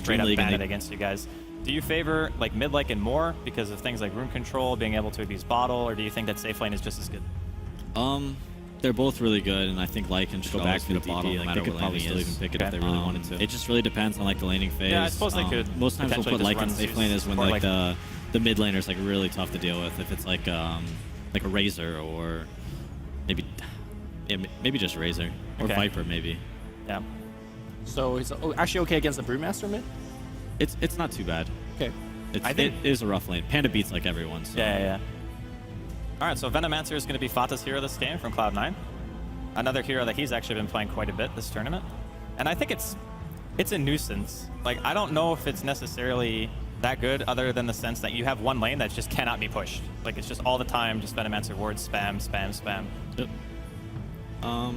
straight up Dreamleague ban it against you guys. Do you favor like mid Lycan more because of things like room control, being able to abuse bottle, or do you think that safe lane is just as good? They're both really good, and I think Lycan should go back to the bottom. Like, they could probably still even pick it if they really wanted to. It just really depends on like the laning phase. Yeah, I suppose they could. Most times we'll put Lycan safe lane is when like the mid laner is like really tough to deal with. If it's like a Razor or maybe just Razor or Viper maybe. Yeah. So it's actually okay against the Brewmaster mid? It's not too bad. Okay. It is a rough lane. Panda beats like everyone. So. Yeah. All right, so Venomancer is going to be Fata's hero this game from Cloud9. Another hero that he's actually been playing quite a bit this tournament. And I think it's a nuisance. Like, I don't know if it's necessarily that good other than the sense that you have one lane that just cannot be pushed. Like, it's just all the time, just Venomancer wards, spam. Yep. I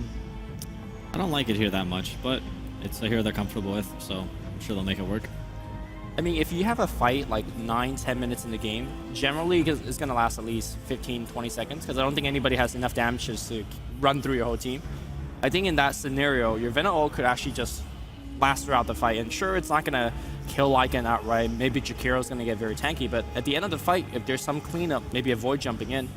don't like it here that much, but it's a hero they're comfortable with, so I'm sure they'll make it work. I mean, if you have a fight like 9-10 minutes in the game, generally it's going to last at least 15-20 seconds because I don't think anybody has enough damages to run through your whole team. I think in that scenario, your Venom ult could actually just last throughout the fight. And sure, it's not going to kill Lycan outright. Maybe Jakiro's going to get very tanky, but at the end of the fight, if there's some cleanup, maybe avoid jumping in,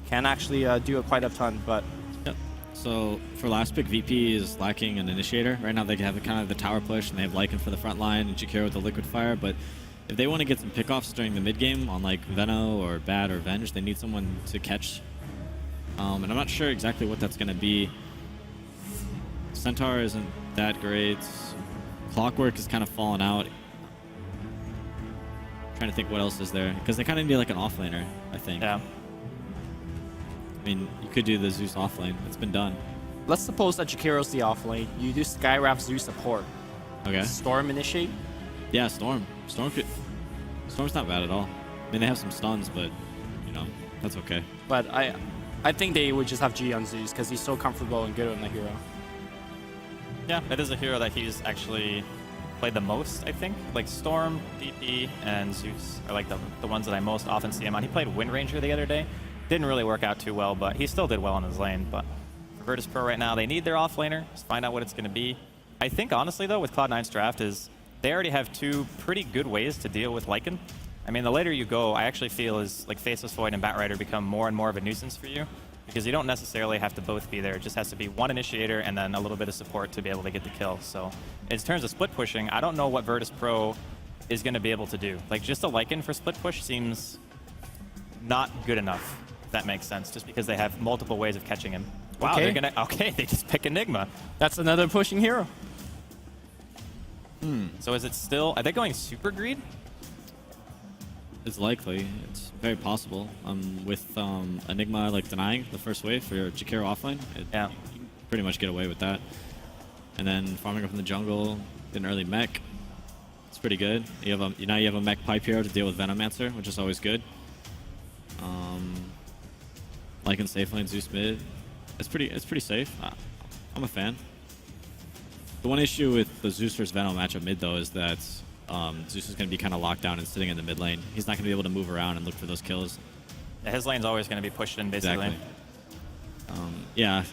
can actually do quite a ton. But yep. So for last pick, VP is lacking an initiator. Right now they have kind of the tower push, and they have Lycan for the front line and Jakiro with the liquid fire. But if they want to get some pickoffs during the mid game on like Veno or Bad or Venge, they need someone to catch. And I'm not sure exactly what that's going to be. Centaur isn't that great. Clockwork is kind of falling out. Trying to think what else is there, because they kind of need like an offlaner, I think. Yeah. I mean, you could do the Zeus offlane. It's been done. Let's suppose that Jakiro's the offlane. You do Skywrath Zeus support. Okay. Storm initiate? Yeah, Storm. Storm's not bad at all. I mean, they have some stuns, but, you know, that's okay. But I think they would just have G on Zeus because he's so comfortable and good on the hero. Yeah, it is a hero that he's actually played the most, I think. Like Storm, DP, and Zeus are like the ones that I most often see him on. He played Wind Ranger the other day. Didn't really work out too well, but he still did well on his lane. But for Virtus.Pro right now, they need their offlaner. Just find out what it's going to be. I think, honestly, though, with Cloud9's draft is they already have two pretty good ways to deal with Lycan. I mean, the later you go, I actually feel is like Faceless Void and Batrider become more and more of a nuisance for you, because you don't necessarily have to both be there. It just has to be one initiator and then a little bit of support to be able to get the kill. So in terms of split pushing, I don't know what Virtus.Pro is going to be able to do. Like, just a Lycan for split push seems not good enough, if that makes sense, just because they have multiple ways of catching him. Wow, okay. They're going to... Okay, they just pick Enigma. That's another pushing hero. So is it still... Are they going Super Greed? It's likely. It's very possible. With Enigma like denying the first wave for your Jakiro offlane, you can pretty much get away with that. And then farming up in the jungle, get an early mech. It's pretty good. You have now you have a mech pipe hero to deal with Venomancer, which is always good. Lycan safe lane, Zeus mid. It's pretty safe. I'm a fan. The one issue with the Zeus versus Venom matchup mid though is that Zeus is going to be kind of locked down and sitting in the mid lane. He's not going to be able to move around and look for those kills. Yeah, his lane's always going to be pushed in, basically. Exactly. Yeah,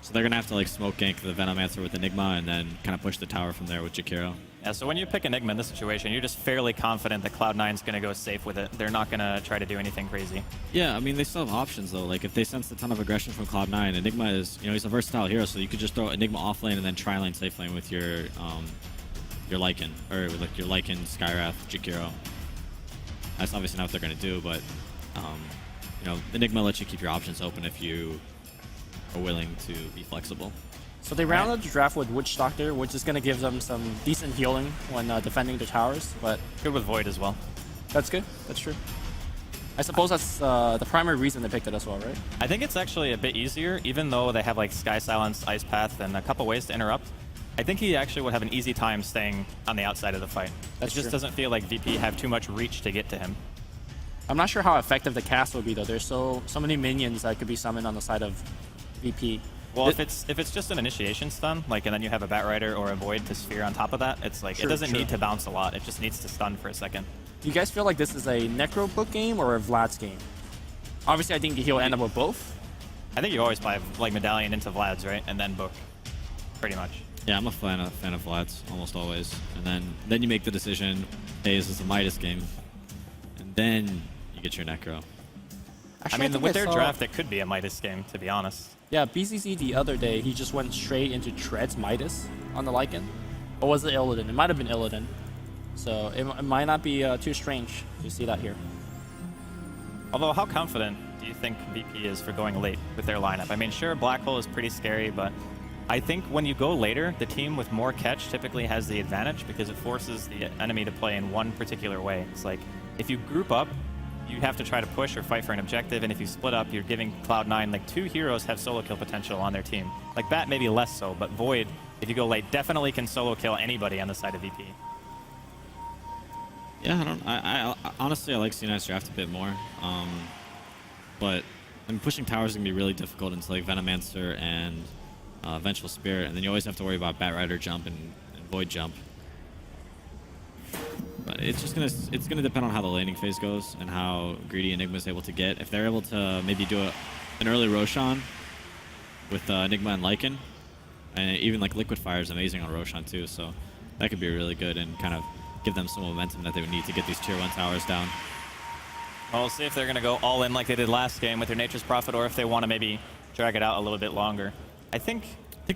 so they're going to have to like smoke gank the Venomancer with Enigma and then kind of push the tower from there with Jakiro. Yeah, so when you pick Enigma in this situation, you're just fairly confident that Cloud9's going to go safe with it. They're not going to try to do anything crazy. Yeah, I mean, they still have options, though. Like, if they sense a ton of aggression from Cloud9, Enigma is, you know, he's a versatile hero, so you could just throw Enigma off lane and then tri-lane safe lane with your Lycan, or with like your Lycan, Skywrath, Jakiro. That's obviously not what they're going to do, but, you know, Enigma lets you keep your options open if you are willing to be flexible. So they rounded the draft with Witch Doctor, which is going to give them some decent healing when defending the towers, but... Good with Void as well. That's good. That's true. I suppose that's the primary reason they picked it as well, right? I think it's actually a bit easier, even though they have like Sky Silence, Ice Path, and a couple ways to interrupt. I think he actually would have an easy time staying on the outside of the fight. It just doesn't feel like VP have too much reach to get to him. I'm not sure how effective the cast will be, though. There's so many minions that could be summoned on the side of VP. Well, if it's just an initiation stun, like, and then you have a Batrider or a Void to sphere on top of that, it's like it doesn't need to bounce a lot. It just needs to stun for a second. Do you guys feel like this is a Necro Book game or a Vlad's game? Obviously, I think he'll end up with both. I think you always play like Medallion into Vlad's, right, and then Book. pretty much. Yeah, I'm a fan of Vlads almost always. And then you make the decision, hey, is this a Midas game? And then you get your Necro. Actually, I mean, think with their saw- draft, it could be a Midas game, to be honest. Yeah, BCC the other day, he just went straight into Treads Midas on the Lycan. Or was it Illidan? It might have been Illidan. So it might not be too strange to see that here. Although, how confident do you think VP is for going late with their lineup? I mean, sure, Black Hole is pretty scary, but I think when you go later, the team with more catch typically has the advantage because it forces the enemy to play in one particular way. It's like, if you group up, you have to try to push or fight for an objective, and if you split up, you're giving Cloud9, like, 2 heroes have solo kill potential on their team. Like, Bat maybe less so, but Void, if you go late, definitely can solo kill anybody on the side of VP. Yeah, I honestly, I like C9's draft a bit more. But pushing towers is going to be really difficult into like Venomancer and Vengeful Spirit, and then you always have to worry about Batrider jump and Void jump. But it's gonna depend on how the laning phase goes and how greedy Enigma is able to get. If they're able to maybe do an early Roshan with Enigma and Lycan, and even like Liquid Fire is amazing on Roshan too, so that could be really good and kind of give them some momentum that they would need to get these tier 1 towers down. Well, we'll see if they're going to go all in like they did last game with their Nature's Prophet, or if they want to maybe drag it out a little bit longer. I think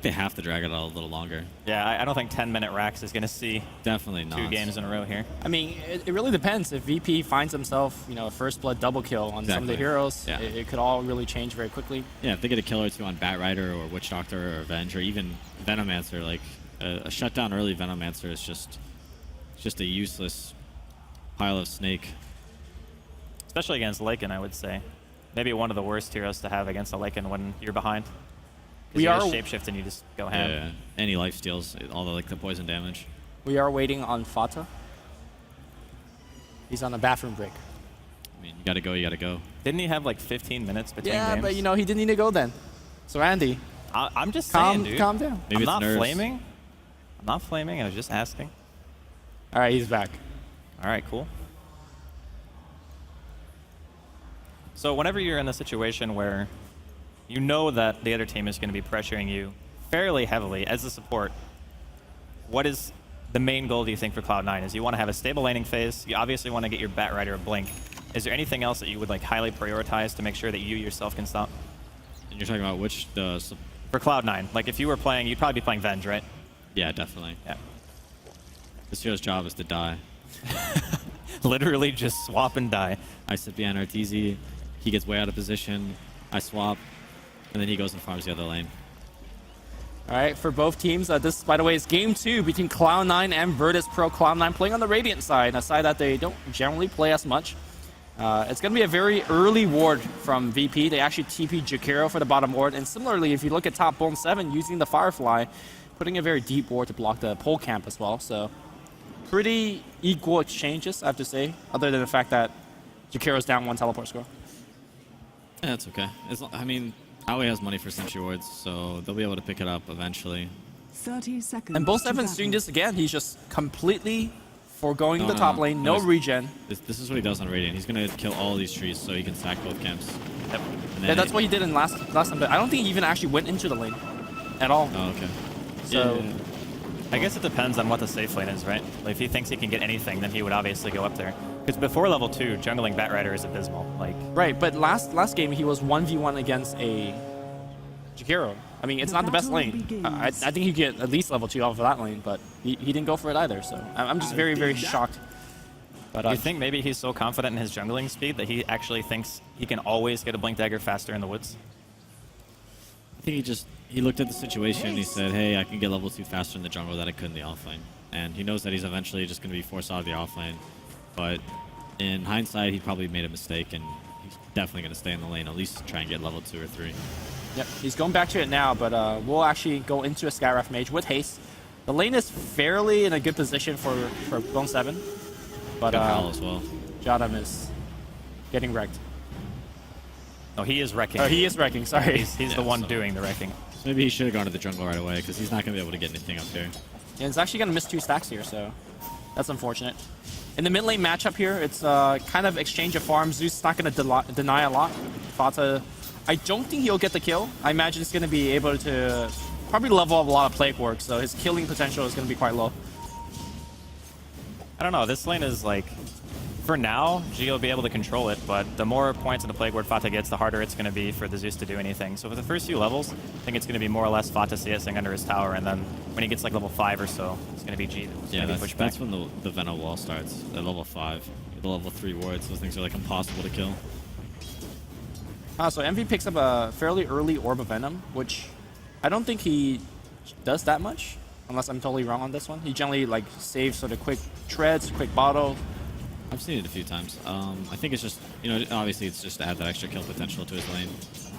they have to drag it out a little longer. Yeah, I don't think 10-minute Rax is going to see definitely not 2 games in a row here. I mean, it really depends. If VP finds himself, you know, a first blood double kill on some of the heroes, yeah. it could all really change very quickly. Yeah, if they get a kill or 2 on Batrider or Witch Doctor or Avenge or even Venomancer, like a shutdown early Venomancer is just a useless pile of snake. Especially against Lycan, I would say. Maybe one of the worst heroes to have against a Lycan when you're behind. Because you just shapeshift and you just go ham. Yeah, any life steals, all the poison damage. We are waiting on Fata. He's on a bathroom break. I mean, you gotta go. Didn't he have like 15 minutes between games? Yeah, but you know, he didn't need to go then. So Andy, I'm just saying, dude. Calm down. Maybe I'm not nerves. flaming. I'm not flaming. I was just asking. All right, he's back. All right, cool. So whenever you're in a situation where you know that the other team is going to be pressuring you fairly heavily as a support, what is the main goal, do you think, for Cloud9? Is you want to have a stable laning phase. You obviously want to get your Batrider a blink. Is there anything else that you would like highly prioritize to make sure that you yourself can stop? And you're talking about which for Cloud9, like if you were playing, you'd probably be playing Venge, right? Yeah, definitely. Yeah. This hero's job is to die. Literally just swap and die. I sit behind Arteezy, he gets way out of position, I swap, and then he goes and farms the other lane. All right, for both teams, this, by the way, is Game 2 between Cloud9 and Virtus.Pro. Cloud9 playing on the Radiant side, a side that they don't generally play as much. It's going to be a very early ward from VP. They actually TP Jakiro for the bottom ward, and similarly, if you look at top Bone 7, using the Firefly, putting a very deep ward to block the pole camp as well, so pretty equal exchanges, I have to say, other than the fact that Jakiro's down 1 teleport score. Yeah, that's okay. I mean, Aoi has money for Sentry Wards, so they'll be able to pick it up eventually. 30 seconds. And Bull 7's doing this again. He's just completely foregoing the top lane, no regen. This is what he does on Radiant. He's going to kill all these trees so he can stack both camps. Yep. Yeah, that's what he did in last time, but I don't think he even actually went into the lane at all. Oh, okay. So, yeah. I guess it depends on what the safe lane is, right? Like if he thinks he can get anything, then he would obviously go up there. Because before level 2, jungling Batrider is abysmal. Like right, but last game he was 1v1 against a Jakiro. I mean, it's not the best lane. I think he could get at least level 2 off of that lane, but he didn't go for it either. So I'm just very, very shocked. But you think maybe he's so confident in his jungling speed that he actually thinks he can always get a Blink Dagger faster in the woods? I think he looked at the situation and he said, hey, I can get level 2 faster in the jungle than I could in the offlane. And he knows that he's eventually just going to be forced out of the offlane. But in hindsight, he probably made a mistake, and he's definitely going to stay in the lane, at least try and get level 2 or 3. Yep, he's going back to it now, but we'll actually go into a Skywrath Mage with haste. The lane is fairly in a good position for Bone 7. But Good Howl as well. Jadam is getting wrecked. No, he is wrecking. Oh, he is wrecking, sorry. He's the one doing the wrecking. So maybe he should have gone to the jungle right away, because he's not going to be able to get anything up here. Yeah, he's actually going to miss 2 stacks here, so that's unfortunate. In the mid lane matchup here, it's kind of exchange of farms. Zeus is not going to deny a lot. Fata, I don't think he'll get the kill. I imagine he's going to be able to probably level up a lot of plague work, so his killing potential is going to be quite low. I don't know. This lane is like, for now, G will be able to control it, but the more points in the Plague Ward Fata gets, the harder it's going to be for the Zeus to do anything. So for the first few levels, I think it's going to be more or less Fata CSing under his tower, and then when he gets like level 5 or so, it's going to be G. Yeah, that's when the Venom wall starts, at level 5. The level 3 wards, those things are like impossible to kill. So Envy picks up a fairly early Orb of Venom, which I don't think he does that much, unless I'm totally wrong on this one. He generally like saves sort of quick treads, quick bottle. I've seen it a few times. I think it's just, you know, obviously it's just to add that extra kill potential to his lane.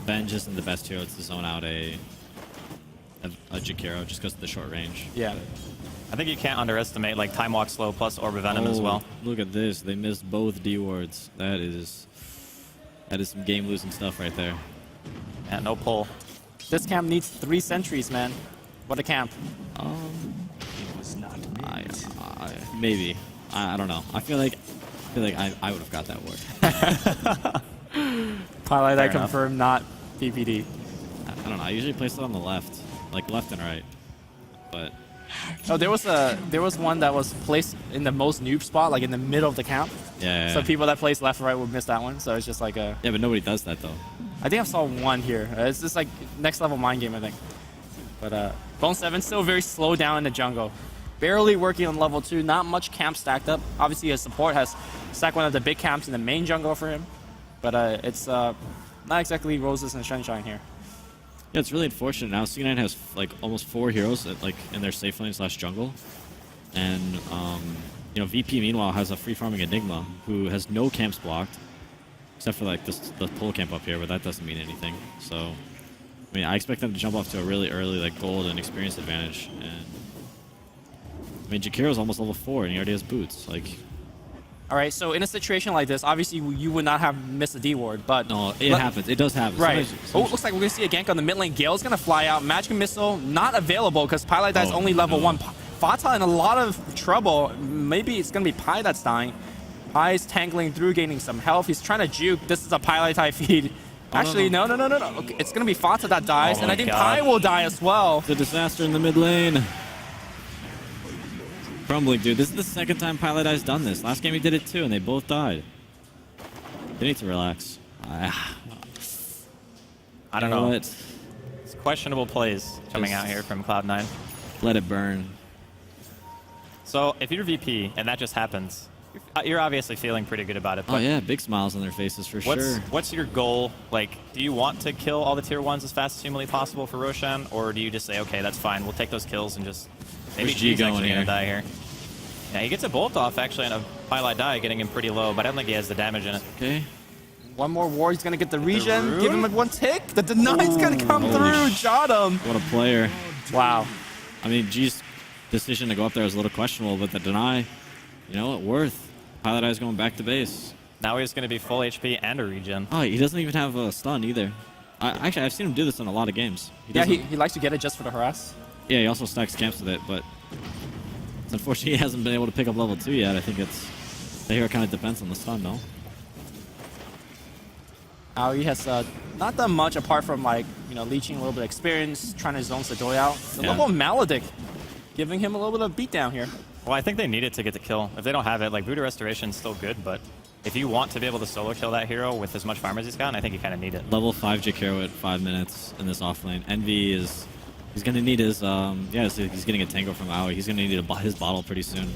Venge isn't the best hero to zone out a Jakiro just because of the short range. Yeah. I think you can't underestimate like Time Walk Slow plus Orb of Venom as well. Look at this. They missed both D wards. That is some game-losing stuff right there. Yeah, no pull. This camp needs 3 sentries, man. What a camp. Maybe. I don't know. I feel like I would have got that ward. Highlight I confirm, not PPD. I don't know. I usually place it on the left, like left and right. But oh, there was one that was placed in the most noob spot, like in the middle of the camp. yeah. So people that place left and right would miss that one. So it's just like a. Yeah, but nobody does that though. I think I saw one here. It's just like next level mind game, I think. But Bone 7 still very slow down in the jungle. Barely working on level 2. Not much camp stacked up. Obviously, his support has stacked one of the big camps in the main jungle for him. But it's not exactly roses and sunshine here. Yeah, it's really unfortunate now. C9 has like almost 4 heroes like in their safe lane / jungle, and you know, VP meanwhile has a free farming Enigma who has no camps blocked, except for like the pull camp up here, but that doesn't mean anything. So, I mean, I expect them to jump off to a really early like gold and experience advantage. And I mean, Jakiro's almost level 4 and he already has boots. Like, all right, so in a situation like this, obviously you would not have missed a D ward, but no, it happens. It does happen. Right. Sometimes, Oh, looks like we're gonna see a gank on the mid lane. Gale's gonna fly out. Magic Missile not available because Pylite is only level 1. Fata in a lot of trouble. Maybe it's gonna be Pi that's dying. Pi's tangling through, gaining some health. He's trying to juke. This is a Pylite feed. Actually, no. Okay, it's gonna be Fata that dies, and I think Pi will die as well. The disaster in the mid lane. Crumbling, dude. This is the second time Pylite's done this. Last game he did it too, and they both died. They need to relax. I don't know. What? It's questionable plays coming out here from Cloud9. Let it burn. So if you're VP and that just happens, you're obviously feeling pretty good about it. Oh yeah, big smiles on their faces for sure. What's your goal? Like, do you want to kill all the tier 1s as fast as humanly possible for Roshan, or do you just say, okay, that's fine, we'll take those kills and just maybe G G's actually here? gonna die here? Yeah, he gets a bolt off actually on a Pylite die, getting him pretty low, but I don't think he has the damage in it. Okay. One more ward. He's gonna get the regen. Give him a 1 tick. The deny's gonna come through. Jot him. What a player. Wow. I mean, G's decision to go up there was a little questionable, but the deny, you know what, worth. Pylite's going back to base. Now he's going to be full HP and a regen. Oh, he doesn't even have a stun either. Actually, I've seen him do this in a lot of games. He likes to get it just for the harass. Yeah, he also stacks camps with it, but it's unfortunate he hasn't been able to pick up level 2 yet. I think the hero kind of depends on the stun, though. He has not that much apart from like, you know, leeching a little bit of experience, trying to zone Sadoy out. The level of Maledict giving him a little bit of beatdown here. Well, I think they need it to get the kill. If they don't have it, like, Voodoo Restoration is still good, but if you want to be able to solo kill that hero with as much farm as he's got, I think you kind of need it. Level 5 Jakiro at 5 minutes in this offlane. Envy is... He's going to need his... yeah, so he's getting a tango from Aoi. He's going to need his bottle pretty soon.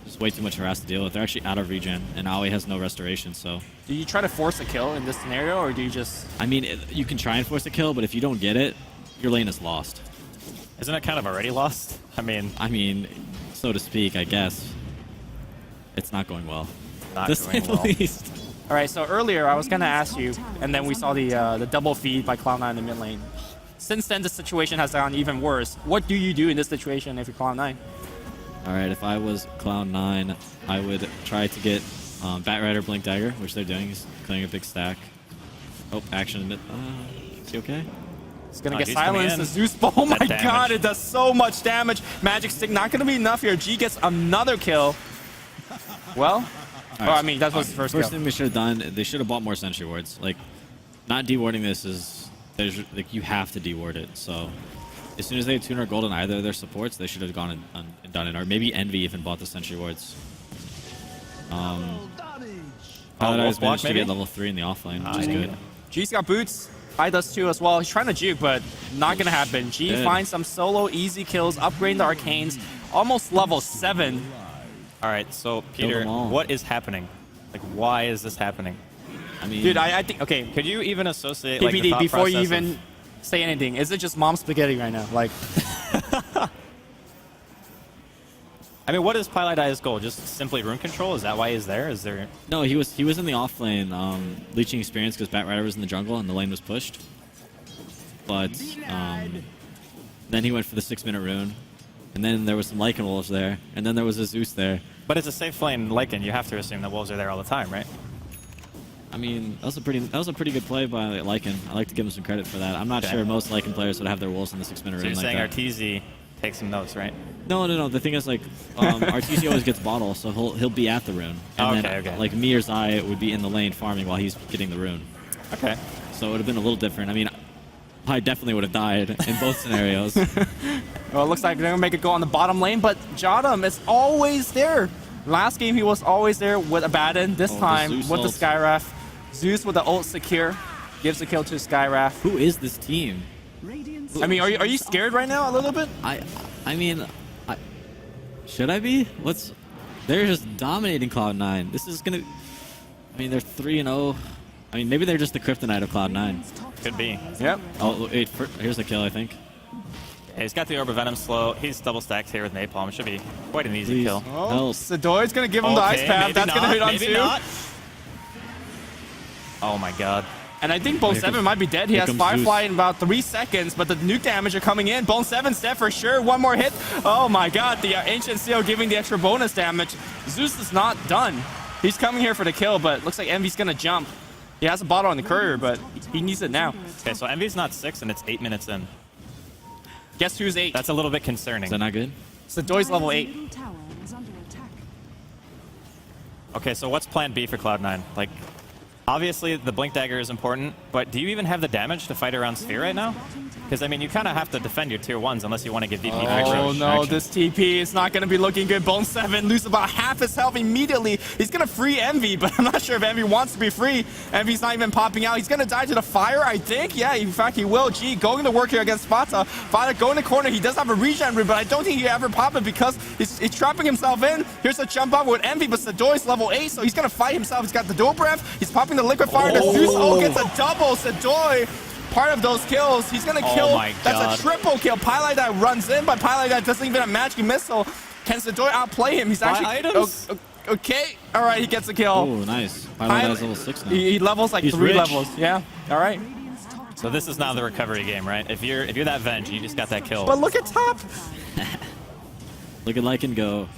There's way too much harass to deal with. They're actually out of regen, and Aoi has no restoration, so... Do you try to force a kill in this scenario, or do you just... I mean, you can try and force a kill, but if you don't get it, your lane is lost. Isn't it kind of already lost? I mean, so to speak, I guess. It's not going well. Not to say the least. All right, so earlier I was going to ask you, and then we saw the double feed by Cloud9 in the mid lane. Since then, the situation has gone even worse. What do you do in this situation if you're Cloud9? All right, if I was Cloud9, I would try to get Batrider Blink Dagger, which they're doing. He's clearing a big stack. Oh, action in mid. Is he okay? It's gonna get silenced. The Zeus Ball. Oh my god, it does so much damage. Magic Stick not gonna be enough here. G gets another kill. Well, I mean, that was the first thing we should have done, they should have bought more sentry wards. Like, not dewarding this is, like, you have to deward it. So, as soon as they tune or gold on either of their supports, they should have gone and done it. Or maybe Envy even bought the Sentry Wards. Paladin's managed to maybe? get level 3 in the offlane, which is good. G's got boots. I does too as well. He's trying to juke, but not gonna happen. G Good. finds some solo easy kills, upgrading the arcanes, almost level 7. All right, so Peter, them all. what is happening? Like, why is this happening? I mean, Dude, I think, okay, Could you even associate like, the PPD, thought before you process of- even say anything, is it just mom spaghetti right now? Like, I mean, what is Pielidi's goal? Just simply rune control? Is that why he's there? Is there? no, he was in the off lane, leeching experience because Bat Rider was in the jungle and the lane was pushed. But then he went for the 6-minute rune, and then there was some Lycan wolves there, and then there was a Zeus there. But it's a safe lane Lycan. You have to assume that wolves are there all the time, right? I mean, that was a pretty good play by Lycan. I like to give him some credit for that. I'm not Okay. sure most Lycan players would have their wolves in the 6-minute So rune you're like saying that. Arteezy takes some notes, right? No. The thing is, like, Arteezy always gets bottle, so he'll be at the rune, and then Okay. like me or Zai would be in the lane farming while he's getting the rune. Okay. So it would have been a little different. I mean, I definitely would have died in both scenarios. well, it looks like they're gonna make it go on the bottom lane, but Jadam is always there. Last game he was always there with Abaddon. This the time Zeus with the ult. Skywrath. Zeus with the ult secure gives the kill to Skywrath. Who is this team? I mean, are you scared right now a little bit? I mean, should I be? They're just dominating Cloud9. This is gonna. I mean, they're 3-0. I mean, maybe they're just the kryptonite of Cloud9. Could be. Yep. Oh, wait, here's the kill, I think. Yeah, he's got the Orb of Venom slow. He's double stacked here with Napalm. Should be quite an easy Please. kill. Oh, Help. Sadoy's gonna give him the ice path. maybe That's not, gonna hit on maybe 2. not. Oh my god. And I think Bone Here 7 comes- might be dead. He here has comes Firefly Zeus. in about 3 seconds, but the nuke damage are coming in. Bone 7's dead for sure. One more hit. Oh my god, the Ancient Seal giving the extra bonus damage. Zeus is not done. He's coming here for the kill, but looks like Envy's gonna jump. He has a bottle on the courier, but he needs it now. Okay, so Envy's not 6 and it's 8 minutes in. Guess who's 8? That's a little bit concerning. Is that not good? Sadoy's level 8. Okay, so what's plan B for Cloud9? Like, obviously the Blink Dagger is important, but do you even have the damage to fight around Sphere right now? Because, I mean, you kind of have to defend your tier 1s unless you want to give VP Oh extra. no, this TP is not going to be looking good. Bone 7 loses about half his health immediately. He's going to free Envy, but I'm not sure if Envy wants to be free. Envy's not even popping out. He's going to die to the fire, I think. Yeah, in fact, he will. G going to work here against Spata. Fata going to corner. He does have a regen rune, but I don't think he ever pop it because he's trapping himself in. Here's a jump up with Envy, but Sadoy's level 8, so he's going to fight himself. He's got the dual breath. He's popping the liquid fire. The Zeus gets a double. Sadoy, part of those kills. He's gonna kill. my That's God. a triple kill. Pielidive runs in, but Pielidive doesn't even have magic missile. Can Sadoy outplay him? He's actually items? Okay. All right, he gets a kill. Oh, nice. Pilot has level 6 now. He levels like He's 3 rich. levels. Yeah. All right. So this is now the recovery game, right? If you're that Venge, you just got that kill. But look at top. Look at Lycan go.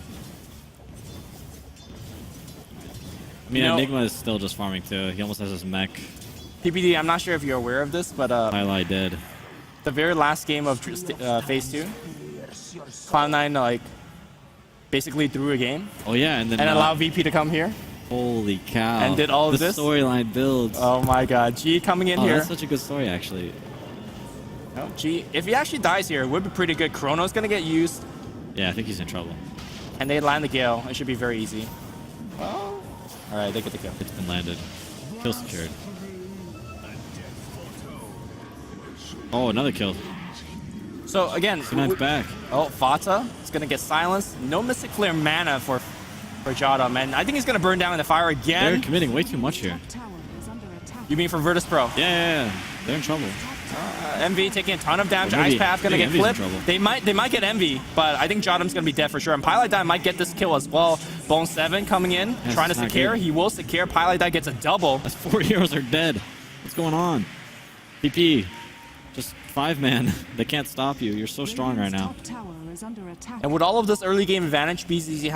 I mean, You know- Enigma is still just farming too. He almost has his mech. PPD, I'm not sure if you're aware of this, but Highlight dead. the very last game of Phase 2, Cloud9 like basically threw a game Oh yeah, and then and allowed VP to come here. holy cow! And did all of this? The storyline builds. Oh my God, G coming in here. That's such a good story, actually. No, G, if he actually dies here, it would be pretty good. Chrono's gonna get used, Yeah, I think he's in trouble. and they land the Gale. It should be very easy. Well, all right, they get the kill. It's been landed. Kill secured. Oh, another kill. So again, C9's back. oh, Fata is gonna get silenced. No Mystic Flare mana for Jadam, and I think he's gonna burn down in the fire They're again. committing way too much here. You mean for Virtus.Pro? Yeah. They're in trouble. MV taking a ton of damage. Well, maybe- Ice Path gonna maybe get Envy's in flipped. trouble. They might get Envy, but I think Jadam's gonna be dead for sure. And Pielidive might get this kill as well. Bone 7 coming in, Yes, trying to it's not secure. good. He will secure. Pielidive gets a double. That's 4 heroes are dead. What's going on? PP. Just 5-man. They can't stop you. You're so strong right now. And with all of this early game advantage, BZZ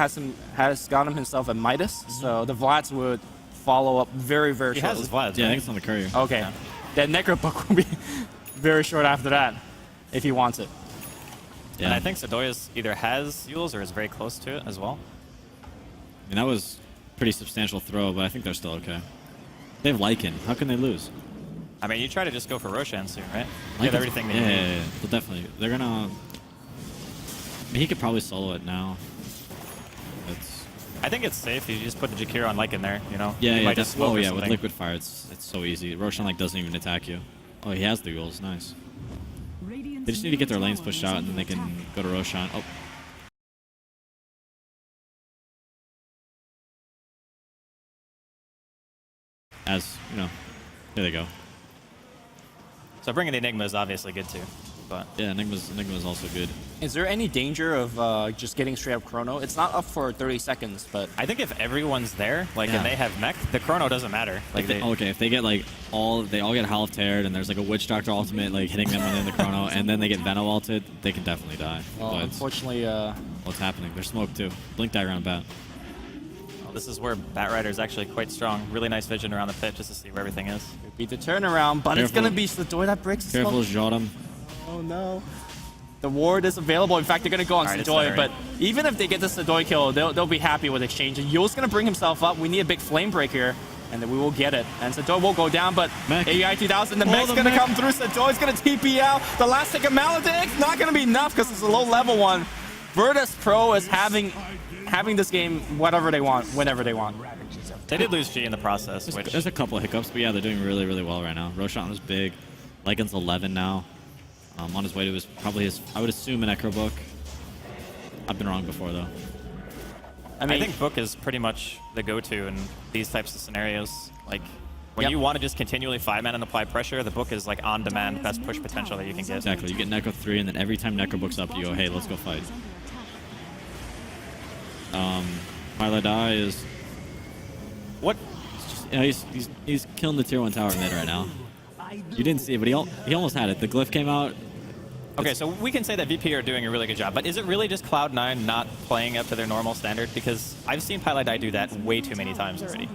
has gotten himself a Midas, so the Vlads would follow up very, very he has shortly. his Vlads, Yeah, I right? think it's on the courier. Okay. Yeah. That Necro book will be very short after that, if he wants it. Yeah. And I think Sadoyas either has Yules or is very close to it as well. I mean, that was a pretty substantial throw, but I think they're still okay. They have Lycan. How can they lose? I mean, you try to just go for Roshan soon, right? Like Get it's- everything that you yeah, need. yeah, yeah. Well, definitely. They're gonna. I mean, he could probably solo it now. It's. I think it's safe. You just put the Jakiro on Lycan there, you know? Yeah, You yeah. might just That's, smoke oh or yeah, with something. liquid fire, it's so easy. Roshan like doesn't even attack you. Oh, he has the rules. Nice. They just need to get their lanes pushed out, and then they can go to Roshan. Oh. As you know, there they go. So bringing the Enigma is obviously good too. But Yeah, Enigma's also good. Is there any danger of just getting straight up chrono? It's not up for 30 seconds, but I think if everyone's there, like, Yeah. and they have mech, the chrono doesn't matter. Like, Okay, if they get like they all get half teared, and there's like a Witch Doctor ultimate like hitting them when they're in the chrono, and then they get Veno ulted, they can definitely die. well, But unfortunately, what's happening? They're smoked too. Blink dagger on bat. this is where Batrider is actually quite strong. Really nice vision around the pit just to see where everything is. could be the turnaround, but it's Careful. going to be Sadoy that breaks the Careful, smoke. Jodam. Oh no. The ward is available. In fact, they're going to go on All right, it's Sadoy, there. but even if they get the Sadoy kill, they'll be happy with exchange. And Yule's going to bring himself up. We need a big flame break here, and then we will get it. And Sadoy will go down, but Mech. AI 2000, the Oh, mech's the going to mech. come through. Sadoy's going to TP out. The last tick of Maledict, not going to be enough because it's a low level one. Virtus.Pro is having this game whatever they want, whenever they want. They did lose G in the process, which There's a couple of hiccups, but yeah, they're doing really, really well right now. Roshan was big. Lycan's 11 now. On his way to probably his, I would assume, an Necro book. I've been wrong before though. I mean, I think Book is pretty much the go-to in these types of scenarios. Like, when Yep. you want to just continually 5-man and apply pressure, the Book is like on-demand best push potential that you can get. Exactly. You get Necro 3, and then every time Necro book's up, you go, hey, let's go fight. Paladai is, What? you know, he's killing the tier 1 tower mid right now. You didn't see it, but he almost had it. The glyph came out. Okay, so we can say that VP are doing a really good job, but is it really just Cloud9 not playing up to their normal standard? Because I've seen Paladai do that way too many times already.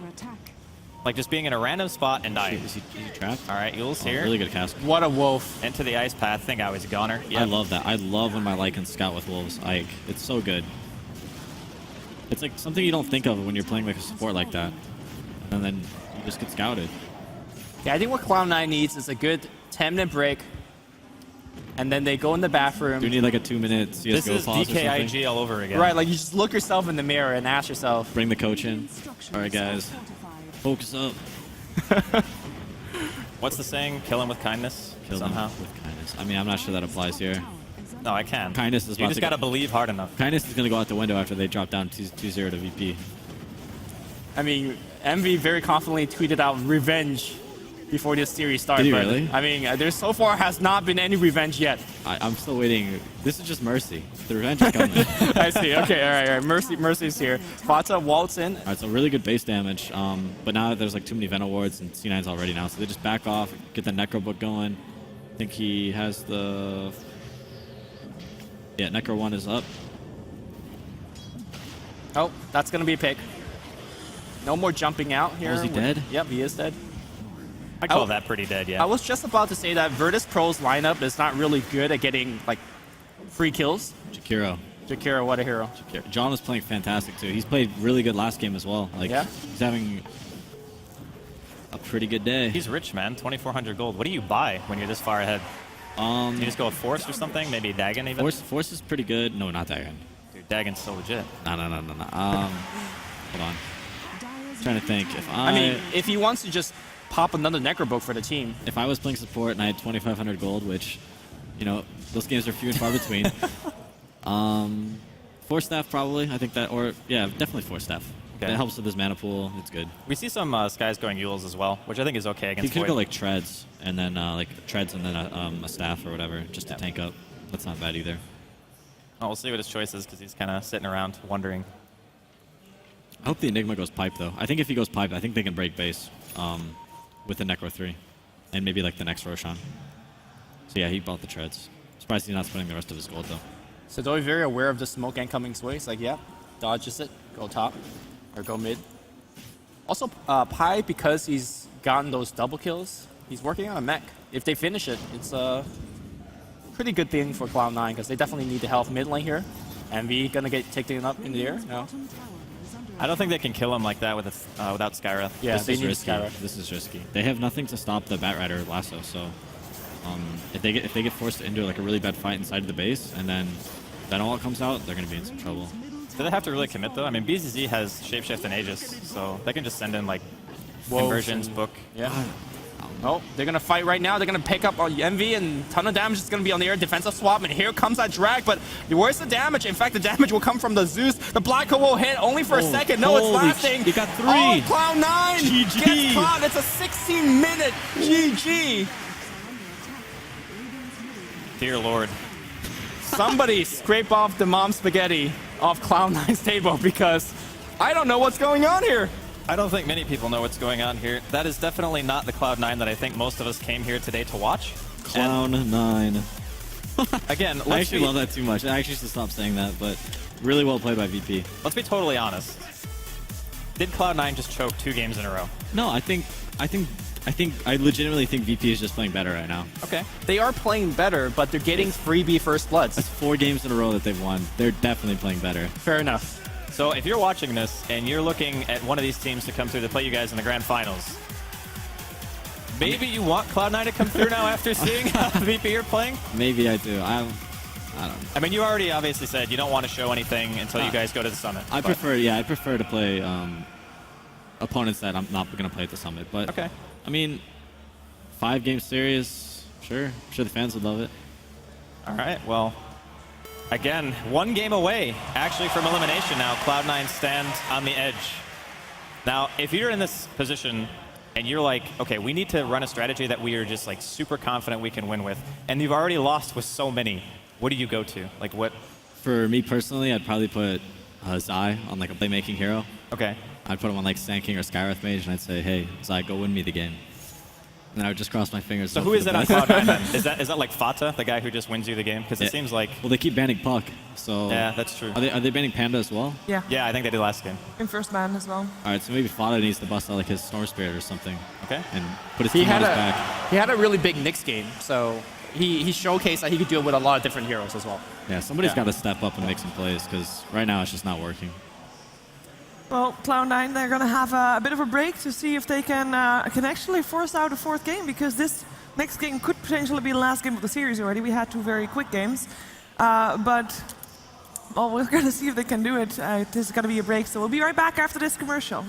Like, just being in a random spot and dying. Is he trapped? All right, Yule's Oh, here. really good cast. what a wolf. Into the ice path. Think I was a goner. I love that. I love when my Lycans scout with wolves. It's so good. It's like something you don't think of when you're playing like a support like that, and then you just get scouted. Yeah, I think what Cloud9 needs is a good 10-minute break, and then they go in the bathroom. Do you need like a 2-minute CS:GO This is pause or something? DKIG all over again. Right, like you just look yourself in the mirror and ask yourself. Bring the coach in. All right, guys, focus up. What's the saying? Kill him with kindness? Kill them somehow. with kindness. I mean, I'm not sure that applies here. No, I can. Kindness is You about just to gotta go- believe hard enough. Kindness is gonna go out the window after they drop down 2-0 to VP. I mean, MV very confidently tweeted out revenge before this series started. Did he but, really? I mean, there so far has not been any revenge yet. I'm still waiting. This is just mercy. The revenge is coming. I see. Okay, all right. Mercy's here. Fata waltz in. All right, so really good base damage, but now there's like too many Venom wards and C9's already now, so they just back off, get the Necro book going. I think he has the... Yeah, Necro 1 is up. Oh, that's going to be a pick. No more jumping out here. Oh, is he dead? Yep, he is dead. I call Oh. that pretty dead, yeah. I was just about to say that Virtus.Pro's lineup is not really good at getting, like, free kills. Jakiro. Jakiro, what a hero. John was playing fantastic too. He's played really good last game as well. Like, Yeah? he's having a pretty good day. He's rich, man. 2,400 gold. What do you buy when you're this far ahead? You just go with Force or something? Maybe Dagon even? Force is pretty good. No, not Dagon. Dude, Dagon's so legit. No. Hold on. Trying to think. I mean, if he wants to just pop another Necro book for the team. If I was playing support and I had 2,500 gold, which, you know, those games are few and far between. Force staff probably. I think that, or yeah, definitely Force staff. Okay. That helps with his mana pool. It's good. We see some Skies going Yules as well, which I think is okay He against could Void. go like treads and then a staff or whatever just to tank up. That's not bad either. Oh, we'll see what his choice is because he's kind of sitting around wondering. I hope the Enigma goes pipe though. I think if he goes pipe, I think they can break base with the Necro 3 and maybe like the next Roshan. So yeah, he bought the treads. Surprised he's not spending the rest of his gold though. Sadoy very aware of the smoke incoming sway. He's like, yeah, dodges it, go top, or go mid. Also, Pi, because he's gotten those double kills, he's working on a mech. If they finish it, it's a pretty good thing for Cloud9 because they definitely need the health mid lane here. MV gonna get taken up in the air. No. I don't think they can kill him like that with without Skywrath. Yeah, This they is need risky. Skywrath. This is risky. They have nothing to stop the Batrider lasso, so if they get forced into like a really bad fight inside of the base, and then all comes out, they're gonna be in some trouble. Do they have to really commit though? I mean, BZZ has Shapeshift and Aegis, so they can just send in like Wolves conversions, and- book. Yeah. Oh, they're gonna fight right now. They're gonna pick up on Envy, and ton of damage is gonna be on the air. Defensive swap, and here comes that drag. But where's the damage? In fact, the damage will come from the Zeus. The Black Hole will hit only for a second. No, it's holy lasting. you got 3. Oh, Cloud9 GG. gets caught. It's a 16-minute GG. Dear Lord. Somebody scrape off the mom spaghetti off Cloud9's table, because I don't know what's going on here. I don't think many people know what's going on here. That is definitely not the Cloud9 that I think most of us came here today to watch. Clown9. Again, I actually love that too much. I actually should stop saying that, but really well played by VP. let's be totally honest. Did Cloud9 just choke 2 games in a row? No, I legitimately think VP is just playing better right now. Okay. They are playing better, but they're getting freebie first bloods. That's 4 games in a row that they've won. They're definitely playing better. Fair enough. So if you're watching this and you're looking at one of these teams to come through to play you guys in the grand finals, maybe you want Cloud9 to come through now after seeing how VP are playing? Maybe I do. I don't know. I mean, you already obviously said you don't want to show anything until you guys go to the summit. I but- prefer to play opponents that I'm not going to play at the summit. But Okay. I mean, 5-game series, sure. I'm sure the fans would love it. All right, well, again, 1 game away, actually, from elimination now. Cloud9 stand on the edge. Now, if you're in this position and you're like, okay, we need to run a strategy that we are just like super confident we can win with, and you've already lost with so many, what do you go to? Like what? For me personally, I'd probably put Zai on like a playmaking hero. Okay. I'd put him on like Sand King or Skywrath Mage, and I'd say, hey, Zai, go win me the game. And I would just cross my fingers. So hope who for is the it on best. Cloud9 then? Is that like Fata, the guy who just wins you the game? Because it Yeah. seems like, Well, they keep banning Puck, so... yeah, that's true. Are they banning Panda as well? Yeah, Yeah, I think they did last game. in first man as well. All right, so maybe Fada needs to bust out like his Storm Spirit or something, Okay. and put his He team on had his back. he had a really big Knicks game, so he showcased that he could deal with a lot of different heroes as well. Yeah, somebody's Yeah. got to step up and make some plays, because right now it's just not working. Well, Cloud9, they're going to have a bit of a break to see if they can actually force out a 4th game, because this next game could potentially be the last game of the series already. We had 2 very quick games. But well, we're going to see if they can do it. This is going to be a break, so we'll be right back after this commercial.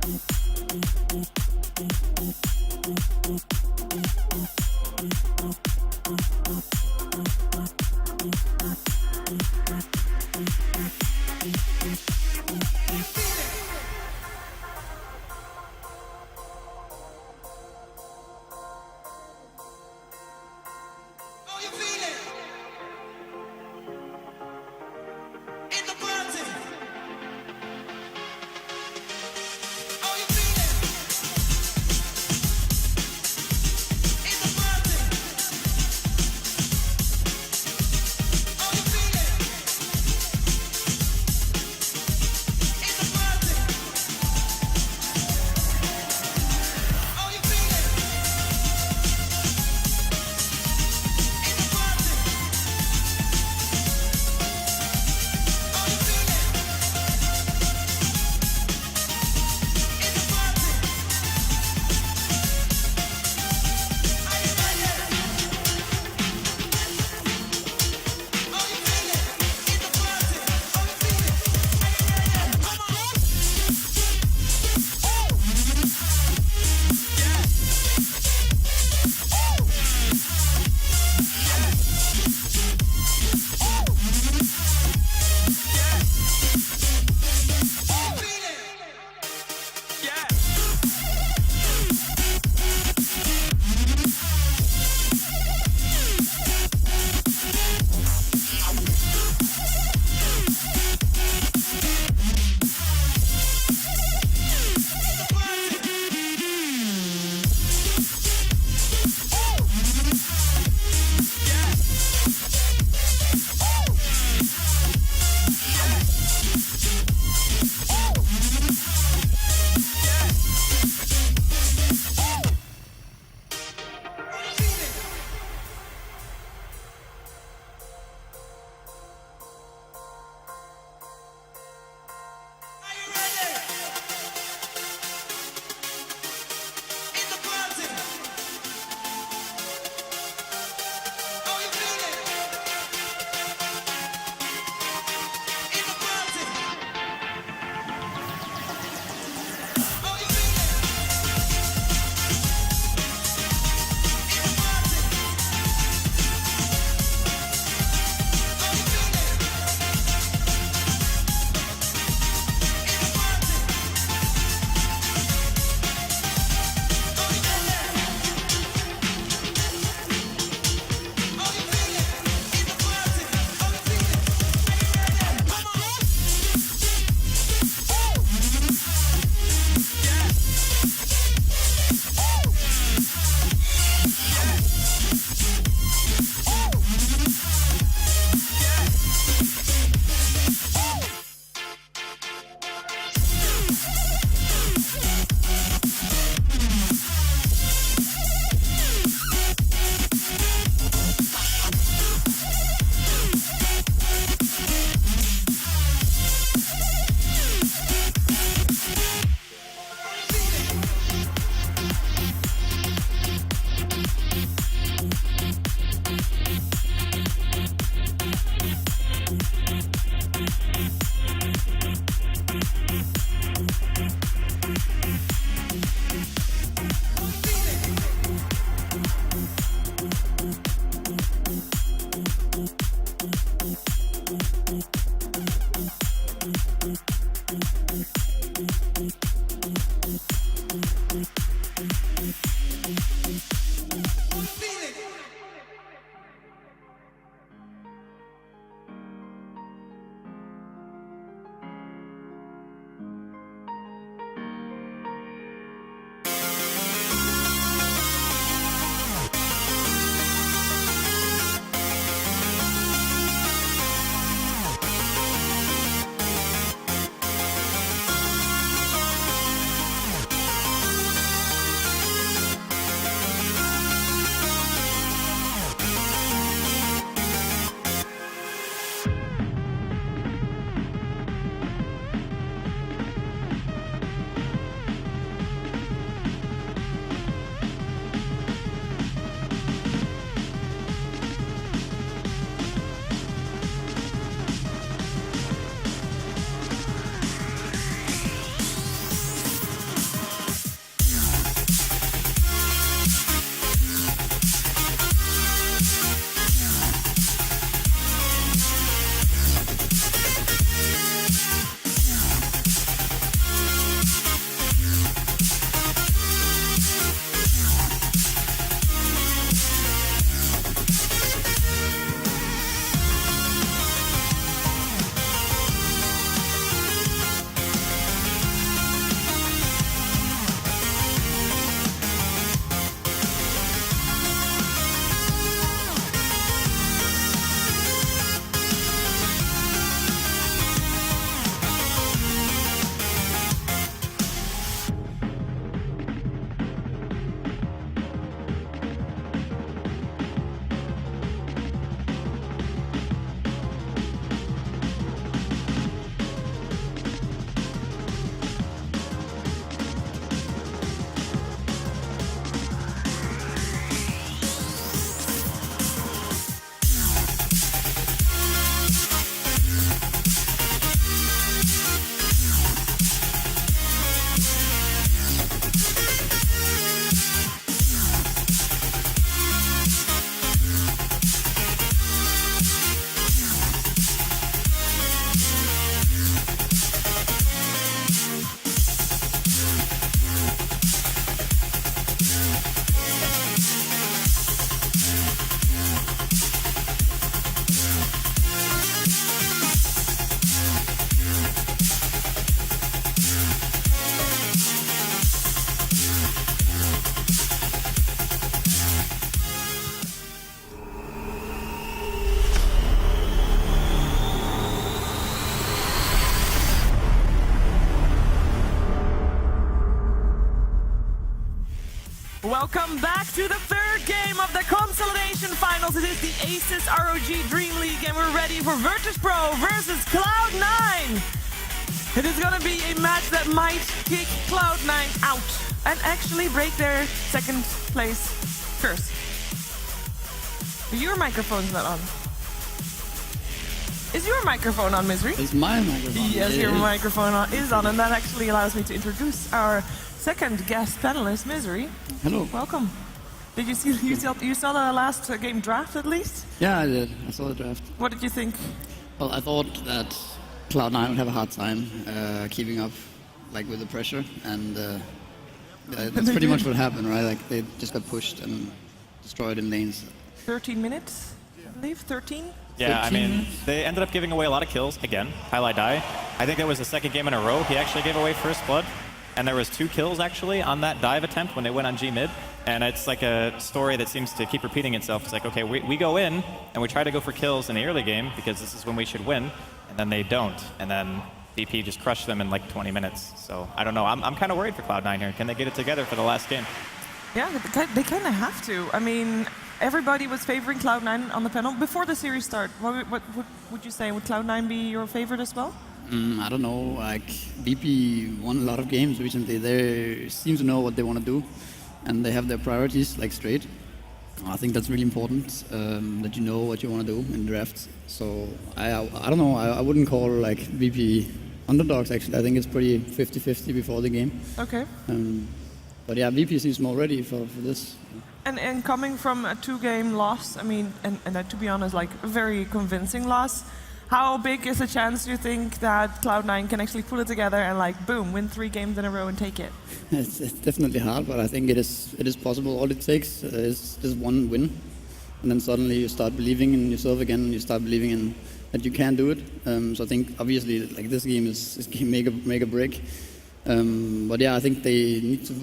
Oh, you feel it? In the party. Oh, you feel it? Welcome back to the third game of the Consolidation Finals. It is the Asus ROG Dream League, and we're ready for Virtus.Pro versus Cloud9. It is going to be a match that might kick Cloud9 out and actually break their second place curse. Your microphone's not on. Is your microphone on, Misery? It's my microphone. Yes, your microphone is on, and that actually allows me to introduce our second guest panelist, Misery. Hello. Welcome. Did you see you saw the last game draft at least? Yeah, I did. I saw the draft. What did you think? Well, I thought that Cloud9 would have a hard time keeping up, like with the pressure, and that's pretty much what happened, right? Like they just got pushed and destroyed in lanes. 13 minutes, I believe. 13. Yeah, I 13 mean, minutes? they ended up giving away a lot of kills again. Highlight Die. I think that was the second game in a row he actually gave away first blood, and there was 2 kills actually on that dive attempt when they went on G mid. And it's like a story that seems to keep repeating itself. It's like, okay, we go in and we try to go for kills in the early game because this is when we should win, and then they don't, and then VP just crushed them in like 20 minutes. So I don't know. I'm kind of worried for Cloud9 here. Can they get it together for the last game? Yeah, they kind of have to. I mean, everybody was favoring Cloud9 on the panel before the series start. What would you say? Would Cloud9 be your favorite as well? I don't know. Like VP won a lot of games recently. They seem to know what they want to do, and they have their priorities like straight. I think that's really important, that you know what you want to do in drafts. So I don't know. I wouldn't call like VP underdogs. Actually, I think it's pretty 50-50 before the game. Okay. But yeah, VP seems more ready for this. And coming from a 2-game loss, I mean, and to be honest, like a very convincing loss. How big is the chance you think that Cloud9 can actually pull it together and like boom, win 3 games in a row and take it? It's definitely hard, but I think it is possible. All it takes is just one win, and then suddenly you start believing in yourself again, and you start believing in that you can do it. So I think obviously like this game is make a break. But yeah, I think they need to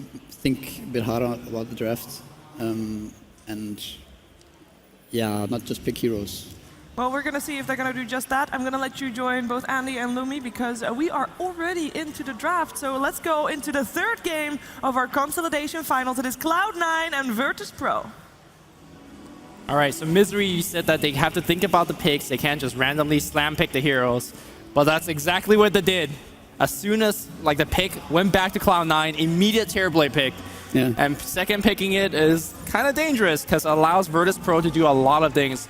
think a bit harder about the draft, and yeah, not just pick heroes. Well, we're going to see if they're going to do just that. I'm going to let you join both Andy and Lumi because we are already into the draft. So let's go into the third game of our Consolidation Finals. It is Cloud9 and Virtus.Pro. All right, so Misery, you said that they have to think about the picks. They can't just randomly slam pick the heroes. But that's exactly what they did. As soon as like the pick went back to Cloud9, immediate Terrorblade pick. Yeah. And second picking it is kind of dangerous because it allows Virtus.Pro to do a lot of things.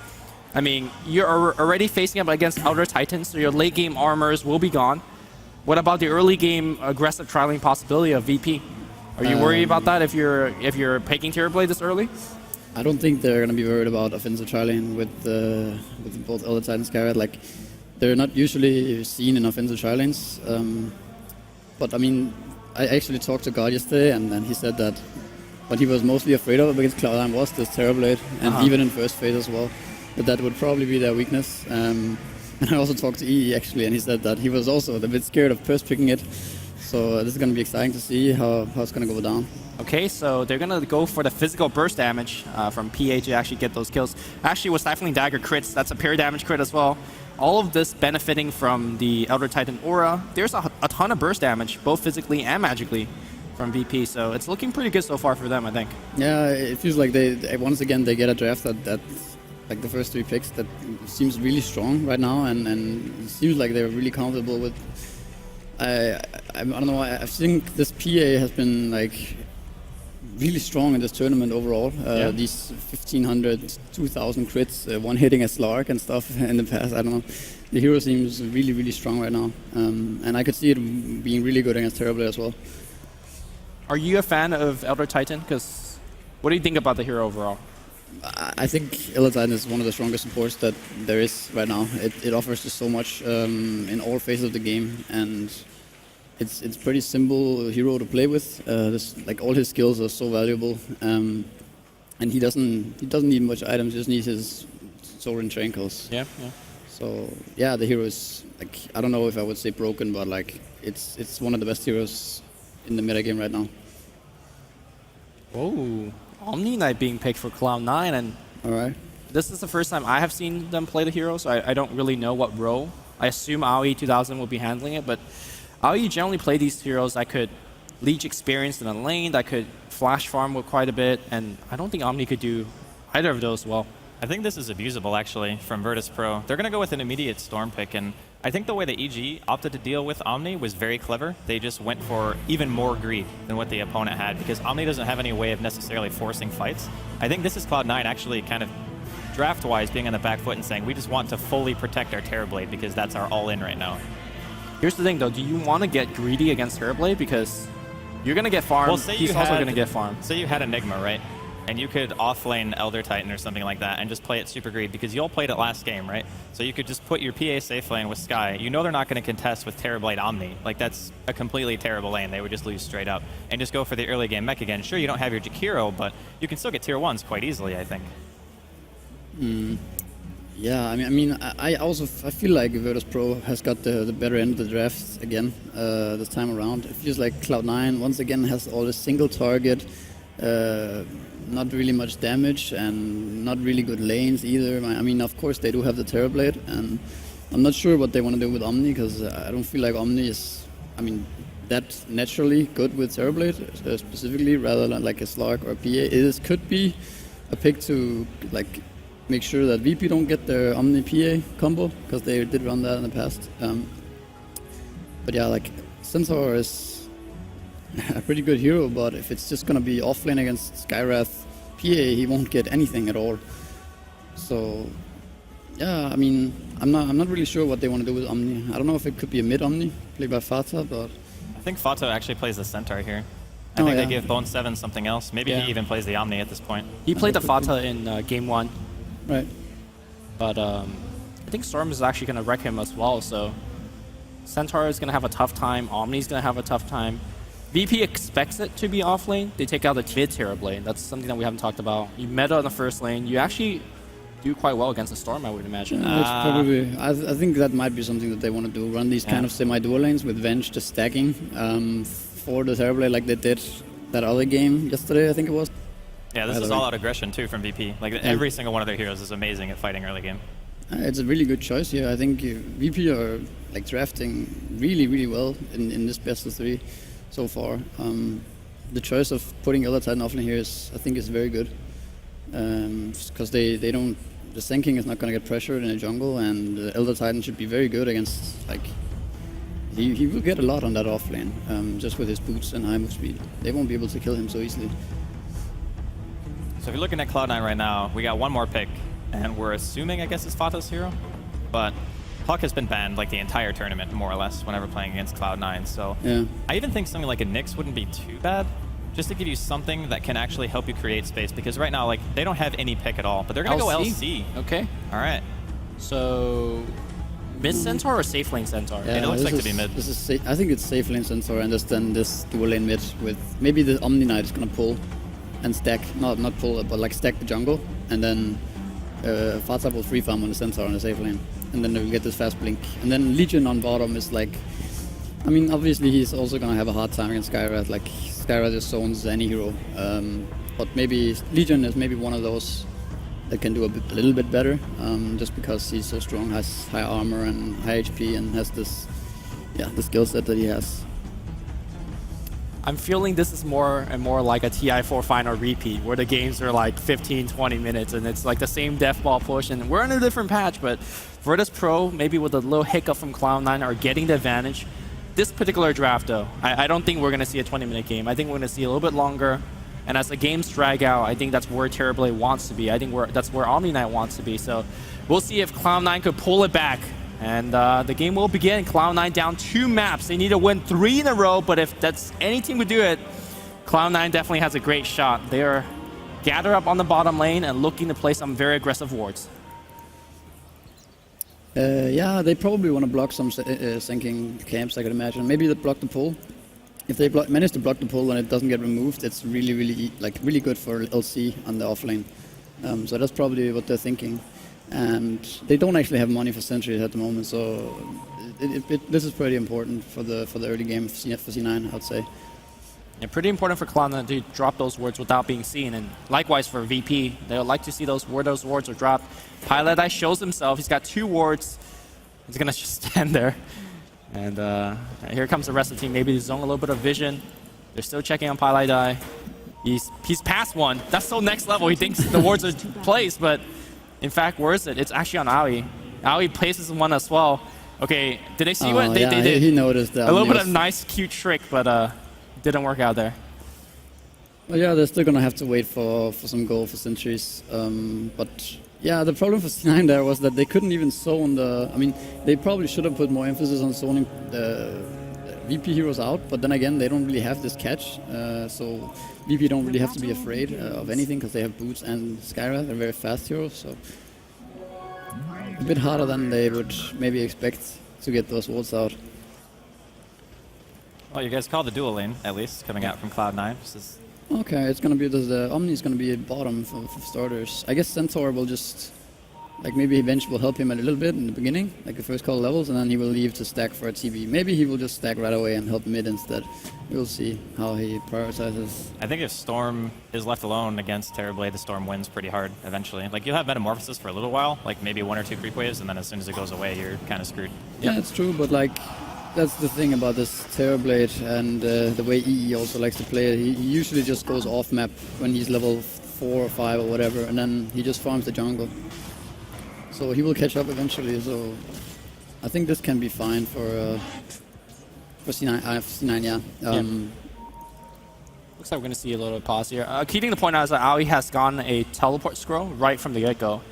I mean, you're already facing up against Elder Titans, so your late game armors will be gone. What about the early game aggressive trialing possibility of VP? Are you worried about that if you're picking Terrorblade this early? I don't think they're gonna be worried about offensive trialing with both Elder Titans Skyrat. Like they're not usually seen in offensive trialings. But I mean, I actually talked to God yesterday, and he said that what he was mostly afraid of against Cloud9 was this Terrorblade, and even in first phase as well. But that would probably be their weakness. And I also talked to EE actually, and he said that he was also a bit scared of first picking it. So this is going to be exciting to see how it's going to go down. Okay, so they're going to go for the physical burst damage from PA to actually get those kills. Actually, with Stifling Dagger crits, that's a parry damage crit as well. All of this benefiting from the Elder Titan aura. There's a ton of burst damage, both physically and magically, from VP. So it's looking pretty good so far for them, I think. Yeah, it feels like they once again they get a draft that like the first 3 picks that seems really strong right now, and it seems like they're really comfortable with. I don't know. I think this PA has been like really strong in this tournament overall. These 1,500, 2,000 crits, one hitting a Slark and stuff in the past. I don't know. The hero seems really, really strong right now, and I could see it being really good against Terrorblade as well. Are you a fan of Elder Titan? Because what do you think about the hero overall? I think Elder Titan is one of the strongest supports that there is right now. It offers just so much in all phases of the game, and it's pretty simple hero to play with. Like all his skills are so valuable, and he doesn't need much items. Just needs his Sorin Trankles. Yeah. So yeah, the hero is like, I don't know if I would say broken, but like it's one of the best heroes in the meta game right now. Oh. Omni Knight being picked for Cloud9, and All right. this is the first time I have seen them play the hero, so I don't really know what role. I assume AOE 2000 will be handling it, but AOE generally play these heroes that could Leech experienced in a lane that could flash farm with quite a bit, and I don't think Omni could do either of those well. I think this is abusable, actually, from Virtus.Pro. They're going to go with an immediate Storm pick, and I think the way the EG opted to deal with Omni was very clever. They just went for even more greed than what the opponent had, because Omni doesn't have any way of necessarily forcing fights. I think this is Cloud9 actually kind of draft-wise being on the back foot and saying, we just want to fully protect our Terrorblade because that's our all-in right now. Here's the thing, though. Do you want to get greedy against Terrorblade? Because you're going to get farmed. Well, say He's you also had- going to get farmed. Say you had Enigma, right? And you could offlane Elder Titan or something like that and just play it super greed because you all played it last game, right? So you could just put your PA safe lane with Sky. You know they're not going to contest with Terrorblade Omni. Like, that's a completely terrible lane. They would just lose straight up. And just go for the early game mech again. Sure, you don't have your Jakiro, but you can still get tier 1s quite easily, I think. Yeah, I also feel like Virtus.Pro has got the better end of the draft again this time around. It feels like Cloud9 once again has all the single target, not really much damage and not really good lanes either. I mean, of course they do have the Terrorblade, and I'm not sure what they want to do with Omni because I don't feel like Omni is, that naturally good with Terrorblade specifically, rather than like a Slark or a PA. It could be a pick to like make sure that VP don't get their Omni PA combo, because they did run that in the past. But yeah, like Centaur is a pretty good hero, but if it's just gonna be offlane against Skywrath PA, he won't get anything at all. So yeah, I'm not really sure what they want to do with Omni. I don't know if it could be a mid Omni played by Fata, but I think Fato actually plays the Centaur here. I think they give Bone 7 something else. Maybe he even plays the Omni at this point. He played the Fata in game 1. right. But I think Storm is actually going to wreck him as well, so Centaur is going to have a tough time, Omni's going to have a tough time. VP expects it to be off lane. They take out the mid Terrorblade. That's something that we haven't talked about. You meta in the first lane. You actually do quite well against the Storm, I would imagine. That's probably. I think that might be something that they want to do. Run these kind of semi-dual lanes with Venge just stacking for the Terrorblade like they did that other game yesterday, I think it was. Yeah, this is all-out aggression too from VP. Like every single one of their heroes is amazing at fighting early game. It's a really good choice here. I think VP are like drafting really, really well in this best of 3 so far. The choice of putting Elder Titan offlane here I think is very good, because they don't. The Sand King is not going to get pressured in the jungle, and Elder Titan should be very good against like. He will get a lot on that offlane, just with his boots and high move speed. They won't be able to kill him so easily. So if you're looking at Cloud9 right now, we got one more pick, and we're assuming, I guess, it's Fato's hero, but Puck has been banned like the entire tournament, more or less, whenever playing against Cloud9. So Yeah. I even think something like a Nyx wouldn't be too bad, just to give you something that can actually help you create space. Because right now, like, they don't have any pick at all, but they're gonna go LC. Okay. All right. So mid Centaur or safe lane Centaur? Yeah, it looks this like to be mid. This is I think it's safe lane Centaur, and then this dual lane mid with maybe the Omni Knight is gonna pull and stack, not pull, but like stack the jungle, and then Fata will free farm on the Centaur on the safe lane, and then they'll get this fast blink. And then Legion on bottom is like, obviously he's also gonna have a hard time against Skywrath. Like Skywrath just zones any hero, but maybe Legion is maybe one of those that can do a little bit better, just because he's so strong, has high armor and high HP, and has this, the skill set that he has. I'm feeling this is more and more like a TI4 final repeat, where the games are like 15, 20 minutes, and it's like the same death ball push, and we're in a different patch, but Virtus.Pro, maybe with a little hiccup from Cloud9, are getting the advantage. This particular draft, though, I don't think we're going to see a 20-minute game. I think we're going to see a little bit longer, and as the games drag out, I think that's where Terrorblade wants to be. I think that's where Omni Knight wants to be, so we'll see if Cloud9 could pull it back. And the game will begin. Cloud9 down 2 maps. They need to win 3 in a row, but if that's any team would do it, Cloud9 definitely has a great shot. They are gathered up on the bottom lane and looking to play some very aggressive wards. Yeah, they probably want to block some sinking camps, I could imagine. Maybe they block the pull. If they manage to block the pull and it doesn't get removed, it's really, really good for LC on the offlane. So that's probably what they're thinking. And they don't actually have money for sentries at the moment, so this is pretty important for the early game for C9, I'd say. Yeah, pretty important for Cloud9 to drop those wards without being seen, and likewise for VP, they would like to see those wards are dropped. Pilot Eye shows himself. He's got 2 wards. He's gonna just stand there, and here comes the rest of the team. Maybe zone a little bit of vision. They're still checking on Pilot Die. He's past one. That's so next level. He thinks the wards are placed, but in fact, where is it? It's actually on Aoi. Aoi places one as well. Okay, did they see what they did? He noticed that. A little bit of nice, cute trick, but didn't work out there. Well, yeah, they're still gonna have to wait for some gold for centuries. But yeah, the problem for C9 there was that they couldn't even zone the. I mean, they probably should have put more emphasis on zoning the VP heroes out. But then again, they don't really have this catch, so VP don't really have to be afraid of anything because they have boots and Skyra. They're very fast heroes, so a bit harder than they would maybe expect to get those wards out. Well, you guys called the dual lane, at least, coming out from Cloud9. This is Okay, it's gonna be the Omni is gonna be at bottom for starters. I guess Centaur will just like maybe Venge will help him a little bit in the beginning, like the first couple levels, and then he will leave to stack for a TB. Maybe he will just stack right away and help mid instead. We'll see how he prioritizes. I think if Storm is left alone against Terrorblade, the Storm wins pretty hard eventually. Like, you'll have Metamorphosis for a little while, like maybe 1 or 2 creep waves, and then as soon as it goes away, you're kind of screwed. Yeah, it's true, but like that's the thing about this Terrorblade and the way EE also likes to play it. He usually just goes off map when he's level 4 or 5 or whatever, and then he just farms the jungle. So he will catch up eventually. So I think this can be fine for C9. C9, yeah. Looks like we're going to see a little pause here. Key thing to point out is that Aoi has gotten a teleport scroll right from the get-go.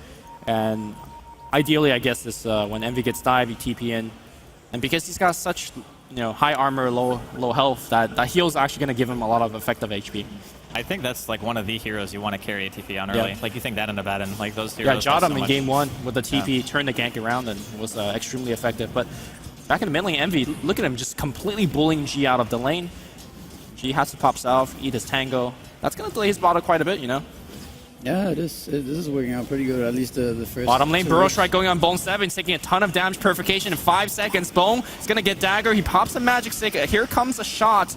And ideally, I guess, this when Envy gets dive, you TP in. And because he's got such high armor, low health, that heal is actually going to give him a lot of effective HP. I think that's like one of the heroes you want to carry a TP on early. Yeah. Like, you think that in the Baton, like those heroes. Yeah, Jottam so in much. game 1 with the TP turned the gank around and was extremely effective. But back in the mid lane, Envy, look at him just completely bullying G out of the lane. G has to pop south, eat his tango. That's going to delay his bottom quite a bit, Yeah, it is. This is working out pretty good. At least the first. Bottom lane, 2 Burrow weeks. Strike going on Bone 7. He's taking a ton of damage purification in 5 seconds. Bone is going to get dagger. He pops a magic stick. Here comes a shot.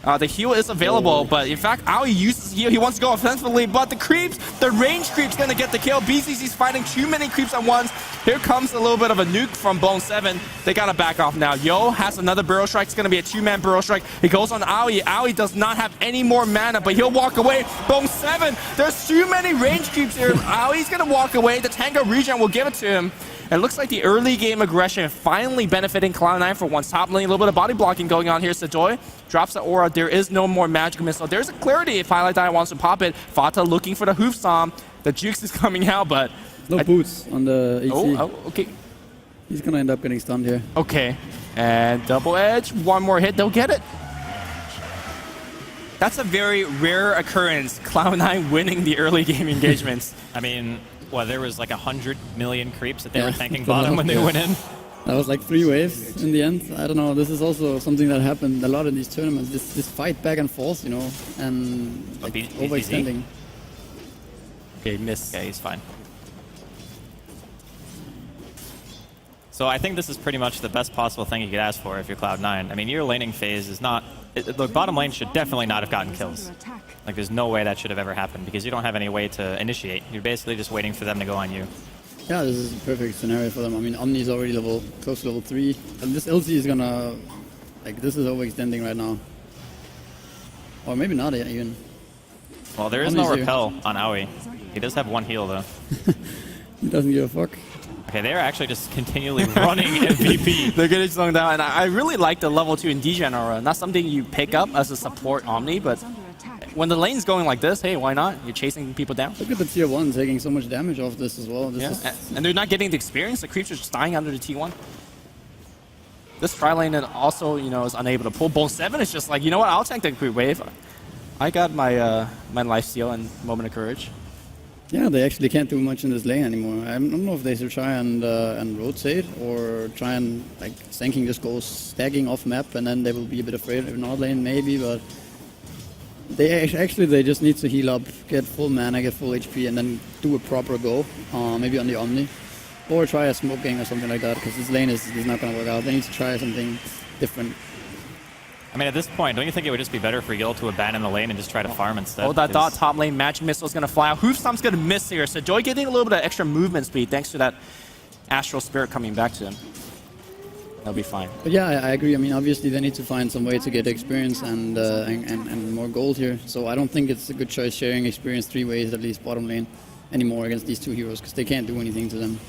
The heal is available, but in fact, Aoi uses heal. He wants to go offensively, but the range creep's going to get the kill. BCC's fighting too many creeps at once. Here comes a little bit of a nuke from Bone 7. They got to back off now. Yo has another Burrow Strike. It's going to be a 2-man Burrow Strike. He goes on Aoi. Aoi does not have any more mana, but he'll walk away. Bone 7, there's too many range creeps here. Aoi's going to walk away. The Tango regen will give it to him. And it looks like the early game aggression finally benefiting Cloud9 for once. Top lane, a little bit of body blocking going on here. Sejoy drops the aura. There is no more magic missile. There's a clarity if Highlight Die wants to pop it. Fata looking for the hoof stomp. The jukes is coming out, but No boots on the EC. Oh, okay. He's gonna end up getting stunned here. Okay. And double edge. One more hit. They'll get it. That's a very rare occurrence. Cloud9 winning the early game engagements. I mean, well, there was like 100 million creeps that they Yeah. were tanking bottom when they went in. That was like 3 waves in the end. I don't know. This is also something that happened a lot in these tournaments. This fight back and forth, and like BCC? overextending. Okay, miss. Yeah, he's fine. So I think this is pretty much the best possible thing you could ask for if you're Cloud9. I mean, your laning phase is not... The bottom lane should definitely not have gotten kills. Like, there's no way that should have ever happened because you don't have any way to initiate. You're basically just waiting for them to go on you. Yeah, this is a perfect scenario for them. I mean, Omni is already close to level 3. And this LC is gonna... Like, this is overextending right now. Or maybe not even. Well, there is Omni's no here. repel on Aoi. He does have 1 heal, though. He doesn't give a fuck. Okay, they're actually just continually running MVP. They're getting slowed down, and I really like the level 2 in Degen aura. Not something you pick up as a support Omni, but when the lane's going like this, hey, why not? You're chasing people down. Look at the tier 1 taking so much damage off this as well. This Yeah, is, and they're not getting the experience. The creeps are just dying under the T1. This tri lane also, is unable to pull. Bone 7 is just like, you know what? I'll tank the creep wave. I got my my life steal and moment of courage. yeah, they actually can't do much in this lane anymore. I don't know if they should try and rotate or try and like Sanking just goes stacking off map and then they will be a bit afraid of North lane maybe, but they just need to heal up, get full mana, get full HP, and then do a proper go, maybe on the Omni, or try a smoking or something like that because this lane is not going to work out. They need to try something different. I mean, at this point, don't you think it would just be better for Yul to abandon the lane and just try to farm instead? Oh, that 'Cause dot top lane magic missile is going to fly out. Hoof Stomp's going to miss here. So Joy getting a little bit of extra movement speed thanks to that Astral Spirit coming back to him. They'll be fine. But yeah, I agree. I mean, obviously they need to find some way to get experience and more gold here. So I don't think it's a good choice sharing experience 3 ways, at least bottom lane, anymore against these 2 heroes, because they can't do anything to them.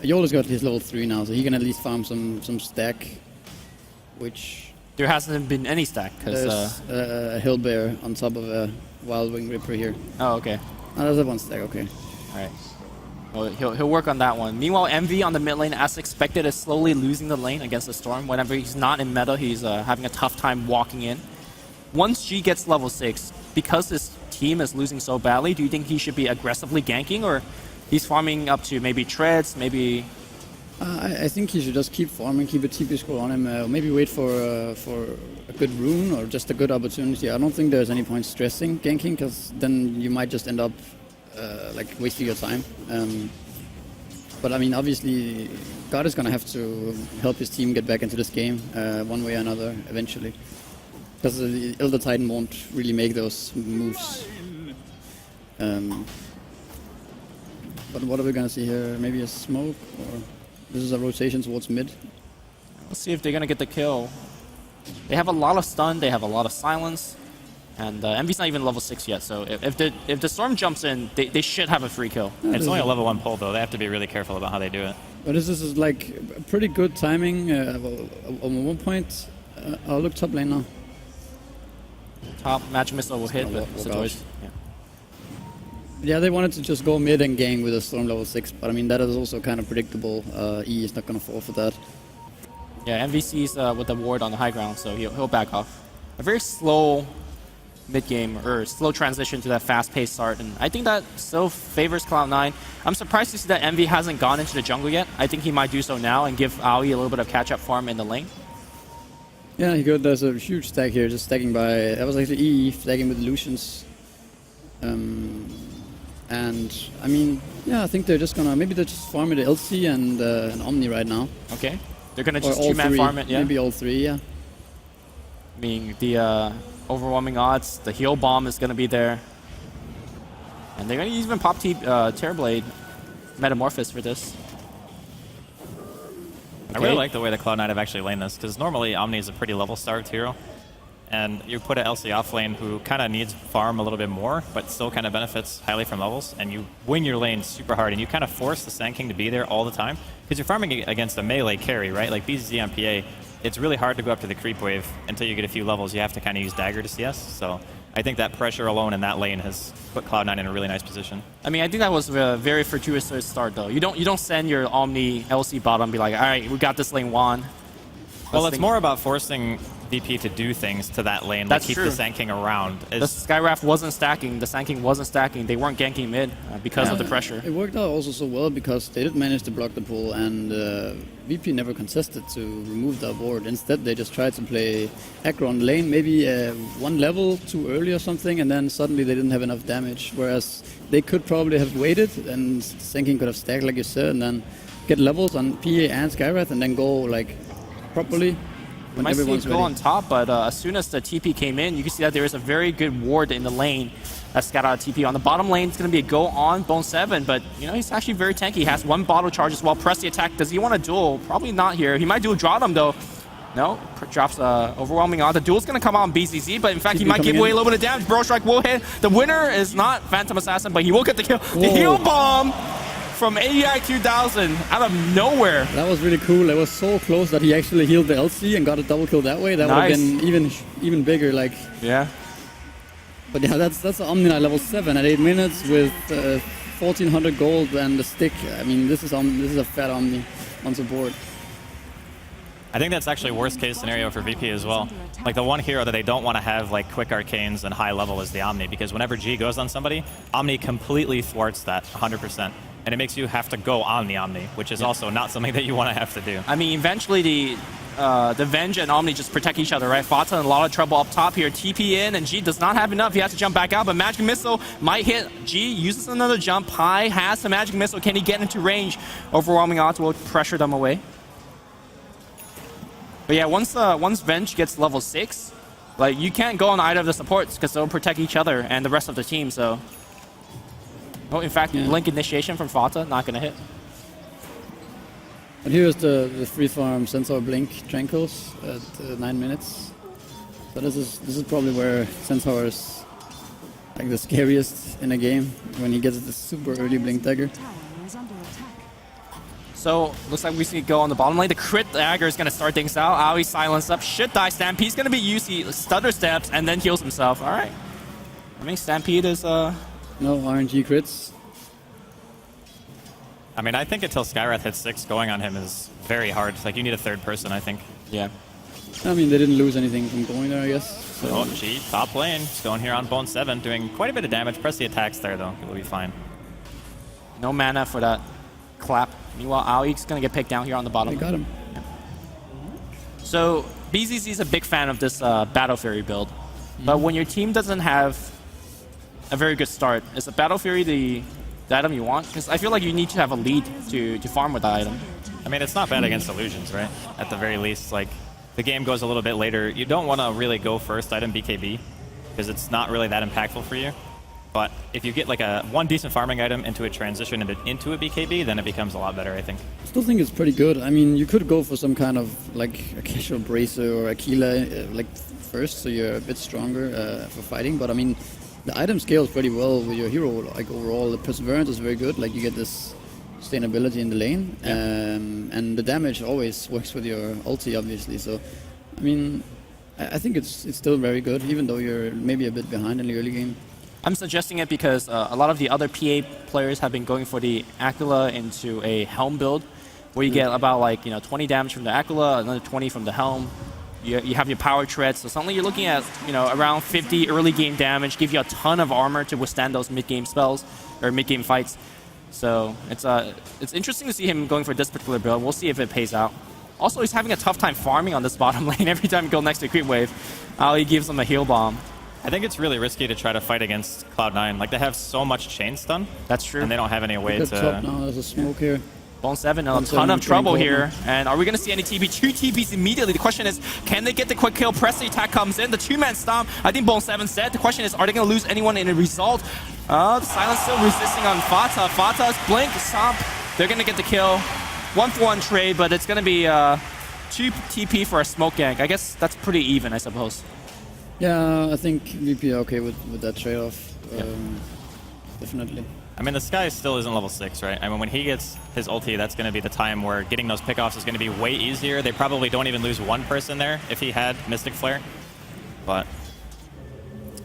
Yola's got his level 3 now, so he can at least farm some stack, which... There hasn't been any stack, because... There's a Hill Bear on top of a Wild Wing Ripper here. Oh, okay. Oh, there's a 1 stack, okay. Alright. Well, he'll work on that one. Meanwhile, MV on the mid lane, as expected, is slowly losing the lane against the Storm. Whenever he's not in meta, he's having a tough time walking in. Once G gets level 6, because his team is losing so badly, do you think he should be aggressively ganking, or he's farming up to maybe treads, maybe... I think he should just keep farming, keep a TP score on him, maybe wait for a good rune or just a good opportunity. I don't think there's any point stressing ganking, because then you might just end up like wasting your time. But I mean, obviously, God is going to have to help his team get back into this game one way or another eventually. Because the Elder Titan won't really make those moves. But what are we going to see here? Maybe a smoke? Or this is a rotation towards mid. Let's see if they're going to get the kill. They have a lot of stun, they have a lot of silence. And MV's not even level 6 yet, so if the Storm jumps in, they should have a free kill. It's only a level 1 pull, though. They have to be really careful about how they do it. But this is like pretty good timing. At one point, I'll look top lane now. Top magic missile will hit, but walk Satoi's... out. Yeah. Yeah, they wanted to just go mid and gang with a Storm level 6, but I mean, that is also kind of predictable. E is not going to fall for that. Yeah, MVC's with the ward on the high ground, so he'll back off. A very slow mid-game, or slow transition to that fast-paced start, and I think that still favors Cloud9. I'm surprised to see that MV hasn't gone into the jungle yet. I think he might do so now and give Aoi a little bit of catch-up farm in the lane. Yeah, he got there's a huge stack here, just stacking by... That was actually E stacking with Lucians. And, I mean, yeah, I think they're just gonna... Maybe they're just farming the LC and an Omni right now. Okay. They're gonna Or just all 2-man three. farm it, yeah? Maybe all 3, yeah. I mean, the overwhelming odds, the heal bomb is gonna be there. And they're gonna even pop Terrorblade Metamorphosis for this. I really like the way that Cloud9 have actually laned this, because normally Omni is a pretty level-starved hero. And you put an LC off lane who kind of needs farm a little bit more, but still kind of benefits highly from levels, and you win your lane super hard, and you kind of force the Sand King to be there all the time, because you're farming against a melee carry, right? Like BZZ on PA, it's really hard to go up to the creep wave until you get a few levels. You have to kind of use Dagger to CS, so I think that pressure alone in that lane has put Cloud9 in a really nice position. I mean, I think that was a very fortuitous start, though. You don't send your Omni LC bottom and be like, all right, we got this lane won. Well, it's more about forcing VP to do things to that lane, That's like keep true. the Sand King around. The Skyraft wasn't stacking, the Sand King wasn't stacking, they weren't ganking mid because of the pressure. It worked out also so well because they did manage to block the pull, and VP never contested to remove that ward. Instead, they just tried to play aggro on lane, maybe 1 level too early or something, and then suddenly they didn't have enough damage. Whereas they could probably have waited, and Sand King could have stacked, like you said, and then get levels on PA and Skywrath, and then go like properly. When Might see it everyone's go ready. on top, but as soon as the TP came in, you can see that there is a very good ward in the lane that's got out TP. On the bottom lane, it's going to be a go on Bone 7, but you know he's actually very tanky. He has 1 bottle charge as well. Press the attack. Does he want a duel? Probably not here. He might dual draw them though. No, drops overwhelming on. The duel's going to come out on BZZ, but in fact he might give away a little bit of damage. Bro Strike will hit. The winner is not Phantom Assassin, but he will get the kill. The heal bomb from AEI 2000 out of nowhere. That was really cool. It was so close that he actually healed the LC and got a double kill that way. That would have been even bigger. Like, yeah. But yeah, that's the Omni Knight level 7 at 8 minutes with 1400 gold and the stick. I mean, this is a fat Omni on support. I think that's actually worst case scenario for VP as well. Like the one hero that they don't want to have like quick arcanes and high level is the Omni, because whenever G goes on somebody, Omni completely thwarts that 100%. And it makes you have to go on the Omni, which is also not something that you want to have to do. I mean, eventually the Venge and Omni just protect each other, right? Fata in a lot of trouble up top here. TP in, and G does not have enough. He has to jump back out, but Magic Missile might hit. G uses another jump. Pi has the Magic Missile. Can he get into range? Overwhelming odds will pressure them away. But yeah, once Venge gets level 6, like you can't go on either of the supports because they'll protect each other and the rest of the team, so... Oh, in fact, Link Initiation from Fata, not going to hit. But here's the free farm Sensor Blink Tranquils at 9 minutes. So this is probably where Sensor is like the scariest in a game, when he gets this super early Blink Dagger. So, looks like we see it go on the bottom lane. The crit dagger is going to start things out. Aoi silenced up. Should die. Stampede's going to be used. He stutter steps and then heals himself. All right. I mean, Stampede is... No RNG crits. I mean, I think until Skywrath hits 6, going on him is very hard. Like, you need a third person, I think. Yeah. I mean, they didn't lose anything from going there, I guess. So. Oh, G, top lane. Just going here on Bone 7, doing quite a bit of damage. Press the attacks there, though. It will be fine. No mana for that clap. Meanwhile, Aoi's going to get picked down here on the bottom. They got him. So, BZZ is a big fan of this Battle Fury build. But when your team doesn't have a very good start, is a Battle Fury the item you want? Because I feel like you need to have a lead to farm with the item. I mean, it's not bad against illusions, right? At the very least, like, the game goes a little bit later. You don't want to really go first item BKB, because it's not really that impactful for you. But if you get like one decent farming item into a transition into a BKB, then it becomes a lot better, I think. I still think it's pretty good. I mean, you could go for some kind of like a casual bracer or Aquila like first, so you're a bit stronger for fighting. But I mean, the item scales pretty well with your hero. Like overall, the perseverance is very good. Like you get this sustainability in the lane, and the damage always works with your ulti, obviously. So, I mean, I think it's still very good, even though you're maybe a bit behind in the early game. I'm suggesting it because a lot of the other PA players have been going for the Aquila into a Helm build, where you get about like 20 damage from the Aquila, another 20 from the Helm. You have your power treads, so suddenly you're looking at around 50 early game damage, give you a ton of armor to withstand those mid game spells or mid game fights. So it's interesting to see him going for this particular build. We'll see if it pays out. Also, he's having a tough time farming on this bottom lane every time you go next to a creep wave. Ali gives him a heal bomb. I think it's really risky to try to fight against Cloud9. Like, they have so much chain stun. That's true. And they don't have any way Look at top to... now, there's a smoke here. Bone 7 in a Bone ton 7 of trouble going here. gold And are we going to see any TP? 2 TPs immediately. The question is, can they get the quick kill? Press the attack comes in. The 2-man stomp. I think Bone 7 said. The question is, are they going to lose anyone in a result? The Silence still resisting on Fata. Fata's blink, stomp. They're going to get the kill. 1-for-1 trade, but it's going to be 2 TP for a smoke gank. I guess that's pretty even, I suppose. Yeah, I think VP are okay with that trade-off. Definitely. I mean, the Sky still isn't level 6, right? I mean, when he gets his ulti, that's going to be the time where getting those pickoffs is going to be way easier. They probably don't even lose one person there if he had Mystic Flare. But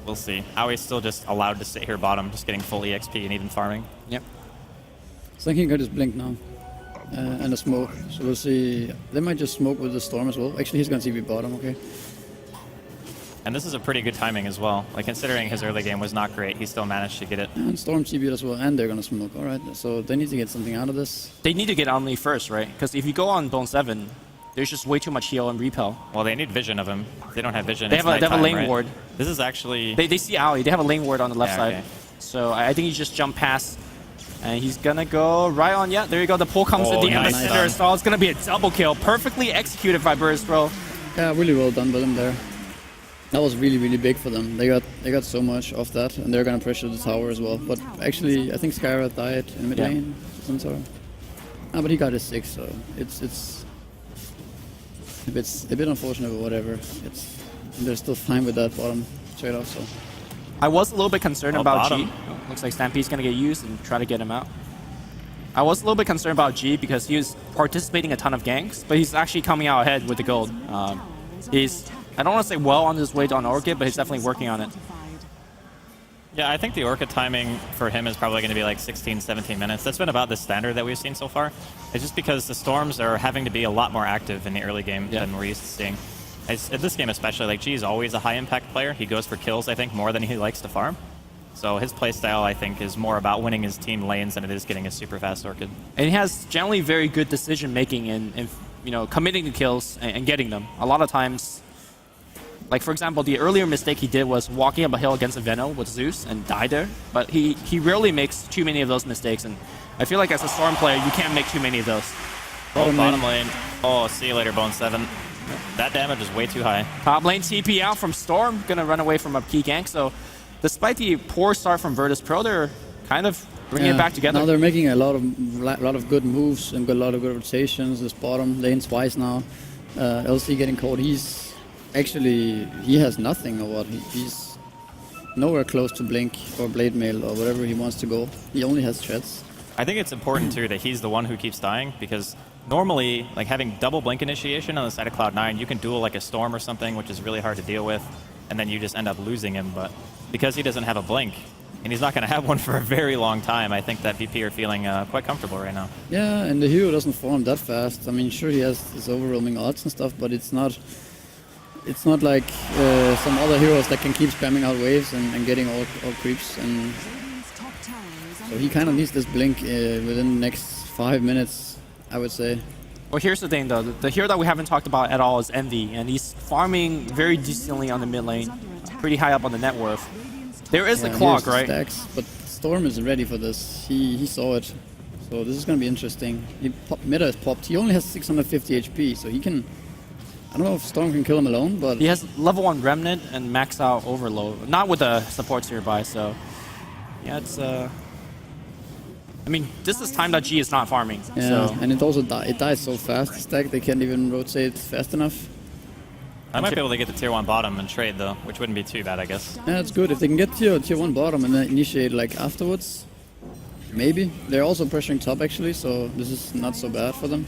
we'll see. Aoi's still just allowed to sit here bottom, just getting full EXP and even farming. Yep. So I think he got his blink now. And a smoke. So we'll see. They might just smoke with the storm as well. Actually, he's going to CB bottom, okay. And this is a pretty good timing as well. Like, considering his early game was not great, he still managed to get it. And storm CB as well, and they're going to smoke. Alright, so they need to get something out of this. They need to get Omni first, right? Because if you go on Bone 7, there's just way too much heal and repel. Well, they need vision of him. If they don't have vision, They it's have a nighttime, lane right? ward. This is actually... They see Aoi. They have a lane ward on the left side. Okay. So I think he just jumped past. And he's going to go right on. Yeah, there you go. The pull comes in. The nice Ambassador stall. It's going to be a double kill. Perfectly executed by Virtus.Pro. Yeah, really well done by them there. That was really, really big for them. They got so much of that, and they're gonna pressure the tower as well. But actually, I think Skywrath died in mid lane. But he got his 6, so it's a bit unfortunate, but whatever. They're still fine with that bottom trade-off. So I was a little bit concerned Oh, about bottom. G. Looks like Stampede's gonna get used and try to get him out. I was a little bit concerned about G because he was participating a ton of ganks, but he's actually coming out ahead with the gold. I don't want to say well on his way on Orchid, but he's definitely working on it. Yeah, I think the Orchid timing for him is probably going to be like 16, 17 minutes. That's been about the standard that we've seen so far. It's just because the Storms are having to be a lot more active in the early game than we're used to seeing. In this game especially, like, G is always a high-impact player. He goes for kills, I think, more than he likes to farm. So his playstyle, I think, is more about winning his team lanes than it is getting a super fast Orchid. And he has generally very good decision-making in committing the kills and getting them. A lot of times... Like, for example, the earlier mistake he did was walking up a hill against a Veno with Zeus and died there. But he rarely makes too many of those mistakes. And I feel like as a Storm player, you can't make too many of those. Bottom lane. Oh, see you later, Bone 7. That damage is way too high. Top lane TP out from Storm. Gonna run away from a key gank. So despite the poor start from Virtus.Pro, they're kind of bringing it back together. Now they're making a lot of good moves and a lot of good rotations. This bottom lane twice now. LC getting caught. He has nothing or what. He's nowhere close to Blink or Blade Mail or whatever he wants to go. He only has Treads. I think it's important too that he's the one who keeps dying, because normally, like having double Blink initiation on the side of Cloud9, you can duel like a Storm or something, which is really hard to deal with, and then you just end up losing him. But because he doesn't have a Blink, and he's not going to have one for a very long time, I think that VP are feeling quite comfortable right now. Yeah, and the hero doesn't form that fast. I mean, sure, he has his overwhelming odds and stuff, but it's not like some other heroes that can keep spamming out waves and getting all creeps. And so he kind of needs this Blink within the next 5 minutes, I would say. Well, here's the thing, though. The hero that we haven't talked about at all is Envy, and he's farming very decently on the mid lane, pretty high up on the net worth. There is the clock, right? Stacks, but Storm isn't ready for this. He saw it. So this is going to be interesting. Meta is popped. He only has 650 HP, so he can... I don't know if Storm can kill him alone, but... He has level 1 Remnant and max out Overload. Not with the supports nearby, so... Yeah, it's... I mean, this is time that G is not farming. Yeah, so. and it also it dies so fast, the stack, they can't even rotate fast enough. I might be able to get the tier 1 bottom and trade though, which wouldn't be too bad, I guess. Yeah, it's good. If they can get tier 1 bottom and then initiate like afterwards, maybe. They're also pressuring top actually, so this is not so bad for them.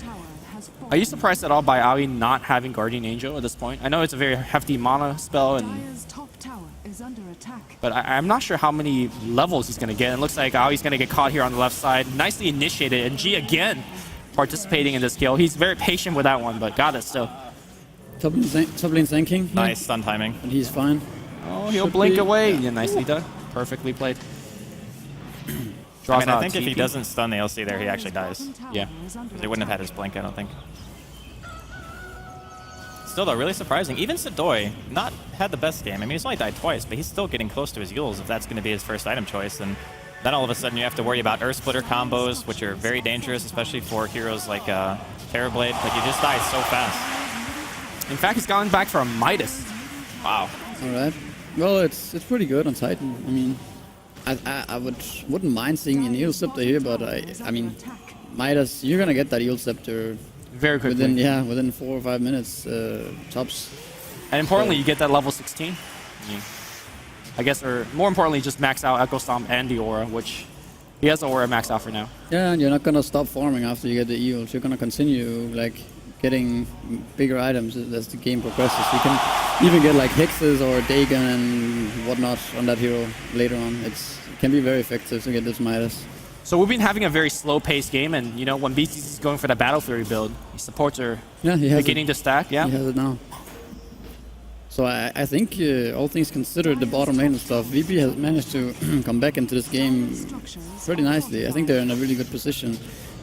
Are you surprised at all by Aoi not having Guardian Angel at this point? I know it's a very hefty mana spell, but I'm not sure how many levels he's going to get. It looks like Aoi's going to get caught here on the left side. Nicely initiated, and G again participating in this kill. He's very patient with that one, but got it still. Top lane thanking. Nice stun timing. And he's fine. Oh, he'll blink away. Yeah, nicely done. Perfectly played. I think if he doesn't stun the LC there, he actually dies. Yeah. He wouldn't have had his blink, I don't think. Still, though, really surprising. Even Sidoi not had the best game. I mean, he's only died twice, but he's still getting close to his Yules if that's going to be his first item choice. And then all of a sudden you have to worry about Earth Splitter combos, which are very dangerous, especially for heroes like Terrorblade. Like, you just die so fast. In fact, he's gone back for a Midas. Wow. All right. Well, it's pretty good on Titan. I mean, I wouldn't mind seeing an Eel Scepter here, but I mean, Midas, you're gonna get that Eel Scepter very quickly. Within 4 or 5 minutes tops. And importantly, you get that level 16. I guess, or more importantly, just max out Echo Stomp and the Aura, which he has the Aura maxed out for now. Yeah, and you're not gonna stop farming after you get the Eels. You're gonna continue like getting bigger items as the game progresses. You can even get like Hexes or Dagon and whatnot on that hero later on. It can be very effective to get this Midas. So we've been having a very slow-paced game, and you know when BCC is going for the Battle Fury build, his supports are beginning to stack. Yeah, he has it now. So I think all things considered, the bottom lane and stuff, VP has managed to come back into this game pretty nicely. I think they're in a really good position.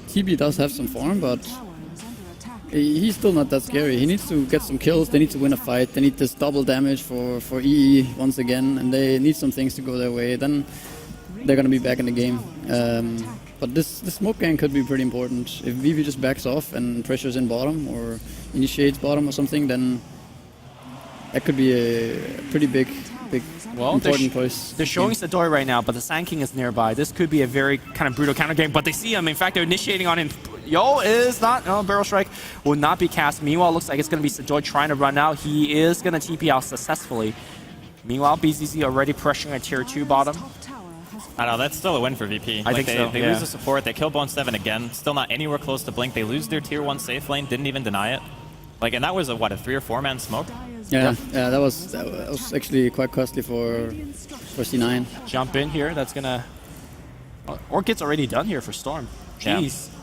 TB does have some farm, but he's still not that scary. He needs to get some kills, they need to win a fight, they need this double damage for EE once again, and they need some things to go their way. Then they're going to be back in the game. But this smoke gang could be pretty important. If VP just backs off and pressures in bottom or initiates bottom or something, then that could be a pretty big important choice. They're showing Sidoi right now, but the Sand King is nearby. This could be a very kind of brutal counter game, but they see him. In fact, they're initiating on him. Yo is not, no, Barrel Strike will not be cast. Meanwhile, it looks like it's going to be Sidoi trying to run out. He is going to TP out successfully. Meanwhile, BZZ already pressuring a tier 2 bottom. I don't know, that's still a win for VP. I think they lose the support, they kill Bone 7 again, still not anywhere close to Blink. They lose their tier 1 safe lane, didn't even deny it. Like, and that was a 3 or 4 man smoke? Yeah, that was actually quite costly for C9. Jump in here, that's gonna... Orchid's already done here for Storm. Jeez. Yeah.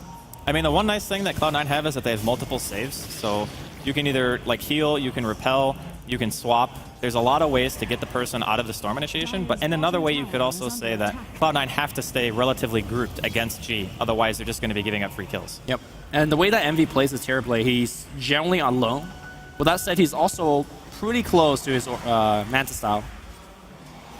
I mean, the one nice thing that Cloud9 have is that they have multiple saves, so you can either like heal, you can repel, you can swap. There's a lot of ways to get the person out of the Storm initiation, but in another way you could also say that Cloud9 have to stay relatively grouped against G, otherwise they're just going to be giving up free kills. Yep. And the way that Envy plays his Terrorblade, he's generally on low. With that said, he's also pretty close to his Manta style.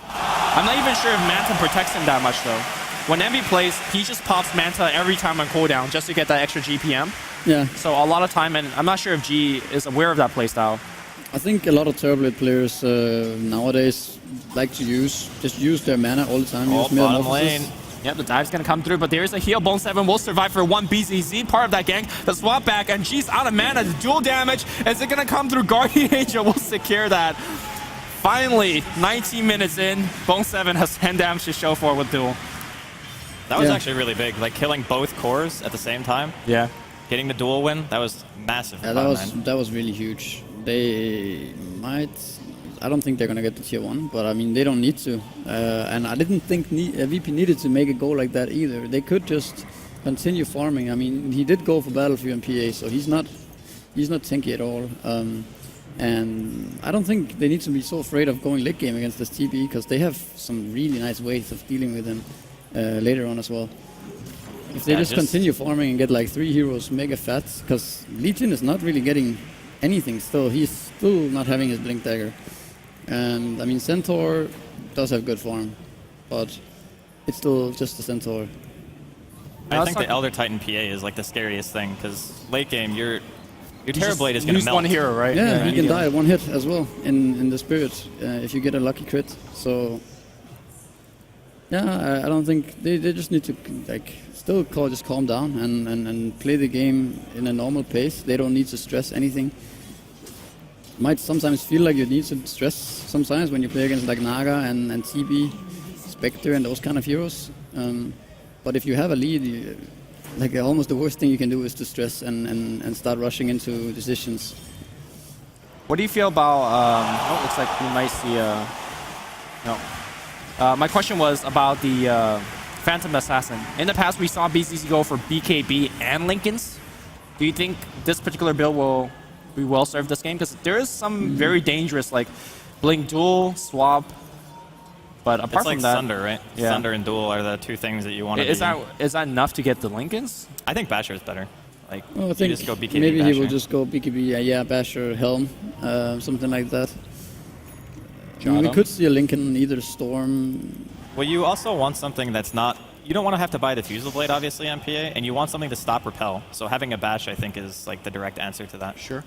I'm not even sure if Manta protects him that much though. When Envy plays, he just pops Manta every time on cooldown just to get that extra GPM. Yeah. So a lot of time, and I'm not sure if G is aware of that playstyle. I think a lot of Terrorblade players nowadays like to use their mana all the time. Oh, use bottom lane. Yep, the dive's gonna come through, but there's a heal. Bone 7 will survive for one BZZ, part of that gank. The swap back, and G's out of mana. The dual damage. Is it gonna come through? Guardian Angel will secure that. Finally, 19 minutes in, Bone 7 has 10 damage to show for with duel. That was actually really big. Like killing both cores at the same time. Yeah. Getting the dual win, that was massive. Yeah, that was really huge. They might. I don't think they're gonna get to tier 1, but I mean they don't need to. And I didn't think VP needed to make a goal like that either. They could just continue farming. I mean he did go for Battlefield and PA, so he's not tanky at all. And I don't think they need to be so afraid of going late game against this TB because they have some really nice ways of dealing with him later on as well. If they just continue farming and get like 3 heroes mega fat, because Legion is not really getting anything still. He's still not having his Blink Dagger. And I mean Centaur does have good farm, but it's still just a Centaur. I think the Elder Titan PA is like the scariest thing because late game your Terrorblade is going to lose melt. one hero, right? Yeah, he can die at 1 hit as well in the Spirit if you get a lucky crit. So yeah, I don't think they just need to like still just calm down and play the game in a normal pace. They don't need to stress anything. Might sometimes feel like you need to stress sometimes when you play against like Naga and TB, Spectre and those kind of heroes. But if you have a lead, like almost the worst thing you can do is to stress and start rushing into decisions. What do you feel about? Oh, looks like we might see. No. My question was about the Phantom Assassin. In the past, we saw BZC go for BKB and Linken's. Do you think this particular build will be well served this game? Because there is some very dangerous like Blink Duel, Swap. But apart it's from like that, Sunder, right? Yeah. Sunder and Duel are the two things that you want to. Is that enough to get the Linken's? I think Basher is better. Like Well, I you think just go BKB maybe Basher. he will just go BKB, yeah, Basher, Helm, something like that. I mean, we could see a Lincoln either Storm. Well, you also want something that's not. You don't want to have to buy the Fusel Blade, obviously, on PA, and you want something to stop Repel. So having a Bash, I think, is like the direct answer to that. Sure.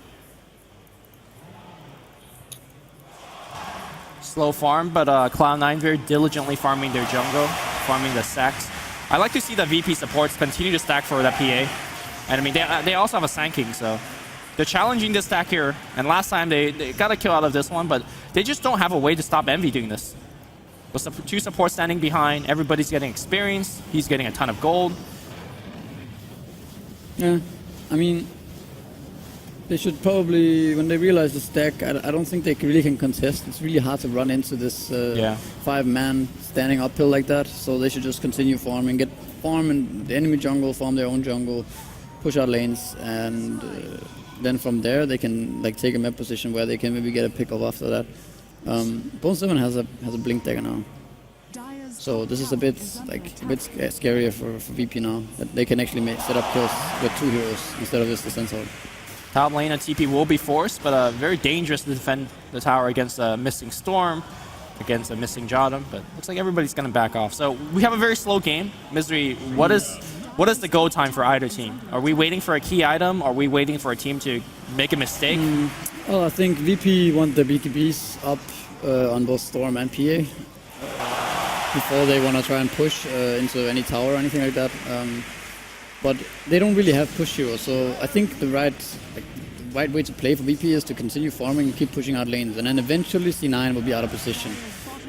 Slow farm, but Cloud9 very diligently farming their jungle, farming the stacks. I like to see the VP supports continue to stack for that PA. And I mean, they also have a Sand King, so they're challenging this stack here. And last time they got a kill out of this one, but they just don't have a way to stop Envy doing this. With two supports standing behind, everybody's getting experience. He's getting a ton of gold. Yeah, I mean, they should probably, when they realize the stack, I don't think they really can contest. It's really hard to run into this 5-man standing uphill like that. So they should just continue farming, farm in the enemy jungle, farm their own jungle, push out lanes, and then from there they can like take a map position where they can maybe get a pick off after that. Bone 7 has a Blink Dagger now, so this is a bit scarier for VP now, that they can actually set up kills with 2 heroes instead of just the Centaur. Top lane and TP will be forced, but very dangerous to defend the tower against a missing Storm, against a missing Jotum, but looks like everybody's going to back off. So we have a very slow game. Misery, what is the go time for either team? Are we waiting for a key item? Are we waiting for a team to make a mistake? Well, I think VP want the BKBs up on both Storm and PA before they want to try and push into any tower or anything like that. But they don't really have push heroes, so I think the right way to play for VP is to continue farming and keep pushing out lanes, and then eventually C9 will be out of position.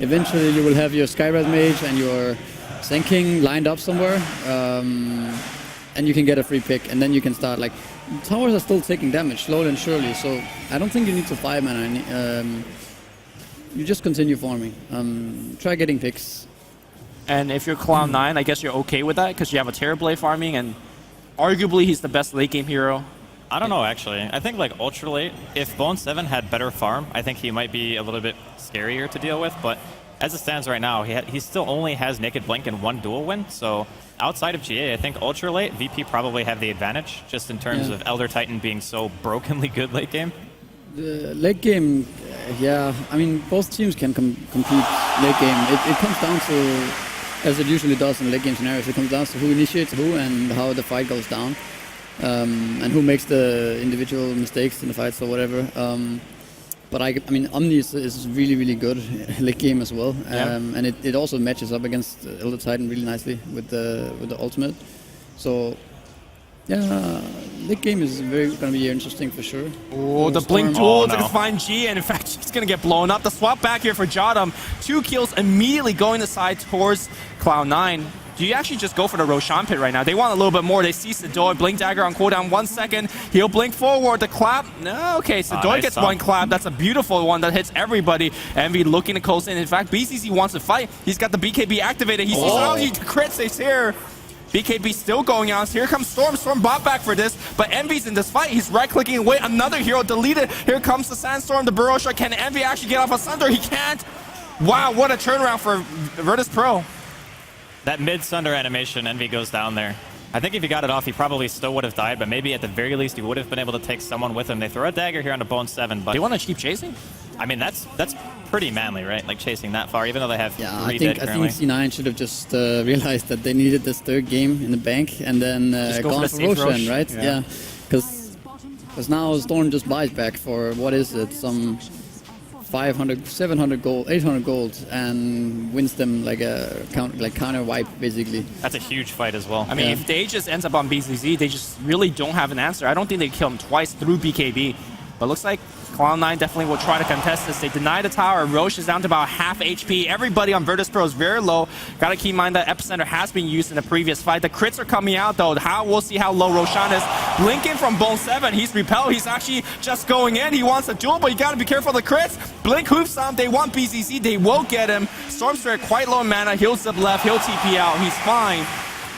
Eventually you will have your Skywrath Mage and your Sand King lined up somewhere, and you can get a free pick, and then you can start like towers are still taking damage slowly and surely, so I don't think you need to 5-mana. You just continue farming. Try getting picks. And if you're Cloud9, I guess you're okay with that because you have a Terrorblade farming, and arguably he's the best late game hero. I don't know, actually. I think like ultra late, if Bone 7 had better farm, I think he might be a little bit scarier to deal with, but as it stands right now, he still only has Naked Blink and 1 dual win, so outside of GA, I think ultra late, VP probably have the advantage, just in terms of Elder Titan being so brokenly good late game. The late game, yeah, I mean, both teams can compete late game. It comes down to, as it usually does in late game scenarios, it comes down to who initiates who and how the fight goes down, and who makes the individual mistakes in the fights or whatever. But I mean, Omni is really, really good late game as well, Yeah. and it also matches up against Elder Titan really nicely with the ultimate. So yeah, late game is going to be interesting for sure. Oh, the Storm. blink duel to no. find G, and in fact, she's gonna get blown up. The swap back here for Jadam. 2 kills immediately going aside towards Cloud9. Do you actually just go for the Roshan pit right now? They want a little bit more. They see Sedoy, blink dagger on cooldown 1 second. He'll blink forward. The clap. No, okay. Sedoy nice gets stop. 1 clap. That's a beautiful one that hits everybody. Envy looking to close in. In fact, BCC wants to fight. He's got the BKB activated. He sees he crits. He's here. BKB still going out. Here comes Storm. Storm bought back for this, but Envy's in this fight. He's right-clicking away. Another hero deleted. Here comes the Sandstorm, the Burrow Shot. Can Envy actually get off a Sunder? He can't. Wow, what a turnaround for Virtus.Pro. That mid-Sunder animation, Envy goes down there. I think if he got it off, he probably still would have died, but maybe at the very least, he would have been able to take someone with him. They throw a dagger here onto Bone 7, but They want to keep chasing? I mean, that's pretty manly, right? Like chasing that far, even though they have Yeah, 3 I dead think currently. C9 should have just realized that they needed this 3rd game in the bank and then Just go for gone the for safe Roshan, Rosh. right? Yeah. Because now Storm just buys back for what is it, some 500, 700 gold, 800 gold, and wins them like a counter wipe basically. That's a huge fight as well. I mean, Yeah. if they just ends up on BZZ, they just really don't have an answer. I don't think they kill him twice through BKB. But looks like Cloud9 definitely will try to contest this. They deny the tower. Roche is down to about half HP. Everybody on Virtus.Pro is very low. Gotta keep in mind that Epicenter has been used in the previous fight. The crits are coming out though. We'll see how low Roshan is. Blinking from Bone 7. He's repelled. He's actually just going in. He wants a duel, but you gotta be careful of the crits. Blink hoops on. They want BZZ. They will get him. Stormspirit quite low in mana. He'll zip left. He'll TP out. He's fine.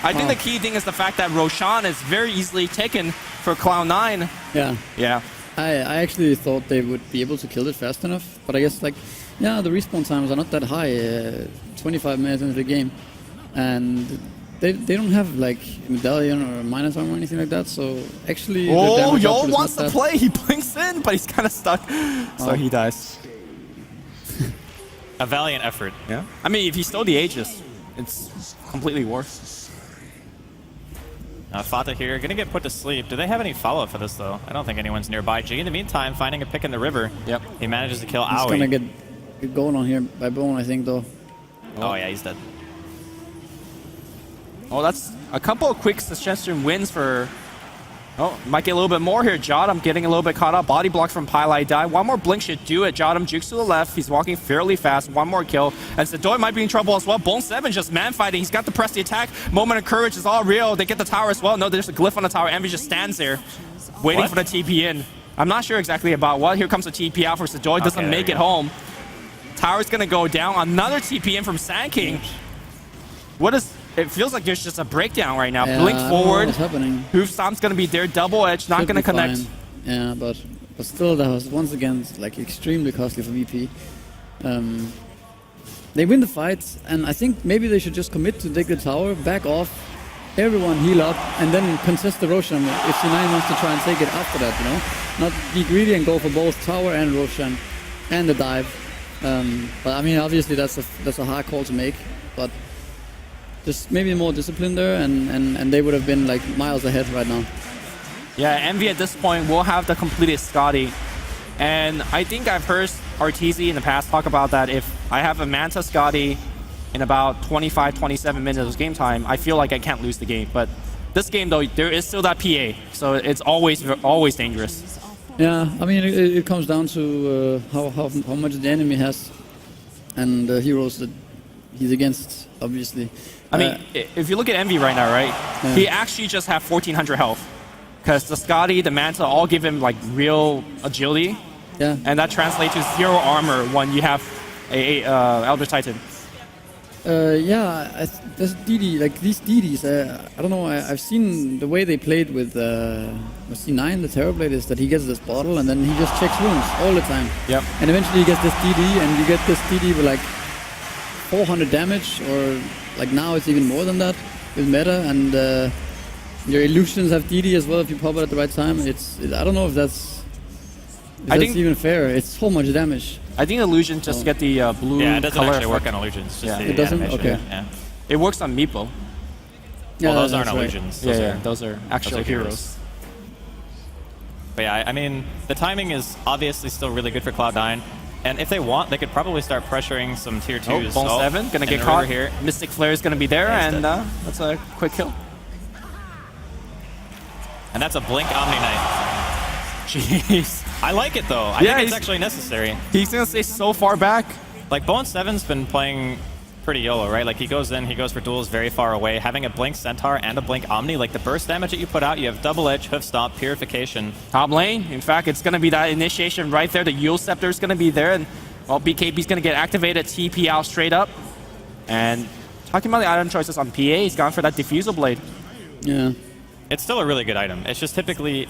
I think the key thing is the fact that Roshan is very easily taken for Cloud9. Yeah. Yeah. I actually thought they would be able to kill it fast enough, but I guess the respawn times are not that high, 25 minutes into the game, and they don't have like medallion or minus armor or anything like that, so actually their Oh, damage Yo output is wants not to that- play. He blinks in, but he's kind of stuck, so he dies. A valiant effort. Yeah. I mean, if he stole the Aegis, it's completely worth. Fata here, gonna get put to sleep. Do they have any follow-up for this, though? I don't think anyone's nearby. G, in the meantime, finding a pick in the river. Yep. He manages to kill He's Aoi. gonna get going on here by Bone, I think, though. Oh, yeah, he's dead. Oh, that's a couple of quick suggestion wins for... Oh, might get a little bit more here. Jadam getting a little bit caught up. Body block from Pylai die. One more blink should do it. Jadam jukes to the left. He's walking fairly fast. One more kill. And Sedoy might be in trouble as well. Bone 7 just man fighting. He's got to press the attack. Moment of courage is all real. They get the tower as well. No, there's a glyph on the tower. Envy just stands there waiting What? for the TP in. I'm not sure exactly about what. Here comes the TP out for Sedoy. Doesn't Okay, make there it you go. home. Tower's going to go down. Another TP in from Sand King. What is... It feels like there's just a breakdown right now. Yeah, Blink I don't know forward. what's happening? Hoof Stomp's gonna be there, double edge, not Should gonna be connect. fine. Yeah, but still, that was once again like extremely costly for VP. They win the fight, and I think maybe they should just commit to take the tower, back off, everyone heal up, and then contest the Roshan if C9 wants to try and take it after that, you know? Not be greedy and go for both tower and Roshan and the dive. But I mean, obviously that's a hard call to make, but just maybe more discipline there, and they would have been like miles ahead right now. Yeah, Envy at this point will have the completed Scotty. And I think I've heard Arteezy in the past talk about that. If I have a Manta Scotty in about 25, 27 minutes of game time, I feel like I can't lose the game. But this game, though, there is still that PA, so it's always dangerous. Yeah, I mean, it comes down to how much the enemy has and the heroes that he's against, obviously. I mean, if you look at Envy right now, right? Yeah. He actually just have 1,400 health. Because the Scotty, the Manta all give him like real agility. Yeah. And that translates to 0 armor when you have a Elder Titan. Yeah, there's DD, like these DDs, I don't know, I've seen the way they played with C9, the Terrorblade, is that he gets this bottle and then he just checks runes all the time. Yep. And eventually he gets this DD, and you get this DD with like 400 damage, or like now it's even more than that with meta, and your illusions have DD as well if you pop it at the right time. I don't know if that's even fair. It's so much damage. I think Illusion just get the blue Yeah, it doesn't color actually work effect. on illusions. Just Yeah. the It doesn't? animation. Okay. Yeah. It works on Meepo. Yeah, Well, those that's aren't right. illusions. Yeah, those are actual are heroes. heroes. But yeah, I mean, the timing is obviously still really good for Cloud9. And if they want, they could probably start pressuring some tier 2s. Bone 7 gonna get caught here. Mystic Flare is gonna be there, Yeah, and that's a quick kill. And that's a Blink Omni Knight. Jeez. I like it though. I think it's actually necessary. He's gonna stay so far back. Like Bone 7's been playing pretty YOLO, right? Like he goes in, he goes for duels very far away. Having a Blink Centaur and a Blink Omni, like the burst damage that you put out, you have Double Edge, Hoof Stomp, Purification. Top lane. In fact, it's gonna be that initiation right there. The Yule Scepter is gonna be there, and well, BKB's gonna get activated, TP out straight up. And talking about the item choices on PA, he's gone for that Diffusal Blade. Yeah. It's still a really good item. It's just typically,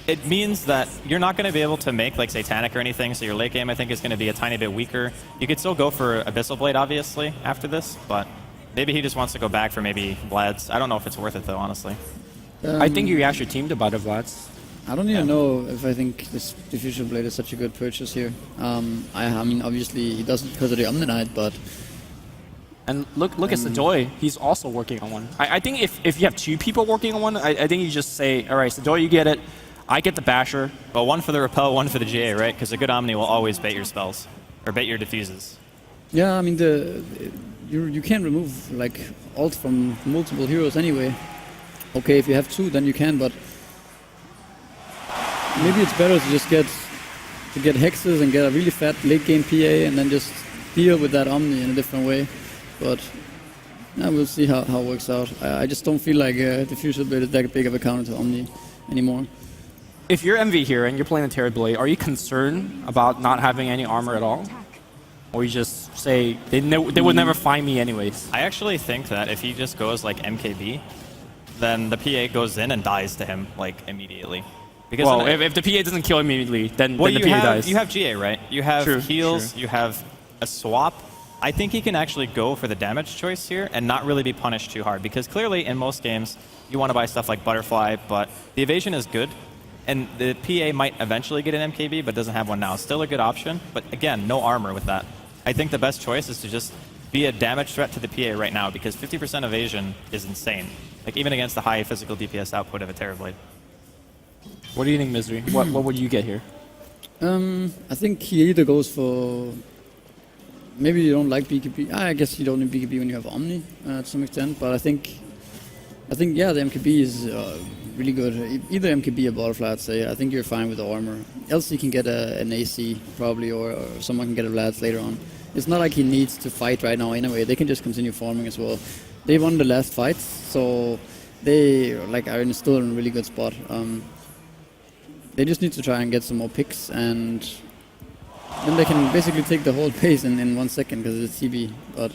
it means that you're not going to be able to make like Satanic or anything, so your late game I think is going to be a tiny bit weaker. You could still go for Abyssal Blade obviously after this, but maybe he just wants to go back for maybe Vlad's. I don't know if it's worth it though, honestly. I think you actually teamed about Vlad's. I don't even know if I think this Diffusion Blade is such a good purchase here. I mean, obviously he doesn't because of the Omni Knight, but... And look at Sadoy. He's also working on one. I think if you have two people working on one, I think you just say, all right, Sadoy, you get it. I get the Basher. Well, one for the Repel, one for the GA, right? Because a good Omni will always bait your spells. Or bait your diffuses. Yeah, I mean, you can't remove like ult from multiple heroes anyway. Okay, if you have two, then you can, but maybe it's better to just get hexes and get a really fat late game PA and then just deal with that Omni in a different way. But yeah, we'll see how it works out. I just don't feel like Diffusion Blade is that big of a counter to Omni anymore. If you're MV here and you're playing the Terror Blade, are you concerned about not having any armor at all? Or you just say, they would never find me anyways? I actually think that if he just goes like MKB, then the PA goes in and dies to him like immediately. Because well, if the PA doesn't kill immediately, then the PA dies. You have GA, right? You have heals, you have a swap. I think he can actually go for the damage choice here and not really be punished too hard, because clearly in most games you want to buy stuff like Butterfly, but the evasion is good, and the PA might eventually get an MKB, but doesn't have one now. Still a good option, but again, no armor with that. I think the best choice is to just be a damage threat to the PA right now, because 50% evasion is insane. Like even against the high physical DPS output of a Terrorblade. What do you think, Misery? What would you get here? I think he either goes for... Maybe you don't like BKB. I guess you don't need BKB when you have Omni to some extent, but I think yeah, the MKB is really good. Either MKB or Butterfly, I'd say. I think you're fine with the armor. LC can get an AC probably, or someone can get a Vlad's later on. It's not like he needs to fight right now anyway. They can just continue farming as well. They won the last fights, so they are still in a really good spot. They just need to try and get some more picks, and then they can basically take the whole base in 1 second because it's TB, but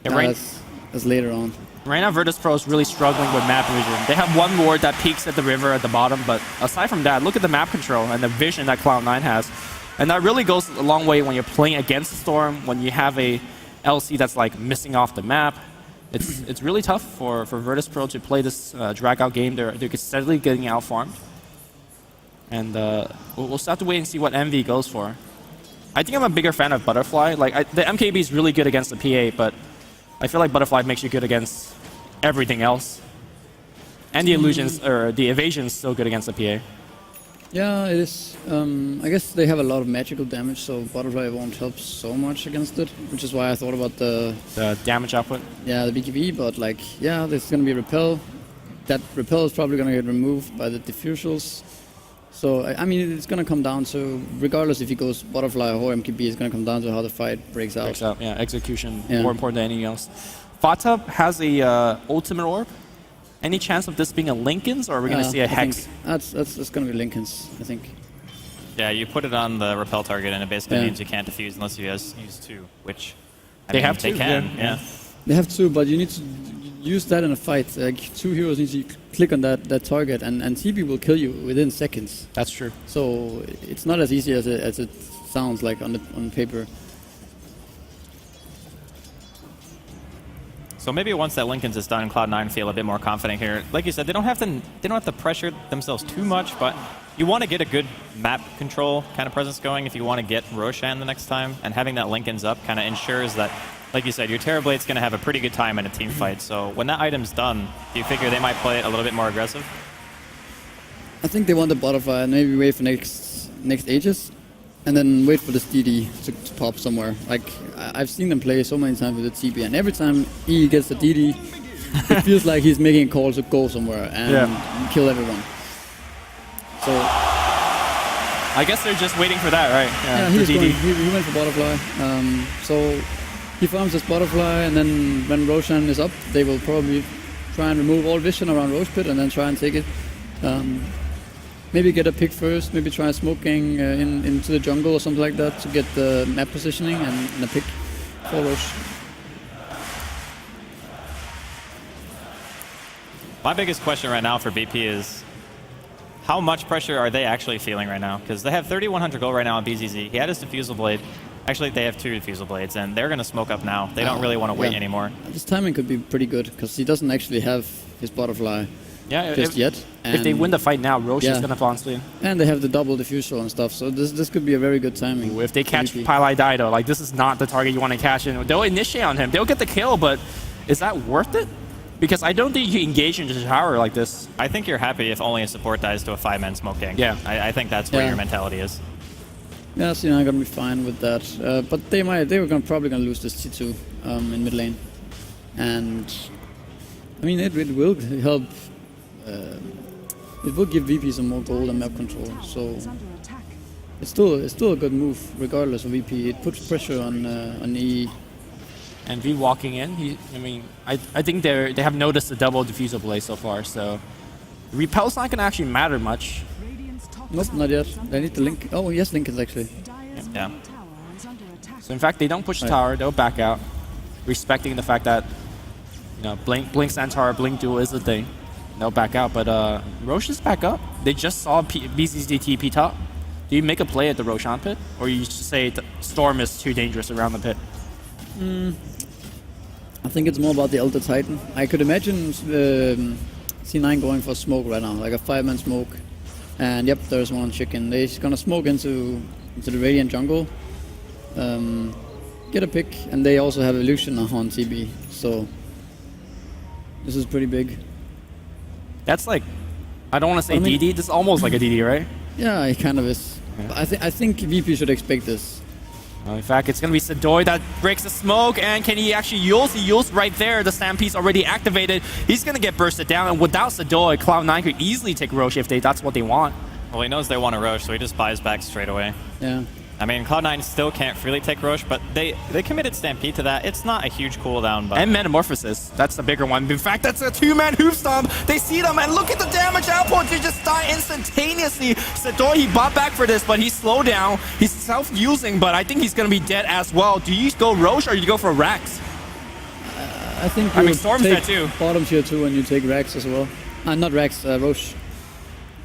that's later on. Right now, Virtus.Pro is really struggling with map vision. They have one ward that peaks at the river at the bottom, but aside from that, look at the map control and the vision that Cloud9 has. And that really goes a long way when you're playing against the Storm, when you have a LC that's like missing off the map. It's really tough for Virtus.Pro to play this drag-out game. They're steadily getting out-farmed. And we'll just have to wait and see what MV goes for. I think I'm a bigger fan of Butterfly. Like the MKB is really good against the PA, but I feel like Butterfly makes you good against everything else. And the illusions or the evasion is still good against the PA. Yeah, it is. I guess they have a lot of magical damage, so Butterfly won't help so much against it, which is why I thought about the damage output. Yeah, the BKB, but like, yeah, there's gonna be Repel. That Repel is probably gonna get removed by the diffusals. So, I mean, it's going to come down to, regardless if he goes Butterfly or MKB, it's going to come down to how the fight breaks out. Yeah, execution, more important than anything else. Fata has a ultimate orb. Any chance of this being a Linken's, or are we going to see a Hex? That's going to be Linken's, I think. Yeah, you put it on the Repel target, and it basically means you can't defuse unless you use two, which they have they can, yeah. They have two, but you need to use that in a fight. Like, two heroes need to click on that target, and TB will kill you within seconds. That's true. So it's not as easy as it sounds like on paper. So maybe once that Linken's is done, Cloud9 feel a bit more confident here. Like you said, they don't have to pressure themselves too much, but you want to get a good map control kind of presence going if you want to get Roshan the next time, and having that Linken's up kind of ensures that, like you said, your Terrorblade's going to have a pretty good time in a team fight. So when that item's done, do you figure they might play it a little bit more aggressive? I think they want the butterfly and maybe wait for next Aegis, and then wait for this DD to pop somewhere. Like I've seen them play so many times with the TP, and every time he gets the DD, it feels like he's making a call to go somewhere and kill everyone. So I guess they're just waiting for that, right? yeah, he went for butterfly. So he farms this butterfly, and then when Roshan is up, they will probably try and remove all vision around Roche Pit and then try and take it. Maybe get a pick first, maybe try smoking into the jungle or something like that to get the map positioning and a pick for Roche. My biggest question right now for BP is how much pressure are they actually feeling right now? Because they have 3,100 gold right now on BZZ. He had his Diffusal Blade. Actually, they have 2 Diffusal Blades, and they're going to smoke up now. They don't really want to wait anymore. This timing could be pretty good, because he doesn't actually have his butterfly just yet. If they win the fight now, Roche is going to fall on sleep. And they have the double diffusal and stuff, so this could be a very good timing. Ooh, if they catch Pylai Dido, like this is not the target you want to catch in. They'll initiate on him. They'll get the kill, but is that worth it? Because I don't think you engage into the tower like this. I think you're happy if only a support dies to a 5-man smoke gang. Yeah. I think that's what your mentality is. Yeah, so I'm gonna be fine with that. But they were probably gonna lose this T2 in mid lane, and I mean it will help. It will give VP some more gold and map control. So it's still a good move regardless of VP. It puts pressure on EE. And V walking in, I think they have noticed the double diffusal blade so far. So repel's not gonna actually matter much. Nope, not yet. They need to link. Oh, yes, Lincoln's actually. Yeah. So in fact, they don't push the tower. They'll back out, respecting the fact that Blink Centaur, Blink Duel is a thing. They'll back out, but Roche is back up. They just saw BZZ TP top. Do you make a play at the Roshan pit, or you just say the Storm is too dangerous around the pit? I think it's more about the Elder Titan. I could imagine C9 going for smoke right now, like a 5-man smoke. And yep, there's one chicken. They're gonna smoke into the Radiant jungle, get a pick, and they also have Illusion on TB. So this is pretty big. That's like, I don't want to say DD. This is almost like a DD, right? Yeah, it kind of is. Yeah. I think VP should expect this. In fact, it's going to be Sedoy that breaks the smoke, and can he actually use? He used right there. The Stampede's already activated. He's going to get bursted down, and without Sedoy, Cloud9 could easily take Roche if that's what they want. Well, he knows they want a Roche, so he just buys back straight away. Yeah. I mean, Cloud9 still can't freely take Roche, but they committed Stampede to that. It's not a huge cooldown, but... And Metamorphosis. That's the bigger one. In fact, that's a 2-man hoof stomp. They see them, and look at the damage output. They just die instantaneously. Sedoy, he bought back for this, but he's slowed down. He's self-using, but I think he's going to be dead as well. Do you go Roche, or do you go for Rax? I think Storm's dead too. Bottom tier 2 and you take Rax as well. Not Rax, Roche.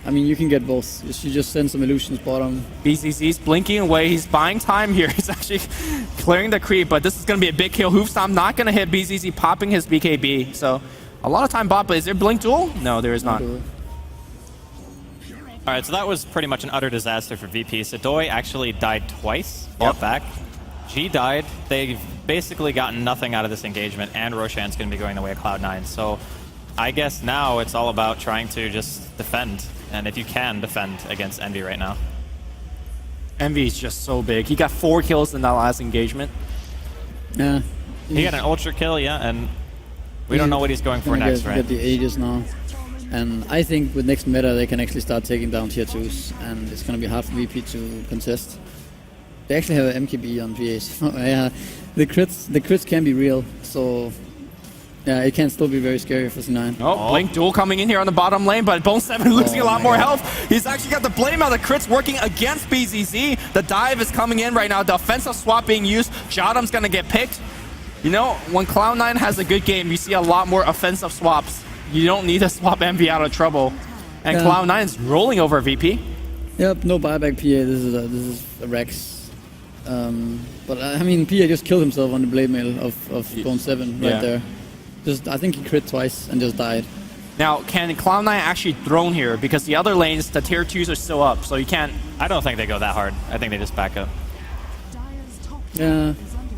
I mean, you can get both. You just send some illusions bottom. BZZ's blinking away. He's buying time here. He's actually clearing the creep, but this is going to be a big kill. Hoofstomp not going to hit BZZ, popping his BKB. So a lot of time bot, but is there Blink Duel? No, there is not. All right, so that was pretty much an utter disaster for VP. Sedoy actually died twice, bought back. G died. They've basically gotten nothing out of this engagement, and Roshan's going to be going the way of Cloud9. So I guess now it's all about trying to just defend. And if you can defend against Envy right now. Envy is just so big. He got 4 kills in that last engagement. Yeah. He got an ultra kill, and we don't know what he's going for next, right? Get the Aegis now. And I think with next meta they can actually start taking down tier 2s, and it's going to be hard for VP to contest. They actually have an MKB on PAs. Yeah, the crits can be real, so yeah, it can still be very scary for C9. Oh, Blink Duel coming in here on the bottom lane, but Bone 7 losing a lot more health. He's actually got the blame out. The crits working against BZZ. The dive is coming in right now. The offensive swap being used. Jadam's going to get picked. You know, when Cloud9 has a good game, you see a lot more offensive swaps. You don't need to swap Envy out of trouble. And Cloud9 is rolling over VP. Yep, no buyback PA. This is a Rex. But I mean, PA just killed himself on the blade mail of Bone 7 right there. I think he crit twice and just died. Now, can Cloud9 actually drone here? Because the other lanes, the tier 2s are still up, so you can't... I don't think they go that hard. I think they just back up. Yeah.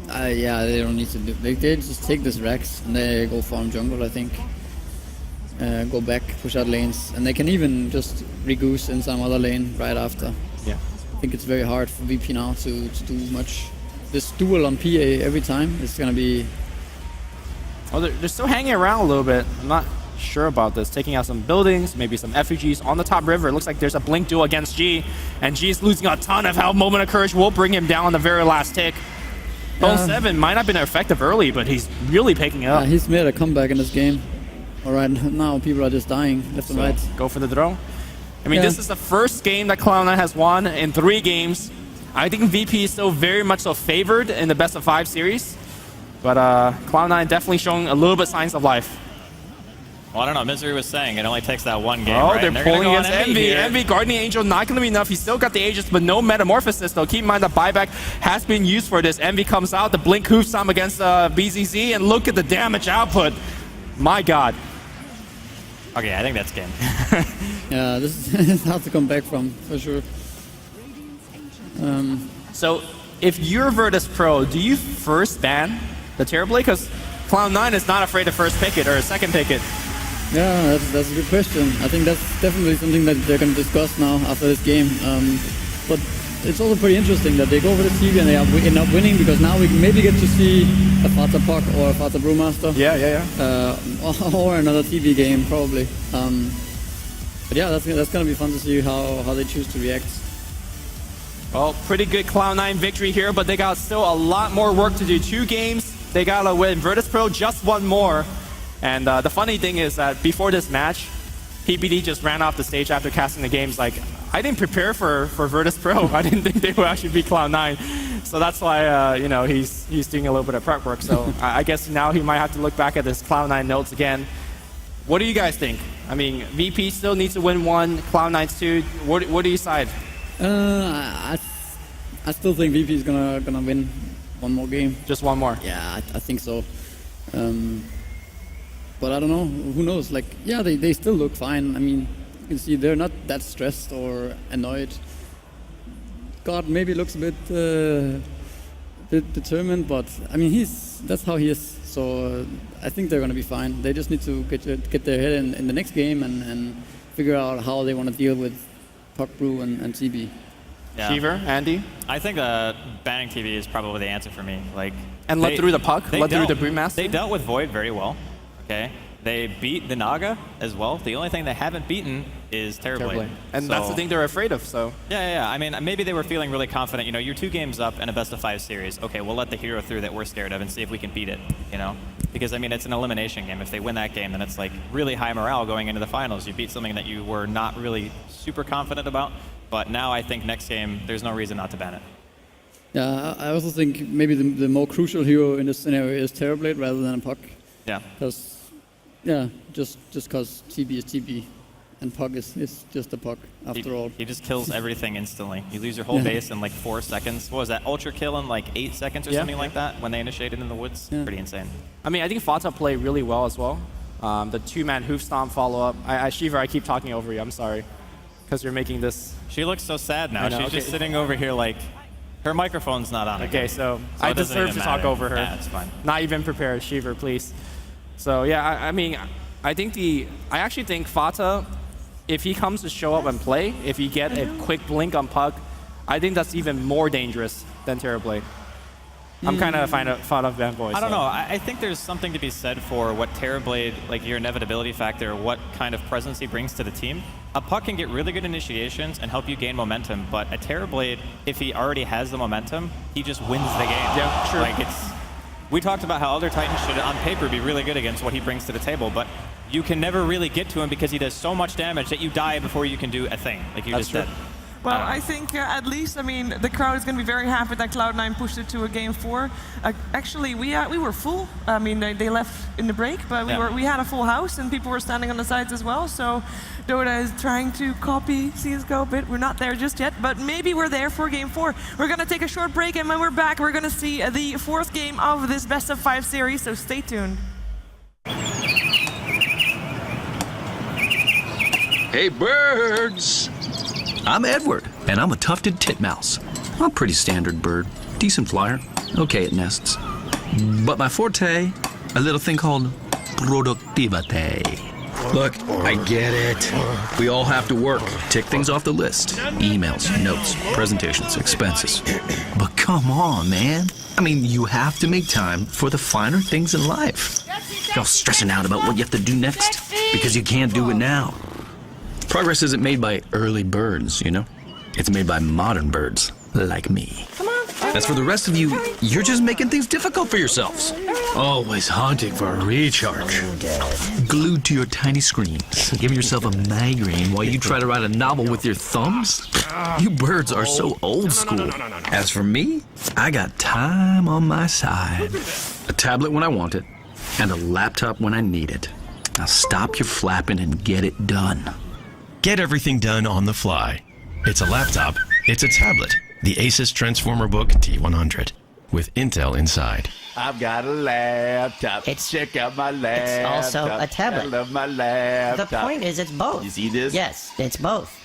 Yeah, they don't need to do... They just take this Rex and they go farm jungle, I think. go back, push out lanes, and they can even just regoose in some other lane right after. Yeah. I think it's very hard for VP now to do much. This duel on PA every time is going to be... Oh, they're still hanging around a little bit. I'm not sure about this. Taking out some buildings, maybe some effigies on the top river. It looks like there's a blink duel against G, and G is losing a ton of health. Moment of Courage will bring him down on the very last tick. Bone 7 might not have been effective early, but he's really picking it up. He's made a comeback in this game. All right, now people are just dying left and right. Go for the throw. I mean, this is the first game that Cloud9 has won in 3 games. I think VP is still very much so favored in the best of 5 series. But Cloud9 definitely showing a little bit signs of life. Well, I don't know. Misery was saying it only takes that one game. Oh, right? they're pulling against Envy. Envy, Guardian Angel, not going to be enough. He's still got the Aegis, but no Metamorphosis, though. Keep in mind the buyback has been used for this. Envy comes out, the Blink Hoof Stomp against BZZ, and look at the damage output. My God. Okay, I think that's game. Yeah, this is hard to come back from, for sure. So, if you're Virtus.Pro, do you first ban the Terrorblade? Because Cloud9 is not afraid to first pick it or second pick it. Yeah, that's a good question. I think that's definitely something that they're going to discuss now after this game. But it's also pretty interesting that they go for the TV and they end up winning, because now we maybe get to see a Fata Puck or a Fata Brewmaster. Or another TV game, probably. But yeah, that's going to be fun to see how they choose to react. Well, pretty good Cloud9 victory here, but they got still a lot more work to do. 2 games, they got to win. Virtus.Pro just 1 more. And the funny thing is that before this match, PPD just ran off the stage after casting the games like, I didn't prepare for Virtus.Pro. I didn't think they would actually beat Cloud9. So that's why he's doing a little bit of prep work. So I guess now he might have to look back at his Cloud9 notes again. What do you guys think? I mean, VP still needs to win 1, Cloud9's 2. What do you side? I still think VP is gonna win 1 more game. Just 1 more? Yeah, I think so. But I don't know. Who knows? Like, yeah, they still look fine. I mean, you can see they're not that stressed or annoyed. God maybe looks a bit determined, but I mean, that's how he is. So I think they're gonna be fine. They just need to get their head in the next game and figure out how they want to deal with Puck Brew and TB. Yeah. Shiver, Andy? I think banning TV is probably the answer for me. Like, and let through the Puck? Let through the Brewmaster? They dealt with Void very well. Okay, they beat the Naga as well. The only thing they haven't beaten is Terrorblade. And that's the thing they're afraid of, so. Yeah. I mean, maybe they were feeling really confident. You know, you're 2 games up in a best of 5 series. Okay, we'll let the hero through that we're scared of and see if we can beat it, you know? Because, I mean, it's an elimination game. If they win that game, then it's like really high morale going into the finals. You beat something that you were not really super confident about. But now I think next game, there's no reason not to ban it. Yeah, I also think maybe the more crucial hero in this scenario is Terrorblade rather than a Puck. Yeah. Because, yeah, just because TB is TB and Puck is just a Puck after all. He just kills everything instantly. You lose your whole base in like 4 seconds. What was that? Ultra kill in like 8 seconds or something like that when they initiated in the woods? Yeah. Pretty insane. I mean, I think Fata played really well as well. The 2-man hoof stomp follow-up. Shiva, I keep talking over you. I'm sorry. Because you're making this... She looks so sad now. She's just sitting over here like... Her microphone's not on. Okay, so I deserve to talk over her. Yeah, it's fine. Not even prepared. Shiva, please. So, yeah, I mean, I actually think Fata, if he comes to show up and play, if you get a quick blink on Puck, I think that's even more dangerous than Terrorblade. I'm kind of a fan of fanboy. I don't know. I think there's something to be said for what Terrorblade, like your inevitability factor, what kind of presence he brings to the team. A Puck can get really good initiations and help you gain momentum, but a Terrorblade, if he already has the momentum, he just wins the game. Yeah, sure. Like we talked about how other Titans should, on paper, be really good against what he brings to the table, but you can never really get to him because he does so much damage that you die before you can do a thing. Like you just dead. Well, I think at least, I mean, the crowd is going to be very happy that Cloud9 pushed it to a game 4. Actually, we were full. I mean, they left in the break, but we had a full house and people were standing on the sides as well. So Dota is trying to copy CSGO a bit. We're not there just yet, but maybe we're there for game 4. We're going to take a short break, and when we're back, we're going to see the 4th game of this best of 5 series. So stay tuned. Hey, birds! I'm Edward, and I'm a tufted titmouse. I'm a pretty standard bird. Decent flyer. Okay at nests. But my forte, a little thing called productivity. Look, I get it. We all have to work. Tick things off the list. Emails, notes, presentations, expenses. But come on, man. I mean, you have to make time for the finer things in life. You're all stressing out about what you have to do next because you can't do it now. Progress isn't made by early birds, you know? It's made by modern birds like me. As for the rest of you, you're just making things difficult for yourselves. Always hunting for a recharge. Glued to your tiny screens, giving yourself a migraine while you try to write a novel with your thumbs? You birds are so old school. As for me, I got time on my side. A tablet when I want it, and a laptop when I need it. Now stop your flapping and get it done. Get everything done on the fly. It's a laptop, it's a tablet. The Asus Transformer Book T100 with Intel inside. I've got a laptop. Check out my laptop. It's also a tablet. I love my laptop. The point is, it's both. You see this? Yes, it's both.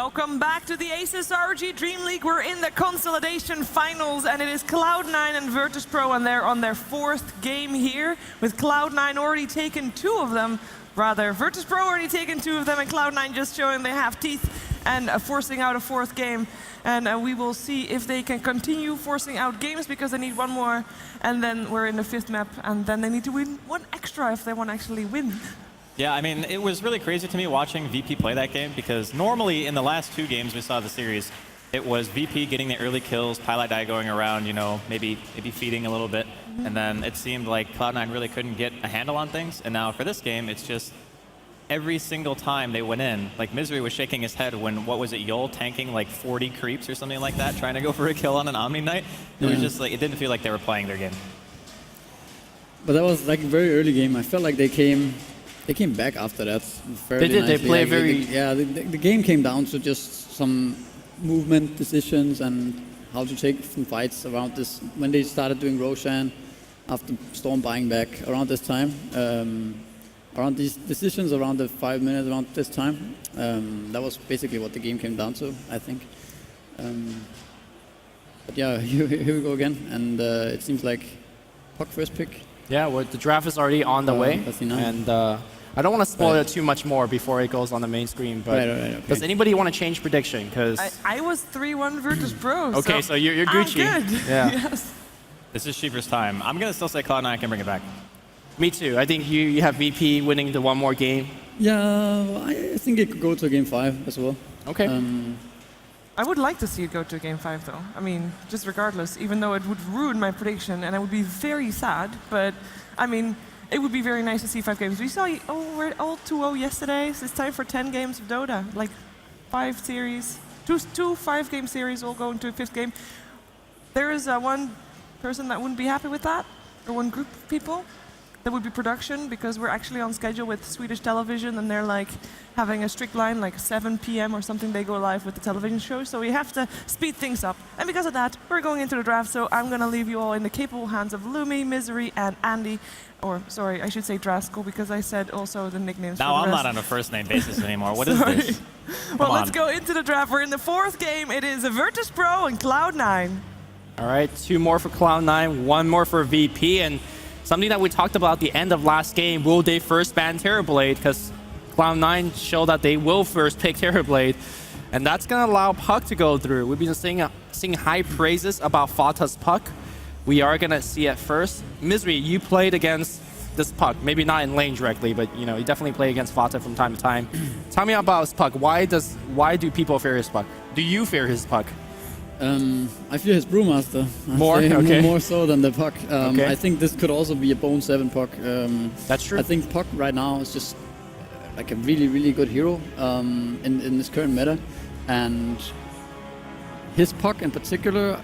Welcome back to the Asus RG Dream League. We're in the Consolidation finals, and it is Cloud9 and Virtus.Pro, and they're on their 4th game here, with Cloud9 already taken 2 of them. Rather, Virtus.Pro already taken 2 of them, and Cloud9 just showing they have teeth and forcing out a 4th game. And we will see if they can continue forcing out games, because they need 1 more, and then we're in the 5th map, and then they need to win 1 extra if they want to actually win. Yeah, I mean, it was really crazy to me watching VP play that game, because normally in the last 2 games we saw the series, it was VP getting the early kills, Pilot Die going around, you know, maybe feeding a little bit, and then it seemed like Cloud9 really couldn't get a handle on things. And now for this game, it's just every single time they went in, like Misery was shaking his head when, what was it, Yol tanking like 40 creeps or something like that, trying to go for a kill on an Omni Knight. It was just like, it didn't feel like they were playing their game. But that was like a very early game. I felt like they came back after that fairly They did. nicely. They played Like, the game came down to just some movement decisions and how to take some fights around this. When they started doing Roshan after Storm buying back around this time, around these decisions around the 5 minutes around this time, that was basically what the game came down to, I think. But yeah, here we go again, and it seems like Puck first pick. Yeah, well, the draft is already on the way, that's enough. and I don't want to spoil it too much more before it goes on the main screen. But Okay. does anybody want to change prediction? Because I was 3-1 Virtus.Pro. okay, so you're Gucci. I'm good. Yeah. Yes. This is Shiver's time. I'm going to still say Cloud9 can bring it back. Me too. I think you have VP winning the 1 more game. Yeah, well, I think it could go to game 5 as well. Okay. I would like to see it go to game 5, though. I mean, just regardless, even though it would ruin my prediction, and I would be very sad. But I mean, it would be very nice to see 5 games. We saw we're all 2-0 yesterday, so it's time for 10 games of Dota. Like 5 series, two 5-game series all going to a 5th game. There is one person that wouldn't be happy with that, or one group of people. That would be production, because we're actually on schedule with Swedish television, and they're like having a strict line, like 7 p.m. or something, they go live with the television show. So we have to speed things up. And because of that, we're going into the draft. So I'm going to leave you all in the capable hands of Lumi, Misery, and Andy. Or, sorry, I should say Draskell, because I said also the nicknames Now for the I'm rest. not on a first name basis anymore. What is Sorry. this? Well, Come let's on. go into the draft. We're in the 4th game. It is a Virtus.Pro and Cloud9. All right, 2 more for Cloud9, 1 more for VP, and something that we talked about at the end of last game, will they first ban Terrorblade? Because Cloud9 showed that they will first pick Terrorblade, and that's going to allow Puck to go through. We've been seeing high praises about Fata's Puck. We are going to see it first. Misery, you played against this Puck, maybe not in lane directly, but you definitely play against Fata from time to time. Tell me about his Puck. Why do people fear his Puck? Do you fear his Puck? I fear his Brewmaster. More? I'd say Okay. More so than the Puck. Okay. I think this could also be a Bone 7 Puck. That's true. I think Puck right now is just like a really, really good hero in this current meta. And his Puck in particular,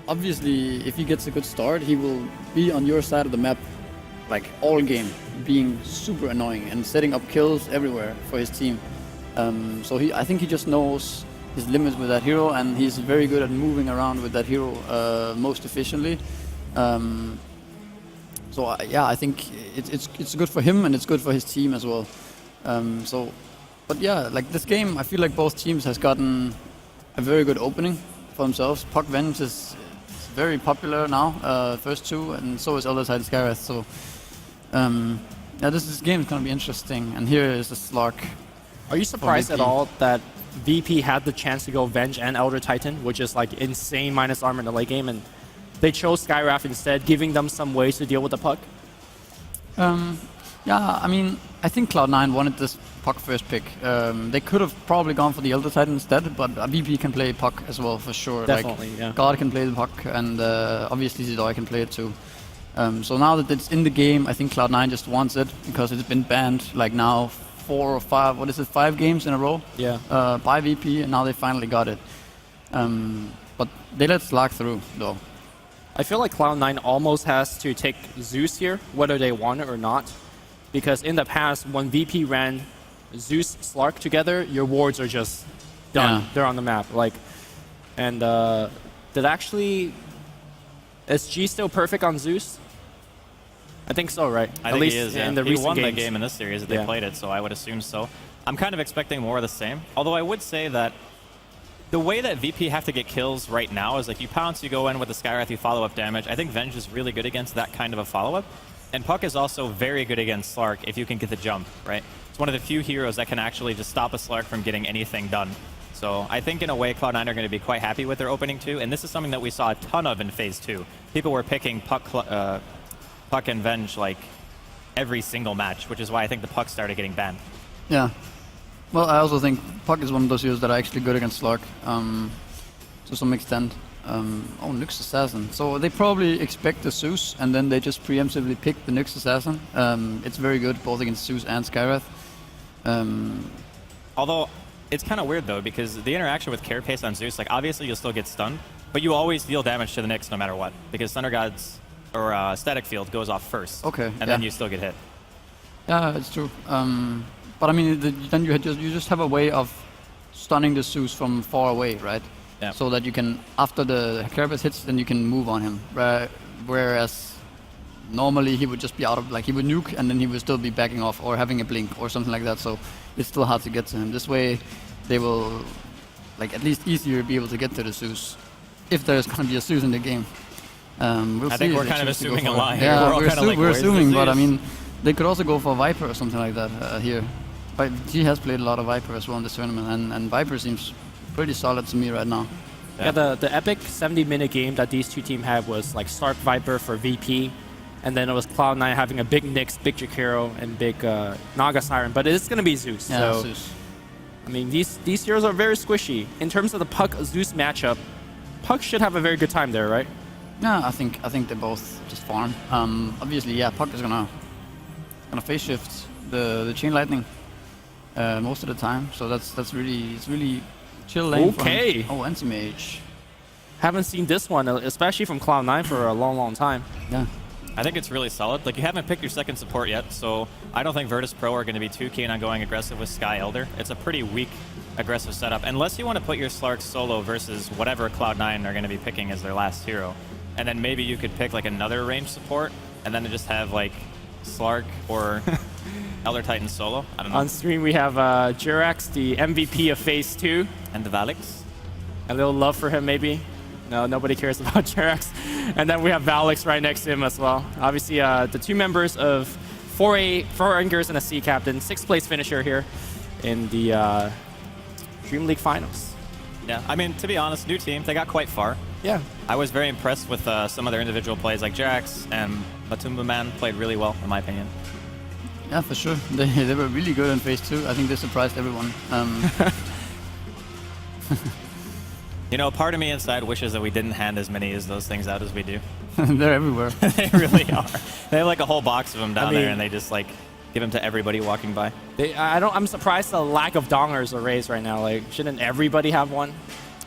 obviously, if he gets a good start, he will be on your side of the map like all game, being super annoying and setting up kills everywhere for his team. So I think he just knows his limits with that hero, and he's very good at moving around with that hero most efficiently. Yeah, I think it's good for him and it's good for his team as well. But yeah, like this game, I feel like both teams has gotten a very good opening for themselves. Puck Venge is very popular now, first 2, and so is Elder Titan Skywrath. So yeah, this game is gonna be interesting. And here is the Slark. Are you surprised at VP. all that VP had the chance to go Venge and Elder Titan, which is like insane minus armor in the late game, and they chose Skywrath instead, giving them some ways to deal with the Puck? Yeah, I mean, I think Cloud9 wanted this Puck first pick. They could have probably gone for the Elder Titan instead, but VP can play Puck as well for sure. Definitely, like, yeah. God can play the Puck, and obviously Zidoi can play it too. So now that it's in the game, I think Cloud9 just wants it, because it's been banned like now 4 or 5, 5 games in a row Yeah. by VP, and now they finally got it. But they let Slark through though. I feel like Cloud9 almost has to take Zeus here, whether they want it or not. Because in the past, when VP ran Zeus Slark together, your wards are just done. Yeah. They're on the map. Is G still perfect on Zeus? I think so, right? I At think least he is. in Yeah. the He recent won games. the game in this series that they Yeah. played it, so I would assume so. I'm kind of expecting more of the same. Although I would say that the way that VP have to get kills right now is like you pounce, you go in with the Skywrath, you follow up damage. I think Venge is really good against that kind of a follow-up. And Puck is also very good against Slark if you can get the jump, right? It's one of the few heroes that can actually just stop a Slark from getting anything done. So I think in a way Cloud9 are going to be quite happy with their opening 2. And this is something that we saw a ton of in Phase 2. People were picking Puck and Venge like every single match, which is why I think the Puck started getting banned. Yeah. Well, I also think Puck is one of those heroes that are actually good against Slark, to some extent. Oh, Nyx Assassin. So they probably expect the Zeus, and then they just preemptively pick the Nyx Assassin. It's very good both against Zeus and Skywrath. Although, it's kind of weird though, because the interaction with Carapace on Zeus, like obviously you'll still get stunned, but you always deal damage to the Nyx no matter what, because Thunder God's or Static Field goes off first. Okay. And then you still get hit. Yeah, it's true. But I mean, then you just have a way of stunning the Zeus from far away, right? Yeah. So that you can, after the Carapace hits, then you can move on him. Whereas normally he would just be out of, like he would nuke and then he would still be backing off or having a blink or something like that. So it's still hard to get to him. This way, they will, like at least easier be able to get to the Zeus, if there's going to be a Zeus in the game. We'll I see think if we're they kind of choose to go assuming a for it. lot here. Yeah, We're all kinda like, we're where's the assuming, but I Zeus? mean, they could also go for Viper or something like that here. But he has played a lot of Viper as well in this tournament, and Viper seems pretty solid to me right now. Yeah, the epic 70-minute game that these two teams had was like Stark Viper for VP, and then it was Cloud9 having a big Nyx, big Jakiro, and big Naga Siren. But it's going to be Zeus. Yeah, so, Zeus. I mean, these heroes are very squishy. In terms of the Puck-Zeus matchup, Puck should have a very good time there, right? Yeah, I think they both just farm. Obviously, yeah, Puck is gonna phase shift the Chain Lightning most of the time. So it's really chill lane. Okay. For him. Oh, Anti-Mage. Haven't seen this one, especially from Cloud9 for a long time. Yeah. I think it's really solid. Like, you haven't picked your second support yet, so I don't think Virtus.Pro are going to be too keen on going aggressive with Sky Elder. It's a pretty weak aggressive setup, unless you want to put your Slark solo versus whatever Cloud9 are going to be picking as their last hero. And then maybe you could pick like another range support, and then just have like Slark or Elder Titan solo. I don't know. On stream, we have Jirax, the MVP of Phase 2. And the Valix. A little love for him, maybe. No, nobody cares about Jirax. And then we have Valix right next to him as well. Obviously, the two members of 4A, 4 Angers and a C captain, 6th place finisher here in the Dream League finals. Yeah, I mean, to be honest, new team. They got quite far. Yeah. I was very impressed with some of their individual plays, like Jirax and Matumba Man played really well, in my opinion. Yeah, for sure. They were really good in Phase 2. I think they surprised everyone. You know, part of me inside wishes that we didn't hand as many as those things out as we do. They're everywhere. They really are. They have like a whole box of them down mean- there, and they just like give them to everybody walking by. I'm surprised the lack of dongers are raised right now. Like, shouldn't everybody have one?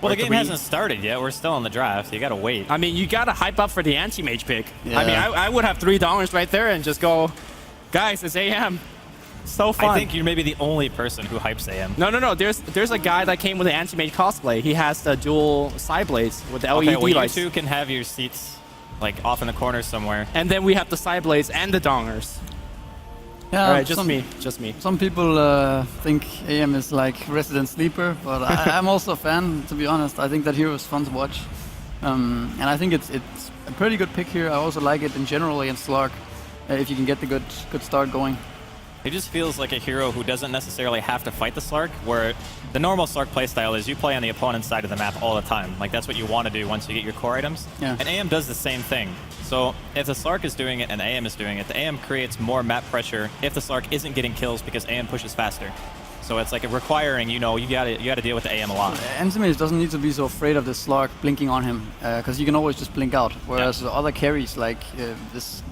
Well, Or the game 3? hasn't started yet. We're still in the draft. You gotta wait. I mean, you gotta hype up for the anti-mage pick. Yeah. I mean, I would have $3 right there and just go, guys, it's AM. So fun. I think you're maybe the only person who hypes AM. No. There's a guy that came with an anti-mage cosplay. He has the dual side blades with the LED Okay, well, lights. you two can have your seats like off in the corner somewhere. And then we have the side blades and the dongers. Yeah, All right, just me. Some people think AM is like Resident Sleeper, but I'm also a fan, to be honest. I think that hero is fun to watch. And I think it's a pretty good pick here. I also like it in general against Slark, if you can get the good start going. It just feels like a hero who doesn't necessarily have to fight the Slark, where the normal Slark playstyle is you play on the opponent's side of the map all the time. Like, that's what you want to do once you get your core items. Yeah. And AM does the same thing. So if the Slark is doing it and AM is doing it, the AM creates more map pressure if the Slark isn't getting kills because AM pushes faster. So it's like requiring, you gotta deal with the AM a lot. Anti-Mage doesn't need to be so afraid of the Slark blinking on him, because you can always just blink out. Whereas the other carries, like this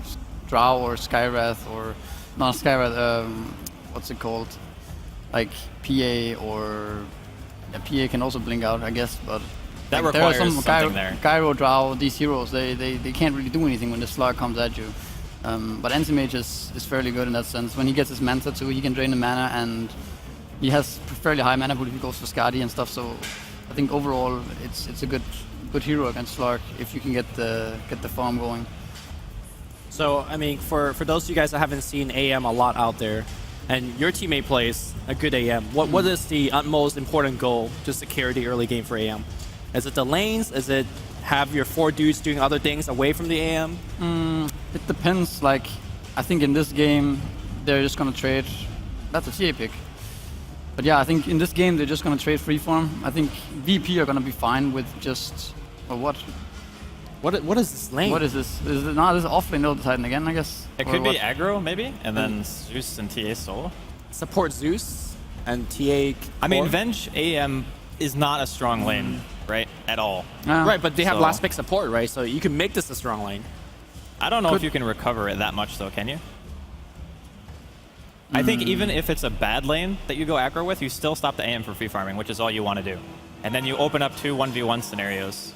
Drow or Skywrath or... Not Skywrath, what's it called? Like PA or... Yeah, PA can also blink out, I guess, but... That like, requires there are some something there. Gyro, Drow, these heroes, they can't really do anything when the Slark comes at you. But Anti-Mage is fairly good in that sense. When he gets his Manta too, he can drain the mana, and he has fairly high mana pool if he goes for Skadi and stuff, so I think overall it's a good hero against Slark if you can get the farm going. So, I mean, for those of you guys that haven't seen AM a lot out there, and your teammate plays a good AM, what is the utmost important goal just to carry the early game for AM? Is it the lanes? Is it have your 4 dudes doing other things away from the AM? It depends. Like, I think in this game, they're just gonna trade. That's a TA pick. But yeah, I think in this game, they're just gonna trade freeform. I think VP are gonna be fine with just... Or what? What is this lane? What is this? Is it not? This is offlane Elder Titan again, I guess? It Or could be what? aggro, maybe, and then Zeus and TA solo. Support Zeus and TA. I mean, core? Venge AM is not a strong lane, right? At all. Right, but they have So- last pick support, right? So you can make this a strong lane. I don't know if you can recover it that much, though, can you? I think even if it's a bad lane that you go aggro with, you still stop the AM for free farming, which is all you want to do. And then you open up 2 1v1 scenarios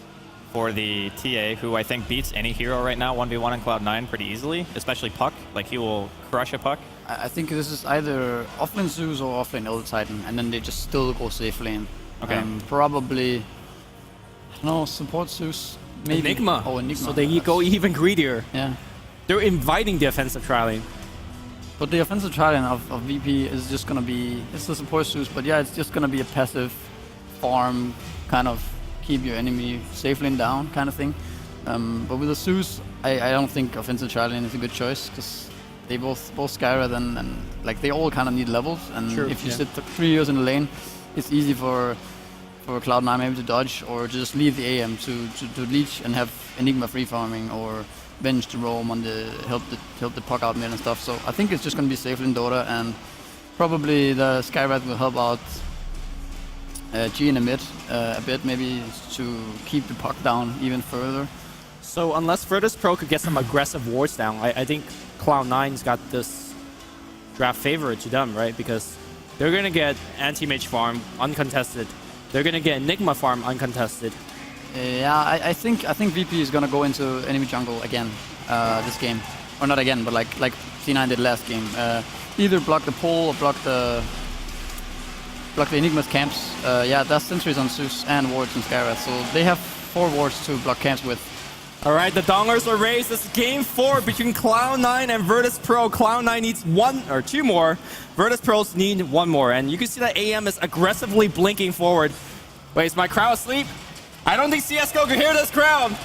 for the TA, who I think beats any hero right now 1v1 on Cloud9 pretty easily, especially Puck. Like, he will crush a Puck. I think this is either offlane Zeus or offlane Elder Titan, and then they just still go safe lane. Okay. Probably, I don't know, support Zeus, maybe. Enigma. Oh, Enigma. So they go even greedier. Yeah. They're inviting the offensive tri lane. But the offensive try-lane of VP is just gonna be, it's the support Zeus, but yeah, it's just gonna be a passive farm, kind of keep your enemy safe lane down kind of thing. But with the Zeus, I don't think offensive try-lane is a good choice, because they both Skyrad and like they all kind of need levels, and True, if you yeah. sit 3 years in the lane, it's easy for Cloud9 maybe to dodge, or just leave the AM to leech and have Enigma free farming, or Venge to roam on the help the puck out mid and stuff. So I think it's just gonna be safe in Dota, and probably the Skyrad will help out G in the mid a bit, maybe to keep the puck down even further. So unless Virtus.Pro could get some aggressive wards down, I think Cloud9's got this draft favorite to them, right? Because they're gonna get anti-mage farm uncontested. They're gonna get Enigma farm uncontested. Yeah, I think VP is gonna go into enemy jungle again this game, or not again, but like C9 did last game. Either block the pole or block the Enigma's camps. Yeah, that's sentries on Zeus and wards on Skyrad, so they have 4 wards to block camps with. All right, the dongers are raised. This is game 4 between Cloud9 and Virtus.Pro. Cloud9 needs 1 or 2 more. Virtus.Pros need 1 more, and you can see that AM is aggressively blinking forward. Wait, is my crowd asleep? I don't think CSGO can hear this crowd.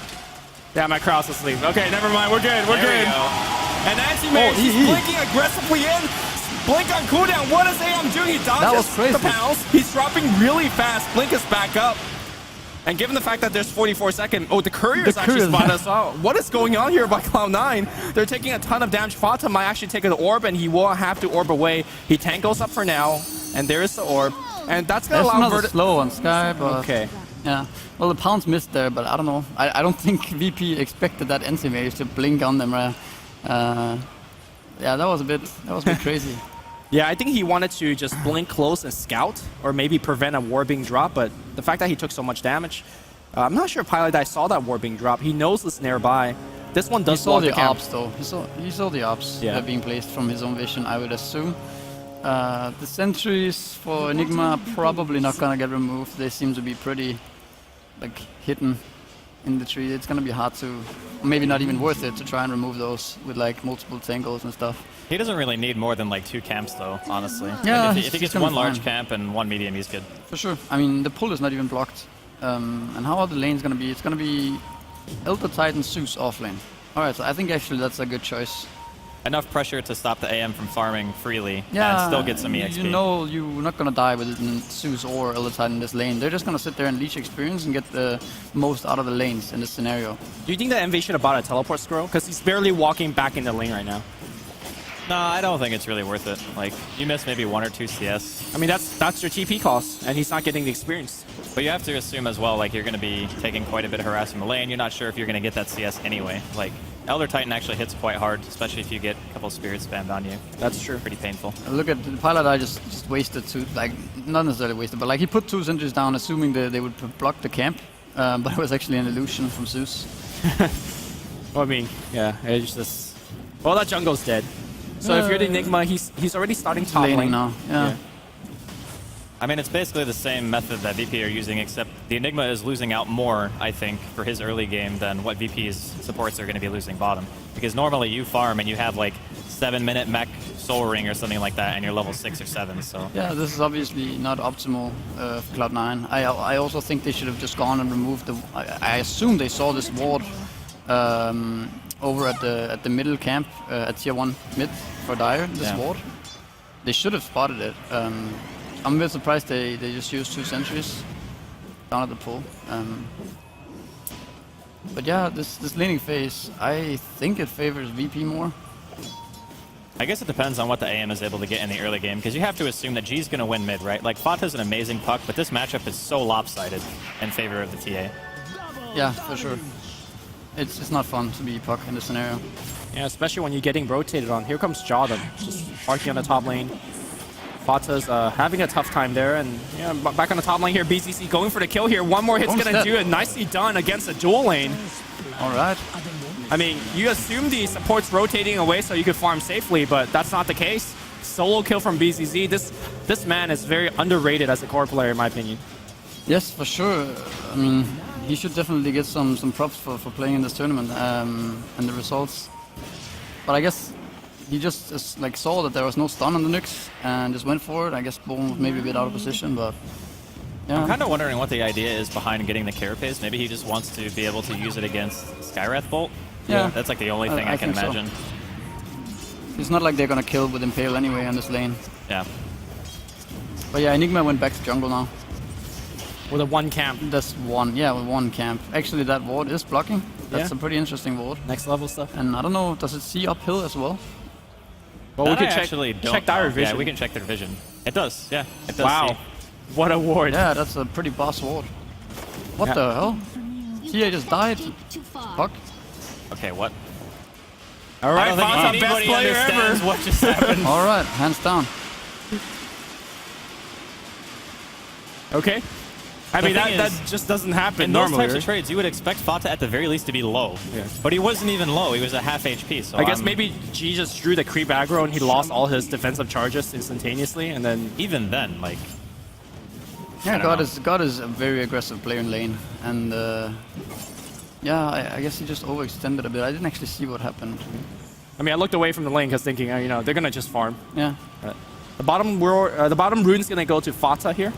Yeah, my crowd's asleep. Okay, never mind. We're good. We're There we good. go. And anti-mage, he's blinking aggressively in. Blink on cooldown. What is AM doing? He dodges That was crazy. the pounce. He's dropping really fast. Blink is back up. And given the fact that there's 44 seconds, the couriers actually spotted us out. What is going on here by Cloud9? They're taking a ton of damage. Fata might actually take an orb, and he will have to orb away. He tank goes up for now, and there is the orb. And that's going to There's allow another Virtus... slow on Sky, but Okay. yeah. Well, the pounce missed there, but I don't know. I don't think VP expected that anti-mage to blink on them. Yeah, that was a bit crazy. Yeah, I think he wanted to just blink close and scout, or maybe prevent a ward being dropped, but the fact that he took so much damage, I'm not sure if Pilot Eye saw that ward being dropped. He knows it's nearby. This one He does saw block the camp. ops though. He saw the ops being placed from his own vision, I would assume. The sentries for Enigma probably not gonna get removed. They seem to be pretty like hidden in the tree. It's gonna be hard to, maybe not even worth it to try and remove those with like multiple tangles and stuff. He doesn't really need more than like 2 camps, though, honestly. Yeah, Like, he's if he gets gonna 1 be large fine. camp and 1 medium, he's good. For sure. I mean, the pull is not even blocked. And how are the lanes gonna be? It's gonna be Elder Titan Zeus off lane. Alright, so I think actually that's a good choice. Enough pressure to stop the AM from farming freely Yeah, and still get some EXP. You know you're not gonna die with Zeus or Elder Titan in this lane. They're just gonna sit there and leech experience and get the most out of the lanes in this scenario. Do you think that MV should have bought a teleport scroll? Because he's barely walking back in the lane right now. No, I don't think it's really worth it. Like, you miss maybe 1 or 2 CS. I mean, that's your TP cost, and he's not getting the experience. But you have to assume as well, like, you're going to be taking quite a bit of harass from the lane. You're not sure if you're going to get that CS anyway. Like, Elder Titan actually hits quite hard, especially if you get a couple spirits spammed on you. That's true. Pretty painful. Look at the Pilot Eye just wasted 2, like, not necessarily wasted, but like he put 2 sentries down assuming that they would block the camp, but it was actually an illusion from Zeus. Well, I mean, yeah, it's just... Well, that jungle's dead. So if you're the Enigma, he's already starting top Laning lane. now, yeah. I mean, it's basically the same method that VP are using, except the Enigma is losing out more, I think, for his early game than what VP's supports are going to be losing bottom. Because normally you farm and you have like 7-minute mech soul ring or something like that, and you're level 6 or 7. So Yeah, this is obviously not optimal for Cloud9. I also think they should have just gone and removed the. I assume they saw this ward over at the middle camp at tier 1 mid for Dire. This ward, they should have spotted it. I'm a bit surprised they just used 2 sentries down at the pool. But yeah, this laning phase, I think it favors VP more. I guess it depends on what the AM is able to get in the early game, because you have to assume that G's going to win mid, right? Like, Fata's an amazing puck, but this matchup is so lopsided in favor of the TA. Yeah, for sure. It's not fun to be puck in this scenario. Yeah, especially when you're getting rotated on. Here comes Jordan, just parking on the top lane. Fata's having a tough time there, and yeah, back on the top lane here, BCC going for the kill here. One more hit's gonna do it. Nicely done against the dual lane. All right. I mean, you assume the support's rotating away so you could farm safely, but that's not the case. Solo kill from BCC. This man is very underrated as a core player, in my opinion. Yes, for sure. I mean, he should definitely get some props for playing in this tournament and the results. But I guess he just like saw that there was no stun on the Nyx and just went for it. I guess Boom was maybe a bit out of position, but yeah. I'm kind of wondering what the idea is behind getting the carapace. Maybe he just wants to be able to use it against Skywrath Bolt. Yeah, that's like the only thing I can imagine. So. It's not like they're gonna kill with Impale anyway on this lane. Yeah. But yeah, Enigma went back to jungle now. With a 1 camp. That's one, yeah, with 1 camp. Actually, that ward is blocking. That's a pretty interesting ward. Next level stuff. And I don't know, does it see uphill as well? Well, we can check Dire vision. Yeah, we can check their vision. It does, yeah. It does. Wow. See. What a ward. Yeah, that's a pretty boss ward. What the hell? TA just died. Fuck. Okay, what? All right, I don't Fata, think best anybody player understands ever. what just happened. All right, hands down. Okay. I mean, that just doesn't happen in those normally. types of trades, you would expect Fata at the very least to be low. Yeah. But he wasn't even low. He was a half HP. So I guess maybe G just drew the creep aggro and he lost all his defensive charges instantaneously, and then even then, like. Yeah, God is a very aggressive player in lane, and yeah, I guess he just overextended a bit. I didn't actually see what happened. I mean, I looked away from the lane because thinking, you know, they're gonna just farm. Yeah. The bottom rune's gonna go to Fata here,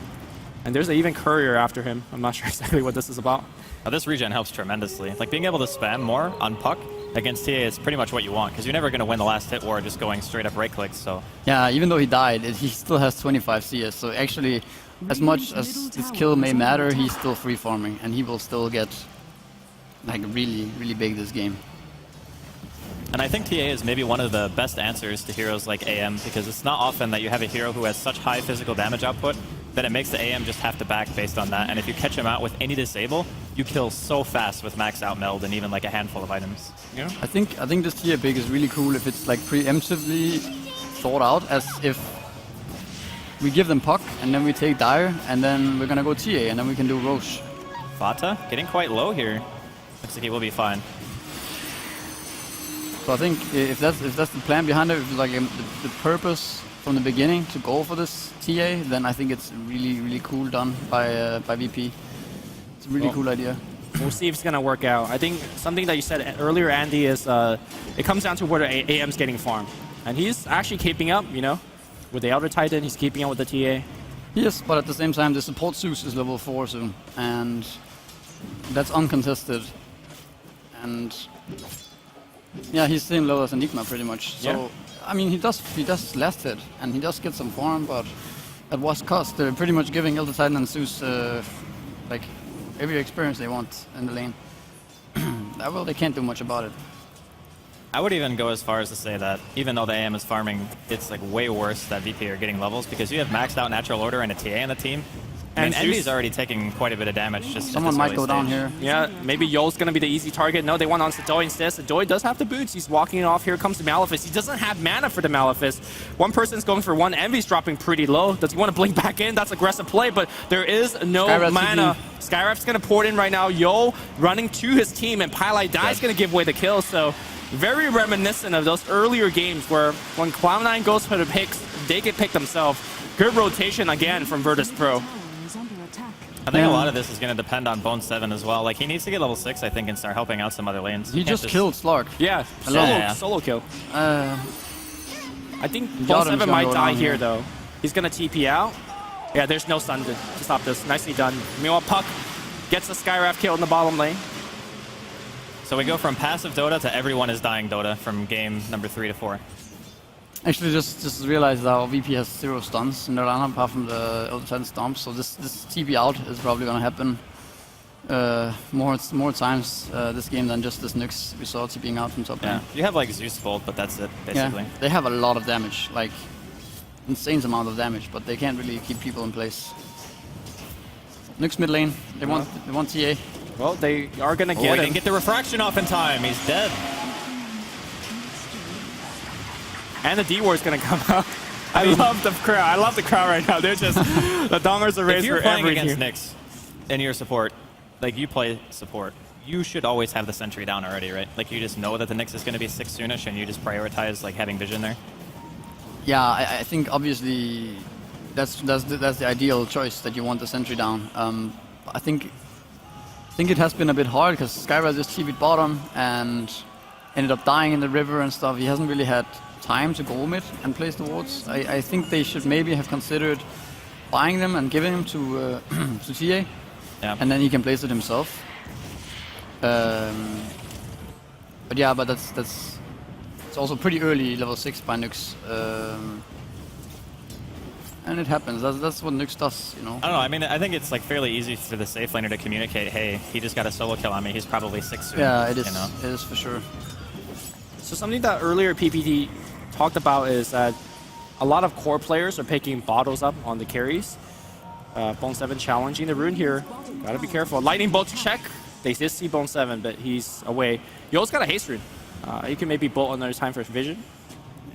and there's an even courier after him. I'm not sure exactly what this is about. Now, this regen helps tremendously. Like, being able to spam more on puck against TA is pretty much what you want, because you're never going to win the last hit war just going straight up right clicks. So yeah, even though he died, he still has 25 CS. So actually, as much as his kill may matter, he's still free farming, and he will still get like really big this game. And I think TA is maybe one of the best answers to heroes like AM, because it's not often that you have a hero who has such high physical damage output that it makes the AM just have to back based on that. And if you catch him out with any disable, you kill so fast with max out meld and even like a handful of items. Yeah. I think this TA pick is really cool if it's like preemptively thought out, as if we give them puck and then we take Dire and then we're gonna go TA and then we can do Roche. Fata getting quite low here. Looks like he will be fine. So I think if that's the plan behind it, if it's like the purpose from the beginning to go for this TA, then I think it's really cool done by VP. It's a really cool idea. We'll see if it's gonna work out. I think something that you said earlier, Andy, is it comes down to where the AM's getting farmed, and he's actually keeping up. You know, with the Elder Titan, he's keeping up with the TA. Yes, but at the same time, the support Zeus is level 4 soon, and that's uncontested. And yeah, he's same level as Enigma pretty much. So yeah. I mean, he does last hit, and he does get some farm, but at what cost? They're pretty much giving Elder Titan and Zeus like every experience they want in the lane. Well, they can't do much about it. I would even go as far as to say that even though the AM is farming, it's like way worse that VP are getting levels, because you have maxed out natural order and a TA in the team. And Envy's already taking quite a bit of damage. Just someone might go down here. Yeah, maybe Yol's gonna be the easy target. No, they went on Sadoi instead. Sadoi does have the boots. He's walking it off. Here comes the Malefice. He doesn't have mana for the Malefice. One person's going for one. Envy's dropping pretty low. Does he want to blink back in? That's aggressive play, but there is no mana. Skyraph's gonna pour it in right now. Yol running to his team, and Pylite Die's gonna give away the kill. So very reminiscent of those earlier games where when Cloud9 goes for the picks, they get picked themselves. Good rotation again from Virtus.Pro. I think a lot of this is going to depend on Bone 7 as well. Like, he needs to get level 6, I think, and start helping out some other lanes. He just killed Slark. Yeah, solo kill. I think Jotun Bone is 7 gonna might go die down here, here. though. He's going to TP out. Yeah, there's no stun to stop this. Nicely done. Meanwhile, Puck gets the Skywrath kill in the bottom lane. So we go from passive Dota to everyone is dying Dota from game number 3 to 4. Actually, just realized that our VP has 0 stuns in their lineup apart from the Elder Titan Stomp, so this TP out is probably going to happen more times this game than just this Nyx we saw TPing out from top lane. Yeah, you have like Zeus Bolt, but that's it, basically. Yeah, they have a lot of damage, like insane amount of damage, but they can't really keep people in place. Nyx mid lane, they want TA. Well, they are going to Oh, get he him. didn't get the refraction off in time. He's dead. And the D-War is going to come out. I love the crowd. I love the crowd right now. They're just the dongers are If raised you're for playing everything. against Nyx and you're support, like you play support, you should always have the sentry down already, right? Like you just know that the Nyx is going to be 6 soonish and you just prioritize like having vision there. Yeah, I think obviously that's the ideal choice, that you want the sentry down. I think it has been a bit hard because Skywrath just TP'd bottom and ended up dying in the river and stuff. He hasn't really had time to go mid and place the wards. I think they should maybe have considered buying them and giving them to TA, and then he can place it himself. But that's it's also pretty early, level 6 by Nyx. And it happens. That's what Nyx does, you know. I don't know. I mean, I think it's like fairly easy for the safe laner to communicate, hey, he just got a solo kill on me. He's probably 6 soon. Yeah, it is. You know? It is for sure. So something that earlier PPT talked about is that a lot of core players are picking bottles up on the carries. Bone 7 challenging the rune here. Gotta be careful. Lightning bolt to check. They did see Bone 7, but he's away. You also got a haste rune. You can maybe bolt another time for vision.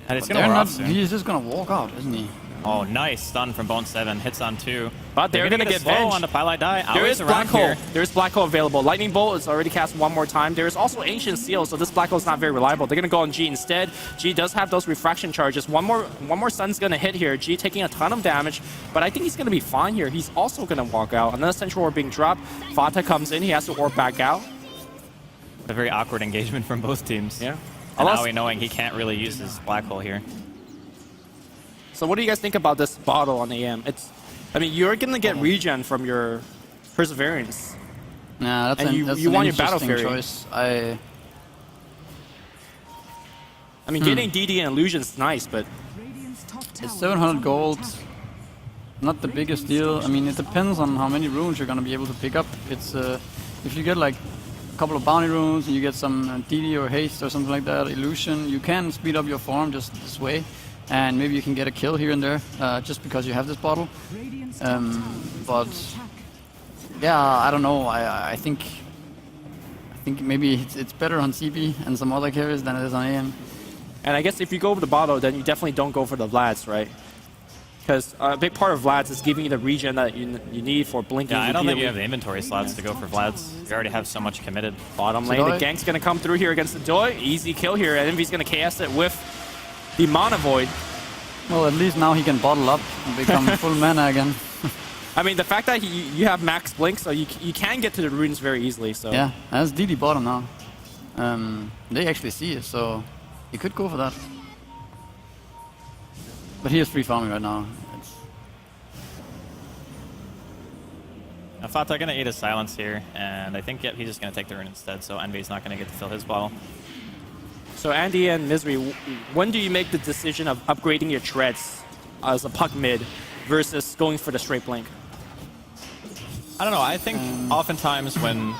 And it's But going to they're wear off not. soon. He's just gonna walk out, isn't he? Oh, nice stun from Bone 7. Hits on 2. But they're gonna get slow Venge. on the Pylai die. There Always is Black around Hole. here. There is Black Hole available. Lightning Bolt is already cast one more time. There is also Ancient Seal, so this Black Hole is not very reliable. They're gonna go on G instead. G does have those refraction charges. One more stun's gonna hit here. G taking a ton of damage, but I think he's gonna be fine here. He's also gonna walk out. Another Central Orb being dropped. Vata comes in. He has to orb back out. A very awkward engagement from both teams. Yeah. And now knowing he can't really use his Black Hole here. So what do you guys think about this bottle on AM? I mean, you're gonna get regen from your Perseverance. Yeah, that's And that's you an want your Battle interesting Fury. choice. I mean, getting DD and Illusion's nice, but It's 700 gold. Not the biggest deal. I mean, it depends on how many runes you're gonna be able to pick up. It's if you get like a couple of bounty runes and you get some DD or haste or something like that, illusion, you can speed up your farm just this way, and maybe you can get a kill here and there just because you have this bottle. But yeah, I don't know. I think maybe it's better on CP and some other carries than it is on AM. and I guess if you go for the bottle, then you definitely don't go for the Vlads, right? Because a big part of Vlads is giving you the regen that you need for blinking. Yeah, I don't think you have repeatedly. the inventory slots to go for Vlad's. You already have so much committed. Bottom lane, the gank's gonna come through here against the Doi. Easy kill here, and Envy's gonna KS it with the Mana Void. Well, at least now he can bottle up and become full mana again. I mean, the fact that you have max blink, so you can get to the runes very easily. So Yeah, that's DD bottom now. They actually see it, so he could go for that. But he is free farming right now. Now, Fata going to eat his silence here, and I think he's just going to take the rune instead, so Envy's not going to get to fill his bottle. So Andy and Misery, when do you make the decision of upgrading your treads as a puck mid versus going for the straight blink? I don't know. I think oftentimes when,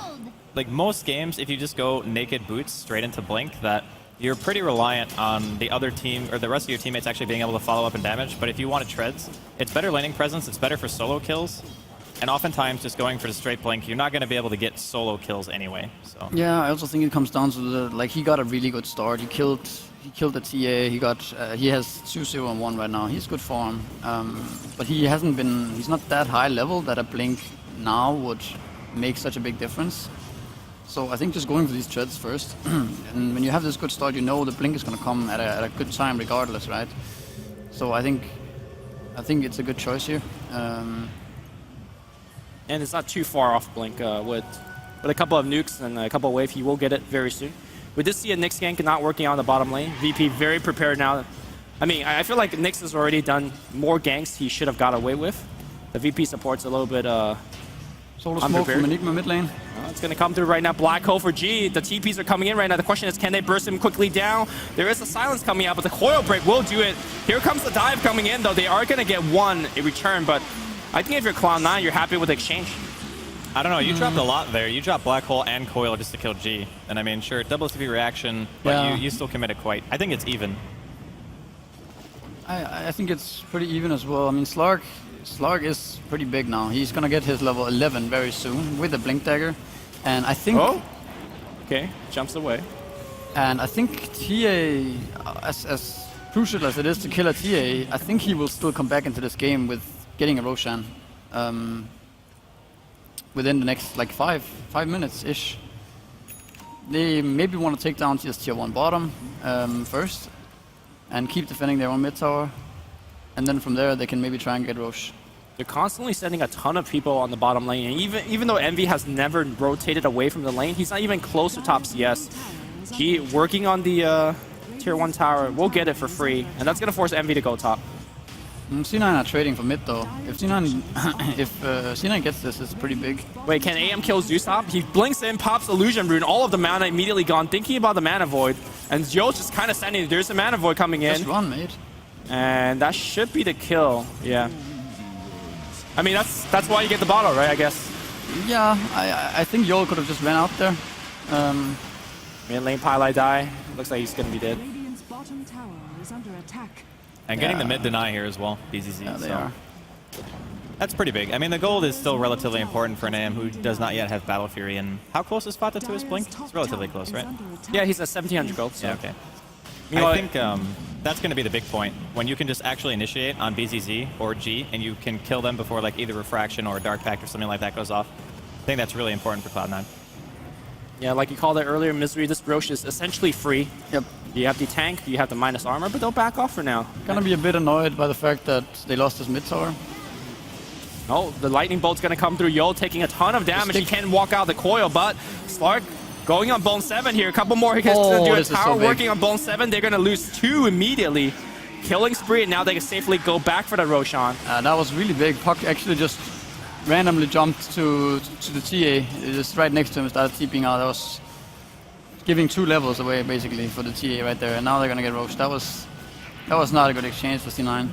like most games, if you just go naked boots straight into blink, that you're pretty reliant on the other team or the rest of your teammates actually being able to follow up and damage. But if you wanted treads, it's better laning presence. It's better for solo kills. And oftentimes, just going for the straight blink, you're not going to be able to get solo kills anyway. So Yeah, I also think it comes down to he got a really good start. He killed the TA. He has 2-0-1 right now. He's good form, but he's not that high level that a blink now would make such a big difference. So I think just going for these treads first, and when you have this good start, you know the blink is going to come at a good time regardless, right? So I think it's a good choice here. And it's not too far off blink with a couple of nukes and a couple of wave. He will get it very soon. We did see a Nyx gank not working out on the bottom lane. VP very prepared now I mean, I feel like Nyx has already done more ganks he should have got away with. The VP support's a little bit Solar smoke from Enigma mid lane. It's going to come through right now. Black hole for G. The TPs are coming in right now. The question is, can they burst him quickly down? There is a silence coming out, but the coil break will do it. Here comes the dive coming in, though. They are going to get one in return, but I think if you're Cloud9, you're happy with the exchange. I don't know. You dropped a lot there. You dropped Black Hole and Coil just to kill G. And I mean, sure, double CV reaction, but you still committed quite. I think it's even. I think it's pretty even as well. I mean, Slark is pretty big now. He's gonna get his level 11 very soon with the Blink Dagger, and I think. Oh. Okay, jumps away. And I think TA, as crucial as it is to kill a TA, I think he will still come back into this game with getting a Roshan within the next like 5 minutes ish. They maybe want to take down just tier 1 bottom first, and keep defending their own mid tower, and then from there they can maybe try and get Rosh. They're constantly sending a ton of people on the bottom lane, and even though Envy has never rotated away from the lane, he's not even close to top CS. He working on the tier 1 tower will get it for free, and that's gonna force Envy to go top. C9 are trading for mid though. If C9 C9 gets this, it's pretty big. Wait, can AM kill Zeusop? He blinks in, pops Illusion Rune, all of the mana immediately gone, thinking about the Mana Void, and Zio's just kind of standing. There's a Mana Void coming in. Just run, mate. And that should be the kill. Yeah. I mean, that's why you get the bottle, right? I guess. Yeah, I think Yol could have just ran out there. Mid lane Pylai die. Looks like he's gonna be dead. Radiant's bottom tower is under attack. And getting the mid deny here as well, BZZ. Yeah, they so. are. That's pretty big. I mean, the gold is still relatively important for an AM who does not yet have Battle Fury. And how close is Fata to his blink? It's relatively close, right? Yeah, he's at 1700 gold. So. Yeah, okay. Meanwhile, I think that's going to be the big point. When you can just actually initiate on BZZ or G, and you can kill them before like either Refraction or Dark Pact or something like that goes off. I think that's really important for Cloud9. Yeah, like you called it earlier, Misery, this Rosh is essentially free. Yep. You have the tank, you have the minus armor, but they'll back off for now. Gonna be a bit annoyed by the fact that they lost his mid tower. Oh, the lightning bolt's gonna come through. Yo taking a ton of damage. He can walk out the coil, but Slark going on Bone 7 here. A couple more. He gets to do a tower working on Bone 7. They're gonna lose 2 immediately. Killing spree, and now they can safely go back for the Roshan. That was really big. Puck actually just randomly jumped to the TA, just right next to him, started TPing out. That was giving 2 levels away basically for the TA right there, and now they're gonna get roached. That was not a good exchange for C9.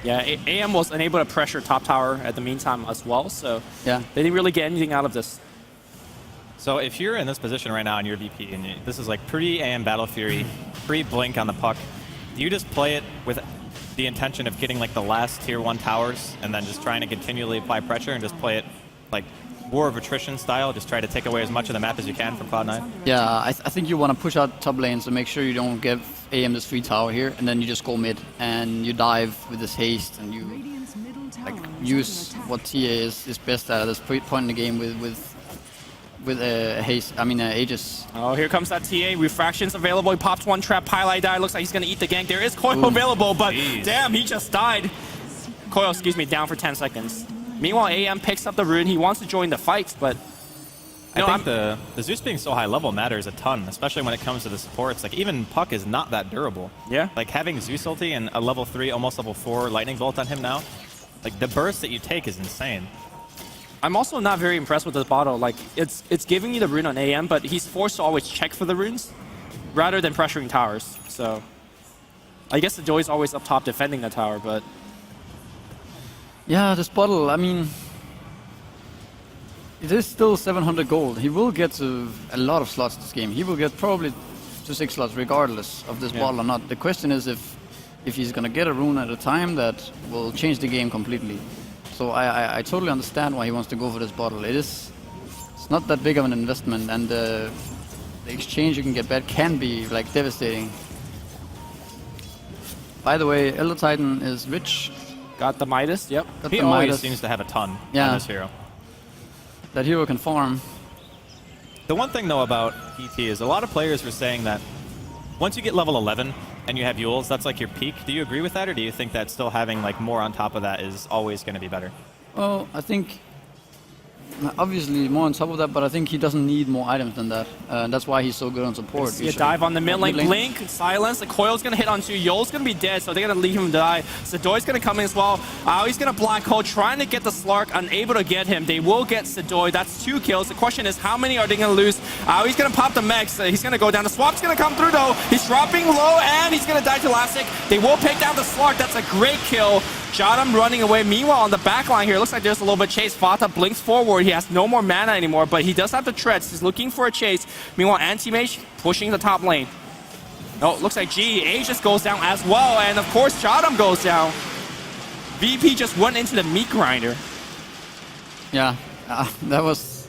Yeah, AM was unable to pressure top tower at the meantime as well, so yeah, they didn't really get anything out of this. So if you're in this position right now and you're VP, and this is like pre-AM Battle Fury, pre-blink on the puck, do you just play it with the intention of getting like the last tier 1 towers and then just trying to continually apply pressure and just play it like War of Attrition style, just try to take away as much of the map as you can from Cloud9? Yeah, I think you want to push out top lane, so make sure you don't give AM this free tower here, and then you just go mid and you dive with this haste and you like use what TA is best at this point in the game with haste. I mean Aegis. Oh, here comes that TA. Refraction's available. He pops 1 trap. Pylai die. Looks like he's gonna eat the gank. There is Coil available, but damn, he just died. Coil, excuse me, down for 10 seconds. Meanwhile, AM picks up the rune. He wants to join the fight, but I think the Zeus being so high level matters a ton, especially when it comes to the supports. Like even Puck is not that durable. Yeah. Like having Zeus ulti and a level 3, almost level 4 lightning bolt on him now, like the burst that you take is insane. I'm also not very impressed with this bottle. Like it's giving you the rune on AM, but he's forced to always check for the runes rather than pressuring towers. So I guess the Joey's always up top defending the tower, but yeah, this bottle, I mean, it is still 700 gold. He will get to a lot of slots this game. He will get probably to 6 slots regardless of this bottle or not. The question is if he's gonna get a rune at a time that will change the game completely. So I totally understand why he wants to go for this bottle. It's not that big of an investment, and the exchange you can get back can be like devastating. By the way, Elder Titan is rich. Got the Midas, yep. He always seems to have a ton on this hero. That hero can farm. The one thing though about ET is a lot of players were saying that once you get level 11 and you have Yules, that's like your peak. Do you agree with that, or do you think that still having like more on top of that is always going to be better? Well, I think obviously more on top of that, but I think he doesn't need more items than that. That's why he's so good on support. See a dive on the mid lane. Blink, silence. The coil's gonna hit onto Yo's gonna be dead, so they're gonna leave him die. Sedoy's gonna come in as well. He's gonna black hole, trying to get the Slark, unable to get him. They will get Sedoy. That's 2 kills. The question is, how many are they gonna lose? He's gonna pop the Mex. He's gonna go down. The swap's gonna come through though. He's dropping low, and he's gonna die to Elastic. They will pick down the Slark. That's a great kill. Jadam running away. Meanwhile, on the back line here, looks like there's a little bit of chase. Fata blinks forward. He has no more mana anymore, but he does have the treads. He's looking for a chase. Meanwhile, Anti-Mage pushing the top lane. Oh, looks like Aegis goes down as well, and of course, Jadam goes down. VP just went into the meat grinder. Yeah, that was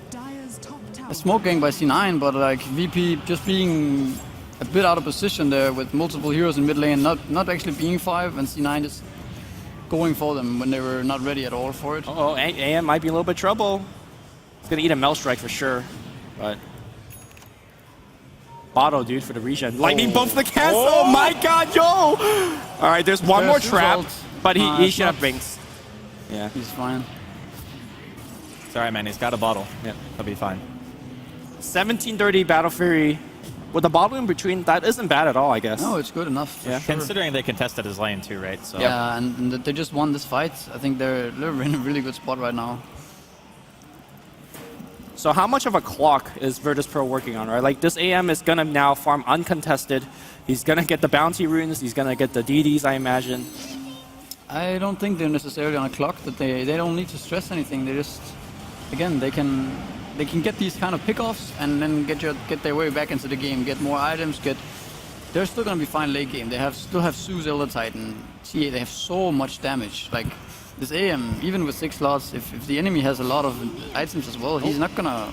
a smoke gang by C9, but like VP just being a bit out of position there with multiple heroes in mid lane, not actually being 5, and C9 just going for them when they were not ready at all for it. Oh, AM might be in a little bit of trouble. He's gonna eat a Mel Strike for sure, but Bottle, dude, for the regen. Lightning bolt for the cancel. Oh my god, yo! All right, there's one more trap, but he should have rings. Yeah, he's fine. It's alright, man. He's got a bottle. Yeah, he'll be fine. 1730 Battle Fury. With the bottle in between, that isn't bad at all, I guess. No, it's good enough. Yeah. Sure. Considering they contested his lane too, right? So. Yeah, and they just won this fight. I think they're in a really good spot right now. So how much of a clock is Virtus.Pro working on, right? Like, this AM is gonna now farm uncontested. He's gonna get the bounty runes. He's gonna get the DDs, I imagine. I don't think they're necessarily on a clock. That they don't need to stress anything. They just, again, they can get these kind of pickoffs and then get their way back into the game, get more items, they're still gonna be fine late game. They still have Zeus, Elder Titan, TA, they have so much damage. Like this AM, even with 6 slots, if the enemy has a lot of items as well, he's not gonna.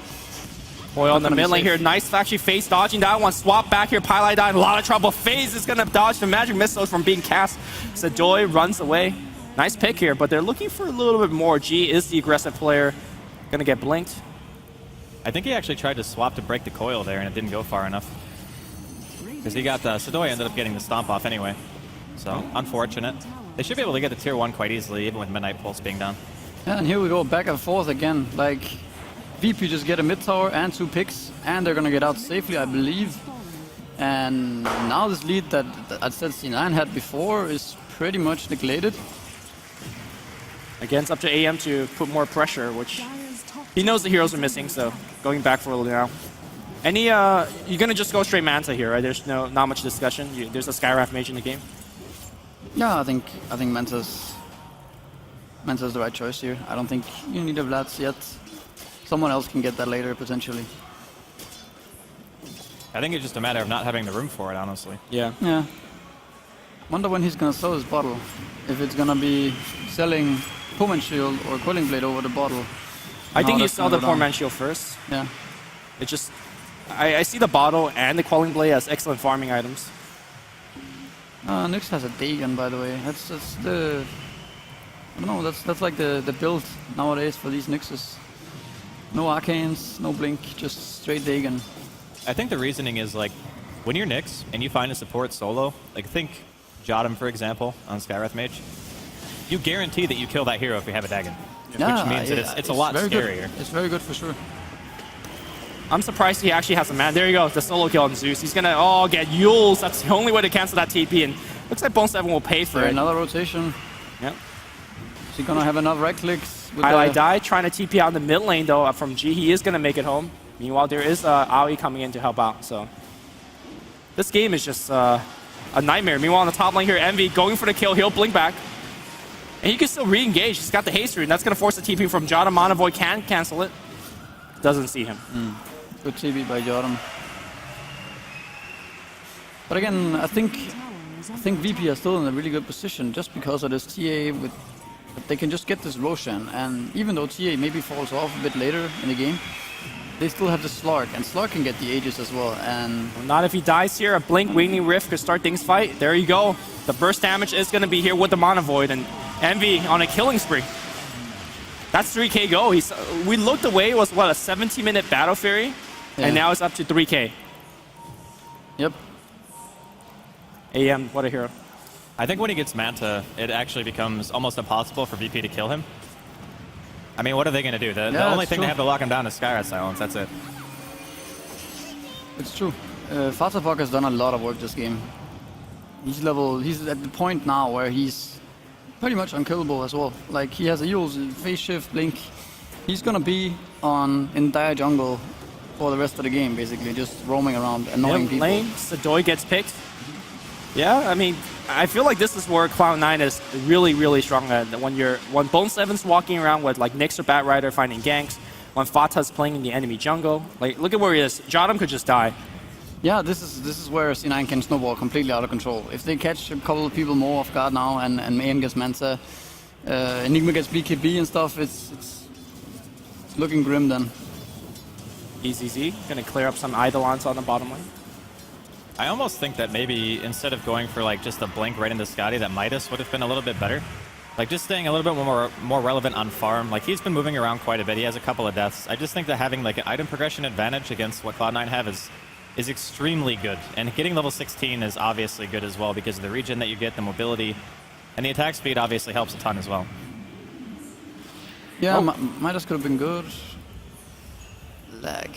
Boy, on the mid lane here, nice actually face dodging that one. Swap back here, Pylai died in a lot of trouble. FaZe is gonna dodge the magic missiles from being cast. Sedoy runs away. Nice pick here, but they're looking for a little bit more. G is the aggressive player. Gonna get blinked. I think he actually tried to swap to break the coil there, and it didn't go far enough. Because he got the Sedoy ended up getting the stomp off anyway. So, unfortunate. They should be able to get the tier 1 quite easily, even with Midnight Pulse being down. Yeah, and here we go back and forth again. Like, VP just get a mid tower and 2 picks, and they're gonna get out safely, I believe. And now this lead that I said C9 had before is pretty much neglected. Again, it's up to AM to put more pressure, which he knows the heroes are missing, so going back for a little now. You're gonna just go straight Manta here, right? There's not much discussion. There's a Skyraft mage in the game. Yeah, I think Manta's the right choice here. I don't think you need a Vlads yet. Someone else can get that later, potentially. I think it's just a matter of not having the room for it, honestly. Yeah. Yeah. Wonder when he's gonna sell his bottle. If it's gonna be selling Pullman Shield or Quelling Blade over the bottle. I think you sell the Poor Man Shield first. Yeah. It just... I see the bottle and the Quelling Blade as excellent farming items. Nyx has a Dagon, by the way. That's the... I don't know, that's like the build nowadays for these Nyxes. No Arcanes, no Blink, just straight Dagon. I think the reasoning is, like, when you're Nyx and you find a support solo, like, think Jadam, for example, on Skywrath Mage, you guarantee that you kill that hero if you have a Dagon. Yeah, which means that it's a lot scarier. Good. It's very good for sure. I'm surprised he actually has a man. There you go, the solo kill on Zeus. He's gonna get Yules. That's the only way to cancel that TP, and looks like Bone 7 will pay for it. Another rotation. Yep. Is he gonna have enough right clicks? Highlight die trying to TP out in the mid lane though from G. He is gonna make it home. Meanwhile, there is Aoi coming in to help out. So this game is just a nightmare. Meanwhile, on the top lane here, Envy going for the kill. He'll blink back. And he can still re-engage. He's got the haste rune. That's going to force the TP from Jadam. Monavoid can cancel it. Doesn't see him. Good TP by Jadam. But again, I think VP are still in a really good position just because of this TA. They can just get this Roshan. And even though TA maybe falls off a bit later in the game, they still have the Slark. And Slark can get the Aegis as well. And well, not if he dies here. A Blink Winging Rift could start things fight. There you go. The burst damage is going to be here with the Monavoid. And Envy on a killing spree. That's 3k go. We looked away. It was, what, a 17-minute Battle Fury? Yeah. And now it's up to 3k. Yep. AM, what a hero. I think when he gets Manta, it actually becomes almost impossible for VP to kill him. I mean, what are they going to do? The Yeah, only it's thing they true. have to lock him down is Skyrat Silence. That's it. It's true. Fatapok has done a lot of work this game. He's at the point now where he's pretty much unkillable as well. Like, he has a heals, phase shift, blink. He's gonna be in dire jungle for the rest of the game, basically, just roaming around, annoying people. Lane, Sadoy gets picked. Yeah, I mean, I feel like this is where Cloud9 is really, really strong at. When Bone Seven's walking around with like Nyx or Batrider finding ganks, when Fata's playing in the enemy jungle, like look at where he is. Jotum could just die. Yeah, this is where C9 can snowball completely out of control. If they catch a couple of people more off guard now, and Mayhem gets Manta, Enigma gets BKB and stuff, it's looking grim then. EZZ gonna clear up some Eidolons on the bottom lane. I almost think that maybe instead of going for like just a blink right into Scotty, that Midas would have been a little bit better. Like just staying a little bit more relevant on farm. Like he's been moving around quite a bit. He has a couple of deaths. I just think that having like an item progression advantage against what Cloud9 have is extremely good. And getting level 16 is obviously good as well because of the regen that you get, the mobility, and the attack speed obviously helps a ton as well. Yeah, Midas could have been good. Lag.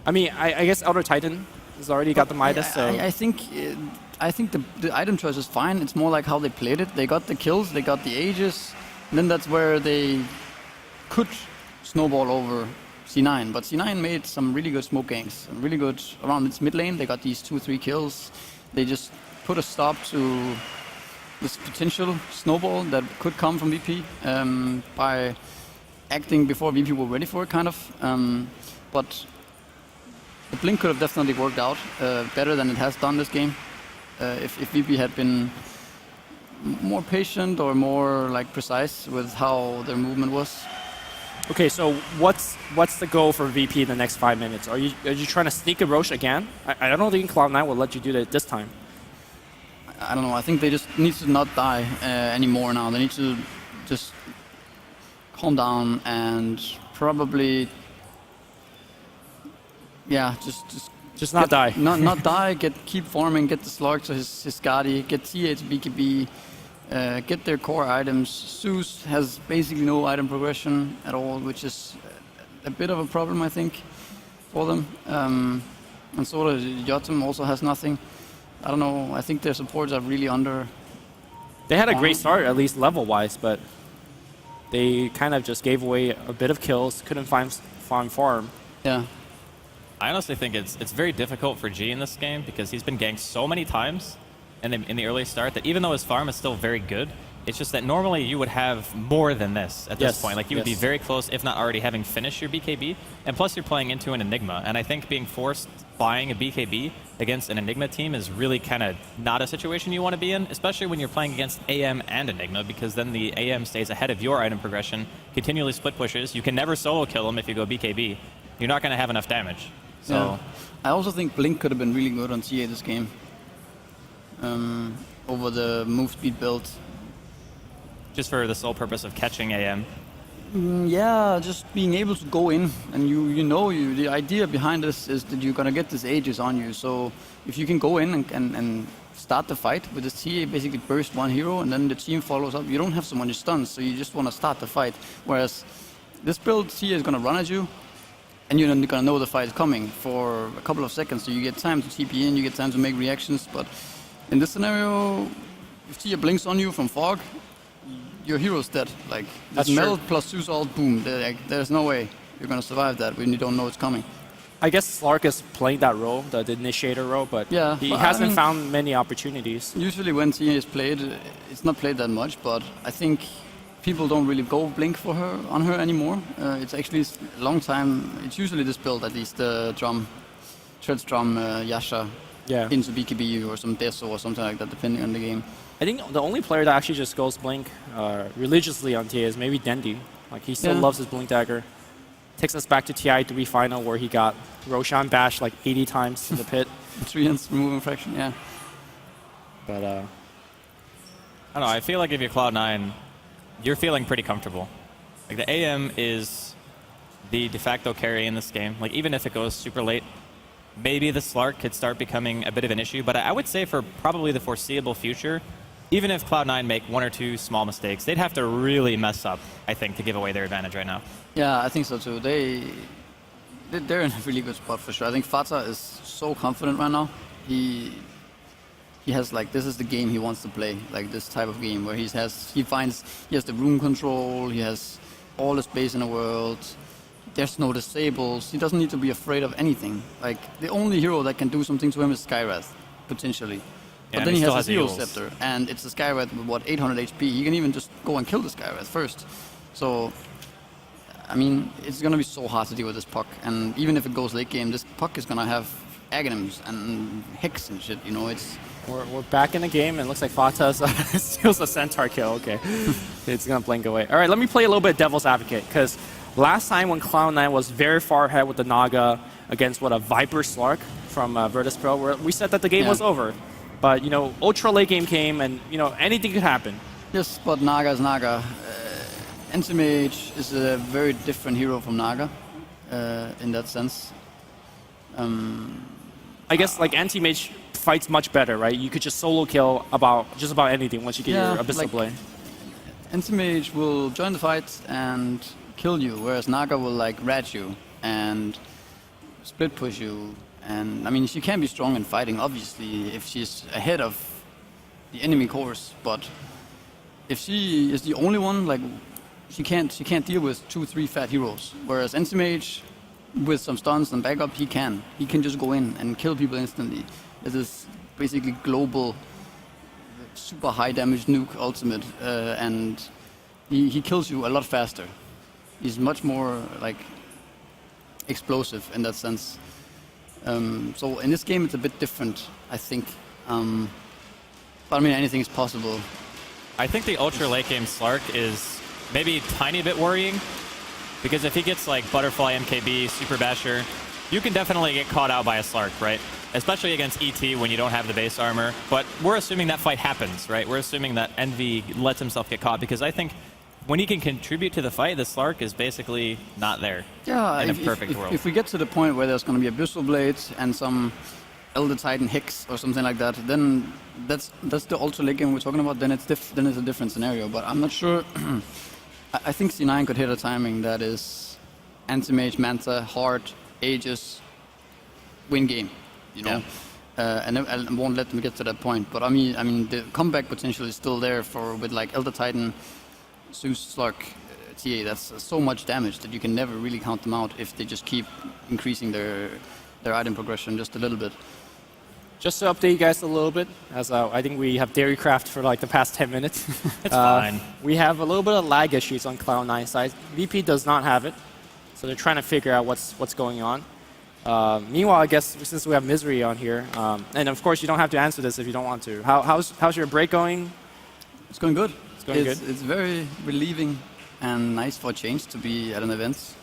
I mean, I guess Elder Titan has already got the Midas, so... I think the item choice is fine. It's more like how they played it. They got the kills, they got the Aegis, and then that's where they could snowball over C9. But C9 made some really good smoke ganks, really good around its mid lane. They got these 2-3 kills. They just put a stop to this potential snowball that could come from VP by acting before VP were ready for it, kind of. But the blink could have definitely worked out better than it has done this game. If VP had been more patient or more like precise with how their movement was. Okay, so what's the goal for VP in the next 5 minutes? Are you trying to sneak a Roche again? I don't think Cloud9 will let you do that this time. I don't know. I think they just need to not die anymore now. They need to just calm down and probably, yeah, just not die. Not die. Keep farming. Get the Slark to his Skadi. Get TA to BKB. Get their core items. Zeus has basically no item progression at all, which is a bit of a problem, I think, for them. And sort of Jotum also has nothing. I don't know. I think their supports are really under. They had a great start, at least level-wise, but they kind of just gave away a bit of kills. Couldn't find farm. Yeah. I honestly think it's very difficult for G in this game because he's been ganked so many times in the early start that even though his farm is still very good, it's just that normally you would have more than this at this point. Like you would be very close, if not already having finished your BKB, and plus you're playing into an Enigma. And I think being forced buying a BKB against an Enigma team is really kind of not a situation you want to be in, especially when you're playing against AM and Enigma, because then the AM stays ahead of your item progression, continually split pushes. You can never solo kill him if you go BKB. You're not going to have enough damage. So yeah. I also think Blink could have been really good on TA this game. Over the move speed build. Just for the sole purpose of catching AM. Yeah, just being able to go in, and the idea behind this is that you're gonna get this Aegis on you. So if you can go in and start the fight with this TA, basically burst one hero, and then the team follows up. You don't have so many stuns, so you just want to start the fight. Whereas this build, TA is gonna run at you, and you're gonna know the fight is coming for a couple of seconds. So you get time to TP in, you get time to make reactions. But in this scenario, if TA blinks on you from fog, your hero's dead. Like, that's meld plus Zeus ult, boom. There's no way you're gonna survive that when you don't know it's coming. I guess Slark is playing that role, the initiator role, but yeah, he hasn't found many opportunities. Usually when TA is played, it's not played that much, but I think people don't really go blink on her anymore. It's actually a long time. It's usually this build, at least the Treads drum Yasha into BKB or some Deso or something like that, depending on the game. I think the only player that actually just goes blink religiously on TA is maybe Dendi. Like, he still loves his blink dagger. Takes us back to TI3 final where he got Roshan bashed like 80 times in the pit. 3 removing fraction, yeah. But I don't know, I feel like if you're Cloud9, you're feeling pretty comfortable. Like, the AM is the de facto carry in this game. Like, even if it goes super late, maybe the Slark could start becoming a bit of an issue. But I would say for probably the foreseeable future, even if Cloud9 make 1 or 2 small mistakes, they'd have to really mess up, I think, to give away their advantage right now. Yeah, I think so too. They're in a really good spot for sure. I think Fata is so confident right now. He has like, this is the game he wants to play, like this type of game where he has the room control, he has all the space in the world. There's no disables. He doesn't need to be afraid of anything. Like the only hero that can do something to him is Skywrath, potentially. But then he has a Zero Scepter, and it's a Skywrath with what, 800 HP. He can even just go and kill the Skywrath first. So, I mean, it's gonna be so hard to deal with this Puck. And even if it goes late game, this Puck is gonna have Aghanims and Hex and shit. You know, it's. We're back in the game, and it looks like Fata steals a Centaur kill. Okay, it's gonna blink away. All right, let me play a little bit devil's advocate, because last time when Cloud9 was very far ahead with the Naga against a Viper Slark from Virtus.Pro, where we said that the game was over. But, you know, ultra late game came, and, you know, anything could happen. Yes, but Naga is Naga. Anti-Mage is a very different hero from Naga, in that sense. I guess, like, Anti-Mage fights much better, right? You could just solo kill just about anything once you get your Abyssal Blade. Anti-Mage will join the fight and kill you, whereas Naga will, like, rat you and split push you. And I mean, she can be strong in fighting, obviously, if she's ahead of the enemy course. But if she is the only one, like, she can't deal with 2-3 fat heroes. Whereas Anti-Mage, with some stuns and backup, he can just go in and kill people instantly. It is basically global, super high damage nuke ultimate, and he kills you a lot faster. He's much more like explosive in that sense. So in this game it's a bit different, I think. But I mean, anything is possible. I think the ultra late game Slark is maybe a tiny bit worrying, because if he gets like Butterfly, MKB, Super Basher, you can definitely get caught out by a Slark, right? Especially against ET when you don't have the base armor. But we're assuming that fight happens, right? We're assuming that Envy lets himself get caught, because I think when he can contribute to the fight, the Slark is basically not there in a perfect world. If we get to the point where there's going to be Abyssal Blades and some Elder Titan Hex or something like that, then that's the ultra late game we're talking about. Then it's a different scenario. But I'm not sure. I think C9 could hit a timing that is Anti-Mage, Manta, Heart, Aegis, win game. You know, and I won't let them get to that point. But I mean, the comeback potential is still there with like Elder Titan, Zeus, Slark, TA. That's so much damage that you can never really count them out if they just keep increasing their item progression just a little bit. Just to update you guys a little bit, as I think we have Dairycraft for like the past 10 minutes. It's fine. We have a little bit of lag issues on Cloud9 side. VP does not have it, so they're trying to figure out what's going on. Meanwhile, I guess since we have Misery on here, and of course you don't have to answer this if you don't want to. How's your break going? It's going good. Good. It's very relieving and nice for a change to be at an event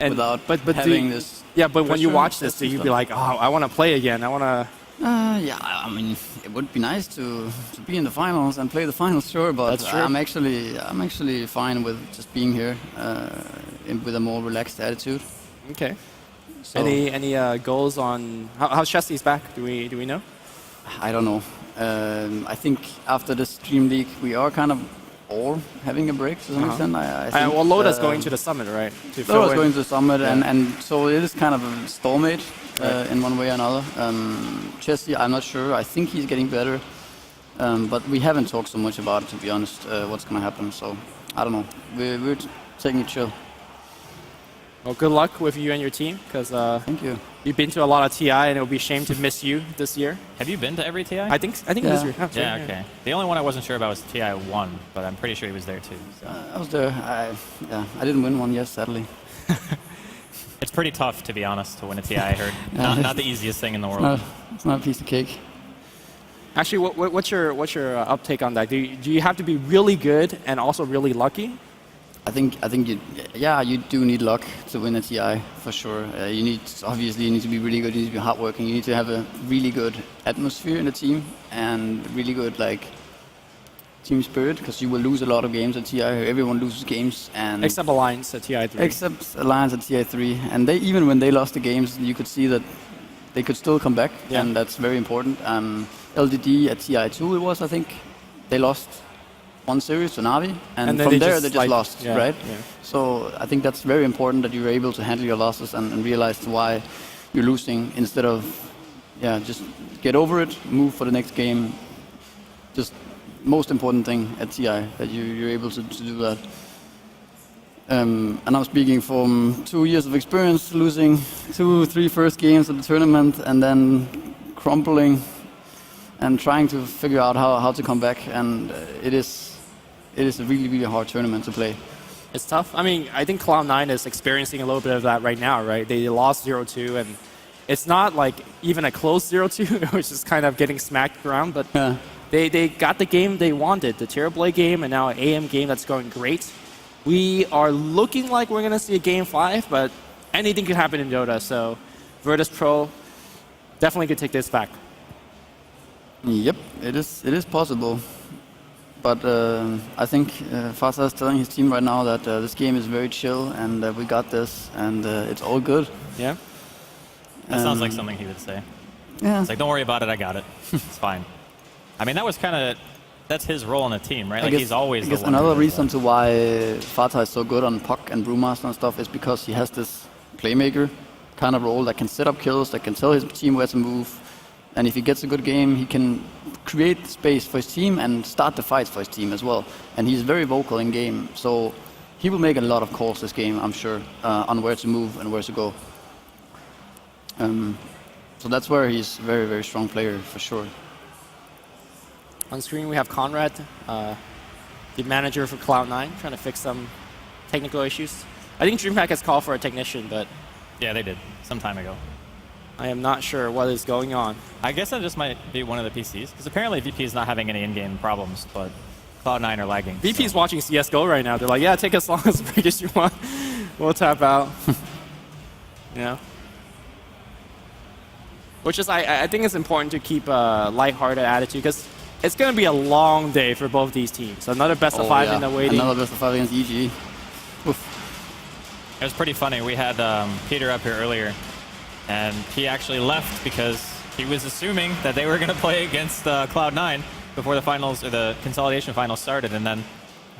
And without but having this. Yeah, but when you pressure, watch this, do you be like, oh, I want to play again? I want to. Yeah, I mean, it would be nice to be in the finals and play the finals, sure. But That's true. I'm actually fine with just being here with a more relaxed attitude. Okay. So, Any goals on how's Chesty's back? Do we know? I don't know. I think after this Dreamleague, we are kind of all having a break to some extent. I think, well, Loda's going to the summit, right? Loda's going to the summit, and so it is kind of a stalemate in one way or another. Chesty, I'm not sure. I think he's getting better, but we haven't talked so much about it, to be honest, what's going to happen. So I don't know. We're taking it chill. Well, good luck with you and your team, because thank you. You've been to a lot of TI, and it would be a shame to miss you this year. Have you been to every TI? I think Yeah. Misery. Oh, Yeah, okay. The only one I wasn't sure about was TI 1, but I'm pretty sure he was there too. So. I was there. I didn't win one yet, sadly. It's pretty tough, to be honest, to win a TI, I heard. Not the easiest thing in the world. It's not a piece of cake. Actually, what's your uptake on that? Do you have to be really good and also really lucky? I think you do need luck to win a TI for sure. You need to be really good. You need to be hardworking. You need to have a really good atmosphere in the team and really good like team spirit, because you will lose a lot of games at TI. Everyone loses games, and Except Alliance at TI 3. Except Alliance at TI 3, and they even when they lost the games, you could see that they could still come back, and that's very important. LDD at TI 2 it was, I think. they lost one series to Navi, and then from they there just, they just like, lost, yeah, right? yeah. So I think that's very important that you're able to handle your losses and realize why you're losing instead of, just get over it, move for the next game. Just most important thing at TI, that you're able to do that. And I'm speaking from 2 years of experience, losing 2-3 first games of the tournament and then crumbling and trying to figure out how to come back. And it is a really, really hard tournament to play. It's tough. I mean, I think Cloud9 is experiencing a little bit of that right now, right? They lost 0-2, and it's not like even a close 0-2, which is kind of getting smacked around, but they got the game they wanted, the Terrorblade game, and now an AM game that's going great. We are looking like we're going to see a Game 5, but anything could happen in Dota, so Virtus.Pro definitely could take this back. Yep, it is possible. But I think Fasa is telling his team right now that this game is very chill and we got this and it's all good. Yeah? That sounds like something he would say. Yeah. It's like, don't worry about it, I got it. It's fine. I mean, that was kind of, that's his role in the team, right? Like, he's always I the guess one who another does reason that. to why Fata is so good on Puck and Brewmaster and stuff is because he has this playmaker kind of role that can set up kills, that can tell his team where to move. And if he gets a good game, he can create space for his team and start the fights for his team as well. And he's very vocal in game, so he will make a lot of calls this game, I'm sure, on where to move and where to go. So that's where he's a very, very strong player for sure. On screen we have Conrad, the manager for Cloud9, trying to fix some technical issues. I think DreamHack has called for a technician, but Yeah, they did, some time ago. I am not sure what is going on. I guess that just might be one of the PCs, because apparently VP is not having any in-game problems, but Cloud9 are lagging. VP is watching CSGO right now. They're like, yeah, take as long as break as you want. We'll tap out. You know? Which is, I think it's important to keep a lighthearted attitude, because it's going to be a long day for both these teams. Another best of 5 in the waiting. Another best of 5 against EG. Oof. It was pretty funny. We had Peter up here earlier, and he actually left because he was assuming that they were going to play against Cloud9 before the finals or the Consolidation finals started, and then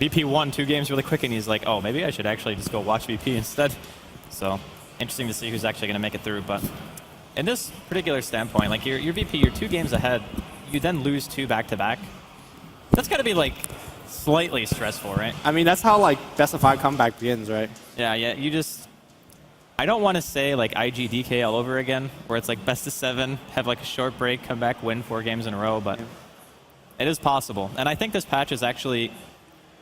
VP won 2 games really quick, and he's like, oh, maybe I should actually just go watch VP instead. So interesting to see who's actually going to make it through. But in this particular standpoint, like your VP, you're 2 games ahead, you then lose 2 back-to-back. That's got to be like slightly stressful, right? I mean, that's how like best of 5 comeback begins, right? Yeah, you just... I don't want to say like IGDK all over again, where it's like best of 7, have like a short break, come back, win 4 games in a row, but it is possible. And I think this patch is actually,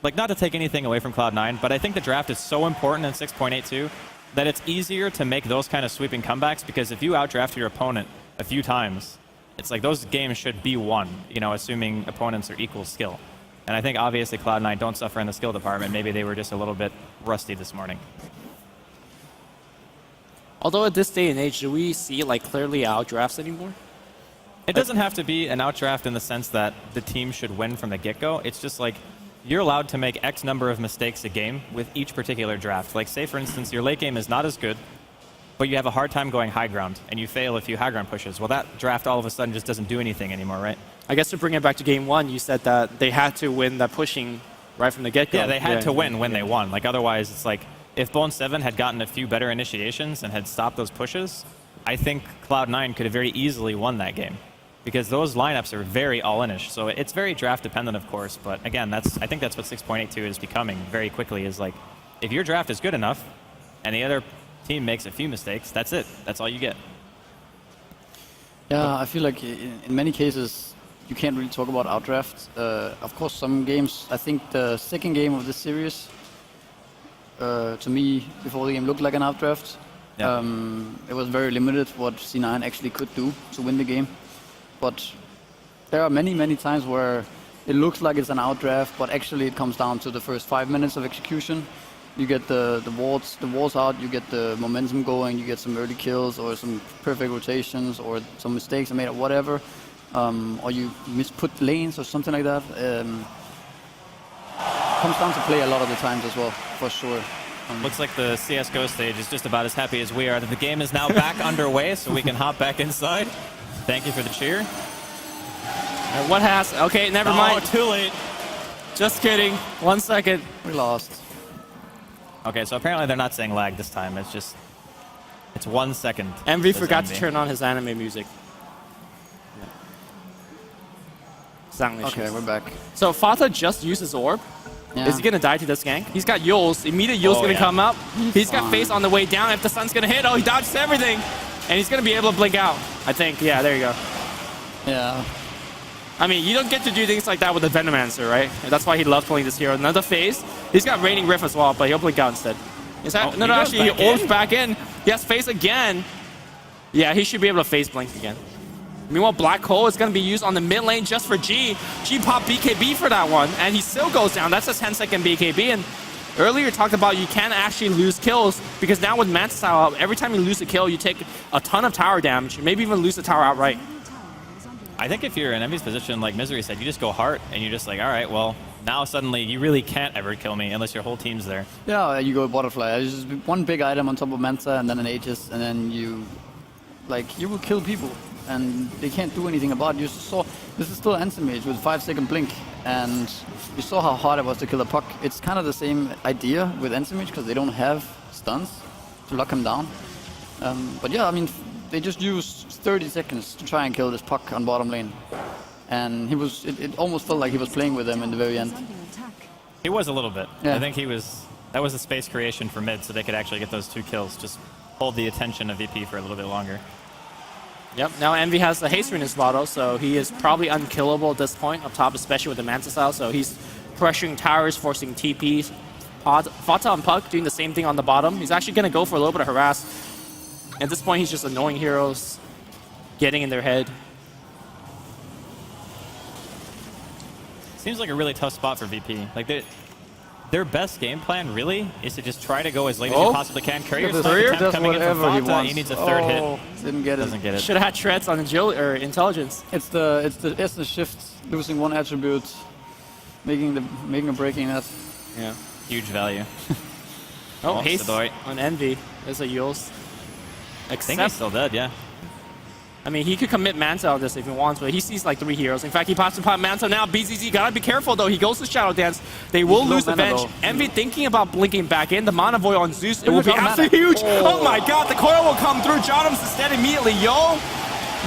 like, not to take anything away from Cloud9, but I think the draft is so important in 6.82 that it's easier to make those kind of sweeping comebacks, because if you outdraft your opponent a few times, it's like those games should be won, you know, assuming opponents are equal skill. And I think obviously Cloud9 don't suffer in the skill department. Maybe they were just a little bit rusty this morning. Although at this day and age, do we see like clearly outdrafts anymore? It doesn't have to be an outdraft in the sense that the team should win from the get-go. It's just like you're allowed to make X number of mistakes a game with each particular draft. Like say, for instance, your late game is not as good, but you have a hard time going high ground, and you fail a few high ground pushes. Well, that draft all of a sudden just doesn't do anything anymore, right? I guess to bring it back to game 1, you said that they had to win that pushing right from the get-go. Yeah, they had to win when they won. Like otherwise, it's like if Bone 7 had gotten a few better initiations and had stopped those pushes, I think Cloud9 could have very easily won that game, because those lineups are very all-inish. So it's very draft dependent, of course. But again, I think that's what 6.82 is becoming very quickly. Is like if your draft is good enough, and the other team makes a few mistakes, that's it. That's all you get. Yeah, I feel like in many cases you can't really talk about outdraft. Of course, some games. I think the second game of this series, to me, before the game looked like an outdraft. Yeah. It was very limited what C9 actually could do to win the game. But there are many, many times where it looks like it's an outdraft, but actually it comes down to the first 5 minutes of execution. You get the walls out, you get the momentum going, you get some early kills or some perfect rotations or some mistakes are made or whatever. Or you misput lanes or something like that. Comes down to play a lot of the times as well, for sure. Looks like the CSGO stage is just about as happy as we are that the game is now back underway, so we can hop back inside. Thank you for the cheer. What has? Okay, never mind. Too late. Just kidding. 1 second. We lost. Okay, so apparently they're not saying lag this time. It's just, it's 1 second. Envy says forgot to Envy. turn on his anime music. Okay, we're back. So Fata just used his orb. Yeah. Is he gonna die to this gank? He's got Yules. Immediate Yules gonna come up. He's got face on the way down. If the sun's gonna hit, oh, he dodges everything. And he's gonna be able to blink out, I think. Yeah, there you go. Yeah. I mean, you don't get to do things like that with the Venomancer, right? And that's why he loves playing this hero. Another phase. He's got Raining Rift as well, but he'll blink out instead. Is that, no, actually, he orbs back in. He has face again. Yeah, he should be able to face blink again. Meanwhile, Black Hole is going to be used on the mid lane just for G. G popped BKB for that one, and he still goes down. That's a 10-second BKB. And earlier talked about you can actually lose kills, because now with Manta Style, every time you lose a kill, you take a ton of tower damage, maybe even lose the tower outright. I think if you're in Envy's position, like Misery said, you just go heart, and you're just like, all right, well, now suddenly you really can't ever kill me unless your whole team's there. Yeah, you go Butterfly. It's just one big item on top of Manta, and then an Aegis, and then you will kill people. And they can't do anything about it. You saw, this is still Anti-Mage with 5-second blink, and you saw how hard it was to kill a puck. It's kind of the same idea with Anti-Mage, because they don't have stuns to lock him down. But yeah, I mean, they just used 30 seconds to try and kill this puck on bottom lane. And it almost felt like he was playing with them in the very end. He was a little bit. Yeah. I think that was a space creation for mid, so they could actually get those 2 kills, just hold the attention of VP for a little bit longer. Yep, now Envy has the haste in his bottle, so he is probably unkillable at this point, up top, especially with the Manta Style. So he's pressuring towers, forcing TPs. Fata and Puck doing the same thing on the bottom. He's actually going to go for a little bit of harass. At this point, he's just annoying heroes, getting in their head. Seems like a really tough spot for VP. Like their best game plan really is to just try to go as late as you possibly can. Courier does coming in from whatever he Fata, wants. he needs a third hit. Didn't get it. Doesn't get it. Should have had shreds on agility or intelligence. It's the essence shift, losing one attribute, making a breaking that. Yeah. Huge value. Oh, haste Sadoy. on Envy. There's a Yules. I think he's still dead, yeah. I mean, he could commit Manta on this if he wants, but he sees like 3 heroes. In fact, he pops to pop Manta now. BZZ gotta be careful though. He goes to Shadow Dance. They will lose the bench. Envy thinking about blinking back in. The Mana Void on Zeus. It will be absolutely huge. Oh my god, the coil will come through. Johnum's instead immediately. Yo,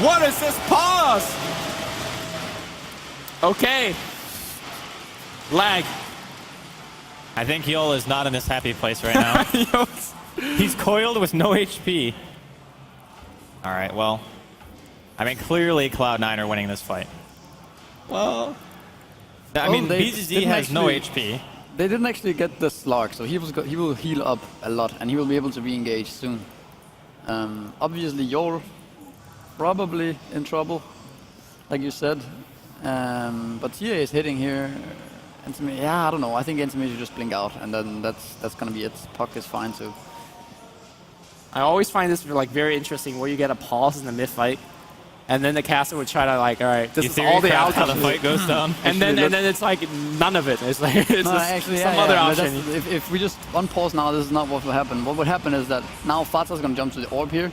what is this pause? Okay. Lag. I think Yol is not in this happy place right now. He's coiled with no HP. All right, well, I mean, clearly Cloud9 are winning this fight. Well, I mean, BZZ has no HP. They didn't actually get the slug, so he will heal up a lot, and he will be able to re-engage soon. Obviously, you're probably in trouble, like you said. But TA is hitting here. Yeah, I don't know. I think Anti-Mage just blink out, and then that's gonna be it. Puck is fine too. I always find this like very interesting where you get a pause in the mid fight, and then the caster would try to like, all right, this is all the outcomes. How the fight goes down. And then it's like none of it. It's like it's no, just actually, some other option. If we just unpause now, this is not what will happen. What would happen is that now Fata's gonna jump to the orb here,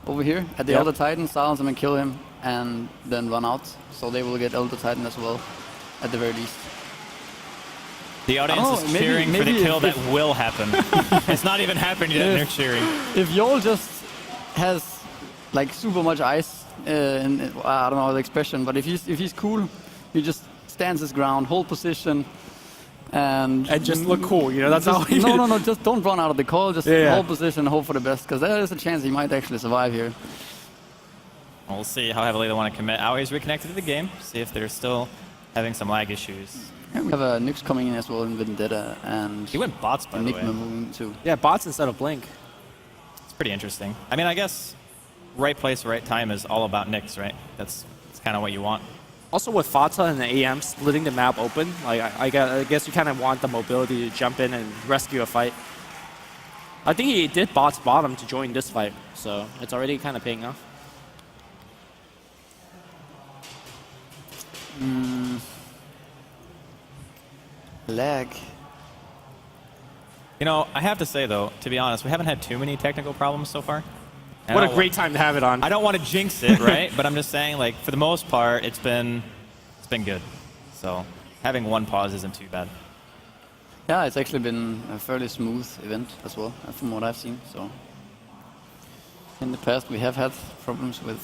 over here at the Elder Titan, silence him and kill him, and then run out. So they will get Elder Titan as well, at the very least. The audience is cheering for the kill that will happen. It's not even happened yet, and they're cheering. If Yol just has like super much ice, I don't know the expression, but if he's cool, he just stands his ground, hold position, and just look cool. You know, that's how. No, just don't run out of the call. Just hold position, and hope for the best, because there is a chance he might actually survive here. We'll see how heavily they want to commit. Always reconnected to the game. See if they're still having some lag issues. Yeah, we have a Nyx coming in as well in Vendetta, and he went bots by the way. Moving too. Yeah, bots instead of Blink. It's pretty interesting. I mean, I guess right place, right time is all about Nyx, right? That's kind of what you want. Also with Fata and the AM splitting the map open, like I guess you kind of want the mobility to jump in and rescue a fight. I think he did bots bottom to join this fight, so it's already kind of paying off. Lag. You know, I have to say though, to be honest, we haven't had too many technical problems so far. What a great time to have it on. I don't want to jinx it, right? But I'm just saying, like, for the most part, it's been good. So having one pause isn't too bad. Yeah, it's actually been a fairly smooth event as well, from what I've seen. So in the past, we have had problems with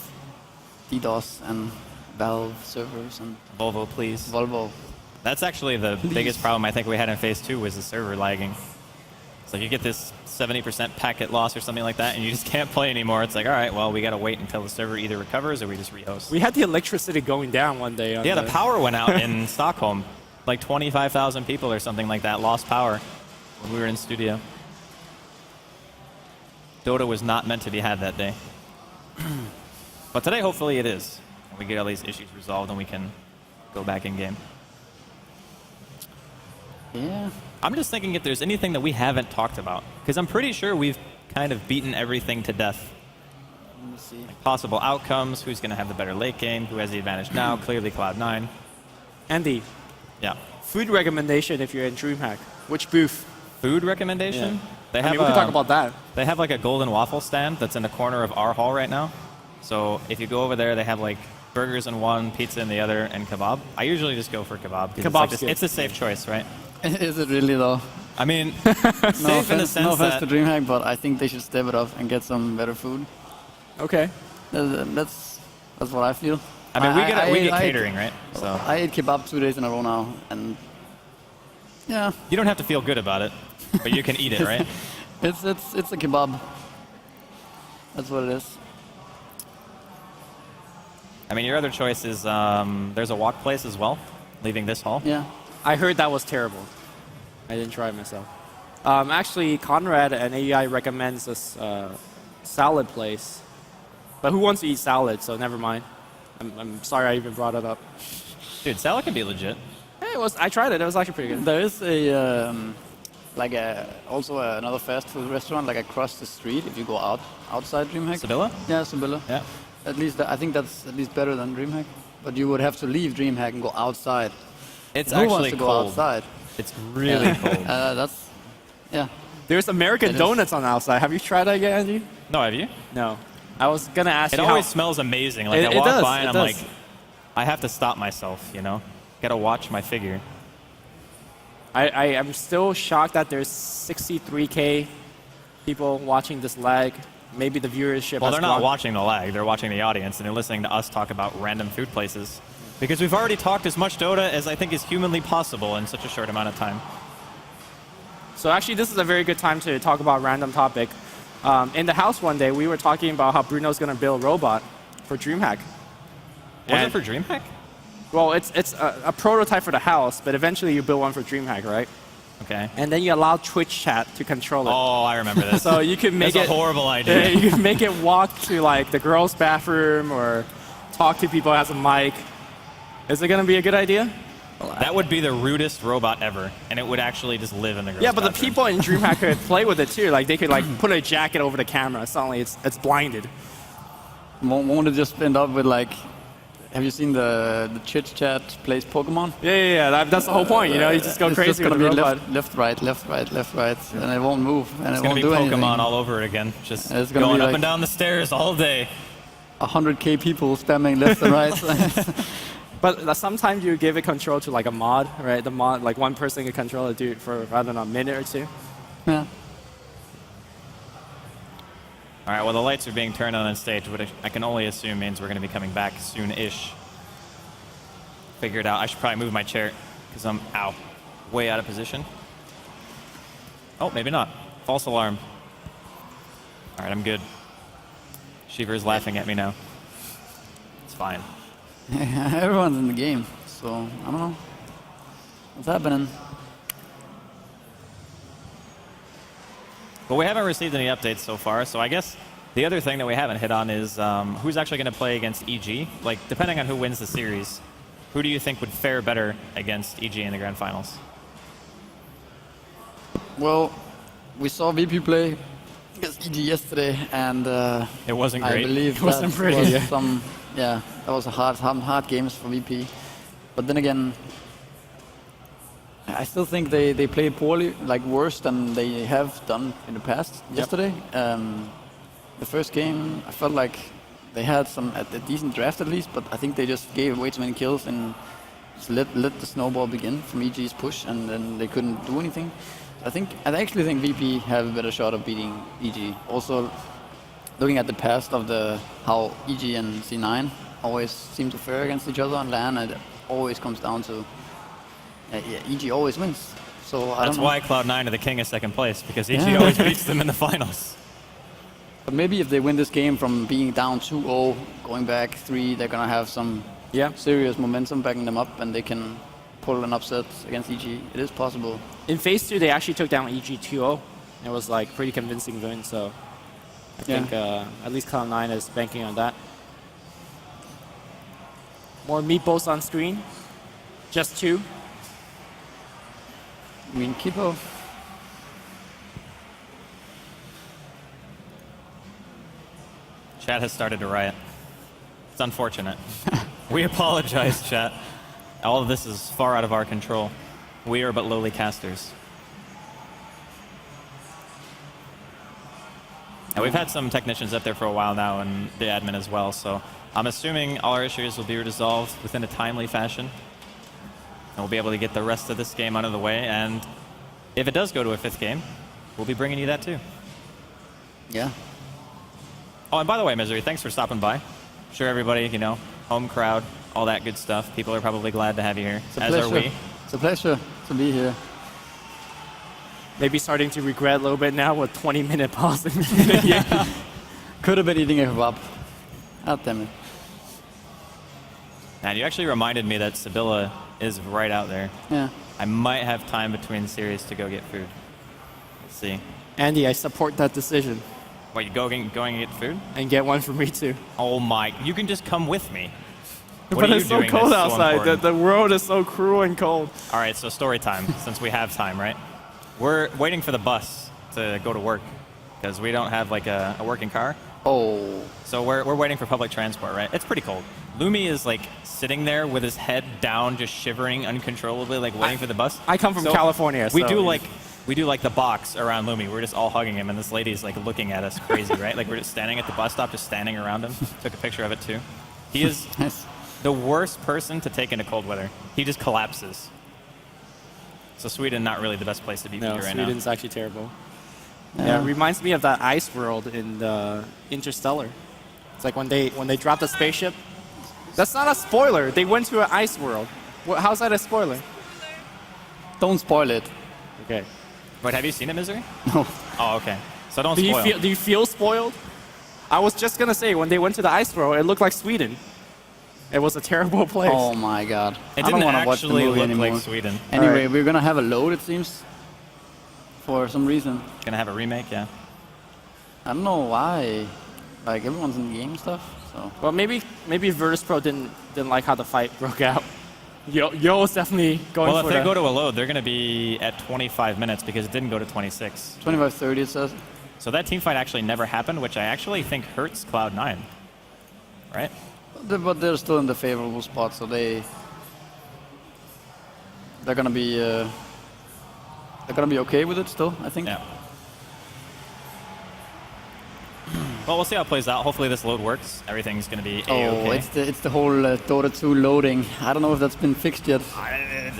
DDoS and Valve servers and Volvo, please. Volvo. That's actually the biggest problem I think we had in Phase 2 was the server lagging. It's like you get this 70% packet loss or something like that, and you just can't play anymore. It's like, all right, well, we got to wait until the server either recovers or we just rehost. We had the electricity going down one day. Yeah, the power went out in Stockholm. Like 25,000 people or something like that lost power when we were in studio. Dota was not meant to be had that day. But today, hopefully, it is. And we get all these issues resolved and we can go back in game. Yeah. I'm just thinking if there's anything that we haven't talked about. Because I'm pretty sure we've kind of beaten everything to death. Let me see. Like possible outcomes, who's going to have the better late game, who has the advantage now, clearly Cloud9. Andy, Yeah. food recommendation if you're in DreamHack. Which booth? Food recommendation? Yeah. They have we can talk about that. They have like a golden waffle stand that's in the corner of our hall right now. So if you go over there, they have like burgers in one, pizza in the other, and kebab. I usually just go for kebab. Kebab's good. It's a safe choice, right? Is it really though? I mean, safe in the sense no offense that to DreamHack, but I think they should step it up and get some better food. Okay. That's what I feel. I mean, we get catering, right? So I ate kebab 2 days in a row now, and yeah, you don't have to feel good about it, but you can eat it, right? it's a kebab. That's what it is. I mean, your other choice is there's a walk place as well, leaving this hall. Yeah. I heard that was terrible. I didn't try it myself. Actually, Conrad and AEI recommends this salad place. But who wants to eat salad, so never mind. I'm sorry I even brought it up. Dude, salad can be legit. Hey, I tried it. It was actually pretty good. There is also another fast food restaurant like across the street if you go outside DreamHack. Sibylla? Yeah, Sibylla. Yeah. At least I think that's at least better than DreamHack. But you would have to leave DreamHack and go outside. It's Who actually wants to go cold. outside? It's really cold. Yeah. There's American Donuts on the outside. Have you tried that yet, Andy? No, have you? No. I was going to ask It you always how... smells amazing. Like I walk by and I'm like, I have to stop myself, you know? Gotta watch my figure. I am still shocked that there's 63K people watching this lag. Maybe the viewership Well, has they're not gone- watching the lag. They're watching the audience, and they're listening to us talk about random food places. Because we've already talked as much Dota as I think is humanly possible in such a short amount of time. So actually, this is a very good time to talk about a random topic. In the house one day, we were talking about how Bruno's going to build a robot for DreamHack. Was it for DreamHack? Well, it's a prototype for the house, but eventually you build one for DreamHack, right? Okay. And then you allow Twitch chat to control it. Oh, I remember this. So you can make That's a horrible idea. Yeah, you can make it walk to like the girls' bathroom or talk to people as a mic. Is it going to be a good idea? That would be the rudest robot ever, and it would actually just live in the girls' Yeah, but the bathroom. people in DreamHack could play with it too. Like they could like put a jacket over the camera. Suddenly it's blinded. Won't it just end up with like? Have you seen the chit chat plays Pokemon? Yeah. That's the whole point. You know, you just go it's crazy just gonna with the be robot. left, right, and it won't move, and It's it going won't to be do Pokemon anything. all over again. Just It's gonna going be up like- and down the stairs all day. 100K people spamming left and right. But sometimes you give it control to like a mod, right? The mod, like one person can control it, dude, for I don't know, a minute or two. Yeah. All right, well, the lights are being turned on stage, which I can only assume means we're going to be coming back soon-ish. Figure it out. I should probably move my chair because I'm, way out of position. Oh, maybe not. False alarm. All right, I'm good. Shiver's laughing at me now. It's fine. Everyone's in the game, so I don't know what's happening. But we haven't received any updates so far, so I guess the other thing that we haven't hit on is who's actually going to play against EG. Like, depending on who wins the series, who do you think would fare better against EG in the grand finals? Well, we saw VP play against EG yesterday, and It wasn't I great. believe It wasn't that pretty, was yeah. that was a hard games for VP. But then again, I still think they played poorly, like worse than they have done in the past. Yesterday, the first game, I felt like they had a decent draft at least, but I think they just gave way too many kills and just let the snowball begin from EG's push, and then they couldn't do anything. I actually think VP have a better shot of beating EG. Also, looking at the past of how EG and C9 always seem to fare against each other on LAN, it always comes down to EG always wins. So I don't know. That's why Cloud9 are the king of second place, because EG always beats them in the finals. But maybe if they win this game from being down 2-0, going back 3, they're going to have some serious momentum backing them up, and they can pull an upset against EG. It is possible. In Phase 2, they actually took down EG 2-0. It was like pretty convincing win, so I think at least Cloud9 is banking on that. More meatballs on screen. Just 2. I mean, Kipo. Chat has started to riot. It's unfortunate. We apologize, chat. All of this is far out of our control. We are but lowly casters. And we've had some technicians up there for a while now, and the admin as well, so I'm assuming all our issues will be resolved within a timely fashion. And we'll be able to get the rest of this game out of the way, and if it does go to a 5th game, we'll be bringing you that too. Yeah. Oh, and by the way, Misery, thanks for stopping by. I'm sure everybody, you know, home crowd, all that good stuff. People are probably glad to have you here, as are we. It's a pleasure to be here. Maybe starting to regret a little bit now with 20-minute pause. Could have been eating a kebab. God damn it. And you actually reminded me that Sibylla is right out there. Yeah. I might have time between series to go get food. Let's see. Andy, I support that decision. What, you going and get food? And get one for me too. Oh my, you can just come with me. What But are you it's so doing cold that's so outside. important? The world is so cruel and cold. All right, so story time, since we have time, right? We're waiting for the bus to go to work because we don't have like a working car. Oh. So we're waiting for public transport, right? It's pretty cold. Lumi is like sitting there with his head down, just shivering uncontrollably, like waiting for the bus. I come from So California. We so do like the box around Lumi. We're just all hugging him, and this lady's like looking at us crazy, right? Like we're just standing at the bus stop, just standing around him. Took a picture of it too. He is the worst person to take into cold weather. He just collapses. So Sweden, not really the best place to be No, right Sweden's now. actually terrible. Yeah, it reminds me of that ice world in the Interstellar. It's like when they dropped the spaceship. That's not a spoiler. They went to an ice world. How's that a spoiler? Don't spoil it. Okay. Wait, have you seen it, Misery? No. Oh, okay. So don't Do spoil. you feel spoiled? I was just gonna say when they went to the ice world, it looked like Sweden. It was a terrible place. Oh my god. It I don't didn't want to watch the actually movie look anymore. like Sweden. Anyway, we're gonna have a load, it seems. For some reason. Gonna have a remake, yeah. I don't know why. Like everyone's in the game and stuff. So. Well, maybe Virtus.Pro didn't like how the fight broke out. Yo's definitely going Well, for if they the- go to a load, they're going to be at 25 minutes because it didn't go to 26. 25-30 it says. So that team fight actually never happened, which I actually think hurts Cloud9. Right? But they're still in the favorable spot, so they're gonna be okay with it still, I think. Yeah. Well, we'll see how it plays out. Hopefully this load works. Everything's going to be A-okay. Oh, it's the whole Dota 2 loading. I don't know if that's been fixed yet.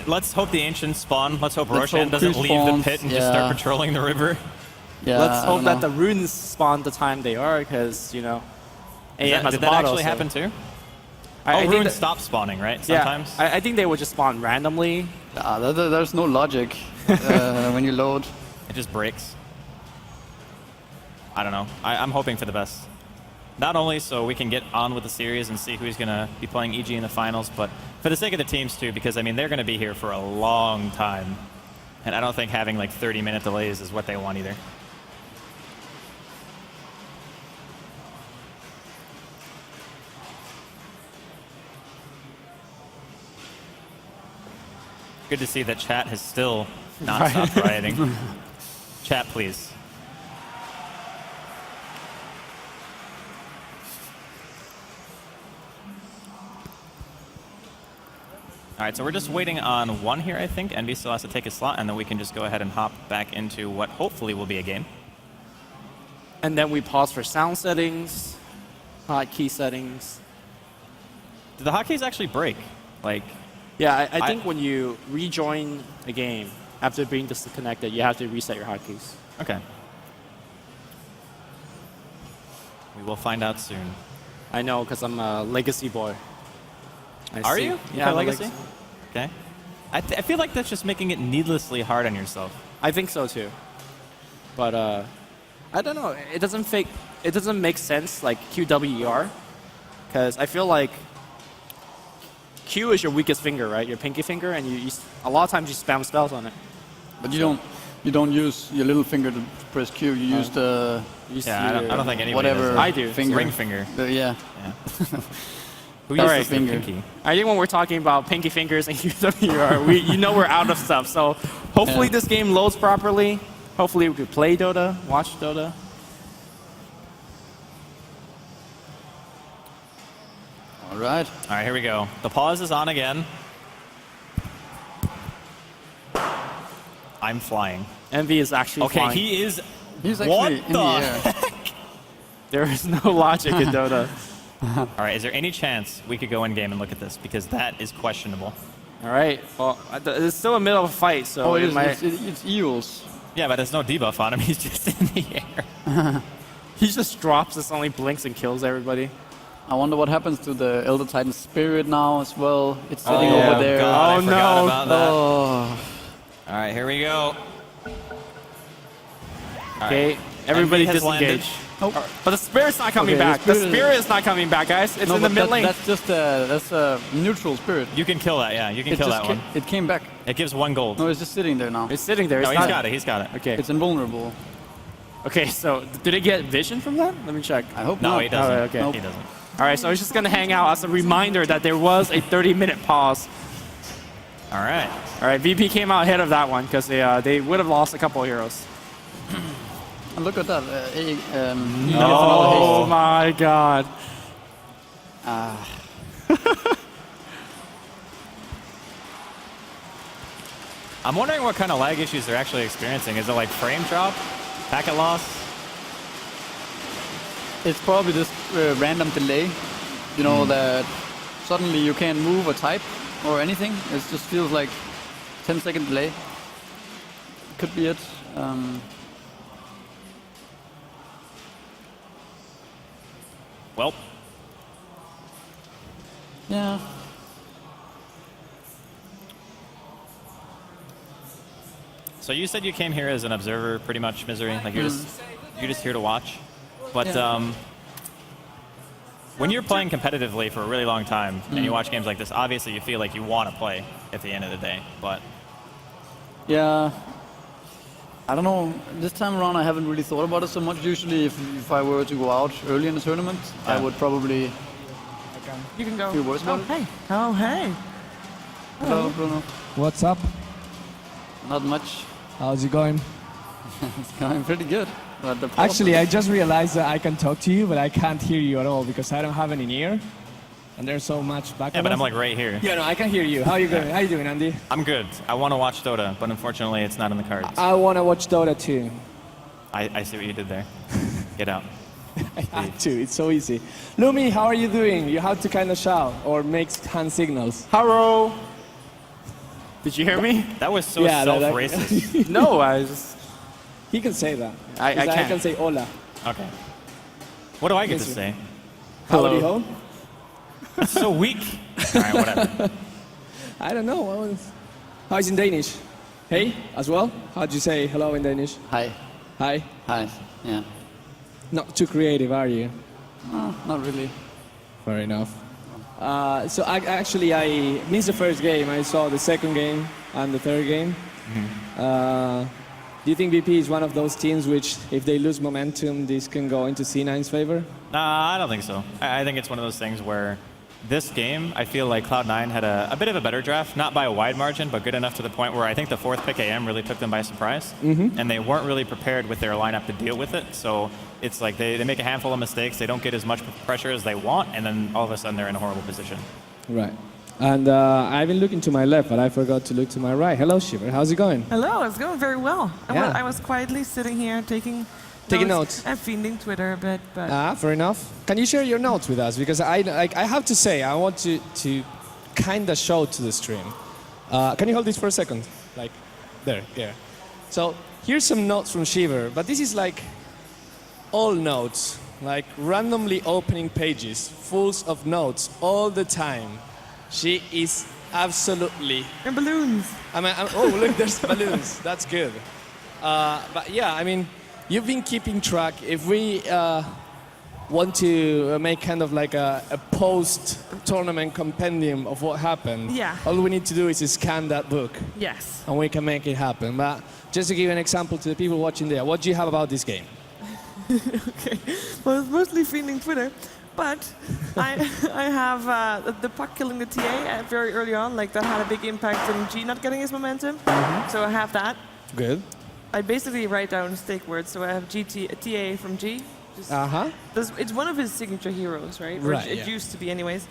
Let's hope the Ancients spawn. Let's hope Let's Roshan hope doesn't Chris leave the spawns. pit and just start patrolling the river. Yeah, Let's I hope don't that know. the runes spawn the time they are, because AM has Did a that bottle, actually so- happen too? I think runes that- stop spawning, right? Yeah, Sometimes? I think they would just spawn randomly. There's no logic when you load. It just breaks. I don't know. I'm hoping for the best. Not only so we can get on with the series and see who's going to be playing EG in the finals, but for the sake of the teams too, because I mean they're going to be here for a long time. And I don't think having like 30-minute delays is what they want either. Good to see that chat has still not stopped rioting. Chat, please. All right, so we're just waiting on one here, I think. Envy still has to take a slot, and then we can just go ahead and hop back into what hopefully will be a game. And then we pause for sound settings, hotkey settings. Do the hotkeys actually break? Like, Yeah, I think when you rejoin a game after being disconnected, you have to reset your hotkeys. okay. We will find out soon. I know, because I'm a legacy boy. Are you? Yeah, I'm a legacy. Okay. I feel like that's just making it needlessly hard on yourself. I think so too. But I don't know. It doesn't make sense like QWER, because I feel like Q is your weakest finger, right? Your pinky finger, and you a lot of times you spam spells on it. But you don't use your little finger to press Q. You use the Yeah, I don't think anybody whatever does that. I do. finger. Ring finger. Yeah. Who All uses right. the Finger. pinky? I think when we're talking about pinky fingers and QWER, you know we're out of stuff. So hopefully this game loads properly. Hopefully we could play Dota, watch Dota. All right. All right, here we go. The pause is on again. I'm flying. Envy is actually Okay, flying. he is. He's What actually in the the air. There is no logic in Dota. All right, is there any chance we could go in game and look at this? Because that is questionable. All right. Well, it's still in the middle of a fight, so Oh, it it might. is, it's eels. Yeah, but there's no debuff on him. He's just in the air. He just drops this, only blinks and kills everybody. I wonder what happens to the Elder Titan Spirit now as well. It's sitting yeah. over there. God, I Oh, forgot no. about that. Oh. All right, here we go. All Okay, right. everybody Envy has landed. disengage. But the spirit's not coming Okay, the back. The spirit is- spirit is not coming back, guys. It's No, in the but mid lane. that's just that's a neutral spirit. You can kill that, yeah. You can It kill just that one. It came back. It gives 1 gold. No, it's just sitting there now. It's sitting there. No, It's he's not- got it. He's got it. Okay. It's invulnerable. Okay, so did it get vision from that? Let me check. I hope No, not. he doesn't. Oh, okay. He doesn't. All right, so it's just going to hang out as a reminder that there was a 30-minute pause. All right. All right, VP came out ahead of that one because they would have lost a couple of heroes. And look at that. Oh my god. I'm wondering what kind of lag issues they're actually experiencing. Is it like frame drop? Packet loss? It's probably this random delay. You know, that suddenly you can't move or type or anything. It just feels like 10-second delay. Could be it. Well, Yeah. so you said you came here as an observer, pretty much, Misery. Like you're just here to watch. But Yeah. when you're playing competitively for a really long time and you watch games like this, obviously you feel like you want to play at the end of the day. But Yeah. I don't know. This time around, I haven't really thought about it so much. Usually, if I were to go out early in the tournament, I would probably You can go. few words about it. Hey. Oh, hey. Hello, Bruno. What's up? Not much. How's it going? It's going pretty good. But the Actually, I just realized that I can talk to you, but I can't hear you at all because I don't have any ear, and there's so much background. yeah, but I'm like right here. Yeah, no, I can hear you. How you going? How you doing, Andy? I'm good. I want to watch Dota, but unfortunately it's not in the cards. I want to watch Dota too. I see what you did there. Get out. I had to. It's so easy. Lumi, how are you doing? You have to kind of shout or make hand signals. Hello. Did you hear me? That was so Yeah, that- self-racist. No, I just. He can say that. I Because can't. can say hola. Okay. What do I get to Yes, say? Howdy ho. That's so weak. All right, whatever. I don't know. How is in Danish? Hey, as well? How'd you say hello in Danish? Hi. Hi. Hi. Yeah. Not too creative, are you? Not really. Fair enough. So I missed the first game. I saw the second game and the third game. Do you think VP is one of those teams which, if they lose momentum, this can go into C9's favor? Nah, I don't think so. I think it's one of those things where this game, I feel like Cloud9 had a bit of a better draft, not by a wide margin, but good enough to the point where I think the fourth pick AM really took them by surprise. And they weren't really prepared with their lineup to deal with it. So it's like they make a handful of mistakes, they don't get as much pressure as they want, and then all of a sudden they're in a horrible position. Right. And I've been looking to my left, but I forgot to look to my right. Hello, Shiver. How's it going? Hello, it's going very well. Yeah. I was quietly sitting here taking Taking notes. I'm fiending Twitter a bit, but Fair enough. Can you share your notes with us? Because I have to say, I want to kind of show to the stream. Can you hold this for a second? Like, there, yeah. So here's some notes from Shiver, but this is like all notes, like randomly opening pages, full of notes all the time. She is absolutely... And balloons. Oh, look, there's balloons. That's good. But yeah, I mean, you've been keeping track. If we want to make kind of like a post-tournament compendium of what happened, all we need to do is scan that book. Yes. And we can make it happen. But just to give an example to the people watching there, what do you have about this game? Okay. Well, it's mostly fiending Twitter, but I have the puck killing the TA very early on. Like that had a big impact on G not getting his momentum. So I have that. Good. I basically write down stake words, so I have TA from G. It's one of his signature heroes, right? Right, It used to be anyways.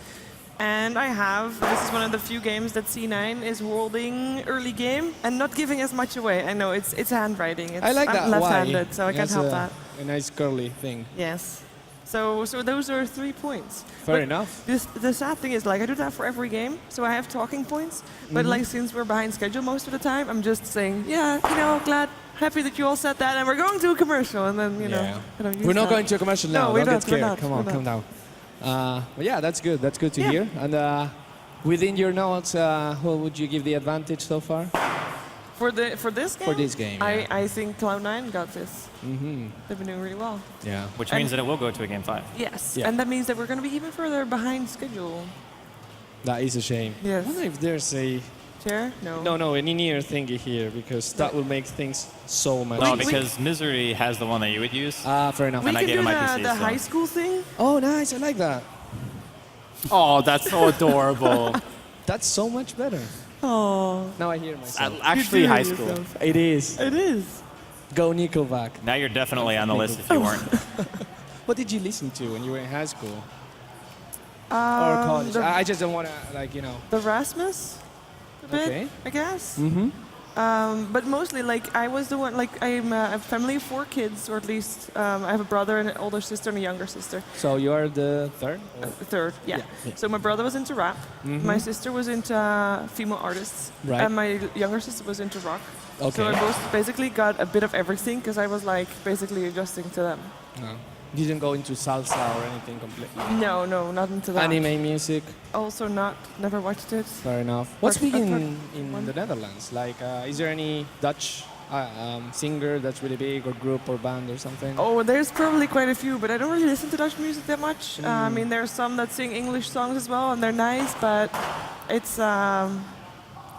And I have, this is one of the few games that C9 is holding early game and not giving as much away. I know, it's handwriting. I like that. I'm left-handed, so I can't help that. A nice curly thing. Yes. So those are 3 points. Fair enough. The sad thing is, like, I do that for every game, so I have talking points. But like, since we're behind schedule most of the time, I'm just saying, yeah, you know, happy that you all said that, and we're going to a commercial, and then, you know, I don't use We're not that. going to a commercial now. No, don't get scared. Come on, we're calm not. down. But yeah, that's good. That's good to hear. And within your notes, what would you give the advantage so far? For this game? For this game, I think Cloud9 got this. They've been doing really well. Yeah. Which means that it will go to a game 5. Yes, Yeah. and that means that we're going to be even further behind schedule. That is a shame. Yes. I wonder if there's a... Chair? No. No, an in-ear thingy here, because that will make things so much No, easier. because Misery has the one that you would use. Fair enough. We And I can gave do him my PC, the so- high school thing. Oh, nice. I like that. Oh, that's so adorable. That's so much better. Oh. Now I hear myself. Actually, You do high school. yourself. It is. It is. Go Nickelback. Now you're definitely on the list if you weren't. What did you listen to when you were in high school? Or college? I just don't want to, like, you know. The Rasmus? A bit, Okay. I guess. Mm-hmm. But mostly, like, I was the one, like, I'm a family of 4 kids, or at least I have a brother and an older sister and a younger sister. So you are the third? Third, yeah. So my brother was into rap, my sister was into female artists, Right. and my younger sister was into rock. Okay. So I both basically got a bit of everything, because I was, like, basically adjusting to them. No. You didn't go into salsa or anything completely? No, not into that. Anime music? Also not, never watched it. Fair enough. What's big I've in heard the Netherlands? Like, is there any Dutch singer that's really big, or group or band or something? Oh, there's probably quite a few, but I don't really listen to Dutch music that much. I mean, there's some that sing English songs as well, and they're nice, but it's,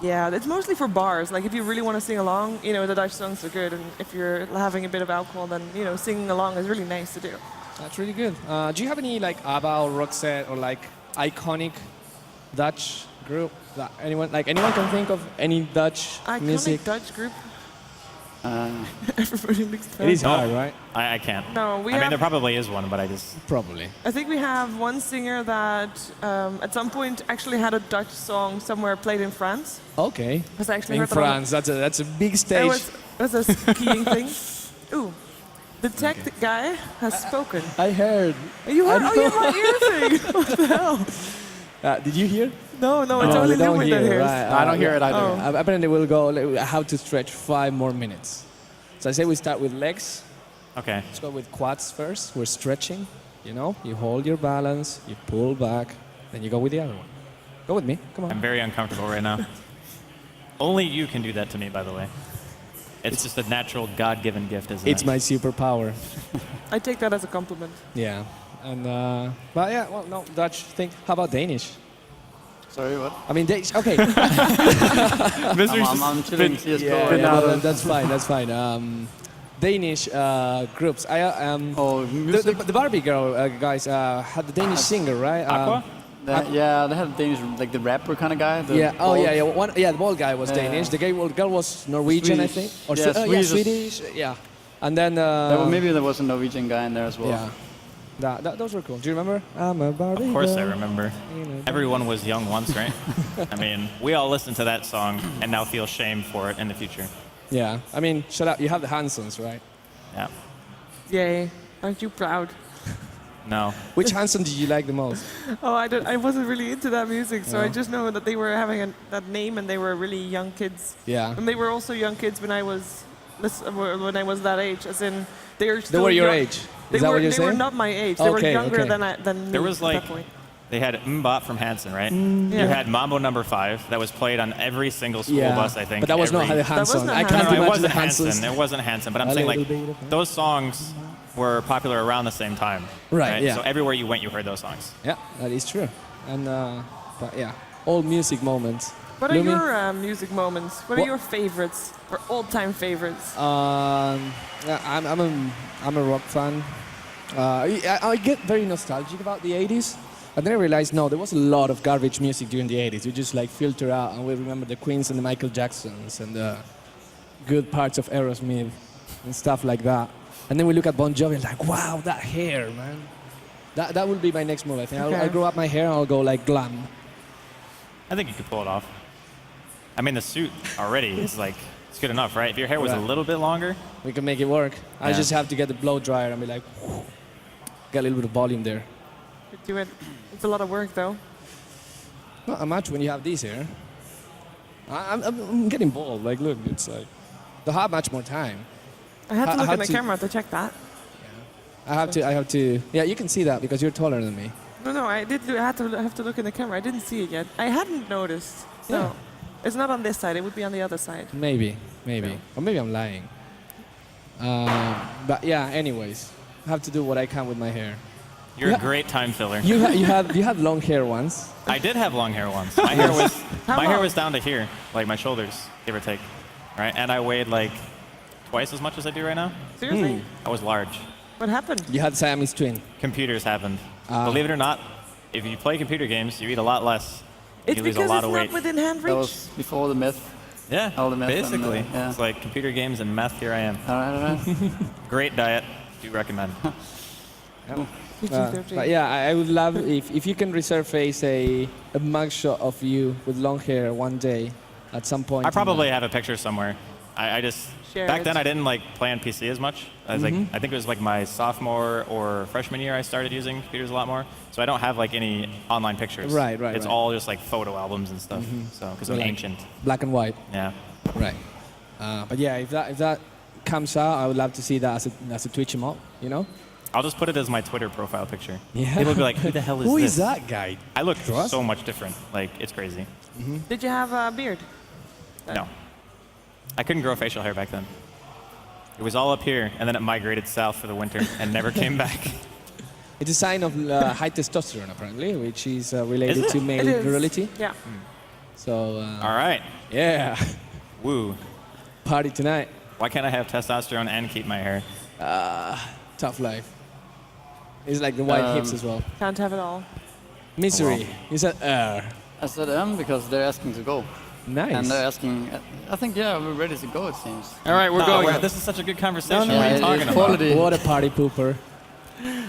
yeah, it's mostly for bars. Like, if you really want to sing along, you know, the Dutch songs are good, and if you're having a bit of alcohol, then, you know, singing along is really nice to do. That's really good. Do you have any, like, ABBA or Roxette or, like, iconic Dutch group? That anyone can think of any Dutch Iconic music? Dutch group? Everybody looks It is hard, right? I can't. No, I mean, there probably is one, but I just... Probably. I think we have one singer that at some point actually had a Dutch song somewhere played in France. Okay. Because I actually In heard that on- France, that's a big stage. It was a skiing thing. Ooh, the tech guy has spoken. I heard. You heard? Oh, you have my ear thing. What the hell? Did you hear? No, it's only they don't Louis that hear, hears. right. I don't hear it either. Oh. Apparently, we'll go. I have to stretch 5 more minutes. So I say we start with legs. Okay. Let's go with quads first. We're stretching. You know, you hold your balance, you pull back, then you go with the other one. Go with me. Come on. I'm very uncomfortable right now. Only you can do that to me, by the way. It's just a natural God-given gift, isn't it? It's my superpower. I take that as a compliment. Yeah. And but yeah, well, no Dutch thing. How about Danish? Sorry, what? I mean, Danish. Okay. I'm chilling CSGO. Yeah, that's fine. That's fine. Danish groups. Music? The Barbie girl guys had the Danish singer, right? Aqua? Yeah, they had a Danish, like the rapper kind of guy. The Yeah. Oh, bald- yeah. The bald guy was Danish. The girl was Norwegian, I think. Or Swedish. Swedish. Yeah. And then. Maybe there was a Norwegian guy in there as well. Yeah. Those were cool. Do you remember? I'm a Barbie. Of course I girl. remember. Everyone was young once, right? I mean, we all listened to that song and now feel shame for it in the future. Yeah. I mean, shut up. You have the Hansons, right? Yeah. Yay. Aren't you proud? No. Which Hanson did you like the most? Oh, I wasn't really into that music, so I No. just know that they were having that name and they were really young kids. Yeah. And they were also young kids when I was that age, as in they were still They were your young. age. They Is that were what you're they saying? were not my age. They were Okay, younger okay. than There me was at like, that point. they had Mbop from Hanson, right? Yeah. You had Mambo Number 5 that was played on every single school Yeah. bus, I think. But that was not every- the Hanson. not I No, can't no, it imagine wasn't the Hansons. Hanson. It wasn't Hanson. But I'm A saying like little bit of- those songs were popular around the same time. Right, yeah. So everywhere you went, you heard those songs. Yeah, that is true. And but yeah, all music moments. What are Lumi? your music moments? What are What- your favorites or all-time favorites? Yeah, I'm a rock fan. I get very nostalgic about the 80s. And then I realized, no, there was a lot of garbage music during the 80s. We just like filter out and we remember the Queens and the Michael Jacksons and the good parts of Aerosmith and stuff like that. And then we look at Bon Jovi and like, wow, that hair, man. That will be my next move, I think. Okay. I'll grow up my hair and I'll go like glam. I think you could pull it off. I mean, the suit already is like, it's good enough, right? If your hair was a Right. little bit longer, We can make it work. I Yeah. just have to get the blow dryer and be like, get a little bit of volume there. Could do it. It's a lot of work, though. Not a much when you have these here. I'm getting bold. Like, look, it's like, they'll have much more time. I had to I look had in the to- camera to check that. I have to. Yeah, you can see that because you're taller than me. No, I have to look in the camera. I didn't see it yet. I hadn't noticed. Yeah. No, it's not on this side. It would be on the other side. Maybe. Or maybe I'm lying. But yeah, anyways, I have to do what I can with my hair. you're Yeah. a great time filler. You had long hair once. I did have long hair once. My hair was How my hair long? was down to here, like my shoulders, give or take, right? And I weighed like twice as much as I do right now. Seriously? I was large. What happened? You had Siamese twin. Computers happened. Ah. Believe it or not, if you play computer games, you eat a lot less. It's you lose because a lot it's of not weight. within hand That reach. was before the myth. Yeah, all the meth and, basically. yeah. It's like computer games and meth. Here I am. All right. Great diet. Do recommend. But yeah, I would love if you can resurface a mugshot of you with long hair one day at some point. I probably have a picture somewhere. I just Share back it. then I didn't like play on PC as much. I was like I think it was like my sophomore or freshman year I started using computers a lot more. So I don't have like any online pictures. Right. It's all just like photo albums and stuff. So because I'm Like- ancient. black and white. Yeah. Right. But yeah, if that comes out, I would love to see that as a Twitch em up. You know? I'll just put it as my Twitter profile picture. Yeah. People will be like, who the hell is Who this? is that guy? I look Trust? so much different. Like it's crazy. Did you have a beard? No. I couldn't grow facial hair back then. It was all up here, and then it migrated south for the winter and never came back. It's a sign of high testosterone, apparently, which is related Is it? to male It is. virility. Yeah. So, All right. yeah, Woo. party tonight. Why can't I have testosterone and keep my hair? Tough life. It's like the white hips as well. Can't have it all. Misery. You said, I said because they're asking to go. nice. And they're asking, I think, yeah, we're ready to go, it seems. All right, we're No, going. this is such a good conversation. No, What are you it's talking about? quality. What a party pooper.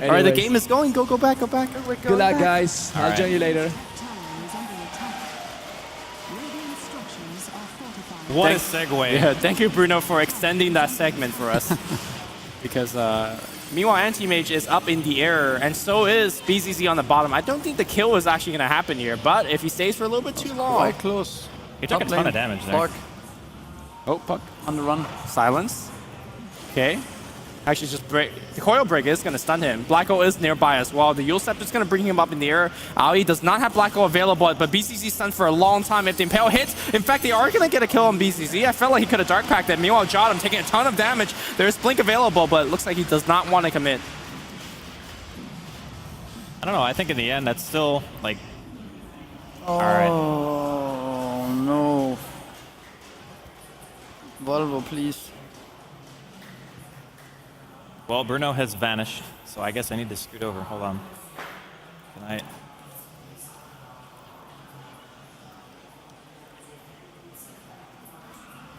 All right, the game is going. Go back. Good luck, guys. All I'll right. join you later. Tower is under attack. Radiant structures are fortified. What a segue. Yeah, thank you, Bruno, for extending that segment for us. Because meanwhile, Anti-Mage is up in the air, and so is BZZ on the bottom. I don't think the kill is actually going to happen here, but if he stays for a little bit too long. Quite close. He took a Top ton lane, of damage there. Clark Oh, puck. on the run. Silence. Okay. Actually, just break. The coil break is going to stun him. Blacko is nearby as well. The Yule Scepter is going to bring him up in the air. Aoi does not have Blacko available, but BCZ stunned for a long time. If the Impale hits, in fact, they are going to get a kill on BCZ. I felt like he could have Dark Packed it. Meanwhile, Jottam taking a ton of damage. There's Blink available, but it looks like he does not want to commit. I don't know. I think in the end, that's still like. Oh, All right. no. Volvo, please. Well, Bruno has vanished, so I guess I need to scoot over. Hold on. Can I?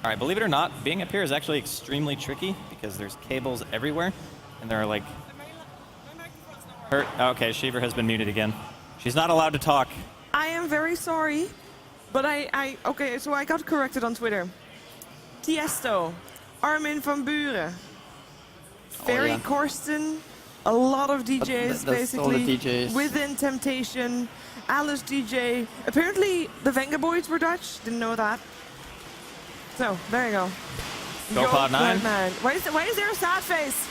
All right. Believe it or not, being up here is actually extremely tricky because there's cables everywhere, and there are like. Okay, Shiver has been muted again. She's not allowed to talk. I am very sorry, but okay, so I got corrected on Twitter. Tiesto, Armin van Buren, Fairy yeah. Corsten, a lot of DJs that's all the basically. DJs. Within Temptation, Alice DJ. Apparently the Venga Boys were Dutch. Didn't know that. So there you go. Go Cloud9. Why is there a sad face?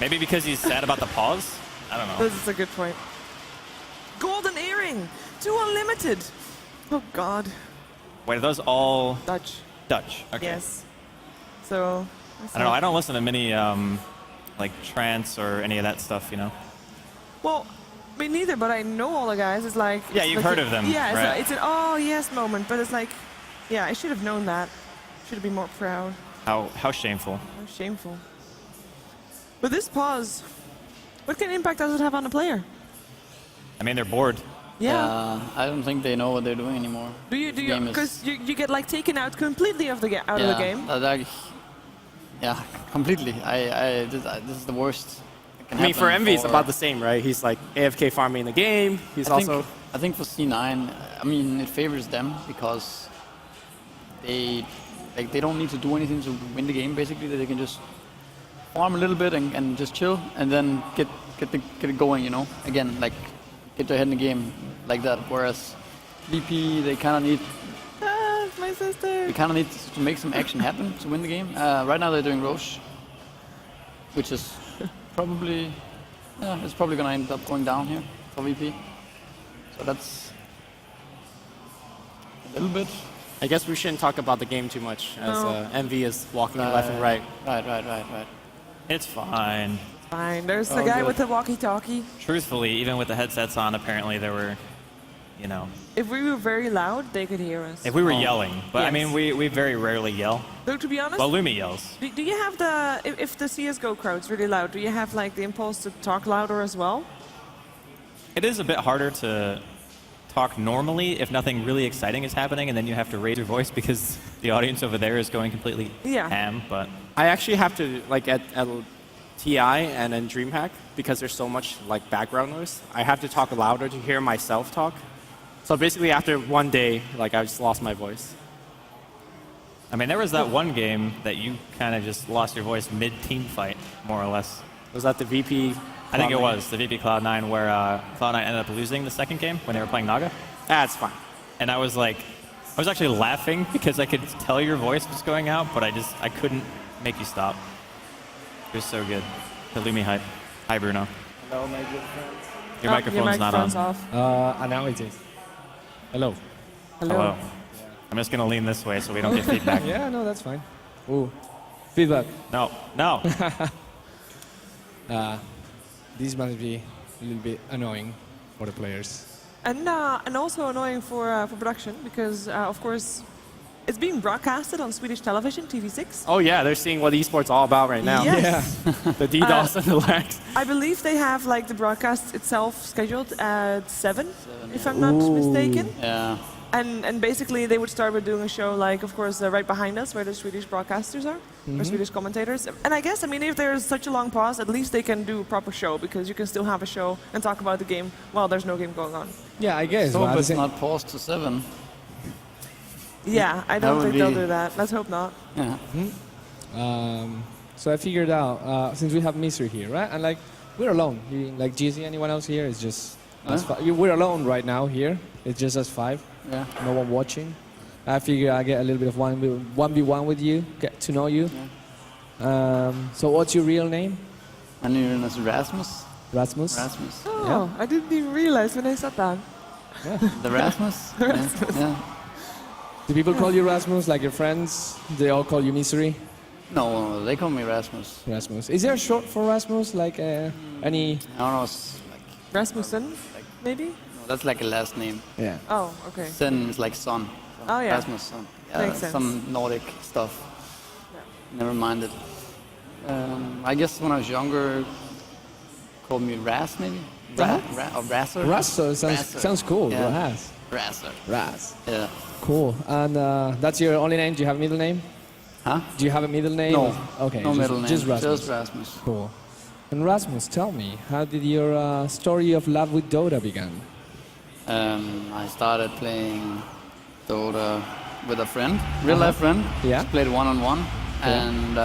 Maybe because he's sad about the pause? I don't know. This is a good point. Golden earring to Unlimited. Oh God. Wait, are those all Dutch. Dutch? Okay. Yes. So. I don't know. I don't listen to many like trance or any of that stuff, you know. Well, me neither, but I know all the guys. It's like. Yeah, it's you've like heard of them, Yeah, right? it's an oh yes moment, but it's like, yeah, I should have known that. Should have been more proud. How shameful. How shameful. But this pause, what kind of impact does it have on the player? I mean, they're bored. Yeah. I don't think they know what they're doing anymore. Do you? Game is- Because you get like taken out completely of the out of the game. Yeah, completely. This is the worst. that can I mean, for happen Envy, it's about the same, right? He's like AFK farming the game. He's also. I think for C9, I mean, it favors them because they don't need to do anything to win the game. Basically, they can just farm a little bit and just chill, and then get it going. You know, again, like get their head in the game like that. Whereas VP, they kind of need. My sister. We kind of need to make some action happen to win the game. Right now they're doing Roche, which is probably, it's probably going to end up going down here for VP. So that's a little bit. I guess we shouldn't talk about the game too much, as No. Envy is walking left and right. Right. It's fine. Fine. There's the Oh, guy good. with the walkie-talkie. Truthfully, even with the headsets on, apparently there were, you know, If we were very loud, they could hear us. if we were yelling. But I Yes. mean, we very rarely yell. Though to be honest, Well, Lumi yells. do you have the if the CS:GO crowd's really loud? Do you have like the impulse to talk louder as well? It is a bit harder to talk normally if nothing really exciting is happening, and then you have to raise your voice because the audience over there is going completely Yeah. ham. But I actually have to, like, at TI and then DreamHack, because there's so much, like, background noise, I have to talk louder to hear myself talk. So basically, after one day, like, I just lost my voice. I mean, there was that one game that you kind of just lost your voice mid-team fight, more or less. Was that the VP? I think it Cloud9? was the VP Cloud9 where Cloud9 ended up losing the second game when they were playing Naga. That's fine. And I was like, I was actually laughing because I could tell your voice was going out, but I couldn't make you stop. It was so good. The Lumi hype. Hi, Bruno. Hello, my good friends. Your microphone's not on. off. And now it is. Hello. Hello. I'm just gonna lean this way so we don't get feedback. Yeah, no, that's fine. Ooh, feedback. No. These must be a little bit annoying for the players. And also annoying for production because of course it's being broadcasted on Swedish television, TV6. Oh, yeah, they're seeing what esports all about right now. Yes. The DDoS and the lags. I believe they have like the broadcast itself scheduled at 7, if I'm not mistaken. Yeah. And basically they would start with doing a show like, of course, right behind us where the Swedish broadcasters are, or Swedish commentators. And I guess, I mean, if there's such a long pause, at least they can do a proper show because you can still have a show and talk about the game while there's no game going on. Yeah, I guess. So but at the it's same- not paused to 7. Yeah, I That don't would think they'll be- do that. Let's hope not. Yeah. So I figured out, since we have Misery here, right? And like, we're alone. Like GZ, anyone else here? It's just us Huh? we're alone right now here. It's just us 5. Yeah. No one watching. I figure I get a little bit of 1v1 with you, get to know you. So what's your real name? My name is Rasmus. Rasmus? Rasmus. Oh, I didn't even realize when I said that. The Rasmus? Yeah. Do people call you Rasmus, like your friends? They all call you Misery? No, they call me Rasmus. Rasmus. Is there a short for Rasmus? Like any... I don't know. It's like, Rasmussen, maybe? no, that's like a last name. Yeah. Oh, okay. Sen is like son. Oh, yeah. Rasmus son. Makes sense. Some Nordic stuff. Never minded. I guess when I was younger, called me Ras maybe? Or Rasser? Rasser sounds cool. Yeah. Ras. Rasser. Ras. Yeah. Cool. And that's your only name? Do you have a middle name? Huh? Do you have a middle name? No. Okay. No middle name. Just Rasmus. Just Rasmus. Cool. And Rasmus, tell me, how did your story of love with Dota begin? I started playing Dota with a friend, real life friend. Yeah. Just played one-on-one, and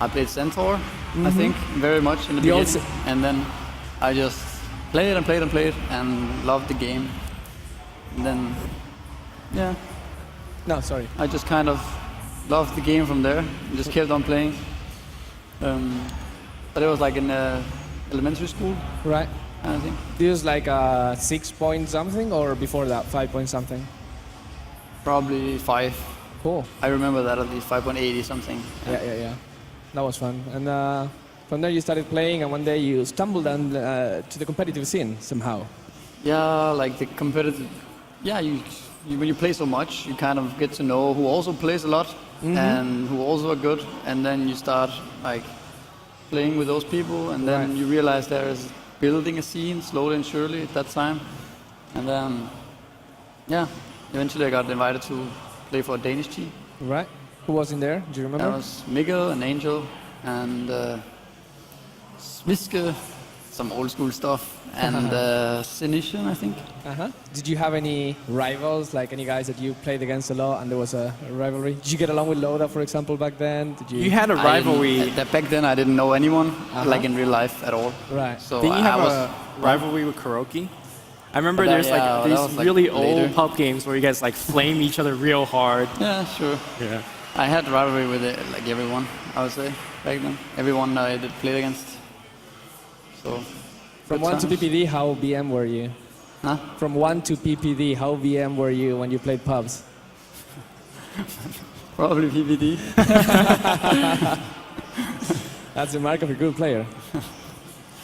I played Centaur, I think, very much in the The beginning. And then I just played and played and played and loved the game. And then, yeah, No, sorry. I just kind of loved the game from there and just kept on playing. But it was like in elementary school, Right. kind of thing. This was like 6 point something or before that 5 point something? Probably 5. Cool. I remember that at least 5.80 something. Yeah. That was fun. And from there you started playing, and one day you stumbled on to the competitive scene somehow. Yeah, like the competitive. Yeah, you when you play so much, you kind of get to know who also plays a lot and who also are good, and then you start like playing with those people, and then you realize there is building a scene slowly and surely at that time, and then yeah, eventually I got invited to play for a Danish team. Right. Who was in there? Do you remember? That was Mikkel and Angel and Sviske, some old school stuff, and Sinisian, I think. Did you have any rivals, like any guys that you played against a lot and there was a rivalry? Did you get along with Loda, for example, back then? Did you? You had a rivalry. Back then I didn't know anyone, like in real life at all. Right. So Didn't you I have was a rivalry with Kuroki? I remember But that- there's like yeah, that these was, like, really later. old pub games where you guys like flame each other real hard. Yeah, sure. Yeah. I had rivalry with like everyone, I would say, back then. Everyone I did play against. So. From good 1 to times. PPD, how VM were you? Huh? From 1 to PPD, how VM were you when you played pubs? Probably PPD. That's the mark of a good player.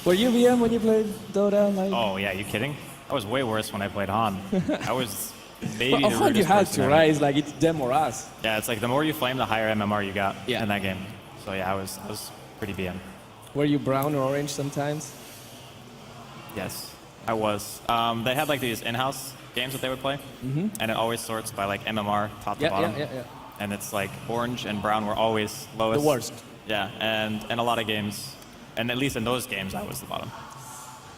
Were you VM when you played Dota? Like? Oh yeah, you kidding? I was way worse when I played Han. I was maybe Well, the of course you rudest had person to, ever. right? It's like it's them or us. Yeah, it's like the more you flame, the higher MMR you got Yeah. in that game. So yeah, I was pretty BM. Were you brown or orange sometimes? Yes, I was. They had like these in-house games that they would play, and it always sorts by like MMR top to Yeah, bottom. yeah. And it's like orange and brown were always lowest. The worst. Yeah, and in a lot of games, and at least in those games, I was the bottom.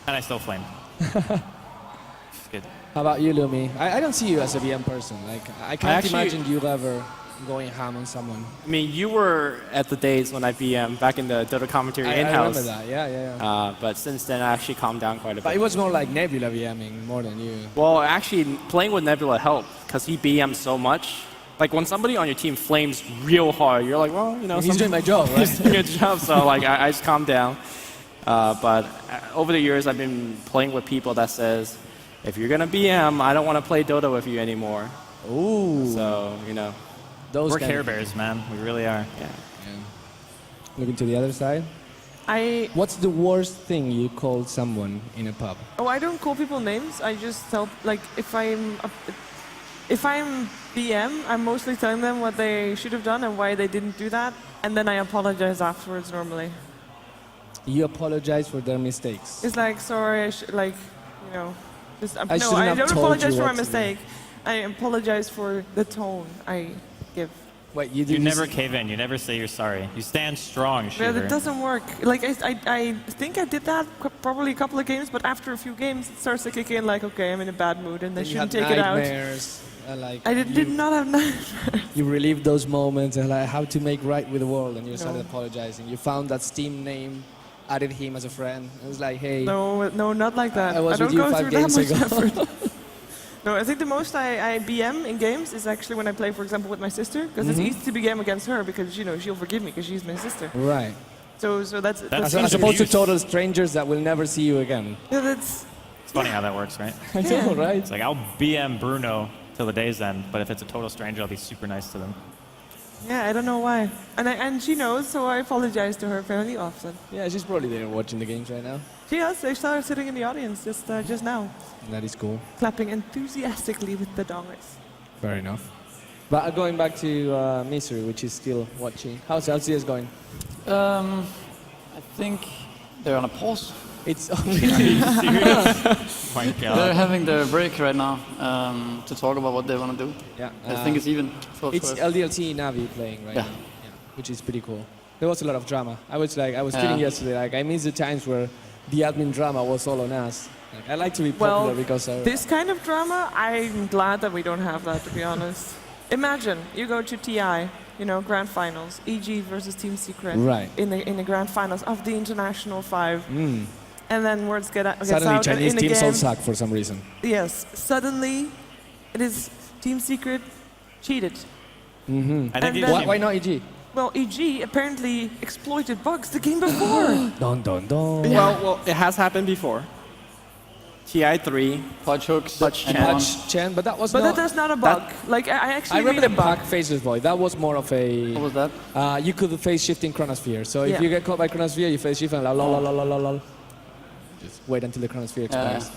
And I still flamed. It's good. How about you, Lumi? I don't see you as a VM person. Like I can't actually- imagine you ever going ham on someone. I mean, you were at the days when I VM back in the Dota commentary I in-house. remember that. Yeah. But since then, I actually calmed down quite a But bit. it was more like Nebula VMing more than you. Well, actually, playing with Nebula helped because he BMs so much. Like when somebody on your team flames real hard, you're like, well, you know, He's doing my job, right? he's doing a job. So like, I just calm down. But over the years, I've been playing with people that says, if you're gonna BM, I don't want to play Dota with you anymore. Ooh. So you know, Those We're kind Care of- Bears, man. We really are. yeah. Looking to the other side. What's the worst thing you called someone in a pub? I don't call people names. I just tell, like, if I'm BM, I'm mostly telling them what they should have done and why they didn't do that, and then I apologize afterwards normally. You apologize for their mistakes. It's like, sorry, like, you know, just, I no, shouldn't I have don't told apologize you for my what to do. mistake. I apologize for the tone I give. Wait, You never cave in. You never say you're sorry. You stand strong, Yeah, shooter. that doesn't work. Like, I think I did that probably a couple of games, but after a few games, it starts to kick in like, okay, I'm in a bad mood and I You shouldn't had take it out. nightmares, like I did not have nightmares. You relive those moments and like how to make right with the world, and you started apologizing. You found that Steam name, added him as a friend. It was like, hey, No, not like that. I was don't with you go 5 through that games much ago. effort. No, I think the most I BM in games is actually when I play, for example, with my sister, because it's easy to BM against her because, you know, she'll forgive me because she's my sister. Right. So that's As opposed to total strangers that will never see you again. yeah, that's It's funny how that works, right? I know, right? It's like I'll BM Bruno till the day's end, but if it's a total stranger, I'll be super nice to them. yeah, I don't know why, and she knows, so I apologize to her fairly often. Yeah, she's probably there watching the games right now. She is. I saw her sitting in the audience just now, That is cool. clapping enthusiastically with the dongers. Fair enough. But going back to Misery, which is still watching. How's LCS going? I think they're on a pause. It's My They're God. having their break right now to talk about what they want to do. yeah. I think it's even. It's LDLC Navi playing right Yeah. now. Yeah, which is pretty cool. There was a lot of drama. I was tweeting yesterday, like I miss the times where the admin drama was all on us. Like, I like to be popular Well, because this kind of drama, I'm glad that we don't have that, to be honest. Imagine you go to TI grand finals, EG versus Team Secret, Right. in the grand finals of the International 5, and then words gets Suddenly out Chinese in a teams all game. suck for some reason. Yes, suddenly it is Team Secret cheated. I think And you- then- Why not EG? Well, EG apparently exploited bugs the game before. Dun dun dun. Well, it has happened before. TI3, Punch hooks. Punch and Chen. on. Punch Chen, but that was But not. that's not a bug. Like I actually I remember made the a bug. pack faces void. That was more of a. What was that? You could face shifting chronosphere. So if Yeah. you get caught by chronosphere, you face shift and lol. Just wait until the chronosphere expires.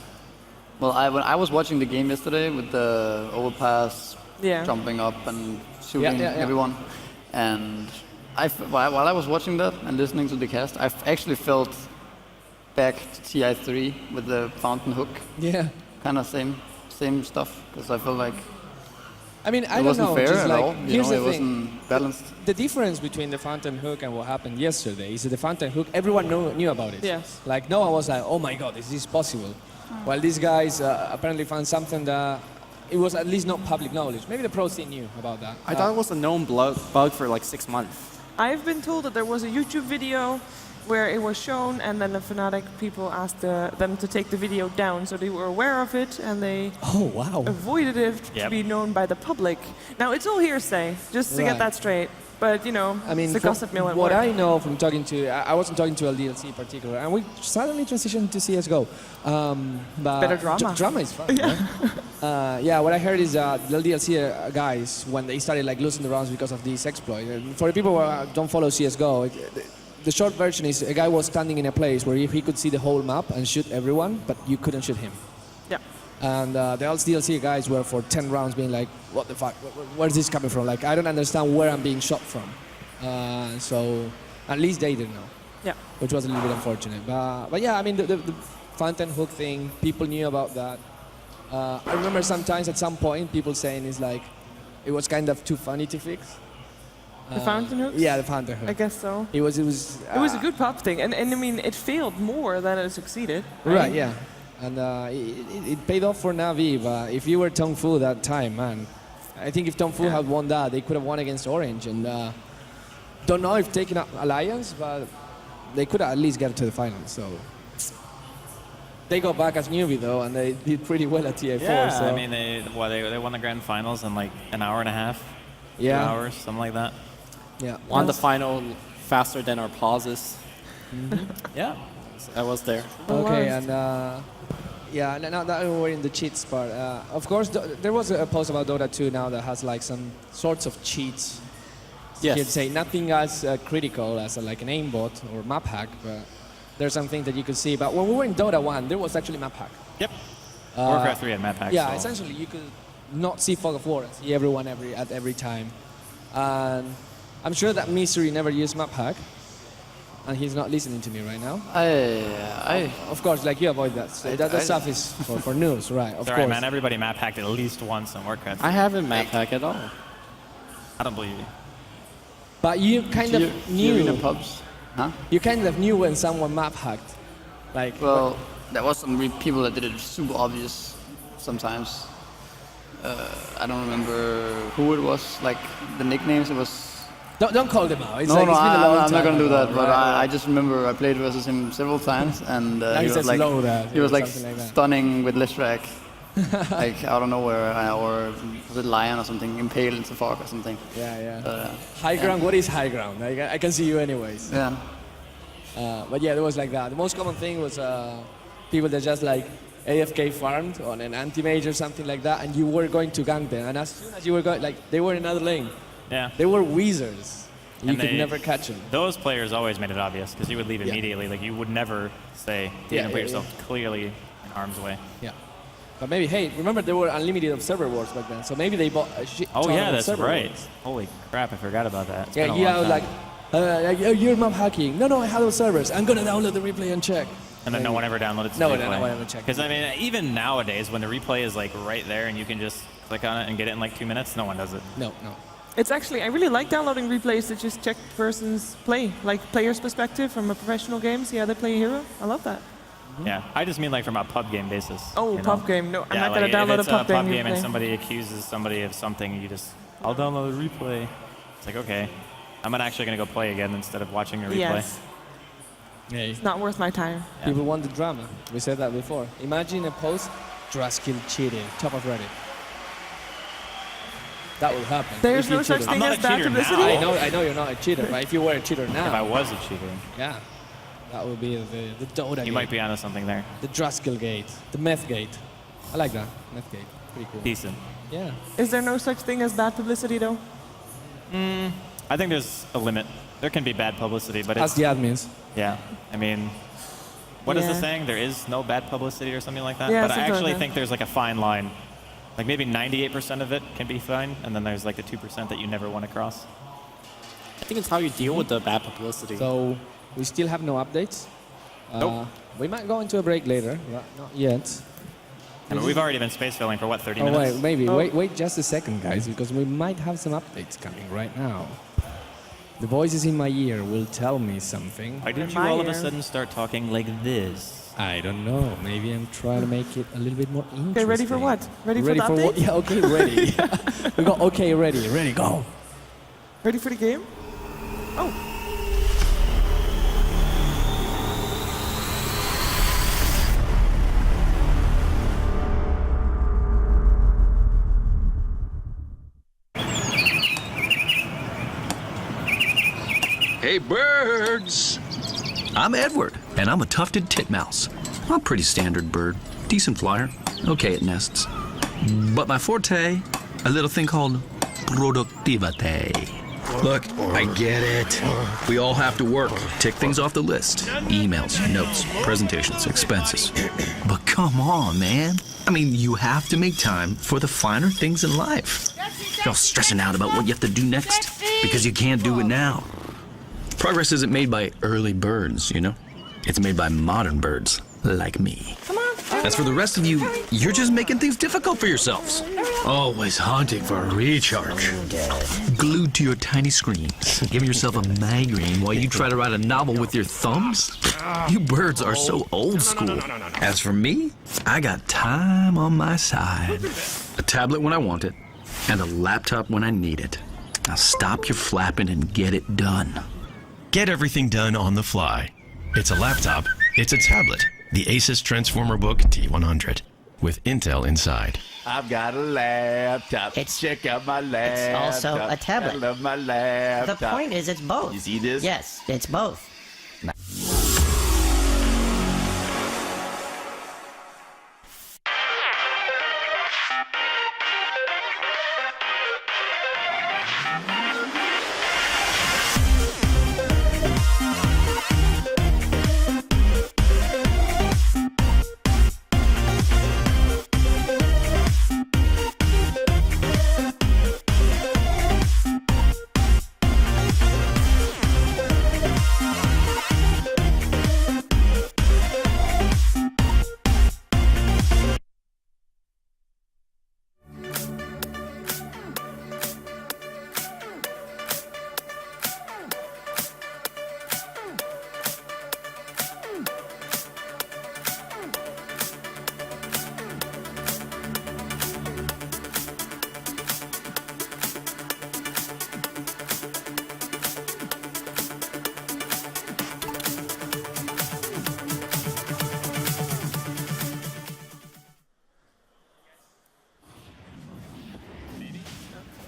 Well, when I was watching the game yesterday with the overpass, Yeah. jumping up and shooting Yeah. everyone, and while I was watching that and listening to the cast, I actually felt back to TI3 with the fountain hook, Yeah. kind of same stuff, because I felt like I mean, I it don't wasn't know. fair Just at like, all. here's It the thing. wasn't balanced. The difference between the fountain hook and what happened yesterday is that the fountain hook, everyone knew about it. Yes. Like, no one was like, oh my god, is this possible? While these guys apparently found something that it was at least not public knowledge. Maybe the pros team knew about that. I thought it was a known bug for like 6 months. I've been told that there was a YouTube video where it was shown, and then the Fnatic people asked them to take the video down, so they were aware of it, and they Oh, wow. avoided it to Yep. be known by the public. Now, it's all hearsay, just to Right. get that straight. But, I mean, it's the from gossip mill at what work. I know from talking to, I wasn't talking to LDLC in particular, and we suddenly transitioned to CSGO. But Better drama. Drama is fun. Yeah, what I heard is the LDLC guys, when they started like losing the rounds because of this exploit. And for the people who don't follow CSGO, the short version is a guy was standing in a place where he could see the whole map and shoot everyone, but you couldn't shoot him. Yeah. And the LDLC guys were for 10 rounds being like, what the fuck, where's this coming from? Like, I don't understand where I'm being shot from. So at least they didn't know. Yeah. Which was a little bit unfortunate. But yeah, I mean, the fountain hook thing, people knew about that. I remember sometimes at some point people saying it's like, it was kind of too funny to fix. The fountain hooks? Yeah, the fountain hook. I guess so. It was It was a good pop thing, and I mean, it failed more than it succeeded. Right, yeah. And it paid off for Navi, but if you were Tong Fu that time, man, I think if Tong Fu had won that, they could have won against Orange. And don't know if taking up Alliance, but they could have at least get to the finals. So they got back as newbie though, and they did pretty well at TA4. Yeah, so. I mean, they won the grand finals in like an hour and a half, 2 Yeah. hours, something like that. Yeah. Won the final faster than our pauses. Yeah. I was there. Okay, and yeah, now that we're in the cheats part, of course, there was a post about Dota 2 now that has like some sorts of cheats. Yes. You could say nothing as critical as like an aimbot or map hack, but there's something that you could see. But when we were in Dota 1, there was actually map hack. Yep. Warcraft 3 had map hacks. Yeah, so. essentially you could not see Fog of War and see everyone at every time. And I'm sure that Misery never used map hack, and he's not listening to me right now. Of course, like you avoid that. So that stuff is for news, right? Of It's all course. right, man. Everybody map hacked at least once on Warcraft. I haven't map hack at all. I don't believe you. But you kind of Arena knew. pubs, huh? You kind of knew when someone map hacked, like. Well, there was some people that did it super obvious sometimes. I don't remember who it was, like the nicknames. It was. Don't call them out. It's No, like, no, it's been a long I'm not time gonna do ago, that. But right? I just remember I played versus him several times, and Now he was says like, low that, he was or like something like that. stunning with Listrak, like out of nowhere, or was it Lion or something, impaled into fog or something. Yeah. High ground. What is high ground? I can see you anyways. Yeah. But yeah, there was like that. The most common thing was people that just like AFK farmed on an anti-mage or something like that, and you were going to gank them, and as soon as you were going, like they were in another lane. Yeah. They were weezers. You And could they- never catch them. Those players always made it obvious because you would leave Yeah. immediately. Like you would never say, you Yeah, put yeah, yourself clearly in harm's way. Yeah. But maybe, hey, remember there were unlimited observer wars back then, so maybe they bought a shit Oh ton yeah, of that's observer right. wars. Holy crap, I forgot about that. It's Yeah, been a you long have time. like, oh, you're map hacking. No, I have those servers. I'm gonna download the replay and check. And then no one ever downloaded No, the no, replay. no one ever checked Because I mean, even nowadays, when the replay is like right there and you can just click on it and get it in like 2 minutes, no one does it. No. It's actually, I really like downloading replays that just check the person's play, like player's perspective from a professional game, see how they play a hero. I love that. Yeah, I just mean like from a pub game basis. Oh, you know? pub game. No, I'm Yeah, not going like to download if it's a pub game. game and replay. somebody accuses somebody of something, you just, I'll download a replay. It's like, okay, I'm actually going to go play again instead of watching a replay. Yes. Yeah. It's not worth my time. People want the drama. We said that before. Imagine a post, Draskill cheating, top of Reddit. That will happen. There's if you no such cheated. thing I'm as not a bad cheater publicity. now. I know you're not a cheater, but if you were a cheater now, If I was a cheater, yeah, that would be the Dota you gate, might be onto something there. the Draskill gate, the meth gate. I like that, meth gate, pretty cool. Decent. Yeah. Is there no such thing as bad publicity, though? I think there's a limit. There can be bad publicity, but As it's... the admins. Yeah, I mean, what is the Yeah. saying? There is no bad publicity or something like that? Yeah, but I something like actually that. think there's like a fine line. Like maybe 98% of it can be fine, and then there's like the 2% that you never want to cross. I think it's how you deal with the bad publicity. So we still have no updates. Nope. We might go into a break later, not yet. I mean, we've already been space filling for what, 30 Oh minutes? wait, maybe. Oh. Wait just a second, guys, because we might have some updates coming right now. The voices in my ear will tell me something. Why did you My all of a ear. sudden start talking like this? I don't know. Maybe I'm trying to make it a little bit more interesting. Okay, ready for what? Ready for the what? update? Yeah, okay, ready. We got okay, ready, go. Ready for the game? Oh. Hey, birds! I'm Edward, and I'm a tufted titmouse. I'm a pretty standard bird. Decent flyer. Okay at nests. But my forte, a little thing called productivity. Look, I get it. We all have to work. Tick things off the list. Emails, notes, presentations, expenses. But come on, man. I mean, you have to make time for the finer things in life. You're all stressing out about what you have to do next because you can't do it now. Progress isn't made by early birds, you know? It's made by modern birds like me. As for the rest of you, you're just making things difficult for yourselves. Always hunting for a recharge. Glued to your tiny screens, giving yourself a migraine while you try to write a novel with your thumbs. You birds are so old school. As for me, I got time on my side. A tablet when I want it, and a laptop when I need it. Now stop your flapping and get it done. Get everything done on the fly. It's a laptop, it's a tablet. The Asus Transformer Book T100 with Intel inside. I've got a laptop. Check out my laptop. It's also a tablet. I love my The laptop. point is, it's both. You see this? Yes, it's both.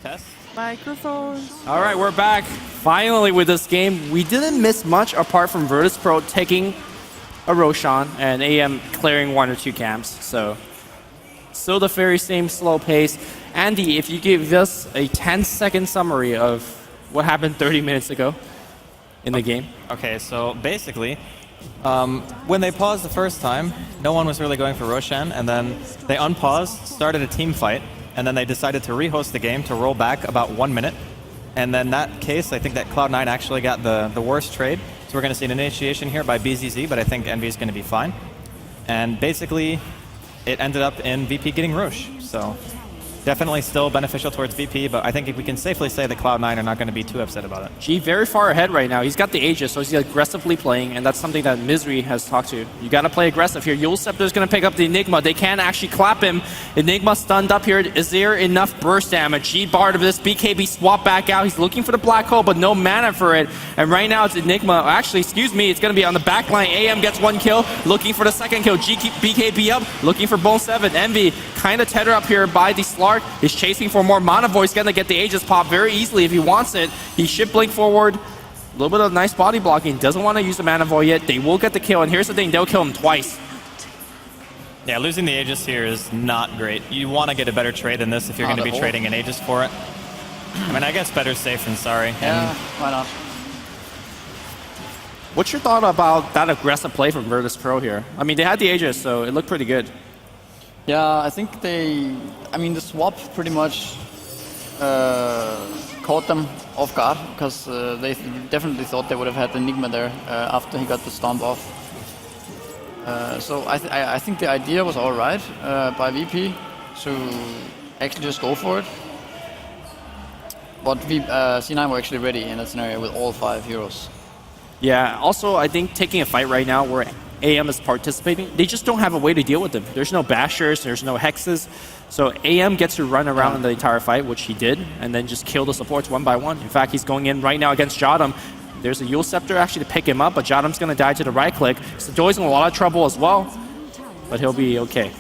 Test? Microphones. All right, we're back. Finally with this game. We didn't miss much apart from Virtus.Pro taking a Roshan and AM clearing 1 or 2 camps. So still the very same slow pace. Andy, if you give us a 10-second summary of what happened 30 minutes ago in the game. Okay, so basically, when they paused the first time, no one was really going for Roshan, and then they unpaused, started a team fight, and then they decided to rehost the game to roll back about 1 minute. And then that case, I think that Cloud9 actually got the worst trade. So we're going to see an initiation here by BZZ, but I think Envy is going to be fine. And basically, it ended up in VP getting Roche. So Definitely still beneficial towards VP, but I think we can safely say that Cloud9 are not going to be too upset about it. G very far ahead right now. He's got the Aegis, so he's aggressively playing, and that's something that Misery has talked to. You got to play aggressive here. Yule Scepter's going to pick up the Enigma. They can actually clap him. Enigma stunned up here. Is there enough burst damage? G barred of this. BKB swap back out. He's looking for the black hole, but no mana for it. And right now it's Enigma. Actually, excuse me, it's going to be on the back line. AM gets 1 kill, looking for the second kill. BKB up, looking for Bone 7. Envy kind of tether up here by the Slark. He's chasing for more mana voice. Gonna get the Aegis pop very easily if he wants it. He should blink forward. A little bit of nice body blocking. Doesn't want to use the mana void yet. They will get the kill, and here's the thing, they'll kill him twice. Yeah, losing the Aegis here is not great. You want to get a better trade than this if you're going to be trading an Aegis for it. I mean, I guess better safe than sorry. Yeah, why not? What's your thought about that aggressive play from Virtus.Pro here? I mean, they had the Aegis, so it looked pretty good. Yeah, I think the swap pretty much caught them off guard, because they definitely thought they would have had the Enigma there after he got the stomp off. So I think the idea was all right by VP to actually just go for it. But C9 were actually ready in that scenario with all 5 heroes. Yeah, also I think taking a fight right now where AM is participating, they just don't have a way to deal with them. There's no bashers, there's no hexes. So AM gets to run around in the entire fight, which he did, and then just kill the supports one by one. In fact, he's going in right now against Jottam. There's a Yule Scepter actually to pick him up, but Jottam's going to die to the right click. Sadoy's in a lot of trouble as well, but he'll be okay.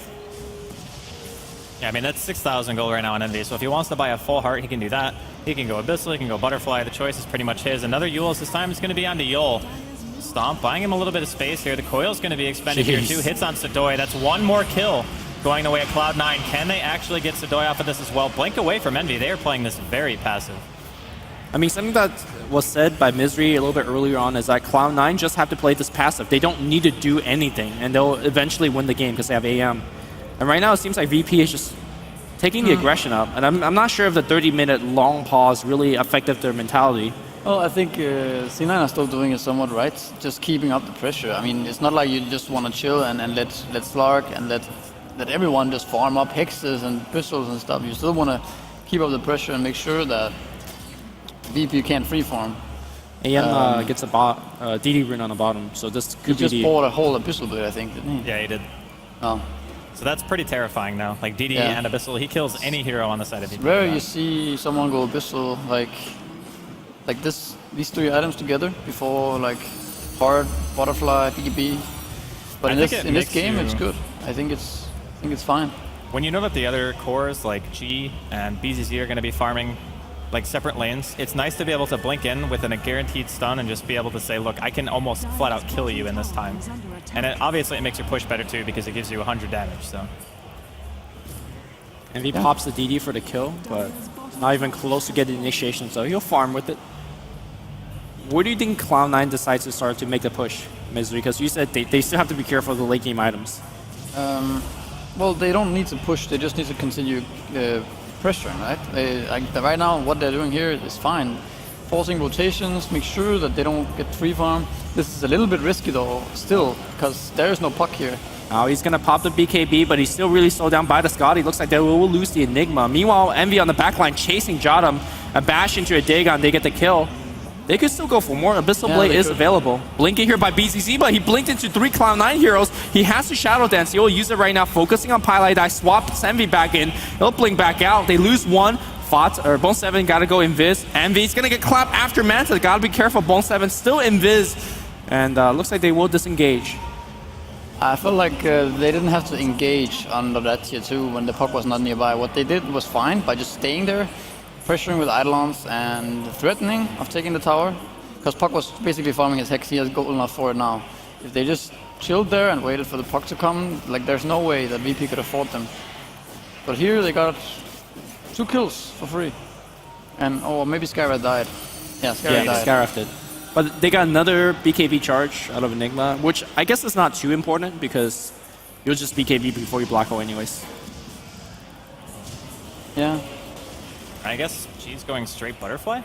Yeah, I mean, that's 6,000 gold right now on Envy, so if he wants to buy a full heart, he can do that. He can go Abyssal, he can go Butterfly. The choice is pretty much his. Another Yule's this time is going to be on the Yule. Stomp, buying him a little bit of space here. The coil's going to be expended here too. Hits on Sadoy. That's 1 more kill going the way of Cloud9. Can they actually get Sadoy off of this as well? Blink away from Envy. They are playing this very passive. I mean, something that was said by Misery a little bit earlier on is that Cloud9 just have to play this passive. They don't need to do anything, and they'll eventually win the game because they have AM. And right now it seems like VP is just taking the aggression up, and I'm not sure if the 30-minute long pause really affected their mentality. Well, I think C9 are still doing it somewhat right, just keeping up the pressure. I mean, it's not like you just want to chill and let Slark and let everyone just farm up hexes and pistols and stuff. You still want to keep up the pressure and make sure that VP can't free farm. AM gets a DD rune on the bottom, so this could be he just bought a whole Abyssal blade, I think, didn't he? Yeah, he did. Oh. So that's pretty terrifying now. Like DD and Abyssal, he kills any hero on the side of VP. It's rare you see someone go Abyssal like this, these 3 items together before like Heart, Butterfly, BKB. But in this game, it's good. I think it's fine. When you know that the other cores like G and BZZ are going to be farming like separate lanes, it's nice to be able to blink in with a guaranteed stun and just be able to say, look, I can almost flat out kill you in this time. And obviously it makes your push better too because it gives you 100 damage. So. And he pops the DD for the kill, but not even close to getting initiation, so he'll farm with it. Where do you think Cloud9 decides to start to make the push, Misery? Because you said they still have to be careful of the late game items. Well, they don't need to push, they just need to continue pressuring, right? Right now, what they're doing here is fine. Forcing rotations, make sure that they don't get free farm. This is a little bit risky though, still, because there is no puck here. Now he's going to pop the BKB, but he's still really slowed down by the Scotty. Looks like they will lose the Enigma. Meanwhile, Envy on the backline chasing Jottam. A bash into a Dagon, they get the kill. They could still go for more. Abyssal Blade is available. Blinking here by BZZ, but he blinked into 3 Cloud9 heroes. He has to Shadow Dance. He'll use it right now, focusing on Pylite Die. Swaps Envy back in. He'll blink back out. They lose 1. Bone 7 gotta go invis. Envy's gonna get clapped after Manta. Gotta be careful. Bone 7 still invis. And looks like they will disengage. I felt like they didn't have to engage under that tier 2 when the puck was not nearby. What they did was fine by just staying there, pressuring with Eidolons and threatening of taking the tower. Because puck was basically farming his hex, he has gold enough for it now. If they just chilled there and waited for the puck to come, like there's no way that VP could afford them. But here they got 2 kills for free. And maybe Skyrat died. Yeah, Skyrat died. Skyrat did. But they got another BKB charge out of Enigma, which I guess is not too important because you'll just BKB before you block hole anyways. Yeah. I guess G's going straight Butterfly?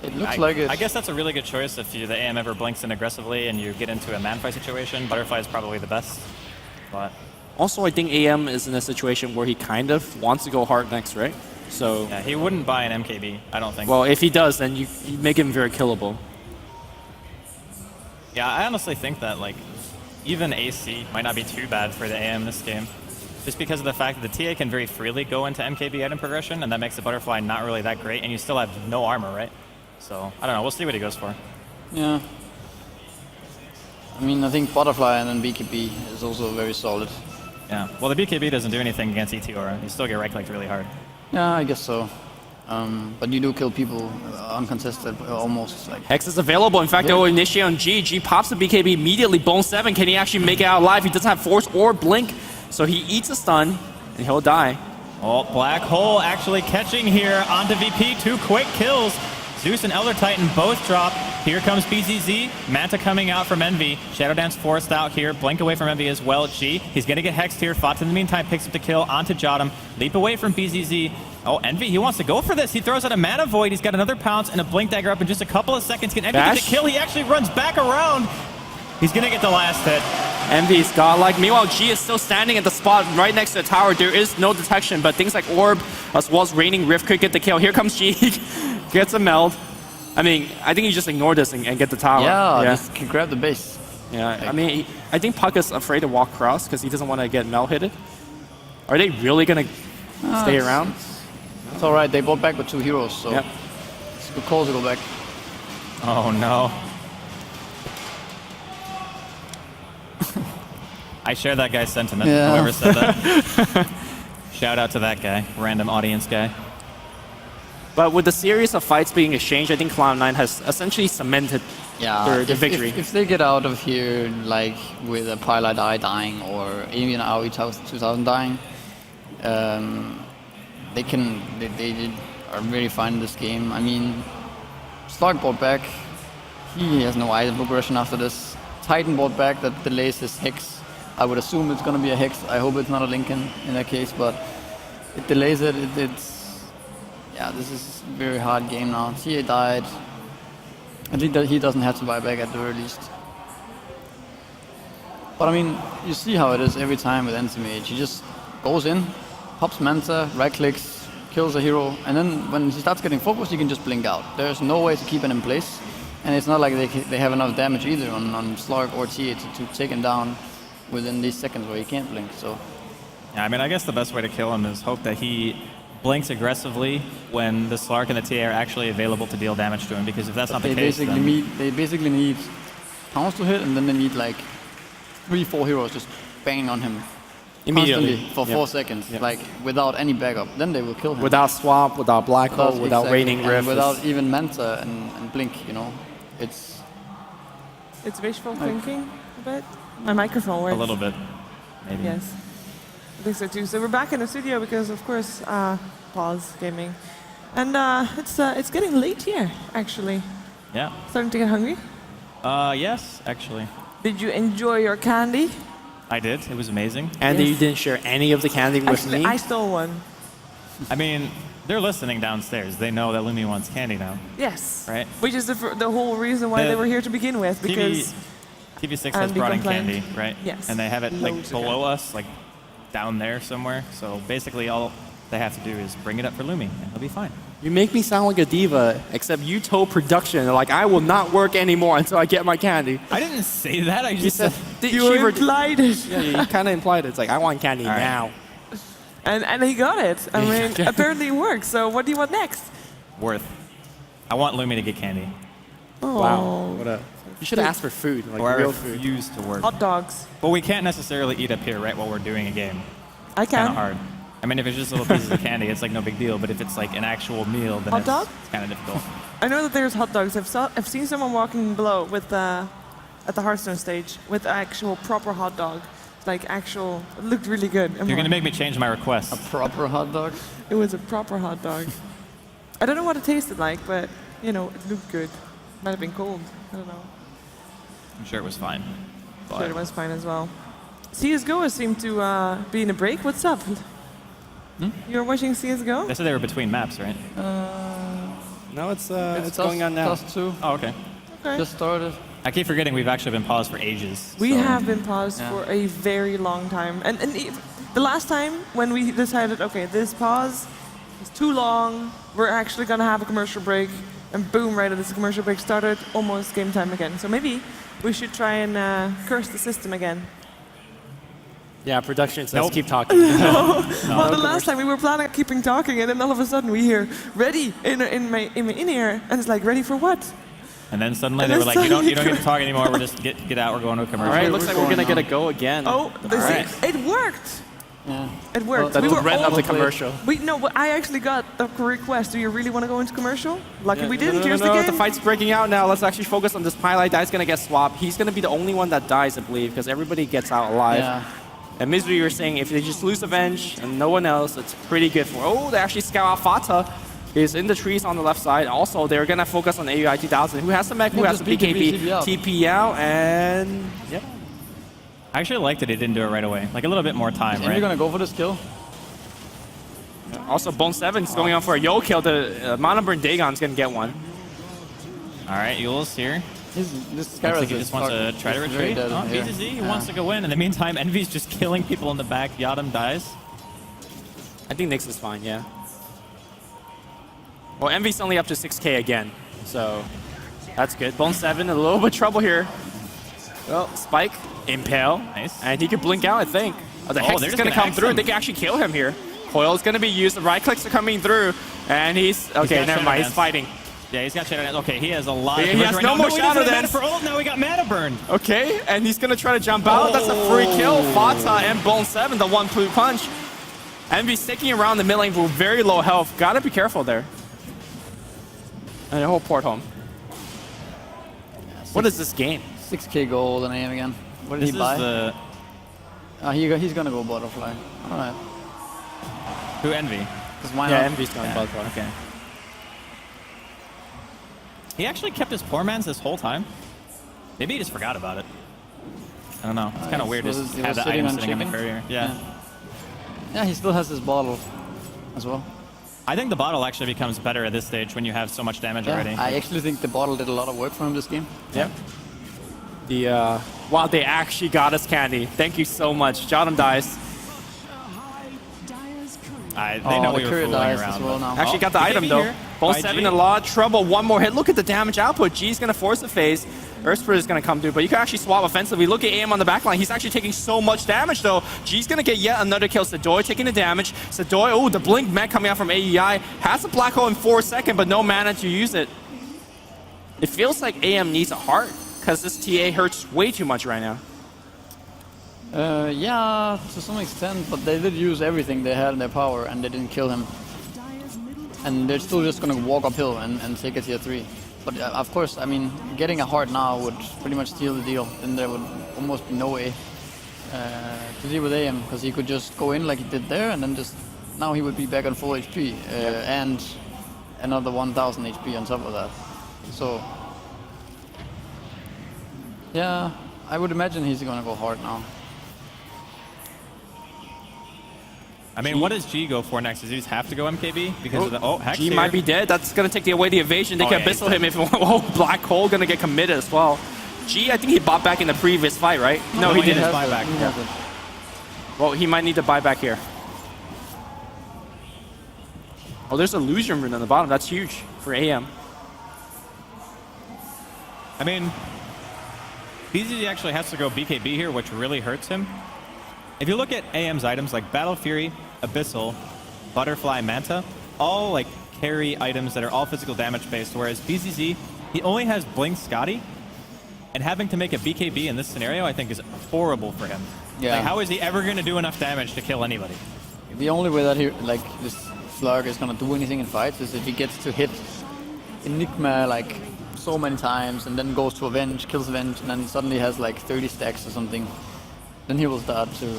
It looks like it. I guess that's a really good choice if the AM ever blinks in aggressively and you get into a man fight situation. Butterfly is probably the best. But Also, I think AM is in a situation where he kind of wants to go hard next, right? So Yeah, he wouldn't buy an MKB, I don't think. well, if he does, then you make him very killable. Yeah, I honestly think that like even AC might not be too bad for the AM this game. Just because of the fact that the TA can very freely go into MKB item progression, and that makes the Butterfly not really that great, and you still have no armor, right? So, I don't know, we'll see what he goes for. Yeah. I mean, I think Butterfly and then BKB is also very solid. Yeah, well the BKB doesn't do anything against ET Aura. You still get right-clicked really hard. Yeah, I guess so. But you do kill people uncontested, almost like. Hex is available. In fact, they will initiate on G. G pops the BKB immediately. Bone 7. Can he actually make it out alive? He doesn't have Force or Blink. So he eats a stun, and he'll die. Oh, Black Hole actually catching here onto VP. 2 quick kills. Zeus and Elder Titan both drop. Here comes BZZ. Manta coming out from Envy. Shadow Dance forced out here. Blink away from Envy as well. G. He's going to get hexed here. Fought in the meantime. Picks up the kill onto Jotum. Leap away from BZZ. Oh, Envy, he wants to go for this. He throws out a Mana Void. He's got another pounce and a Blink Dagger up in just a couple of seconds. Can Envy get the kill? He actually runs back around. He's going to get the last hit. Envy's godlike. Meanwhile, G is still standing at the spot right next to the tower. There is no detection, but things like Orb as well as Raining Rift could get the kill. Here comes G. Gets a meld. I mean, I think you just ignore this and get the tower. Yeah, just can grab the base. Yeah, I mean, I think Puck is afraid to walk across because he doesn't want to get meld hitted. Are they really going to stay around? It's alright, they bought back with 2 heroes, so it's a good call to go back. Oh no. I share that guy's sentiment, whoever said that. Shout out to that guy, random audience guy. But with the series of fights being exchanged, I think Cloud9 has essentially cemented their victory. If they get out of here like with a Pilot Eye dying or even AOE 2000 dying, they are really fine in this game. I mean, Slug bought back. He has no item progression after this. Titan bought back, that delays his Hex. I would assume it's going to be a Hex. I hope it's not a Lincoln in that case, but it delays it. Yeah, this is a very hard game now. TA died. I think that he doesn't have to buy back at the very least. But I mean, you see how it is every time with Anti-Mage. He just goes in, pops Manta, right-clicks, kills a hero, and then when he starts getting focused, he can just blink out. There's no way to keep it in place. And it's not like they have enough damage either on Slug or TA to take him down within these seconds where he can't blink. So, yeah, I mean, I guess the best way to kill him is hope that he blinks aggressively when the Slark and the TA are actually available to deal damage to him, because if that's not the case, they basically need pounds to hit, and then they need like 3-4 heroes just banging on him immediately for 4 seconds, like without any backup. Then they will kill him. Without Swap, without Black Hole, without Raining Rift. Without even Manta and Blink, you know. It's wishful thinking a bit. My microphone works. A little bit, maybe. Yes, I think so too. So we're back in the studio because, of course, pause gaming, and it's getting late here, actually. Yeah. Starting to get hungry. Yes, actually. Did you enjoy your candy? I did. It was amazing. And you didn't share any of the candy with me? I stole one. I mean, they're listening downstairs. They know that Lumi wants candy now. Yes. Right? Which is the whole reason why they were here to begin with, because TV6 has brought in candy, right? Yes. And they have it like Loads of below us, like down there somewhere. So basically all they have to do is bring it up for Lumi, and they'll be fine. You make me sound like a diva, except you told production, like, I will not work anymore until I get my candy. I didn't say that. I just said you implied it. Yeah, you kind of implied it. It's like, I want candy now. And he got it. I mean, apparently it works. So what do you want next? Worth. I want Lumi to get candy. Oh. Wow. What a... You should have asked for food, like or real I food. refuse to work. Hot dogs. But we can't necessarily eat up here, right, while we're doing a game. I can. Kind of hard. I mean, if it's just little pieces of candy, it's like no big deal. But if it's like an actual meal, then Hot dog? it's kind of difficult. I know that there's hot dogs. I've seen someone walking below with at the Hearthstone stage with actual proper hot dog. Like actual, it looked really good. You're going to make me change my request. a proper hot dog. It was a proper hot dog. I don't know what it tasted like, but you know, it looked good. Might have been cold. I don't know. I'm sure it was fine. Sure, it was fine as well. CSGO seemed to be in a break. What's up? You're watching CSGO? They said they were between maps, right? No, it's going on now. +2. Oh, okay. Just started. I keep forgetting we've actually been paused for ages. We so- have been paused for a very long time. And the last time when we decided, okay, this pause is too long, we're actually going to have a commercial break, and boom, right as the commercial break started, almost game time again. So maybe we should try and curse the system again. Yeah, production says Nope. keep talking. Well, the last time we were planning on keeping talking, and then all of a sudden we hear ready in my in-ear, and it's like, ready for what? And then suddenly And they then were like, you don't suddenly- get to talk anymore. We're just get out. We're going to a All commercial. right, looks like we're gonna get a go again. Oh, it worked. Yeah. It worked. That's we were the red of the almost- commercial. But I actually got a request. Do you really want to go into commercial? Lucky we didn't. No, Here's the game. the fight's breaking out now. Let's actually focus on this pilot. Guy's gonna get swapped. He's gonna be the only one that dies, I believe, because everybody gets out alive. Yeah. And Misery, you were saying if they just lose Avenge and no one else, it's pretty good for. Oh, they actually scout out Fata. Is in the trees on the left side. Also, they're gonna focus on AUI 2000. Who has the mech? Who has the BKB? TP out and yep. I actually liked that he didn't do it right away. Like a little bit more time, Is right? Envy gonna go for this kill? Also, Bone 7's going on for a yo kill. The Monoburn Dagon's gonna get one. All right, Yule's here. This Looks Skyras like he is just wants to try to is very retreat. dead Oh, here. BZZ, he wants to go in. In the meantime, Envy's just killing people in the back. Yadam dies. I think Nyx is fine, yeah. Well, Envy's only up to 6k again, so that's good. Bone 7, a little bit trouble here. Well, Spike, Impale, Nice. and he could blink out, I think. Oh, the Oh, Hex they're is just going to gonna come Hex through. him. They can actually kill him here. Coil's going to be used. The right clicks are coming through, and he's... Okay, got never Shadow mind. He's Dance. fighting. Yeah, he's got Shadow Dance. Okay, he has a lot of He conversion has right no now. more he Shadow doesn't have Dance. mana for ult. Now we got mana burn. Okay, and he's going to try to jump out. That's a free kill. Fata and Bone 7, the one blue punch. Envy's sticking around the mid lane with very low health. Gotta be careful there. And a whole port home. What is this game? 6k gold and AM again. What did This he is buy? the... He's gonna go butterfly. Alright. Who Envy? Because why Yeah, not? Envy's going butterfly. Okay. He actually kept his poor man's this whole time. Maybe he just forgot about it. I don't know. It's kind of weird to was- just he have was that sitting item on sitting in the chicken. courier. Yeah. Yeah, he still has his bottle as well. I think the bottle actually becomes better at this stage when you have so much damage Yeah, already. I actually think the bottle did a lot of work for him this game. Yep. Wow, they actually got us candy. Thank you so much. Jottam dies. They know the we were courier fooling dies around. as well but- now. Actually got the BKB item though. here Bone by 7 G. in a lot of trouble. One more hit. Look at the damage output. G's gonna force a phase. Earthspirit is gonna come through, but you can actually swap offensively. Look at AM on the backline. He's actually taking so much damage though. G's gonna get yet another kill. Sadoy taking the damage. Sadoy, oh, the blink mech coming out from AEI. Has a black hole in 4 seconds, but no mana to use it. It feels like AM needs a heart, because this TA hurts way too much right now. Yeah, to some extent, but they did use everything they had in their power and they didn't kill him. And they're still just gonna walk uphill and take a tier 3. But of course, I mean, getting a heart now would pretty much steal the deal. Then there would almost be no way to deal with AM, because he could just go in like he did there, and then just now he would be back on full HP and another 1000 HP on top of that. So yeah, I would imagine he's gonna go hard now. I mean, what does G go for next? Does he just have to go MKB? Because of the... Hex G here. might be dead. That's going to take away the evasion. They Oh, can yeah, Abyssal he's him if... Oh, Black Hole going to get committed as well. G, I think he bought back in the previous fight, right? No, he he didn't. has buyback. He has it. Well, he might need to buy back here. Oh, there's a illusion rune on the bottom. That's huge for AM. I mean, BZZ actually has to go BKB here, which really hurts him. If you look at AM's items like Battle Fury, Abyssal, Butterfly, Manta, all like carry items that are all physical damage based, whereas BZZ, he only has Blink Scotty, and having to make a BKB in this scenario, I think is horrible for him. Yeah. Like, how is he ever going to do enough damage to kill anybody? The only way that he, like, this Slug is gonna do anything in fights is if he gets to hit Enigma like so many times and then goes to Avenge, kills Avenge, and then suddenly has like 30 stacks or something. Then he will start to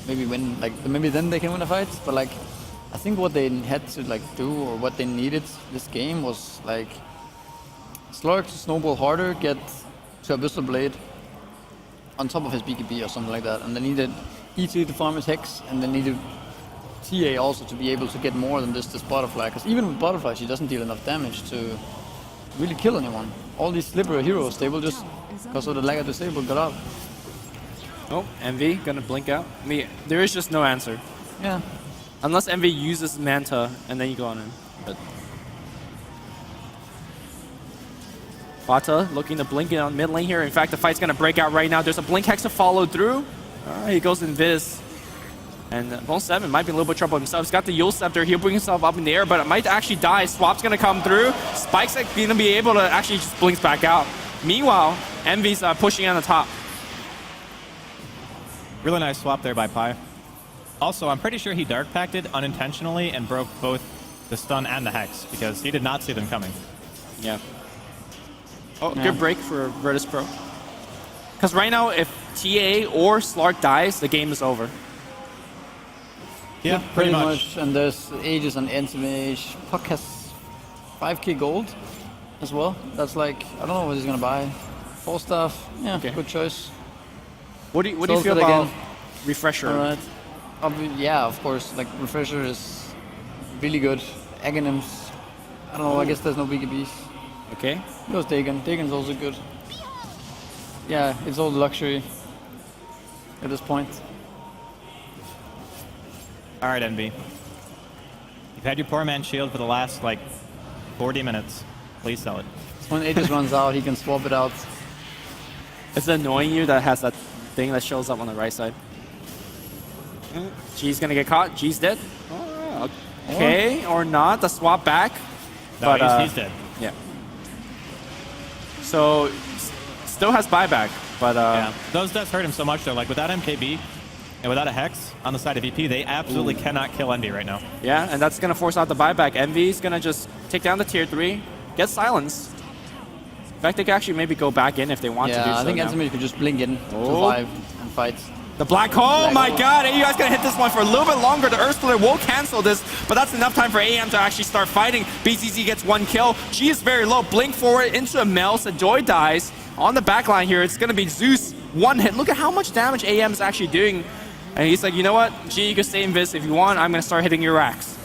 maybe win, like maybe then they can win the fights. But like, I think what they had to like do or what they needed this game was like Slug to snowball harder, get to Abyssal Blade on top of his BKB or something like that, and they needed ET to farm his Hex, and they needed TA also to be able to get more than this Butterfly, because even with Butterfly she doesn't deal enough damage to really kill anyone. All these slippery heroes, they will just, because of the lag of disable, get out. Oh, MV gonna blink out. I mean, there is just no answer. Yeah. Unless MV uses Manta and then you go on in. But Fata looking to blink it on mid lane here. In fact, the fight's gonna break out right now. There's a blink hex to follow through. Alright, he goes Invis. And Bone 7 might be in a little bit of trouble himself. He's got the Yule Scepter. He'll bring himself up in the air, but it might actually die. Swap's gonna come through. Spike's like gonna be able to actually just blinks back out. Meanwhile, MV's pushing on the top. Really nice swap there by Pi. Also, I'm pretty sure he Dark Pacted unintentionally and broke both the stun and the Hex because he did not see them coming. Yeah. Oh, good break for Virtus.Pro. Because right now, if TA or Slark dies, the game is over. Yeah, pretty much. And there's Aegis and Entomage. Puck has 5k gold as well. That's like, I don't know what he's gonna buy. 4 stuff. Yeah, Okay. good choice. What do you feel about Refresher? Alright. Yeah, of course. Like, Refresher is really good. Aghanims, I don't know, I guess there's no BKBs. Okay. Goes Dagon. Dagon's also good. Yeah, it's all luxury at this point. All right, NB. You've had your poor man shield for the last, like, 40 minutes. Please sell it. When Aegis runs out, he can swap it out. Is it annoying you that has that thing that shows up on the right side? G's gonna get caught. G's dead. Oh, okay, or not. The swap back. No, but he's dead. Yeah. So still has buyback, but yeah, those deaths hurt him so much though. Like without MKB and without a Hex on the side of VP, they absolutely cannot kill Envy right now. yeah, and that's gonna force out the buyback. Envy's gonna just take down the tier 3, get silenced. In fact, they could actually maybe go back in if they want to do so. Yeah, I think now. Entomage could just blink in to 5 and fight. The black hole, my god, you guys gonna hit this one for a little bit longer. The Earth Splitter will cancel this, but that's enough time for AM to actually start fighting. BZZ gets 1 kill. G is very low. Blink forward into a Mel. Sadoy dies. On the back line here, it's gonna be Zeus 1 hit. Look at how much damage AM is actually doing. And he's like, you know what? G, you can stay in Vis if you want. I'm gonna start hitting your racks.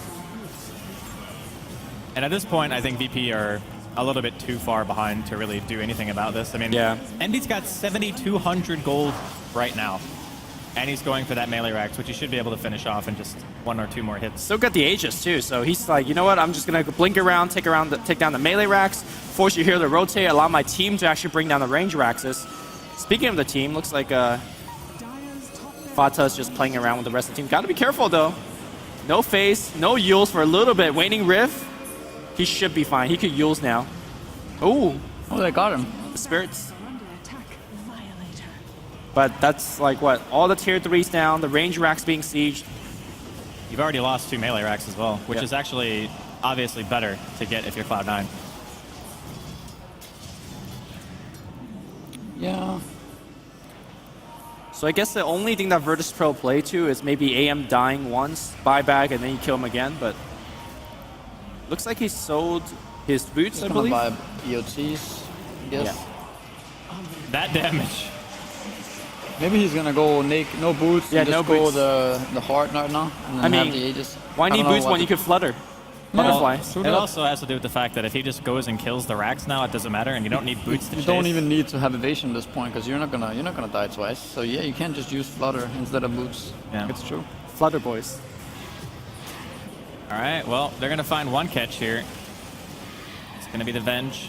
And at this point, I think VP are a little bit too far behind to really do anything about this. I mean, yeah. Envy's got 7,200 gold right now. And he's going for that melee racks, which he should be able to finish off in just 1 or 2 more hits. Still got the Aegis too, so he's like, you know what? I'm just gonna blink around, take down the melee racks, force you here to rotate, allow my team to actually bring down the range racks. Speaking of the team, looks like Fata's just playing around with the rest of the team. Gotta be careful though. No face, no Yules for a little bit. Waning Rift, he should be fine. He could Yules now. Ooh. Oh, they got him. The spirits. But that's like what? All the tier 3s down, the range racks being sieged. You've already lost 2 melee racks as well, which is actually obviously better to get if you're Cloud9. Yeah. So I guess the only thing that Virtus.Pro play to is maybe AM dying once, buyback, and then you kill him again, but looks like he sold his boots, He's I gonna believe. buy EOTs, I guess. Yeah. That damage. Maybe he's gonna go no boots, Yeah, and just no go boots. the hard right now, and then I have mean, the Aegis. Why I need don't know boots what when you to- could flutter? Butterfly. It also has to do with the fact that if he just goes and kills the racks now, it doesn't matter, and you don't need boots to You chase. don't even need to have evasion at this point because you're not gonna die twice. So yeah, you can't just use flutter instead of boots. Yeah. It's true. Flutter boys. All right, well, they're going to find 1 catch here. It's going to be the Venge.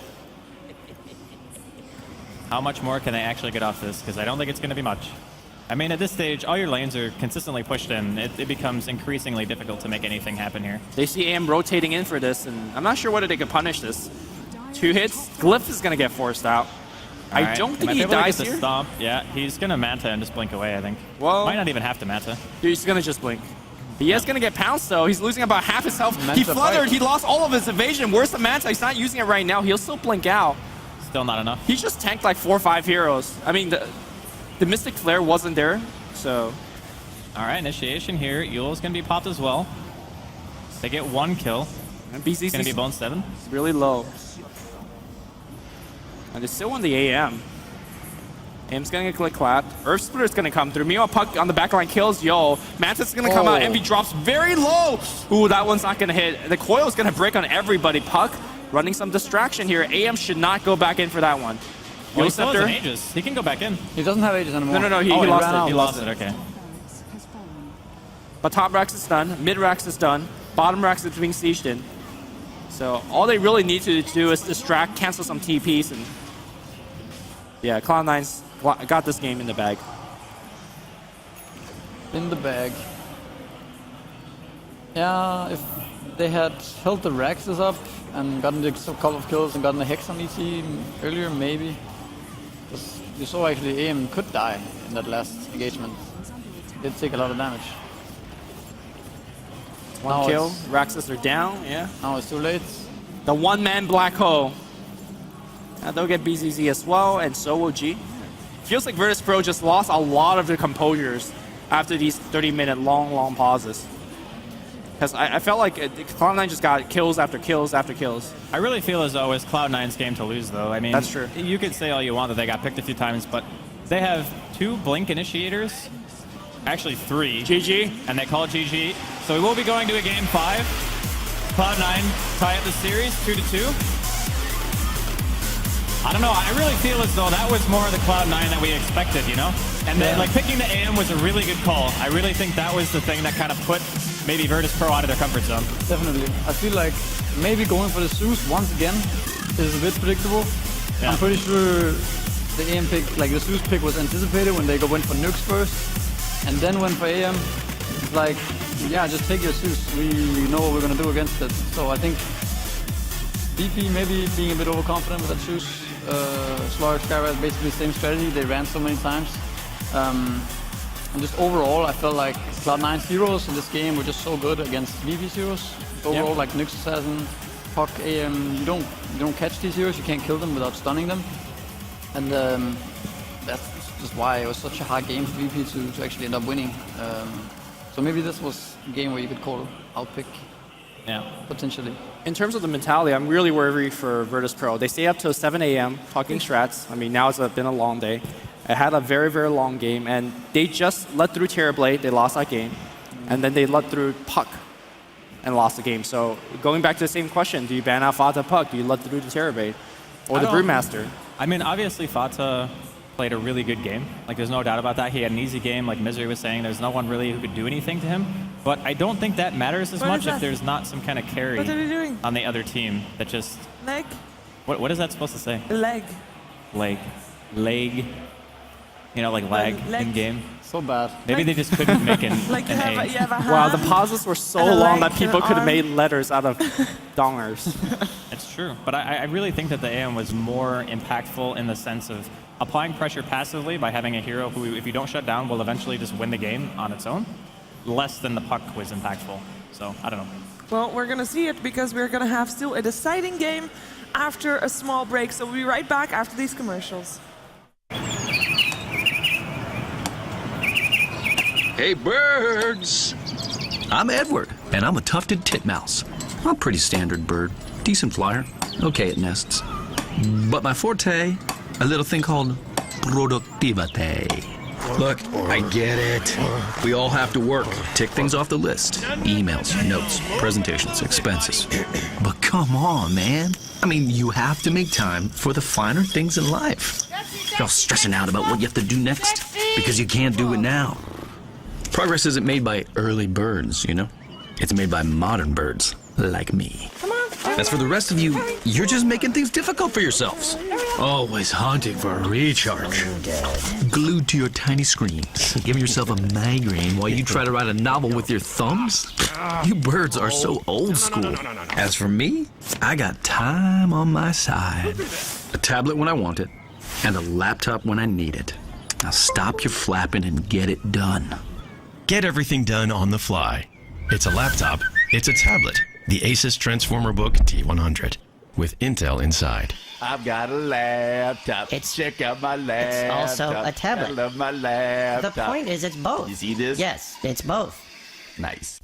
How much more can they actually get off this? Because I don't think it's going to be much. I mean, at this stage, all your lanes are consistently pushed in. It becomes increasingly difficult to make anything happen here. They see AM rotating in for this, and I'm not sure whether they can punish this. 2 hits, Glyph is going to get forced out. All I right, don't think might he be able to dies get the here. Stomp. Yeah, he's going to Manta and just blink away, I think. Well, might not even have to Manta. He's going to just blink. He is going to get pounced, though. He's losing about half his health. Manta He fluttered. fight. He lost all of his evasion. Where's the Manta? He's not using it right now. He'll still blink out. Still not enough. He just tanked like 4 or 5 heroes. I mean, the Mystic Flare wasn't there, so... All right, initiation here. Yule's going to be popped as well. They get 1 kill. And BZC's Going to be Bone 7. really low. And they still on the AM. AM's going to get click clapped. Earth Splitter's going to come through. Meanwhile, Puck on the backline kills Yo. Mantis going to come out. Envy drops very low. Ooh, that one's not going to hit. The coil's going to break on everybody. Puck running some distraction here. AM should not go back in for that one. Well, he still has an Aegis. He can go back in. He doesn't have Aegis anymore. No, he He lost ran it. out. He lost it. Okay. But top racks is done, mid racks is done, bottom racks is being sieged in. So all they really need to do is distract, cancel some TPs, and yeah, Cloud9's got this game in the bag. In the bag. Yeah, if they had held the Raxes up and gotten a couple of kills and gotten a Hex on ET earlier, maybe. Because you saw actually AM could die in that last engagement. Did take a lot of damage. One kill, Raxes are down, yeah. Now it's too late. The one-man black hole. They'll get BZZ as well, and so will G. Feels like Virtus.Pro just lost a lot of their composures after these 30-minute long pauses. Because I felt like Cloud9 just got kills after kills after kills. I really feel as though it's Cloud9's game to lose, though. I mean, that's true. You could say all you want that they got picked a few times, but they have 2 blink initiators. Actually 3. GG. And they call it GG. So we will be going to a game 5. Cloud9 tie up the series 2-2. I don't know. I really feel as though that was more of the Cloud9 that we expected, you know? And then, like, picking the AM was a really good call. I really think that was the thing that kind of put maybe Virtus.Pro out of their comfort zone. Definitely. I feel like maybe going for the Zeus once again is a bit predictable. Yeah. I'm pretty sure the AM pick, like the Zeus pick was anticipated when they went for nukes first and then went for AM. It's like, yeah, just take your Zeus. We know what we're going to do against it. So I think BP maybe being a bit overconfident with that Zeus. Slark, Skyrise, basically the same strategy. They ran so many times. And just overall, I felt like Cloud9's heroes in this game were just so good against VP's heroes. Overall, like Nyx Assassin, Puck, AM, you don't catch these heroes, you can't kill them without stunning them. And that's just why it was such a hard game for VP to actually end up winning. So maybe this was a game where you could call outpick. Yeah. Potentially. In terms of the mentality, I'm really worried for Virtus.Pro. They stay up till 7 a.m. talking strats. I mean, now it's been a long day. I had a very, very long game, and they just let through Terrorblade. They lost that game. And then they let through Puck and lost the game. So going back to the same question, do you ban out Fata Puck? Do you let through the Terrorblade? Or the Brewmaster? I mean, obviously, Fata played a really good game. Like, there's no doubt about that. He had an easy game. Like Misery was saying, there's no one really who could do anything to him. But I don't think that matters as much if there's not some kind of carry on the other team that just... Leg. What is that supposed to say? Leg. Leg. You know, like lag in game. So bad. Maybe they just couldn't make an Like you have a hand. Wow, the pauses were so long that people could have made letters out of dongers. It's true. But I really think that the AM was more impactful in the sense of applying pressure passively by having a hero who, if you don't shut down, will eventually just win the game on its own. Less than the Puck was impactful. So, I don't know. Well, we're going to see it because we're going to have still a deciding game after a small break. So we'll be right back after these commercials. Hey, birds! I'm Edward, and I'm a tufted titmouse. I'm a pretty standard bird. Decent flyer. Okay at nests. But my forte, a little thing called productivity. Look, I get it. We all have to work. Tick things off the list. Emails, notes, presentations, expenses. But come on, man. I mean, you have to make time for the finer things in life. You're all stressing out about what you have to do next because you can't do it now. Progress isn't made by early birds, you know? It's made by modern birds like me. As for the rest of you, you're just making things difficult for yourselves. Always hunting for a recharge. Glued to your tiny screens, giving yourself a migraine while you try to write a novel with your thumbs? You birds are so old school. As for me, I got time on my side. A tablet when I want it, and a laptop when I need it. Now stop your flapping and get it done. Get everything done on the fly. It's a laptop, it's a tablet. The Asus Transformer Book T100 with Intel inside. I've got a laptop. Check out my laptop. It's also a tablet. I love my laptop. The point is it's both. You see this? Yes, it's both. Nice.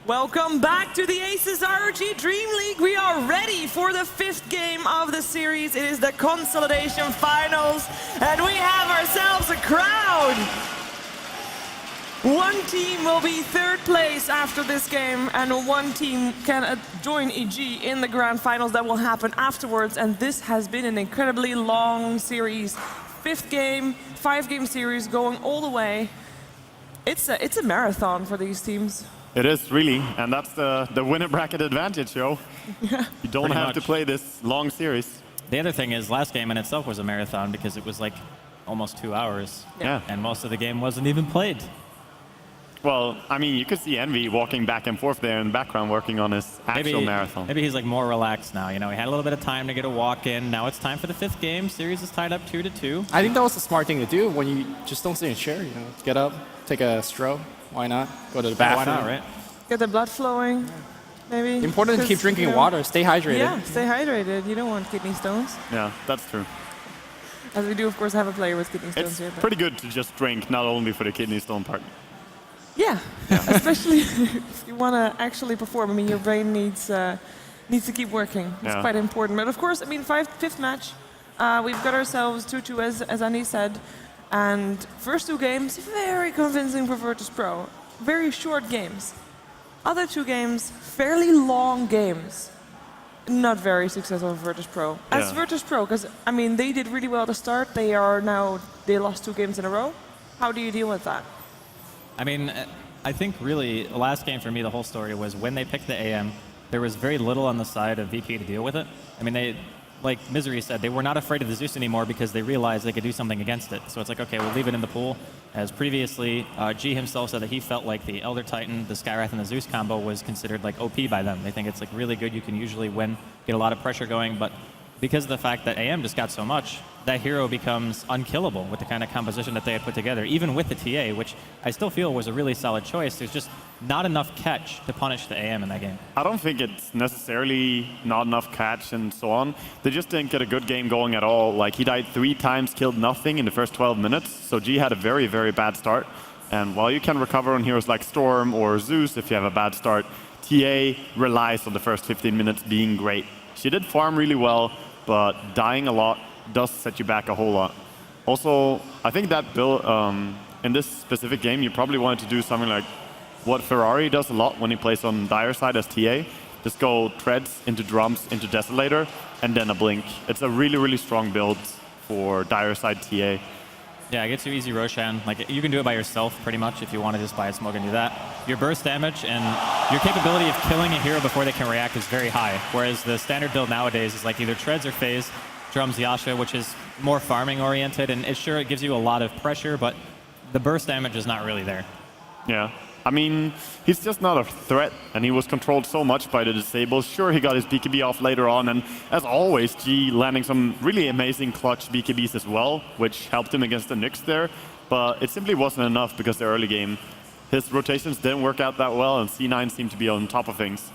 Welcome back to the Asus ROG Dream League. We are ready for the 5th game of the series. It is the Consolidation Finals, and we have ourselves a crowd. One team will be 3rd place after this game, and one team can join EG in the Grand Finals that will happen afterwards. And this has been an incredibly long series. 5th game, 5-game series going all the way. It's a marathon for these teams. It is really, and that's the winner bracket advantage, yo. You don't have to play this long series. The other thing is, last game in itself was a marathon because it was like almost 2 hours. Yeah. And most of the game wasn't even played. Well, I mean, you could see Envy walking back and forth there in the background working on his actual marathon. Maybe he's like more relaxed now. You know, he had a little bit of time to get a walk in. Now it's time for the 5th game. Series is tied up 2-2. I think that was the smart thing to do when you just don't sit in a chair. You know, get up, take a stroll. Why not? Go to the bathroom. Why not, right? Get the blood flowing, maybe. Important to keep drinking water. Stay hydrated. Yeah, stay hydrated. You don't want kidney stones. Yeah, that's true. As we do, of course, have a player with kidney stones It's here. pretty good to just drink, not only for the kidney stone part. Yeah, especially if you want to actually perform. I mean, your brain needs to keep working. It's quite important. But of course, I mean, 5th match, we've got ourselves 2-2, as Andy said. And first 2 games, very convincing for Virtus.Pro. Very short games. Other 2 games, fairly long games. Not very successful for Virtus.Pro. As Virtus.Pro, because, I mean, they did really well to start. They lost 2 games in a row. How do you deal with that? I mean, I think really the last game for me, the whole story was when they picked the AM, there was very little on the side of VP to deal with it. I mean, they, like Misery said, they were not afraid of the Zeus anymore because they realized they could do something against it. So it's like, okay, we'll leave it in the pool. As previously, G himself said that he felt like the Elder Titan, the Skywrath, and the Zeus combo was considered like OP by them. They think it's like really good. You can usually win, get a lot of pressure going, but because of the fact that AM just got so much, that hero becomes unkillable with the kind of composition that they had put together, even with the TA, which I still feel was a really solid choice. There's just not enough catch to punish the AM in that game. I don't think it's necessarily not enough catch and so on. They just didn't get a good game going at all. Like, he died 3 times, killed nothing in the first 12 minutes, so G had a very, very bad start. And while you can recover on heroes like Storm or Zeus if you have a bad start, TA relies on the first 15 minutes being great. She did farm really well, but dying a lot does set you back a whole lot. Also, I think that build, in this specific game, you probably wanted to do something like what Ferrari does a lot when he plays on Dire side as TA. Just go treads into drums into Desolator, and then a blink. It's a really, really strong build for Dire side TA. Yeah, it gets you easy Roshan. Like, you can do it by yourself pretty much if you want to just buy a smoke and do that. Your burst damage and your capability of killing a hero before they can react is very high. Whereas the standard build nowadays is like either treads or phase, drums Yasha, which is more farming oriented, and it gives you a lot of pressure, but the burst damage is not really there. Yeah. I mean, he's just not a threat, and he was controlled so much by the disables. Sure, he got his BKB off later on, and as always, G landing some really amazing clutch BKBs as well, which helped him against the Nyx there, but it simply wasn't enough because the early game, his rotations didn't work out that well, and C9 seemed to be on top of things.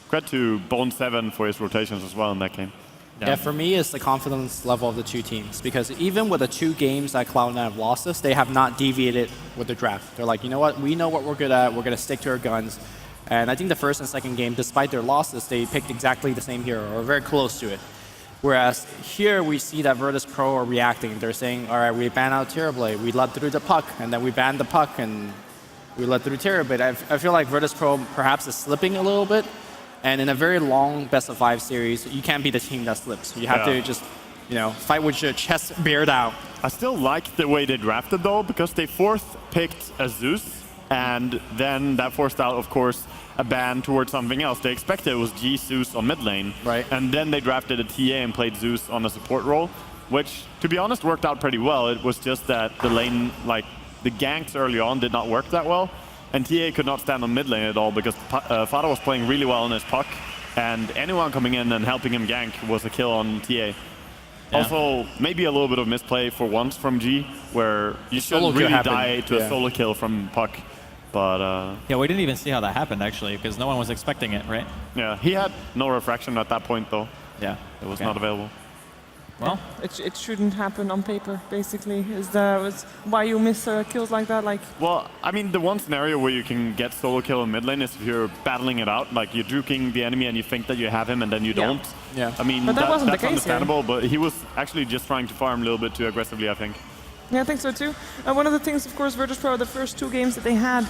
Credit to Bone7 for his rotations as well in that game. Yeah, for me, it's the confidence level of the 2 teams. Because even with the 2 games that Cloud9 have lost us, they have not deviated with the draft. They're like, you know what? We know what we're good at. We're going to stick to our guns. And I think the first and second game, despite their losses, they picked exactly the same hero, or very close to it. Whereas here, we see that Virtus.Pro are reacting. They're saying, all right, we ban out Terrorblade. We let through the puck, and then we ban the puck, and we let through Terrorblade. I feel like Virtus.Pro perhaps is slipping a little bit. And in a very long best-of-5 series, you can't be the team that slips. You have to just, fight with your chest bared out. I still like the way they drafted, though, because they fourth picked Asus, and then that forced out, of course, a ban towards something else. They expected it was G Zeus on mid lane, right? And then they drafted a TA and played Zeus on a support role, which, to be honest, worked out pretty well. It was just that the lane, like the ganks early on, did not work that well, and TA could not stand on mid lane at all because Fada was playing really well on his puck, and anyone coming in and helping him gank was a kill on TA. Yeah. Also, maybe a little bit of misplay for once from G, where you shouldn't really die to a solo kill from puck. But yeah, we didn't even see how that happened actually, because no one was expecting it, right? Yeah, he had no refraction at that point though. Yeah, it was not available. Well, it shouldn't happen on paper. Basically, is why you miss kills like that. Well, I mean, the one scenario where you can get solo kill in mid lane is if you're battling it out, like you're juking the enemy and you think that you have him and then you don't. Yeah. I mean, but that's understandable. But he was actually just trying to farm a little bit too aggressively, I think. Yeah, I think so too. One of the things, of course, Virtus.Pro, the first 2 games that they had,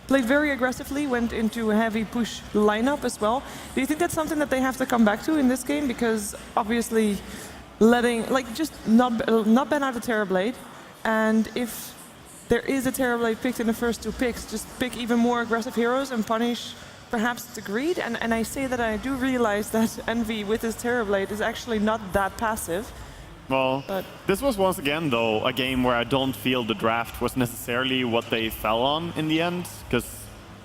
played very aggressively, went into a heavy push lineup as well. Do you think that's something that they have to come back to in this game? Because obviously, just not ban out the Terrorblade, and if there is a Terrorblade picked in the first 2 picks, just pick even more aggressive heroes and punish perhaps the greed. And I say that I do realize that Envy with his Terrorblade is actually not that passive. Well, this was once again, though, a game where I don't feel the draft was necessarily what they fell on in the end, because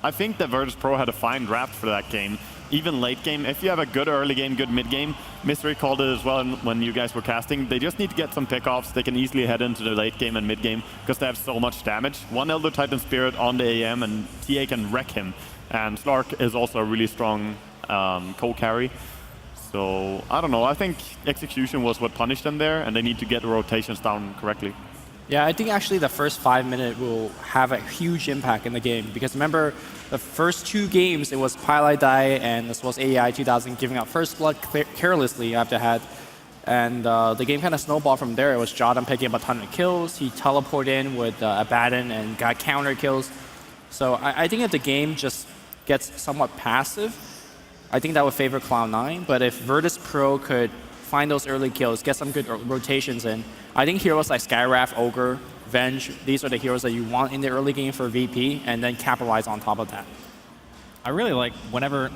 I think that Virtus.Pro had a fine draft for that game. Even late game, if you have a good early game, good mid game, Mystery called it as well when you guys were casting, they just need to get some pickoffs. They can easily head into the late game and mid game because they have so much damage. One Elder Titan Spirit on the AM and TA can wreck him. And Slark is also a really strong co-carry. So, I don't know, I think execution was what punished them there, and they need to get the rotations down correctly. Yeah, I think actually the first 5 minutes will have a huge impact in the game, because remember, the first 2 games, it was Pilot Die and this was AI 2000 giving up first blood carelessly after had. And the game kind of snowballed from there. It was Jordan picking up a ton of kills. He teleported in with Abaddon and got counter kills. So I think if the game just gets somewhat passive, I think that would favor Cloud9, but if Virtus.Pro could find those early kills, get some good rotations in, I think heroes like Skywrath, Ogre, Venge, these are the heroes that you want in the early game for VP, and then capitalize on top of that. I really like whenever,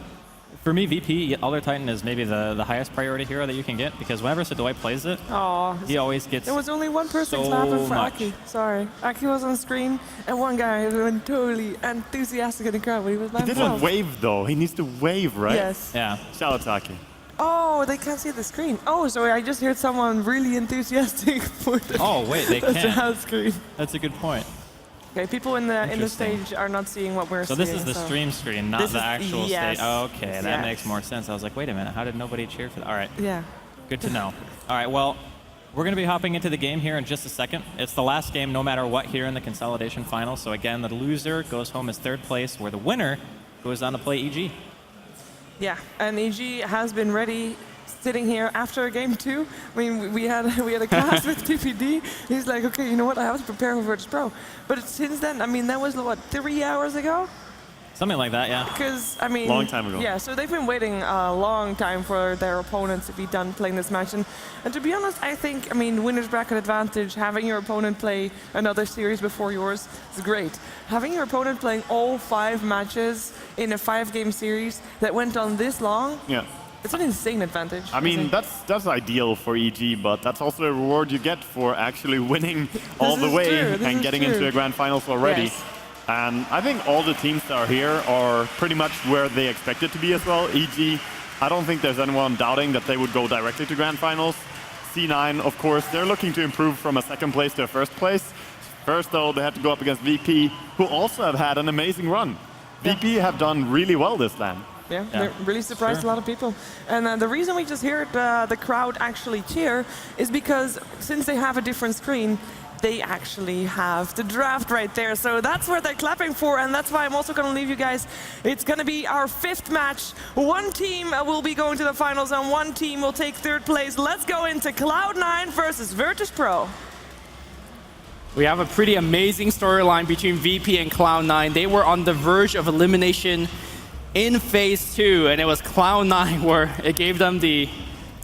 for me, VP, Elder Titan is maybe the highest priority hero that you can get, because whenever Sidoi plays it, he always gets There was only one person clapping for Aki. Sorry. Aki was on screen, and one guy went totally enthusiastic in the crowd when he was by himself. He didn't wave, though. He needs to wave, right? Yes. Yeah. Shout out to Aki. Oh, they can't see the screen. Oh, sorry, I just heard someone really enthusiastic for the they can. the screen. That's a good point. Okay, people in the stage are not seeing what we're seeing. So this is the stream screen, not the actual stage. Oh, okay, that makes more sense. I was like, wait a minute, how did nobody cheer for that? All right. Yeah. Good to know. All right, well, we're going to be hopping into the game here in just a second. It's the last game no matter what here in the Consolidation final. So again, the loser goes home as 3rd place, where the winner goes on to play EG. Yeah, and EG has been ready, sitting here after game 2. I mean, we had a class with TPD. He's like, okay, you know what? I have to prepare for Virtus.Pro. But since then, I mean, that was what, 3 hours ago? Something like that, yeah. Because, I mean... Long time ago. Yeah, so they've been waiting a long time for their opponents to be done playing this match. And to be honest, I think, I mean, winner's bracket advantage, having your opponent play another series before yours is great. Having your opponent playing all 5 matches in a 5-game series that went on this long, it's an insane advantage. I mean, that's ideal for EG, but that's also a reward you get for actually winning all the way and getting into a grand finals already. Yes. And I think all the teams that are here are pretty much where they expected to be as well. EG, I don't think there's anyone doubting that they would go directly to grand finals. C9, of course, they're looking to improve from a 2nd place to a 1st place. First, though, they had to go up against VP, who also have had an amazing run. VP have done really well this LAN. Yeah, they really surprised a lot of people. And the reason we just heard the crowd actually cheer is because since they have a different screen, they actually have the draft right there. So that's what they're clapping for, and that's why I'm also going to leave you guys. It's going to be our 5th match. One team will be going to the finals, and one team will take 3rd place. Let's go into Cloud9 versus Virtus.Pro. We have a pretty amazing storyline between VP and Cloud9. They were on the verge of elimination in phase 2, and it was Cloud9 where it gave them the,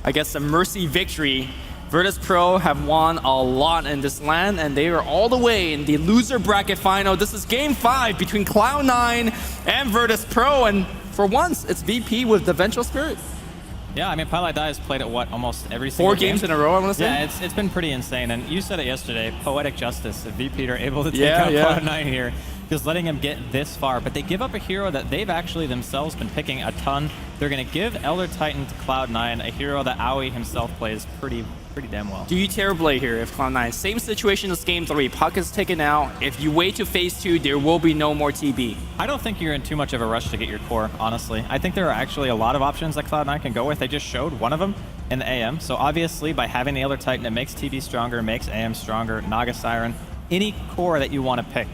I guess, the mercy victory. Virtus.Pro have won a lot in this LAN, and they are all the way in the loser bracket final. This is game 5 between Cloud9 and Virtus.Pro, and for once, it's VP with the Vengeful Spirit. Yeah, I mean, Pilot Die has played it, what, almost every single 4 games in a row, I want to say? Yeah, it's been pretty insane. And you said it yesterday, poetic justice. If VP are able to take Yeah, out yeah. Cloud9 here, just letting him get this far. But they give up a hero that they've actually themselves been picking a ton. They're going to give Elder Titan to Cloud9, a hero that Aoi himself plays pretty damn well. Do you Terrorblade here if Cloud9? Same situation as game 3. Puck is taken out. If you wait to phase 2, there will be no more TB. I don't think you're in too much of a rush to get your core, honestly. I think there are actually a lot of options that Cloud9 can go with. They just showed one of them in the AM. So obviously, by having the Elder Titan, it makes TB stronger, makes AM stronger, Naga Siren. Any core that you want to pick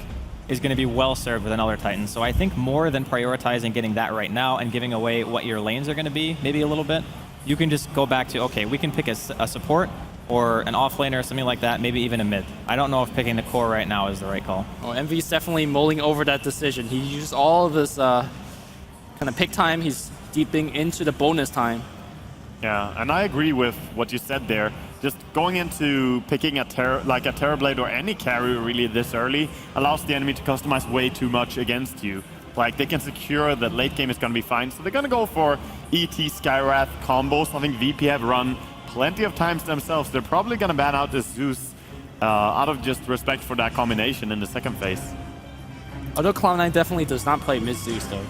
is going to be well served with an Elder Titan. So I think more than prioritizing getting that right now and giving away what your lanes are going to be, maybe a little bit, you can just go back to, okay, we can pick a support or an offlaner or something like that, maybe even a mid. I don't know if picking the core right now is the right call. Oh, MV's definitely mulling over that decision. He used all of his kind of pick time. He's deeping into the bonus time. Yeah, and I agree with what you said there. Just going into picking a Terrorblade or any carrier really this early allows the enemy to customize way too much against you. Like, they can secure that late game is going to be fine, so they're going to go for ET Skywrath combos. I think VP have run plenty of times themselves. They're probably going to ban out this Zeus out of just respect for that combination in the second phase. Although Cloud9 definitely does not play mid Zeus though.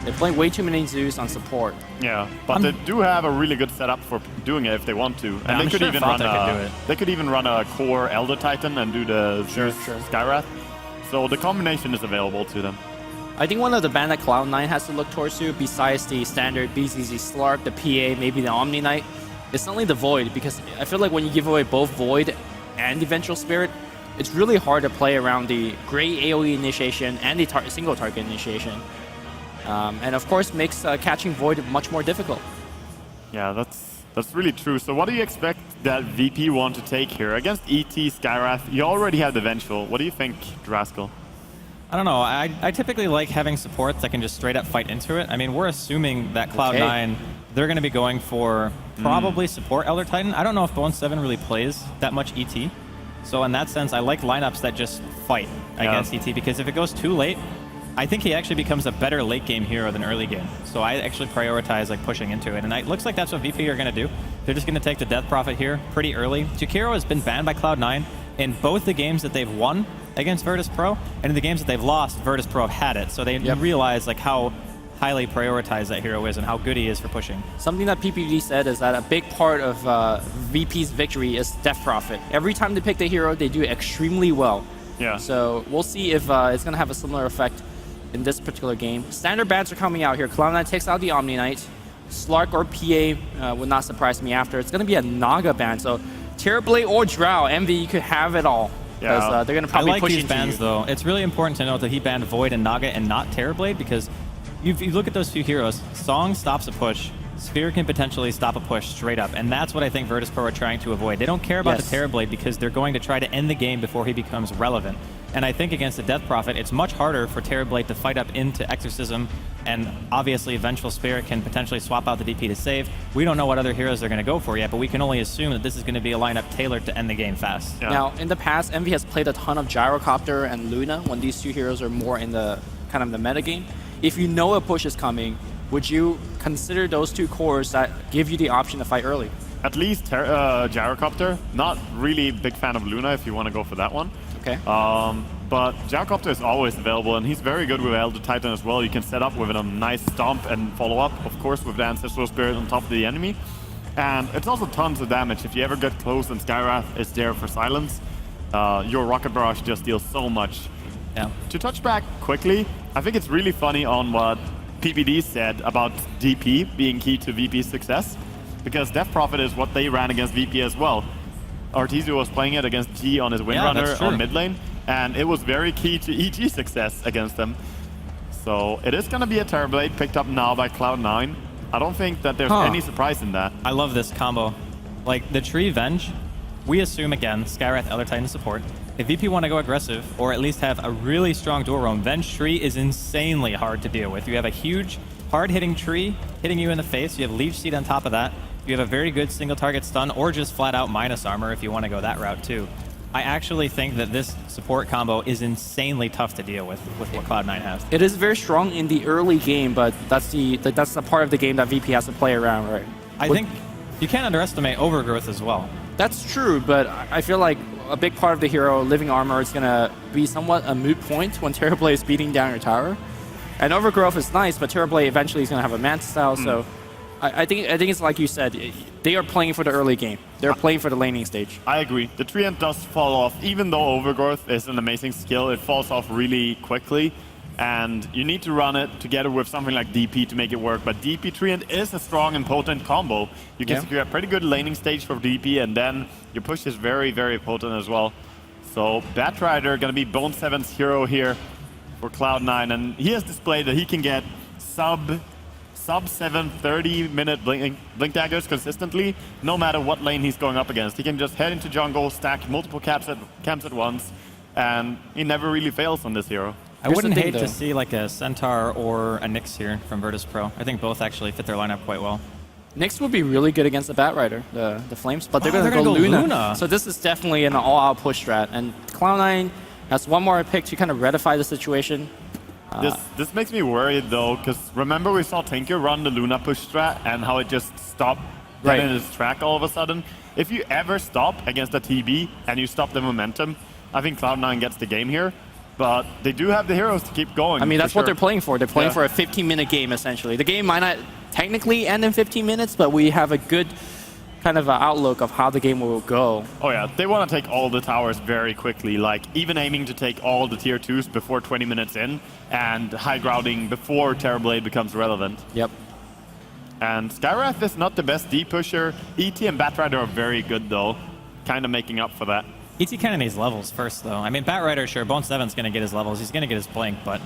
They play way too many Zeus on support. Yeah, but they do have a really good setup for doing it if they want to. And they could even run they could even run a core Elder Titan and do the Zeus Skywrath. So the combination is available to them. I think one of the ban that Cloud9 has to look towards to, besides the standard BZZ Slark, the PA, maybe the Omni Knight, is suddenly the Void, because I feel like when you give away both Void and the Vengeful Spirit, it's really hard to play around the great AoE initiation and the single target initiation. And of course makes catching Void much more difficult. Yeah, that's really true. So what do you expect that VP want to take here? Against ET Skywrath, you already have the Vengeful. What do you think, Draskell? I don't know. I typically like having supports that can just straight up fight into it. I mean, we're assuming that Cloud9, they're going to be going for probably support Elder Titan. I don't know if Bone 7 really plays that much ET. So in that sense, I like lineups that just fight against ET, because if it goes too late, I think he actually becomes a better late game hero than early game. So I actually prioritize like pushing into it. And it looks like that's what VP are going to do. They're just going to take the Death Prophet here pretty early. Jakiro has been banned by Cloud9 in both the games that they've won against Virtus.Pro, and in the games that they've lost, Virtus.Pro have had it. So they realize like how highly prioritized that hero is and how good he is for pushing. Something that PPD said is that a big part of VP's victory is Death Prophet. Every time they pick the hero, they do extremely well. Yeah. So we'll see if it's going to have a similar effect in this particular game. Standard bans are coming out here. Cloud9 takes out the Omni Knight. Slark or PA would not surprise me after. It's going to be a Naga ban. So Terrorblade or Drow, MV, you could have it all. Because they're going to probably I like push these into bans, you. though. It's really important to note that he banned Void and Naga and not Terrorblade, because if you look at those two heroes, Song stops a push, Sphere can potentially stop a push straight up, and that's what I think Virtus.Pro are trying to avoid. They don't care about the Terrorblade because they're going to try to end the game before he becomes relevant. And I think against the Death Prophet, it's much harder for Terrorblade to fight up into Exorcism, and obviously Vengeful Spirit can potentially swap out the DP to save. We don't know what other heroes they're going to go for yet, but we can only assume that this is going to be a lineup tailored to end the game fast. Yeah. Now, in the past, Envy has played a ton of Gyrocopter and Luna when these two heroes are more in the kind of the meta game. If you know a push is coming, would you consider those two cores that give you the option to fight early? At least Gyrocopter. Not really big fan of Luna if you want to go for that one. Okay. But Gyrocopter is always available, and he's very good with Elder Titan as well. You can set up with a nice stomp and follow up, of course, with the Ancestral Spirit on top of the enemy. And it's also tons of damage. If you ever get close and Skywrath is there for silence, your Rocket Barrage just deals so much. Yeah. To touch back quickly, I think it's really funny on what PPD said about DP being key to VP's success, because Death Prophet is what they ran against VP as well. Artizio was playing it against G on his Windrunner on mid lane, and it was very key to EG success against them. So it is going to be a Terrorblade picked up now by Cloud9. I don't think that there's any surprise in that. I love this combo. Like, the Tree Venge, we assume, again, Skywrath, Elder Titan support. if VP want to go aggressive, or at least have a really strong dual roam, Venge tree is insanely hard to deal with. You have a huge, hard-hitting tree hitting you in the face. You have Leech Seed on top of that. You have a very good single target stun, or just flat out minus armor if you want to go that route too. I actually think that this support combo is insanely tough to deal with what Cloud9 has. It is very strong in the early game, but that's the part of the game that VP has to play around, right? I think you can't underestimate overgrowth as well. That's true, but I feel like a big part of the hero, Living Armor, is going to be somewhat a moot point when Terrorblade is beating down your tower. And overgrowth is nice, but Terrorblade eventually is going to have a Manta style, so I think it's like you said, they are playing for the early game. They're playing for the laning stage. I agree. The tree end does fall off. Even though overgrowth is an amazing skill, it falls off really quickly. And you need to run it together with something like DP to make it work. But DP tree end is a strong and potent combo. You can secure a pretty good laning stage for DP, and then your push is very, very potent as well. So Batrider going to be Bone 7's hero here for Cloud9, and he has displayed that he can get sub 7 30-minute blink daggers consistently, no matter what lane he's going up against. He can just head into jungle, stack multiple camps at once, and he never really fails on this hero. I wouldn't hate to see like a Centaur or a Nyx here from Virtus.Pro. I think both actually fit their lineup quite well. Nyx would be really good against the Batrider, the Flames, but they're going to go Luna. So this is definitely an all-out push strat, and Cloud9 has one more pick to kind of redify the situation. This makes me worried though, because remember we saw Tinker run the Luna push strat and how it just stopped in its track all of a sudden. If you ever stop against a TB and you stop the momentum, I think Cloud9 gets the game here. But they do have the heroes to keep going. I mean, that's what they're playing for. They're playing for a 15-minute game, essentially. The game might not technically end in 15 minutes, but we have a good kind of outlook of how the game will go. Oh yeah, they want to take all the towers very quickly, like even aiming to take all the tier 2s before 20 minutes in, and high grounding before Terrorblade becomes relevant. Yep. And Skywrath is not the best D pusher. ET and Batrider are very good though, kind of making up for that. ET kind of needs levels first, though. I mean, Batrider, sure, Bone 7's going to get his levels. He's going to get his blink, but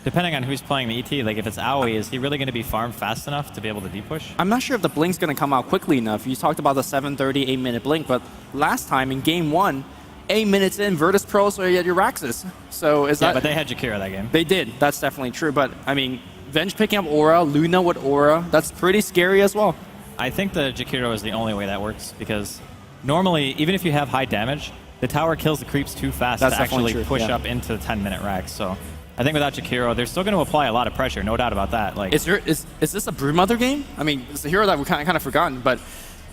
depending on who's playing the ET, like if it's Aoi, is he really going to be farmed fast enough to be able to D-push? I'm not sure if the blink's going to come out quickly enough. You talked about the 7:30, 8-minute blink, but last time in game 1, 8 minutes in, Virtus.Pro, so you had your Raxus. So is that... Yeah, but they had Jakira that game. They did. That's definitely true. But, I mean, Venge picking up Aura, Luna with Aura, that's pretty scary as well. I think the Jakiro is the only way that works, because normally, even if you have high damage, the tower kills the creeps too fast to actually push up into the 10-minute racks. So I think without Jakiro, they're still going to apply a lot of pressure, no doubt about that. Like, is this a Broodmother game? I mean, it's a hero that we kind of forgotten, but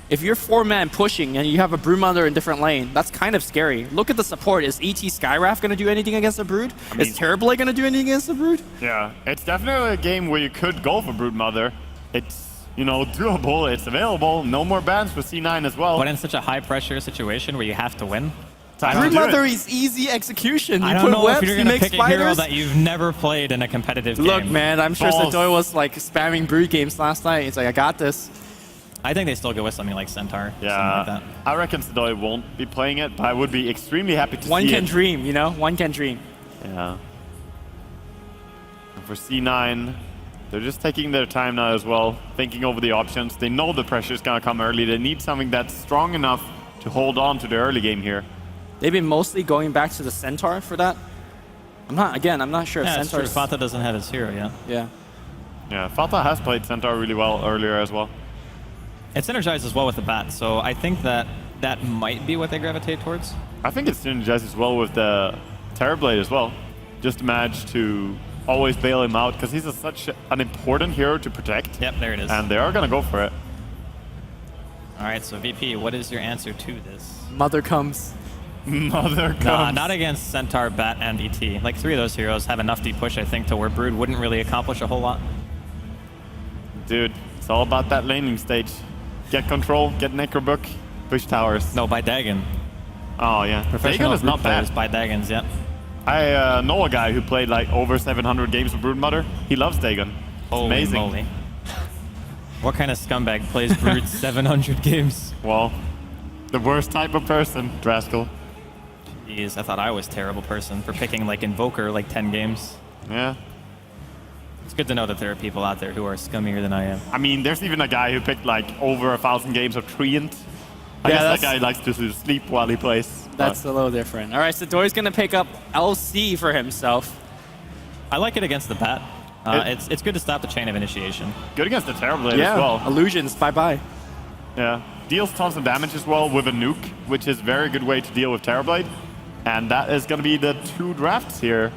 if you're 4-man pushing and you have a Broodmother in different lane, that's kind of scary. Look at the support. Is ET Skywrath going to do anything against the Brood? I mean, is Terrorblade going to do anything against the Brood? Yeah, it's definitely a game where you could go for Broodmother. It's, you know, doable, it's available, no more bans for C9 as well. But in such a high-pressure situation where you have to win, Broodmother is easy execution. I don't know if you're going to pick a hero that you've never played in a competitive game. Look, man, I'm sure Sadoy was like spamming Brood games last night. It's like, I got this. I think they still go with something like Centaur. Yeah, something like that. I reckon Sadoy won't be playing it, but I would be extremely happy to see it. One can dream, you know? One can dream. Yeah. And for C9, they're just taking their time now as well, thinking over the options. They know the pressure's going to come early. They need something that's strong enough to hold on to the early game here. They've been mostly going back to the Centaur for that. I'm not sure if Centaur. Fata doesn't have his hero yet. Yeah. Yeah, Fata has played Centaur really well earlier as well. It synergizes well with the bat, so I think that might be what they gravitate towards. I think it synergizes well with the Terrorblade as well. Just manage to always bail him out, because he's such an important hero to protect. Yep, there it is. And they are going to go for it. All right, so VP, what is your answer to this? Mother comes. Mother comes. Nah, not against Centaur, Bat, and ET. Like, 3 of those heroes have enough deep push, I think, to where Brood wouldn't really accomplish a whole lot. Dude, it's all about that laning stage. Get control, get Necrobook, push towers. No, by Dagon. Oh, yeah. Professional Dagon is not bad. by Dagons, yeah. I know a guy who played like over 700 games with Broodmother. He loves Dagon. Holy amazing. Moly. What kind of scumbag plays Brood 700 games? Well, the worst type of person, Draskell. Jeez, I thought I was a terrible person for picking like Invoker like 10 games. Yeah. It's good to know that there are people out there who are scummier than I am. I mean, there's even a guy who picked like over 1,000 games of Treant. I guess that guy likes to sleep while he plays. That's a little different. All right, so Dory's going to pick up LC for himself. I like it against the bat. It's good to stop the chain of initiation. Good against the Terrorblade Yeah, as well. illusions, bye-bye. Yeah, deals tons of damage as well with a nuke, which is a very good way to deal with Terrorblade. And that is going to be the 2 drafts here.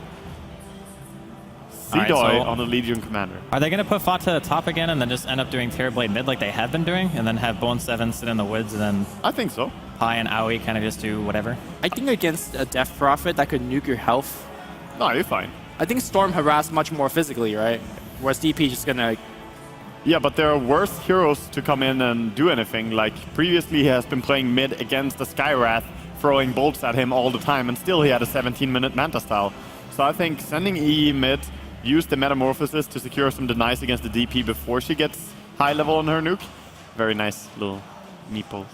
Alright, Seedoy so on the Legion Commander. Are they going to put Fata top again and then just end up doing Terrorblade mid like they have been doing? And then have Bone 7 sit in the woods and then I think so. Pi and Aoi kind of just do whatever? I think against a Death Prophet, that could nuke your health. No, you're fine. I think Storm harass much more physically, right? Whereas DP just going to... Yeah, but there are worse heroes to come in and do anything. Like, previously he has been playing mid against the Skywrath, throwing bolts at him all the time, and still he had a 17-minute Manta style. So I think sending E mid, use the Metamorphosis to secure some denies against the DP before she gets high level on her nuke. Very nice little meeples.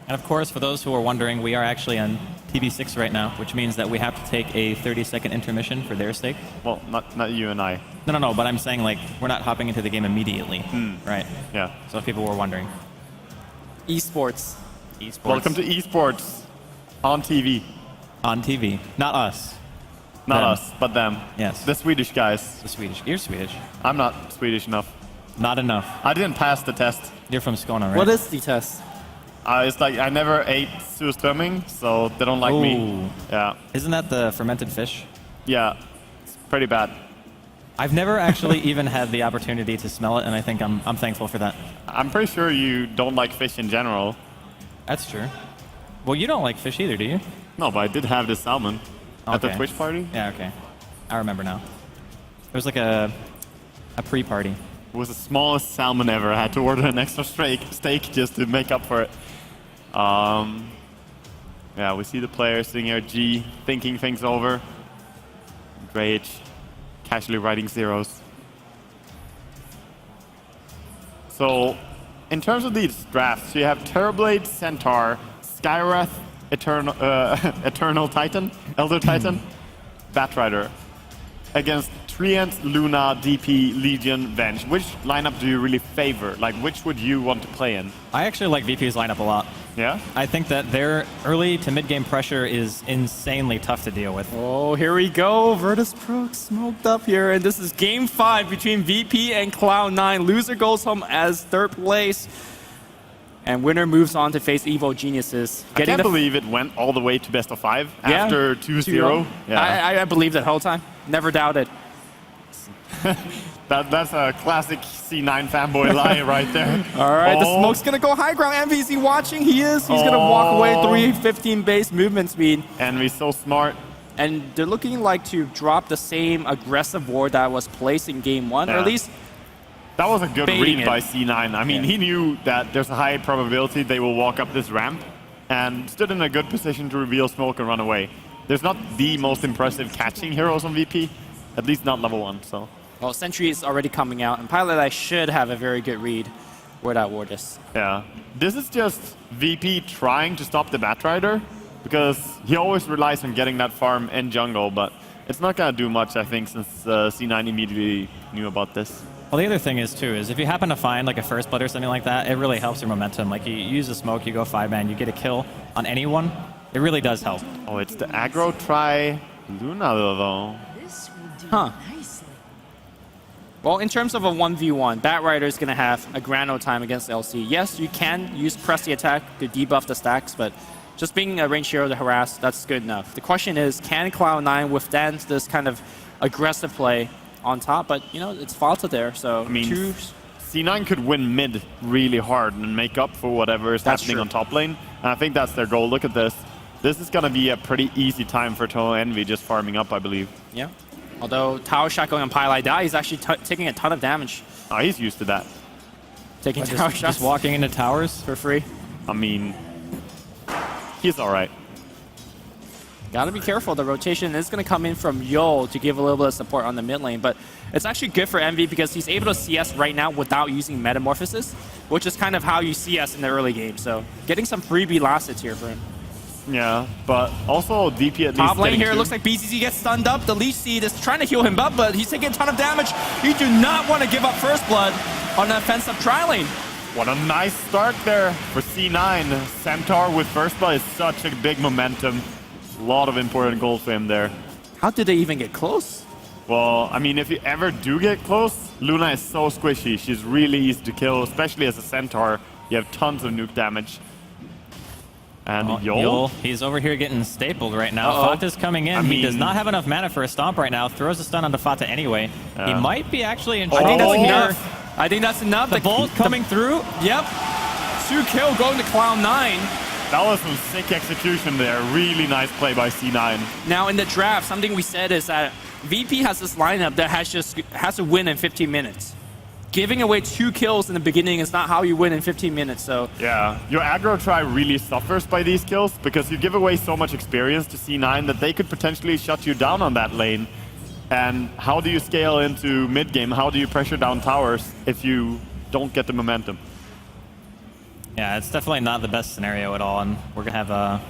And of course, for those who are wondering, we are actually on TV6 right now, which means that we have to take a 30-second intermission for their sake. Well, not you and I. No, but I'm saying, like, we're not hopping into the game immediately, right? Yeah. So if people were wondering. Esports. Esports. Welcome to esports on TV. On TV. Not us. Not Them. us, but them. Yes. The Swedish guys. The Swedish. You're Swedish. I'm not Swedish enough. Not enough. I didn't pass the test. You're from Skåne, right? What is the test? It's like I never ate surströmming, so they don't like me. Yeah. Isn't that the fermented fish? Yeah. It's pretty bad. I've never actually even had the opportunity to smell it, and I think I'm thankful for that. I'm pretty sure you don't like fish in general. That's true. Well, you don't like fish either, do you? No, but I did have this salmon at the Okay. Twitch party. Yeah, okay. I remember now. It was like a pre-party. It was the smallest salmon ever. I had to order an extra steak just to make up for it. Yeah, we see the players sitting here, G, thinking things over. Dreamleague, casually writing zeros. So, in terms of these drafts, you have Terrorblade, Centaur, Skywrath, Eternal Titan, Elder Titan, Batrider, against Treant, Luna, DP, Legion, Venge. Which lineup do you really favor? Like, which would you want to play in? I actually like VP's lineup a lot. Yeah? I think that their early to mid-game pressure is insanely tough to deal with. Oh, here we go. Virtus.Pro smoked up here, and this is Game 5 between VP and Cloud9. Loser goes home as 3rd place, and winner moves on to face Evo Geniuses. I can't believe it went all the way to best of 5 after 2-0. Yeah. I believed it the whole time. Never doubted. That's a classic C9 fanboy lie right there. All right, the smoke's going to go high ground. Envy, is he watching? He is. He's going to walk away 315 base movement speed. Envy's so smart. And they're looking like to drop the same aggressive ward that was placed in Game 1, or at least that was a good baiting read by C9. I mean, he knew that there's a high probability they will walk up this ramp and stood in a good position to reveal smoke and run away. There's not the most impressive catching heroes on VP, at least not level 1, so. Well, Sentry is already coming out, and Pilot I should have a very good read where that ward is. Yeah. This is just VP trying to stop the Batrider, because he always relies on getting that farm in jungle, but it's not going to do much, I think, since C9 immediately knew about this. Well, the other thing is, too, is if you happen to find like a first blood or something like that, it really helps your momentum. Like, you use a smoke, you go 5-man, you get a kill on anyone, it really does help. Oh, it's the aggro try Luna, though. This will do Huh. nicely. Well, in terms of a 1v1, Batrider is going to have a Grano time against LC. Yes, you can use press the attack to debuff the stacks, but just being a ranged hero to harass, that's good enough. The question is, can Cloud9 withstand this kind of aggressive play on top? But, you know, it's Falta there, so I mean, C9 could win mid really hard and make up for whatever is happening on top lane. And I think that's their goal. Look at this. This is going to be a pretty easy time for Eternal Envy just farming up, I believe. Yeah. Although Tower Shot going on Pilot die, he's actually taking a ton of damage. Oh, he's used to that. Taking tower shots. Just walking into towers for free. I mean, he's all right. Gotta be careful. The rotation is going to come in from Yo to give a little bit of support on the mid lane, but it's actually good for Envy because he's able to CS right now without using Metamorphosis, which is kind of how you CS in the early game. So getting some freebie last hits here for him. Yeah, but also DP at least. Top lane here, looks like BCC gets stunned up. The Leech Seed is trying to heal him up, but he's taking a ton of damage. You do not want to give up first blood on an offensive tri lane. What a nice start there for C9. Centaur with first blood is such a big momentum. A lot of important gold for him there. How did they even get close? Well, I mean, if you ever do get close, Luna is so squishy. She's really easy to kill, especially as a Centaur. You have tons of nuke damage. And Yol? He's over here getting stapled right now. Fata's coming in. He does not have enough mana for a stomp right now. Throws a stun onto Fata anyway. He might be actually in trouble. I think that's here. enough. I think that's enough. The bolt coming through. Yep. 2 kill going to Cloud9. That was some sick execution there. Really nice play by C9. Now in the draft, something we said is that VP has this lineup that has to win in 15 minutes. Giving away 2 kills in the beginning is not how you win in 15 minutes, so... Yeah, your aggro try really suffers by these kills because you give away so much experience to C9 that they could potentially shut you down on that lane. And how do you scale into mid-game? How do you pressure down towers if you don't get the momentum? Yeah, it's definitely not the best scenario at all, and we're going to have a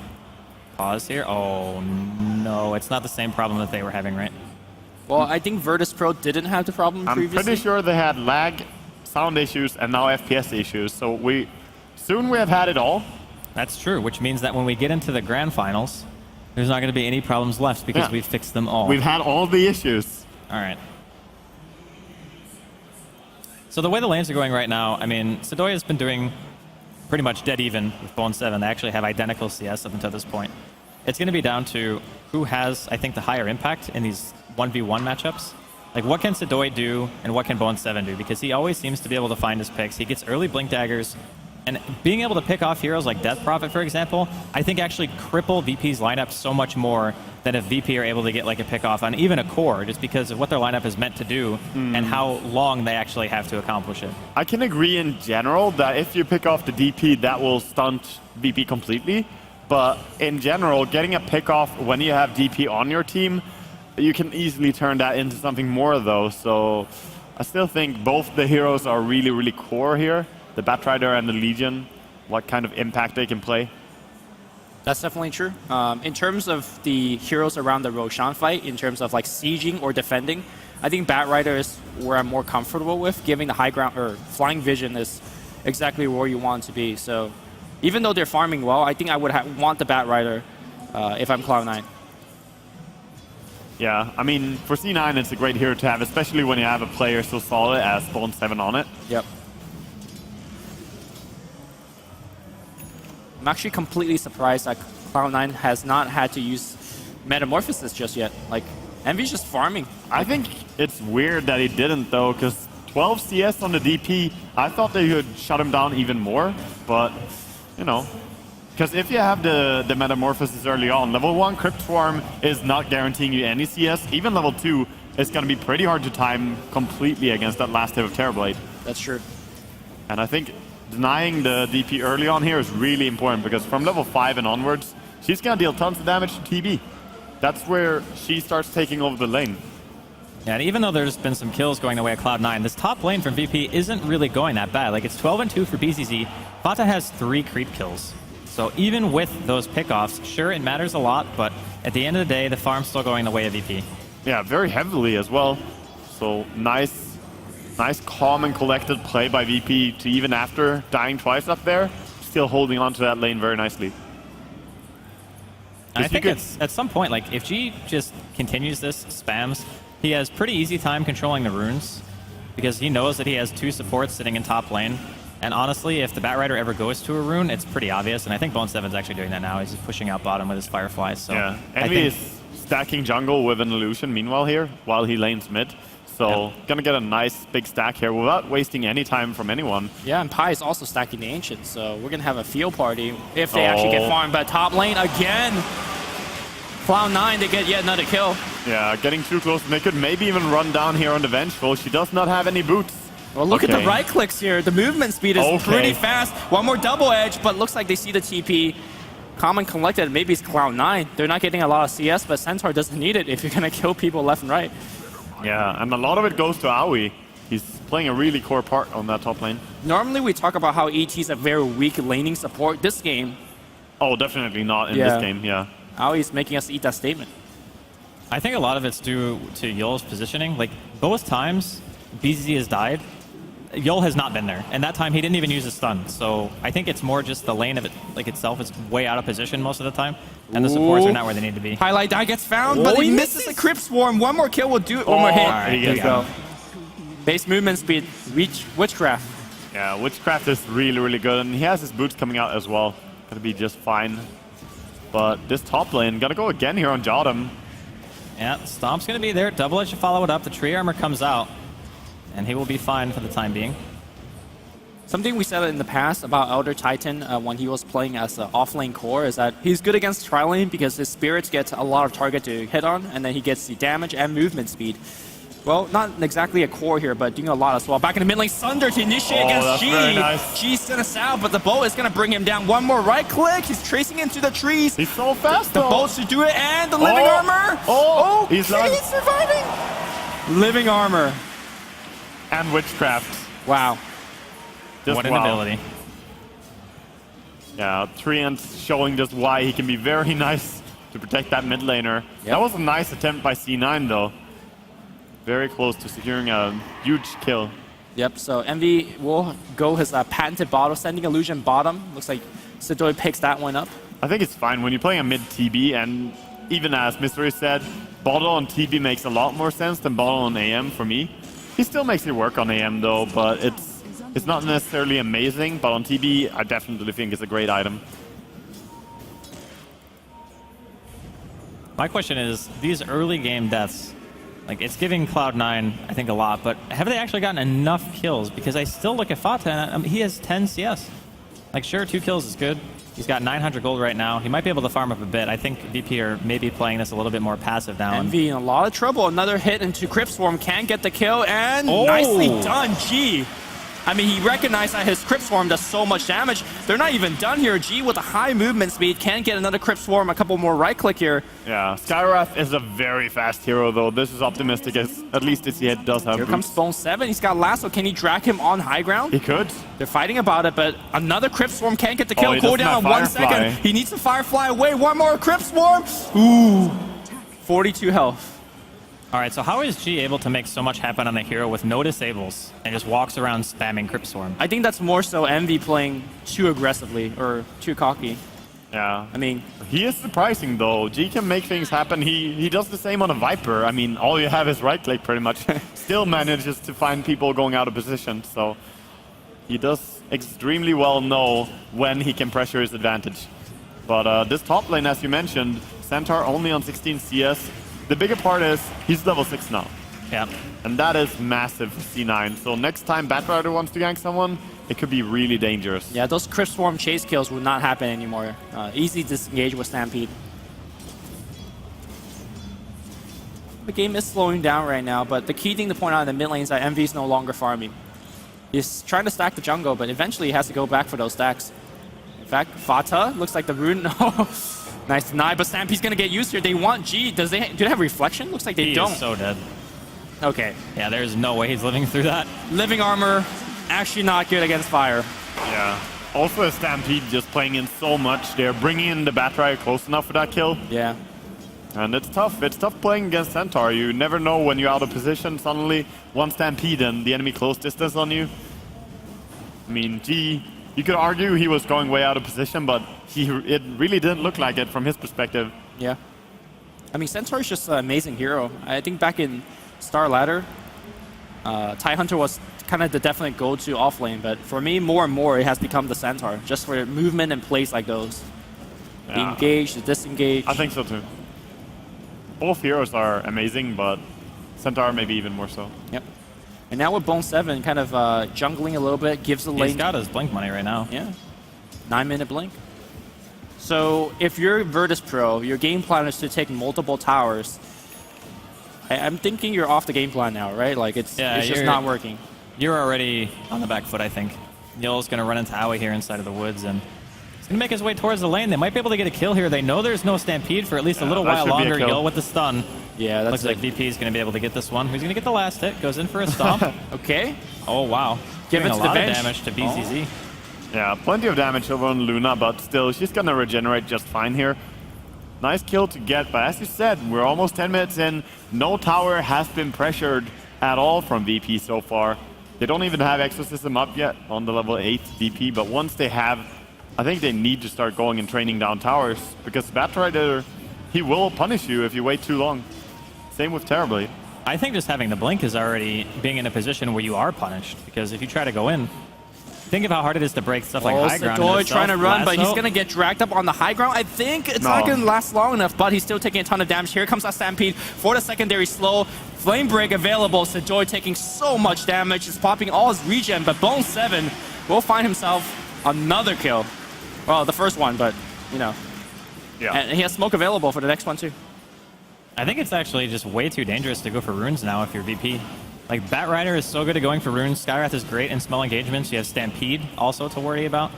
pause here. Oh, no, it's not the same problem that they were having, right? Well, I think Virtus.Pro didn't have the problem previously. I'm pretty sure they had lag, sound issues, and now FPS issues. So soon we have had it all. That's true, which means that when we get into the grand finals, there's not going to be any problems left because we've fixed them all. We've had all the issues. All right. So the way the lanes are going right now, I mean, Sedoya's been doing pretty much dead even with Bone 7. They actually have identical CS up until this point. It's going to be down to who has, I think, the higher impact in these 1v1 matchups. Like, what can Sedoy do and what can Bone 7 do? Because he always seems to be able to find his picks. He gets early Blink Daggers. And being able to pick off heroes like Death Prophet, for example, I think actually cripple VP's lineup so much more than if VP are able to get like a pick off on even a core, just because of what their lineup is meant to do and how long they actually have to accomplish it. I can agree in general that if you pick off the DP, that will stunt VP completely. But in general, getting a pick off when you have DP on your team, you can easily turn that into something more though. So I still think both the heroes are really, really core here. The Batrider and the Legion, what kind of impact they can play. That's definitely true. In terms of the heroes around the Roshan fight, in terms of like sieging or defending, I think Batrider is where I'm more comfortable with. Giving the high ground or flying vision is exactly where you want to be. So even though they're farming well, I think I would want the Batrider if I'm Cloud9. Yeah, I mean, for C9, it's a great hero to have, especially when you have a player so solid as Bone 7 on it. Yep. I'm actually completely surprised that Cloud9 has not had to use Metamorphosis just yet. Like, Envy's just farming. I think it's weird that he didn't, though, because 12 CS on the DP, I thought they could shut him down even more, but, you know. Because if you have the Metamorphosis early on, level 1 Crypt Swarm is not guaranteeing you any CS. Even level 2 is going to be pretty hard to time completely against that last hit of Terrorblade. That's true. And I think denying the DP early on here is really important because from level 5 and onwards, she's going to deal tons of damage to TB. That's where she starts taking over the lane. Yeah, and even though there's been some kills going the way of Cloud9, this top lane from VP isn't really going that bad. Like, it's 12-2 for BZZ. Fata has 3 creep kills. So even with those pickoffs, sure, it matters a lot, but at the end of the day, the farm's still going the way of VP. Yeah, very heavily as well. So nice, calm and collected play by VP to even after dying twice up there, still holding on to that lane very nicely. I think it's at some point, like, if G just continues this, spams, he has pretty easy time controlling the runes because he knows that he has 2 supports sitting in top lane. And honestly, if the Batrider ever goes to a rune, it's pretty obvious. And I think Bone 7's actually doing that now. He's just pushing out bottom with his Fireflies. So yeah, Envy is stacking jungle with an illusion meanwhile here while he lanes mid. So gonna get a nice big stack here without wasting any time from anyone. Yeah, and Pi is also stacking the Ancients, so we're gonna have a field party if they actually get farmed. But top lane again, Cloud9, they get yet another kill. Yeah, getting too close. They could maybe even run down here on the Vengeful. She does not have any boots. Well, look at the right clicks here. The movement speed is pretty fast. One more double edge, but looks like they see the TP. Calm and collected, maybe it's Cloud9. They're not getting a lot of CS, but Centaur doesn't need it if you're gonna kill people left and right. Yeah, and a lot of it goes to Aoi. He's playing a really core part on that top lane. Normally we talk about how ET is a very weak laning support. This game... Oh, definitely not in this game, yeah. Aoi's making us eat that statement. I think a lot of it's due to Yol's positioning. Like, both times BZZ has died, Yol has not been there, and that time he didn't even use his stun. So I think it's more just the lane of it, like itself, is way out of position most of the time, and the supports are not where they need to be. Highlight die gets found, but he misses the Crypt Swarm. One more kill will do it. One more hit. All right, There you go. Base movement speed. Witchcraft. Yeah, Witchcraft is really, really good, and he has his boots coming out as well. Gonna be just fine. But this top lane, gotta go again here on Jottam. Yeah, Stomp's going to be there. Double Edge to follow it up. The tree armor comes out, and he will be fine for the time being. Something we said in the past about Elder Titan when he was playing as an off-lane core is that he's good against tri-lane because his spirits get a lot of target to hit on, and then he gets the damage and movement speed. Well, not exactly a core here, but doing a lot as well. Back in the mid lane, Sunder to initiate against G. Very nice. G sent us out, but the bow is going to bring him down. One more right click. He's tracing into the trees. He's so fast, The though. bow should do it, and the living armor. He's done. He's surviving. Living armor. And Witchcraft. Wow. Just what an wow. ability. Yeah, Treant showing just why he can be very nice to protect that mid laner. That was a nice attempt by C9, though. Very close to securing a huge kill. Yep, so Envy will go his patented bottle, sending illusion bottom. Looks like Sidoi picks that one up. I think it's fine when you're playing a mid TB, and even as Mystery said, bottle on TB makes a lot more sense than bottle on AM for me. He still makes it work on AM though, but it's not necessarily amazing, but on TB I definitely think it's a great item. My question is, these early game deaths, like, it's giving Cloud9, I think, a lot, but have they actually gotten enough kills? Because I still look at Fata, and he has 10 CS. Like, sure, 2 kills is good. He's got 900 gold right now. He might be able to farm up a bit. I think VP are maybe playing this a little bit more passive now. Envy in a lot of trouble. Another hit into Crypt Swarm. Can't get the kill, and nicely done, G. I mean, he recognized that his Crypt Swarm does so much damage. They're not even done here. G with a high movement speed can't get another Crypt Swarm. A couple more right click here. Yeah, Skywrath is a very fast hero though. This is optimistic, as at least this hit does have Here boots. comes Bone 7. He's got Lasso. Can he drag him on high ground? He could. They're fighting about it, but another Crypt Swarm can't get the kill. He Cool doesn't down have in 1 Firefly. second. He needs to Firefly away. One more Crypt Swarm. Ooh. 42 health. All right, so how is G able to make so much happen on the hero with no disables and just walks around spamming Crypt Swarm? I think that's more so Envy playing too aggressively or too cocky. Yeah. I mean, he is surprising though. G can make things happen. He does the same on a Viper. I mean, all you have is right click pretty much. Still manages to find people going out of position. So he does extremely well know when he can pressure his advantage. But this top lane, as you mentioned, Centaur only on 16 CS. The bigger part is he's level 6 now. Yeah. And that is massive for C9. So next time Batrider wants to gank someone, it could be really dangerous. yeah, those Crypt Swarm chase kills would not happen anymore. Easy disengage with Stampede. The game is slowing down right now, but the key thing to point out in the mid lane is that Envy is no longer farming. He's trying to stack the jungle, but eventually he has to go back for those stacks. In fact, Fata looks like the rune. Nice deny, but Stampede's gonna get used here. They want G. Do they have reflection? Looks like they don't. He is so dead. Okay. Yeah, there's no way he's living through that. Living armor, actually not good against fire. Yeah. Also a Stampede just playing in so much. They're bringing in the Batrider close enough for that kill. Yeah. And it's tough. It's tough playing against Centaur. You never know when you're out of position. Suddenly, one Stampede and the enemy close distance on you. I mean, G, you could argue he was going way out of position, but it really didn't look like it from his perspective. Yeah. I mean, Centaur is just an amazing hero. I think back in Star Ladder, TIE Hunter was kind of the definite go-to offlane, but for me, more and more, it has become the Centaur, just for movement and plays like those. The engage, the disengage. I think so too. Both heroes are amazing, but Centaur maybe even more so. Yep. And now with Bone 7 kind of jungling a little bit, gives the lane... He's got his blink money right now. Yeah. 9-minute blink. So if you're Virtus.Pro, your game plan is to take multiple towers. I'm thinking you're off the game plan now, right? Like, it's just not working. You're already on the back foot, I think. Yol's going to run into Aoi here inside of the woods, and he's going to make his way towards the lane. They might be able to get a kill here. They know there's no Stampede for at least a little while longer. Yol with the stun. Yeah, that's looks like VP is going to be able to get this one. Who's going to get the last hit? Goes in for a stomp. Okay. Oh, wow. Give it Doing to a the lot bench. of damage to BZZ. Yeah, plenty of damage over on Luna, but still, she's going to regenerate just fine here. Nice kill to get, but as you said, we're almost 10 minutes in. No tower has been pressured at all from VP so far. They don't even have Exorcism up yet on the level 8 DP, but once they have, I think they need to start going and training down towers, because Batrider, he will punish you if you wait too long. Same with Terrorblade. I think just having the blink is already being in a position where you are punished, because if you try to go in, think of how hard it is to break stuff like high ground. Sadoy trying to run, but he's going to get dragged up on the high ground. I think it's not going to last long enough, but he's still taking a ton of damage. Here comes that Stampede for the secondary slow. Flame Break available. Sadoy taking so much damage. He's popping all his regen, but Bone 7 will find himself another kill. Well, the first one, but, you know. Yeah. And he has smoke available for the next one, too. I think it's actually just way too dangerous to go for runes now if you're VP. Like, Batrider is so good at going for runes. Skywrath is great in small engagements. You have Stampede also to worry about.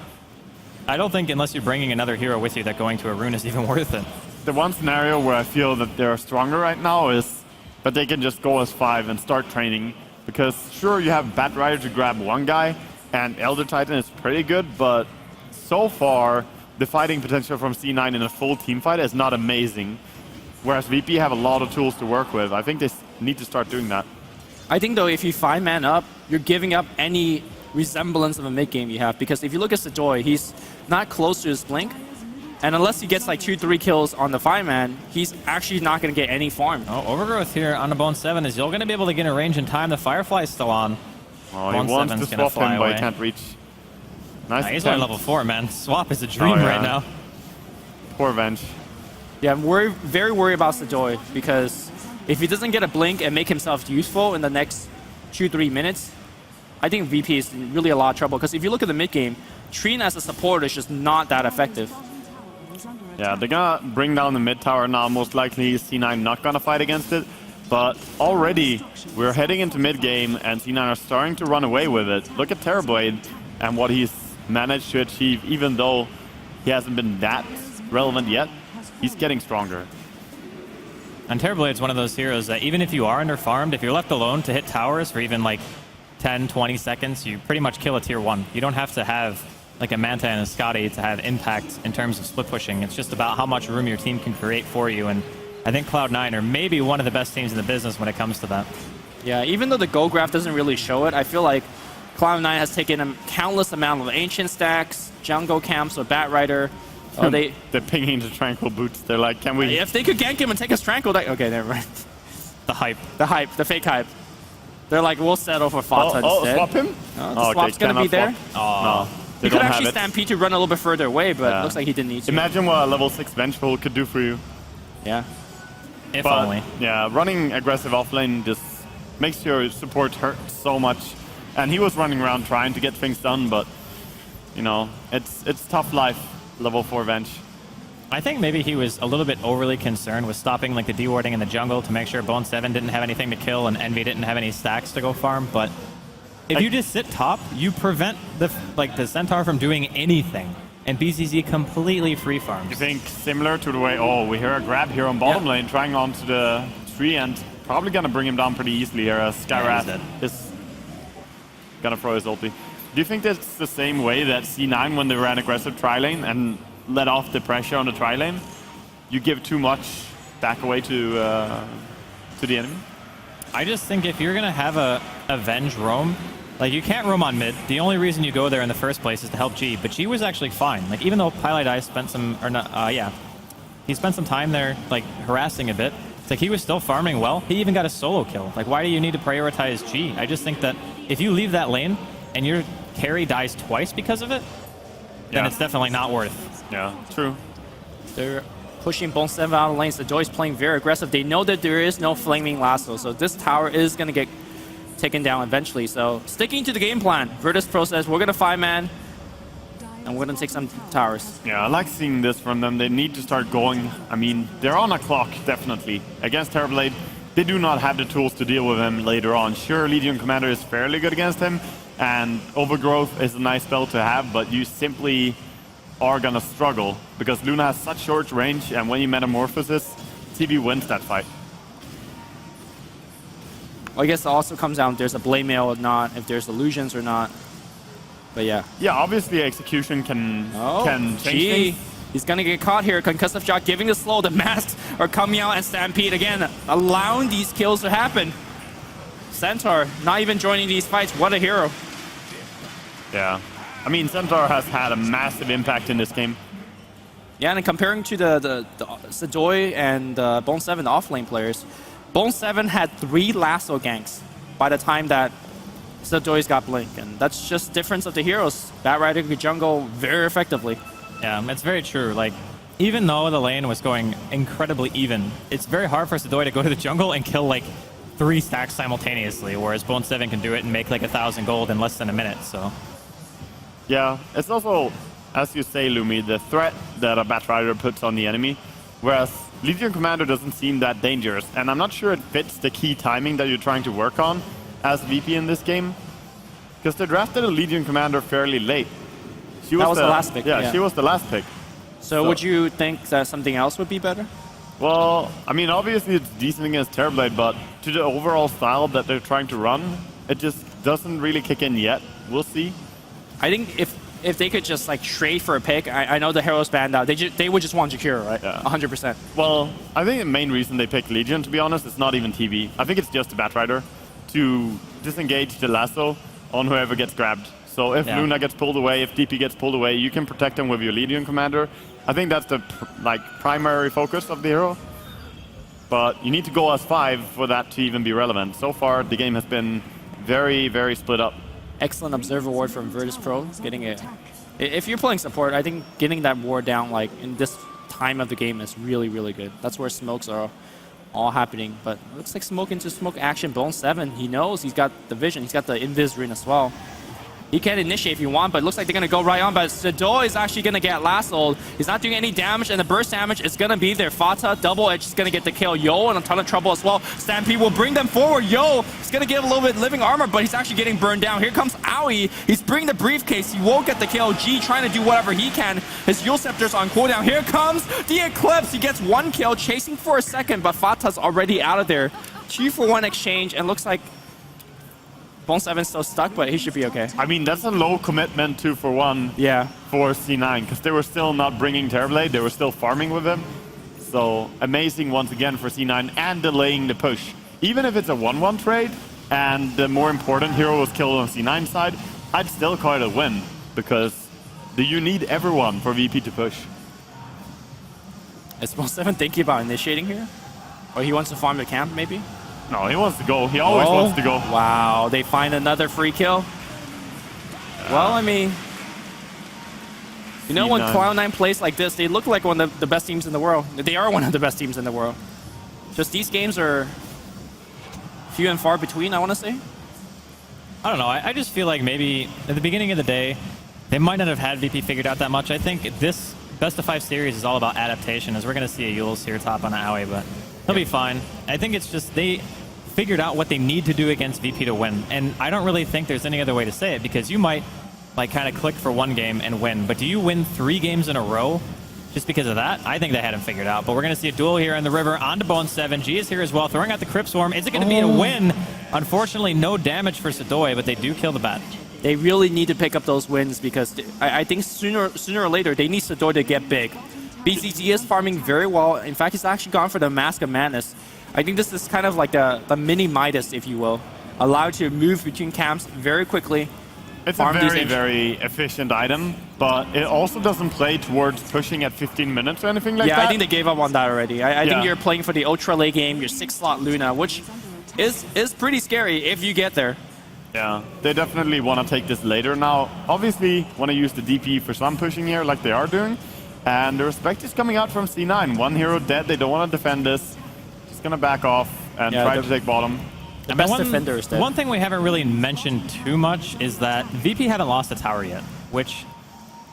I don't think, unless you're bringing another hero with you, that going to a rune is even worth it. The one scenario where I feel that they're stronger right now is that they can just go as 5 and start training. Because sure, you have Batrider to grab one guy, and Elder Titan is pretty good, but so far, the fighting potential from C9 in a full team fight is not amazing. Whereas VP have a lot of tools to work with. I think they need to start doing that. I think, though, if you 5-man up, you're giving up any resemblance of a mid-game you have. Because if you look at Sadoy, he's not close to his blink. And unless he gets like 2-3 kills on the 5-man, he's actually not going to get any farm. Oh, Overgrowth here on the Bone 7 is you're going to be able to get in range in time. The Firefly is still on. Oh, Bone he wants to 7's gonna swap him, away. but he can't reach. Nice He's only level 4, man. Swap is a dream right now. Poor Venge. Yeah, I'm very worried about Sadoy, because if he doesn't get a blink and make himself useful in the next 2-3 minutes, I think VP is in really a lot of trouble. Because if you look at the mid game, Trine as a support is just not that effective. Yeah, they're gonna bring down the mid tower now. Most likely C9 not gonna fight against it. But already we're heading into mid game and C9 are starting to run away with it. Look at Terrorblade and what he's managed to achieve, even though he hasn't been that relevant yet. He's getting stronger. And Terrorblade's one of those heroes that even if you are under-farmed, if you're left alone to hit towers for even like 10, 20 seconds, you pretty much kill a tier 1. You don't have to have like a Manta and a Scotty to have impact in terms of split pushing. It's just about how much room your team can create for you. And I think Cloud9 are maybe one of the best teams in the business when it comes to that. Yeah, even though the goal graph doesn't really show it, I feel like Cloud9 has taken a countless amount of ancient stacks, jungle camps with Batrider. They're pinging the Tranquil Boots. They're like, can we... If they could gank him and take his Tranquil... Okay, never mind. The hype. The fake hype. They're like, we'll settle for Fata instead. Swap him? The swap's going to be there? No. He could actually Stampede to run a little bit further away, but it looks like he didn't need to. Imagine what a level 6 Vengeful could do for you. Yeah. If only. Yeah, running aggressive offlane just makes your support hurt so much. And he was running around trying to get things done, but, you know, it's tough life, level 4 Venge. I think maybe he was a little bit overly concerned with stopping like the dewarding in the jungle to make sure Bone 7 didn't have anything to kill and Envy didn't have any stacks to go farm, but if you just sit top, you prevent the Centaur from doing anything, and BCZ completely free farms. You think similar to the way, we hear a grab here on bottom lane, trying onto the tree, and probably gonna bring him down pretty easily here as Skywrath is gonna throw his ulti. Do you think that's the same way that C9 when they ran aggressive tri lane and let off the pressure on the tri lane? You give too much back away to the enemy? I just think if you're gonna have a Venge roam, like you can't roam on mid. The only reason you go there in the first place is to help G, but G was actually fine. Like even though Pilot spent some, he spent some time there like harassing a bit. It's like he was still farming well. He even got a solo kill. Like why do you need to prioritize G? I just think that if you leave that lane and your carry dies twice because of it, then it's definitely not worth. Yeah, true. They're pushing Bone 7 out of the lane. So Joy's playing very aggressive. They know that there is no Flaming Lasso, so this tower is going to get taken down eventually. So sticking to the game plan, Virtus.Pro says we're going to 5-man and we're going to take some towers. Yeah, I like seeing this from them. They need to start going. I mean, they're on a clock, definitely. Against Terrorblade, they do not have the tools to deal with him later on. Sure, Legion Commander is fairly good against him, and Overgrowth is a nice spell to have, but you simply are gonna struggle because Luna has such short range, and when you metamorphosis, TB wins that fight. Well, I guess it also comes down if there's a blade mail or not, if there's illusions or not. But yeah. Yeah, obviously execution can change things. He's gonna get caught here. Concussive Shot giving the slow. The masks are coming out and Stampede again, allowing these kills to happen. Centaur not even joining these fights. What a hero. Yeah. I mean, Centaur has had a massive impact in this game. Yeah, and comparing to the Sedoy and Bone 7 offlane players, Bone 7 had 3 lasso ganks by the time that Sedoy's got Blink, and that's just difference of the heroes. Batrider could jungle very effectively. Yeah, it's very true. Like, even though the lane was going incredibly even, it's very hard for Sedoy to go to the jungle and kill like 3 stacks simultaneously, whereas Bone 7 can do it and make like 1,000 gold in less than a minute. So Yeah, it's also, as you say, Lumi, the threat that a Batrider puts on the enemy, whereas Legion Commander doesn't seem that dangerous, and I'm not sure it fits the key timing that you're trying to work on as VP in this game, because they drafted a Legion Commander fairly late. She was the last pick. Yeah, she was the last pick. So would you think that something else would be better? Well, I mean, obviously it's decent against Terrorblade, but to the overall style that they're trying to run, it just doesn't really kick in yet. We'll see. I think if they could just like trade for a pick, I know the heroes banned out. They would just want Jakiro, right? Yeah. 100%. Well, I think the main reason they picked Legion, to be honest, is not even TB. I think it's just a Batrider to disengage the lasso on whoever gets grabbed. So if Luna gets pulled away, if DP gets pulled away, you can protect him with your Legion Commander. I think that's the primary focus of the hero. But you need to go as 5 for that to even be relevant. So far, the game has been very, very split up. Excellent observer ward from Virtus.Pro. It's getting it. If you're playing support, I think getting that ward down like in this time of the game is really, really good. That's where smokes are all happening. But it looks like smoke into smoke action. Bone 7, he knows he's got the vision. He's got the invis ring as well. He can initiate if you want, but it looks like they're going to go right on. But Sedoy is actually going to get lassoed. He's not doing any damage, and the burst damage is going to be there. Fata, double edge is going to get the kill. Yo in a ton of trouble as well. Stampede will bring them forward. Yo is going to give a little bit living armor, but he's actually getting burned down. Here comes Aoi. He's bringing the briefcase. He won't get the kill. G trying to do whatever he can. His Yule Scepter's on cooldown. Here comes the Eclipse. He gets 1 kill, chasing for a second, but Fata's already out of there. 2-for-1 exchange, and looks like Bone 7's still stuck, but he should be okay. I mean, that's a low commitment 2-for-1 for C9, because they were still not bringing Terrorblade. They were still farming with him. So amazing once again for C9 and delaying the push. Even if it's a 1-1 trade and the more important hero was killed on C9 side, I'd still call it a win, because you need everyone for VP to push. Is Bone 7 thinking about initiating here? Or he wants to farm the camp, maybe? No, he wants to go. He always wants to go. Wow, they find another free kill. Well, I mean, you know, when Cloud9 plays like this, they look like one of the best teams in the world. They are one of the best teams in the world. Just these games are few and far between, I want to say. I don't know. I just feel like maybe at the beginning of the day, they might not have had VP figured out that much. I think this best of 5 series is all about adaptation, as we're going to see a Yules here top on Aoi, but he'll be fine. I think it's just they figured out what they need to do against VP to win, and I don't really think there's any other way to say it, because you might like kind of click for 1 game and win, but do you win 3 games in a row just because of that? I think they had him figured out, but we're going to see a duel here in the river onto Bone 7. G is here as well, throwing out the Crypt Swarm. Is it going to be a win? Unfortunately, no damage for Sedoy, but they do kill the bat. They really need to pick up those wins, because I think sooner or later they need Sedoy to get big. BZZ is farming very well. In fact, he's actually gone for the Mask of Madness. I think this is kind of like the mini Midas, if you will. Allowed to move between camps very quickly. It's a very, very efficient item, but it also doesn't play towards pushing at 15 minutes or anything like that. Yeah, I think they gave up on that already. I think you're playing for the ultra late game, your 6-slot Luna, which is pretty scary if you get there. Yeah, they definitely want to take this later. Now, obviously, want to use the DP for some pushing here like they are doing. And the respect is coming out from C9. 1 hero dead, they don't want to defend this. Just going to back off and try to take bottom. The best defender is dead. One thing we haven't really mentioned too much is that VP haven't lost a tower yet, which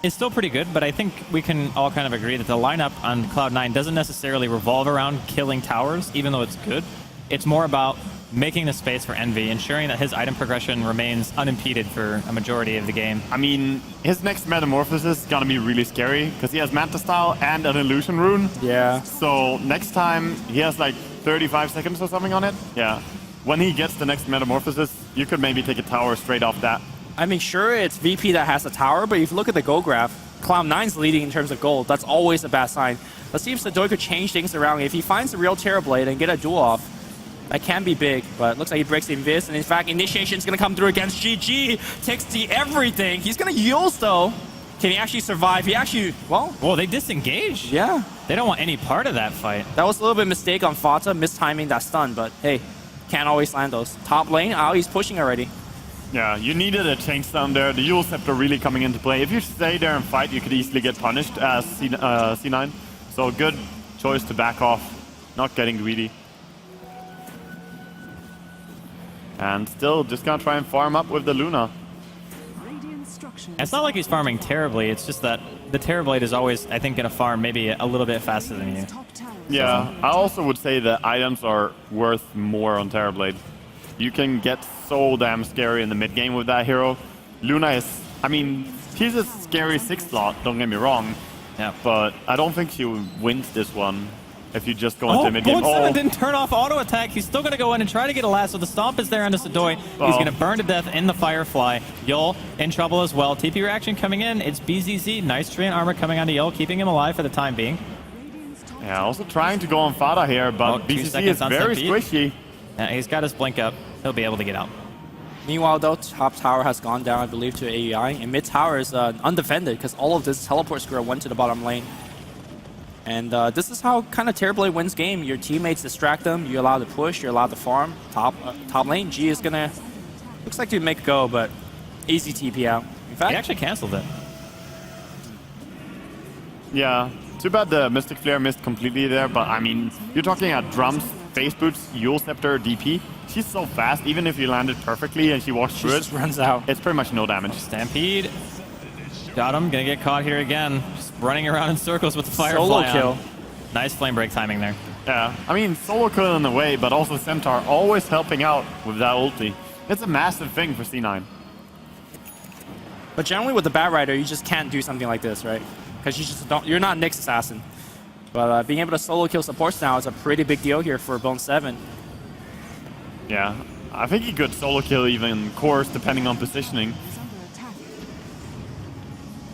is still pretty good, but I think we can all kind of agree that the lineup on Cloud9 doesn't necessarily revolve around killing towers, even though it's good. It's more about making the space for Envy, ensuring that his item progression remains unimpeded for a majority of the game. I mean, his next Metamorphosis is gonna be really scary, because he has Manta Style and an Illusion Rune. Yeah. So next time, he has like 35 seconds or something on it. Yeah. When he gets the next Metamorphosis, you could maybe take a tower straight off that. I mean, sure, it's VP that has a tower, but if you look at the gold graph, Cloud9's leading in terms of gold. That's always a bad sign. Let's see if Sedoy could change things around. If he finds the real Terrorblade and get a duel off, That can be big, but looks like he breaks the invis, and in fact, initiation is going to come through against GG. Takes the everything. He's going to use though. Can he actually survive? He actually, well, they disengaged. Yeah. They don't want any part of that fight. That was a little bit of mistake on Fata, mistiming that stun, but hey, can't always land those. Top lane, he's pushing already. Yeah, you needed a chain stun there. The Yule Scepter really coming into play. If you stay there and fight, you could easily get punished as C9. So good choice to back off, not getting greedy. And still just gonna try and farm up with the Luna. It's not like he's farming terribly, it's just that the Terrorblade is always, I think, going to farm maybe a little bit faster than you. Yeah, I also would say that items are worth more on Terrorblade. You can get so damn scary in the mid game with that hero. Luna is, I mean, she's a scary 6 slot, don't get me wrong. Yeah. But I don't think she wins this one if you just go into mid game. Gold7 didn't turn off auto attack. He's still going to go in and try to get a lasso. The stomp is there on the Sadoi. He's going to burn to death in the Firefly. Yul in trouble as well. TP reaction coming in. It's BZZ. Nice Treant armor coming onto Yul, keeping him alive for the time being. Yeah, also trying to go on Fada here, but BZZ is very squishy. Yeah, he's got his blink up. He'll be able to get out. Meanwhile, though, top tower has gone down, I believe, to AEI, and mid tower is undefended because all of this teleport square went to the bottom lane. And this is how kind of Terrorblade wins game. Your teammates distract them, you allow the push, you're allowed to farm. Top lane, G is gonna, looks like to make a go, but easy TP out. In fact, he actually canceled it. Yeah, too bad the Mystic Flare missed completely there, but I mean, you're talking at drums, face boots, Yule Scepter, DP. She's so fast, even if you landed perfectly and she walks through it, just runs out. It's pretty much no damage. Stampede. Got him. Gonna get caught here again. Just running around in circles with the Firefly. Solo kill. On. Nice flame break timing there. Yeah, I mean, solo kill in the way, but also Centaur always helping out with that ulti. It's a massive thing for C9. But generally with the Bat Rider, you just can't do something like this, right? Because you just don't, you're not Nyx Assassin. But being able to solo kill supports now is a pretty big deal here for Bone7. Yeah, I think he could solo kill even Course depending on positioning.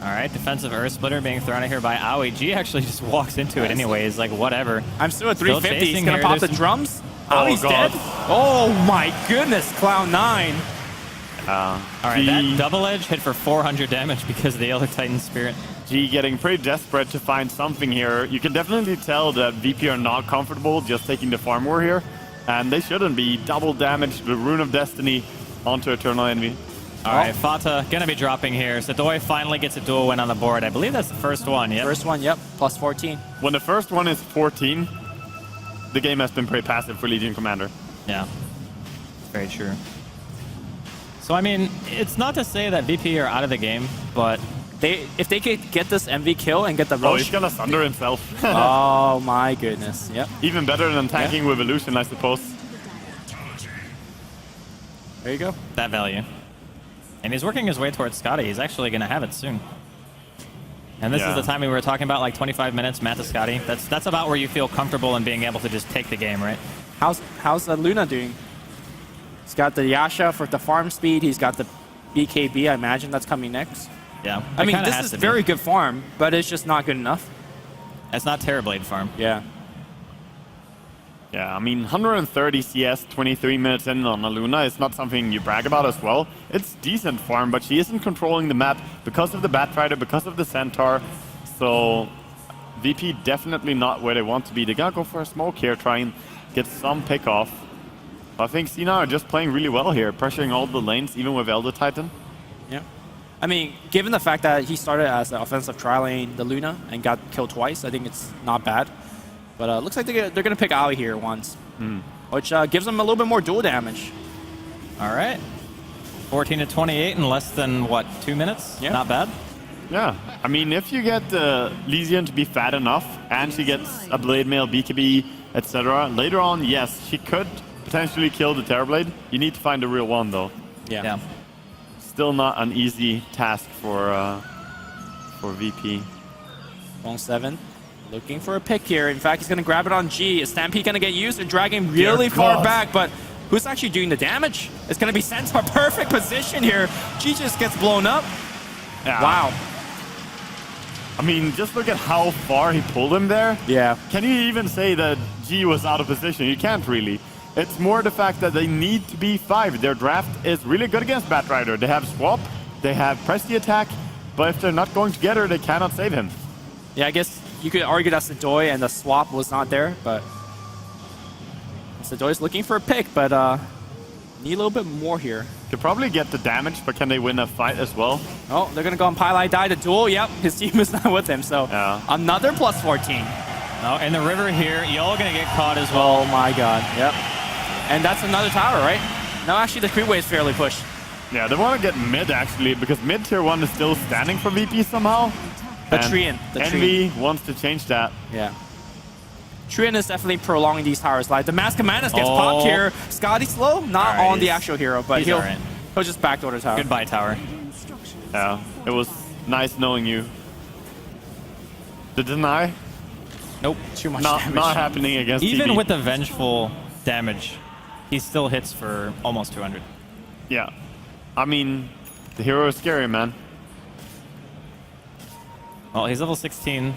All right, defensive Earth Splitter being thrown out here by Aoi. G actually just walks into it anyways, like whatever. I'm still at 350. He's gonna here. pop the drums. Aoi's dead. Oh my goodness, Cloud9. All right, that double edge hit for 400 damage because of the Elder Titan Spirit. G getting pretty desperate to find something here. You can definitely tell that VP are not comfortable just taking the farm war here. And they shouldn't be. Double damage, the Rune of Destiny onto Eternal Envy. All right, Fata gonna be dropping here. Sadoi finally gets a dual win on the board. I believe that's the first one, yep. First one, yep, plus 14. When the first one is 14, the game has been pretty passive for Legion Commander. Yeah, very true. So, I mean, it's not to say that VP are out of the game, but if they could get this MV kill and get the Roche... Oh, he's gonna Sunder himself. Oh my goodness, yep. Even better than tanking with Illusion, I suppose. There you go. That value. And he's working his way towards Scotty. He's actually going to have it soon. And this is the time we were talking about, like 25 minutes, Matt to Scotty. That's about where you feel comfortable in being able to just take the game, right? How's Luna doing? He's got the Yasha for the farm speed. He's got the BKB. I imagine that's coming next. Yeah. I mean, this is very good farm, but it's just not good enough. It's not Terrorblade farm. Yeah. Yeah, I mean, 130 CS, 23 minutes in on a Luna is not something you brag about as well. It's decent farm, but she isn't controlling the map because of the Batrider, because of the Centaur. So VP definitely not where they want to be. They gotta go for a smoke here, try and get some pick off. I think C9 are just playing really well here, pressuring all the lanes, even with Elder Titan. Yeah. I mean, given the fact that he started as an offensive tri-lane, the Luna, and got killed twice, I think it's not bad. But looks like they're going to pick Aoi here once, which gives them a little bit more dual damage. All right. 14 to 28 in less than, what, 2 minutes? Yeah. Not bad. Yeah. I mean, if you get Lysian to be fat enough, and she gets a Blade Mail, BKB, etc., later on, yes, she could potentially kill the Terrorblade. You need to find the real one, though. Yeah. Still not an easy task for VP. Bone7. Looking for a pick here. In fact, he's going to grab it on G. Is Stampede going to get used? They're dragging really far back, but who's actually doing the damage? It's going to be Centaur. Perfect position here. G just gets blown up. Yeah. Wow. I mean, just look at how far he pulled him there. Yeah. Can you even say that G was out of position? You can't really. It's more the fact that they need to be 5. Their draft is really good against Batrider. They have swap, they have press the attack, but if they're not going together, they cannot save him. Yeah, I guess you could argue that Sedoy and the swap was not there, but Sedoy's looking for a pick, but need a little bit more here. Could probably get the damage, but can they win a fight as well? Oh, they're gonna go on Pylai die the duel. Yep, his team is not with him, so another plus 14. Oh, in the river here, y'all gonna get caught as well. Oh my god, yep. And that's another tower, right? No, actually the creep wave is fairly pushed. Yeah, they want to get mid actually, because mid tier 1 is still standing for VP somehow. The And Trian. Envy wants to change that. Yeah. Trian is definitely prolonging these towers. Like the Mask of Madness gets popped here. Scotty slow, not on the actual hero, but he'll just backdoor the tower. Goodbye, tower. Yeah, it was nice knowing you. The deny? Nope. Too much damage. Not happening against Even TB. with the vengeful damage, he still hits for almost 200. Yeah. I mean, the hero is scary, man. Well, he's level 16.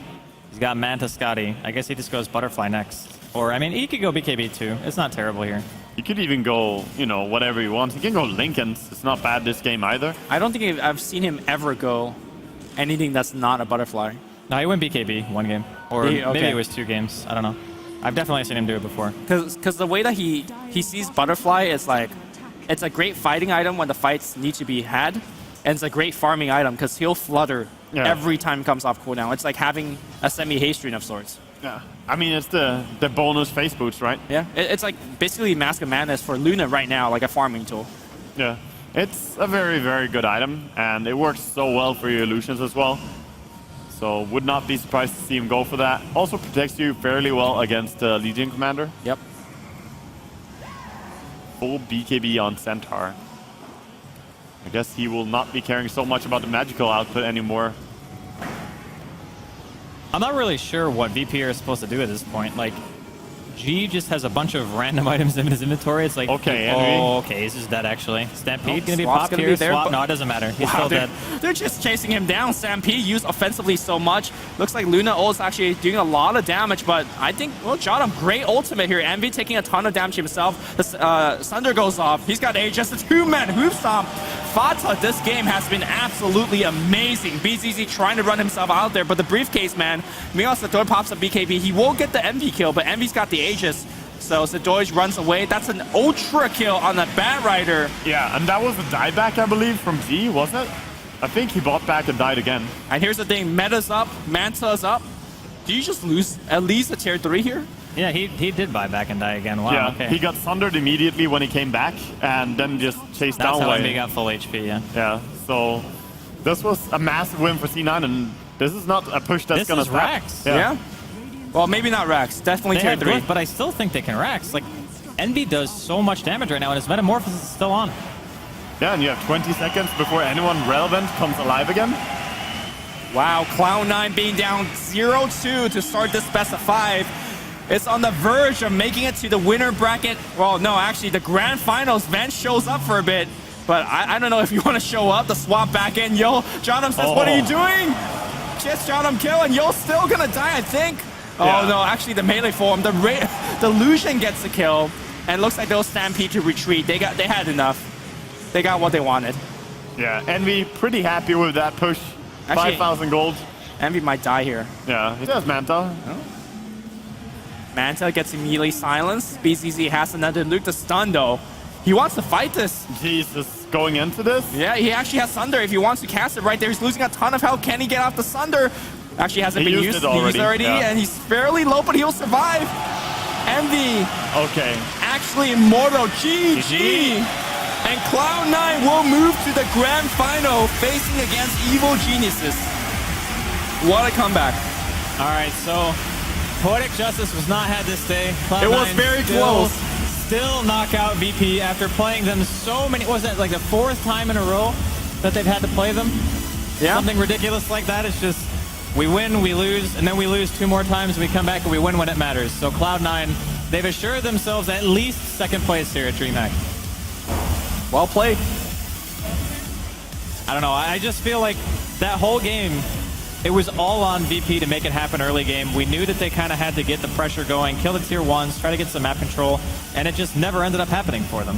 He's got Manta Scotty. I guess he just goes Butterfly next. Or, I mean, he could go BKB too. It's not terrible here. You could even go, you know, whatever he wants. He can go Lincolns. It's not bad this game either. I don't think I've seen him ever go anything that's not a Butterfly. No, he went BKB 1 game. Or Okay. maybe it was 2 games. I don't know. I've definitely seen him do it before. Because the way that he sees Butterfly is like, it's a great fighting item when the fights need to be had. And it's a great farming item because he'll flutter every time it comes off cooldown. It's like having a semi-haste screen of sorts. Yeah. I mean, it's the bonus face boots, right? Yeah. It's like basically Mask of Madness for Luna right now, like a farming tool. Yeah. It's a very, very good item, and it works so well for your illusions as well. So would not be surprised to see him go for that. Also protects you fairly well against the Legion Commander. Yep. Full BKB on Centaur. I guess he will not be caring so much about the magical output anymore. I'm not really sure what VP is supposed to do at this point. Like, G just has a bunch of random items in his inventory. It's like, okay, oh, okay, this is dead actually. Stampede gonna be Swap's popped gonna here. be there, Swap, but- no, it doesn't matter. He's Wow, still dead. They're just chasing him down. Stampede used offensively so much. Looks like Luna ult is actually doing a lot of damage, but I think, well, Jottam, great ultimate here. Envy taking a ton of damage himself. The Sunder goes off. He's got just a 2-man hoof stomp. Fata, this game has been absolutely amazing. BZZ trying to run himself out there, but the briefcase, man, Miguel Sador pops a BKB. He will get the Envy kill, but Envy's got the Aegis. So Sedoy runs away. That's an ultra kill on the Batrider. Yeah, and that was a dieback, I believe, from G, wasn't it? I think he bought back and died again. And here's the thing, Meta's up, Manta's up. Do you just lose at least a tier 3 here? Yeah, he did buy back and die again. Wow, yeah, okay. he got sundered immediately when he came back, and then just chased That's down how away. Envy got full HP, yeah. Yeah, so this was a massive win for C9, and this is not a push that's This gonna is snap. Rax. Yeah. Well, maybe not Rax. Definitely They tier have 3. growth, but I still think they can Rax. Like, Envy does so much damage right now, and his Metamorphosis is still on. Yeah, and you have 20 seconds before anyone relevant comes alive again. Wow, Cloud9 being down 0-2 to start this best of 5. It's on the verge of making it to the winner bracket. Well, no, actually, the grand finals. Vance shows up for a bit, but I don't know if you want to show up. The swap back in. Yo, Jottam says, what are you doing? Just Jottam kill, and Yo's still going to die, I think. Yeah. Oh, no, actually, the melee form. The Lucian gets the kill, and it looks like they'll Stampede to retreat. They had enough. They got what they wanted. Yeah, Envy pretty happy with that push. Actually, 5,000 gold. Envy might die here. Yeah, he does Manta. Manta gets immediately silenced. BZZ has another Luke to stun though. He wants to fight this. Jesus, going into this? Yeah, he actually has Sunder. If he wants to cast it right there, he's losing a ton of health. Can he get off the Sunder? Actually hasn't He been used used. it already, He's already, yeah. and he's fairly low, but he'll survive. Envy. Okay. Actually immortal. GG. And Cloud9 will move to the grand final, facing against Evil Geniuses. What a comeback. All right, so Poetic Justice was not had this day. It was very close. Still knock out VP after playing them so many. Was that like the 4th time in a row that they've had to play them? Yeah. Something ridiculous like that. It's just we win, we lose, and then we lose 2 more times, and we come back and we win when it matters. So Cloud9, they've assured themselves at least 2nd place here at DreamHack. Well played. I don't know. I just feel like that whole game, it was all on VP to make it happen early game. We knew that they kind of had to get the pressure going, kill the tier 1s, try to get some map control, and it just never ended up happening for them.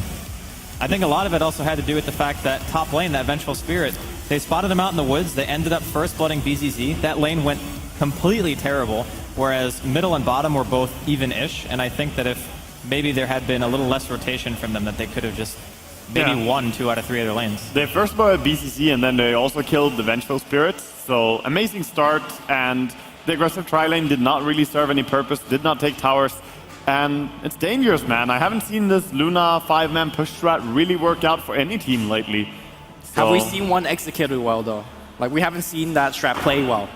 I think a lot of it also had to do with the fact that top lane, that Vengeful Spirit, they spotted him out in the woods. They ended up first blooding BZZ. That lane went completely terrible, whereas middle and bottom were both even-ish, and I think that if maybe there had been a little less rotation from them, that they could have just maybe won 2 out of 3 other lanes. They first blooded BCC, and then they also killed the Vengeful Spirits. So amazing start, and the aggressive tri-lane did not really serve any purpose, did not take towers. And it's dangerous, man. I haven't seen this Luna 5-man push strat really work out for any team lately. So Have we seen one executed well, though? Like, we haven't seen that strat play well.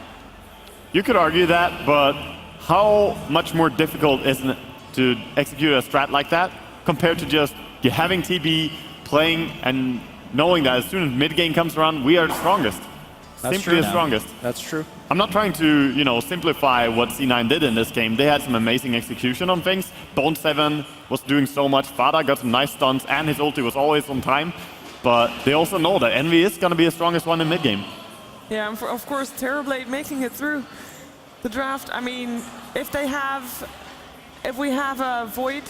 You could argue that, but how much more difficult isn't it to execute a strat like that compared to just you having TB, playing, and knowing that as soon as mid-game comes around, we are the strongest. Simply the strongest. That's true. I'm not trying to, simplify what C9 did in this game. They had some amazing execution on things. Bone 7 was doing so much. Fada got some nice stuns, and his ulti was always on time. But they also know that Envy is going to be the strongest one in mid-game. Yeah, and of course, Terrorblade making it through the draft. I mean, if we have a Void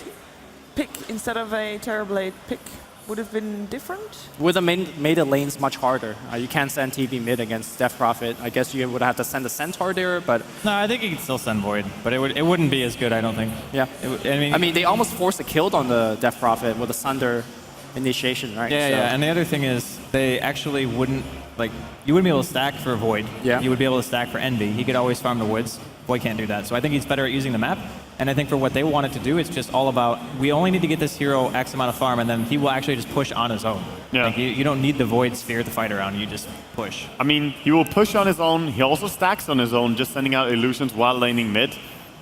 pick instead of a Terrorblade pick, would have been different? Would have made the lanes much harder. You can't send TB mid against Death Prophet. I guess you would have to send a Centaur there, but... No, I think you could still send Void, but it wouldn't be as good, I don't think. Yeah. I mean, they almost forced a kill on the Death Prophet with a Sunder initiation, right? Yeah, yeah, and the other thing is, they actually wouldn't, you wouldn't be able to stack for Void. Yeah. You would be able to stack for Envy. He could always farm the woods. Void can't do that. So I think he's better at using the map. And I think for what they wanted to do, it's just all about, we only need to get this hero X amount of farm, and then he will actually just push on his own. Yeah. You don't need the Void sphere to fight around, you just push. I mean, he will push on his own. He also stacks on his own, just sending out illusions while laning mid.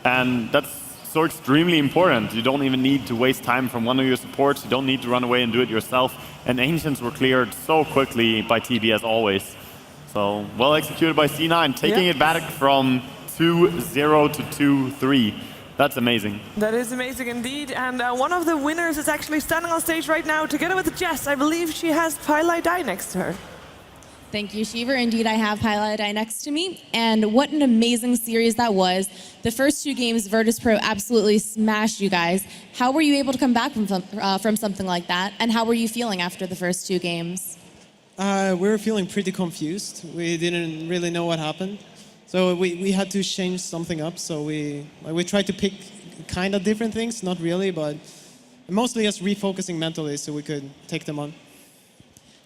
And that's so extremely important. You don't even need to waste time from one of your supports. You don't need to run away and do it yourself. And Ancients were cleared so quickly by TB as always. So, well executed by C9, taking it back from 2-0 to 2-3. That's amazing. That is amazing indeed. And one of the winners is actually standing on stage right now together with Jess. I believe she has Pylai Die next to her. Thank you, Shiver. Indeed, I have Pylai Die next to me. And what an amazing series that was. The first 2 games, Virtus.Pro absolutely smashed you guys. How were you able to come back from something like that? And how were you feeling after the first 2 games? We were feeling pretty confused. We didn't really know what happened. So we had to change something up. So we tried to pick kind of different things, not really, but mostly just refocusing mentally so we could take them on.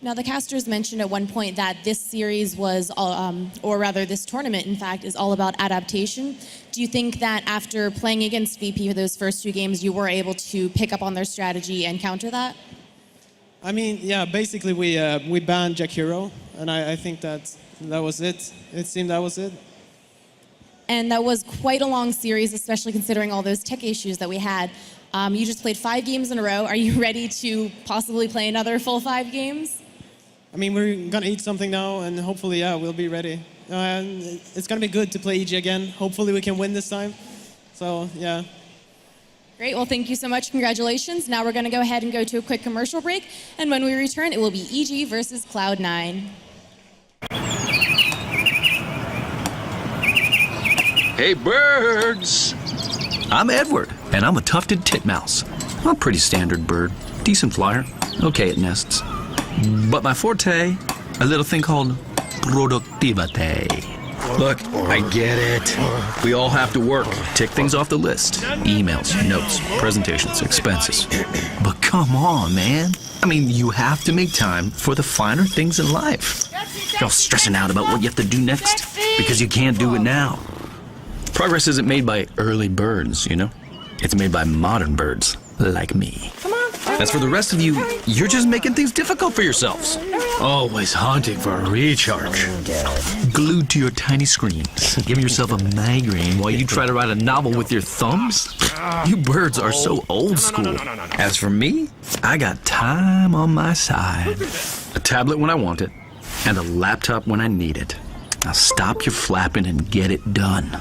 Now, the casters mentioned at one point that this series was, or rather this tournament, in fact, is all about adaptation. Do you think that after playing against VP for those first 2 games, you were able to pick up on their strategy and counter that? I mean, yeah, basically we banned Jack Hero, and I think that was it. It seemed that was it. And that was quite a long series, especially considering all those tech issues that we had. You just played 5 games in a row. Are you ready to possibly play another full 5 games? I mean, we're gonna eat something now, and hopefully, yeah, we'll be ready. It's gonna be good to play EG again. Hopefully, we can win this time. So, yeah. Great. Well, thank you so much. Congratulations. Now we're going to go ahead and go to a quick commercial break. And when we return, it will be EG versus Cloud9. Hey, birds! I'm Edward, and I'm a tufted titmouse. I'm a pretty standard bird. Decent flyer. Okay at nests. But my forte, a little thing called productivity. Look, I get it. We all have to work. Tick things off the list. Emails, notes, presentations, expenses. But come on, man. I mean, you have to make time for the finer things in life. You're all stressing out about what you have to do next because you can't do it now. Progress isn't made by early birds, you know? It's made by modern birds like me. As for the rest of you, you're just making things difficult for yourselves. Always hunting for a recharge. Glued to your tiny screens, giving yourself a migraine while you try to write a novel with your thumbs? You birds are so old school. As for me, I got time on my side. A tablet when I want it, and a laptop when I need it. Now stop your flapping and get it done.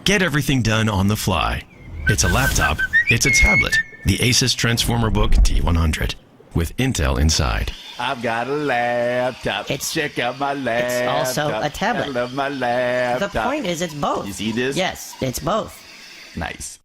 Get everything done on the fly. It's a laptop, it's a tablet. The Asus Transformer Book T100 with Intel inside. I've got a laptop. Check out my laptop. It's also a tablet. I love my laptop. The point is, it's both. You see this? Yes, it's both. Nice.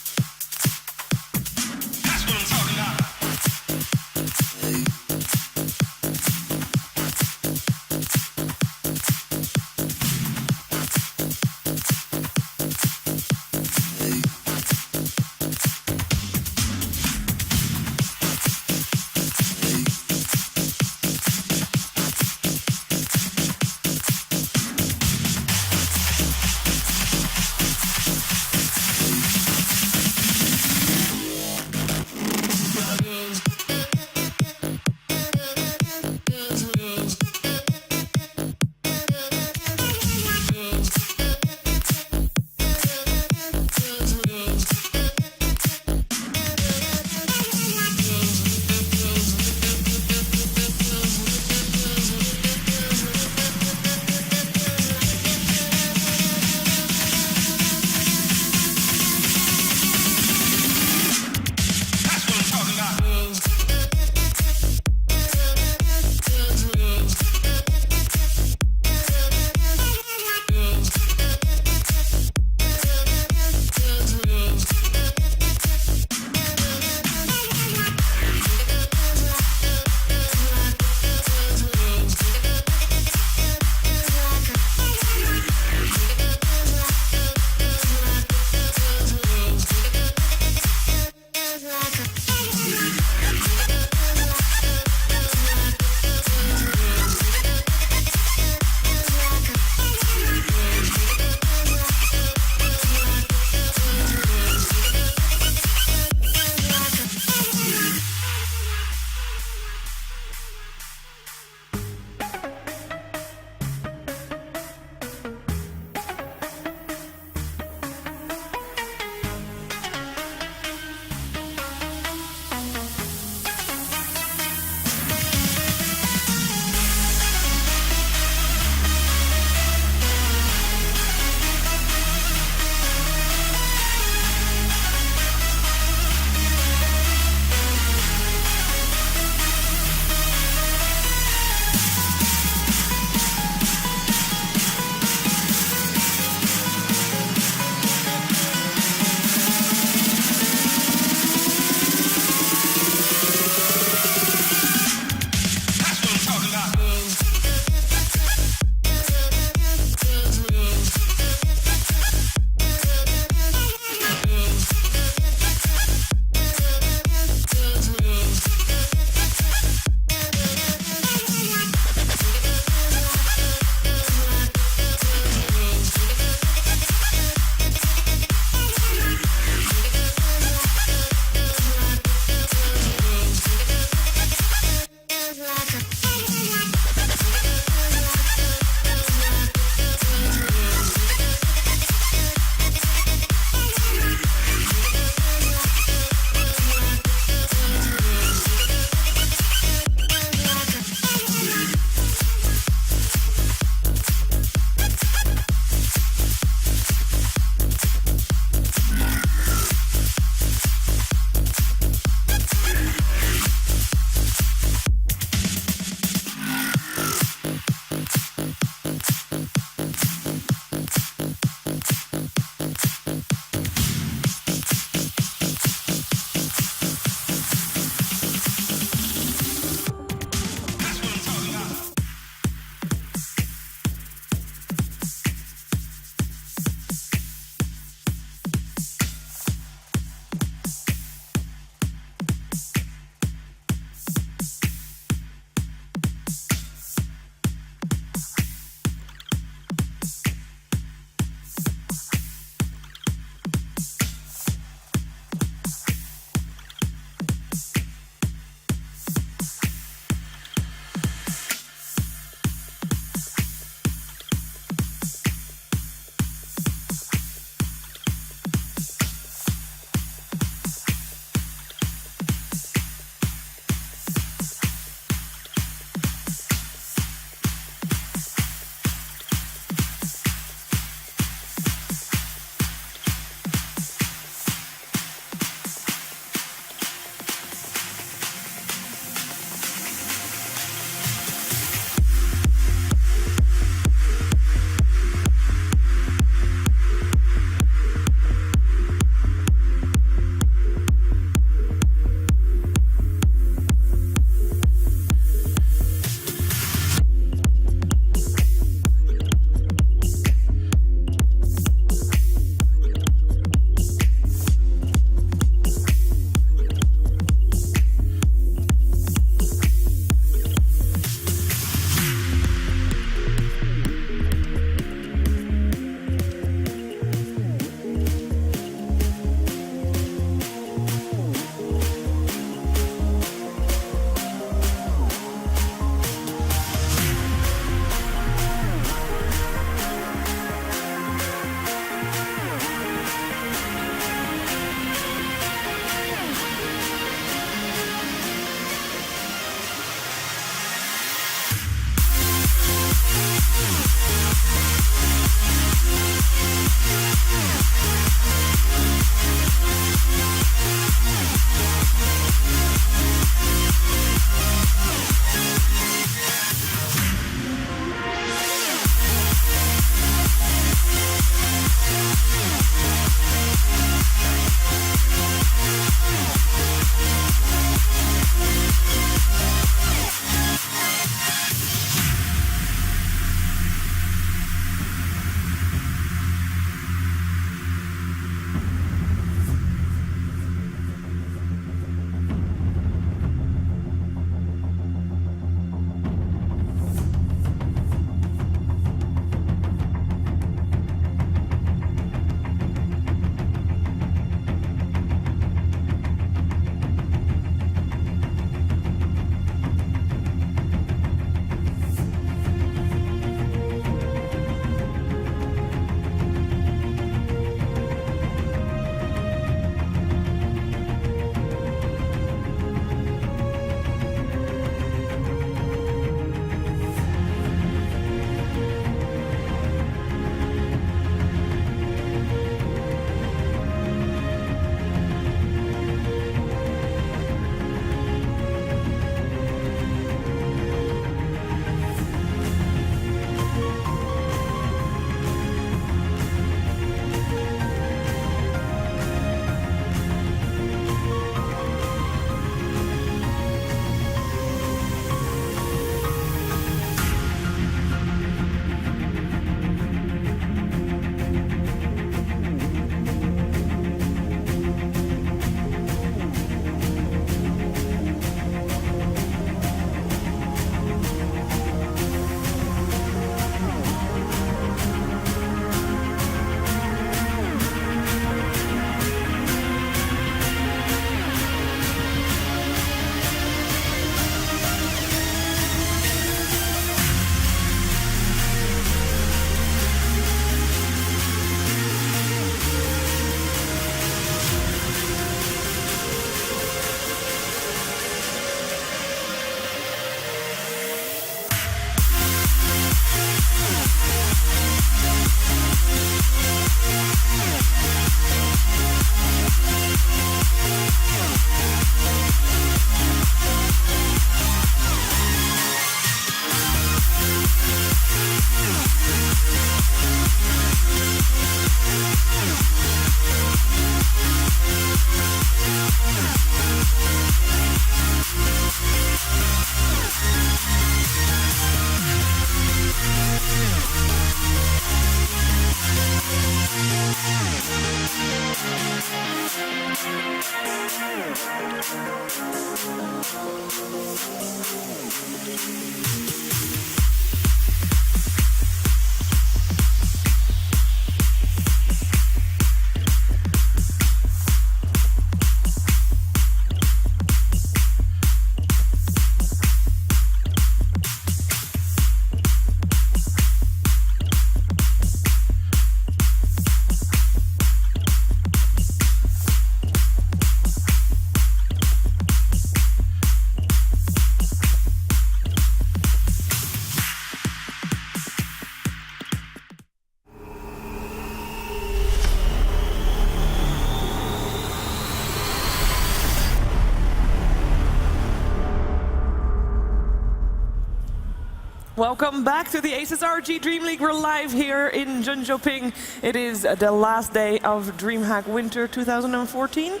Welcome back to the Asus RG Dream League. We're live here in Jönköping. It is the last day of DreamHack Winter 2014.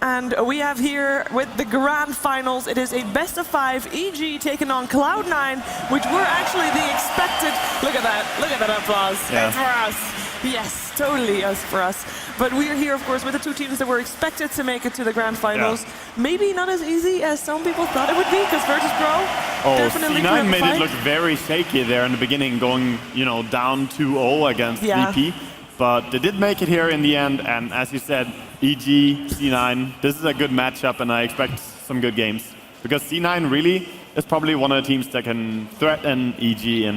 And we have here with the grand finals, it is a best of 5 EG taking on Cloud9, which were actually the expected. Look at that applause. Yeah. It's for us. Yes, totally us for us. But we are here, of course, with the two teams that were expected to make it to the grand finals. Yeah. Maybe not as easy as some people thought it would be, because Virtus.Pro definitely C9 made fight. it look very shaky there in the beginning, going down 2-0 against VP. But they did make it here in the end, and as you said, EG, C9, this is a good matchup, and I expect some good games. Because C9 really is probably one of the teams that can threaten EG in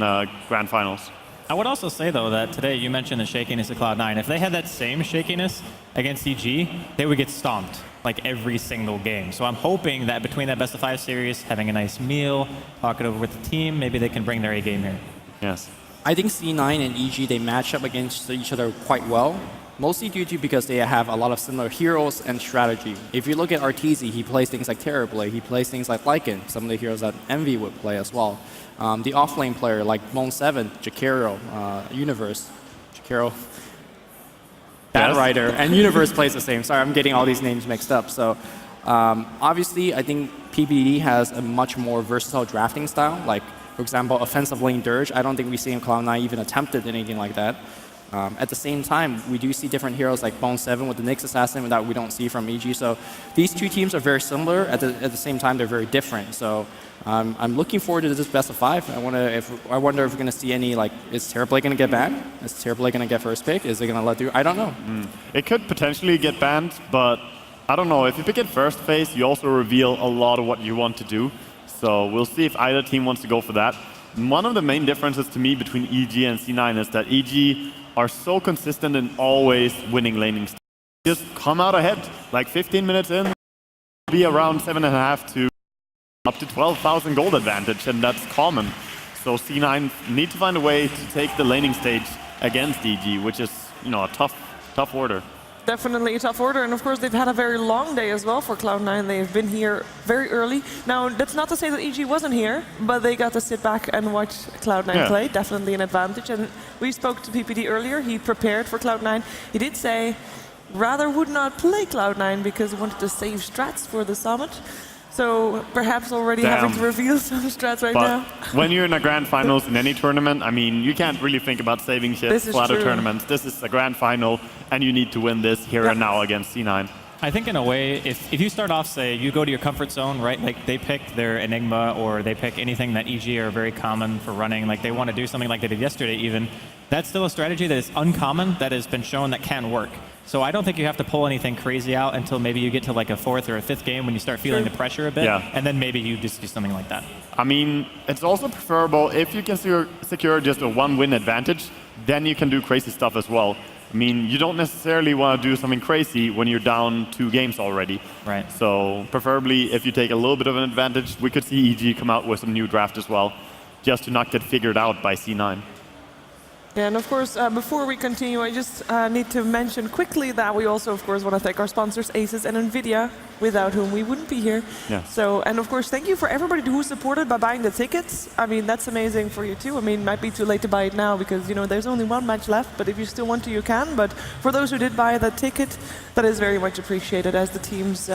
grand finals. I would also say, though, that today you mentioned the shakiness of Cloud9. If they had that same shakiness against EG, they would get stomped like every single game. So I'm hoping that between that best of 5 series, having a nice meal, talk it over with the team, maybe they can bring their A game here. Yes. I think C9 and EG, they match up against each other quite well, mostly due to because they have a lot of similar heroes and strategy. If you look at Arteezy, he plays things like Terrorblade, he plays things like Lycan, some of the heroes that Envy would play as well. The offlane player like Mon7, Jakiro, Universe, Jakiro, Bad Rider, and Universe plays the same. Sorry, I'm getting all these names mixed up. So obviously, I think PPD has a much more versatile drafting style. Like, for example, offensive lane Dirge. I don't think we see in Cloud9 even attempted anything like that. At the same time, we do see different heroes like Bone7 with the Nyx Assassin that we don't see from EG. So these two teams are very similar. At the same time, they're very different. So I'm looking forward to this best of 5. I wonder if we're going to see any, like, is Terrorblade going to get banned? Is Terrorblade going to get first pick? Is it going to let through? I don't know. It could potentially get banned, but I don't know. If you pick it first phase, you also reveal a lot of what you want to do. So we'll see if either team wants to go for that. One of the main differences to me between EG and C9 is that EG are so consistent in always winning laning. Just come out ahead, like 15 minutes in, be around 7.5 to up to 12,000 gold advantage, and that's common. So C9 need to find a way to take the laning stage against EG, which is a tough order. Definitely a tough order, and of course they've had a very long day as well for Cloud9. They've been here very early. Now, that's not to say that EG wasn't here, but they got to sit back and watch Cloud9 play. Definitely an advantage. And we spoke to PPD earlier. He prepared for Cloud9. He did say rather would not play Cloud9 because he wanted to save strats for the summit. So perhaps already having to reveal some strats right now. When you're in a grand finals in any tournament, I mean, you can't really think about saving shit for other tournaments. This is a grand final, and you need to win this here and now against C9. I think in a way, if you start off, say, you go to your comfort zone, right? Like they pick their Enigma or they pick anything that EG are very common for running, like they want to do something like they did yesterday even, that's still a strategy that is uncommon, that has been shown that can work. So I don't think you have to pull anything crazy out until maybe you get to like a 4th or a 5th game when you start feeling the pressure a bit, and then maybe you just do something like that. I mean, it's also preferable if you can secure just a 1-win advantage, then you can do crazy stuff as well. I mean, you don't necessarily want to do something crazy when you're down 2 games already. Right. So preferably if you take a little bit of an advantage, we could see EG come out with some new draft as well, just to not get figured out by C9. Yeah, and of course, before we continue, I just need to mention quickly that we also, of course, want to thank our sponsors, Asus and NVIDIA, without whom we wouldn't be here. Yeah. So, and of course, thank you for everybody who supported by buying the tickets. I mean, that's amazing for you too. I mean, it might be too late to buy it now because, there's only 1 match left, but if you still want to, you can. But for those who did buy the ticket, that is very much appreciated, as the teams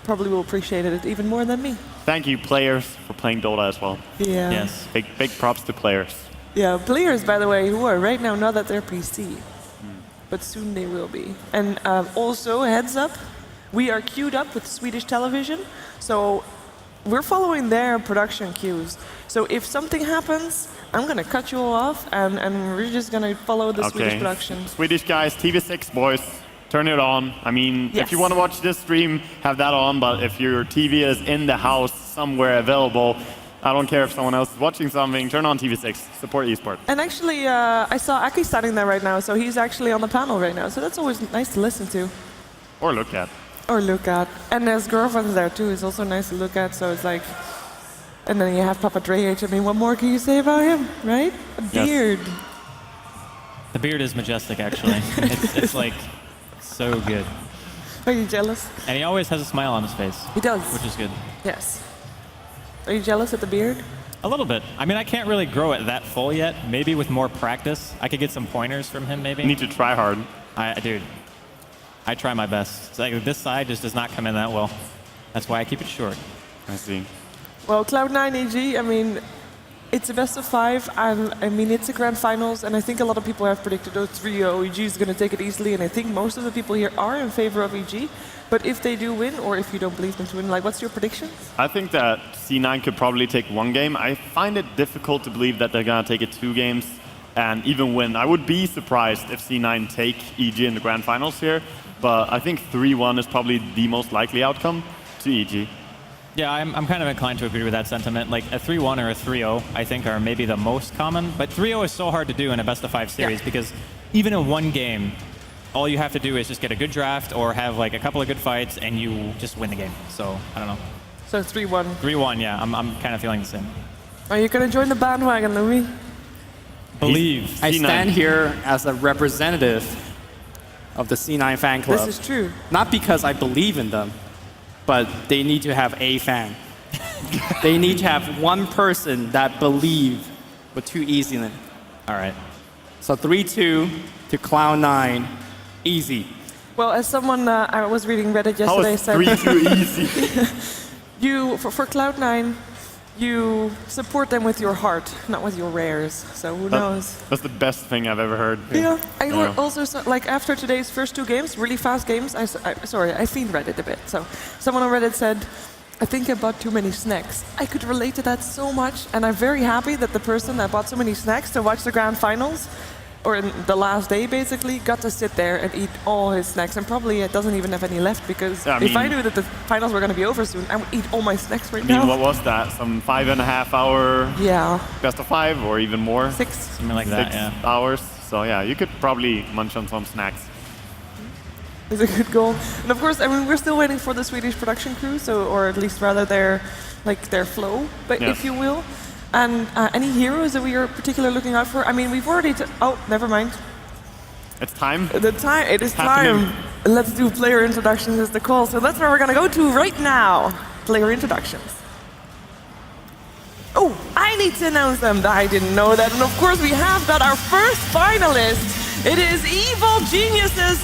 probably will appreciate it even more than me. Thank you, players, for playing Dota as well. Yeah. Yes. Big props to players. Yeah, players, by the way, who are right now not at their PC, but soon they will be. And also, heads up, we are queued up with Swedish television, so we're following their production cues. So if something happens, I'm going to cut you all off, and we're just going to follow the Swedish production. Swedish guys, TV6 boys, turn it on. I mean, if you want to watch this stream, have that on, but if your TV is in the house somewhere available, I don't care if someone else is watching something, turn on TV6, support esports. And actually, I saw Aki standing there right now, so he's actually on the panel right now, so that's always nice to listen to. Or look at. Or look at. And his girlfriend's there too, it's also nice to look at, so it's like... And then you have Papa Dreamleague. I mean, what more can you say about him, right? A beard. The beard is majestic, actually. it's like so good. Are you jealous? And he always has a smile on his face. He does. Which is good. Yes. Are you jealous at the beard? A little bit. I mean, I can't really grow it that full yet. Maybe with more practice, I could get some pointers from him. Maybe. You need to try hard. Dude, I try my best. It's like this side just does not come in that well. That's why I keep it short. I see. Well, Cloud9 EG, I mean, it's a best of 5, and I mean, it's a grand finals, and I think a lot of people have predicted, oh, 3-0, EG is going to take it easily, and I think most of the people here are in favor of EG. But if they do win, or if you don't believe them to win, like, what's your predictions? I think that C9 could probably take 1 game. I find it difficult to believe that they're going to take it 2 games and even win. I would be surprised if C9 take EG in the grand finals here, but I think 3-1 is probably the most likely outcome to EG. Yeah, I'm kind of inclined to agree with that sentiment. Like a 3-1 or a 3-0, I think, are maybe the most common. But 3-0 is so hard to do in a best-of-5 series because even in 1 game, all you have to do is just get a good draft or have like a couple of good fights, and you just win the game. So I don't know. So 3-1. 3-1, yeah. I'm kind of feeling the same. Are you going to join the bandwagon, Louis? Believe. I stand here as a representative of the C9 fan club. This is true. Not because I believe in them, but they need to have a fan. They need to have 1 person that believe with 2 easy. All right. So 3-2 to Cloud9, easy. Well, as someone, I was reading Reddit yesterday, said 3-2 easy. You, for Cloud9, you support them with your heart, not with your rares. So who knows? That's the best thing I've ever heard. Yeah. I also like after today's first 2 games, really fast games. Sorry, I fiend Reddit a bit. So someone on Reddit said, I think I bought too many snacks. I could relate to that so much, and I'm very happy that the person that bought so many snacks to watch the grand finals, or in the last day basically, got to sit there and eat all his snacks, and probably it doesn't even have any left because if I knew that the finals were going to be over soon, I would eat all my snacks right now. What was that? Some 5.5 hour best of 5 or even more? 6. Something like that, 6 hours. So yeah, you could probably munch on some snacks. It's a good goal. And of course, I mean, we're still waiting for the Swedish production crew, or at least rather their flow, but if you will. And any heroes that we are particularly looking out for? I mean, we've already... oh, never mind. It's time. It is time. Let's do player introductions is the call. So that's where we're going to go to right now. Player introductions. Oh, I need to announce them. I didn't know that. And of course, we have got our first finalist. It is Evil Geniuses,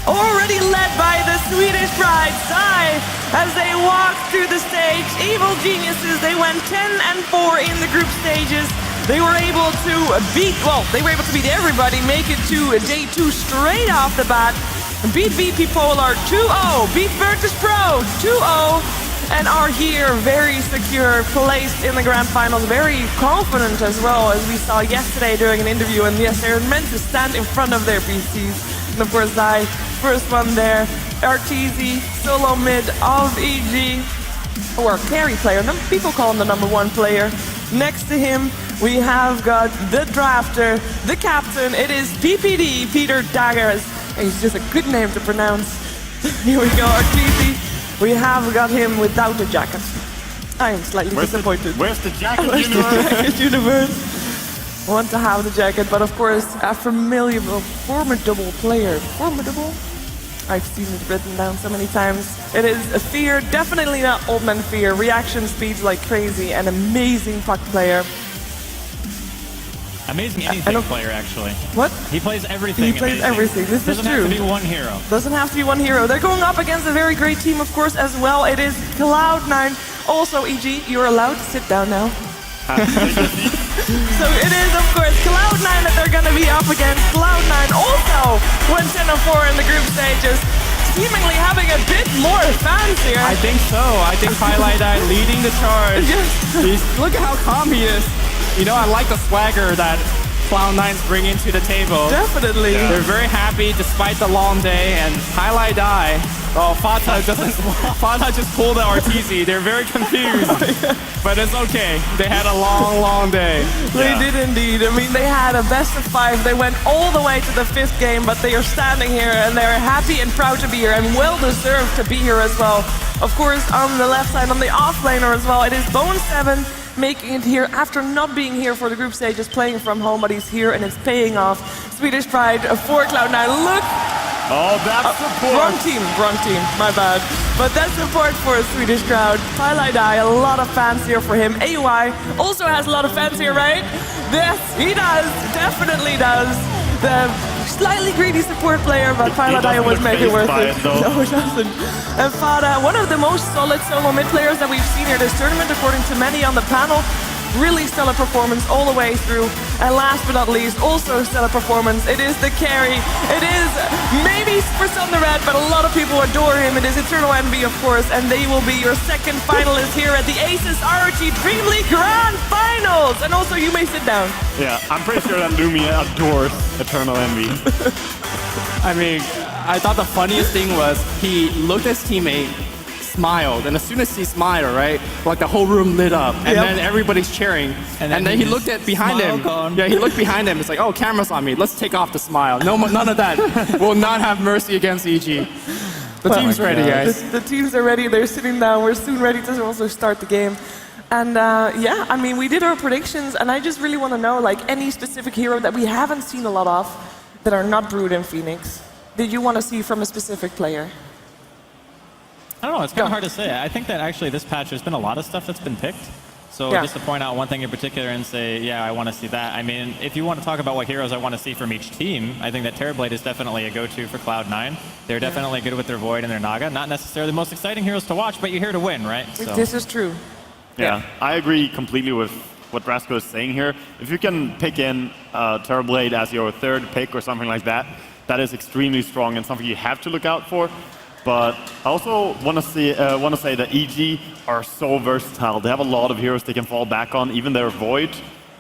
already led by the Swedish Pride, Sai, as they walk through the stage. Evil Geniuses, they went 10-4 in the group stages. They were able to beat everybody, make it to day 2 straight off the bat. Beat VP Polar 2-0, beat Virtus.Pro 2-0, and are here very secure, placed in the grand finals, very confident as well, as we saw yesterday during an interview. And yes, they're meant to stand in front of their PCs. And of course, Zai, first one there. RTZ, solo mid of EG, or carry player. People call him the #1 player. Next to him, we have got the drafter, the captain. It is PPD, Peter Daggers. He's just a good name to pronounce. Here we go, RTZ. We have got him without a jacket. I am slightly disappointed. Where's the jacket universe? Want to have the jacket, but of course, a formidable player. Formidable? I've seen it written down so many times. It is a Fear, definitely not Old Man Fear. Reaction speeds like crazy, an amazing puck player. Amazing anything player, actually. What? He plays everything. He plays everything. This is true. Doesn't have to be one hero. Doesn't have to be one hero. They're going up against a very great team, of course, as well. It is Cloud9. Also, EG, you're allowed to sit down now. So it is, of course, Cloud9 that they're going to be up against. Cloud9 also went 10-4 in the group stages, seemingly having a bit more fans here. I think so. I think Highlight Eye leading the charge. Look at how calm he is. You know, I like the swagger that Cloud9's bringing to the table. Definitely. Yeah. They're very happy despite the long day, and Highlight Eye. Oh, Fata just pulled the RTZ. They're very confused, but it's okay. They had a long, long day. They did indeed. I mean, they had a best of 5. They went all the way to the 5th game, but they are standing here and they're happy and proud to be here and well deserved to be here as well. Of course, on the left side, on the offlaner as well, it is Bone7 making it here after not being here for the group stages, playing from home, but he's here and it's paying off. Swedish Pride for Cloud9. Look Oh, that's support. Wrong team, my bad. But that's support for a Swedish crowd. Twilight Eye, a lot of fans here for him. AUI also has a lot of fans here, right? Yes, he does, definitely does. The slightly greedy support player, but Twilight Eye always make it worth it. No, it doesn't. And Fada, one of the most solid solo mid players that we've seen here this tournament, according to many on the panel. Really stellar performance all the way through. And last but not least, also stellar performance. It is the carry. It is maybe for some the red, but a lot of people adore him. It is Eternal Envy, of course, and they will be your second finalist here at the Asus ROG Dream League Grand Finals. And also, you may sit down. Yeah, I'm pretty sure that Lumia adores Eternal Envy. I mean, I thought the funniest thing was he looked at his teammate, smiled, and as soon as he smiled, right, like the whole room lit up, and then everybody's cheering, and then he looked at behind him. Yeah, he looked behind him. It's like, oh, camera's on me. Let's take off the smile. No, none of that. We'll not have mercy against EG. The team's ready, guys. The teams are ready. They're sitting down. We're soon ready to also start the game. And yeah, I mean, we did our predictions, and I just really want to know, like, any specific hero that we haven't seen a lot of that are not brewed in Phoenix. Did you want to see from a specific player? I don't know, it's kind of hard to say. I think that actually this patch, there's been a lot of stuff that's been picked. So just to point out one thing in particular and say, yeah, I want to see that. I mean, if you want to talk about what heroes I want to see from each team, I think that Terrorblade is definitely a go-to for Cloud9. They're definitely good with their Void and their Naga. Not necessarily the most exciting heroes to watch, but you're here to win, right? So. This is true. Yeah, I agree completely with what Rasco is saying here. If you can pick in Terrorblade as your third pick or something like that, that is extremely strong and something you have to look out for. But I also want to say that EG are so versatile. They have a lot of heroes they can fall back on, even their Void.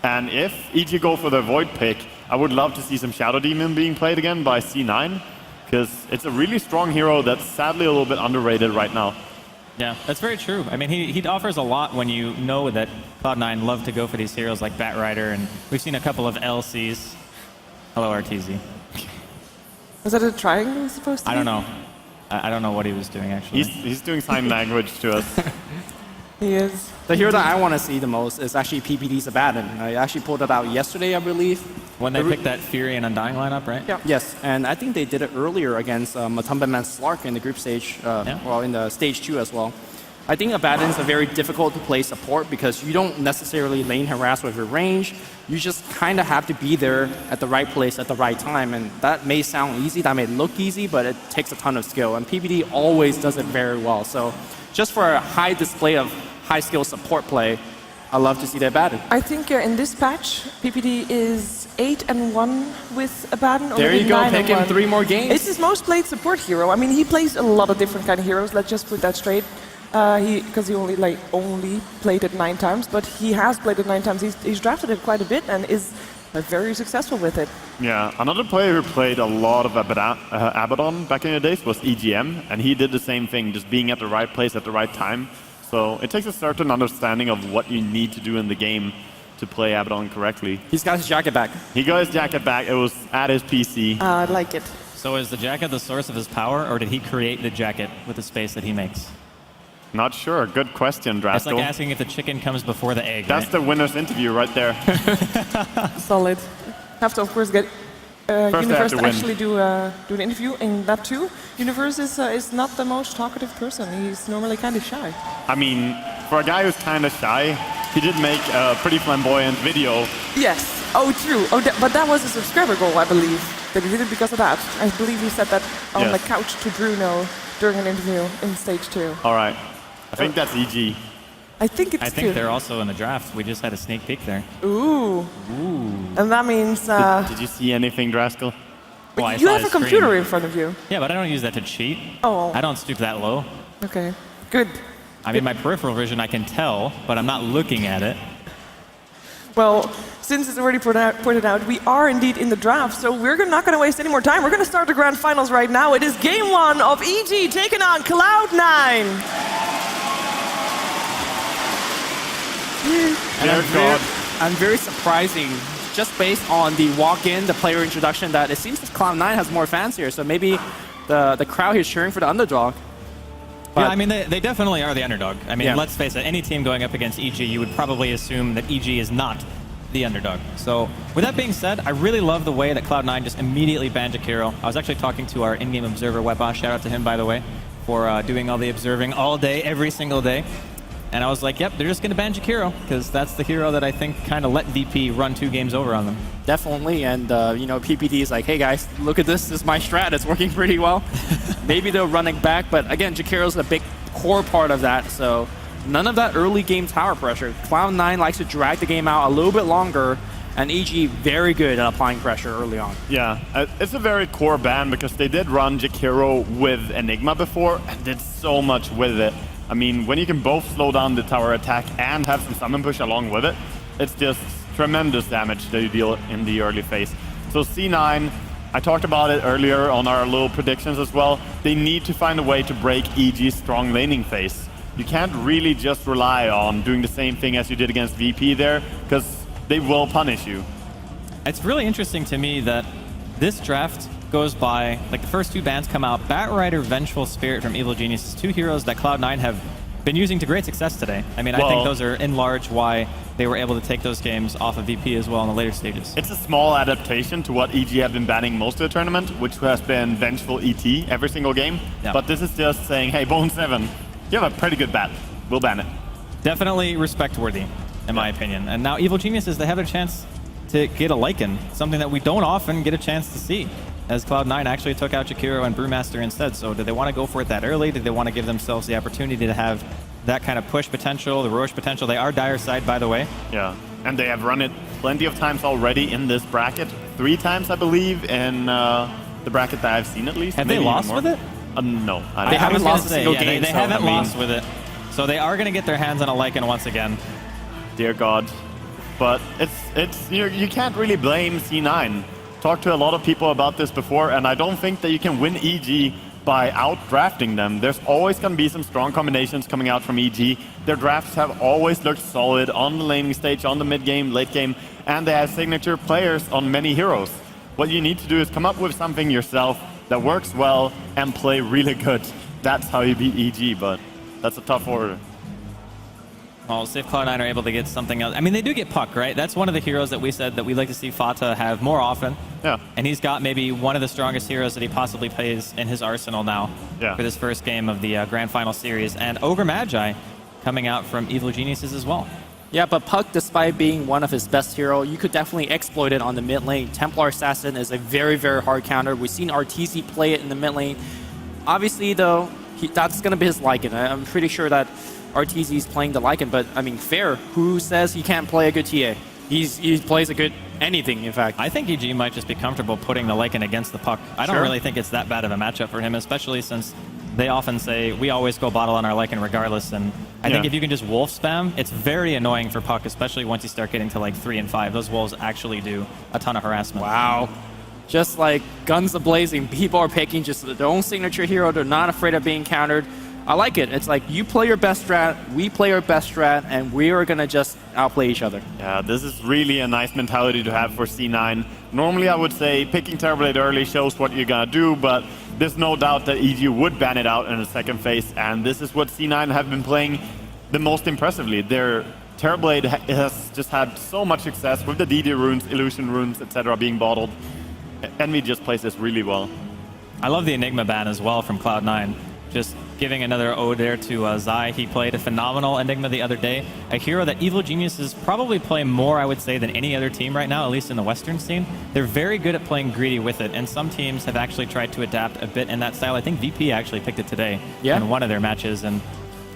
And if EG go for their Void pick, I would love to see some Shadow Demon being played again by C9, because it's a really strong hero that's sadly a little bit underrated right now. Yeah, that's very true. I mean, he offers a lot when you know that Cloud9 love to go for these heroes like Batrider, and we've seen a couple of LCs. Hello, RTZ. Was that a triangle supposed to be? I don't know. I don't know what he was doing, actually. He's doing sign language to us. He is. The hero that I want to see the most is actually PPD's Abaddon. I actually pulled it out yesterday, I believe. When they picked that Fury and Undying lineup, right? Yeah. Yes, and I think they did it earlier against Matumba Man Slark in the group stage, well, in the stage 2 as well. I think Abaddon's a very difficult to play support because you don't necessarily lane harass with your range. You just kind of have to be there at the right place at the right time. And that may sound easy, that may look easy, but it takes a ton of skill. And PPD always does it very well. So just for a high display of high skill support play, I love to see that Abaddon. I think in this patch, PPD is 8-1 with Abaddon. There you go, pick him 3 more games. It's his most played support hero. I mean, he plays a lot of different kind of heroes. Let's just put that straight. Because he only played it 9 times, but he has played it 9 times. He's drafted it quite a bit and is very successful with it. Yeah, another player who played a lot of Abaddon back in the days was EGM, and he did the same thing, just being at the right place at the right time. So it takes a certain understanding of what you need to do in the game to play Abaddon correctly. He's got his jacket back. He got his jacket back. It was at his PC. I like it. So is the jacket the source of his power, or did he create the jacket with the space that he makes? Not sure. Good question, Drasko. It's like asking if the chicken comes before the egg. That's the winner's interview right there. Solid. Have to, of course, get Universe to actually do an interview in that too. Universe is not the most talkative person. He's normally kind of shy. I mean, for a guy who's kind of shy, he did make a pretty flamboyant video. Yes. Oh, true. Oh, but that was a subscriber goal, I believe. That he did it because of that. I believe he said that on the couch to Bruno during an interview in stage 2. All right. I think that's EG. I think it's I think they're also in the draft. We just had a sneak peek there. Ooh. And that means... Did you see anything, Draskell? Well, you have a computer in front of you. Yeah, but I don't use that to cheat. Oh. I don't stoop that low. Okay. Good. I mean, my peripheral vision, I can tell, but I'm not looking at it. Well, since it's already pointed out, we are indeed in the draft, so we're not going to waste any more time. We're going to start the grand finals right now. It is game 1 of EG taking on Cloud9. And very surprising, just based on the walk-in, the player introduction, that it seems that Cloud9 has more fans here. So maybe the crowd here is cheering for the underdog. But yeah, I mean, they definitely are the underdog. I mean, let's face it, any team going up against EG, you would probably assume that EG is not the underdog. So with that being said, I really love the way that Cloud9 just immediately banned Jakiro. I was actually talking to our in-game observer, Webba, shout out to him, by the way, for doing all the observing all day, every single day. And I was like, yep, they're just going to ban Jakiro, because that's the hero that I think kind of let VP run 2 games over on them. Definitely, and PPD is like, hey guys, look at this is my strat, it's working pretty well. Maybe they'll run it back, but again, Jakiro's a big core part of that, so none of that early game tower pressure. Cloud9 likes to drag the game out a little bit longer, and EG very good at applying pressure early on. Yeah, it's a very core ban because they did run Jakiro with Enigma before and did so much with it. I mean, when you can both slow down the tower attack and have some summon push along with it, it's just tremendous damage that you deal in the early phase. So C9, I talked about it earlier on our little predictions as well. They need to find a way to break EG's strong laning phase. You can't really just rely on doing the same thing as you did against VP there, because they will punish you. It's really interesting to me that this draft goes by, like the first 2 bans come out, Batrider, Vengeful Spirit from Evil Geniuses, 2 heroes that Cloud9 have been using to great success today. I mean, I think those are in large why they were able to take those games off of VP as well in the later stages. It's a small adaptation to what EG have been banning most of the tournament, which has been Vengeful ET every single game. Yeah. But this is just saying, hey, Bone7, you have a pretty good bat. We'll ban it. Definitely respect-worthy, in my opinion. And now Evil Geniuses, they have a chance to get a Lycan, something that we don't often get a chance to see, as Cloud9 actually took out Jakiro and Brewmaster instead. So did they want to go for it that early? Did they want to give themselves the opportunity to have that kind of push potential, the Roche potential? They are dire side, by the way. Yeah, and they have run it plenty of times already in this bracket. 3 times, I believe, in the bracket that I've seen at least. Have they lost with it? No. They haven't lost a single game. They haven't lost with it. So they are going to get their hands on a Lycan once again. Dear God. But it's you can't really blame C9. Talked to a lot of people about this before, and I don't think that you can win EG by out-drafting them. There's always going to be some strong combinations coming out from EG. Their drafts have always looked solid on the laning stage, on the mid-game, late game, and they have signature players on many heroes. What you need to do is come up with something yourself that works well and play really good. That's how you beat EG, but that's a tough order. Well, see if Cloud9 are able to get something else. I mean, they do get Puck, right? That's one of the heroes that we said that we'd like to see Fata have more often. Yeah. And he's got maybe one of the strongest heroes that he possibly plays in his arsenal now for this first game of the Grand Final Series. And Ogre Magi coming out from Evil Geniuses as well. Yeah, but Puck, despite being one of his best hero, you could definitely exploit it on the mid lane. Templar Assassin is a very, very hard counter. We've seen RTZ play it in the mid lane. Obviously, though, that's going to be his Lycan. I'm pretty sure that RTZ is playing the Lycan, but I mean, fair. Who says he can't play a good TA? He plays a good anything, in fact. I think EG might just be comfortable putting the Lycan against the Puck. I don't really think it's that bad of a matchup for him, especially since they often say, we always go bottle on our Lycan regardless, and I think if you can just wolf spam, it's very annoying for Puck, especially once you start getting to like 3 and 5. Those wolves actually do a ton of harassment. Wow. Just like guns a-blazing, people are picking just their own signature hero. They're not afraid of being countered. I like it. It's like you play your best strat, we play our best strat, and we are going to just outplay each other. Yeah, this is really a nice mentality to have for C9. Normally, I would say picking Terrorblade early shows what you're going to do, but there's no doubt that EG would ban it out in the second phase, and this is what C9 have been playing the most impressively. Their Terrorblade has just had so much success with the DD runes, Illusion runes, etc. being bottled. Envy just plays this really well. I love the Enigma ban as well from Cloud9. Just giving another ode there to Zai. He played a phenomenal Enigma the other day. A hero that Evil Geniuses probably play more, I would say, than any other team right now, at least in the Western scene. They're very good at playing greedy with it, and some teams have actually tried to adapt a bit in that style. I think VP actually picked it today in one of their matches, and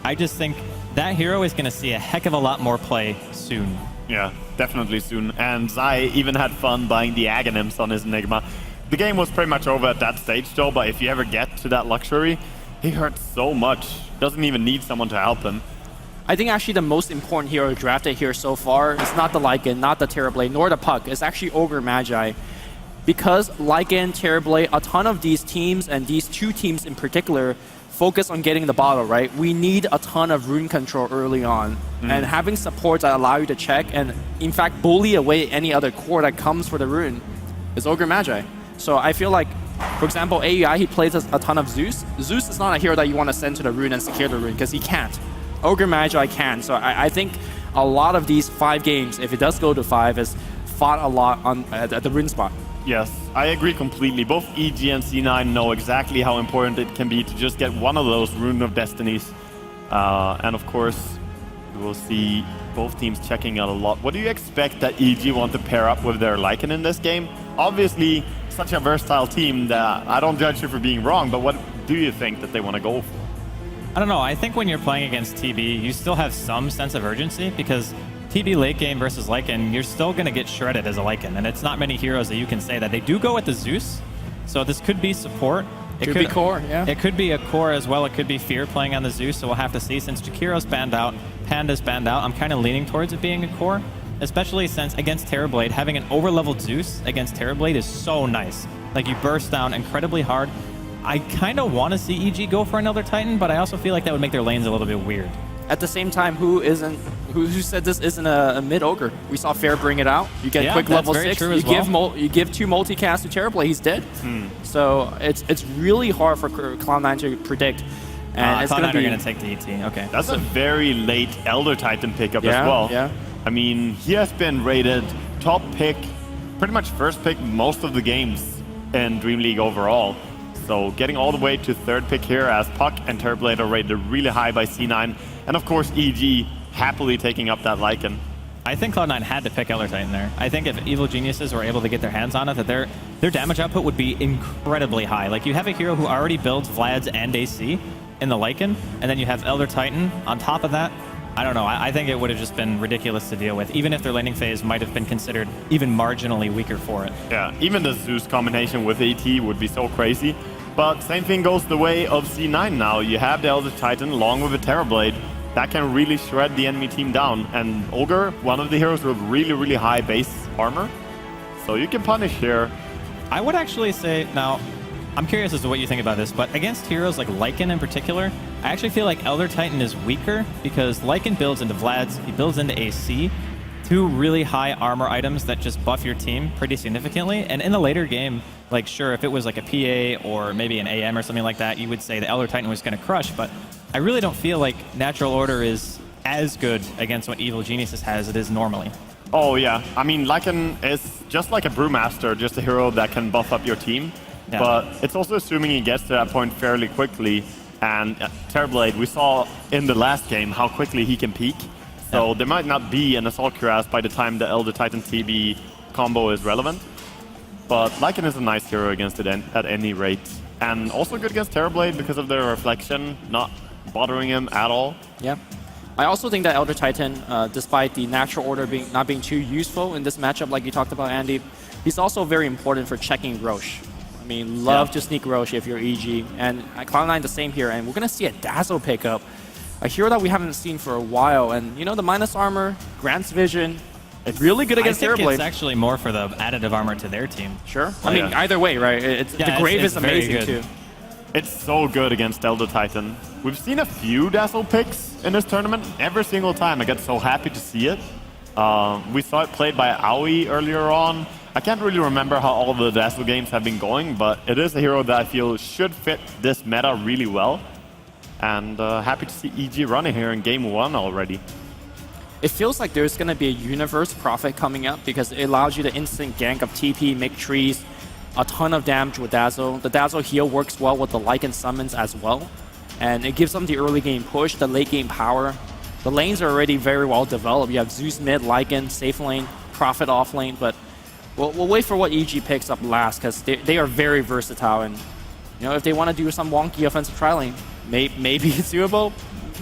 I just think that hero is going to see a heck of a lot more play soon. Yeah, definitely soon. And Zai even had fun buying the Aghanims on his Enigma. The game was pretty much over at that stage though, but if you ever get to that luxury, he hurts so much. Doesn't even need someone to help him. I think actually the most important hero drafted here so far is not the Lycan, not the Terrorblade, nor the Puck. It's actually Ogre Magi. Because Lycan, Terrorblade, a ton of these teams, and these 2 teams in particular, focus on getting the bottle, right? We need a ton of rune control early on. And having supports that allow you to check and, in fact, bully away any other core that comes for the rune is Ogre Magi. So I feel like, for example, AEI, he plays a ton of Zeus. Zeus is not a hero that you want to send to the rune and secure the rune, because he can't. Ogre Magi can. So I think a lot of these 5 games, if it does go to 5, has fought a lot at the Rin spot. Yes, I agree completely. Both EG and C9 know exactly how important it can be to just get one of those Rune of Destinies. And of course, we will see both teams checking out a lot. What do you expect that EG want to pair up with their Lycan in this game? Obviously, such a versatile team that I don't judge you for being wrong, but what do you think that they want to go for? I don't know. I think when you're playing against TB, you still have some sense of urgency because TB late game versus Lycan, you're still going to get shredded as a Lycan, and it's not many heroes that you can say that. They do go with the Zeus, so this could be support. It could be core, yeah. It could be a core as well. It could be Fear playing on the Zeus, so we'll have to see. Since Jakiro's banned out, Panda's banned out, I'm kind of leaning towards it being a core, especially since against Terrorblade, having an over-leveled Zeus against Terrorblade is so nice. Like, you burst down incredibly hard. I kind of want to see EG go for another Titan, but I also feel like that would make their lanes a little bit weird. At the same time, who said this isn't a mid ogre? We saw Fair bring it out. You get quick level 6. You give 2 multicast to Terrorblade, he's dead. So it's really hard for Cloud9 to predict. And it's Cloud9 are going to take the ET. Okay. That's a very late Elder Titan pickup as well. Yeah. I mean, he has been rated top pick, pretty much first pick most of the games in Dream League overall. So getting all the way to 3rd pick here as Puck and Terrorblade are rated really high by C9. And of course, EG happily taking up that Lycan. I think Cloud9 had to pick Elder Titan there. I think if Evil Geniuses were able to get their hands on it, that their damage output would be incredibly high. Like, you have a hero who already builds Vlads and AC in the Lycan, and then you have Elder Titan on top of that. I don't know. I think it would have just been ridiculous to deal with, even if their laning phase might have been considered even marginally weaker for it. Yeah, even the Zeus combination with AT would be so crazy. But same thing goes the way of C9 now. You have the Elder Titan along with the Terrorblade. That can really shred the enemy team down. And Ogre, one of the heroes with really, really high base armor. So you can punish here. I would actually say, now, I'm curious as to what you think about this, but against heroes like Lycan in particular, I actually feel like Elder Titan is weaker because Lycan builds into Vlad's, he builds into AC, 2 really high armor items that just buff your team pretty significantly. And in the later game, like, sure, if it was like a PA or maybe an AM or something like that, you would say the Elder Titan was going to crush, but I really don't feel like Natural Order is as good against what Evil Geniuses has as it is normally. Oh yeah, I mean, Lycan is just like a Brewmaster, just a hero that can buff up your team. Yeah. But it's also assuming he gets to that point fairly quickly. And Terrorblade, we saw in the last game how quickly he can peak. So there might not be an Assault Cuirass by the time the Elder Titan TB combo is relevant. But Lycan is a nice hero against it at any rate. And also good against Terrorblade because of their reflection, not bothering him at all. Yeah. I also think that Elder Titan, despite the Natural Order not being too useful in this matchup like you talked about, Andy, he's also very important for checking Roche. I mean, love to sneak Roche if you're EG. And at Cloud9 the same here, and we're going to see a Dazzle pickup. A hero that we haven't seen for a while. And, you know, the minus armor, Grant's Vision, it's really good against Terrorblade. I think it's actually more for the additive armor to their team. Sure. I mean, either way, right? The Grave is amazing, too. It's so good against Elder Titan. We've seen a few Dazzle picks in this tournament. Every single time I get so happy to see it. We saw it played by Aoi earlier on. I can't really remember how all the Dazzle games have been going, but it is a hero that I feel should fit this meta really well. And happy to see EG running here in game 1 already. It feels like there's going to be a Universe Prophet coming up because it allows you to instant gank of TP, make trees, a ton of damage with Dazzle. The Dazzle heal works well with the Lycan summons as well. And it gives them the early game push, the late game power. The lanes are already very well developed. You have Zeus mid, Lycan, safe lane, Prophet off lane, but we'll wait for what EG picks up last because they are very versatile. And you know, if they want to do some wonky offensive tri-lane, maybe it's doable.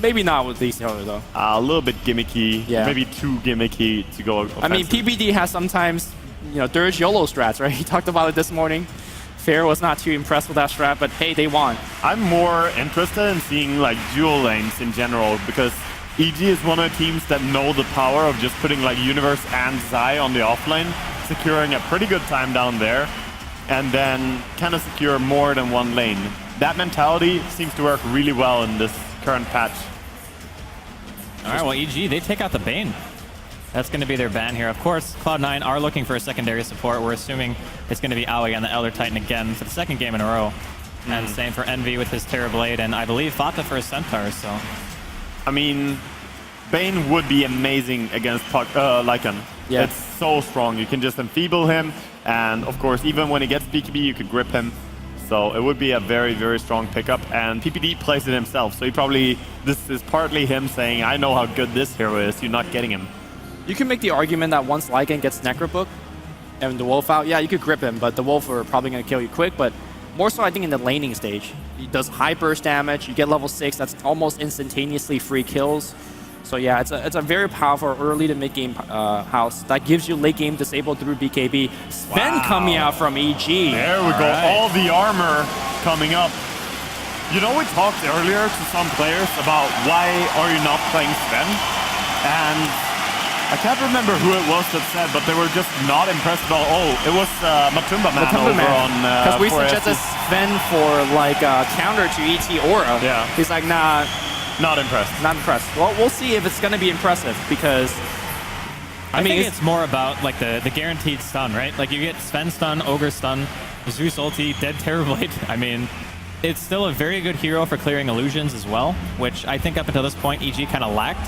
Maybe not with these heroes though. A little bit gimmicky, maybe too gimmicky to go offensive. I mean, PBD has sometimes, you know, Dirge YOLO strats, right? He talked about it this morning. Fair was not too impressed with that strat, but hey, they won. I'm more interested in seeing like dual lanes in general because EG is one of the teams that know the power of just putting like Universe and Zai on the offlane, securing a pretty good time down there, and then kind of secure more than one lane. That mentality seems to work really well in this current patch. All right, well, EG, they take out the Bane. That's going to be their ban here. Of course, Cloud9 are looking for a secondary support. We're assuming it's going to be Aoi on the Elder Titan again for the 2nd game in a row. And same for Envy with his Terrorblade, and I believe Fata for his Centaur, so... I mean, Bane would be amazing against Lycan. Yeah. It's so strong. You can just enfeeble him, and of course, even when he gets BKB, you could grip him. So it would be a very, very strong pickup, and PPD plays it himself. So this is partly him saying, I know how good this hero is, you're not getting him. You can make the argument that once Lycan gets Necrobook and the Wolf out, yeah, you could grip him, but the Wolf are probably going to kill you quick, but more so I think in the laning stage. He does high burst damage, you get level 6, that's almost instantaneously free kills. So yeah, it's a very powerful early to mid game house that gives you late game disable through BKB. Sven coming out from EG. There we go, all the armor coming up. You know, we talked earlier to some players about why are you not playing Sven? And I can't remember who it was that said, but they were just not impressed about. Oh, it was Matumba Man over on. Because we suggested Sven for like counter to ET Aura. Yeah. He's like, nah. Not impressed. Not impressed. Well, we'll see if it's going to be impressive because. I mean, it's more about like the guaranteed stun, right? Like you get Sven stun, Ogre stun, Zeus ulti, Dead Terrorblade. I mean, it's still a very good hero for clearing illusions as well, which I think up until this point EG kind of lacked.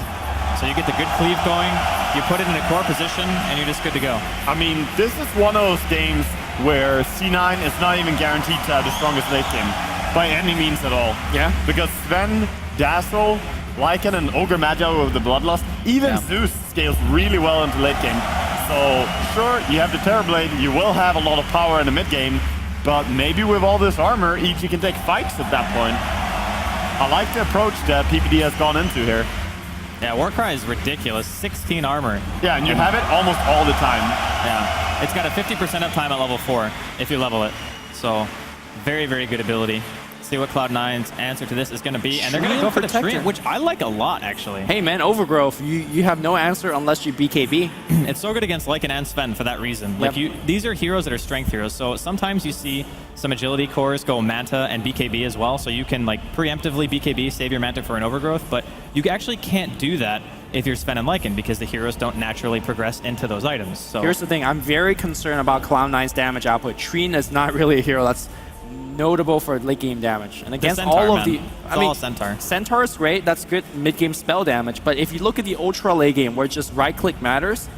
So you get the good cleave going, you put it in a core position, and you're just good to go. I mean, this is one of those games where C9 is not even guaranteed to have the strongest late game by any means at all. Yeah. Because Sven, Dazzle, Lycan, and Ogre Magi with the Bloodlust, even Zeus scales really well into late game. So sure, you have the Terrorblade, you will have a lot of power in the mid game, but maybe with all this armor, EG can take fights at that point. I like the approach that PPD has gone into here. Yeah, Warcry is ridiculous. 16 armor. Yeah, and you have it almost all the time. Yeah, it's got a 50% uptime at level 4 if you level it. So, very, very good ability. See what Cloud9's answer to this is going to be, and they're going to go for the Treant, which I like a lot, actually. Hey, man, Overgrowth, you have no answer unless you BKB. It's so good against Lycan and Sven for that reason. Like these are heroes that are strength heroes, so sometimes you see some agility cores go Manta and BKB as well, so you can like preemptively BKB, save your Manta for an Overgrowth, but you actually can't do that if you're Sven and Lycan because the heroes don't naturally progress into those items. So here's the thing, I'm very concerned about Cloud9's damage output. Treant is not really a hero that's notable for late game damage, and against Centaur, all of the, I mean, Centaur. Centaur is great. That's good mid game spell damage. But if you look at the ultra late game, where just right click matters.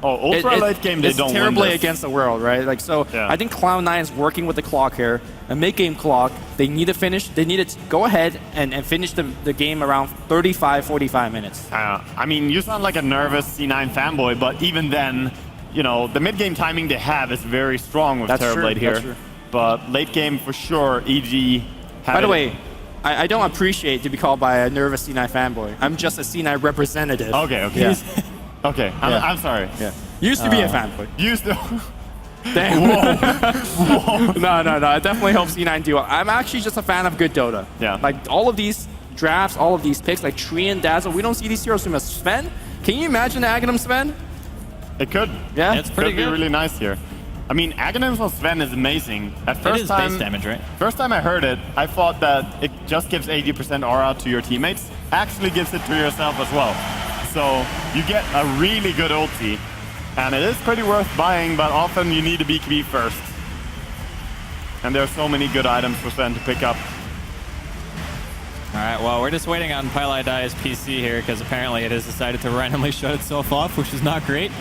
Oh, ultra late game, they don't win terribly this. against the world, right? Like so, I think Cloud9 is working with the clock here. A mid game clock. They need to finish. They need to go ahead and finish the game around 35-45 minutes. I mean, you sound like a nervous C9 fanboy, but even then, you know, the mid game timing they have is very strong with Terrorblade here. That's true. But late game, for sure, EG... By the way, I don't appreciate to be called by a nervous C9 fanboy. I'm just a C9 representative. Okay. Yeah. Okay, I'm sorry. Yeah. Used to be a fanboy. Used to... Damn. Whoa. No. I definitely hope C9 do well. I'm actually just a fan of good Dota. Yeah. Like, all of these drafts, all of these picks, like Treant, Dazzle, we don't see these heroes too much. Sven? Can you imagine Aghanim Sven? It could. Yeah. It's pretty good. Could be really nice here. I mean, Aghanim on Sven is amazing. At first it is time, base damage, right? First time I heard it, I thought that it just gives 80% aura to your teammates. Actually gives it to yourself as well. So you get a really good ulti. And it is pretty worth buying, but often you need to BKB first. And there are so many good items for Sven to pick up. All right, well, we're just waiting on PyLiDai's PC here because apparently it has decided to randomly shut itself off, which is not great.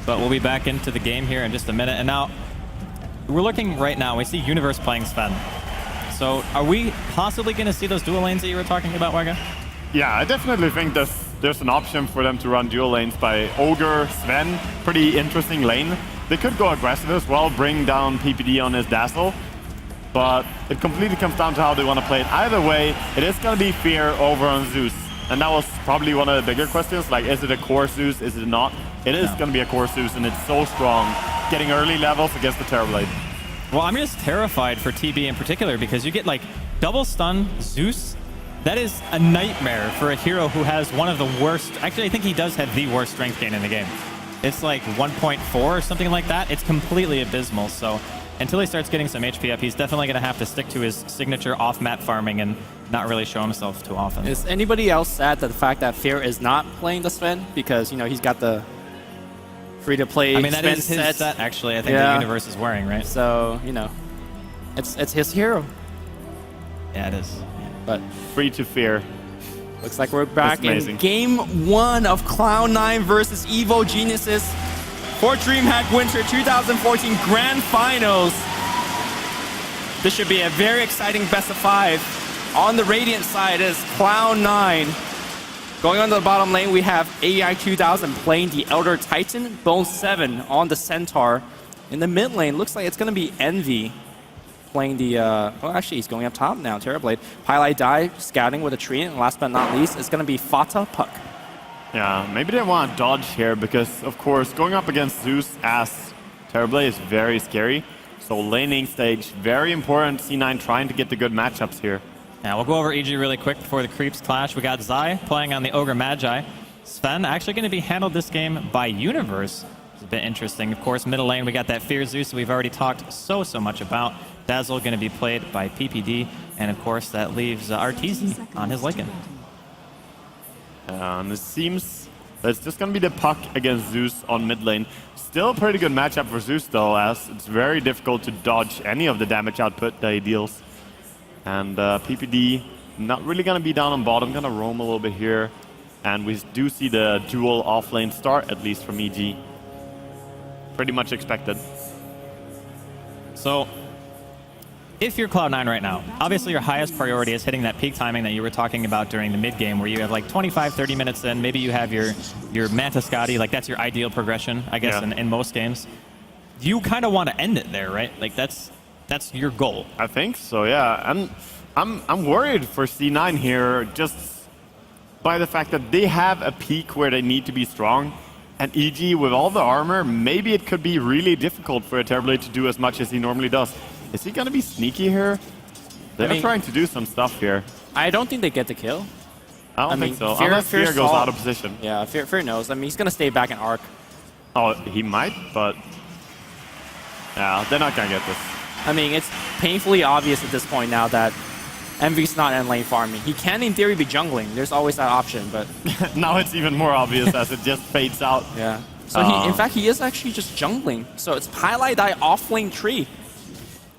But we'll be back into the game here in just a minute. And now, we're looking right now. We see Universe playing Sven. So are we possibly going to see those dual lanes that you were talking about, Wega? Yeah, I definitely think there's an option for them to run dual lanes by Ogre, Sven. Pretty interesting lane. They could go aggressive as well, bring down PPD on his Dazzle. But it completely comes down to how they want to play it. Either way, it is going to be Fear over on Zeus. And that was probably one of the bigger questions, like, is it a core Zeus, is it not? It is going to be a core Zeus, and it's so strong, getting early levels against the Terrorblade. Well, I'm just terrified for TB in particular, because you get, like, double stun Zeus. That is a nightmare for a hero who has one of the worst... Actually, I think he does have the worst strength gain in the game. It's like 1.4 or something like that. It's completely abysmal, so... Until he starts getting some HP up, he's definitely going to have to stick to his signature off-map farming and not really show himself too often. Is anybody else sad that the fact that Fear is not playing the Sven? Because, you know, he's got the free-to-play I mean, that Sven is his set, actually, I think the Universe is wearing, right? So, you know, it's his hero. Yeah, it is. But free to Fear. Looks like we're back in amazing. game 1 of Cloud9 versus Evo Geniuses for DreamHack Winter 2014 Grand Finals. This should be a very exciting best of 5. On the Radiant side is Cloud9. Going on to the bottom lane, we have AI 2000 playing the Elder Titan, Bone 7 on the Centaur. In the mid lane, looks like it's going to be Envy playing the, well, actually, he's going up top now, Terrorblade. Highlight Die, scouting with a tree, and last but not least, it's going to be Fata Puck. Yeah, maybe they want to dodge here because, of course, going up against Zeus as Terrorblade is very scary. So laning stage, very important. C9 trying to get the good matchups here. Yeah, we'll go over EG really quick before the creeps clash. We got Zai playing on the Ogre Magi. Sven actually going to be handled this game by Universe. It's a bit interesting. Of course, middle lane, we got that Fear Zeus we've already talked so much about. Dazzle going to be played by PPD. And of course, that leaves Arteezy on his Lycan. It seems that it's just going to be the Puck against Zeus on mid lane. Still a pretty good matchup for Zeus, though, as it's very difficult to dodge any of the damage output that he deals. And PPD not really going to be down on bottom, going to roam a little bit here. And we do see the dual off-lane start, at least from EG. Pretty much expected. So, if you're Cloud9 right now, obviously your highest priority is hitting that peak timing that you were talking about during the mid-game, where you have like 25, 30 minutes in, maybe you have your Manta Scotty, like that's your ideal progression, I guess, in most games. You kind of want to end it there, right? Like that's your goal. I think so, yeah. And I'm worried for C9 here, just by the fact that they have a peak where they need to be strong. And EG, with all the armor, maybe it could be really difficult for a Terrorblade to do as much as he normally does. Is he going to be sneaky here? They're trying to do some stuff here. I don't think they get the kill. I don't think so, unless Fear goes out of position. Yeah, Fear knows. I mean, he's going to stay back in Arc. Oh, he might, but... yeah, they're not going to get this. I mean, it's painfully obvious at this point now that Envy's not in lane farming. He can, in theory, be jungling. There's always that option, but... now it's even more obvious as it just fades out. Yeah. So, in fact, he is actually just jungling. So it's Highlight Die off-lane tree.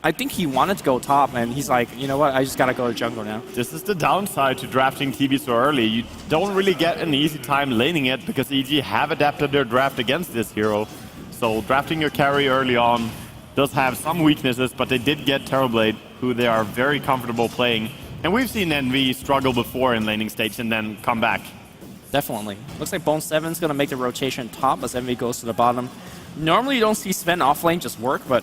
I think he wanted to go top, and he's like, you know what, I just gotta go to jungle now. This is the downside to drafting TB so early. You don't really get an easy time laning it because EG have adapted their draft against this hero. So drafting your carry early on does have some weaknesses, but they did get Terrorblade, who they are very comfortable playing. And we've seen Envy struggle before in laning stage and then come back. Definitely. Looks like Bone 7's gonna make the rotation top as Envy goes to the bottom. Normally you don't see Sven off lane just work, but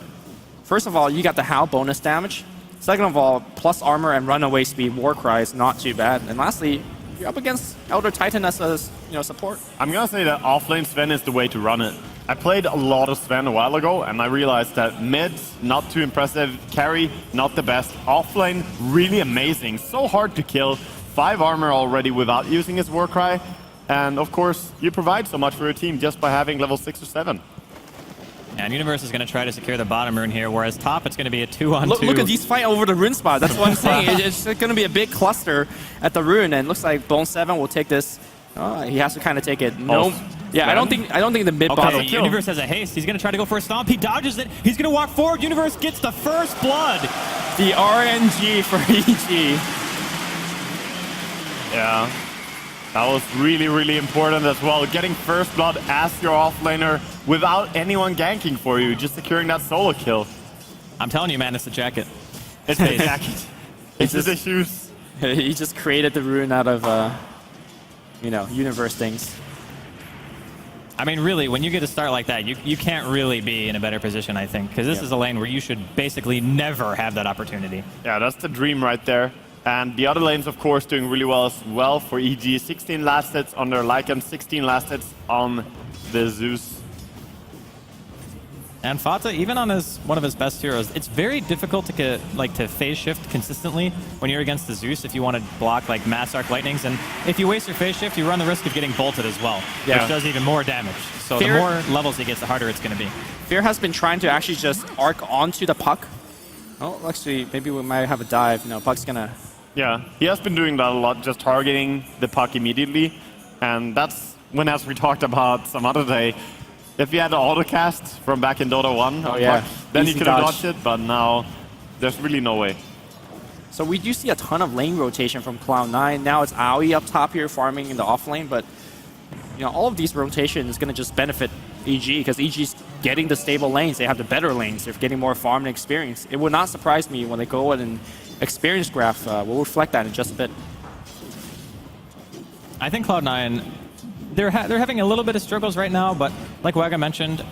first of all, you got the Howl bonus damage. Second of all, plus armor and runaway speed, Warcry is not too bad. And lastly, you're up against Elder Titan as a support. I'm gonna say that offlane Sven is the way to run it. I played a lot of Sven a while ago, and I realized that mid, not too impressive. Carry, not the best. Offlane, really amazing. So hard to kill. 5 armor already without using his Warcry. And of course, you provide so much for your team just by having level 6 or 7. And Universe is going to try to secure the bottom rune here, whereas top, it's going to be a 2-on-2. Look at these fight over the rune spot. That's what I'm saying. It's going to be a big cluster at the rune, and it looks like Bone 7 will take this. He has to kind of take it. No, yeah, I don't think the mid bottom. Okay, Universe has a haste. He's going to try to go for a stomp. He dodges it. He's going to walk forward. Universe gets the first blood. The RNG for EG. Yeah. That was really, really important as well. Getting first blood as your offlaner without anyone ganking for you, just securing that solo kill. I'm telling you, man, it's the jacket. It's the jacket. It's just the shoes. He just created the rune out of, Universe things. I mean, really, when you get a start like that, you can't really be in a better position, I think, because this is a lane where you should basically never have that opportunity. Yeah, that's the dream right there. And the other lanes, of course, doing really well as well for EG. 16 last hits on their Lycan, 16 last hits on the Zeus. And Fata, even on one of his best heroes, it's very difficult to get to phase shift consistently when you're against the Zeus if you want to block like Mass Arc Lightnings. And if you waste your phase shift, you run the risk of getting bolted as well, which does even more damage. So the more levels he gets, the harder it's going to be. Fear has been trying to actually just arc onto the Puck. Oh, actually, maybe we might have a dive. No, Puck's going to... Yeah, he has been doing that a lot, just targeting the Puck immediately. And that's when, as we talked about some other day, if you had the autocast from back in Dota 1 Puck, then you could have dodged it, but now there's really no way. So we do see a ton of lane rotation from Cloud9. Now it's Aoi up top here farming in the off lane, but you know, all of these rotations is going to just benefit EG because EG's getting the stable lanes. They have the better lanes. They're getting more farm and experience. It would not surprise me when they go in and experience graph will reflect that in just a bit. I think Cloud9, they're having a little bit of struggles right now, but like Waga mentioned,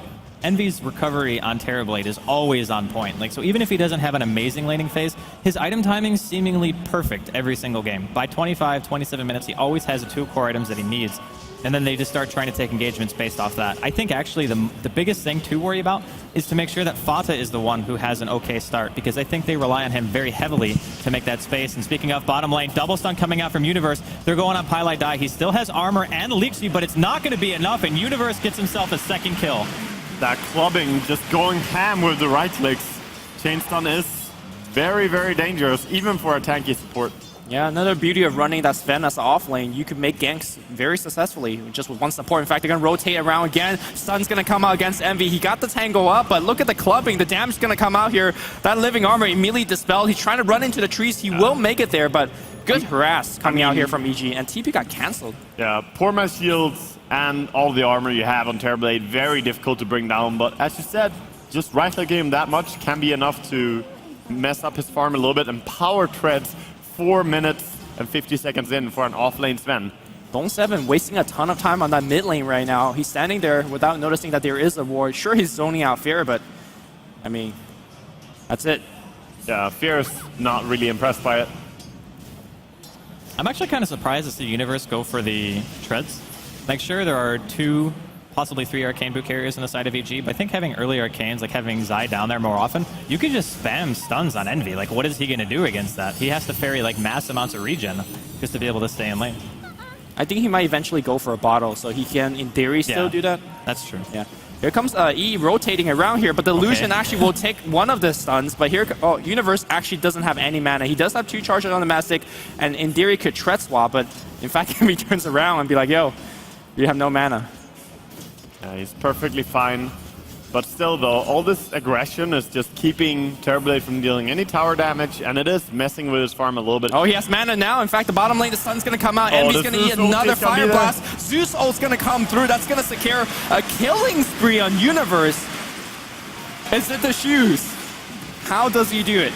Envy's recovery on Terrorblade is always on point. Like, so even if he doesn't have an amazing laning phase, his item timing is seemingly perfect every single game. By 25, 27 minutes, he always has the 2 core items that he needs. And then they just start trying to take engagements based off that. I think actually the biggest thing to worry about is to make sure that Fata is the one who has an okay start, because I think they rely on him very heavily to make that space. And speaking of bottom lane, double stun coming out from Universe. They're going on Pylai Die. He still has armor and Leaksy, but it's not going to be enough, and Universe gets himself a second kill. That clubbing just going ham with the right clicks. Chain stun is very, very dangerous, even for a tanky support. Yeah, another beauty of running that Sven as an off lane, you could make ganks very successfully just with one support. In fact, they're going to rotate around again. Stun's going to come out against Envy. He got the tango up, but look at the clubbing. The damage is going to come out here. That living armor immediately dispelled. He's trying to run into the trees. He will make it there, but good harass coming out here from EG, and TP got cancelled. Yeah, poor mass shields and all the armor you have on Terrorblade, very difficult to bring down, but as you said, just right-clicking him that much can be enough to mess up his farm a little bit, and power treads 4 minutes and 50 seconds in for an off-lane Sven. Bone7 wasting a ton of time on that mid lane right now. He's standing there without noticing that there is a ward. Sure, he's zoning out Fear, but I mean, that's it. Yeah, Fear's not really impressed by it. I'm actually kind of surprised to see Universe go for the treads. Like, sure, there are 2, possibly 3 arcane boot carriers on the side of EG, but I think having early arcanes, like having Zai down there more often, you can just spam stuns on Envy. Like, what is he going to do against that? He has to ferry like mass amounts of regen just to be able to stay in lane. I think he might eventually go for a bottle, so he can, in theory, still do that. That's true. Yeah. Here comes E rotating around here, but the Illusion actually will take one of the stuns, but here, Universe actually doesn't have any mana. He does have 2 charges on the Mastic, and in theory could tread swap, but in fact, he turns around and be like, yo, you have no mana. Yeah, he's perfectly fine. But still, though, all this aggression is just keeping Terrorblade from dealing any tower damage, and it is messing with his farm a little bit. Oh, he has mana now. In fact, the bottom lane, the sun's going to come out. Envy's going to eat another Fire Blast. Zeus ult's going to come through. That's going to secure a killing spree on Universe. Is it the shoes? How does he do it?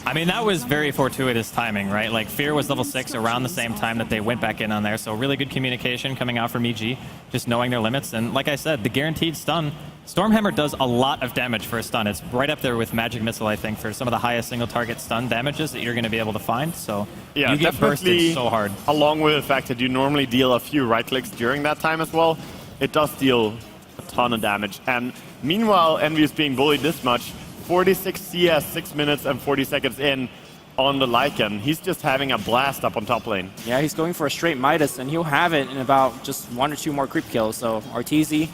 I mean, that was very fortuitous timing, right? Like, Fear was level 6 around the same time that they went back in on there, so really good communication coming out from EG, just knowing their limits. And like I said, the guaranteed stun, Stormhammer does a lot of damage for a stun. It's right up there with Magic Missile, I think, for some of the highest single target stun damages that you're going to be able to find. So yeah, you get bursted so hard. Along with the fact that you normally deal a few right clicks during that time as well, it does deal a ton of damage. And meanwhile, Envy is being bullied this much. 46 CS, 6 minutes and 40 seconds in on the Lycan. He's just having a blast up on top lane. Yeah, he's going for a straight Midas, and he'll have it in about just 1 or 2 more creep kills. So Arteezy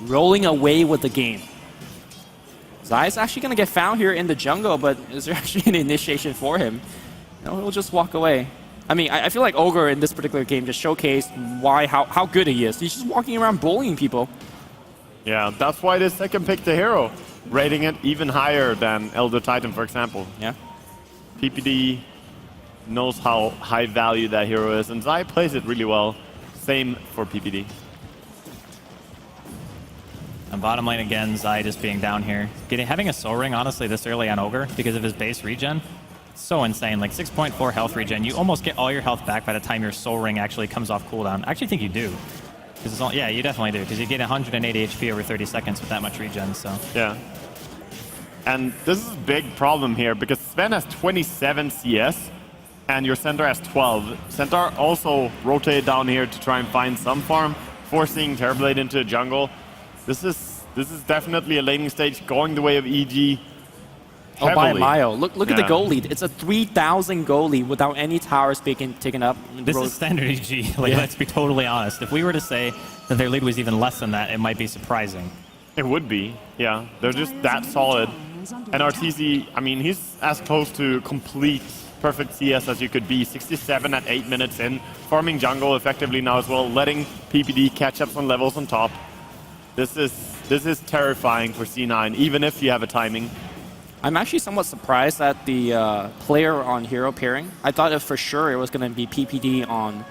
rolling away with the game. Zai's actually going to get found here in the jungle, but is there actually an initiation for him? No, he'll just walk away. I mean, I feel like Ogre in this particular game just showcased how good he is. He's just walking around bullying people. Yeah, that's why they second picked the hero, rating it even higher than Elder Titan, for example. Yeah. PPD knows how high value that hero is, and Zai plays it really well. Same for PPD. On bottom lane again, Zai just being down here. Having a Soul Ring, honestly, this early on Ogre, because of his base regen, it's so insane. Like 6.4 health regen. You almost get all your health back by the time your Soul Ring actually comes off cooldown. I actually think you do. Yeah, you definitely do, because you get 180 HP over 30 seconds with that much regen, so. Yeah. And this is a big problem here, because Sven has 27 CS, and your Centaur has 12. Centaur also rotated down here to try and find some farm, forcing Terrorblade into the jungle. This is definitely a laning stage going the way of EG. Oh, by a mile. Look at the goal lead. It's a 3,000 goal lead without any towers being taken up. This is standard EG. Like, let's be totally honest. If we were to say that their lead was even less than that, it might be surprising. It would be, yeah. They're just that solid. And Arteezy, I mean, he's as close to complete perfect CS as you could be. 67 at 8 minutes in, farming jungle effectively now as well, letting PPD catch up some levels on top. This is terrifying for C9, even if you have a timing. I'm actually somewhat surprised at the player on hero pairing. I thought that for sure it was going to be PPD on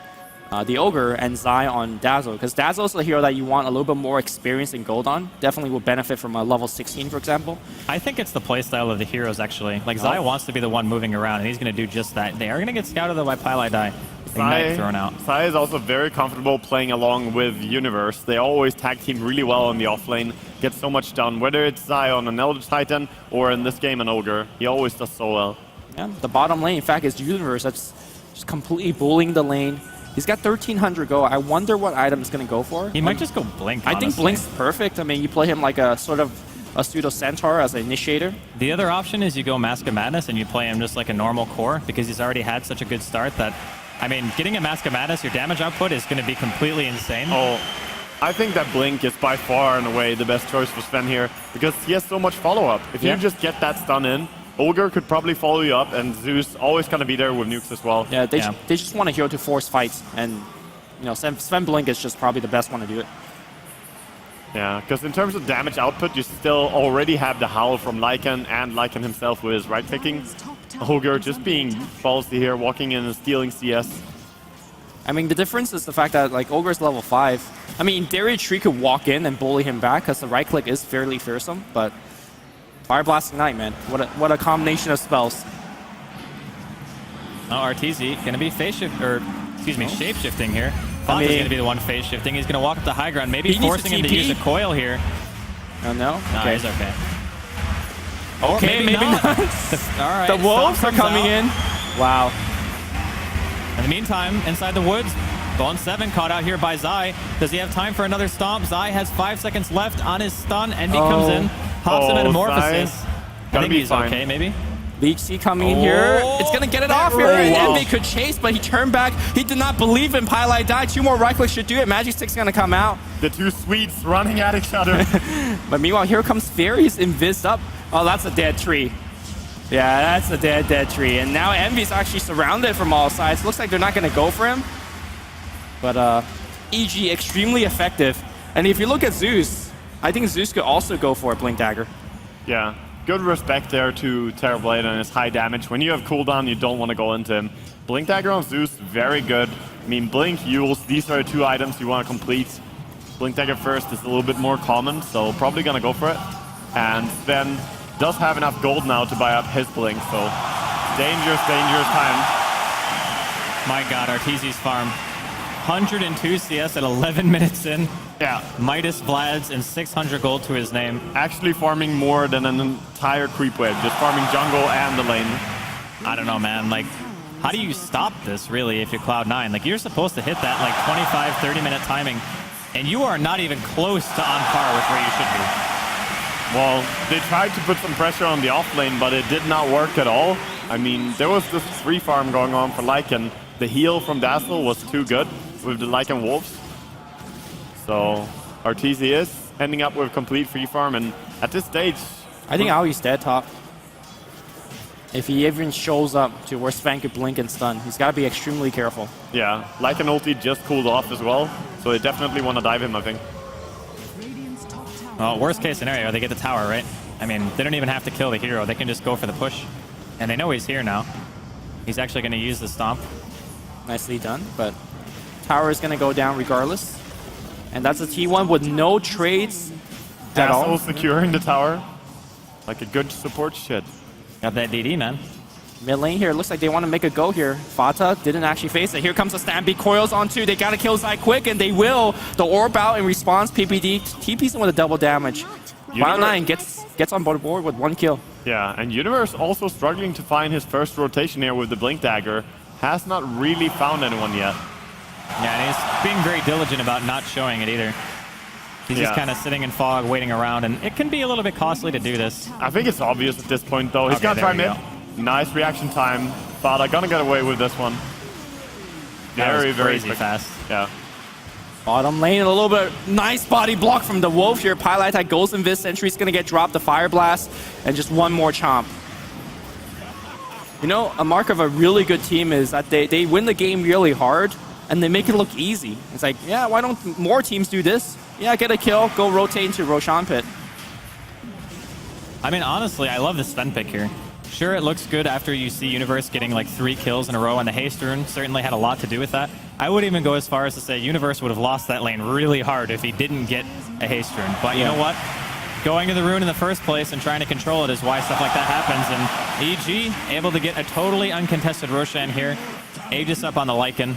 the Ogre and Zai on Dazzle, because Dazzle is a hero that you want a little bit more experience in gold on. Definitely will benefit from a level 16, for example. I think it's the playstyle of the heroes, actually. Like, Zai wants to be the one moving around, and he's going to do just that. They are going to get scouted, though, by Pylai Die. Ignite thrown out. Zai is also very comfortable playing along with Universe. They always tag team really well in the offlane, get so much done, whether it's Zai on an Elder Titan or in this game an Ogre. He always does so well. Yeah, the bottom lane, in fact, is Universe. That's just completely bullying the lane. He's got 1,300 go. I wonder what item he's going to go for. He might just go Blink, I think Blink's perfect. I mean, you play him like a sort of a pseudo Centaur as an initiator. The other option is you go Mask of Madness and you play him just like a normal core, because he's already had such a good start that, I mean, getting a Mask of Madness, your damage output is going to be completely insane. Oh, I think that Blink is by far and away the best choice for Sven here, because he has so much follow-up. If you just get that stun in, Ogre could probably follow you up, and Zeus always going to be there with nukes as well. Yeah, they just want a hero to force fights, and you know, Sven Blink is just probably the best one to do it. Yeah, because in terms of damage output, you still already have the Howl from Lycan, and Lycan himself with his right-clicking. Ogre just being ballsy here, walking in and stealing CS. I mean, the difference is the fact that like Ogre's level 5. I mean, in theory, Tree could walk in and bully him back, because the right-click is fairly fearsome, but Fire Blast Ignite, man. What a combination of spells. Oh, RTZ going to be shape shifting here. Fox is going to be the one phase shifting. He's going to walk up the high ground, maybe forcing him to use a coil here. Oh no? No, Okay. he's okay. Okay, maybe not. All right. The wolves are Stomp comes coming out. in. Wow. In the meantime, inside the woods, Bone 7 caught out here by Zai. Does he have time for another stomp? Zai has 5 seconds left on his stun. Envy comes in, pops him Metamorphosis. I think he's okay, maybe. Leech C coming in here. It's going to get it off here. wow. Envy could chase, but he turned back. He did not believe in Pylai Die. 2 more right clicks should do it. Magic Stick's going to come out. The two sweets running at each other. But meanwhile, here comes Fairies invis up. Oh, that's a dead tree. Yeah, that's a dead tree. And now Envy's actually surrounded from all sides. Looks like they're not going to go for him. But EG extremely effective. And if you look at Zeus, I think Zeus could also go for a Blink Dagger. Yeah, good respect there to Terrorblade and his high damage. When you have cooldown, you don't want to go into him. Blink Dagger on Zeus, very good. I mean, Blink, Yules, these are the 2 items you want to complete. Blink Dagger first is a little bit more common, so probably going to go for it. And Sven does have enough gold now to buy up his Blink, so dangerous time. My god, Arteezy's farm. 102 CS at 11 minutes in. Yeah. Midas Vlad's and 600 gold to his name. Actually farming more than an entire creep wave, just farming jungle and the lane. I don't know, man. Like, how do you stop this, really, if you're Cloud9? Like, you're supposed to hit that, like, 25, 30-minute timing, and you are not even close to on par with where you should be. Well, they tried to put some pressure on the offlane, but it did not work at all. I mean, there was this free farm going on for Lycan. The heal from Dazzle was too good with the Lycan Wolves. So, Arteezy is ending up with complete free farm, and at this stage... I think Aoi's dead top. If he even shows up to where Sven could blink and stun, he's got to be extremely careful. Yeah, Lycan ulti just cooled off as well, so they definitely want to dive him, I think. Well, worst case scenario, they get the tower, right? I mean, they don't even have to kill the hero. They can just go for the push. And they know he's here now. He's actually going to use the stomp. Nicely done, but tower is going to go down regardless. And that's a T1 with no trades at all. Dazzle securing the tower. Like a good support shit. Got that DD, man. Mid lane here, looks like they want to make a go here. Fata didn't actually face it. Here comes the Stampede, coils on 2. They got to kill Zai quick, and they will. The orb out in response, PPD, TP's in with a double damage. Cloud9 gets on board with 1 kill. Yeah, and Universe also struggling to find his first rotation here with the Blink Dagger. Has not really found anyone yet. Yeah, and he's being very diligent about not showing it either. He's just kind of sitting in fog, waiting around, and it can be a little bit costly to do this. I think it's obvious at this point, though. He's going to try mid. Nice reaction time. Fata gonna get away with this one. Very quick. Fast. Yeah. Bottom lane, a little bit nice body block from the Wolf here. Pylai goes in this Sentry's gonna get dropped, the Fire Blast, and just one more chomp. You know, a mark of a really good team is that they win the game really hard, and they make it look easy. It's like, yeah, why don't more teams do this? Yeah, get a kill, go rotate into Roshan Pit. I mean, honestly, I love the Sven pick here. Sure, it looks good after you see Universe getting like 3 kills in a row, and the haste rune certainly had a lot to do with that. I would even go as far as to say Universe would have lost that lane really hard if he didn't get a haste rune. But you know what? Going to the rune in the first place and trying to control it is why stuff like that happens. And EG able to get a totally uncontested Roshan here. Aegis up on the Lycan,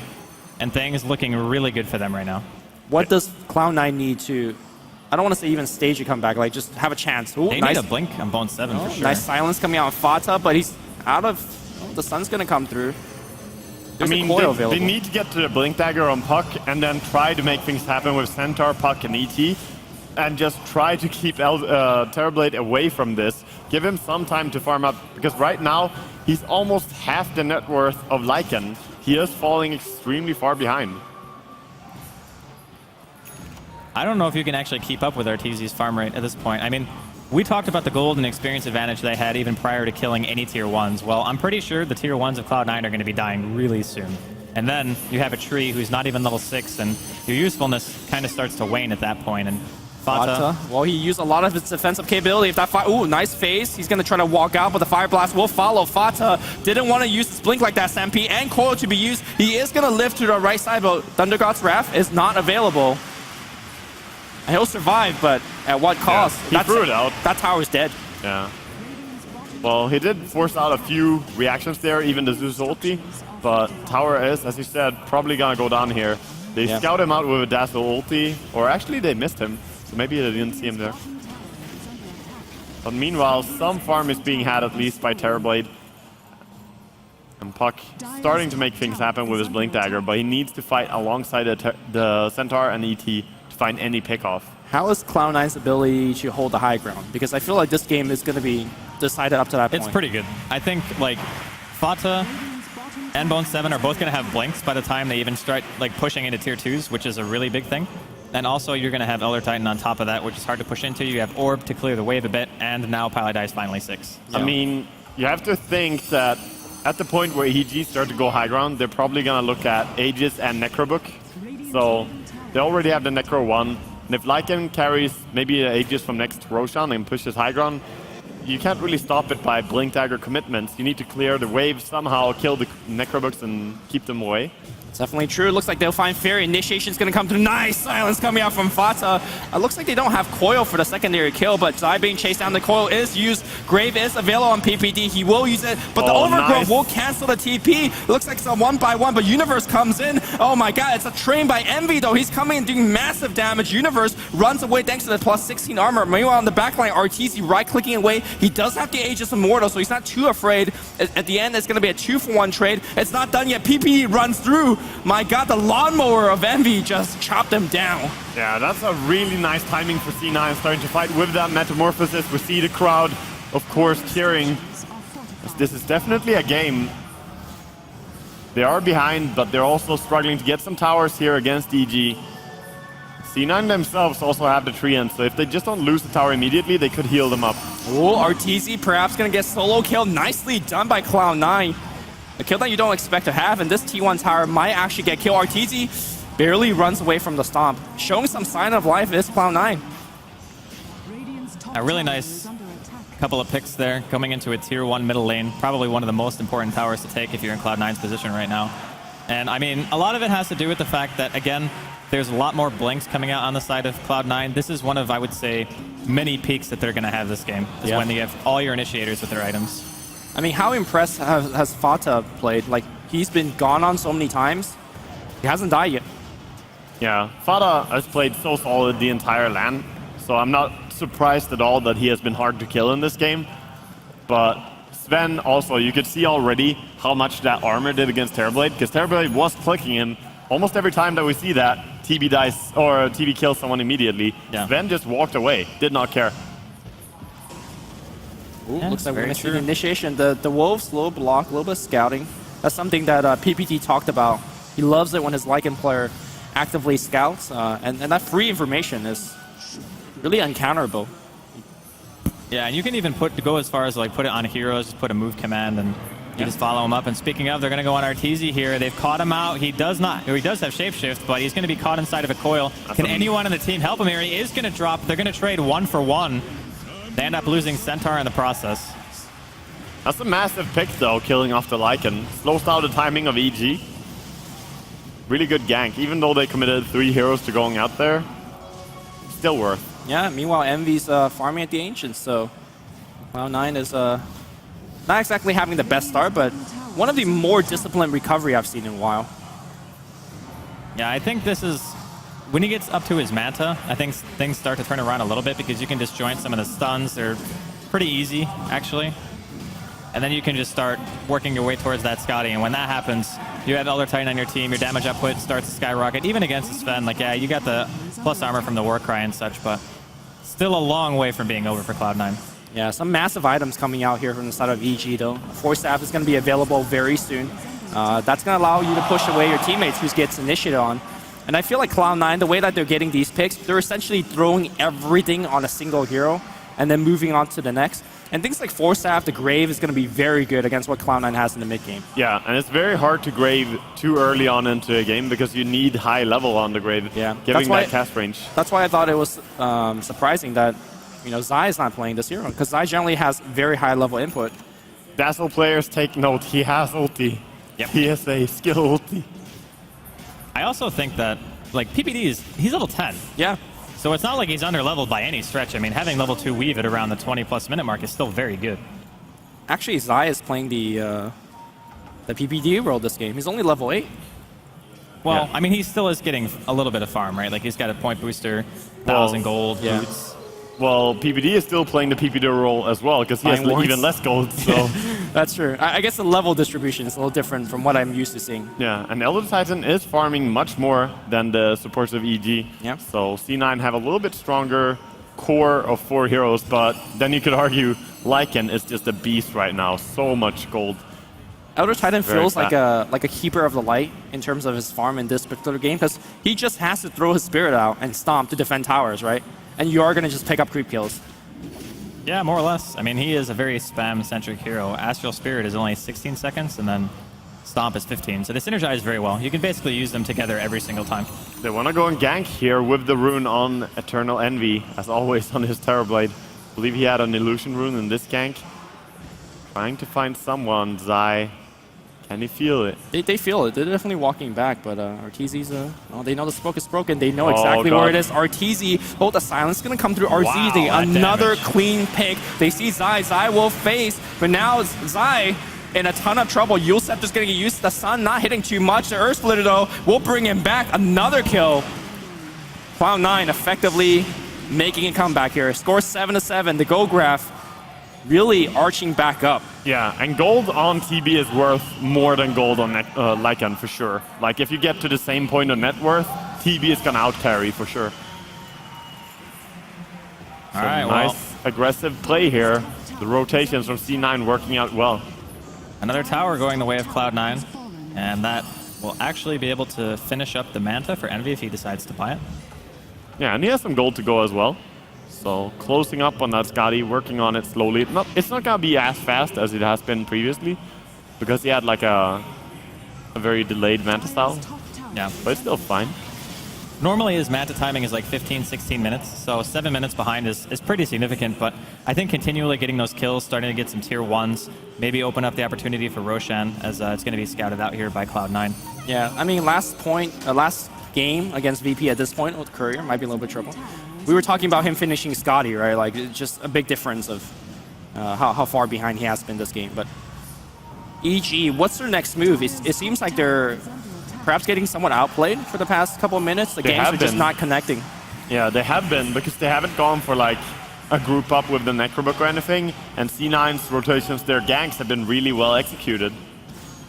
and things looking really good for them right now. What does Cloud9 need to, I don't want to say even stage a comeback, like just have a chance? Ooh, They nice, need a blink on Bone 7 for sure. Nice silence coming out on Fata, but he's out of, the sun's going to come through. There's I mean, a coil available. they need to get to the Blink Dagger on Puck and then try to make things happen with Centaur, Puck, and ET. And just try to keep Terrorblade away from this. Give him some time to farm up, because right now, he's almost half the net worth of Lycan. He is falling extremely far behind. I don't know if you can actually keep up with Arteezy's farm rate at this point. I mean, we talked about the gold and experience advantage they had even prior to killing any tier 1s. Well, I'm pretty sure the tier 1s of Cloud9 are going to be dying really soon. And then you have a tree who's not even level 6, and your usefulness kind of starts to wane at that point. And Fata. Well, he used a lot of his defensive capability. If that ooh, nice phase. He's going to try to walk out, but the Fire Blast will follow. Fata didn't want to use his Blink like that, Stampede, and Coil to be used. He is going to lift to the right side, but Thunder God's Wrath is not available. And he'll survive, but at what cost? Yeah, he threw it out. That tower's dead. Yeah. Well, he did force out a few reactions there, even the Zeus ulti, but tower is, as you said, probably going to go down here. They scout him out with a Dazzle ulti, or actually they missed him. So maybe they didn't see him there. But meanwhile, some farm is being had at least by Terrorblade. And Puck starting to make things happen with his Blink Dagger, but he needs to fight alongside the Centaur and ET to find any pickoff. How is Cloud9's ability to hold the high ground? Because I feel like this game is going to be decided up to that point. It's pretty good. I think like Fata and Bone 7 are both going to have blinks by the time they even start like pushing into tier 2s, which is a really big thing. And also, you're going to have Elder Titan on top of that, which is hard to push into. You have Orb to clear the wave a bit, and now Paladai is finally 6. I mean, you have to think that at the point where EG start to go high ground, they're probably going to look at Aegis and Necrobook. So they already have the Necro 1. And if Lycan carries maybe an Aegis from next to Roshan and pushes high ground, you can't really stop it by Blink Dagger commitments. You need to clear the wave somehow, kill the Necrobooks, and keep them away. It's definitely true. It looks like they'll find Fairy. Initiation's going to come through. Nice silence coming out from Fata. It looks like they don't have Coil for the secondary kill, but Zai being chased down. The Coil is used. Grave is available on PPD. He will use it, but the Overgrowth will cancel the TP. It looks like it's a 1-by-1, but Universe comes in. Oh my god, it's a train by Envy, though. He's coming and doing massive damage. Universe runs away thanks to the plus 16 armor. Meanwhile, on the backline, Arteezy right-clicking away. He does have the Aegis Immortal, so he's not too afraid. At the end, it's going to be a 2-for-1 trade. It's not done yet. PPD runs through. My god, the lawnmower of Envy just chopped him down. Yeah, that's a really nice timing for C9 starting to fight with that Metamorphosis. We see the crowd, of course, cheering. This is definitely a game. They are behind, but they're also struggling to get some towers here against EG. C9 themselves also have the Treant, so if they just don't lose the tower immediately, they could heal them up. Oh, Arteezy perhaps going to get solo kill. Nicely done by Cloud9. A kill that you don't expect to have, and this T1 tower might actually get killed. Arteezy barely runs away from the stomp. Showing some sign of life is Cloud9. A really nice couple of picks there, coming into a tier 1 middle lane. Probably one of the most important towers to take if you're in Cloud9's position right now. And I mean, a lot of it has to do with the fact that, again, there's a lot more blinks coming out on the side of Cloud9. This is one of, I would say, many peaks that they're going to have this game, is when you have all your initiators with their items. I mean, how impressed has Fata played? Like, he's been gone on so many times. He hasn't died yet. Yeah, Fata has played so solid the entire LAN, so I'm not surprised at all that he has been hard to kill in this game. But Sven also, you could see already how much that armor did against Terrorblade, because Terrorblade was clicking him. Almost every time that we see that, TB dies, or TB kills someone immediately. Yeah. Sven just walked away, did not care. Ooh, looks like we're going to see the initiation. The Wolves, low block, a little bit of scouting. That's something that PPT talked about. He loves it when his Lycan player actively scouts, and that free information is really uncounterable. Yeah, and you can even go as far as like put it on heroes, just put a move command, and you just follow him up. And speaking of, they're going to go on Arteezy here. They've caught him out. He does not, or he does have shapeshift, but he's going to be caught inside of a coil. Can anyone on the team help him here? He is going to drop. They're going to trade 1 for 1. They end up losing Centaur in the process. That's a massive pick, though, killing off the Lycan. Slows down the timing of EG. Really good gank. Even though they committed 3 heroes to going out there, still worth. Yeah, meanwhile, Envy's farming at the Ancients, so Cloud9 is not exactly having the best start, but one of the more disciplined recovery I've seen in a while. Yeah, I think this is... When he gets up to his Manta, I think things start to turn around a little bit because you can disjoint some of the stuns. They're pretty easy, actually. And then you can just start working your way towards that Scotty. And when that happens, you have Elder Titan on your team, your damage output starts to skyrocket. Even against the Sven, like, yeah, you got the plus armor from the Warcry and such, but still a long way from being over for Cloud9. Yeah, some massive items coming out here from the side of EG, though. Force Staff is going to be available very soon. That's going to allow you to push away your teammates who gets initiated on. And I feel like Cloud9, the way that they're getting these picks, they're essentially throwing everything on a single hero and then moving on to the next. And things like Force Staff, the Grave is going to be very good against what Cloud9 has in the mid game. Yeah, and it's very hard to Grave too early on into a game because you need high level on the Grave, yeah, giving that cast range. That's why I thought it was surprising that Zai is not playing this hero, because Zai generally has very high level input. Dazzle players take note, he has ulti. Yep. He has a skill ulti. I also think that, like, PPD he's level 10. Yeah. So it's not like he's under-leveled by any stretch. I mean, having level 2 weave at around the 20-plus minute mark is still very good. Actually, Zai is playing the PPD role this game. He's only level 8. Well, I mean, he still is getting a little bit of farm, right? Like, he's got a point booster, 1,000 gold, boots. Well, PPD is still playing the PPD role as well, because he has even less gold, so... That's true. I guess the level distribution is a little different from what I'm used to seeing. Yeah, and Elder Titan is farming much more than the supports of EG. Yeah. So C9 have a little bit stronger core of 4 heroes, but then you could argue Lycan is just a beast right now. So much gold. Elder Titan feels like a keeper of the light in terms of his farm in this particular game, because he just has to throw his spirit out and stomp to defend towers, right? And you are going to just pick up creep kills. Yeah, more or less. I mean, he is a very spam-centric hero. Astral Spirit is only 16 seconds, and then Stomp is 15. So they synergize very well. You can basically use them together every single time. They want to go and gank here with the rune on Eternal Envy, as always on his Terrorblade. I believe he had an illusion rune in this gank. Trying to find someone, Zai. Can he feel it? They feel it. They're definitely walking back, but Arteezy's, they know the smoke is broken. They know exactly where it is. Arteezy, the silence is going to come through Arteezy. Wow, another clean pick. They see Zai. Zai will face, but now Zai in a ton of trouble. Yulsep just going to get used to the sun not hitting too much. The Earth Splitter, though, will bring him back. Another kill. Cloud9 effectively making a comeback here. Score 7-7. The goal graph really arching back up. Yeah, and gold on TB is worth more than gold on Lycan for sure. Like, if you get to the same point of net worth, TB is gonna out-carry for sure. All right, nice, aggressive play here. The rotations from C9 working out well. Another tower going the way of Cloud9, and that will actually be able to finish up the Manta for Envy if he decides to buy it. Yeah, and he has some gold to go as well. So closing up on that Scotty, working on it slowly. It's not gonna be as fast as it has been previously, because he had like a very delayed Manta style. Yeah, but it's still fine. Normally his Manta timing is like 15-16 minutes, so 7 minutes behind is pretty significant, but I think continually getting those kills, starting to get some tier 1s, maybe open up the opportunity for Roshan, as it's going to be scouted out here by Cloud9. Yeah, I mean, last game against VP at this point with Courier might be a little bit trouble. We were talking about him finishing Scotty, right? Like, it's just a big difference of how far behind he has been this game. But EG, what's their next move? It seems like they're perhaps getting somewhat outplayed for the past couple of minutes. The games are just not connecting. Yeah, they have been, because they haven't gone for like a group up with the Necrobook or anything. And C9's rotations, their ganks have been really well executed.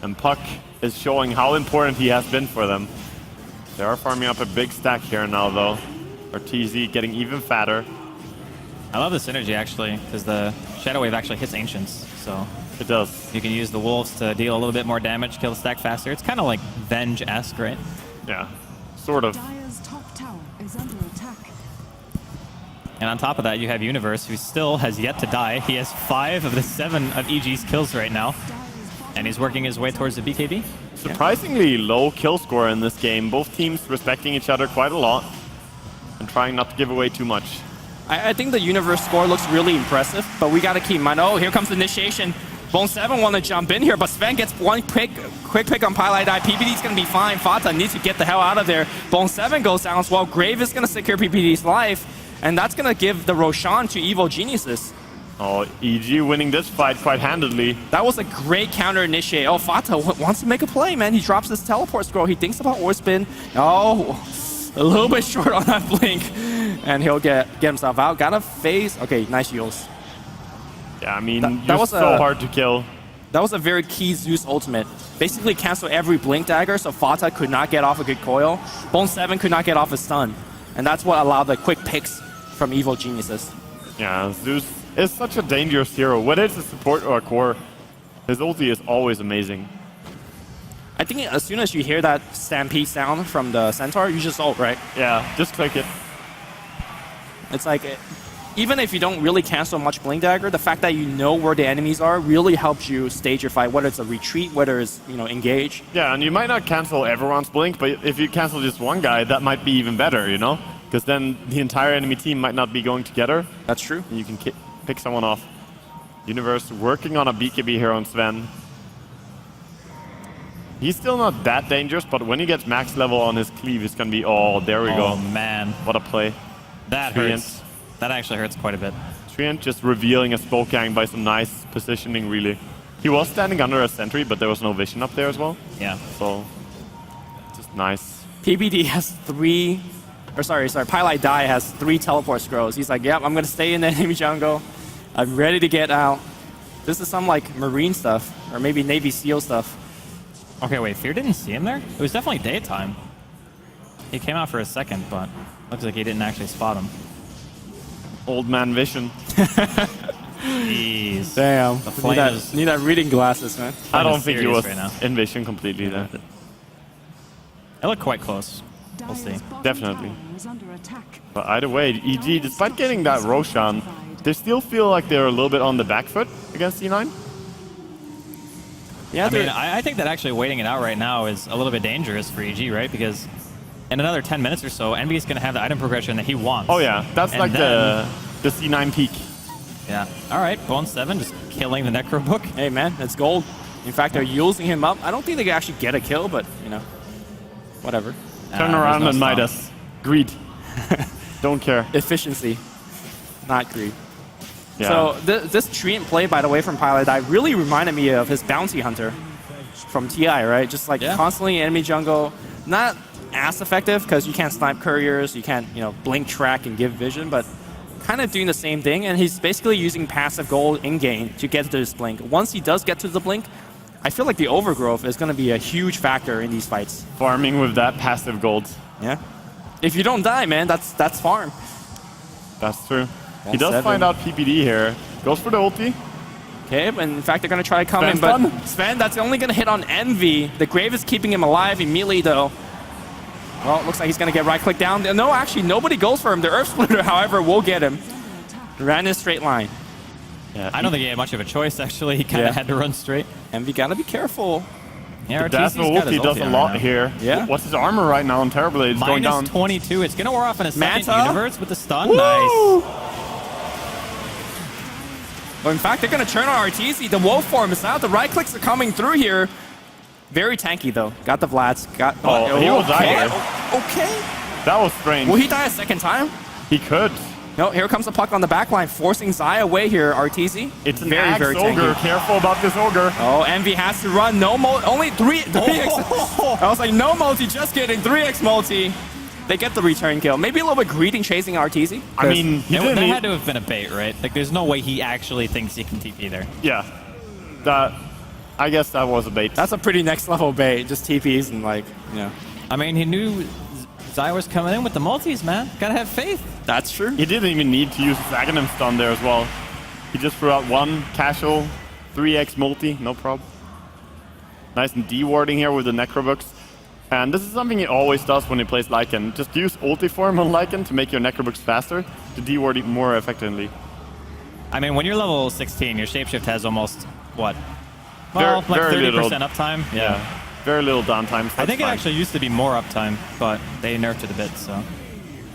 And Puck is showing how important he has been for them. They are farming up a big stack here now, though. Arteezy getting even fatter. I love the synergy, actually, because the Shadow Wave actually hits Ancients, so... It does. You can use the Wolves to deal a little bit more damage, kill the stack faster. It's kind of like Venge-esque, right? Yeah, sort of. Dire's top tower is under attack. And on top of that, you have Universe, who still has yet to die. He has 5 of the 7 of EG's kills right now, and he's working his way towards the BKB. Surprisingly low kill score in this game. Both teams respecting each other quite a lot and trying not to give away too much. I think the universe score looks really impressive, but we got to keep in mind, oh, here comes the initiation. Bone 7 want to jump in here, but Sven gets one quick pick on Pilot Die. PPD's going to be fine. Fata needs to get the hell out of there. Bone 7 goes down as well. Grave is going to secure PPD's life, and that's going to give the Roshan to Evil Geniuses. Oh, EG winning this fight quite handedly. That was a great counter initiate. Oh, Fata wants to make a play, man. He drops his teleport scroll. He thinks about Ore Spin. Oh, a little bit short on that blink. And he'll get himself out. Gotta phase. Okay, nice heals. Yeah, I mean, that was so hard to kill. That was a very key Zeus ultimate. Basically cancel every blink dagger, so Fata could not get off a good coil. Bone 7 could not get off a stun. And that's what allowed the quick picks from Evil Geniuses. Yeah, Zeus is such a dangerous hero. Whether it's a support or a core, his ulti is always amazing. I think as soon as you hear that stampede sound from the Centaur, you just ult, right? Yeah, just click it. It's like, even if you don't really cancel much blink dagger, the fact that you know where the enemies are really helps you stage your fight, whether it's a retreat, whether it's, engage. Yeah, and you might not cancel everyone's blink, but if you cancel just one guy, that might be even better, you know? Because then the entire enemy team might not be going together. That's true. And you can pick someone off. Universe working on a BKB here on Sven. He's still not that dangerous, but when he gets max level on his cleave, it's going to be, oh, there we go. Oh, man. What a play. That hurts. That actually hurts quite a bit. Treant just revealing a spoke gang by some nice positioning, really. He was standing under a sentry, but there was no vision up there as well. Yeah. So, just nice. PBD has Pilot Die has 3 teleport scrolls. He's like, yep, I'm going to stay in the enemy jungle. I'm ready to get out. This is some like Marine stuff, or maybe Navy SEAL stuff. Okay, wait, Fear didn't see him there? It was definitely daytime. He came out for a second, but looks like he didn't actually spot him. Old man vision. Jeez. Damn. The flame is... Need that reading glasses, man. I don't think he was in vision completely there. It looked quite close. We'll see. Definitely. But either way, EG, despite getting that Roshan, they still feel like they're a little bit on the back foot against E9. Yeah, I mean, I think that actually waiting it out right now is a little bit dangerous for EG, right? Because in another 10 minutes or so, Envy is going to have the item progression that he wants. Oh yeah, that's and like the C9 peak. Yeah. All right, Bone 7 just killing the Necro Book. Hey man, it's gold. In fact, they're using him up. I don't think they can actually get a kill, but whatever. Turn around and Midas. Greed. Don't care. Efficiency, not greed. Yeah. So this Treant play, by the way, from Pilot Die really reminded me of his Bounty Hunter from TI, right? Just like constantly enemy jungle. Not as effective because you can't snipe couriers, you can't blink track and give vision, but kind of doing the same thing. And he's basically using passive gold in game to get to this blink. Once he does get to the blink, I feel like the overgrowth is going to be a huge factor in these fights. Farming with that passive gold. Yeah. If you don't die, man, that's farm. That's true. He does find out PPD here. Goes for the ulti. Okay, but in fact, they're going to try to come in, but Sven, that's only going to hit on Envy. The Grave is keeping him alive immediately, though. Well, it looks like he's going to get right-click down. No, actually, nobody goes for him. The Earth Splitter, however, will get him. Ran in a straight line. Yeah, I don't think he had much of a choice, actually. He kind of had to run straight. Envy got to be careful. Yeah, the ulti does a lot here. Yeah. What's his armor right now on Terrorblade? It's going down. Minus 22. It's going to wear off in a second. Manta. Universe with the stun. Woo! Nice. Well, in fact, they're going to turn on RTZ. The wolf form is out. The right clicks are coming through here. Very tanky, though. Got the Vlads. He will die here. Okay. That was strange. Will he die a second time? He could. No, here comes the puck on the back line, forcing Zai away here, RTZ. It's an very ogre. Careful about this ogre. Oh, Envy has to run. No only 3x. I was like, no multi, just kidding. 3x multi. They get the return kill. Maybe a little bit greedy chasing RTZ. I mean, that had to have been a bait, right? Like, there's no way he actually thinks he can TP there. Yeah. I guess that was a bait. That's a pretty next level bait. Just TPs and I mean, he knew Zai was coming in with the multis, man. Gotta have faith. That's true. He didn't even need to use his Aghanim stun there as well. He just threw out one casual 3x multi, no problem. Nice and de-warding here with the Necrobooks. And this is something he always does when he plays Lycan. Just use ulti-form on Lycan to make your Necrobooks faster, to de-ward it more effectively. I mean, when you're level 16, your Shapeshift has almost, what? Well, like 30% uptime. Yeah. Very little downtime. So I think it actually used to be more uptime, but they nerfed it a bit, so.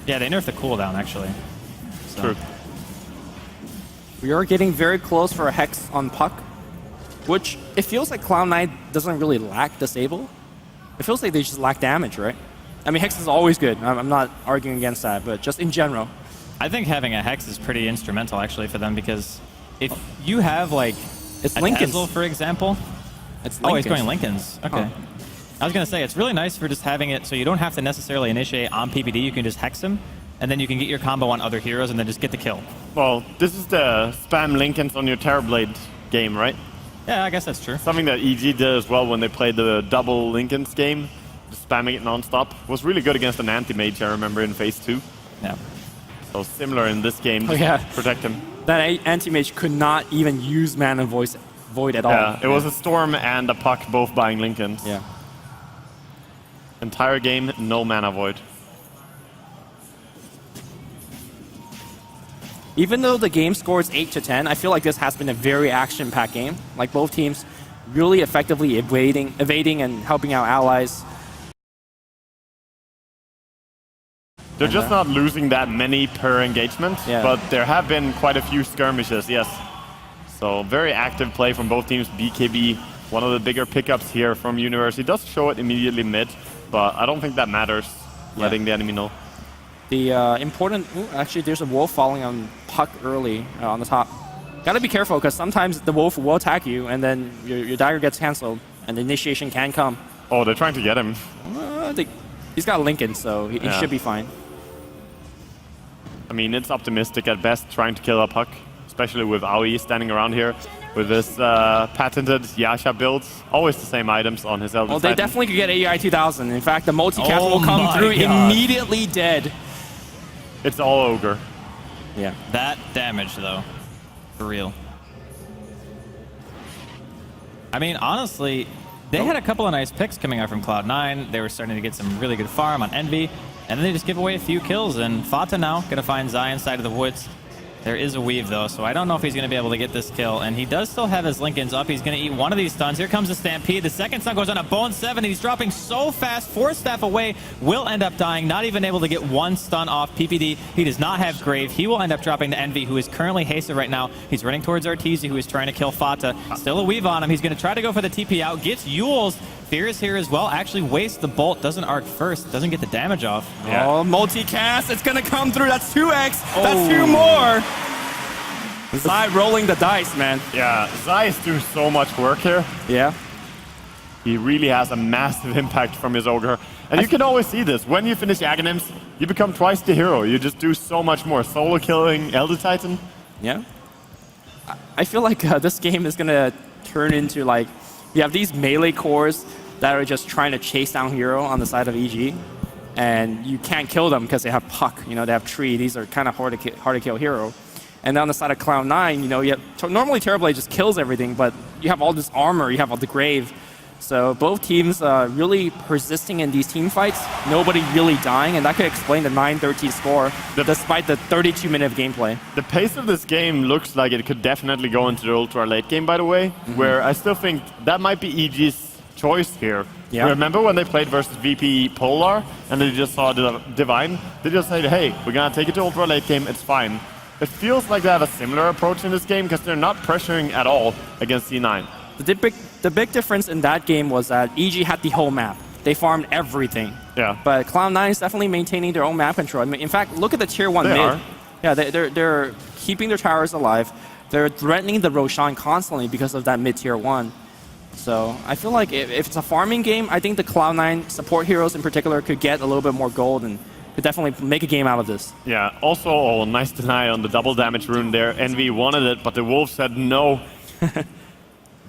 Yeah, they nerfed the cooldown, actually. So. True. We are getting very close for a Hex on Puck, which it feels like Cloud9 doesn't really lack Disable. It feels like they just lack damage, right? I mean, Hex is always good. I'm not arguing against that, but just in general. I think having a Hex is pretty instrumental, actually, for them, because if you have, like, it's a Lincoln's. Tesla, for example. It's Oh, Lincoln's. he's going Lincoln's. Okay. Huh. I was going to say, it's really nice for just having it so you don't have to necessarily initiate on PPD. You can just Hex him, and then you can get your combo on other heroes and then just get the kill. Well, this is the spam Lincolns on your Terrorblade game, right? Yeah, I guess that's true. Something that EG did as well when they played the double Lincolns game, just spamming it non-stop. Was really good against an anti-mage, I remember, in Phase 2. Yeah. So similar in this game, Oh, just yeah. protect him. That anti-mage could not even use Mana Void at all. Yeah, it was a Storm and a Puck both buying Lincolns. Yeah. Entire game, no Mana Void. Even though the game scores 8-10, I feel like this has been a very action-packed game. Like both teams really effectively evading and helping out allies. They're just not losing that many per engagement, Yeah. but there have been quite a few skirmishes, yes. So very active play from both teams. BKB, one of the bigger pickups here from University. Does show it immediately mid, but I don't think that matters, letting the enemy know. The important... Ooh, actually, there's a wolf falling on Puck early on the top. Gotta be careful, because sometimes the wolf will attack you, and then your dagger gets cancelled, and the initiation can come. Oh, they're trying to get him. I think he's got Lincoln, so he should be fine. I mean, it's optimistic at best, trying to kill a Puck, especially with Aoi standing around here with this patented Yasha build. Always the same items on his Elder Well, they Titan. definitely could get AI 2000. In fact, the multicast Oh will come my through God. immediately dead. It's all Ogre. Yeah. That damage, though. For real. I mean, honestly, they had a couple of nice picks coming out from Cloud9. They were starting to get some really good farm on Envy. And then they just give away a few kills. And Fata now going to find Zion side of the woods. There is a weave, though, so I don't know if he's going to be able to get this kill. And he does still have his Lincolns up. He's going to eat one of these stuns. Here comes the Stampede. The second stun goes on a Bone 7, and he's dropping so fast. 4 staff away. Will end up dying. Not even able to get one stun off PPD. He does not have Grave. He will end up dropping to Envy, who is currently hasted right now. He's running towards Arteezy, who is trying to kill Fata. Still a weave on him. He's going to try to go for the TP out. Gets Yules. Fear is here as well. Actually wastes the bolt. Doesn't arc first. Doesn't get the damage off. Yeah. Oh, multicast. It's going to come through. That's 2x. That's 2 more. Zai rolling the dice, man. Yeah, Zai is doing so much work here. Yeah. He really has a massive impact from his Ogre. And you can always see this. When you finish Aghanims, you become twice the hero. You just do so much more. Solo killing Elder Titan. Yeah. I feel like this game is going to turn into, like, you have these melee cores that are just trying to chase down hero on the side of EG. And you can't kill them because they have Puck. You know, they have Tree. These are kind of hard to kill hero. And then on the side of Cloud9, you know, you have, normally Terrorblade just kills everything, but you have all this armor, you have all the Grave. So both teams really persisting in these team fights, nobody really dying, and that could explain the 9-13 score, despite the 32-minute of gameplay. The pace of this game looks like it could definitely go into the ultra late game, by the way, where I still think that might be EG's choice here. Yeah. Remember when they played versus VP Polar, and they just saw Divine? They just said, hey, we're going to take it to ultra late game, it's fine. It feels like they have a similar approach in this game because they're not pressuring at all against C9. The big difference in that game was that EG had the whole map. They farmed everything. Yeah. But Cloud9 is definitely maintaining their own map control. I mean, in fact, look at the tier 1 They mid. are. Yeah, they're keeping their towers alive. They're threatening the Roshan constantly because of that mid tier 1. So I feel like if it's a farming game, I think the Cloud9 support heroes in particular could get a little bit more gold and could definitely make a game out of this. Yeah, also, nice deny on the double damage rune there. Envy wanted it, but the Wolf said no.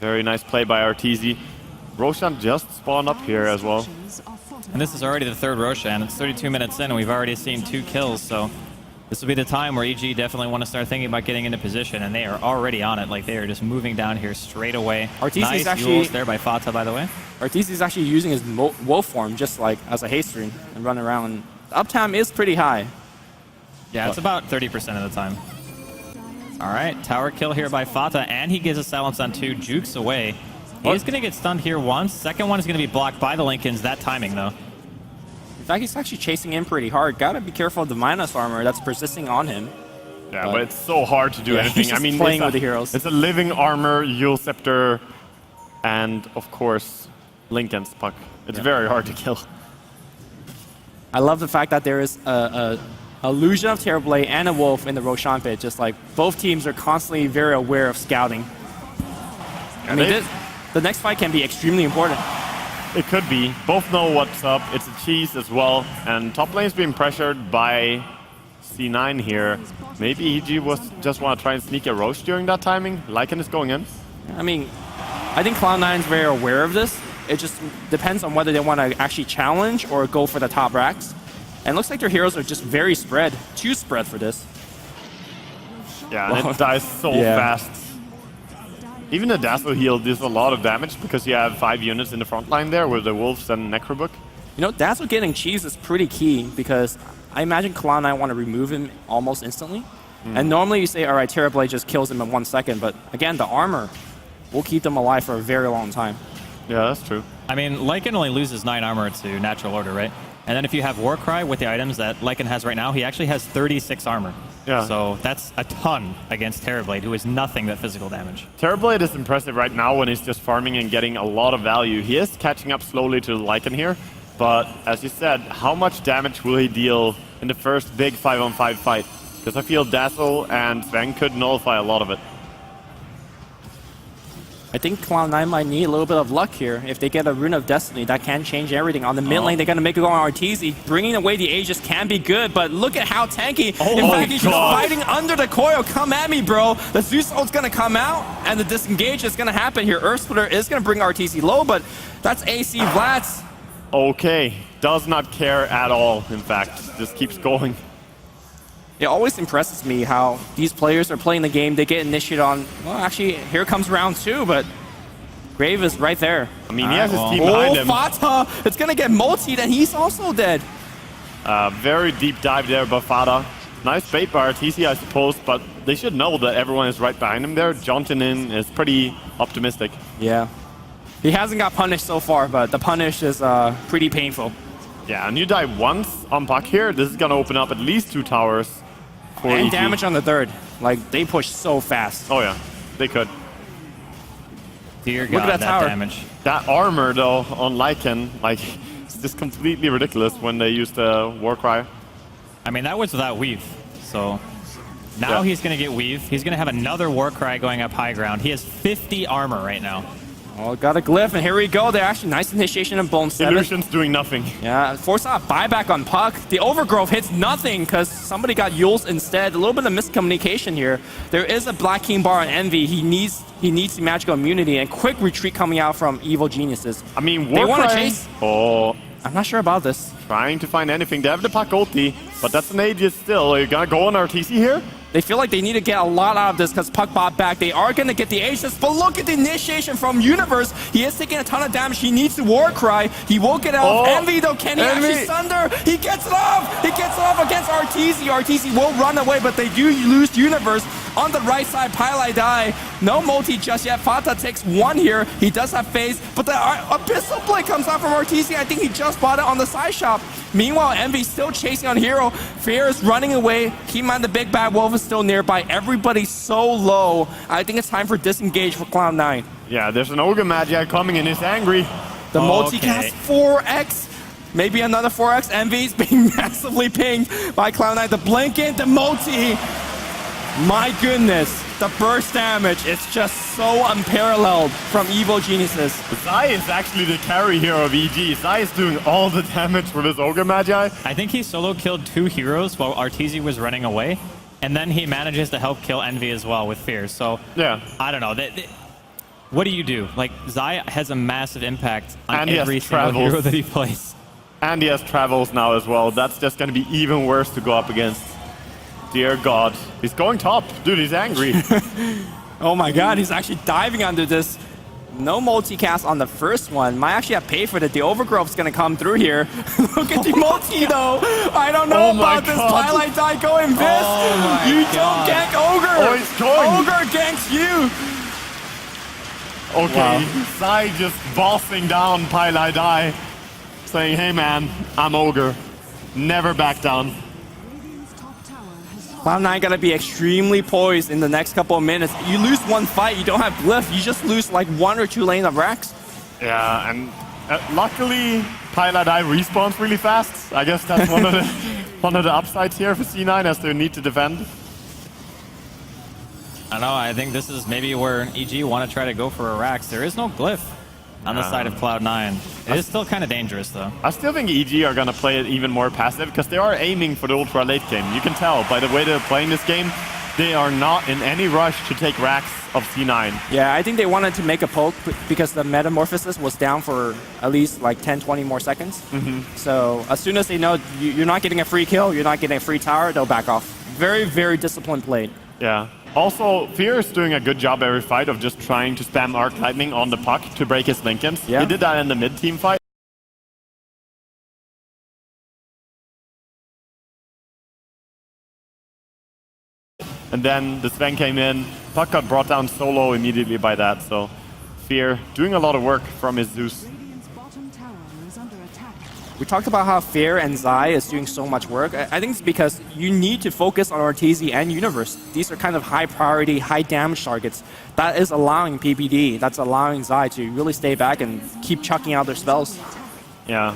Very nice play by Arteezy. Roshan just spawned up here as well. And this is already the third Roshan. It's 32 minutes in, and we've already seen 2 kills, so this will be the time where EG definitely want to start thinking about getting into position, and they are already on it. Like, they are just moving down here straight away. Arteezy's nice actually Yules there by Fata, by the way. Arteezy's actually using his wolf form just like as a haste rune and run around. The uptime is pretty high. Yeah, it's about 30% of the time. All right, tower kill here by Fata, and he gives a silence on 2, jukes away. He's going to get stunned here once. Second one is going to be blocked by the Lincolns. That timing, though. In fact, he's actually chasing in pretty hard. Gotta be careful of the minus armor that's persisting on him. Yeah, but it's so hard to do Yeah, anything. he's just I mean, playing it's with the heroes. It's a living armor, Yule Scepter, and of course, Linken's Puck. It's very hard to kill. I love the fact that there is a illusion of Terrorblade and a Wolf in the Roshan pit. Just like both teams are constantly very aware of scouting. I mean, the next fight can be extremely important. It could be. Both know what's up. It's a cheese as well. And top lane's being pressured by C9 here. Maybe EG was just want to try and sneak a Roche during that timing. Lycan is going in. I mean, I think Cloud9 is very aware of this. It just depends on whether they want to actually challenge or go for the top racks. And it looks like their heroes are just very spread. Too spread for this. Yeah, and it dies so fast. Even the Dazzle heal does a lot of damage because you have 5 units in the front line there with the Wolves and Necrobook. You know, Dazzle getting cheese is pretty key because I imagine Cloud9 want to remove him almost instantly. And normally you say, all right, Terrorblade just kills him in 1 second. But again, the armor will keep them alive for a very long time. Yeah, that's true. I mean, Lycan only loses 9 armor to natural order, right? And then if you have Warcry with the items that Lycan has right now, he actually has 36 armor. Yeah. So that's a ton against Terrorblade, who is nothing but physical damage. Terrorblade is impressive right now when he's just farming and getting a lot of value. He is catching up slowly to Lycan here, but as you said, how much damage will he deal in the first big 5-on-5 fight? Because I feel Dazzle and Sven could nullify a lot of it. I think Cloud9 might need a little bit of luck here. If they get a Rune of Destiny, that can change everything. On the mid lane, they're going to make it go on Arteezy. Bringing away the Aegis can be good, but look at how tanky. In fact, he's just fighting under the coil. Come at me, bro. The Zeus ult's going to come out, and the disengage is going to happen here. Earth Splitter is going to bring Arteezy low, but that's AC Vlad's. Okay. Does not care at all, in fact. Just keeps going. It always impresses me how these players are playing the game. They get initiated on, well, actually, here comes round 2, but Grave is right there. I mean, he has his team behind him. Fata! It's going to get multied, and he's also dead. Very deep dive there by Fata. Nice bait by Arteezy, I suppose, but they should know that everyone is right behind him there. Jontanin is pretty optimistic. Yeah. He hasn't got punished so far, but the punish is pretty painful. Yeah, and you die once on Puck here. This is going to open up at least 2 towers. And EG. damage on the 3rd. Like, they push so fast. Oh, yeah. They could. Dear God, Look at that tower. damage. That armor, though, on Lycan, like, it's just completely ridiculous when they use the Warcry. I mean, that was without Weave. So now he's going to get Weave. He's going to have another Warcry going up high ground. He has 50 armor right now. Oh, got a glyph, and here we go. They're actually nice initiation and Bone 7. Illusion's doing nothing. Yeah, force out buyback on Puck. The Overgrowth hits nothing because somebody got Yules instead. A little bit of miscommunication here. There is a Black King bar on Envy. He needs the magical immunity and quick retreat coming out from Evil Geniuses. I mean, they want to Warcry. chase. Oh. I'm not sure about this. Trying to find anything. They have the Puck ulti, but that's an Aegis still. Are you going to go on Arteezy here? They feel like they need to get a lot out of this because Puck bought back. They are going to get the Aegis, but look at the initiation from Universe. He is taking a ton of damage. He needs the Warcry. He will get it off. Envy, though, can he actually sunder? He gets it off. He gets it off against Arteezy. Arteezy will run away, but they do lose Universe. On the right side, Pylai die. No multi just yet. Fata takes 1 here. He does have phase, but the Abyssal Blade comes out from Arteezy. I think he just bought it on the side shop. Meanwhile, Envy still chasing on Hero. Fear is running away. Keep in mind the big bad wolf is still nearby. Everybody's so low. I think it's time for disengage for Cloud9. Yeah, there's an Ogre Magi coming and he's angry. The multicast 4x. Maybe another 4x. Envy's being massively pinged by Cloud9. The blink in, the multi. My goodness, the burst damage is just so unparalleled from Evil Geniuses. Zai is actually the carry here of EG. Zai is doing all the damage with his Ogre Magi. I think he solo killed 2 heroes while Arteezy was running away, and then he manages to help kill Envy as well with Fear. So, yeah, I don't know. What do you do? Like, Zai has a massive impact on and every single hero that he plays. And he has travels now as well. That's just going to be even worse to go up against. Dear God. He's going top. Dude, he's angry. Oh my God, he's actually diving under this. No multicast on the first one. Might actually have paid for it. The Overgrowth's going to come through here. Look at the multi, though. I don't know about this. Twilight Die going Vis. You don't gank Ogre. Oh, he's going. Ogre ganks you. Okay, Zai just bossing down Pylai Die. Saying, hey man, I'm Ogre. Never back down. Cloud9 gotta be extremely poised in the next couple of minutes. You lose one fight, you don't have Glyph, you just lose like 1 or 2 lanes of racks. Yeah, and luckily Pilot Eye respawns really fast. I guess that's one of the upsides here for C9 as they need to defend. I don't know, I think this is maybe where EG want to try to go for a Rax. There is no Glyph on the side of Cloud9. It is still kind of dangerous, though. I still think EG are going to play it even more passive because they are aiming for the ultra late game. You can tell by the way they're playing this game, they are not in any rush to take racks of C9. Yeah, I think they wanted to make a poke because the Metamorphosis was down for at least like 10, 20 more seconds. So as soon as they know you're not getting a free kill, you're not getting a free tower, they'll back off. Very, very disciplined play. Yeah. Also, Fear is doing a good job every fight of just trying to spam Arc Lightning on the puck to break his Linkens. Yeah. He did that in the mid-team fight. And then the Sven came in, puck got brought down solo immediately by that, so Fear doing a lot of work from his Zeus. We talked about how Fear and Zai is doing so much work. I think it's because you need to focus on Arteezy and Universe. These are kind of high priority, high damage targets. That is allowing PPD, that's allowing Zai to really stay back and keep chucking out their spells. Yeah.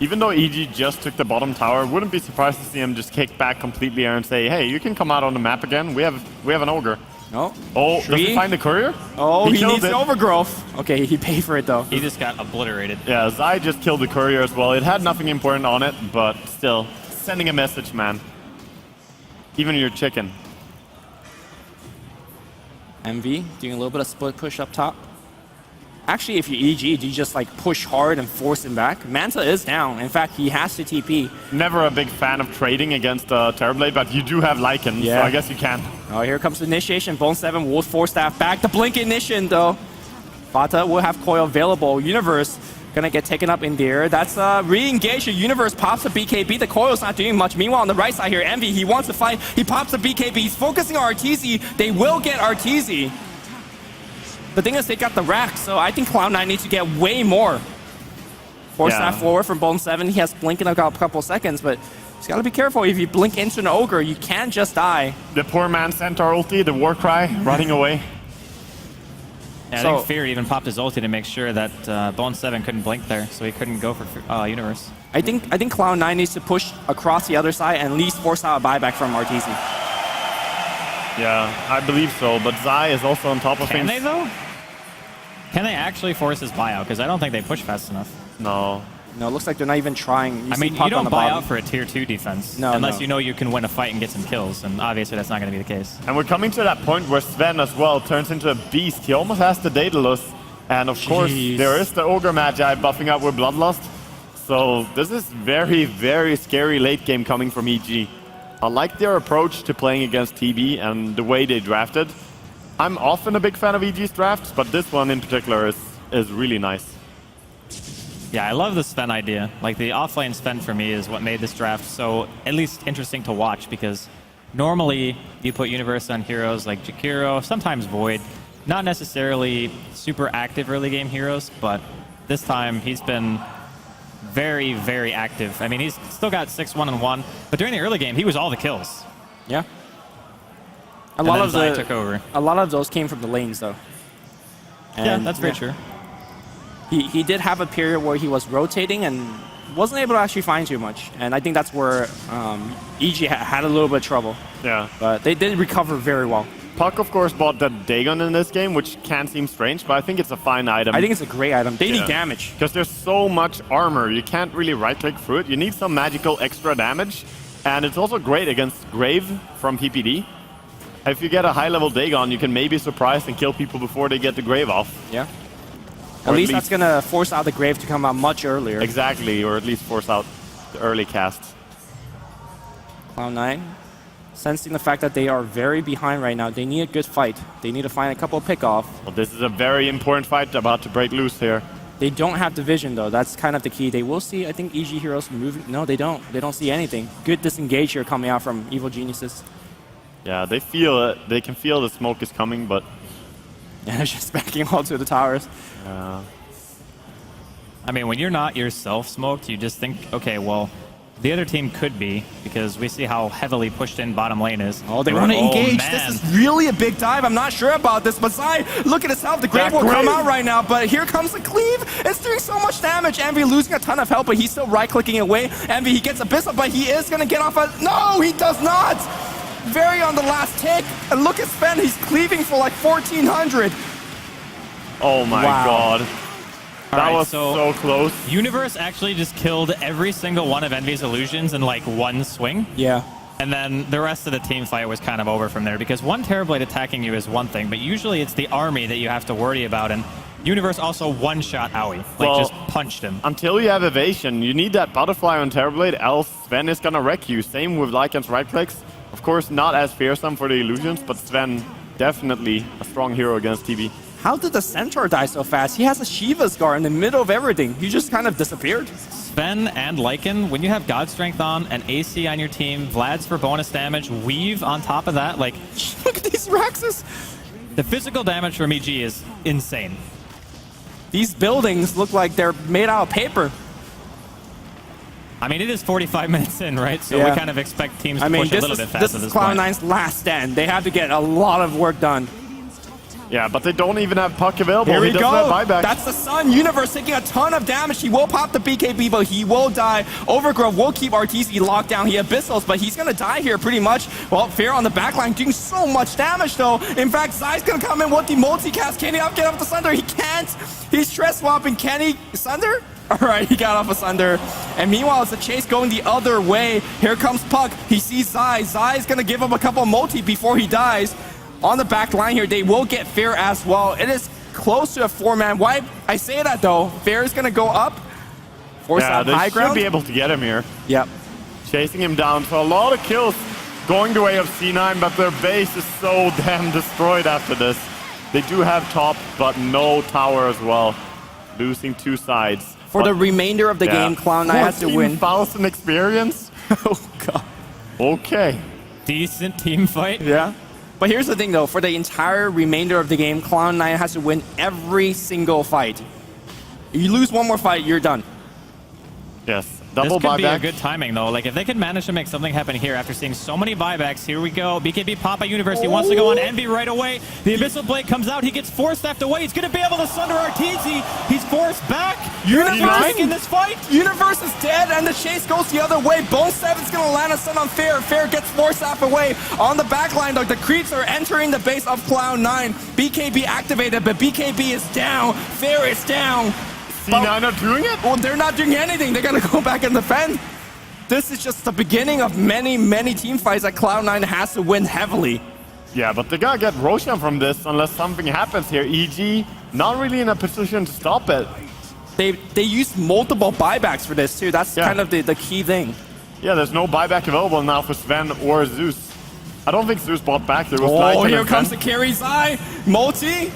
Even though EG just took the bottom tower, wouldn't be surprised to see him just kick back completely here and say, hey, you can come out on the map again. We have an Ogre. No. Oh, does he find the courier? Oh, he needs the overgrowth. Okay, he paid for it though. He just got obliterated. Yeah, Zai just killed the courier as well. It had nothing important on it, but still, sending a message, man. Even your chicken. MV doing a little bit of split push up top. Actually, if you're EG, do you just like push hard and force him back? Manta is down. In fact, he has to TP. Never a big fan of trading against Terrorblade, but you do have Lycan, so I guess you can. Oh, here comes the initiation. Bone 7 will force staff back. The blink ignition, though. Fata will have coil available. Universe gonna get taken up in there. That's re-engaged. The Universe pops a BKB. The coil's not doing much. Meanwhile, on the right side here, Envy, he wants to fight. He pops a BKB. He's focusing on Arteezy. They will get Arteezy. The thing is, they got the rack, so I think Cloud9 needs to get way more. Force that forward from Bone 7. He has blink in a couple seconds, but he's got to be careful. If you blink into an Ogre, you can't just die. The poor man Centaur ulti, the war cry, running away. Yeah, I think Fear even popped his ulti to make sure that Bone 7 couldn't blink there, so he couldn't go for Universe. I think Cloud9 needs to push across the other side and at least force out a buyback from Arteezy. Yeah, I believe so, but Zai is also on top of things. Can they, though? Can they actually force his buyout? Because I don't think they push fast enough. No. No, it looks like they're not even trying. I mean, you don't buy out for a tier 2 defense unless you know you can win a fight and get some kills, and obviously that's not going to be the case. And we're coming to that point where Sven as well turns into a beast. He almost has the Daedalus, and of course there is the Ogre Magi buffing up with Bloodlust. So this is very, very scary late game coming from EG. I like their approach to playing against TB and the way they drafted. I'm often a big fan of EG's drafts, but this one in particular is really nice. Yeah, I love the Sven idea. Like, the offlane Sven for me is what made this draft so at least interesting to watch, because normally you put Universe on heroes like Jakiro, sometimes Void. Not necessarily super active early game heroes, but this time he's been very, very active. I mean, he's still got 6-1-1, but during the early game, he was all the kills. Yeah. A And lot then of Zai took over. A lot of those came from the lanes, though. And yeah, that's very true. He did have a period where he was rotating and wasn't able to actually find too much. And I think that's where EG had a little bit of trouble. Yeah. But they did recover very well. Puck, of course, bought the Dagon in this game, which can seem strange, but I think it's a fine item. I think it's a great item. They need damage. Because there's so much armor, you can't really right-click through it. You need some magical extra damage. And it's also great against Grave from PPD. If you get a high-level Dagon, you can maybe surprise and kill people before they get the Grave off. Yeah. At least that's going to force out the Grave to come out much earlier. Exactly, or at least force out the early casts. Cloud9, sensing the fact that they are very behind right now. They need a good fight. They need to find a couple of pickoff. Well, this is a very important fight about to break loose here. They don't have division, though. That's kind of the key. They will see, I think, EG heroes moving. No, they don't. They don't see anything. Good disengage here coming out from Evil Geniuses. Yeah, they feel it. They can feel the smoke is coming, but... Yeah, they're just backing all to the towers. I mean, when you're not yourself smoked, you just think, okay, well, The other team could be, because we see how heavily pushed in bottom lane is. Oh, they want to engage. Man. This is really a big dive. I'm not sure about this, but Zai, look at himself. The Grave will come out right now, but here comes the cleave. It's doing so much damage. Envy losing a ton of health, but he's still right-clicking away. Envy, he gets Abyssal, but he is going to get off a... No, he does not! Very on the last tick. And look at Sven, he's cleaving for like 1,400. Oh my god. That was so close. Universe actually just killed every single one of Envy's illusions in like one swing. Yeah. And then the rest of the team fight was kind of over from there, because one Terrorblade attacking you is one thing, but usually it's the army that you have to worry about. And Universe also one-shot Aoi, like just punched him. Until you have evasion, you need that butterfly on Terrorblade, else Sven is gonna wreck you. Same with Lycan's right clicks. Of course, not as fearsome for the illusions, but Sven definitely a strong hero against TB. How did the Centaur die so fast? He has a Shiva Scar in the middle of everything. He just kind of disappeared. Sven and Lycan, when you have God Strength on, and AC on your team, Vlad's for bonus damage, Weave on top of that, like... Look at these Raxus! The physical damage from EG is insane. These buildings look like they're made out of paper. I mean, it is 45 minutes in, right? So we kind of expect teams to push a little bit fast at this point. Cloud9's last stand. They have to get a lot of work done. Yeah, but they don't even have puck available. Here we doesn't go. have buyback. That's the Sun. Universe taking a ton of damage. He will pop the BKB, but he will die. Overgrowth will keep RTZ locked down. He abyssals, but he's going to die here pretty much. Well, Fair on the backline doing so much damage, though. In fact, Zai's going to come in with the multicast. Can he get off the Sunder? He can't. He's stress swapping. Can he? Sunder? All right, he got off a Sunder. And meanwhile, it's a chase going the other way. Here comes Puck. He sees Zai. Zai's going to give him a couple multi before he dies. On the back line here, they will get Fair as well. It is close to a 4-man wipe. I say that, though. Fair is going to go up. Force out high ground. Should be able to get him here. Yep. Chasing him down. So a lot of kills going the way of C9, but their base is so damn destroyed after this. They do have top, but no tower as well. Losing two sides. For the remainder of the game, Cloud9 has to win. 14,000 experience? Oh, God. Okay. Decent team fight. Yeah. But here's the thing, though. For the entire remainder of the game, Cloud9 has to win every single fight. You lose one more fight, you're done. Yes. Double this could buyback. be a good timing, though. Like, if they could manage to make something happen here after seeing so many buybacks, here we go. BKB Papa Universe. He wants to go on Envy right away. The Abyssal Blade comes out. He gets force staffed away. He's going to be able to sunder RTZ. He's forced back. Universe in this fight. Universe is dead, and the chase goes the other way. Bone 7's going to land a stun on Fair. Fair gets force staffed away. On the back line, though, the creeps are entering the base of Cloud9. BKB activated, but BKB is down. Fair is down. C9 not doing it? Well, they're not doing anything. They're going to go back and defend. This is just the beginning of many, many team fights that Cloud9 has to win heavily. Yeah, but they gotta get Roshan from this unless something happens here. EG not really in a position to stop it. They used multiple buybacks for this too. That's kind of the key thing. Yeah, there's no buyback available now for Sven or Zeus. I don't think Zeus bought back. There was oh, here comes the carry Zai. Multi.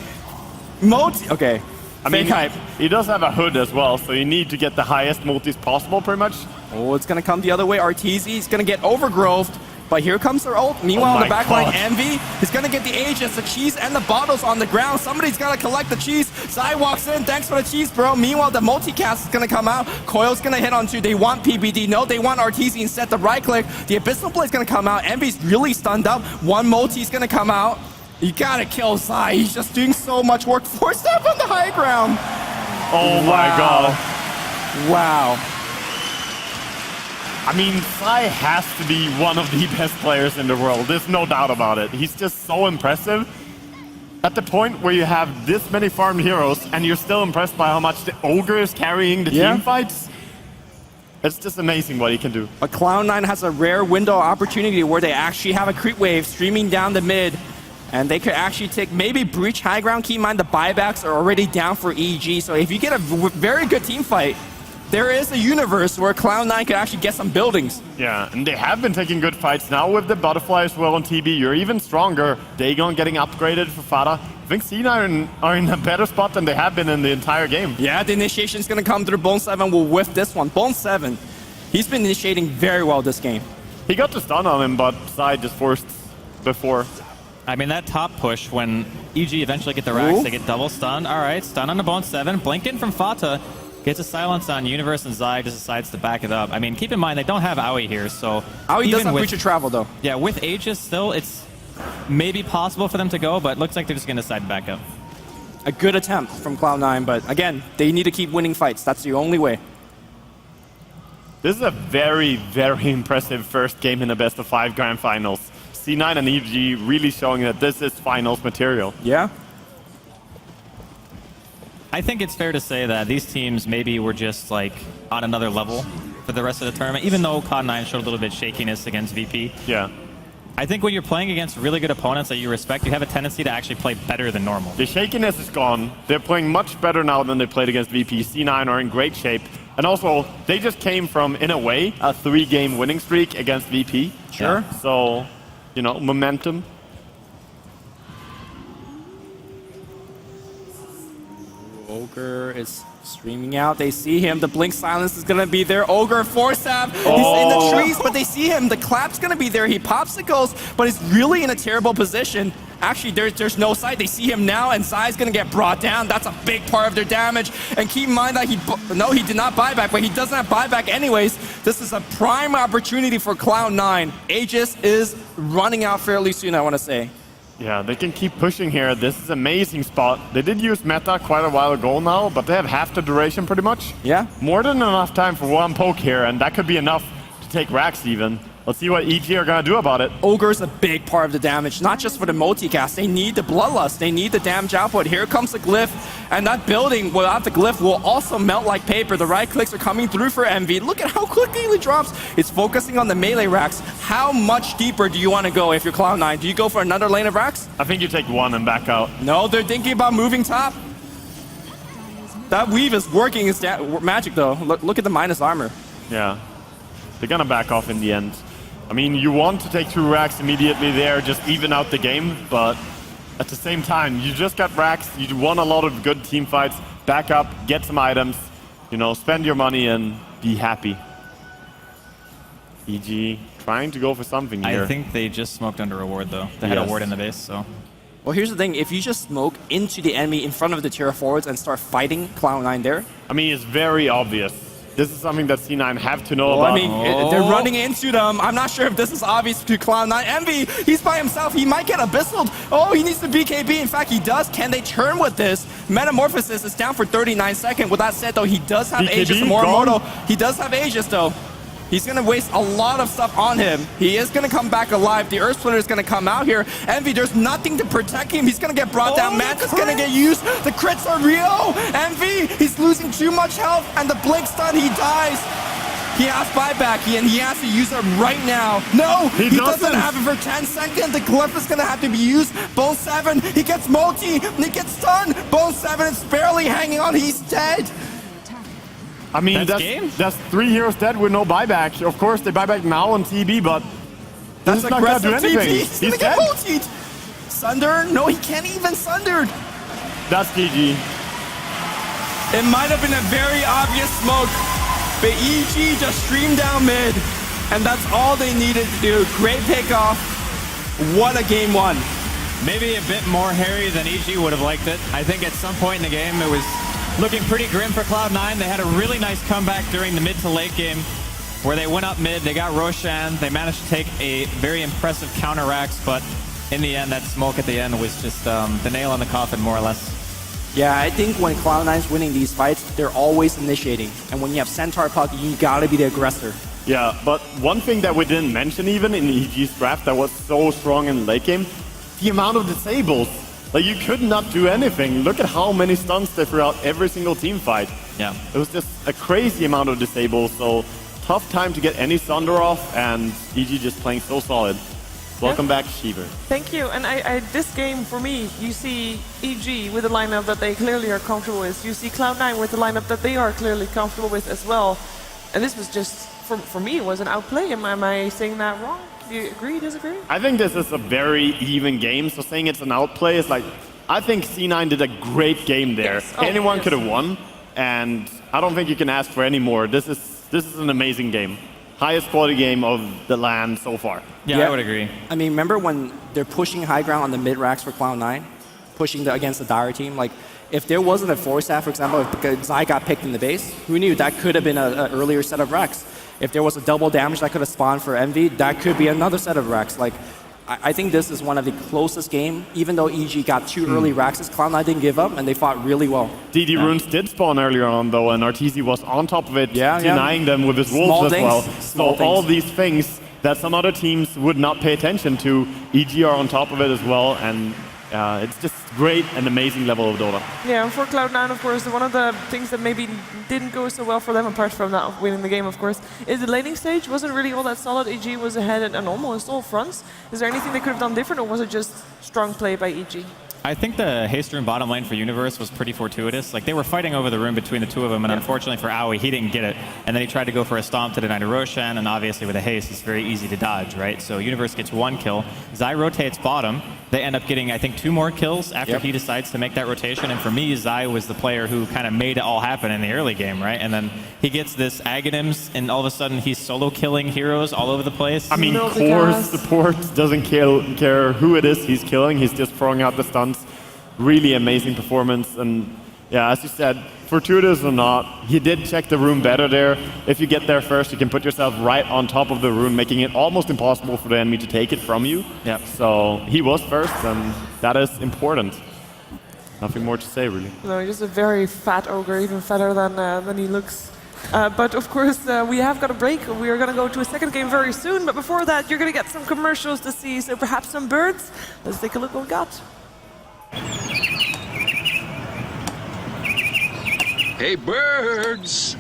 Okay. I mean, Fake hype. He does have a hood as well, so you need to get the highest multis possible, pretty much. Oh, it's going to come the other way. RTZ is going to get overgrowth, but here comes their ult. Meanwhile, on the backline, Envy is going to get the Aegis, the cheese, and the bottles on the ground. Somebody's got to collect the cheese. Zai walks in. Thanks for the cheese, bro. Meanwhile, the multicast is going to come out. Coil's going to hit on two. They want PBD. No, they want RTZ instead. The right click. The Abyssal Blade is going to come out. Envy's really stunned up. One multi is going to come out. You got to kill Zai. He's just doing so much work. Force step on the high ground. Oh my god. Wow. I mean, Zai has to be one of the best players in the world. There's no doubt about it. He's just so impressive. At the point where you have this many farmed heroes and you're still impressed by how much the Ogre is carrying the team fights, it's just amazing what he can do. But Cloud9 has a rare window of opportunity where they actually have a creep wave streaming down the mid. And they could actually take maybe breach high ground. Keep in mind the buybacks are already down for EG. So if you get a very good team fight, there is a universe where Cloud9 could actually get some buildings. Yeah, and they have been taking good fights. Now with the Butterfly as well on TB, you're even stronger. Dagon getting upgraded for Fada. I think C9 are in a better spot than they have been in the entire game. Yeah, the initiation is going to come through. Bone 7 will whiff this one. Bone 7, he's been initiating very well this game. He got the stun on him, but Zai just forced before. I mean, that top push, when EG eventually get the racks, they get double stun. All right, stun on the Bone 7. Blinking from Fata. Gets a silence on Universe, and Zai just decides to back it up. I mean, keep in mind, they don't have Aoi here, so... Aoi does have with, Breach of Travel, though. Yeah, with Aegis still, it's maybe possible for them to go, but it looks like they're just going to decide to back up. A good attempt from Cloud9, but again, they need to keep winning fights. That's the only way. This is a very, very impressive first game in the best of 5 grand finals. C9 and EG really showing that this is finals material. Yeah. I think it's fair to say that these teams maybe were just like on another level for the rest of the tournament, even though Cloud9 showed a little bit shakiness against VP. Yeah. I think when you're playing against really good opponents that you respect, you have a tendency to actually play better than normal. The shakiness is gone. They're playing much better now than they played against VP. C9 are in great shape. And also, they just came from, in a way, a 3-game winning streak against VP. Sure. Yeah. So, you know, momentum. Ogre is streaming out. They see him. The blink silence is going to be there. Ogre, force stab. He's in the trees, but they see him. The clap's going to be there. He popsicles, but he's really in a terrible position. Actually, there's no sight. They see him now, and Zai's going to get brought down. That's a big part of their damage. And keep in mind that he did not buyback, but he doesn't have buyback anyways. This is a prime opportunity for Cloud9. Aegis is running out fairly soon, I want to say. Yeah, they can keep pushing here. This is an amazing spot. They did use meta quite a while ago now, but they have half the duration pretty much. Yeah. More than enough time for one poke here, and that could be enough to take Rax even. Let's see what EG are going to do about it. Ogre's a big part of the damage, not just for the multicast. They need the Bloodlust. They need the damage output. Here comes the Glyph, and that building without the Glyph will also melt like paper. The right clicks are coming through for Envy. Look at how quickly it drops. It's focusing on the melee racks. How much deeper do you want to go if you're Cloud9? Do you go for another lane of racks? I think you take one and back out. No, they're thinking about moving top. That weave is working its magic, though. Look at the minus armor. Yeah. They're going to back off in the end. I mean, you want to take 2 racks immediately there, just even out the game, but at the same time, you just got racks, you won a lot of good team fights, back up, get some items, you know, spend your money and be happy. EG trying to go for something here. I think they just smoked under a ward, though. They had a ward in the base, so... Well, here's the thing. If you just smoke into the enemy in front of the tier forwards and start fighting Cloud9 there... I mean, it's very obvious. This is something that C9 have to know about. I mean, they're running into them. I'm not sure if this is obvious to Cloud9. Envy, he's by himself. He might get abyssal. Oh, he needs the BKB. In fact, he does. Can they turn with this? Metamorphosis is down for 39 seconds. With that said, though, he does have BKB, Aegis and Morimoto. He does have Aegis, though. He's going to waste a lot of stuff on him. He is going to come back alive. The Earth Splitter is going to come out here. Envy, there's nothing to protect him. He's going to get brought down. Manta's going to get used. The crits are real. Envy, he's losing too much health. And the blink stun, he dies. He has buyback, and he has to use it right now. No, he doesn't have it for 10 seconds. The Glyph is going to have to be used. Bone 7, he gets multi, he gets stunned. Bone 7 is barely hanging on. He's dead. I mean, that's 3 heroes dead with no buyback. Of course, they buyback now on TB, but that's not going to do anything. He's going to get multied. Sunder? No, he can't even Sunder. That's GG. It might have been a very obvious smoke, but EG just streamed down mid, and that's all they needed to do. Great pickoff. What a game 1. Maybe a bit more hairy than EG would have liked it. I think at some point in the game it was looking pretty grim for Cloud9. They had a really nice comeback during the mid to late game where they went up mid, they got Roshan, they managed to take a very impressive counter Rax, but in the end that smoke at the end was just the nail on the coffin, more or less. Yeah, I think when Cloud9's winning these fights, they're always initiating. And when you have Centaur Puck, you gotta be the aggressor. Yeah, but one thing that we didn't mention even in EG's draft that was so strong in the late game, the amount of disables. Like, you could not do anything. Look at how many stuns they threw out every single team fight. Yeah. It was just a crazy amount of disables, so tough time to get any Sunder off, and EG just playing so solid. Welcome back, Shiver. Thank you. And this game, for me, you see EG with a lineup that they clearly are comfortable with. You see Cloud9 with a lineup that they are clearly comfortable with as well. And this was just, for me, it was an outplay. Am I saying that wrong? Do you agree, disagree? I think this is a very even game, so saying it's an outplay is like, I think C9 did a great game there. Yes. Anyone could have won, and I don't think you can ask for any more. This is an amazing game. Highest quality game of the LAN so far. Yeah, I would agree. I mean, remember when they're pushing high ground on the mid racks for Cloud9, pushing against the Dire team? Like, if there wasn't a force staff, for example, if Zai got picked in the base, who knew that could have been an earlier set of Rex. If there was a double damage that could have spawned for Envy, that could be another set of Rex. Like, I think this is one of the closest game. Even though EG got 2 early Rexes, Cloud9 didn't give up, and they fought really well. DD Runes did spawn earlier on, though, and Arteezy was on top of it, denying them with his Small wolves as things. well. Small So all things. these things that some other teams would not pay attention to, EG are on top of it as well, and it's just great and amazing level of Dota. Yeah, and for Cloud9, of course, one of the things that maybe didn't go so well for them, apart from not winning the game, of course, is the laning stage wasn't really all that solid. EG was ahead on almost all fronts. Is there anything they could have done different, or was it just strong play by EG? I think the haste rune bottom lane for Universe was pretty fortuitous. Like, they were fighting over the rune between the two of them, and unfortunately for Aoi, he didn't get it. And then he tried to go for a stomp to deny to Roshan, and obviously with a haste, it's very easy to dodge, right? So Universe gets 1 kill. Zai rotates bottom. They end up getting, I think, 2 more kills after he decides to make that rotation. And for me, Zai was the player who kind of made it all happen in the early game, right? And then he gets this Aghanims, and all of a sudden he's solo killing heroes all over the place. I mean, core support doesn't care who it is he's killing. He's just throwing out the stunts. Really amazing performance. And yeah, as you said, fortuitous or not, he did check the rune better there. If you get there first, you can put yourself right on top of the rune, making it almost impossible for the enemy to take it from you. Yeah. So he was first, and that is important. Nothing more to say, really. No, he's just a very fat ogre, even fatter than he looks. But of course, we have got a break. We are going to go to a second game very soon. But before that, you're going to get some commercials to see, so perhaps some birds. Let's take a look what we got. Hey, birds!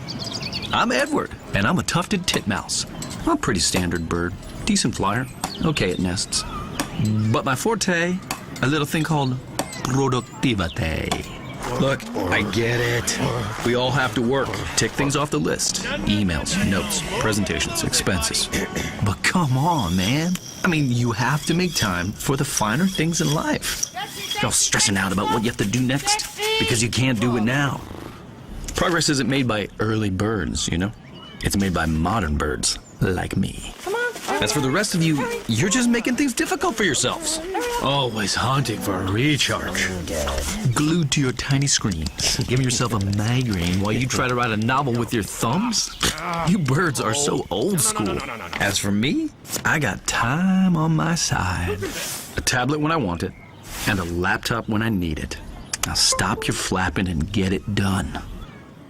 I'm Edward, and I'm a tufted titmouse. I'm a pretty standard bird. Decent flyer. Okay at nests. But my forte, a little thing called productivity. Look, I get it. We all have to work. Tick things off the list. Emails, notes, presentations, expenses. But come on, man. I mean, you have to make time for the finer things in life. You're all stressing out about what you have to do next because you can't do it now. Progress isn't made by early birds, you know? It's made by modern birds like me. As for the rest of you, you're just making things difficult for yourselves. Always hunting for a recharge. Glued to your tiny screens, giving yourself a migraine while you try to write a novel with your thumbs. You birds are so old school. As for me, I got time on my side. A tablet when I want it, and a laptop when I need it. Now stop your flapping and get it done.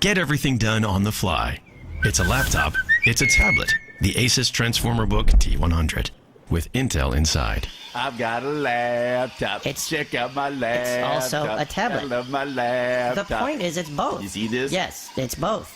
Get everything done on the fly. It's a laptop, it's a tablet. The Asus Transformer Book T100 with Intel inside. I've got a laptop. Check out my laptop. It's also a tablet. I love my laptop. The point is, it's both. You see this? Yes, it's both.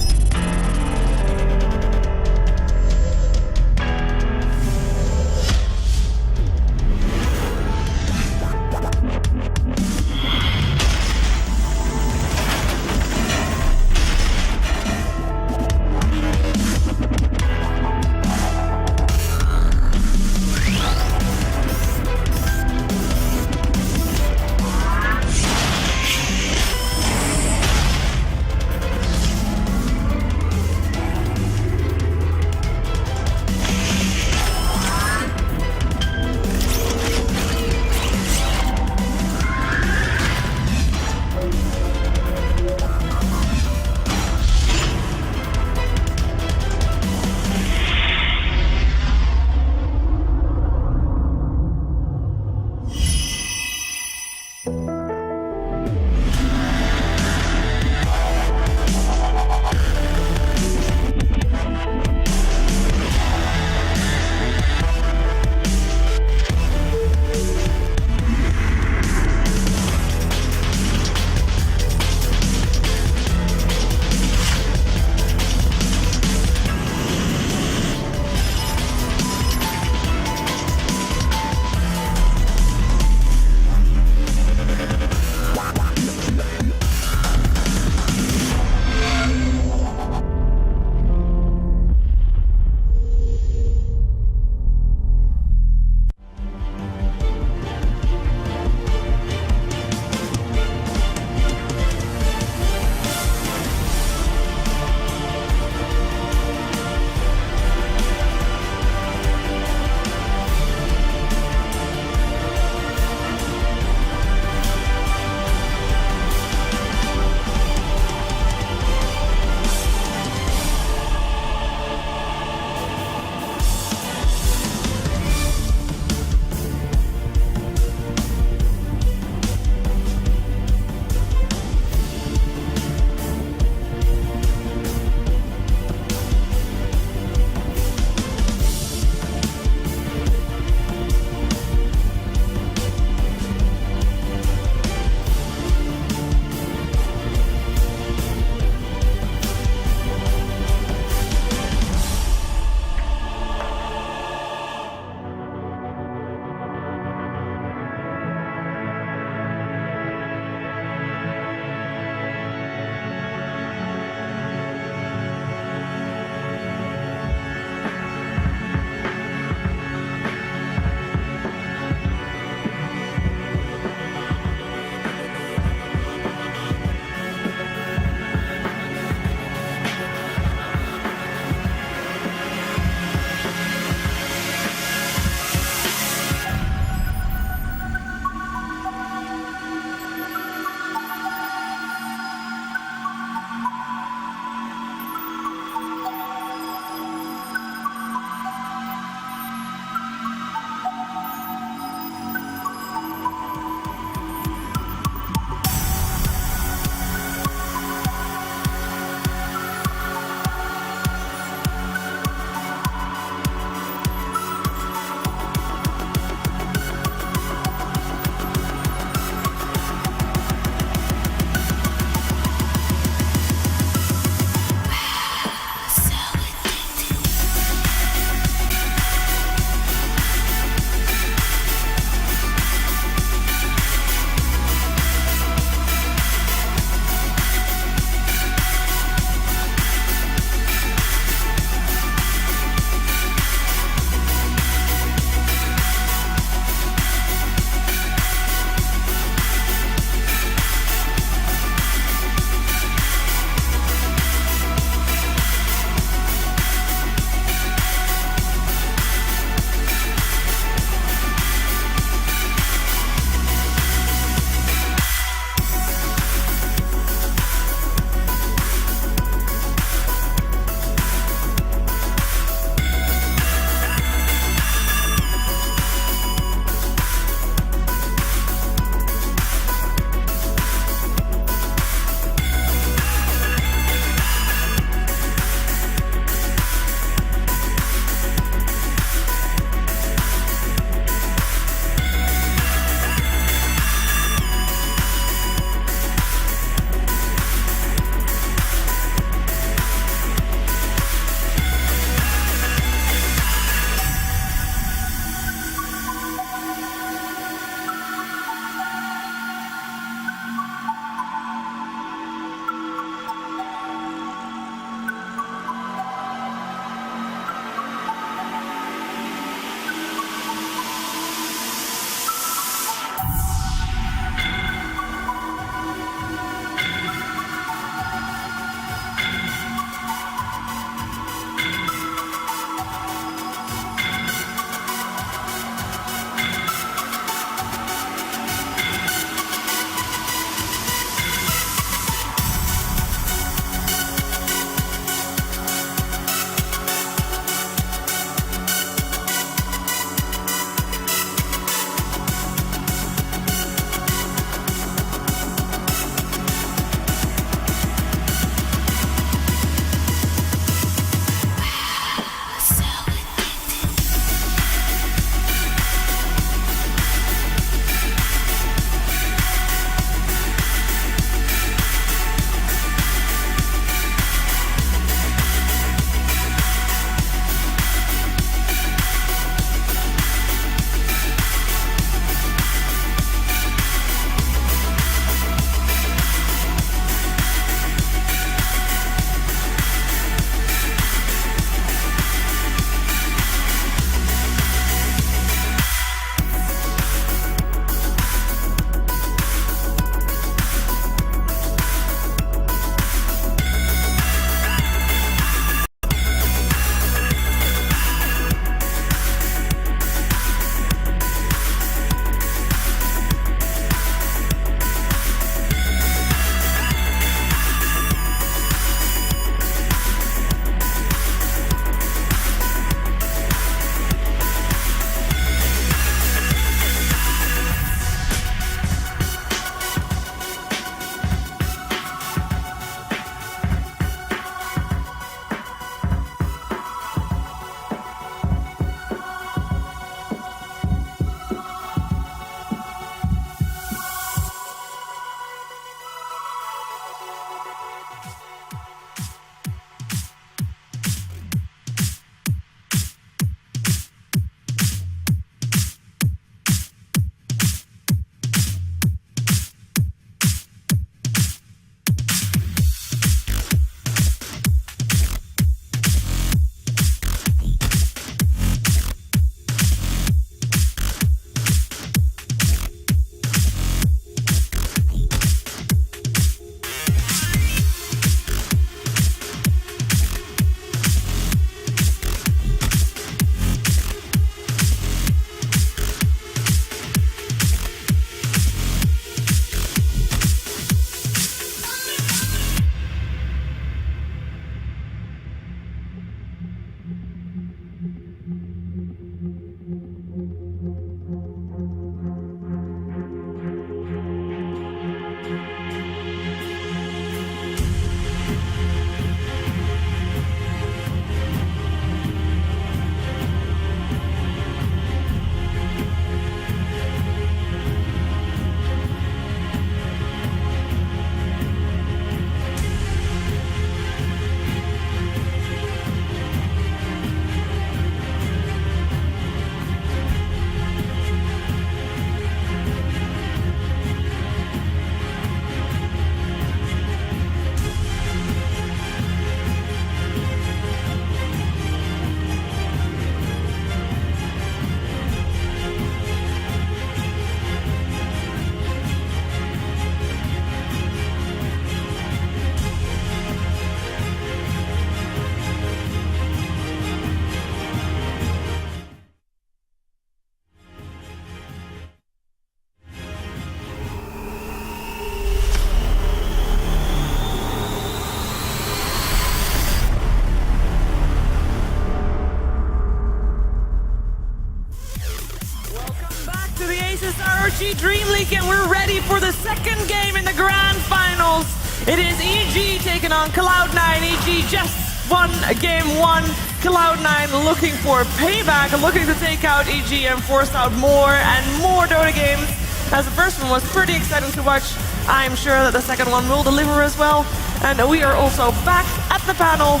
Asus ROG Dreamleague, and we're ready for the second game in the grand finals. It is EG taking on Cloud9. EG just won game one. Cloud9 looking for payback, looking to take out EG and force out more and more Dota games. As the first one was pretty exciting to watch, I'm sure that the second one will deliver as well. And we are also back at the panel.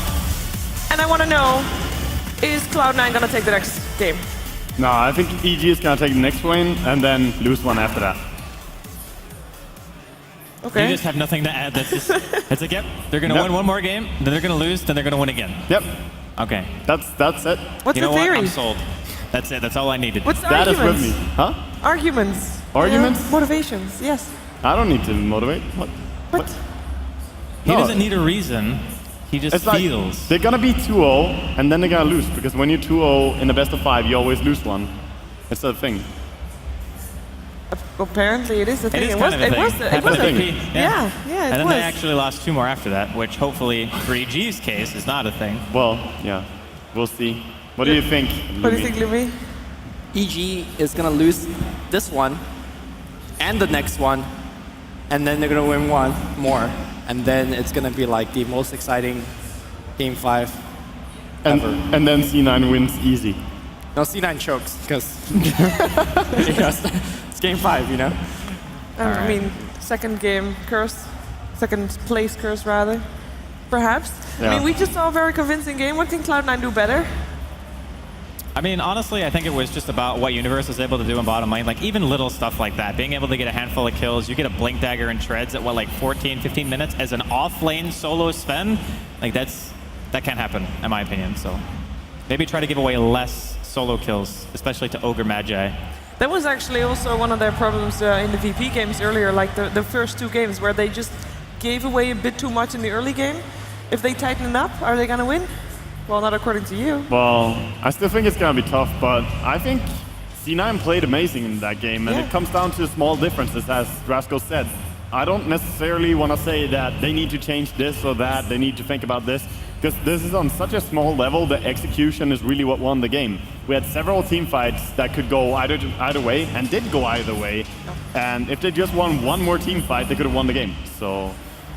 And I want to know, is Cloud9 going to take the next game? No, I think EG is going to take the next win and then lose one after that. Okay. You just have nothing to add. That's just, it's like, yep, they're going to win one more game, then they're going to lose, then they're going to win again. Yep. Okay. That's it. What's you the know theory? What? I'm sold. That's it. That's all I needed. What's the That is arguments? with me. Huh? Arguments. Arguments? Yeah, motivations, yes. I don't need to motivate. What? He No. doesn't need a reason. He just It's like, feels. they're going to be 2-0 and then they're going to lose. Because when you're 2-0 in the best of 5, you always lose one. It's a thing. Apparently it is the thing. It is kind of a thing. It was Happened a to thing. BP, Yeah, And then it they was. actually lost 2 more after that, which hopefully for EG's case is not a thing. Well, yeah. We'll see. What do you think? What do you think, Louis? EG is going to lose this one and the next one, and then they're going to win one more. And then it's going to be like the most exciting Game 5 ever. And then C9 wins easy. No, C9 chokes, because it's Game 5, you know? I mean, second game curse. Second place curse, rather. Perhaps. I Yeah. mean, we just saw a very convincing game. What can Cloud9 do better? I mean, honestly, I think it was just about what Universe was able to do in bottom lane. Like, even little stuff like that. Being able to get a handful of kills. You get a Blink Dagger and Treads at, what, like 14, 15 minutes as an off-lane solo Sven? Like, that can't happen, in my opinion. So maybe try to give away less solo kills, especially to Ogre Magi. That was actually also one of their problems in the VP games earlier, like the first 2 games, where they just gave away a bit too much in the early game. If they tighten it up, are they going to win? Well, not according to you. Well, I still think it's going to be tough, but I think C9 played amazing in that game, and it comes down to small differences, as Rascal said. I don't necessarily want to say that they need to change this or that, they need to think about this, because this is on such a small level, the execution is really what won the game. We had several team fights that could go either way, and did go either way, and if they just won one more team fight, they could have won the game. So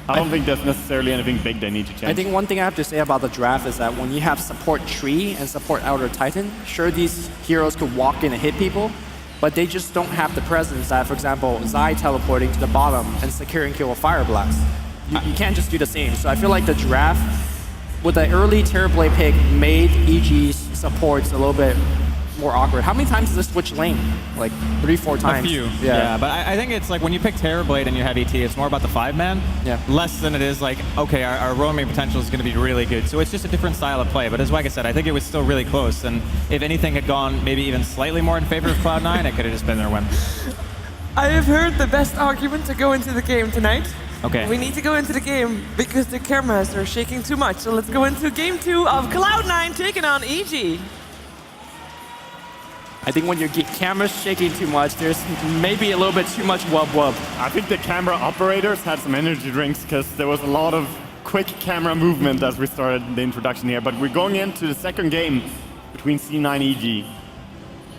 I don't think there's necessarily anything big they need to change. I think one thing I have to say about the draft is that when you have support Tree and support Elder Titan, sure, these heroes could walk in and hit people, but they just don't have the presence that, for example, Zai teleporting to the bottom and securing kill with Fire Blast. You can't just do the same. So I feel like the draft, with the early Terrorblade pick, made EG's supports a little bit more awkward. How many times does this switch lane? Like 3-4 times? A few. Yeah, but I think it's like when you pick Terrorblade and you have ET, it's more about the 5-man. Yeah. Less than it is like, okay, our roaming potential is going to be really good. So it's just a different style of play. But as like I said, I think it was still really close. And if anything had gone maybe even slightly more in favor of Cloud9, it could have just been their win. I have heard the best argument to go into the game tonight. Okay. We need to go into the game because the cameras are shaking too much. So let's go into game 2 of Cloud9 taking on EG. I think when your camera's shaking too much, there's maybe a little bit too much wub-wub. I think the camera operators had some energy drinks because there was a lot of quick camera movement as we started the introduction here. But we're going into the second game between C9 and EG.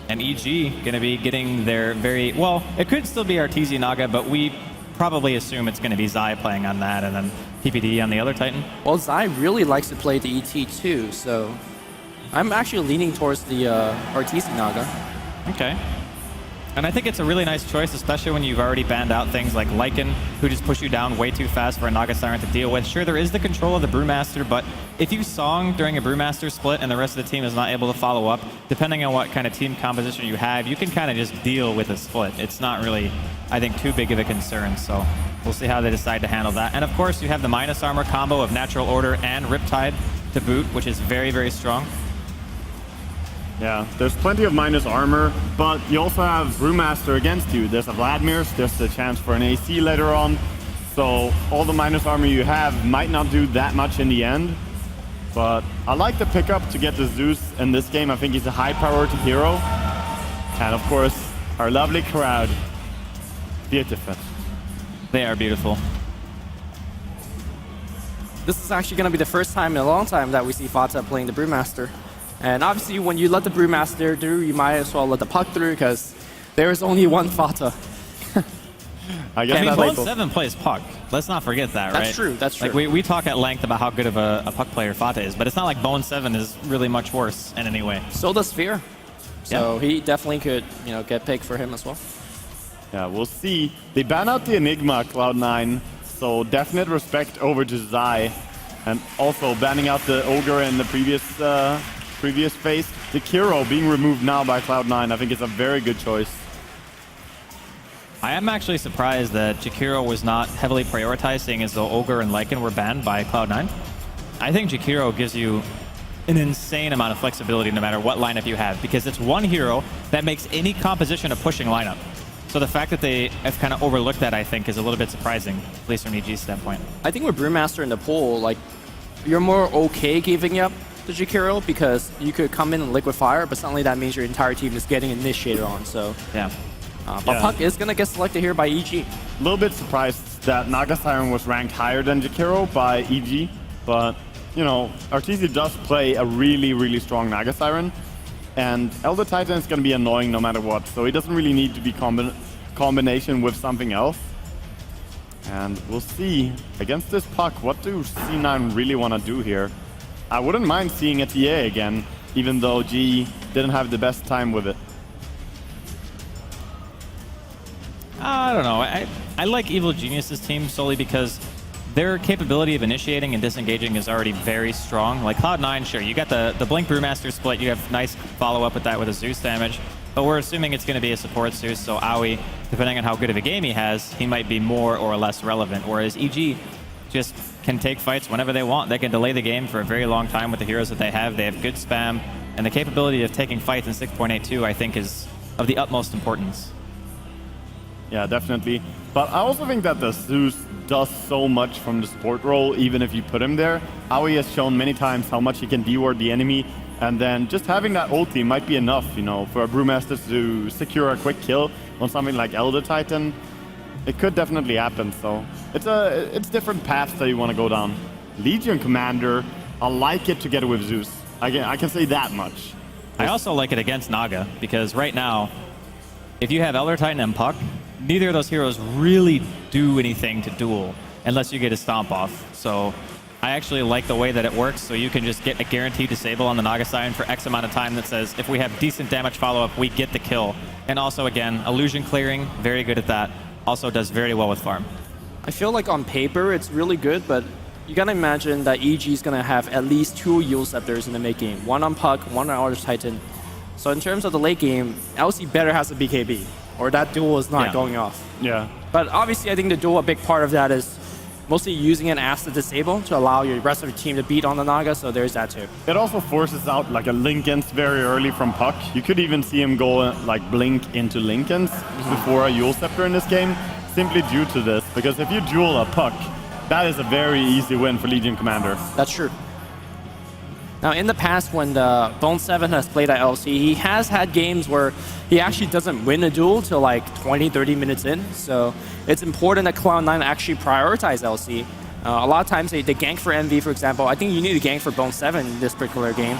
And EG going to be getting their very, well, it could still be Arteezy Naga, but we probably assume it's going to be Zai playing on that and then PPD on the other Titan. Well, Zai really likes to play the ET too, so I'm actually leaning towards the Arteezy Naga. Okay. And I think it's a really nice choice, especially when you've already banned out things like Lycan, who just push you down way too fast for a Naga Siren to deal with. Sure, there is the control of the Brewmaster, but if you song during a Brewmaster split and the rest of the team is not able to follow up, depending on what kind of team composition you have, you can kind of just deal with a split. It's not really, I think, too big of a concern, so we'll see how they decide to handle that. And of course, you have the minus armor combo of Natural Order and Riptide to boot, which is very, very strong. Yeah, there's plenty of minus armor, but you also have Brewmaster against you. There's a Vladimir's, there's a chance for an AC later on. So all the minus armor you have might not do that much in the end. But I like the pickup to get the Zeus in this game. I think he's a high priority hero. And of course, our lovely crowd. Beautiful. They are beautiful. This is actually going to be the first time in a long time that we see Fata playing the Brewmaster. And obviously, when you let the Brewmaster through, you might as well let the puck through, because There is only one Fata. I guess I mean, that's Bone like 7 plays Puck. Let's not forget that, right? That's true, that's true. Like, we talk at length about how good of a Puck player Fata is, but it's not like Bone 7 is really much worse in any way. So does Fear. So he definitely could, get picked for him as well. Yeah, we'll see. They ban out the Enigma, Cloud9, so definite respect over to Zai. And also banning out the Ogre in the previous phase. The Kiro being removed now by Cloud9, I think is a very good choice. I am actually surprised that Jakiro was not heavily prioritized, seeing as though Ogre and Lycan were banned by Cloud9. I think Jakiro gives you an insane amount of flexibility no matter what lineup you have, because it's one hero that makes any composition a pushing lineup. So the fact that they have kind of overlooked that, I think, is a little bit surprising, at least from EG's standpoint. I think with Brewmaster in the pool, like, you're more okay giving up the Jakiro because you could come in and liquid fire, but suddenly that means your entire team is getting initiated on. So yeah. But Puck is going to get selected here by EG. A little bit surprised that Naga Siren was ranked higher than Jakiro by EG, but, Arteezy does play a really, really strong Naga Siren, and Elder Titan is going to be annoying no matter what, so he doesn't really need to be combination with something else. And we'll see, against this Puck, what do C9 really want to do here? I wouldn't mind seeing a TA again, even though G didn't have the best time with it. I don't know. I like Evil Genius's team solely because their capability of initiating and disengaging is already very strong. Like Cloud9, sure, you got the Blink Brewmaster split, you have nice follow-up with that with a Zeus damage, but we're assuming it's going to be a support Zeus, so Aoi, depending on how good of a game he has, he might be more or less relevant, whereas EG just can take fights whenever they want. They can delay the game for a very long time with the heroes that they have. They have good spam, and the capability of taking fights in 6.82, I think, is of the utmost importance. Yeah, definitely. But I also think that the Zeus does so much from the support role, even if you put him there. Aoi has shown many times how much he can deward the enemy, and then just having that ulti might be enough, for a Brewmaster to secure a quick kill on something like Elder Titan. It could definitely happen, so it's different paths that you want to go down. Legion Commander, I like it together with Zeus. I can say that much. I also like it against Naga, because right now, if you have Elder Titan and Puck, neither of those heroes really do anything to duel unless you get a stomp off. So I actually like the way that it works, so you can just get a guaranteed disable on the Naga Siren for X amount of time that says if we have decent damage follow-up, we get the kill. And also, again, illusion clearing, very good at that. Also does very well with farm. I feel like on paper it's really good, but you gotta imagine that EG is gonna have at least 2 Eul Scepters in the mid game. One on Puck, one on Elder Titan. So in terms of the late game, LC better has a BKB, or that duel is not going off. Yeah. But obviously, I think the duel, a big part of that is mostly using an as the disable to allow your rest of your team to beat on the Naga, so there's that too. It also forces out like a Linkens very early from Puck. You could even see him go like blink into Linkens before a Eul Scepter in this game, simply due to this. Because if you duel a Puck, that is a very easy win for Legion Commander. That's true. Now, in the past, when the Bone 7 has played at LC, he has had games where he actually doesn't win a duel till like 20, 30 minutes in. So it's important that Cloud9 actually prioritize LC. A lot of times they gank for MV, for example. I think you need to gank for Bone 7 in this particular game.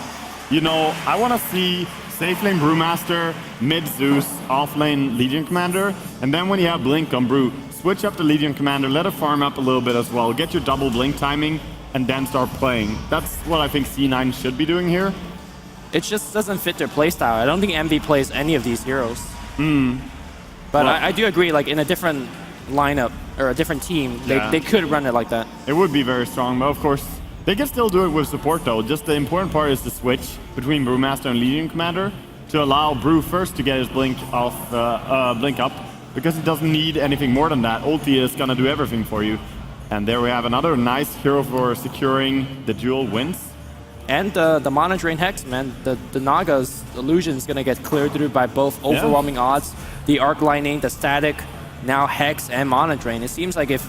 I want to see safe lane Brewmaster, mid Zeus, off lane Legion Commander, and then when you have Blink on Brew, switch up the Legion Commander, let it farm up a little bit as well, get your double Blink timing, and then start playing. That's what I think C9 should be doing here. It just doesn't fit their playstyle. I don't think MV plays any of these heroes. But I do agree, like in a different lineup or a different team, they could run it like that. It would be very strong, but of course, they can still do it with support though. Just the important part is the switch between Brewmaster and Legion Commander to allow Brew first to get his blink off, blink up, because he doesn't need anything more than that. Ulti is gonna do everything for you. And there we have another nice hero for securing the duel wins. And the Mana Drain Hex, man. The Naga's illusion is going to get cleared through by both overwhelming odds, the arc lining, the static, now Hex and Mana Drain. It seems like if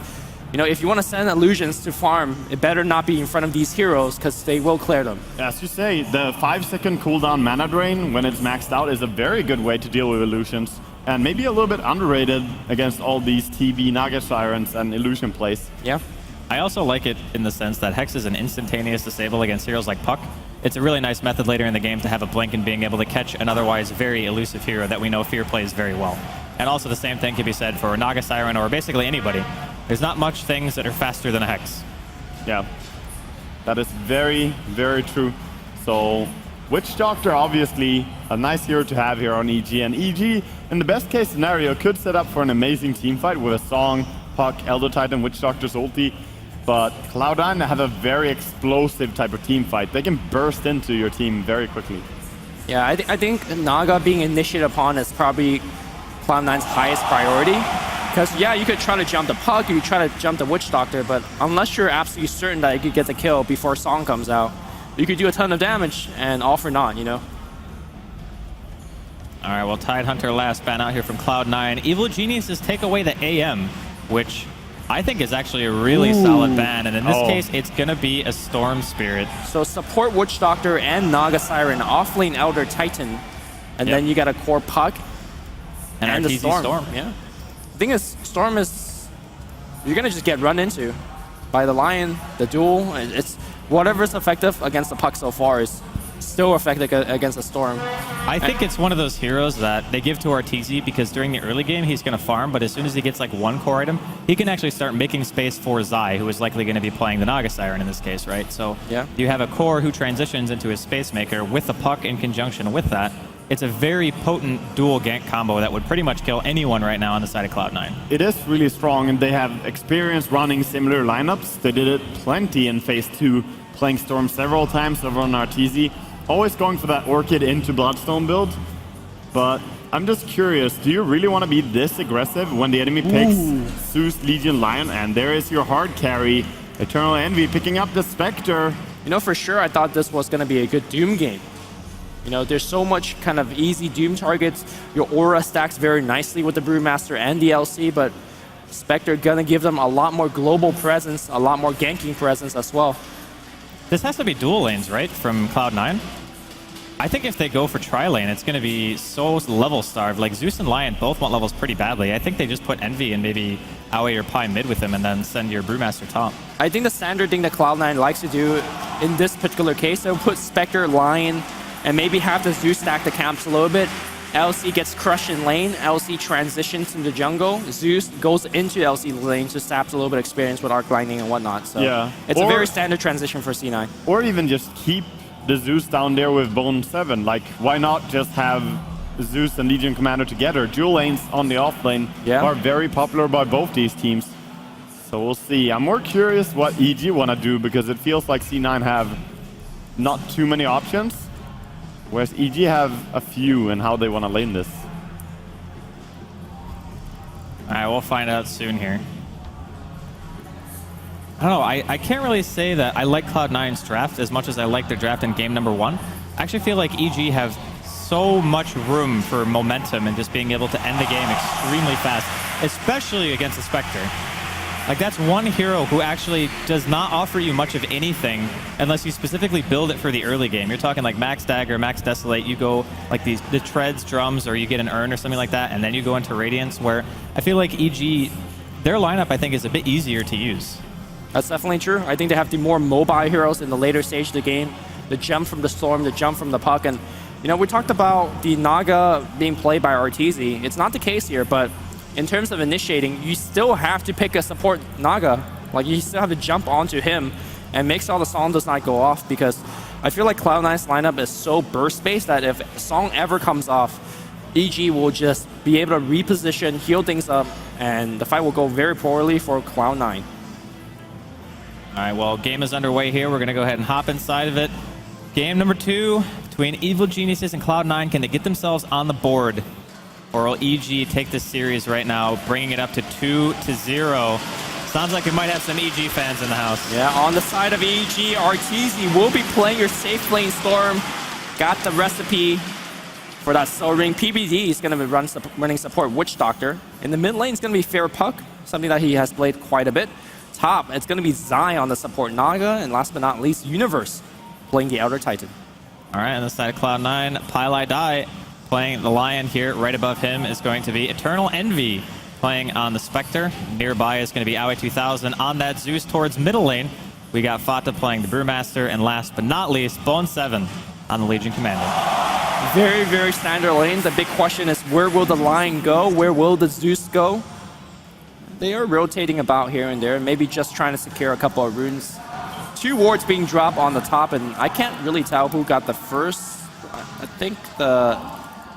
you want to send illusions to farm, it better not be in front of these heroes because they will clear them. As you say, the 5-second cooldown Mana Drain when it's maxed out is a very good way to deal with illusions. And maybe a little bit underrated against all these TB Naga Sirens and illusion plays. Yeah. I also like it in the sense that Hex is an instantaneous disable against heroes like Puck. It's a really nice method later in the game to have a blink and being able to catch an otherwise very elusive hero that we know Fear plays very well. And also the same thing can be said for Naga Siren or basically anybody. There's not much things that are faster than a Hex. Yeah, that is very, very true. So Witch Doctor, obviously a nice hero to have here on EG. And EG, in the best case scenario, could set up for an amazing team fight with a Song, Puck, Elder Titan, Witch Doctor's ulti. But Cloud9 have a very explosive type of team fight. They can burst into your team very quickly. Yeah, I think Naga being initiated upon is probably Cloud9's highest priority. Because, yeah, you could try to jump the Puck, you could try to jump the Witch Doctor, but unless you're absolutely certain that you could get the kill before Song comes out, you could do a ton of damage and all for naught, you know? All right, well, Tidehunter last ban out here from Cloud9. Evil Geniuses take away the AM, which I think is actually a really solid ban, and in this case, it's going to be a Storm Spirit. So support Witch Doctor and Naga Siren, offlane Elder Titan, and then you got a core Puck and the Storm. Yeah. The thing is, Storm is, you're going to just get run into by the Lion, the duel. It's whatever's effective against the Puck so far is still effective against the Storm. I think it's one of those heroes that they give to Arteezy because during the early game he's going to farm, but as soon as he gets like one core item, he can actually start making space for Zai, who is likely going to be playing the Naga Siren in this case, right? So you have a core who transitions into his Space Maker with the Puck in conjunction with that. It's a very potent dual gank combo that would pretty much kill anyone right now on the side of Cloud9. It is really strong, and they have experience running similar lineups. They did it plenty in Phase 2, playing Storm several times over on Arteezy. Always going for that Orchid into Bloodstone build. But I'm just curious, do you really want to be this aggressive when the enemy picks Zeus, Legion, Lion? And there is your hard carry, Eternal Envy, picking up the Spectre. You know, for sure, I thought this was going to be a good Doom game. You know, there's so much kind of easy Doom targets. Your aura stacks very nicely with the Brewmaster and the LC, but Spectre gonna give them a lot more global presence, a lot more ganking presence as well. This has to be dual lanes, right, from Cloud9? I think if they go for tri-lane, it's going to be so level-starved. Like, Zeus and Lion both want levels pretty badly. I think they just put Envy and maybe Aoi or Pi mid with them and then send your Brewmaster top. I think the standard thing that Cloud9 likes to do in this particular case, they'll put Spectre, Lion, and maybe have the Zeus stack the camps a little bit. LC gets crushed in lane, LC transitions into jungle, Zeus goes into LC lane to sap a little bit of experience with arc lightning and whatnot. So it's a very standard transition for C9. Or even just keep the Zeus down there with Bone 7. Like, why not just have Zeus and Legion Commander together? Dual lanes on the off lane are very popular by both these teams. So we'll see. I'm more curious what EG want to do because it feels like C9 have not too many options. Whereas EG have a few in how they want to lane this. Alright, we'll find out soon here. I don't know, I can't really say that I like Cloud9's draft as much as I like their draft in game number 1. I actually feel like EG have so much room for momentum and just being able to end the game extremely fast, especially against the Spectre. Like, that's one hero who actually does not offer you much of anything unless you specifically build it for the early game. You're talking like Max Dagger, Max Desolate, you go like the Treads, Drums, or you get an Urn or something like that, and then you go into Radiance, where I feel like EG, their lineup, I think, is a bit easier to use. That's definitely true. I think they have the more mobile heroes in the later stage of the game. The jump from the Storm, the jump from the Puck, and you know, we talked about the Naga being played by Arteezy. It's not the case here, but in terms of initiating, you still have to pick a support Naga. Like, you still have to jump onto him and make sure the Song does not go off, because I feel like Cloud9's lineup is so burst-based that if Song ever comes off, EG will just be able to reposition, heal things up, and the fight will go very poorly for Cloud9. All right, well, game is underway here. We're going to go ahead and hop inside of it. Game number 2 between Evil Geniuses and Cloud9. Can they get themselves on the board? Or will EG take this series right now, bringing it up to 2-0? Sounds like we might have some EG fans in the house. Yeah, on the side of EG, Arteezy will be playing your safe lane Storm. Got the recipe for that Soul Ring. PBD is going to be running support Witch Doctor. In the mid lane, it's going to be Fair Puck, something that he has played quite a bit. Top, it's going to be Zai on the support Naga, and last but not least, Universe playing the Elder Titan. All right, on the side of Cloud9, Pylai Dai playing the Lion here. Right above him is going to be Eternal Envy. playing on the Spectre. Nearby is going to be Aoi 2000 on that Zeus towards middle lane. We got Fata playing the Brewmaster, and last but not least, Bone7 on the Legion Commander. Very, very standard lane. The big question is, where will the line go? Where will the Zeus go? They are rotating about here and there, maybe just trying to secure a couple of runes. 2 wards being dropped on the top, and I can't really tell who got the first. I think the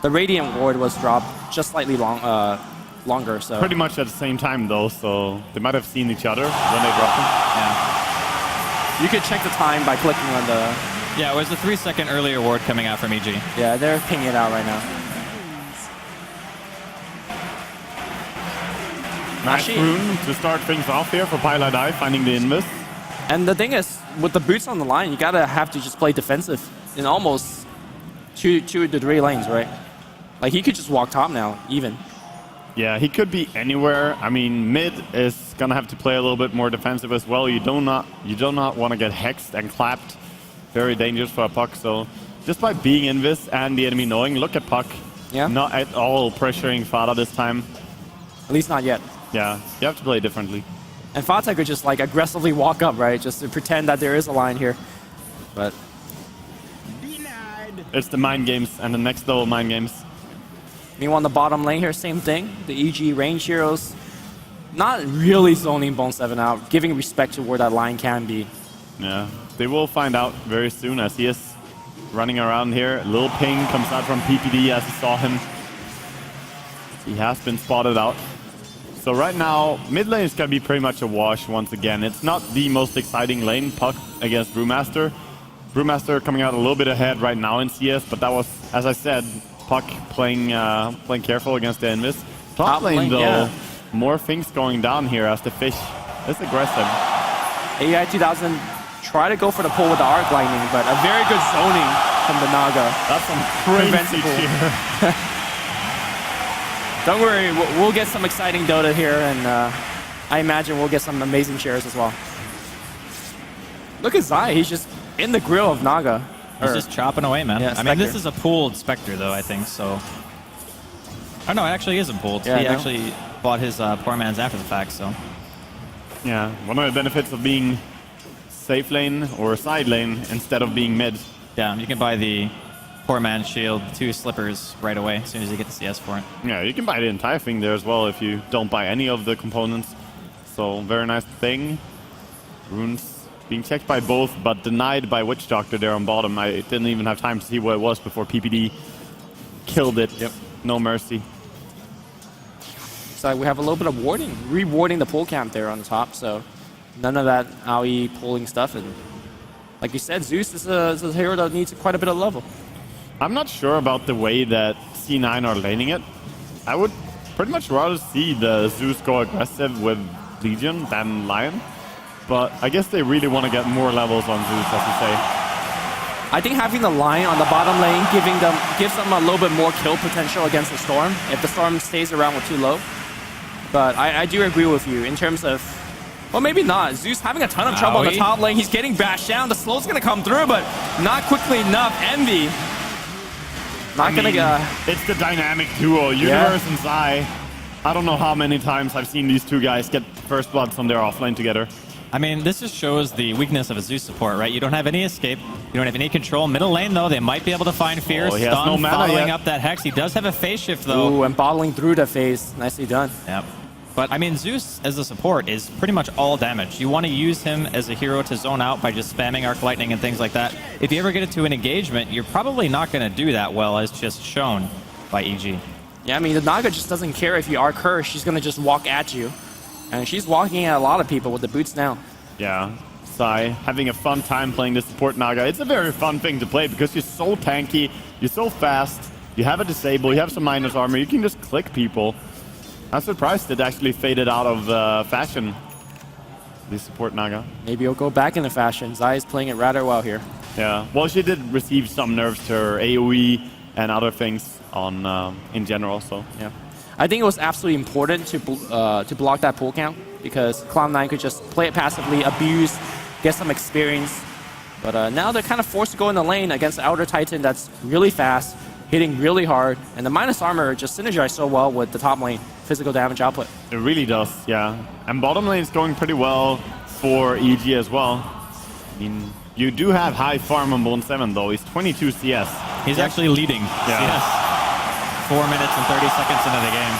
Radiant ward was dropped just slightly longer. So Pretty much at the same time, though, so they might have seen each other when they dropped them. Yeah. You could check the time by clicking on the... Yeah, it was the 3-second earlier ward coming out from EG. Yeah, they're pinging it out right now. Nice rune to start things off here for Pilot Eye, finding the Invis. And the thing is, with the boots on the line, you gotta have to just play defensive in almost 2 to 3 lanes, right? Like, he could just walk top now, even. Yeah, he could be anywhere. I mean, mid is gonna have to play a little bit more defensive as well. You do not want to get hexed and clapped. Very dangerous for a Puck. So just by being Invis and the enemy knowing, look at Puck. Yeah. Not at all pressuring Fata this time. At least not yet. Yeah, you have to play differently. And Fata could just like aggressively walk up, right? Just to pretend that there is a line here. But it's the mind games and the next level mind games. meanwhile, on the bottom lane here, same thing. The EG range heroes not really zoning Bone7 out, giving respect to where that line can be. Yeah, they will find out very soon as he is running around here. A little ping comes out from PPD as he saw him. He has been spotted out. So right now, mid lane is going to be pretty much a wash once again. It's not the most exciting lane, Puck against Brewmaster. Brewmaster coming out a little bit ahead right now in CS, but that was, as I said, Puck playing careful against the Invis. Top lane though, yeah. more things going down here as the fish is aggressive. AI 2000 try to go for the pull with the Arc Lightning, but a very good zoning from the Naga. That's some crazy cheer. Don't worry, we'll get some exciting Dota here, and I imagine we'll get some amazing shares as well. Look at Zai, he's just in the grill of Naga. He's just chopping away, man. Yeah, I mean, this is a pooled Spectre, though, I think, so... Oh, no, it actually isn't pooled. Yeah, he actually bought his poor man's after the fact, so... Yeah, one of the benefits of being safe lane or side lane instead of being mid. Yeah, you can buy the poor man's shield, 2 slippers right away as soon as you get the CS for it. Yeah, you can buy the entire thing there as well if you don't buy any of the components. So, very nice thing. Runes being checked by both, but denied by Witch Doctor there on bottom. I didn't even have time to see what it was before PPD killed it. Yep, no mercy. So we have a little bit of warding, rewarding the pull camp there on the top, so none of that AoE pulling stuff. And like you said, Zeus is a hero that needs quite a bit of level. I'm not sure about the way that C9 are laning it. I would pretty much rather see the Zeus go aggressive with Legion than Lion. But I guess they really want to get more levels on Zeus, as you say. I think having the Lion on the bottom lane gives them a little bit more kill potential against the Storm, if the Storm stays around with too low. But I do agree with you in terms of, well, maybe not. Zeus having a ton of trouble on the top lane. He's getting bashed down. The slow's going to come through, but not quickly enough. Envy. Not going to go. It's the dynamic duo, Universe and Zai. I don't know how many times I've seen these two guys get first bloods on their offlane together. I mean, this just shows the weakness of a Zeus support, right? You don't have any escape. You don't have any control. Middle lane, though, they might be able to find Fear. Oh, he has no mana following yet. up that Hex. He does have a phase shift, though. Ooh, and bottling through the phase. Nicely done. Yep. But, I mean, Zeus as a support is pretty much all damage. You want to use him as a hero to zone out by just spamming Arc Lightning and things like that. If you ever get into an engagement, you're probably not going to do that well, as just shown by EG. Yeah, I mean, the Naga just doesn't care if you arc her. She's going to just walk at you. And she's walking at a lot of people with the boots now. Yeah, Sai having a fun time playing the support Naga. It's a very fun thing to play because you're so tanky, you're so fast, you have a disable, you have some minus armor, you can just click people. I'm surprised it actually faded out of fashion, the support Naga. Maybe he'll go back into fashion. Zai is playing it rather well here. Yeah, well, she did receive some nerfs to her AoE and other things on in general, so yeah. I think it was absolutely important to block that pull count because Cloud9 could just play it passively, abuse, get some experience. But now they're kind of forced to go in the lane against the Outer Titan that's really fast, hitting really hard, and the minus armor just synergized so well with the top lane physical damage output. It really does, yeah. And bottom lane is going pretty well for EG as well. I mean, you do have high farm on Bone 7 though. He's 22 CS. He's actually leading CS. 4 minutes and 30 seconds into the game.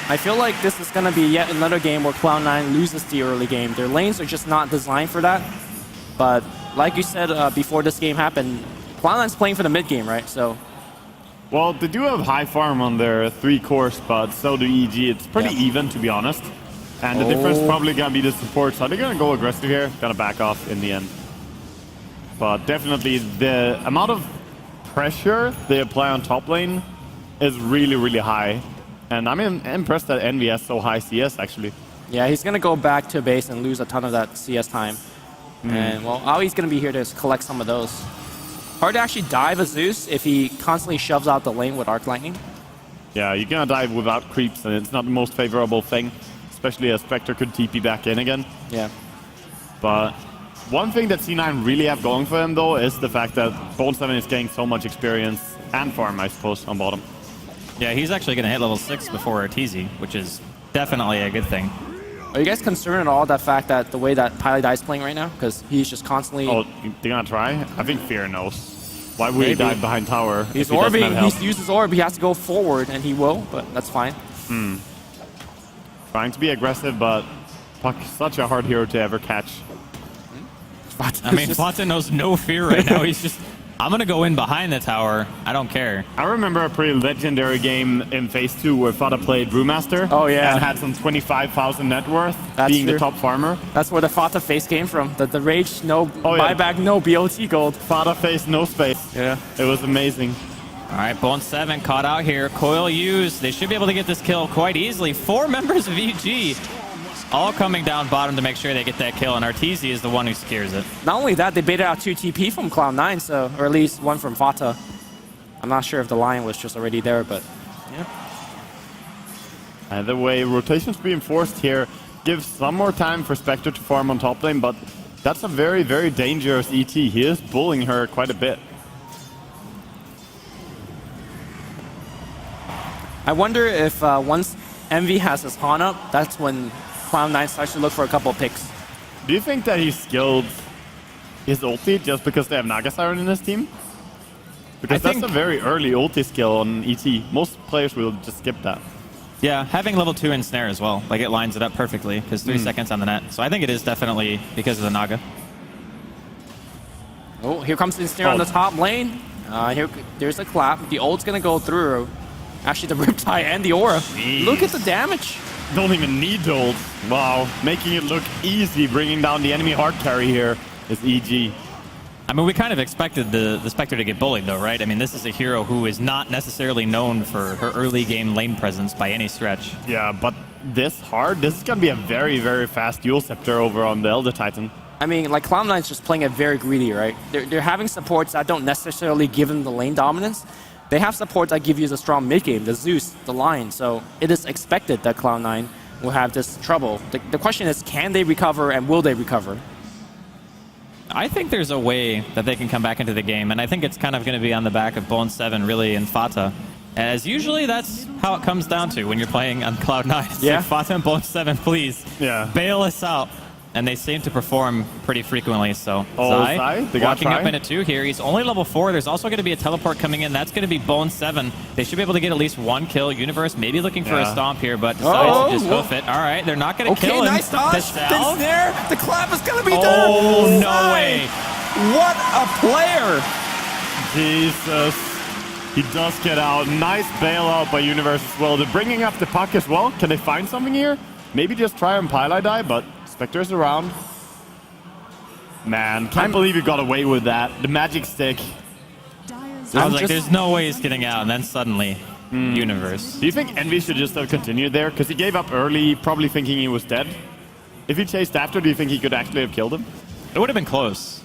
I feel like this is going to be yet another game where Cloud9 loses the early game. Their lanes are just not designed for that. But like you said before this game happened, Cloud9's playing for the mid game, right? So, well, they do have high farm on their 3 cores, but so do EG. It's pretty even, to be honest. And the difference probably going to be the support. So they're going to go aggressive here, going to back off in the end. But definitely the amount of pressure they apply on top lane is really, really high. And I'm impressed that Envy has so high CS, actually. Yeah, he's going to go back to base and lose a ton of that CS time. And, well, Aoi's going to be here to collect some of those. Hard to actually dive a Zeus if he constantly shoves out the lane with Arc Lightning. Yeah, you're going to dive without creeps, and it's not the most favorable thing. Especially as Spectre could TP back in again. Yeah. But one thing that C9 really have going for him, though, is the fact that Bone 7 is getting so much experience and farm, I suppose, on bottom. Yeah, he's actually going to hit level 6 before Arteezy, which is definitely a good thing. Are you guys concerned at all that fact that the way that Pilydai is playing right now? Because he's just constantly... Oh, they're going to try? I think Fear knows. Why would he dive behind tower? He's orbing, he's used his orb, he has to go forward, and he will, but that's fine. Trying to be aggressive, but Puck is such a hard hero to ever catch. I mean, Fata knows no fear right now. He's just, I'm going to go in behind the tower. I don't care. I remember a pretty legendary game in Phase 2 where Fata played Brewmaster. Oh, yeah. And had some 25,000 net worth, That's being true. the top farmer. That's where the Fata face came from. The Rage, no buyback, no BOT gold. Fata face, no space. Yeah. It was amazing. All right, Bone 7 caught out here. Coil used. They should be able to get this kill quite easily. 4 members of EG all coming down bottom to make sure they get that kill, and Arteezy is the one who scares it. Not only that, they baited out 2 TP from Cloud9, so, or at least 1 from Fata. I'm not sure if the Lion was just already there, but yeah. Either way, rotations being forced here gives some more time for Spectre to farm on top lane, but that's a very, very dangerous ET. He is bullying her quite a bit. I wonder if once Envy has his Han up, that's when Cloud9 starts to look for a couple of picks. Do you think that he skilled his ulti just because they have Naga Siren in his team? Because that's a very early ulti skill on ET. Most players will just skip that. Yeah, having level 2 ensnare as well. Like, it lines it up perfectly, because 3 seconds on the net. So I think it is definitely because of the Naga. Oh, here comes the ensnare on the top lane. There's a clap. The ult's going to go through. Actually, the Riptide and the Aura. Jeez. Look at the damage. Don't even need the ult. Wow, making it look easy, bringing down the enemy hard carry here is EG. I mean, we kind of expected the Spectre to get bullied, though, right? I mean, this is a hero who is not necessarily known for her early game lane presence by any stretch. Yeah, but this is going to be a very, very fast dual scepter over on the Elder Titan. I mean, like, Cloud9's just playing it very greedy, right? They're having supports that don't necessarily give them the lane dominance. They have supports that give you the strong mid-game, the Zeus, the Lion, so it is expected that Cloud9 will have this trouble. The question is, can they recover and will they recover? I think there's a way that they can come back into the game, and I think it's kind of going to be on the back of Bone 7, really, and Fata. As usually, that's how it comes down to when you're playing on Cloud9. It's Yeah. like, Fata and Bone 7, please, bail us out. And they seem to perform pretty frequently, so Zai walking up into 2 here. He's only level 4. There's also going to be a teleport coming in. That's going to be Bone 7. They should be able to get at least 1 kill. Universe maybe looking for a stomp here, but decides to just hoof it. All right, they're not going to kill him. Nice dodge. The there. The clap is going to be there. Oh, no way. What a player. Jesus. He does get out. Nice bailout by Universe as well. They're bringing up the puck as well. Can they find something here? Maybe just try and Pilydai, but Spectre's around. Man, can't believe you got away with that. The magic stick. I was like, there's no way he's getting out, and then suddenly, Universe. Do you think Envy should just have continued there? Because he gave up early, probably thinking he was dead. If he chased after, do you think he could actually have killed him? It would have been close.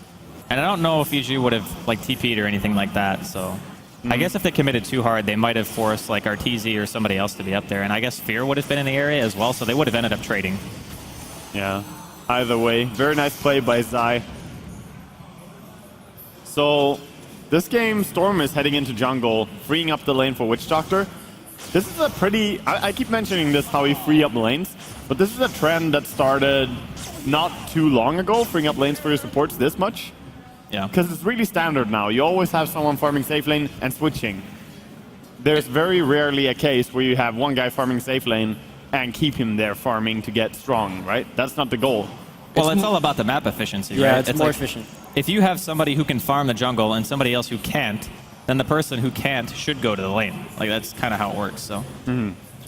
And I don't know if EG would have like TP'd or anything like that, so... I guess if they committed too hard, they might have forced like Arteezy or somebody else to be up there, and I guess Fear would have been in the area as well, so they would have ended up trading. Yeah. Either way, very nice play by Zai. So this game, Storm is heading into jungle, freeing up the lane for Witch Doctor. This is a pretty... I keep mentioning this, how he free up lanes, but this is a trend that started not too long ago, freeing up lanes for your supports this much. Yeah. Because it's really standard now. You always have someone farming safe lane and switching. There's very rarely a case where you have one guy farming safe lane and keep him there farming to get strong, right? That's not the goal. Well, it's all about the map efficiency, right? Yeah, it's more like, efficient. If you have somebody who can farm the jungle and somebody else who can't, then the person who can't should go to the lane. Like, that's kind of how it works, so.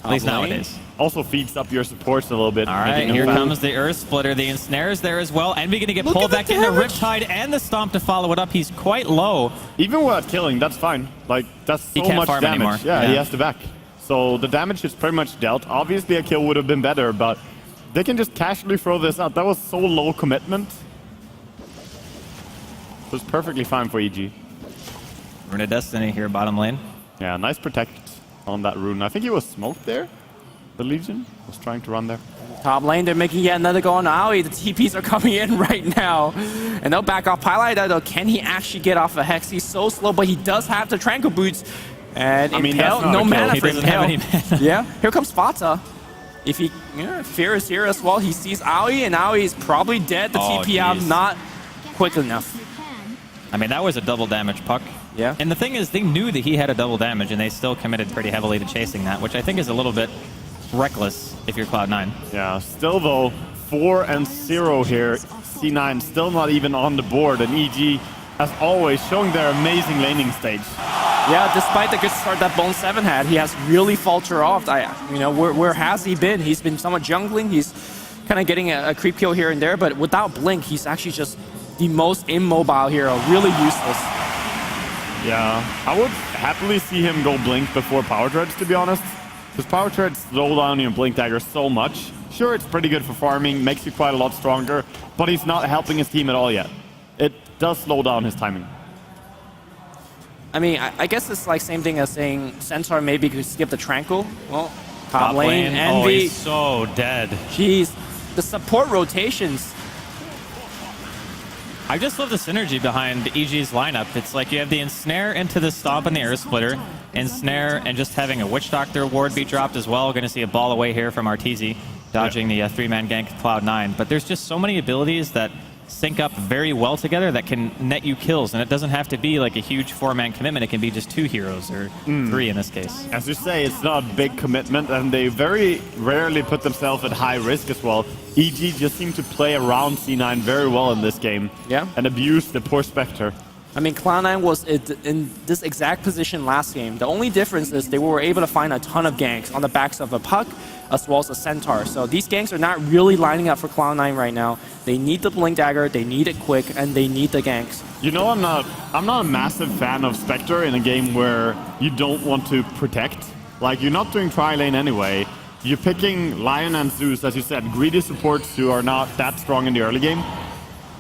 At least nowadays. Also feeds up your supports a little bit. All right, here comes the Earth Splitter. The Ensnare's there as well. Envy going to get pulled back into Riptide and the Stomp to follow it up. He's quite low. Even without killing, that's fine. Like, that's so He can't much farm damage. anymore. Yeah, Yeah. he has to back. So the damage is pretty much dealt. Obviously, a kill would have been better, but they can just casually throw this out. That was so low commitment. It was perfectly fine for EG. Rune of Destiny here, bottom lane. Yeah, nice protect on that rune. I think he was smoked there. The Legion was trying to run there. Top lane, they're making yet another go on Aoi. The TPs are coming in right now. And they'll back off Pylite, though. Can he actually get off a Hex? He's so slow, but he does have the Tranquil Boots. And I mean, Impale, that's not no a kill. mana He for doesn't have Impale. any mana. Yeah, here comes Fata. If he, Fear is here as well. He sees Aoi, and Aoi is probably dead. The Oh, TP out geez. not quick enough. I mean, that was a double damage puck. Yeah. And the thing is, they knew that he had a double damage, and they still committed pretty heavily to chasing that, which I think is a little bit reckless if you're Cloud9. Yeah, still though, 4-0 here. C9 still not even on the board, and EG, as always, showing their amazing laning stage. Yeah, despite the good start that Bone 7 had, he has really faltered off. Where has he been? He's been somewhat jungling. He's kind of getting a creep kill here and there, but without Blink, he's actually just the most immobile hero. Really useless. Yeah, I would happily see him go Blink before Power Treads, to be honest. Because Power Treads slow down your Blink Dagger so much. Sure, it's pretty good for farming, makes you quite a lot stronger, but he's not helping his team at all yet. It does slow down his timing. I mean, I guess it's like same thing as saying Centaur maybe could skip the Tranquil. Well, top lane, Oh, Envy. he's so dead. Jeez, the support rotations. I just love the synergy behind EG's lineup. It's like you have the Ensnare into the Stomp and the Earth Splitter, Ensnare and just having a Witch Doctor ward be dropped as well. Going to see a ball away here from Arteezy, dodging the three-man gank Cloud9. But there's just so many abilities that sync up very well together that can net you kills, and it doesn't have to be like a huge four-man commitment. It can be just two heroes, or three in this case. As you say, it's not a big commitment, and they very rarely put themselves at high risk as well. EG just seem to play around C9 very well in this game, and abuse the poor Spectre. I mean, Cloud9 was in this exact position last game. The only difference is they were able to find a ton of ganks on the backs of a Puck as well as a Centaur. So these ganks are not really lining up for Cloud9 right now. They need the Blink Dagger, they need it quick, and they need the ganks. You know, I'm not a massive fan of Spectre in a game where you don't want to protect. Like, you're not doing tri-lane anyway. You're picking Lion and Zeus, as you said, greedy supports who are not that strong in the early game.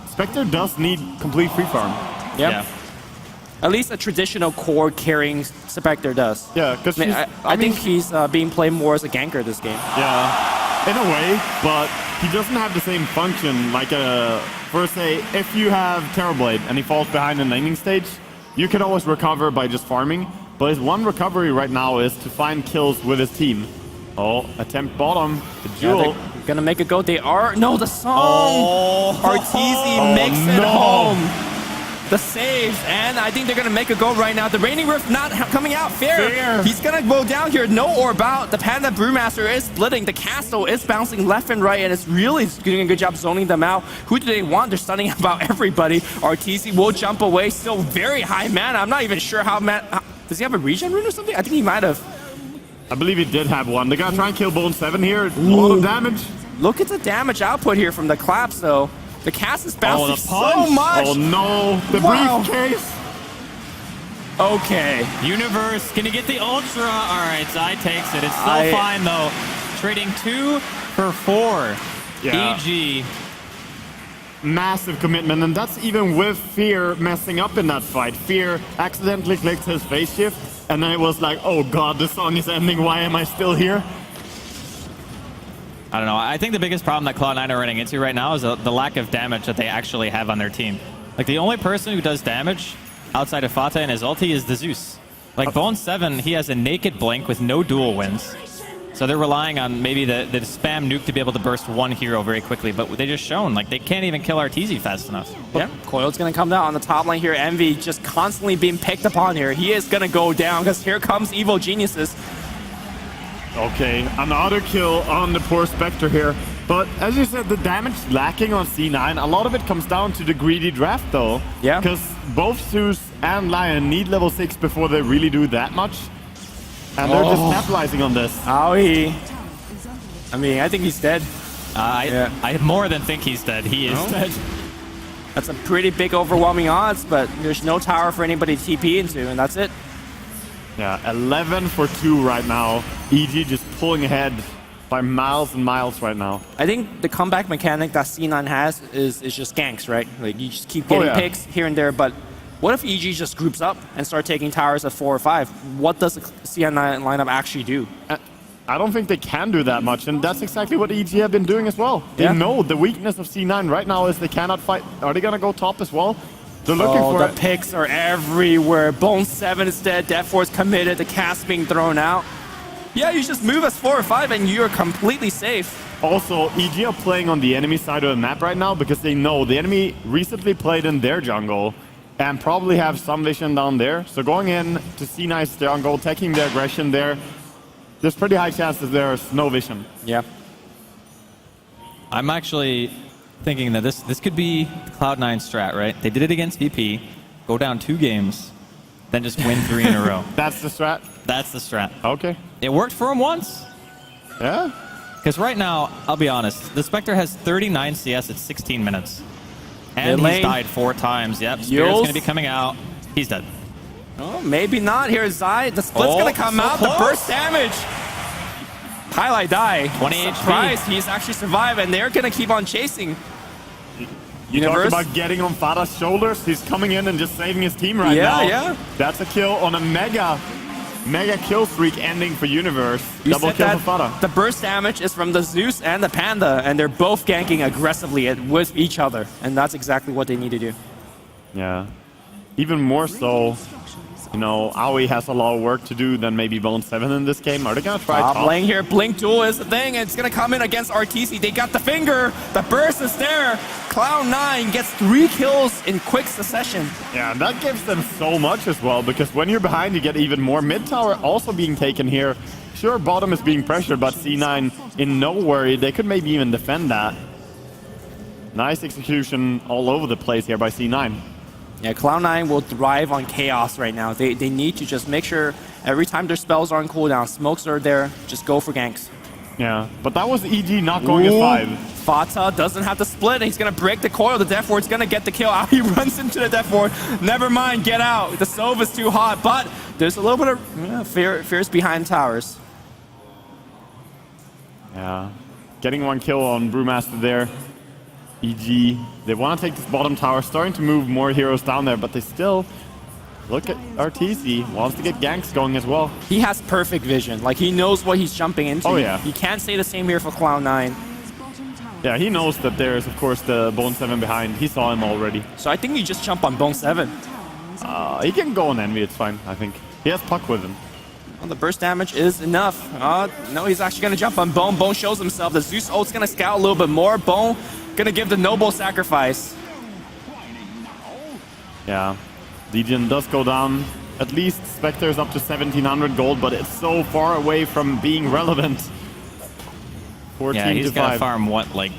Spectre does need complete free farm. Yep. Yeah. At least a traditional core carrying Spectre does. Yeah, because I think he's being played more as a ganker this game. Yeah, in a way, but he doesn't have the same function. Like, for say, if you have Terrorblade and he falls behind in the laning stage, you can always recover by just farming. But his one recovery right now is to find kills with his team. Oh, attempt bottom, the jewel. Yeah, they're gonna make it go. They are. No, the song! Arteezy makes it home. The saves, and I think they're gonna make a go right now. The Raining Rift not coming out. Fair. He's gonna go down here. No orb out. The Panda Brewmaster is splitting. The castle is bouncing left and right, and it's really doing a good job zoning them out. Who do they want? They're stunning about everybody. Arteezy will jump away. Still very high mana. I'm not even sure how does he have a regen rune or something? I think he might have. I believe he did have one. They're gonna try and kill Bone 7 here. A lot of damage. Look at the damage output here from the claps, though. The cast is bouncing so much. Oh no, the briefcase. Okay. Universe, can you get the Ultra? All right, Zai takes it. It's still fine, though. Trading 2 for 4. Yeah. EG. Massive commitment, and that's even with Fear messing up in that fight. Fear accidentally clicked his phase shift, and then it was like, oh god, the song is ending, why am I still here? I don't know. I think the biggest problem that Cloud9 are running into right now is the lack of damage that they actually have on their team. Like, the only person who does damage outside of Fata and his ulti is the Zeus. Like, Bone 7, he has a naked blink with no dual wins. So they're relying on maybe the spam nuke to be able to burst one hero very quickly, but they just shown, like, they can't even kill Arteezy fast enough. Yeah, Coil's going to come down on the top lane here. Envy just constantly being picked upon here. He is going to go down because here comes Evil Geniuses. Okay, another kill on the poor Spectre here. But as you said, the damage lacking on C9, a lot of it comes down to the greedy draft though. Yeah. Because both Zeus and Lion need level 6 before they really do that much. And they're just capitalizing on this. Owie. I mean, I think he's dead. I more than think he's dead. He is dead. That's a pretty big overwhelming odds, but there's no tower for anybody to TP into, and that's it. Yeah, 11 for 2 right now. EG just pulling ahead by miles and miles right now. I think the comeback mechanic that C9 has is just ganks, right? Like, you just keep getting picks here and there, but what if EG just groups up and start taking towers at 4 or 5? What does the C9 lineup actually do? I don't think they can do that much, and that's exactly what EG have been doing as well. They know the weakness of C9 right now is they cannot fight. Are they going to go top as well? They're looking for the picks are everywhere. Bone 7 is dead. Death Force committed. The cast being thrown out. Yeah, you just move as 4 or 5 and you're completely safe. Also, EG are playing on the enemy side of the map right now because they know the enemy recently played in their jungle and probably have some vision down there. So going in to C9's jungle, taking the aggression there, there's pretty high chances there's no vision. Yeah. I'm actually thinking that this could be Cloud9 strat, right? They did it against VP, go down 2 games, then just win 3 in a row. That's the strat? That's the strat. Okay. It worked for him once. Yeah. Because right now, I'll be honest, the Spectre has 39 CS at 16 minutes. And he's died 4 times. Yep, Spirit's going to be coming out. He's dead. Oh, maybe not. Here's Zai. The split's going to come out. Close. The burst damage. Highlight die. 20 HP. Surprise, he's actually survived, and they're going to keep on chasing. You talked about getting on Fada's shoulders. He's coming in and just saving his team right now. Yeah. That's a kill on a mega kill streak ending for Universe. Double kill for Fada. The burst damage is from the Zeus and the Panda, and they're both ganking aggressively with each other, and that's exactly what they need to do. Yeah. Even more so, you know, Aoi has a lot of work to do than maybe Bone 7 in this game. Are they going to try top? Playing here, Blink Duel is the thing, and it's going to come in against RTC. They got the finger. The burst is there. Cloud9 gets 3 kills in quick succession. Yeah, that gives them so much as well, because when you're behind, you get even more. Mid tower also being taken here. Sure, bottom is being pressured, but C9 in no worry. They could maybe even defend that. Nice execution all over the place here by C9. Yeah, Cloud9 will thrive on chaos right now. They need to just make sure every time their spells are on cooldown, smokes are there, just go for ganks. Yeah, but that was EG not going at 5. Fata doesn't have to split, and he's going to break the coil. The Death Ward's going to get the kill. He runs into the Death Ward. Never mind, get out. The Sov is too hot, but there's a little bit of fears behind towers. Yeah, getting 1 kill on Brewmaster there. EG, they want to take this bottom tower, starting to move more heroes down there, but they still look at RTC, wants to get ganks going as well. He has perfect vision. Like, he knows what he's jumping into. Oh, yeah. You can't say the same here for Cloud9. Yeah, he knows that there is, of course, the Bone 7 behind. He saw him already. So I think you just jump on Bone 7. He can go on Envy, it's fine, I think. He has Puck with him. Well, the burst damage is enough. No, he's actually going to jump on Bone. Bone shows himself. The Zeus ult's going to scout a little bit more. Bone going to give the noble sacrifice. Yeah, Legion does go down. At least Spectre is up to 1700 gold, but it's so far away from being relevant. 14 yeah, he's to got to 5. farm, what, like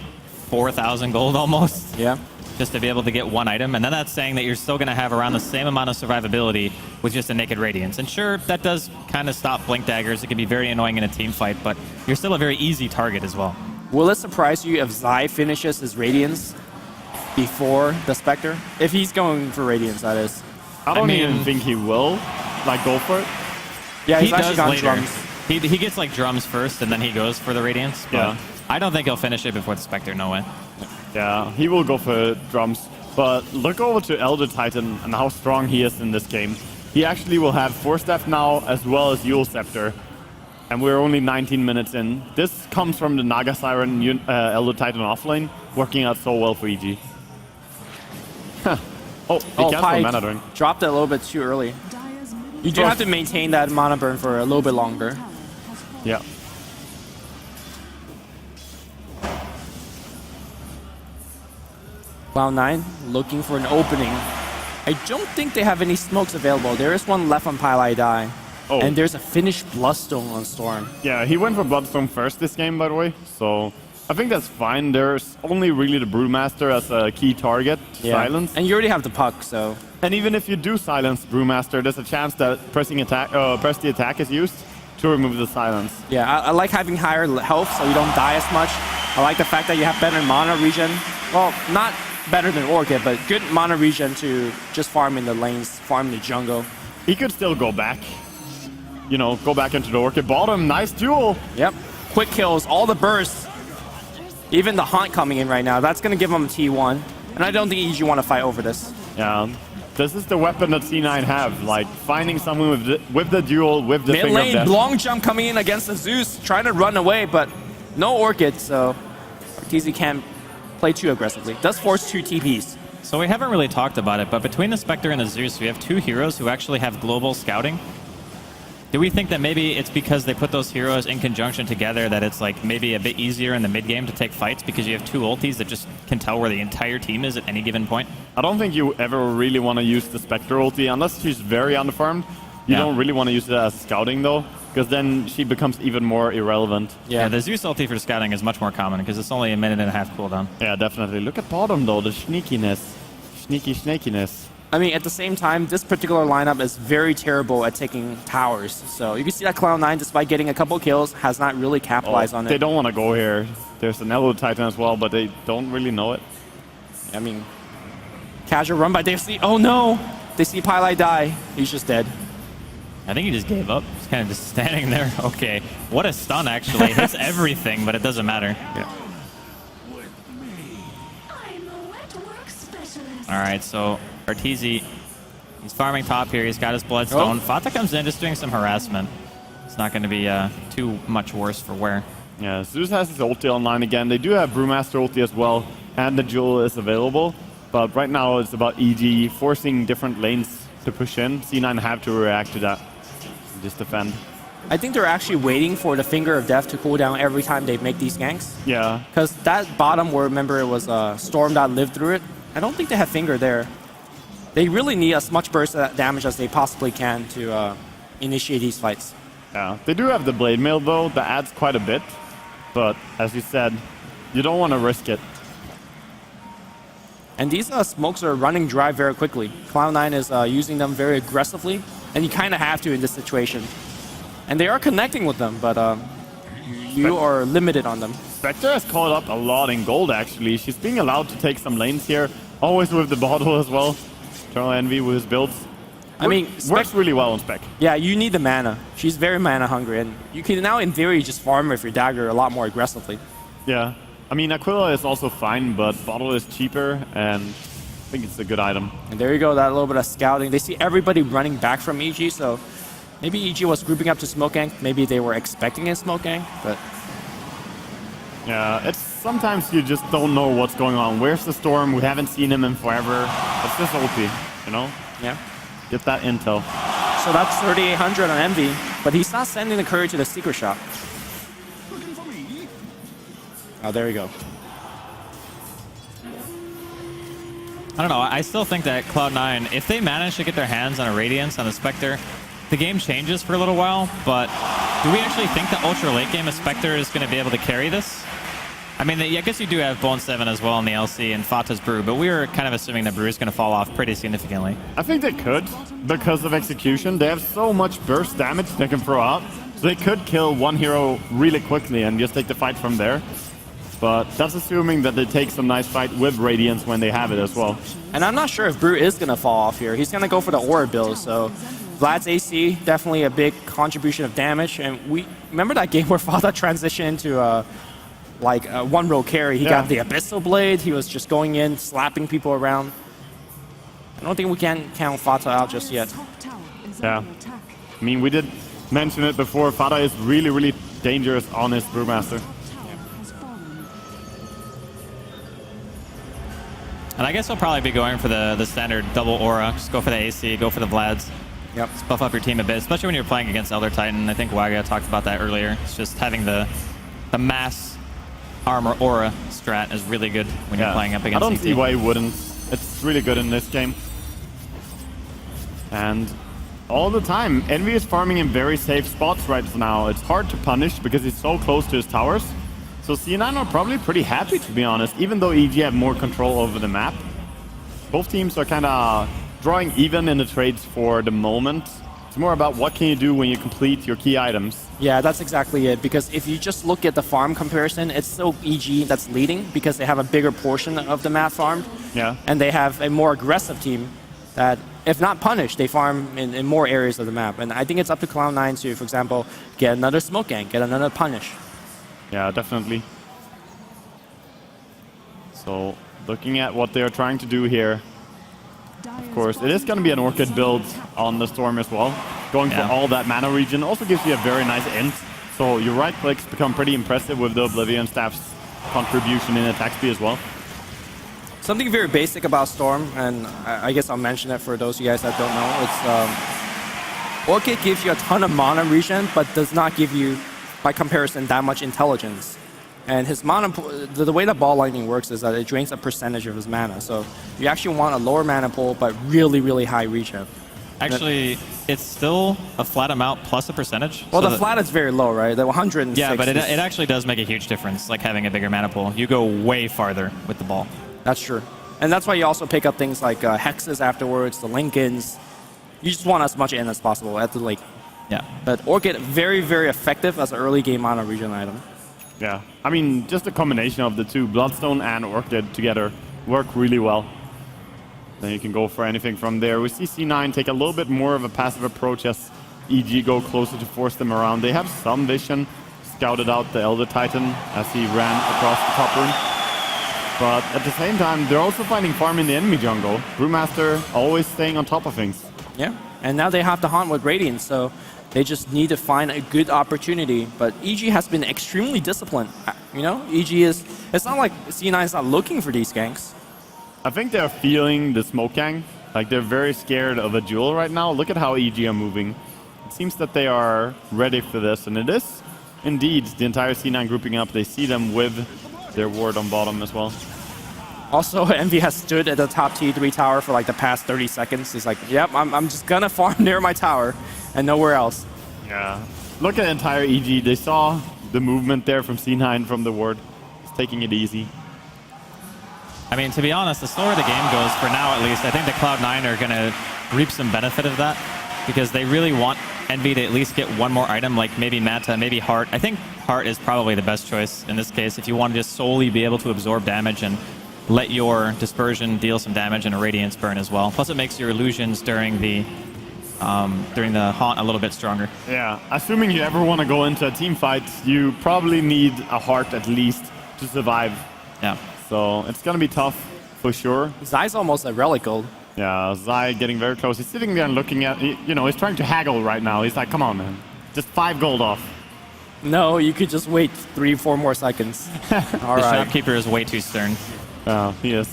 4,000 gold almost? Yeah. Just to be able to get 1 item. And then that's saying that you're still going to have around the same amount of survivability with just a Naked Radiance. And sure, that does kind of stop Blink Daggers. It can be very annoying in a team fight, but you're still a very easy target as well. Will it surprise you if Zai finishes his Radiance before the Spectre? If he's going for Radiance, that is. I don't even think he will, like, go for it. Yeah, he's he actually does got later. drums. He gets, like, drums first, and then he goes for the Radiance. But Yeah. I don't think he'll finish it before the Spectre, no way. Yeah, he will go for drums. But look over to Elder Titan and how strong he is in this game. He actually will have Force Staff now, as well as Yule Scepter. And we're only 19 minutes in. This comes from the Naga Siren Elder Titan offlane, working out so well for EG. Oh, he canceled Pike mana drain. dropped it a little bit too early. You do have to maintain that mana burn for a little bit longer. Yeah. Cloud9 looking for an opening. I don't think they have any smokes available. There is one left on Pylai Die. Oh. And there's a finished Bloodstone on Storm. Yeah, he went for Bloodstone first this game, by the way. So I think that's fine. There's only really the Brewmaster as a key target to silence. And you already have the puck, so... And even if you do silence Brewmaster, there's a chance that press the attack is used to remove the silence. Yeah, I like having higher health so you don't die as much. I like the fact that you have better mana regen. Well, not better than Orchid, but good mana regen to just farm in the lanes, farm in the jungle. He could still go back. You know, go back into the Orchid bottom. Nice duel. Yep. Quick kills, all the bursts. Even the Haunt coming in right now. That's going to give him T1. And I don't think EG want to fight over this. Yeah. This is the weapon that C9 have. Like, finding someone with the duel, with the Mid Finger of lane, Death. long jump coming in against the Zeus. Trying to run away, but no Orchid, so Arteezy can't play too aggressively. Does force 2 TPs. So we haven't really talked about it, but between the Spectre and the Zeus, we have 2 heroes who actually have global scouting. Do we think that maybe it's because they put those heroes in conjunction together that it's like maybe a bit easier in the mid game to take fights because you have 2 ultis that just can tell where the entire team is at any given point? I don't think you ever really want to use the Spectre ulti unless she's very underfarmed. You don't really want to use it as scouting though, because then she becomes even more irrelevant. Yeah, the Zeus ulti for scouting is much more common because it's only a minute and a half cooldown. Yeah, definitely. Look at bottom though, the sneakiness. Sneaky snakiness. I mean, at the same time, this particular lineup is very terrible at taking towers. So you can see that Cloud9, despite getting a couple kills, has not really capitalized on it. They don't want to go here. There's an Elo Titan as well, but they don't really know it. I mean, casual run by DFC. Oh no! They see Pylai die. He's just dead. I think he just gave up. He's kind of just standing there. Okay. What a stun, actually. It hits everything, but it doesn't matter. Yeah. All right, so Arteezy, he's farming top here. He's got his Bloodstone. Fata comes in just doing some harassment. It's not going to be too much worse for wear. Yeah, Zeus has his ulti online again. They do have Brewmaster ulti as well, and the Jewel is available. But right now it's about EG forcing different lanes to push in. C9 have to react to that. Just defend. I think they're actually waiting for the Finger of Death to cool down every time they make these ganks. Yeah. Because that bottom where, remember, it was Storm that lived through it. I don't think they have Finger there. They really need as much burst damage as they possibly can to initiate these fights. Yeah, they do have the Blade Mail though, that adds quite a bit. But as you said, you don't want to risk it. And these smokes are running dry very quickly. Cloud9 is using them very aggressively, and you kind of have to in this situation. And they are connecting with them, but you are limited on them. Spectre has caught up a lot in gold actually. She's being allowed to take some lanes here, always with the bottle as well. Eternal Envy with his builds. I mean, works really well on Spec. Yeah, you need the mana. She's very mana hungry, and you can now, in theory, just farm with your dagger a lot more aggressively. Yeah, I mean, Aquila is also fine, but bottle is cheaper, and I think it's a good item. And there you go, that little bit of scouting. They see everybody running back from EG, so maybe EG was grouping up to smoke gank. Maybe they were expecting a smoke gank, but... Yeah, it's sometimes you just don't know what's going on. Where's the Storm? We haven't seen him in forever. It's just ulti, you know? Yeah. Get that intel. So that's 3,800 on Envy, but he's not sending the courier to the secret shop. Oh, there we go. I don't know. I still think that Cloud9, if they manage to get their hands on a Radiance on the Spectre, the game changes for a little while, but do we actually think the ultra late game of Spectre is going to be able to carry this? I mean, I guess you do have Bone 7 as well in the LC and Fata's Brew, but we were kind of assuming that Brew is going to fall off pretty significantly. I think they could, because of execution. They have so much burst damage they can throw out, so they could kill one hero really quickly and just take the fight from there. But that's assuming that they take some nice fight with Radiance when they have it as well. And I'm not sure if Brew is going to fall off here. He's going to go for the Aura build, so Vlad's AC, definitely a big contribution of damage. And we remember that game where Fata transitioned into a one-row carry. He got the Abyssal Blade. He was just going in, slapping people around. I don't think we can count Fata out just yet. Yeah. I mean, we did mention it before. Fata is really, really dangerous on his Brewmaster. I And I guess he'll probably be going for the standard double aura. Just go for the AC, go for the Vlads. Yep. Just buff up your team a bit, especially when you're playing against Elder Titan. I think Waga talked about that earlier. It's just having the mass armor aura strat is really good when you're playing up against I don't ET. see why he wouldn't. It's really good in this game. And all the time, Envy is farming in very safe spots right now. It's hard to punish because he's so close to his towers. So C9 are probably pretty happy, to be honest, even though EG have more control over the map. Both teams are kind of drawing even in the trades for the moment. It's more about what can you do when you complete your key items. Yeah, that's exactly it. Because if you just look at the farm comparison, it's still EG that's leading because they have a bigger portion of the map farmed. Yeah. And they have a more aggressive team that, if not punished, they farm in more areas of the map. And I think it's up to Cloud9 to, for example, get another smoke gank, get another punish. Yeah, definitely. So, looking at what they are trying to do here, of course, it is going to be an Orchid build on the Storm as well. Going for all that mana region also gives you a very nice int. So your right clicks become pretty impressive with the Oblivion Staff's contribution in attack speed as well. Something very basic about Storm, and I guess I'll mention it for those of you guys that don't know. It's Orchid gives you a ton of mana regen, but does not give you, by comparison, that much intelligence. And his mana, the way that Ball Lightning works is that it drains a percentage of his mana. So you actually want a lower mana pool, but really, really high regen. Actually, it's still a flat amount plus a percentage. Well, so the flat is very low, right? The 106. Yeah, but it actually does make a huge difference, like having a bigger mana pool. You go way farther with the ball. That's true. And that's why you also pick up things like Hexes afterwards, the Lincolns. You just want as much in as possible at the lake. Yeah. But Orchid, very, very effective as an early game mana regen item. Yeah, I mean, just a combination of the two, Bloodstone and Orchid together, work really well. Then you can go for anything from there. We see C9 take a little bit more of a passive approach as EG go closer to force them around. They have some vision, scouted out the Elder Titan as he ran across the top room. But at the same time, they're also finding farm in the enemy jungle. Brewmaster always staying on top of things. Yeah, and now they have to hunt with Radiance, so they just need to find a good opportunity. But EG has been extremely disciplined. You know, EG is, it's not like C9 is not looking for these ganks. I think they're feeling the smoke gang. Like, they're very scared of a duel right now. Look at how EG are moving. It seems that they are ready for this, and it is indeed the entire C9 grouping up. They see them with their ward on bottom as well. Also, Envy has stood at the top T3 tower for like the past 30 seconds. He's like, yep, I'm just gonna farm near my tower and nowhere else. Yeah. Look at the entire EG. They saw the movement there from C9 from the ward. He's taking it easy. I mean, to be honest, the slower the game goes, for now at least, I think the Cloud9 are going to reap some benefit of that because they really want Envy to at least get one more item, like maybe Manta, maybe Heart. I think Heart is probably the best choice in this case if you want to just solely be able to absorb damage and let your Dispersion deal some damage and a Radiance burn as well. Plus, it makes your illusions during the haunt a little bit stronger. Yeah, assuming you ever want to go into a team fight, you probably need a Heart at least to survive. Yeah. So it's going to be tough for sure. Zai's almost a relic gold. Yeah, Zai getting very close. He's sitting there and looking at, you know, he's trying to haggle right now. He's like, come on, man. Just 5 gold off. No, you could just wait 3-4 more seconds. All The right. shopkeeper is way too stern. Oh, he is.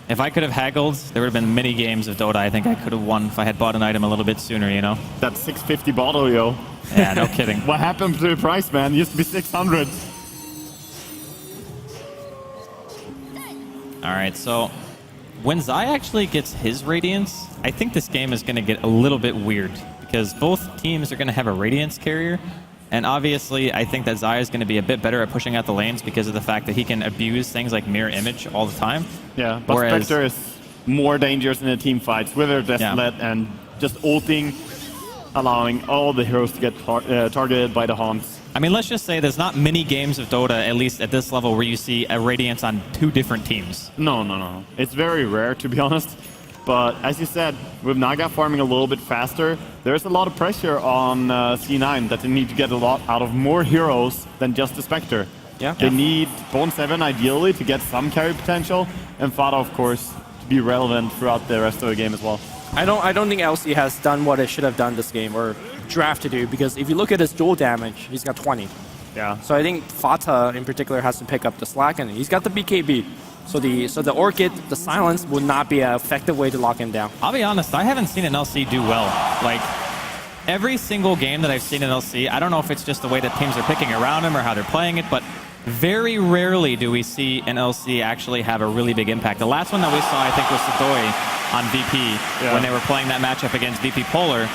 If I could have haggled, there would have been many games of Dota I think I could have won if I had bought an item a little bit sooner, you know? That 650 bottle, yo. Yeah, no kidding. What happened to the price, man? It used to be 600. All right, so when Zai actually gets his Radiance, I think this game is going to get a little bit weird because both teams are going to have a Radiance carrier. And obviously, I think that Zai is going to be a bit better at pushing out the lanes because of the fact that he can abuse things like Mirror Image all the time. Yeah, but Whereas, Spectre is more dangerous in the team fights with her Deathlet and just ulting, allowing all the heroes to get targeted by the haunts. I mean, let's just say there's not many games of Dota, at least at this level, where you see a Radiance on 2 different teams. No. It's very rare, to be honest. But as you said, with Naga farming a little bit faster, there's a lot of pressure on C9 that they need to get a lot out of more heroes than just the Spectre. Yeah. They need Bone 7 ideally to get some carry potential, and Fada, of course, to be relevant throughout the rest of the game as well. I don't think LC has done what it should have done this game, or draft to do, because if you look at his dual damage, he's got 20. Yeah. So I think Fata in particular has to pick up the slack, and he's got the BKB. So the Orchid, the silence would not be an effective way to lock him down. I'll be honest, I haven't seen an LC do well. Like, every single game that I've seen in LC, I don't know if it's just the way that teams are picking around him or how they're playing it, but very rarely do we see an LC actually have a really big impact. The last one that we saw, I think, was Sadoi on VP when they were playing that matchup against VP Polar,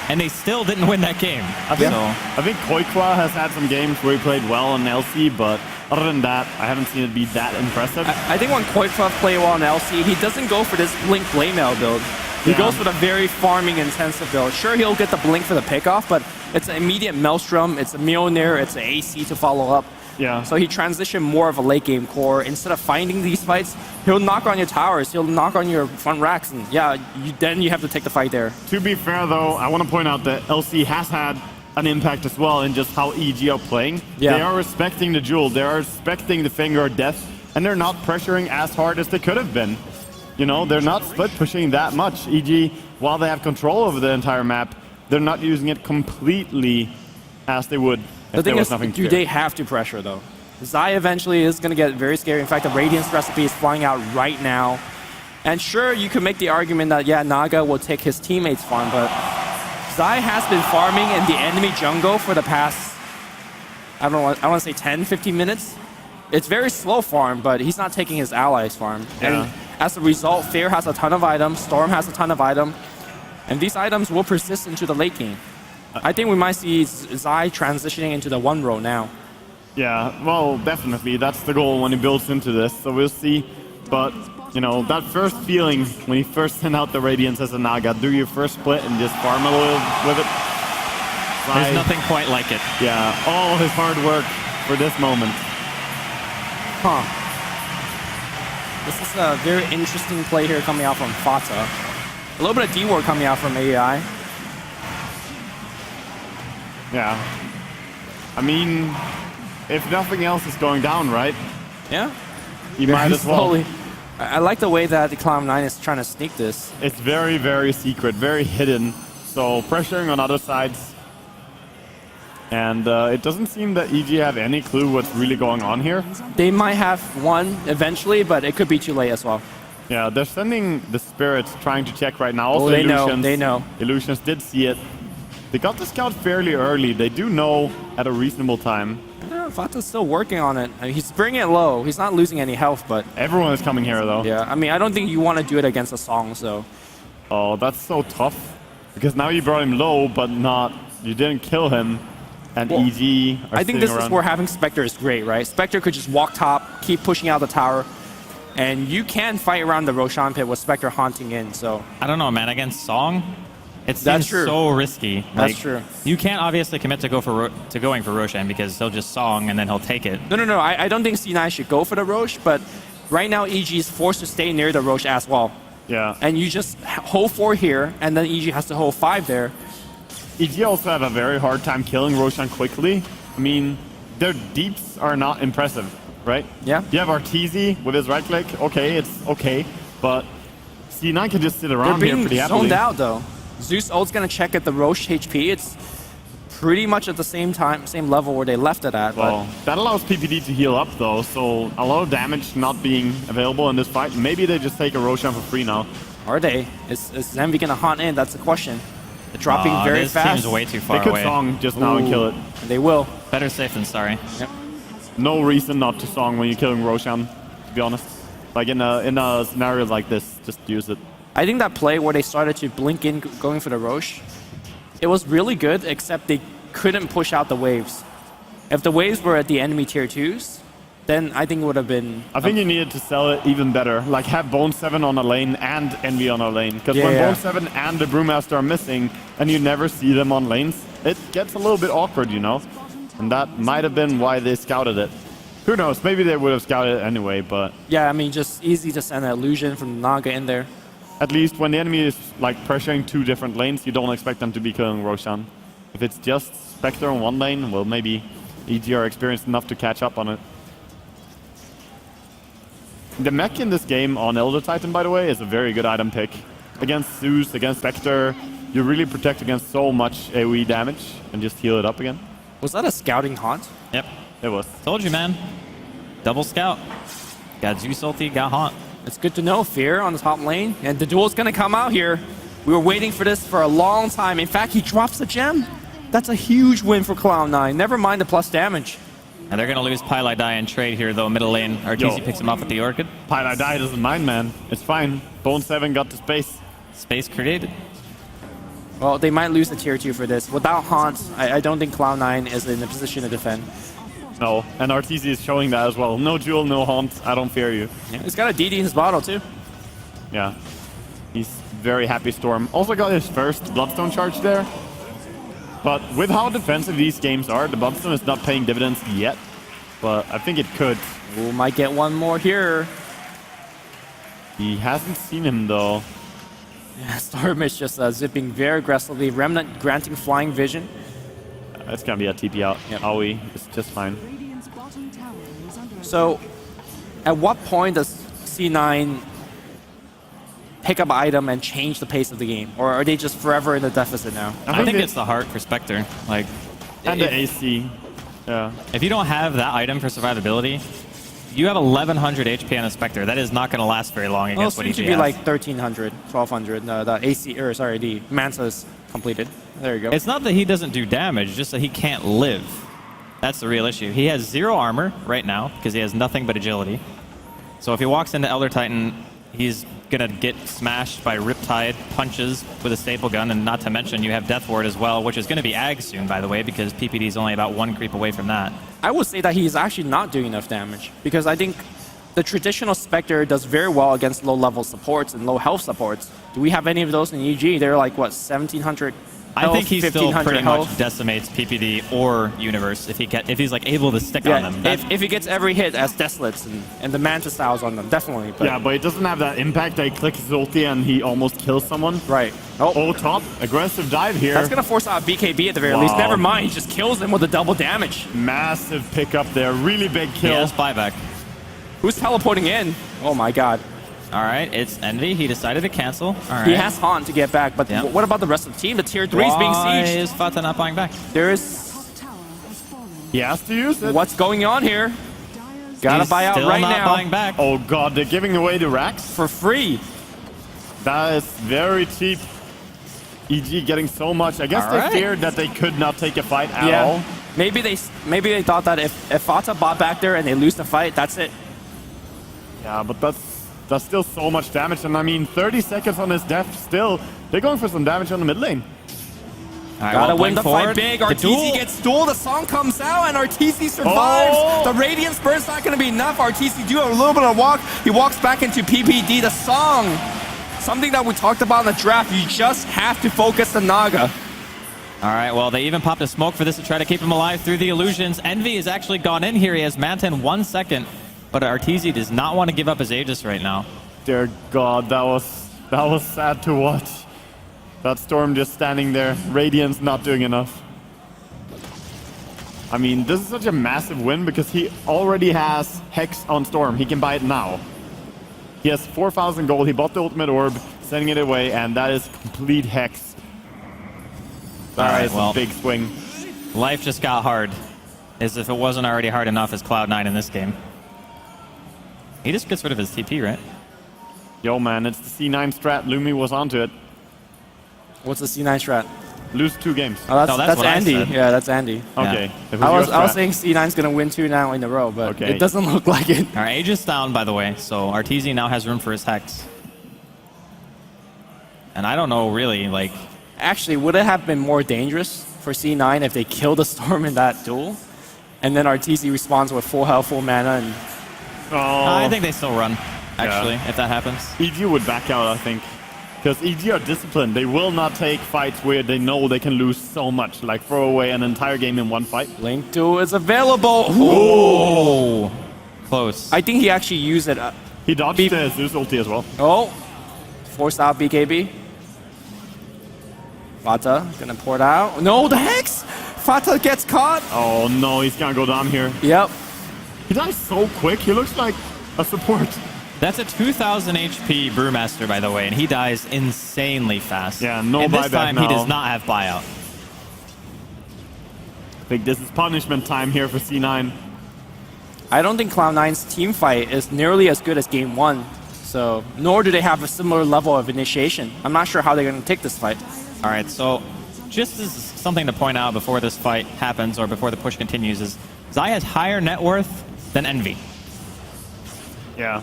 and they still didn't win that game. I think Koikwa has had some games where he played well on LC, but other than that, I haven't seen it be that impressive. I think when Koikwa play well on LC, he doesn't go for this Blink Playmail build. He goes for the very farming intensive build. Sure, he'll get the Blink for the pickoff, but it's an immediate Maelstrom, it's a Mjolnir, it's an AC to follow up. Yeah. So he transitioned more of a late game core. Instead of finding these fights, he'll knock on your towers, he'll knock on your front racks, and then you have to take the fight there. To be fair though, I want to point out that LC has had an impact as well in just how EG are playing. Yeah. They are respecting the Jewel, they are respecting the Finger of Death, and they're not pressuring as hard as they could have been. You know, they're not split pushing that much. EG, while they have control over the entire map, they're not using it completely as they would. The thing is, do they have to pressure though? Zai eventually is going to get very scary. In fact, the Radiance recipe is flying out right now. And sure, you could make the argument that, yeah, Naga will take his teammates' farm, but Zai has been farming in the enemy jungle for the past, I want to say 10, 15 minutes. It's very slow farm, but he's not taking his allies' farm. Yeah. And as a result, Fair has a ton of items, Storm has a ton of items, and these items will persist into the late game. I think we might see Zai transitioning into the 1 row now. Yeah, well, definitely. That's the goal when he builds into this, so we'll see. But, you know, that first feeling when he first sent out the Radiance as a Naga, do your first split and just farm a little with it. There's nothing quite like it. Yeah, all his hard work for this moment. Huh. This is a very interesting play here coming out from Fata. A little bit of D-Ward coming out from AI. Yeah. I mean, if nothing else is going down, right? Yeah. You might as well. Slowly. I like the way that the Cloud9 is trying to sneak this. It's very, very secret, very hidden. So pressuring on other sides. And it doesn't seem that EG have any clue what's really going on here. They might have one eventually, but it could be too late as well. Yeah, they're sending the Spirits trying to check right now. Oh, Also, they Illusions, know. They know. Illusions did see it. They got the scout fairly early. They do know at a reasonable time. Yeah, Fata's still working on it. I mean, he's bringing it low. He's not losing any health, but... Everyone is coming here, though. Yeah, I mean, I don't think you want to do it against a Song, so... Oh, that's so tough. Because now you brought him low, but not... You didn't kill him. And Well, EG are I think this around. is where having Spectre is great, right? Spectre could just walk top, keep pushing out the tower, and you can fight around the Roshan pit with Spectre haunting in, so... I don't know, man. Against Song, it That's seems true. so risky. That's Like, true. You can't obviously commit to going for Roshan because he'll just Song and then he'll take it. No. I don't think C9 should go for the Roche, but right now EG is forced to stay near the Roche as well. Yeah. And you just hold 4 here, and then EG has to hold 5 there. EG also have a very hard time killing Roshan quickly. I mean, their deeps are not impressive, right? Yeah. You have Arteezy with his right click. Okay, it's okay. But C9 can just sit They're around here being pretty happily. zoned out, though. Zeus ult's going to check at the Roche HP. It's pretty much at the same level where they left it at. Well, that allows PPD to heal up, though, so a lot of damage not being available in this fight. Maybe they just take a Roshan for free now. Are they? Is Zenvi going to haunt in? That's the question. They're dropping very this fast. team's way too far They could away. Song just now and kill it. They will. Better safe than sorry. Yep. No reason not to Song when you're killing Roshan, to be honest. Like in a scenario like this, just use it. I think that play where they started to blink in going for the Roche, it was really good, except they couldn't push out the waves. If the waves were at the enemy tier 2s, then I think it would have been... I think you needed to sell it even better. Like have Bone 7 on a lane and Envy on a lane. Because when Bone 7 and the Brewmaster are missing and you never see them on lanes, it gets a little bit awkward, you know? And that might have been why they scouted it. Who knows? Maybe they would have scouted it anyway, but... Yeah, I mean, just easy to send an illusion from Naga in there. At least when the enemy is like pressuring 2 different lanes, you don't expect them to be killing Roshan. If it's just Spectre on one lane, well, maybe EG are experienced enough to catch up on it. The mech in this game on Elder Titan, by the way, is a very good item pick. Against Zeus, against Spectre, you really protect against so much AoE damage and just heal it up again. Was that a scouting haunt? Yep. It was. Told you, man. Double scout. Got Zeus ulti, got Haunt. It's good to know. Fear on the top lane. And the duel's going to come out here. We were waiting for this for a long time. In fact, he drops the gem. That's a huge win for Cloud9. Never mind the plus damage. And they're going to lose Pylai Die and trade here, though, middle lane. RTZ picks him up with the Orchid. Pylai Die doesn't mind, man. It's fine. Bone 7 got the space. Space created. Well, they might lose the tier 2 for this. Without Haunt, I don't think Cloud9 is in a position to defend. No, and RTZ is showing that as well. No Jewel, no Haunt. I don't fear you. Yeah, he's got a DD in his bottle, too. Yeah. He's very happy Storm. Also got his first Bloodstone charge there. But with how defensive these games are, the Bloodstone is not paying dividends yet. But I think it could. We might get one more here. He hasn't seen him, though. Yeah, Storm is just zipping very aggressively. Remnant granting flying vision. It's going to be a TP out. Yep. Aoi is just fine. So, at what point does C9 pick up an item and change the pace of the game? Or are they just forever in the deficit now? I think it's the heart for Spectre. Like, and the AC. Yeah. If you don't have that item for survivability, you have 1100 HP on a Spectre. That is not going to last very long against what he should be like 1300, 1200. The AC, or sorry, the Mansa's completed. There you go. It's not that he doesn't do damage, just that he can't live. That's the real issue. He has 0 armor right now because he has nothing but agility. So if he walks into Elder Titan, he's going to get smashed by Riptide punches with a staple gun, and not to mention you have Death Ward as well, which is going to be Ag soon, by the way, because PPD is only about 1 creep away from that. I would say that he's actually not doing enough damage, because I think the traditional Spectre does very well against low-level supports and low-health supports. Do we have any of those in EG? They're like, what, 1700 health, I think he still pretty health. much decimates PPD or Universe if he's like able to stick on them. If he gets every hit as Desolates and the Manta styles on them, definitely. But Yeah, but it doesn't have that impact. They click his ulti and he almost kills someone. Right. Oh, top. Aggressive dive here. That's going to force out BKB at the very least. Never mind, he just kills him with a double damage. Massive pickup there. Really big kill. Yes, buyback. Who's teleporting in? Oh my god. All right, it's Envy. He decided to cancel. All right. He has Haunt to get back, but what about the rest of the team? The tier 3 is being sieged. Why is Fata not buying back? There is... He has to use it. What's going on here? Gotta He's buy out still right not now. buying back. Oh god, they're giving away the racks? For free. That is very cheap. EG getting so much. I guess they feared that they could not take a fight at all. Maybe they thought that if Fata bought back there and they lose the fight, that's it. Yeah, but that's still so much damage. And I mean, 30 seconds on his death still. They're going for some damage on the mid lane. Right, Gotta well, win the forward. fight big. The RTZ duel. gets dueled. The song comes out, and RTZ survives. Oh. The Radiance Burst's not going to be enough. RTZ do a little bit of walk. He walks back into PPD. The song, something that we talked about in the draft. You just have to focus the Naga. All right, well, they even popped a smoke for this to try to keep him alive through the illusions. Envy has actually gone in here. He has Manta in 1 second, but RTZ does not want to give up his Aegis right now. Dear God, that was sad to watch. That Storm just standing there. Radiant's not doing enough. I mean, this is such a massive win because he already has Hex on Storm. He can buy it now. He has 4,000 gold. He bought the ultimate orb, sending it away, and that is complete Hex. That is a big swing. Life just got hard, as if it wasn't already hard enough as Cloud9 in this game. He just gets rid of his TP, right? Yo, man, it's the C9 strat. Lumi was onto it. What's the C9 strat? Lose 2 games. Oh, that's Andy. Yeah, that's Andy. Okay. Yeah. I was saying C9's going to win 2 now in a row, but it doesn't look like it. All right, Aegis down, by the way, so RTZ now has room for his Hex. And I don't know, really, like... Actually, would it have been more dangerous for C9 if they killed the Storm in that duel? And then RTZ responds with full health, full mana, and... I think they still run, actually, if that happens. EG would back out, I think. Because EG are disciplined. They will not take fights where they know they can lose so much. Like throw away an entire game in one fight. Link Duel is available. Ooh. Close. I think he actually used it. He dodged the Zeus ulti as well. Oh. Forced out BKB. Fata gonna pour it out. No, the Hex! Fata gets caught. Oh no, he's gonna go down here. Yep. He dies so quick. He looks like a support. That's a 2,000 HP Brewmaster, by the way, and he dies insanely fast. Yeah, no and buyback this time now. he does not have buyout. I think this is punishment time here for C9. I don't think Cloud9's team fight is nearly as good as Game 1. So, nor do they have a similar level of initiation. I'm not sure how they're going to take this fight. All right, so just as something to point out before this fight happens or before the push continues is Zai has higher net worth than Envy. Yeah.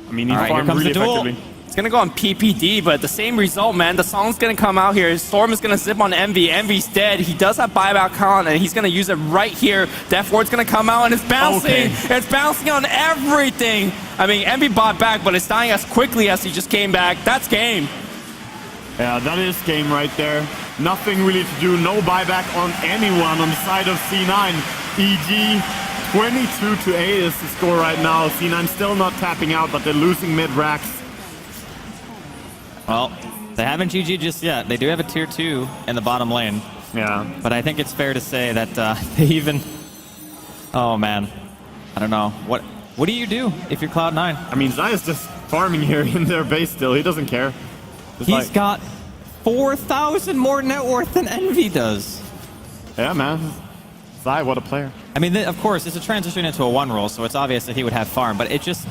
I mean, he's All right, here farmed comes really the duel. effectively. It's going to go on PPD, but the same result, man. The song's going to come out here. Storm is going to zip on Envy. Envy's dead. He does have buyback count, and he's going to use it right here. Death Ward's going to come out, and it's bouncing. Okay. It's bouncing on everything. I mean, Envy bought back, but it's dying as quickly as he just came back. That's game. Yeah, that is game right there. Nothing really to do. No buyback on anyone on the side of C9. EG 22-8 is the score right now. C9 still not tapping out, but they're losing mid-racks. Well, they haven't GG just yet. They do have a tier 2 in the bottom lane. Yeah. But I think it's fair to say that they even... Oh, man. I don't know. What do you do if you're Cloud9? I mean, Zai is just farming here in their base still. He doesn't care. He's got 4,000 more net worth than Envy does. Yeah, man. Zai, what a player. I mean, of course, it's a transition into a 1 role, so it's obvious that he would have farm, but it just...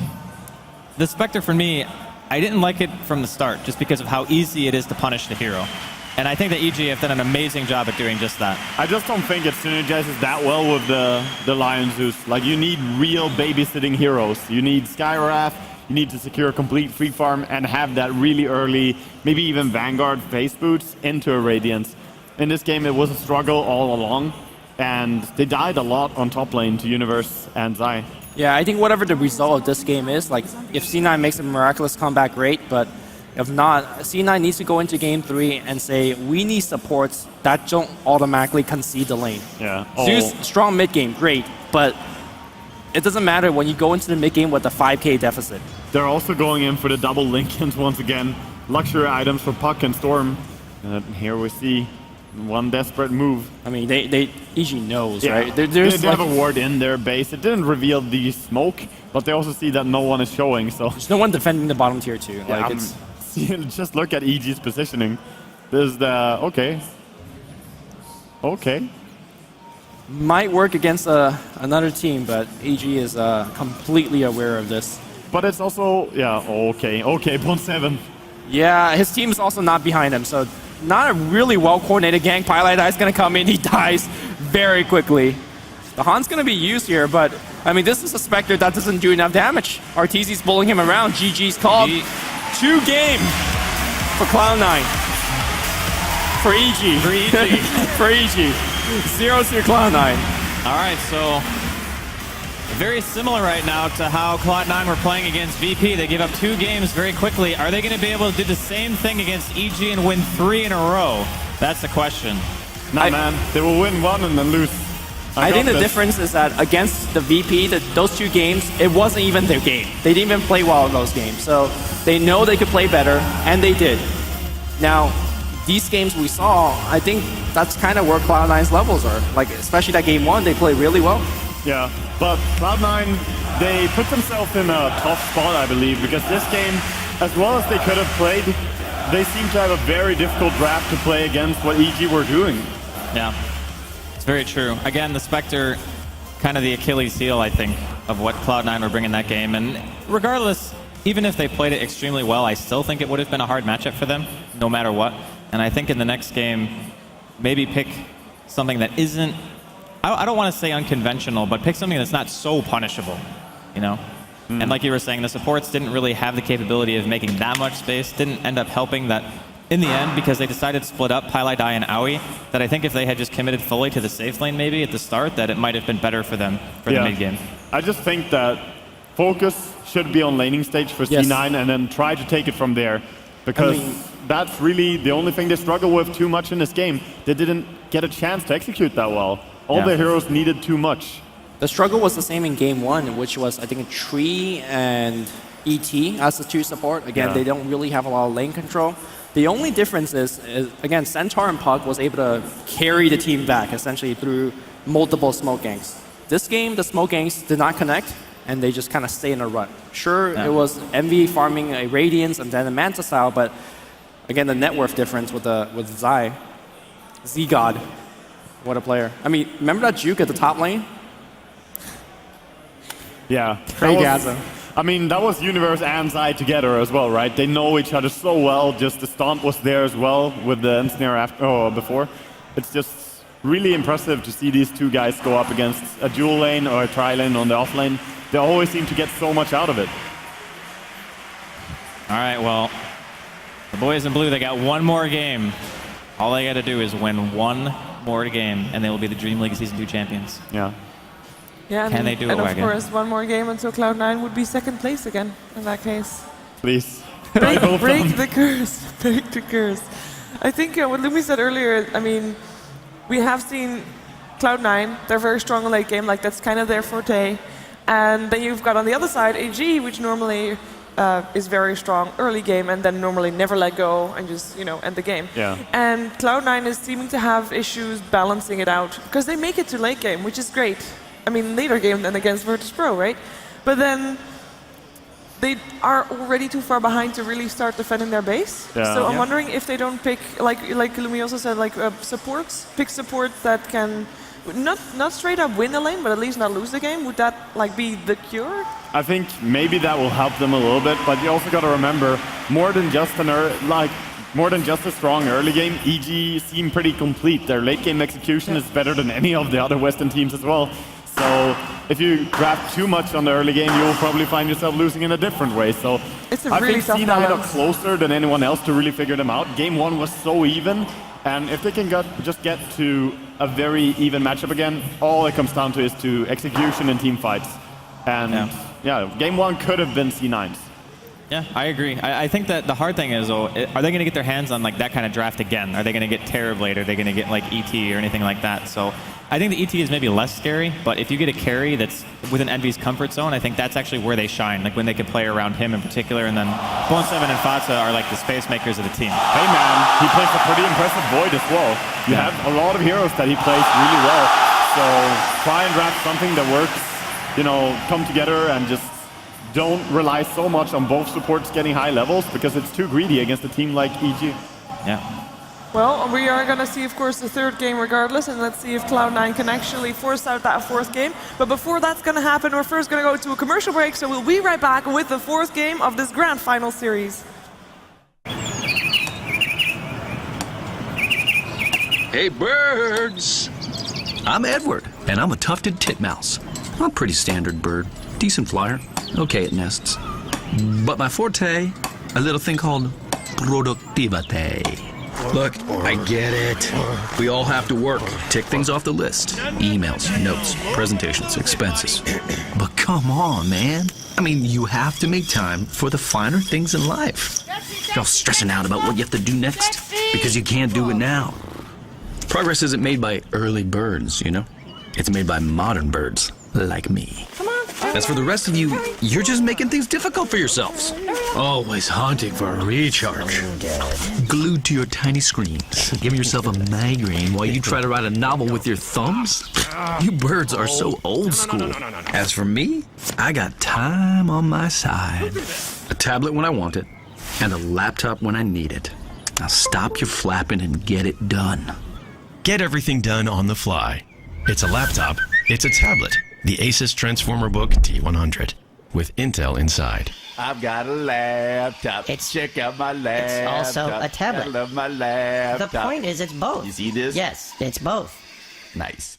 The Spectre, for me, I didn't like it from the start, just because of how easy it is to punish the hero. And I think that EG have done an amazing job at doing just that. I just don't think it synergizes that well with the Lion Zeus. Like, you need real babysitting heroes. You need Skywrath, you need to secure a complete free farm and have that really early, maybe even Vanguard face boots into a Radiance. In this game, it was a struggle all along, and they died a lot on top lane to Universe and Zai. Yeah, I think whatever the result of this game is, like, if C9 makes a miraculous comeback, great, but if not, C9 needs to go into Game 3 and say, we need supports that don't automatically concede the lane. Yeah. Zeus, strong mid game, great, but it doesn't matter when you go into the mid game with a 5k deficit. They're also going in for the double Lincolns once again. Luxury items for Puck and Storm. And here we see one desperate move. I mean, EG knows, Yeah. right? They There's have like, a ward in their base. It didn't reveal the smoke, but they also see that no one is showing, so... there's no one defending the bottom tier 2. Yeah, Like, it's... just look at EG's positioning. There's the... Okay. Okay. Might work against another team, but EG is completely aware of this. But it's also... Yeah, okay. Okay, Bone 7. Yeah, his team is also not behind him, so not a really well-coordinated gank. Pilot is going to come in, he dies very quickly. The Han's going to be used here, but, I mean, this is a Spectre that doesn't do enough damage. Arteezy's bullying him around, GG's called. 2 game for Cloud9. For EG. For EG. For EG. 0-2 Cloud9. All right, so very similar right now to how Cloud9 were playing against VP. They give up 2 games very quickly. Are they going to be able to do the same thing against EG and win 3 in a row? That's the question. Nah, man. They will win 1 and then lose. I think the difference is that against the VP, those 2 games, it wasn't even their game. They didn't even play well in those games. So they know they could play better, and they did. Now, these games we saw, I think that's kind of where Cloud9's levels are. Like, especially that game 1, they played really well. Yeah, but Cloud9, they put themselves in a tough spot, I believe, because this game, as well as they could have played, they seem to have a very difficult draft to play against what EG were doing. Yeah, it's very true. Again, the Spectre, kind of the Achilles heel, I think, of what Cloud9 were bringing that game. And regardless, even if they played it extremely well, I still think it would have been a hard matchup for them, no matter what. And I think in the next game, maybe pick something that isn't, I don't want to say unconventional, but pick something that's not so punishable, you know? And like you were saying, the supports didn't really have the capability of making that much space, didn't end up helping that in the end, because they decided to split up Pilai Dai and Aoi, that I think if they had just committed fully to the safe lane maybe at the start, that it might have been better for them for the mid game. I just think that focus should be on laning stage for C9 and then try to take it from there. Because that's really the only thing they struggle with too much in this game. They didn't get a chance to execute that well. All the heroes needed too much. The struggle was the same in game 1, which was, I think, Tree and ET as the 2 support. Again, they don't really have a lot of lane control. The only difference is, again, Centaur and Puck was able to carry the team back, essentially, through multiple smoke ganks. This game, the smoke ganks did not connect, and they just kind of stay in a rut. Sure, it was Envy farming a Radiance and then a Manta style, but again, the net worth difference with Zai. Z-God. What a player. I mean, remember that juke at the top lane? Yeah. Crazy That was- awesome. I mean, that was Universe and Zai together as well, right? They know each other so well. Just the stomp was there as well with the ensnare before. It's just really impressive to see these two guys go up against a dual lane or a tri-lane on the off lane. They always seem to get so much out of it. All right, well, the boys in blue, they got one more game. All they got to do is win one more game, and they will be the Dream League Season 2 champions. Yeah. Yeah, Can they do it, and of Wagon? course, one more game until Cloud9 would be second place again in that case. Please. Break the curse. Break the curse. I think what Lumi said earlier, I mean, we have seen Cloud9, they're very strong in late game, like that's kind of their forte. And then you've got on the other side AG, which normally is very strong early game and then normally never let go and just, end the game. Yeah. And Cloud9 is seeming to have issues balancing it out because they make it to late game, which is great. I mean, later game than against Virtus.Pro, right? But then they are already too far behind to really start defending their base. Yeah. So I'm wondering if they don't pick, like Lumi also said, like supports, pick support that can not straight up win the lane, but at least not lose the game. Would that be the cure? I think maybe that will help them a little bit, but you also got to remember, more than just a strong early game, EG seem pretty complete. Their late game execution is better than any of the other Western teams as well. So if you grab too much on the early game, you'll probably find yourself losing in a different way. So it's a I really think tough C9 are balance. closer than anyone else to really figure them out. Game 1 was so even, and if they can just get to a very even matchup again, all it comes down to is to execution and team fights. And yeah, game 1 could have been C9's. Yeah, I agree. I think that the hard thing is, are they going to get their hands on that kind of draft again? Are they going to get Terrorblade? Are they going to get ET or anything like that? So I think the ET is maybe less scary, but if you get a carry that's within Envy's comfort zone, I think that's actually where they shine, when they can play around him in particular, and then Bone7 and Fatsa are the space makers of the team. Hey man, he plays a pretty impressive Void as well. You have a lot of heroes that he plays really well, so try and draft something that works, come together and just don't rely so much on both supports getting high levels because it's too greedy against a team like EG. Yeah. Well, we are going to see, of course, the third game regardless, and let's see if Cloud9 can actually force out that fourth game. But before that's going to happen, we're first going to go to a commercial break, so we'll be right back with the fourth game of this grand final series. Hey, birds! I'm Edward, and I'm a tufted titmouse. I'm a pretty standard bird. Decent flyer, okay at nests. But my forte, a little thing called productivity. Look, I get it. We all have to work, tick things off the list. Emails, notes, presentations, expenses. But come on, man. I mean, you have to make time for the finer things in life. You're all stressing out about what you have to do next because you can't do it now. Progress isn't made by early birds, It's made by modern birds like me. As for the rest of you, you're just making things difficult for yourselves. Always hunting for a recharge. Glued to your tiny screens, giving yourself a migraine while you try to write a novel with your thumbs? You birds are so old school. As for me, I got time on my side. A tablet when I want it, and a laptop when I need it. Now stop your flapping and get it done. Get everything done on the fly. It's a laptop, it's a tablet. The Asus Transformer Book T100 with Intel inside. I've got a laptop. Check out my laptop. It's also a tablet. I love my laptop. The point is, it's both. You see this? Yes, it's both. Nice.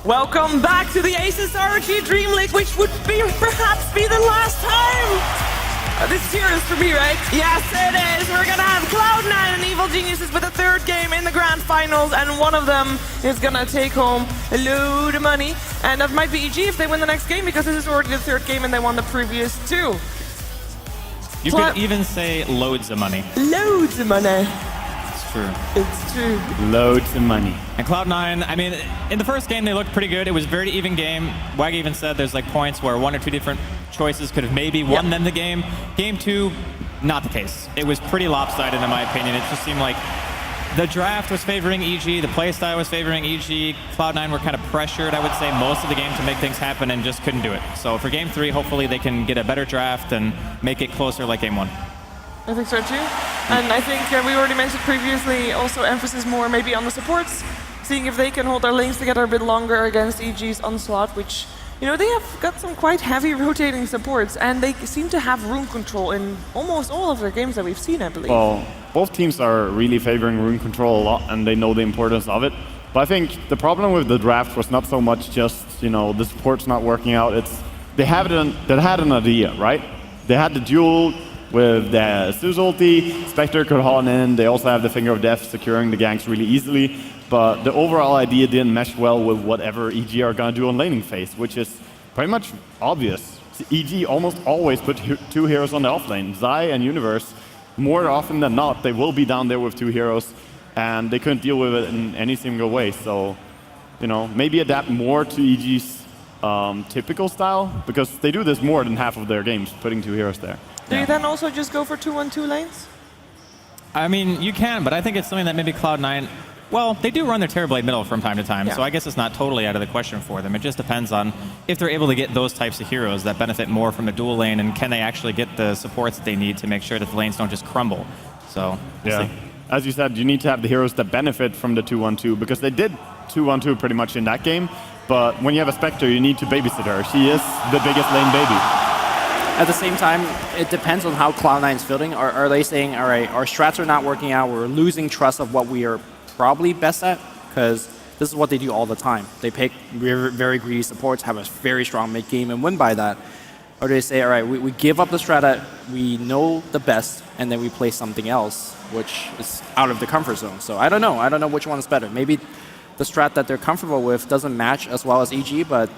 Welcome back to the Asus RG Dreamleague, which would be perhaps be the last time. This is serious for me, right? Yes, it is. We're gonna have Cloud9 and Evil Geniuses with the third game in the grand finals, and one of them is gonna take home a load of money, and that might be EG if they win the next game, because this is already the third game and they won the previous two. You could even say loads of money. Loads of money. It's true. It's true. Loads of money. And Cloud9, I mean, in the first game they looked pretty good. It was a very even game. Wag even said there's like points where one or two different choices could have maybe won them the game. Game 2, not the case. It was pretty lopsided in my opinion. It just seemed like the draft was favoring EG, the playstyle was favoring EG. Cloud9 were kind of pressured, I would say, most of the game to make things happen and just couldn't do it. So for Game 3, hopefully they can get a better draft and make it closer like Game 1. I think so too. And I think we already mentioned previously also emphasis more maybe on the supports, seeing if they can hold their lanes together a bit longer against EG's Onslaught, which, you know, they have got some quite heavy rotating supports, and they seem to have rune control in almost all of their games that we've seen, I believe. Well, both teams are really favoring rune control a lot, and they know the importance of it. But I think the problem with the draft was not so much just, you know, the support's not working out. It's they had an idea, right? They had the duel with the Asus ulti, Spectre could haul in, they also have the Finger of Death securing the ganks really easily, but the overall idea didn't mesh well with whatever EG are going to do on laning phase, which is pretty much obvious. EG almost always put two heroes on the offlane, Zai and Universe. More often than not, they will be down there with two heroes, and they couldn't deal with it in any single way. So, you know, maybe adapt more to EG's typical style, because they do this more than half of their games, putting two heroes there. Do you then also just go for 2-1-2 lanes? I mean, you can, but I think it's something that maybe Cloud9, well, they do run their Terrorblade middle from time to time, so I guess it's not totally out of the question for them. It just depends on if they're able to get those types of heroes that benefit more from a dual lane, and can they actually get the supports that they need to make sure that the lanes don't just crumble. So, we'll see. As you said, you need to have the heroes that benefit from the 2-1-2, because they did 2-1-2 pretty much in that game, but when you have a Spectre, you need to babysit her. She is the biggest lane baby. At the same time, it depends on how Cloud9 is feeling. Are they saying, all right, our strats are not working out, we're losing trust of what we are probably best at? Because this is what they do all the time. They pick very greedy supports, have a very strong mid game, and win by that. Or do they say, all right, we give up the strat that we know the best, and then we play something else, which is out of the comfort zone. So I don't know. I don't know which one is better. Maybe the strat that they're comfortable with doesn't match as well as EG, but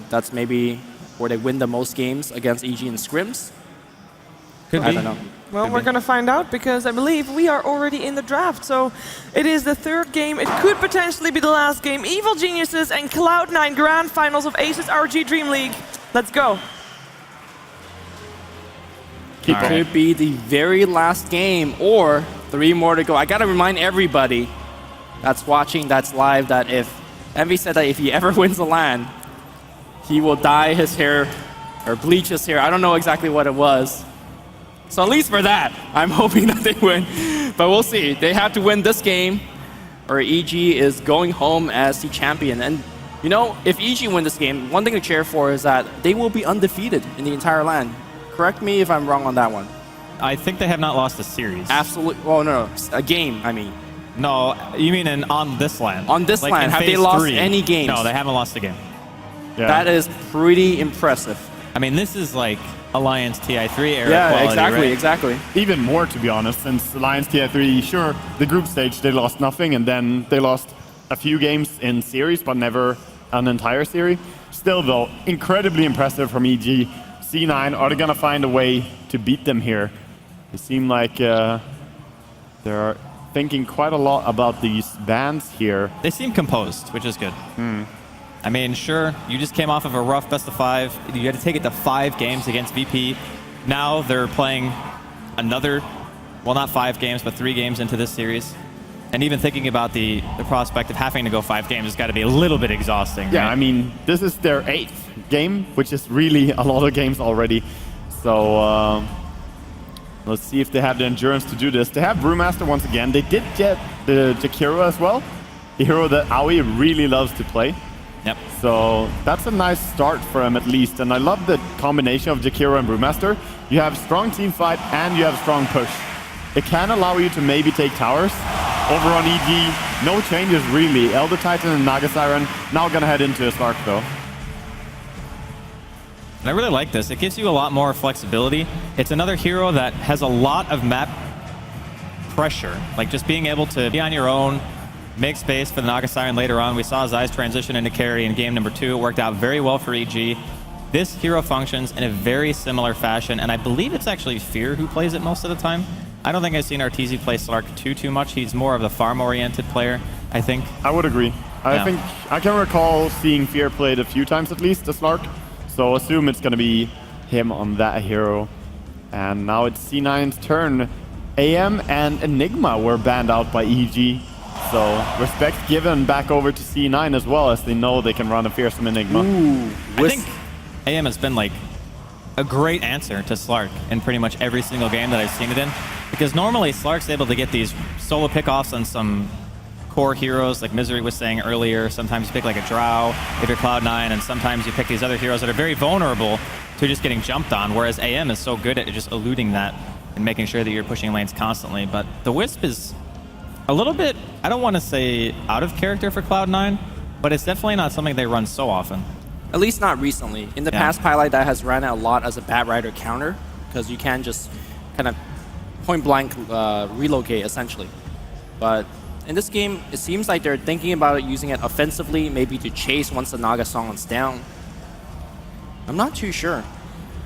that's maybe where they win the most games against EG in scrims. I don't know. Well, we're going to find out because I believe we are already in the draft. So it is the third game. It could potentially be the last game. Evil Geniuses and Cloud9 Grand Finals of Asus RG Dream League. Let's go. It could be the very last game or 3 more to go. I got to remind everybody that's watching, that's live, that if Envy said that if he ever wins the LAN, he will dye his hair or bleach his hair. I don't know exactly what it was. So at least for that, I'm hoping that they win. But we'll see. They have to win this game or EG is going home as the champion. And if EG win this game, one thing to cheer for is that they will be undefeated in the entire LAN. Correct me if I'm wrong on that one. I think they have not lost a series. Absolutely. Well, no. A game, I mean. No, you mean on this LAN? On this LAN, have they lost any games? No, they haven't lost a game. Yeah. That is pretty impressive. I mean, this is like Alliance TI3 era quality, right? exactly. Even more, to be honest, since Alliance TI3, sure, the group stage, they lost nothing, and then they lost a few games in series, but never an entire series. Still, though, incredibly impressive from EG. C9, are they going to find a way to beat them here? It seems like they're thinking quite a lot about these bans here. They seem composed, which is good. I mean, sure, you just came off of a rough best of 5. You had to take it to 5 games against VP. Now they're playing another, well, not 5 games, but 3 games into this series. And even thinking about the prospect of having to go 5 games has got to be a little bit exhausting. Yeah, right? I mean, this is their 8th game, which is really a lot of games already. So let's see if they have the endurance to do this. They have Brewmaster once again. They did get the Jakiro as well, the hero that Aoi really loves to play. Yep. So that's a nice start for him at least. And I love the combination of Jakiro and Brewmaster. You have strong team fight and you have strong push. It can allow you to maybe take towers. Over on EG, no changes really. Elder Titan and Naga Siren now gonna head into a Slark though. And I really like this. It gives you a lot more flexibility. It's another hero that has a lot of map pressure. Like just being able to be on your own, make space for the Naga Siren later on. We saw Zai's transition into carry in game number 2. It worked out very well for EG. This hero functions in a very similar fashion, and I believe it's actually Fear who plays it most of the time. I don't think I've seen Arteezy play Slark too much. He's more of the farm-oriented player, I think. I would agree. I think I can recall seeing Fear played a few times at least, the Slark. So assume it's going to be him on that hero. And now it's C9's turn. AM and Enigma were banned out by EG. So respect given back over to C9 as well, as they know they can run a fearsome Enigma. Ooh, I think AM has been like a great answer to Slark in pretty much every single game that I've seen it in. Because normally Slark's able to get these solo pickoffs on some core heroes, like Misery was saying earlier. Sometimes you pick like a Drow if you're Cloud9, and sometimes you pick these other heroes that are very vulnerable to just getting jumped on, whereas AM is so good at just eluding that and making sure that you're pushing lanes constantly. But the Wisp is a little bit, I don't want to say out of character for Cloud9, but it's definitely not something they run so often. At least not recently. In the past, Pylight that has ran it a lot as a Bat Rider counter, because you can just kind of point blank relocate essentially. But in this game, it seems like they're thinking about it, using it offensively, maybe to chase once the Naga Song's down. I'm not too sure.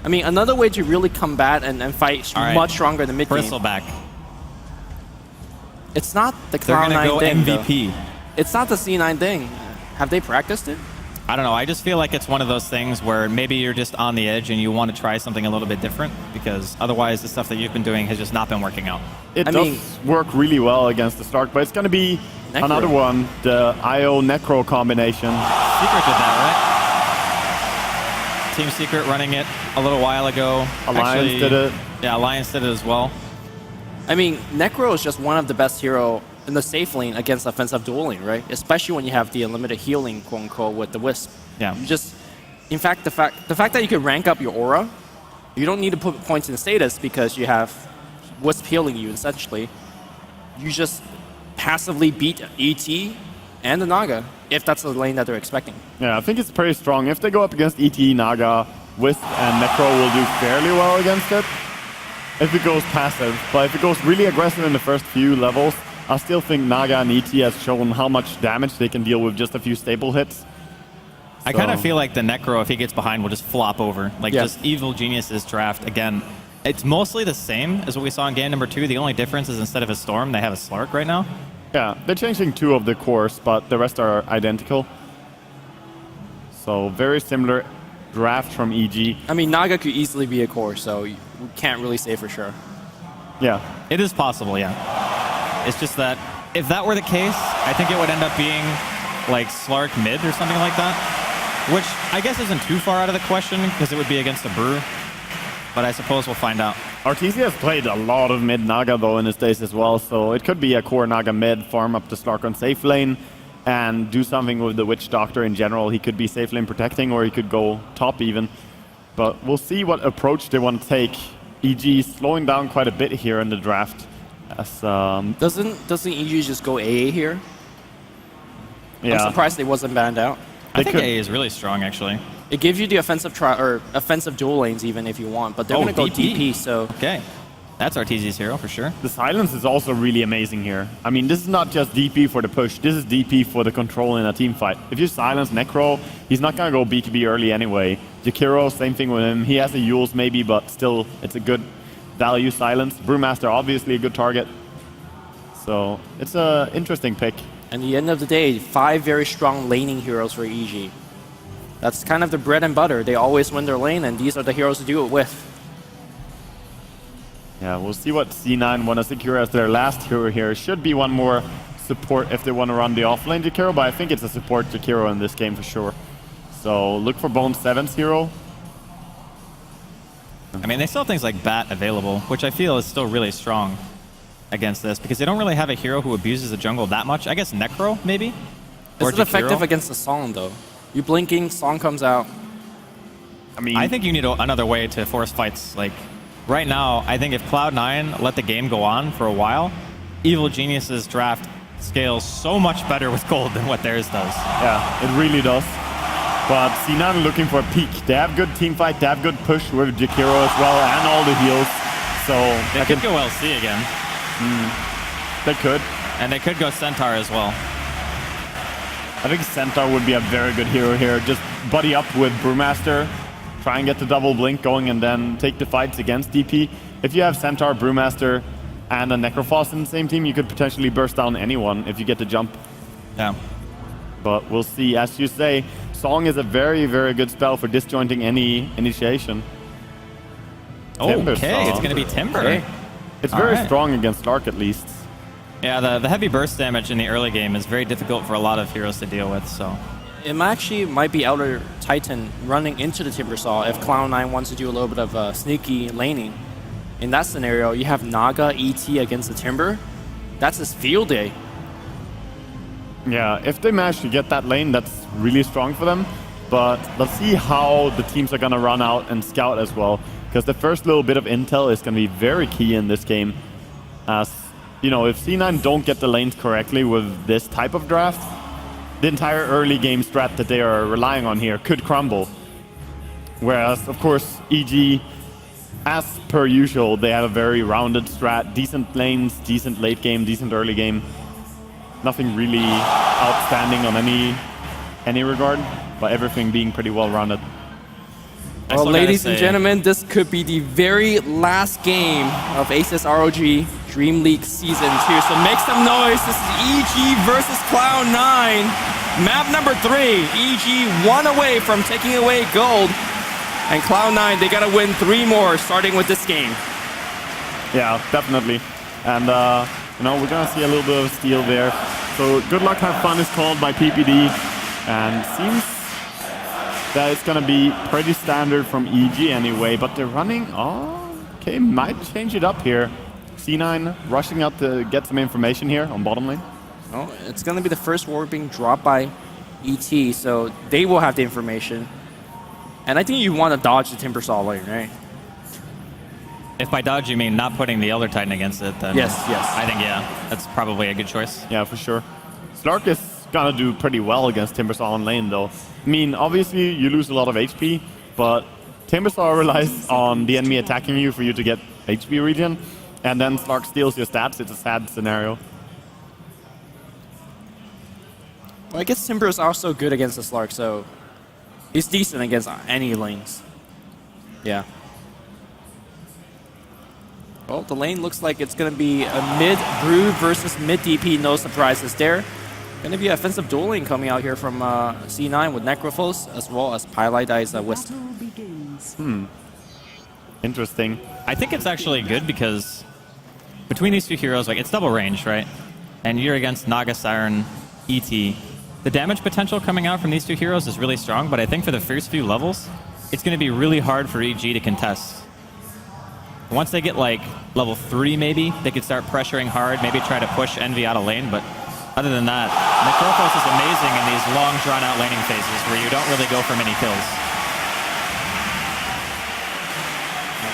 I mean, another way to really combat and fight much stronger in the mid game. Bristleback. It's not the They're Cloud9 gonna go thing, MVP. though. It's not the C9 thing. Have they practiced it? I don't know. I just feel like it's one of those things where maybe you're just on the edge and you want to try something a little bit different, because otherwise the stuff that you've been doing has just not been working out. It does work really well against the Stark, but it's going to be another one, the IO Necro combination. Secret did that, right? Team Secret running it a little while ago. Alliance did it. Yeah, Alliance did it as well. I mean, Necro is just one of the best hero in the safe lane against offensive dueling, right? Especially when you have the unlimited healing, quote unquote, with the Wisp. Yeah. In fact, the fact that you can rank up your aura, you don't need to put points in status because you have Wisp healing you essentially. You just passively beat ET and the Naga if that's the lane that they're expecting. Yeah, I think it's pretty strong. If they go up against ET, Naga, Wisp, and Necro will do fairly well against it. If it goes passive, but if it goes really aggressive in the first few levels, I still think Naga and ET has shown how much damage they can deal with just a few staple hits. I kind of feel like the Necro, if he gets behind, will just flop over. Like, just Evil Genius's draft, again, it's mostly the same as what we saw in game number 2. The only difference is instead of a Storm, they have a Slark right now. Yeah, they're changing 2 of the cores, but the rest are identical. So, very similar draft from EG. I mean, Naga could easily be a core, so we can't really say for sure. Yeah. It is possible, yeah. It's just that if that were the case, I think it would end up being like Slark mid or something like that, which I guess isn't too far out of the question because it would be against a Brew, but I suppose we'll find out. RTZ has played a lot of mid Naga though in his days as well, so it could be a core Naga mid, farm up the Slark on safe lane, and do something with the Witch Doctor in general. He could be safe lane protecting, or he could go top even. But we'll see what approach they want to take. EG slowing down quite a bit here in the draft. As, doesn't EG just go AA here? Yeah. I'm surprised they wasn't banned out. I think AA is really strong, actually. It gives you the offensive dual lanes even if you want, but they're going to go DP, so... Okay. That's RTZ's hero for sure. The silence is also really amazing here. I mean, this is not just DP for the push. This is DP for the control in a team fight. If you silence Necro, he's not going to go BKB early anyway. Jakiro, same thing with him. He has the Yules maybe, but still, it's a good value silence. Brewmaster, obviously a good target. So, it's an interesting pick. At the end of the day, 5 very strong laning heroes for EG. That's kind of the bread and butter. They always win their lane, and these are the heroes to do it with. Yeah, we'll see what C9 want to secure as their last hero here. Should be one more support if they want to run the offlane Jakiro, but I think it's a support Jakiro in this game for sure. So look for Bone 7's hero. I mean, they still have things like Bat available, which I feel is still really strong against this, because they don't really have a hero who abuses the jungle that much. I guess Necro, maybe? Is it effective against the Song, though? You blinking, Song comes out. I mean, I think you need another way to force fights. Like, right now, I think if Cloud9 let the game go on for a while, Evil Genius's draft scales so much better with gold than what theirs does. Yeah, it really does. But C9 looking for a peak. They have good team fight, they have good push with Jakiro as well, and all the heals. So they could go LC again. They could. And they could go Centaur as well. I think Centaur would be a very good hero here. Just buddy up with Brewmaster, try and get the double blink going, and then take the fights against DP. If you have Centaur, Brewmaster, and a Necrophos in the same team, you could potentially burst down anyone if you get the jump. Yeah. But we'll see. As you say, Song is a very, very good spell for disjointing any initiation. Okay, it's going to be Timber. Okay. It's very strong against Lark at least. Yeah, the heavy burst damage in the early game is very difficult for a lot of heroes to deal with, so... It might be Elder Titan running into the Timbersaw if Cloud9 wants to do a little bit of sneaky laning. In that scenario, you have Naga ET against the Timber. That's his field day. Yeah, if they manage to get that lane, that's really strong for them. But let's see how the teams are going to run out and scout as well. Because the first little bit of intel is going to be very key in this game. As, you know, if C9 don't get the lanes correctly with this type of draft, the entire early game strat that they are relying on here could crumble. Whereas, of course, EG, as per usual, they have a very rounded strat. Decent lanes, decent late game, decent early game. Nothing really outstanding on any regard, but everything being pretty well rounded. Well, ladies and gentlemen, this could be the very last game of Asus ROG DreamLeague Season 2. So make some noise. This is EG versus Cloud9. Map number 3. EG 1 away from taking away gold. And Cloud9, they got to win 3 more starting with this game. Yeah, definitely. And, you know, we're going to see a little bit of steal there. So good luck, have fun is called by PPD. And seems that it's going to be pretty standard from EG anyway, but they're running, okay, might change it up here. C9 rushing out to get some information here on bottom lane? Well, it's going to be the first ward being dropped by ET, so they will have the information. And I think you want to dodge the Timbersaw lane, right? If by dodge you mean not putting the Elder Titan against it, then yes. I think, yeah, that's probably a good choice. Yeah, for sure. Slark is going to do pretty well against Timbersaw on lane, though. I mean, obviously, you lose a lot of HP, but Timbersaw relies on the enemy attacking you for you to get HP regen, and then Slark steals your stats. It's a sad scenario. Well, I guess Timber is also good against the Slark, so he's decent against any lanes. Yeah. Well, the lane looks like it's going to be a mid Brood versus mid DP. No surprises there. Going to be an offensive duel lane coming out here from C9 with Necrophos as well as Pylai's Wisp. Interesting. I think it's actually good because between these two heroes, like, it's double range, right? And you're against Naga Siren, ET. The damage potential coming out from these two heroes is really strong, but I think for the first few levels, it's going to be really hard for EG to contest. Once they get like level 3 maybe, they could start pressuring hard, maybe try to push Envy out of lane, but other than that, Necrophos is amazing in these long drawn-out laning phases where you don't really go for many kills.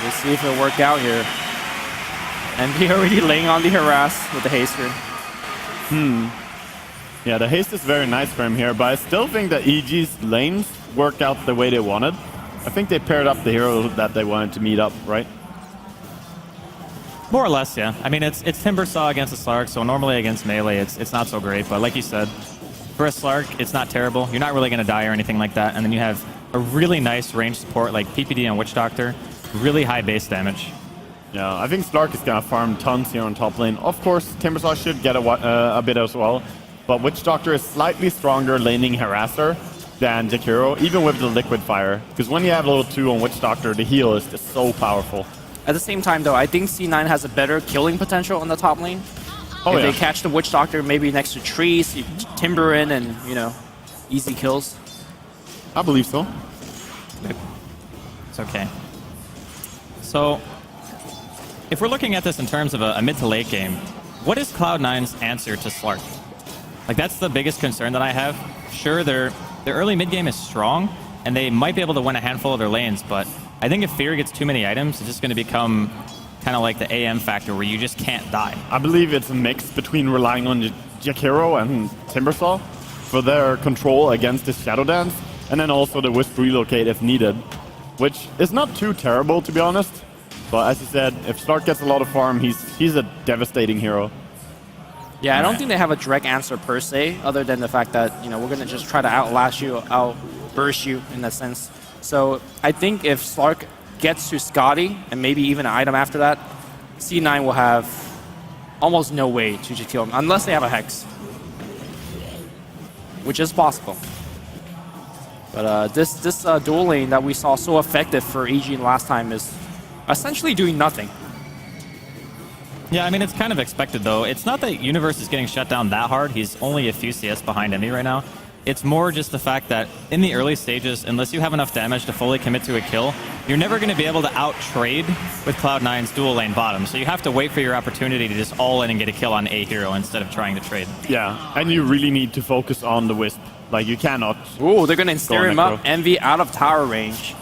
We'll see if it'll work out here. Envy already laying on the harass with the haster. Yeah, the haste is very nice for him here, but I still think that EG's lanes worked out the way they wanted. I think they paired up the hero that they wanted to meet up, right? More or less, yeah. I mean, it's Timbersaw against a Slark, so normally against melee, it's not so great. But like you said, for a Slark, it's not terrible. You're not really going to die or anything like that. And then you have a really nice range support like PPD and Witch Doctor, really high base damage. Yeah, I think Slark is going to farm tons here on top lane. Of course, Timbersaw should get a bit as well, but Witch Doctor is slightly stronger laning harasser than Jakiro, even with the Liquid Fire. Because when you have level 2 on Witch Doctor, the heal is just so powerful. At the same time, though, I think C9 has a better killing potential on the top lane. Oh, if yeah. they catch the Witch Doctor maybe next to trees, you timber in and, you know, easy kills. I believe so. It's okay. So, if we're looking at this in terms of a mid to late game, what is Cloud9's answer to Slark? Like, that's the biggest concern that I have. Sure, their early mid game is strong, and they might be able to win a handful of their lanes, but I think if Fear gets too many items, it's just going to become kind of like the AM factor where you just can't die. I believe it's a mix between relying on Jakiro and Timbersaw for their control against the Shadow Dance, and then also the Wisp relocate if needed, which is not too terrible, to be honest. But as you said, if Slark gets a lot of farm, he's a devastating hero. Yeah, I don't think they have a direct answer per se, other than the fact that, you know, we're going to just try to outlast you, outburst you in that sense. So I think if Slark gets to Scotty, and maybe even an item after that, C9 will have almost no way to just kill him, unless they have a Hex. Which is possible. But this dual lane that we saw so effective for EG last time is essentially doing nothing. Yeah, I mean, it's kind of expected, though. It's not that Universe is getting shut down that hard. He's only a few CS behind Emmy right now. It's more just the fact that in the early stages, unless you have enough damage to fully commit to a kill, you're never going to be able to out-trade with Cloud9's dual lane bottom. So you have to wait for your opportunity to just all in and get a kill on a hero instead of trying to trade. Yeah, and you really need to focus on the Wisp. Like, you cannot... Ooh, they're going to ensnare him up. Envy out of tower range.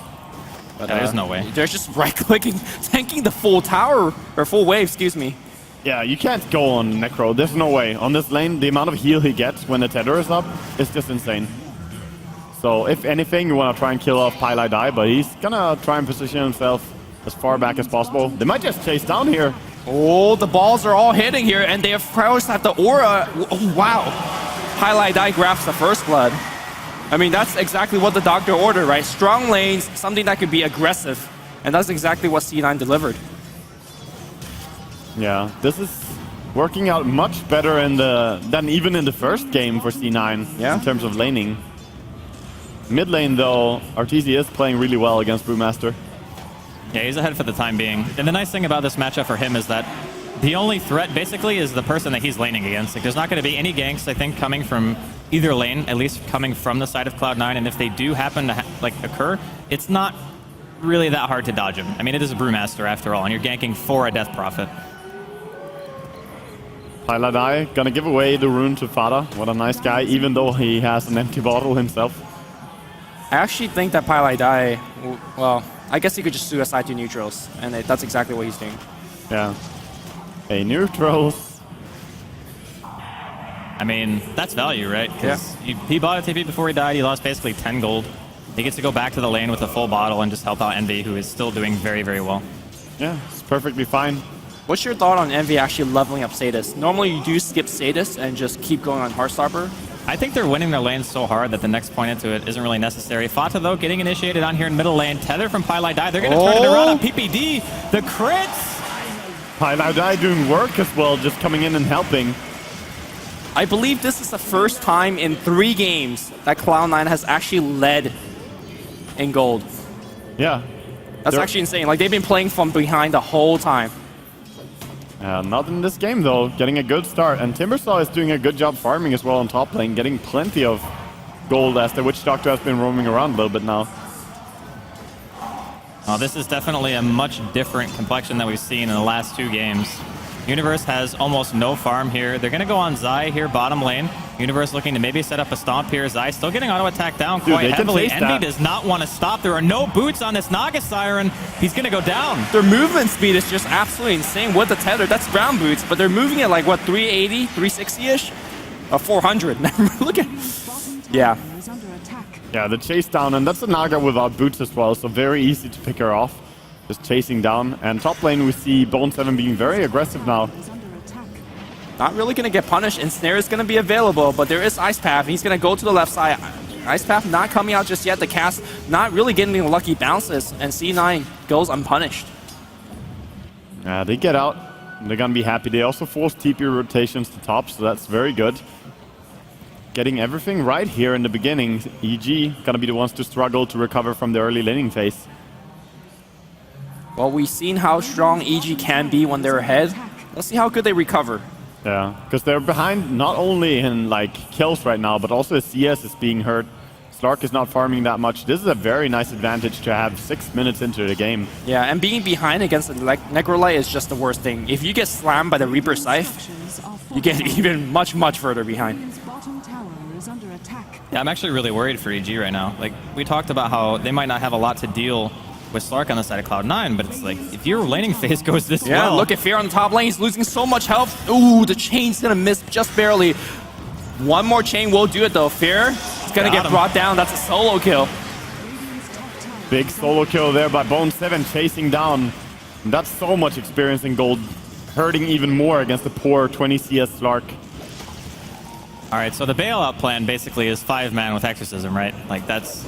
But there's no way. They're just right-clicking, tanking the full tower, or full wave, excuse me. Yeah, you can't go on Necro. There's no way. On this lane, the amount of heal he gets when the tether is up is just insane. So if anything, you want to try and kill off Pylai, but he's going to try and position himself as far back as possible. They might just chase down here. Oh, the balls are all hitting here, and they of course have the aura. Oh, wow. Pylai grabs the first blood. I mean, that's exactly what the doctor ordered, right? Strong lanes, something that could be aggressive. And that's exactly what C9 delivered. Yeah, this is working out much better than even in the first game for C9 in terms of laning. Mid lane, though, Arteezy is playing really well against Brewmaster. Yeah, he's ahead for the time being. And the nice thing about this matchup for him is that the only threat, basically, is the person that he's laning against. Like, there's not going to be any ganks, I think, coming from either lane, at least coming from the side of Cloud9. And if they do happen to occur, it's not really that hard to dodge him. I mean, it is a Brewmaster, after all, and you're ganking for a Death Prophet. Paladai gonna give away the rune to Fada. What a nice guy, even though he has an empty bottle himself. I actually think that Paladai, well, I guess he could just suicide to neutrals, and that's exactly what he's doing. Yeah. Hey, neutrals. I mean, that's value, right? Because he bought a TP before he died. He lost basically 10 gold. He gets to go back to the lane with a full bottle and just help out Envy, who is still doing very, very well. Yeah, it's perfectly fine. What's your thought on Envy actually leveling up Sadist? Normally you do skip Sadist and just keep going on Heartstopper. I think they're winning their lane so hard that the next point into it isn't really necessary. Fata, though, getting initiated on here in middle lane. Tether from Paladai. They're going to turn it around on PPD. The crits! Paladai doing work as well, just coming in and helping. I believe this is the first time in 3 games that Cloud9 has actually led in gold. Yeah. That's actually insane. Like, they've been playing from behind the whole time. Not in this game, though. Getting a good start. And Timbersaw is doing a good job farming as well on top lane, getting plenty of gold as the Witch Doctor has been roaming around a little bit now. This is definitely a much different complexion than we've seen in the last 2 games. Universe has almost no farm here. They're going to go on Zai here, bottom lane. Universe looking to maybe set up a stomp here. Zai still getting auto attack down quite heavily. Envy does not want to stop. There are no boots on this Naga Siren. He's going to go down. Their movement speed is just absolutely insane with the tether. That's ground boots, but they're moving at like, what, 380, 360-ish? 400. Look at... Yeah. Yeah, the chase down, and that's a Naga without boots as well, so very easy to pick her off. Just chasing down. And top lane, we see Bone 7 being very aggressive now. Not really going to get punished, and Snare is going to be available, but there is Ice Path. He's going to go to the left side. Ice Path not coming out just yet. The cast not really getting the lucky bounces, and C9 goes unpunished. Yeah, they get out. They're going to be happy. They also force TP rotations to top, so that's very good. Getting everything right here in the beginning. EG going to be the ones to struggle to recover from the early laning phase. Well, we've seen how strong EG can be when they're ahead. Let's see how good they recover. Yeah, because they're behind not only in like kills right now, but also CS is being hurt. Slark is not farming that much. This is a very nice advantage to have 6 minutes into the game. Yeah, and being behind against the Necrolite is just the worst thing. If you get slammed by the Reaper Scythe, you get even much, much further behind. Yeah, I'm actually really worried for EG right now. Like, we talked about how they might not have a lot to deal with Slark on the side of Cloud9, but it's like, if your laning phase goes this well... Yeah, look at Fear on the top lane. He's losing so much health. Ooh, the chain's gonna miss just barely. One more chain will do it, though. Fear is gonna get brought down. That's a solo kill. Big solo kill there by Bone 7, chasing down. And that's so much experience in gold, hurting even more against the poor 20 CS Slark. All right, so the bailout plan basically is 5-man with Exorcism, right? Like, that's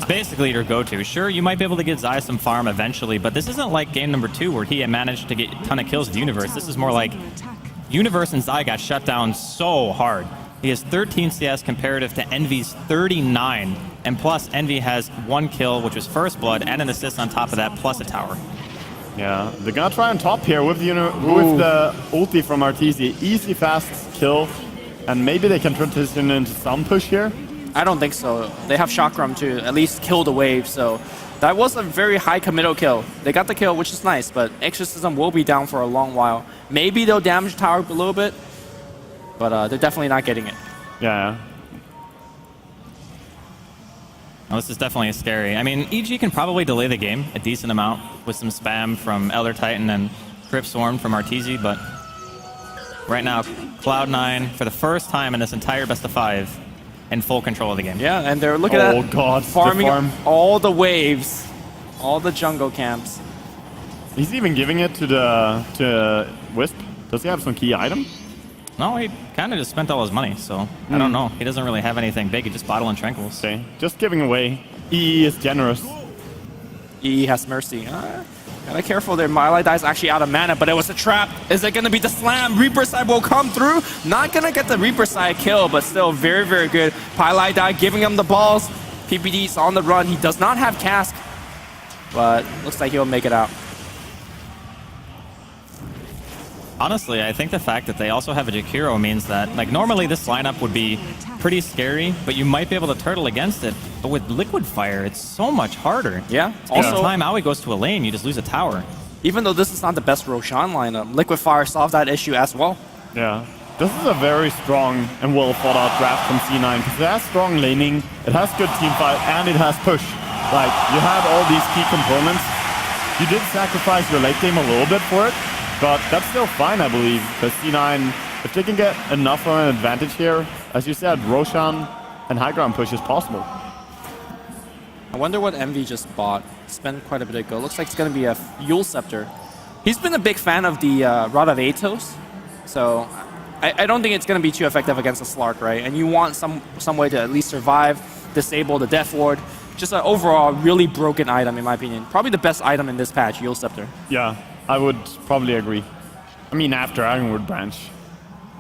basically your go-to. Sure, you might be able to get Zai some farm eventually, but this isn't like game number 2 where he had managed to get a ton of kills with Universe. This is more like Universe and Zai got shut down so hard. He has 13 CS comparative to Envy's 39, and plus Envy has 1 kill, which was First Blood, and an assist on top of that, plus a tower. Yeah, they're gonna try on top here with the ulti from Arteezy. Easy, fast kill, and maybe they can transition into some push here. I don't think so. They have Chakram to at least kill the wave, so that was a very high committal kill. They got the kill, which is nice, but Exorcism will be down for a long while. Maybe they'll damage the tower a little bit, but they're definitely not getting it. Yeah. Well, this is definitely scary. I mean, EG can probably delay the game a decent amount with some spam from Elder Titan and Crypt Swarm from Arteezy, but right now, Cloud9, for the first time in this entire best of 5, in full control of the game. Yeah, and they're looking at farming all the waves, all the jungle camps. He's even giving it to Wisp. Does he have some key item? No, he kind of just spent all his money, so I don't know. He doesn't really have anything big. He just bottle and tranquils. Okay, just giving away. EE is generous. EE has mercy. Gotta be careful there. Paladai is actually out of mana, but it was a trap. Is it gonna be the slam? Reaper side will come through. Not gonna get the Reaper side kill, but still very, very good. Paladai giving him the balls. PPD's on the run. He does not have cask, but looks like he'll make it out. Honestly, I think the fact that they also have a Jakiro means that, like, normally this lineup would be pretty scary, but you might be able to turtle against it. But with Liquid Fire, it's so much harder. Yeah. Also, time Aoi goes to a lane, you just lose a tower. Even though this is not the best Roshan lineup, Liquid Fire solved that issue as well. Yeah. This is a very strong and well thought out draft from C9 because it has strong laning, it has good team fight, and it has push. Like, you have all these key components. You did sacrifice your late game a little bit for it, but that's still fine, I believe, because C9, if they can get enough of an advantage here, as you said, Roshan and high ground push is possible. I wonder what Envy just bought. Spent quite a bit of gold. Looks like it's going to be a Yule Scepter. He's been a big fan of the Rod of Atos, so I don't think it's going to be too effective against a Slark, right? And you want some way to at least survive, disable the Death Ward. Just an overall really broken item, in my opinion. Probably the best item in this patch, Yule Scepter. Yeah, I would probably agree. I mean, after Ironwood Branch.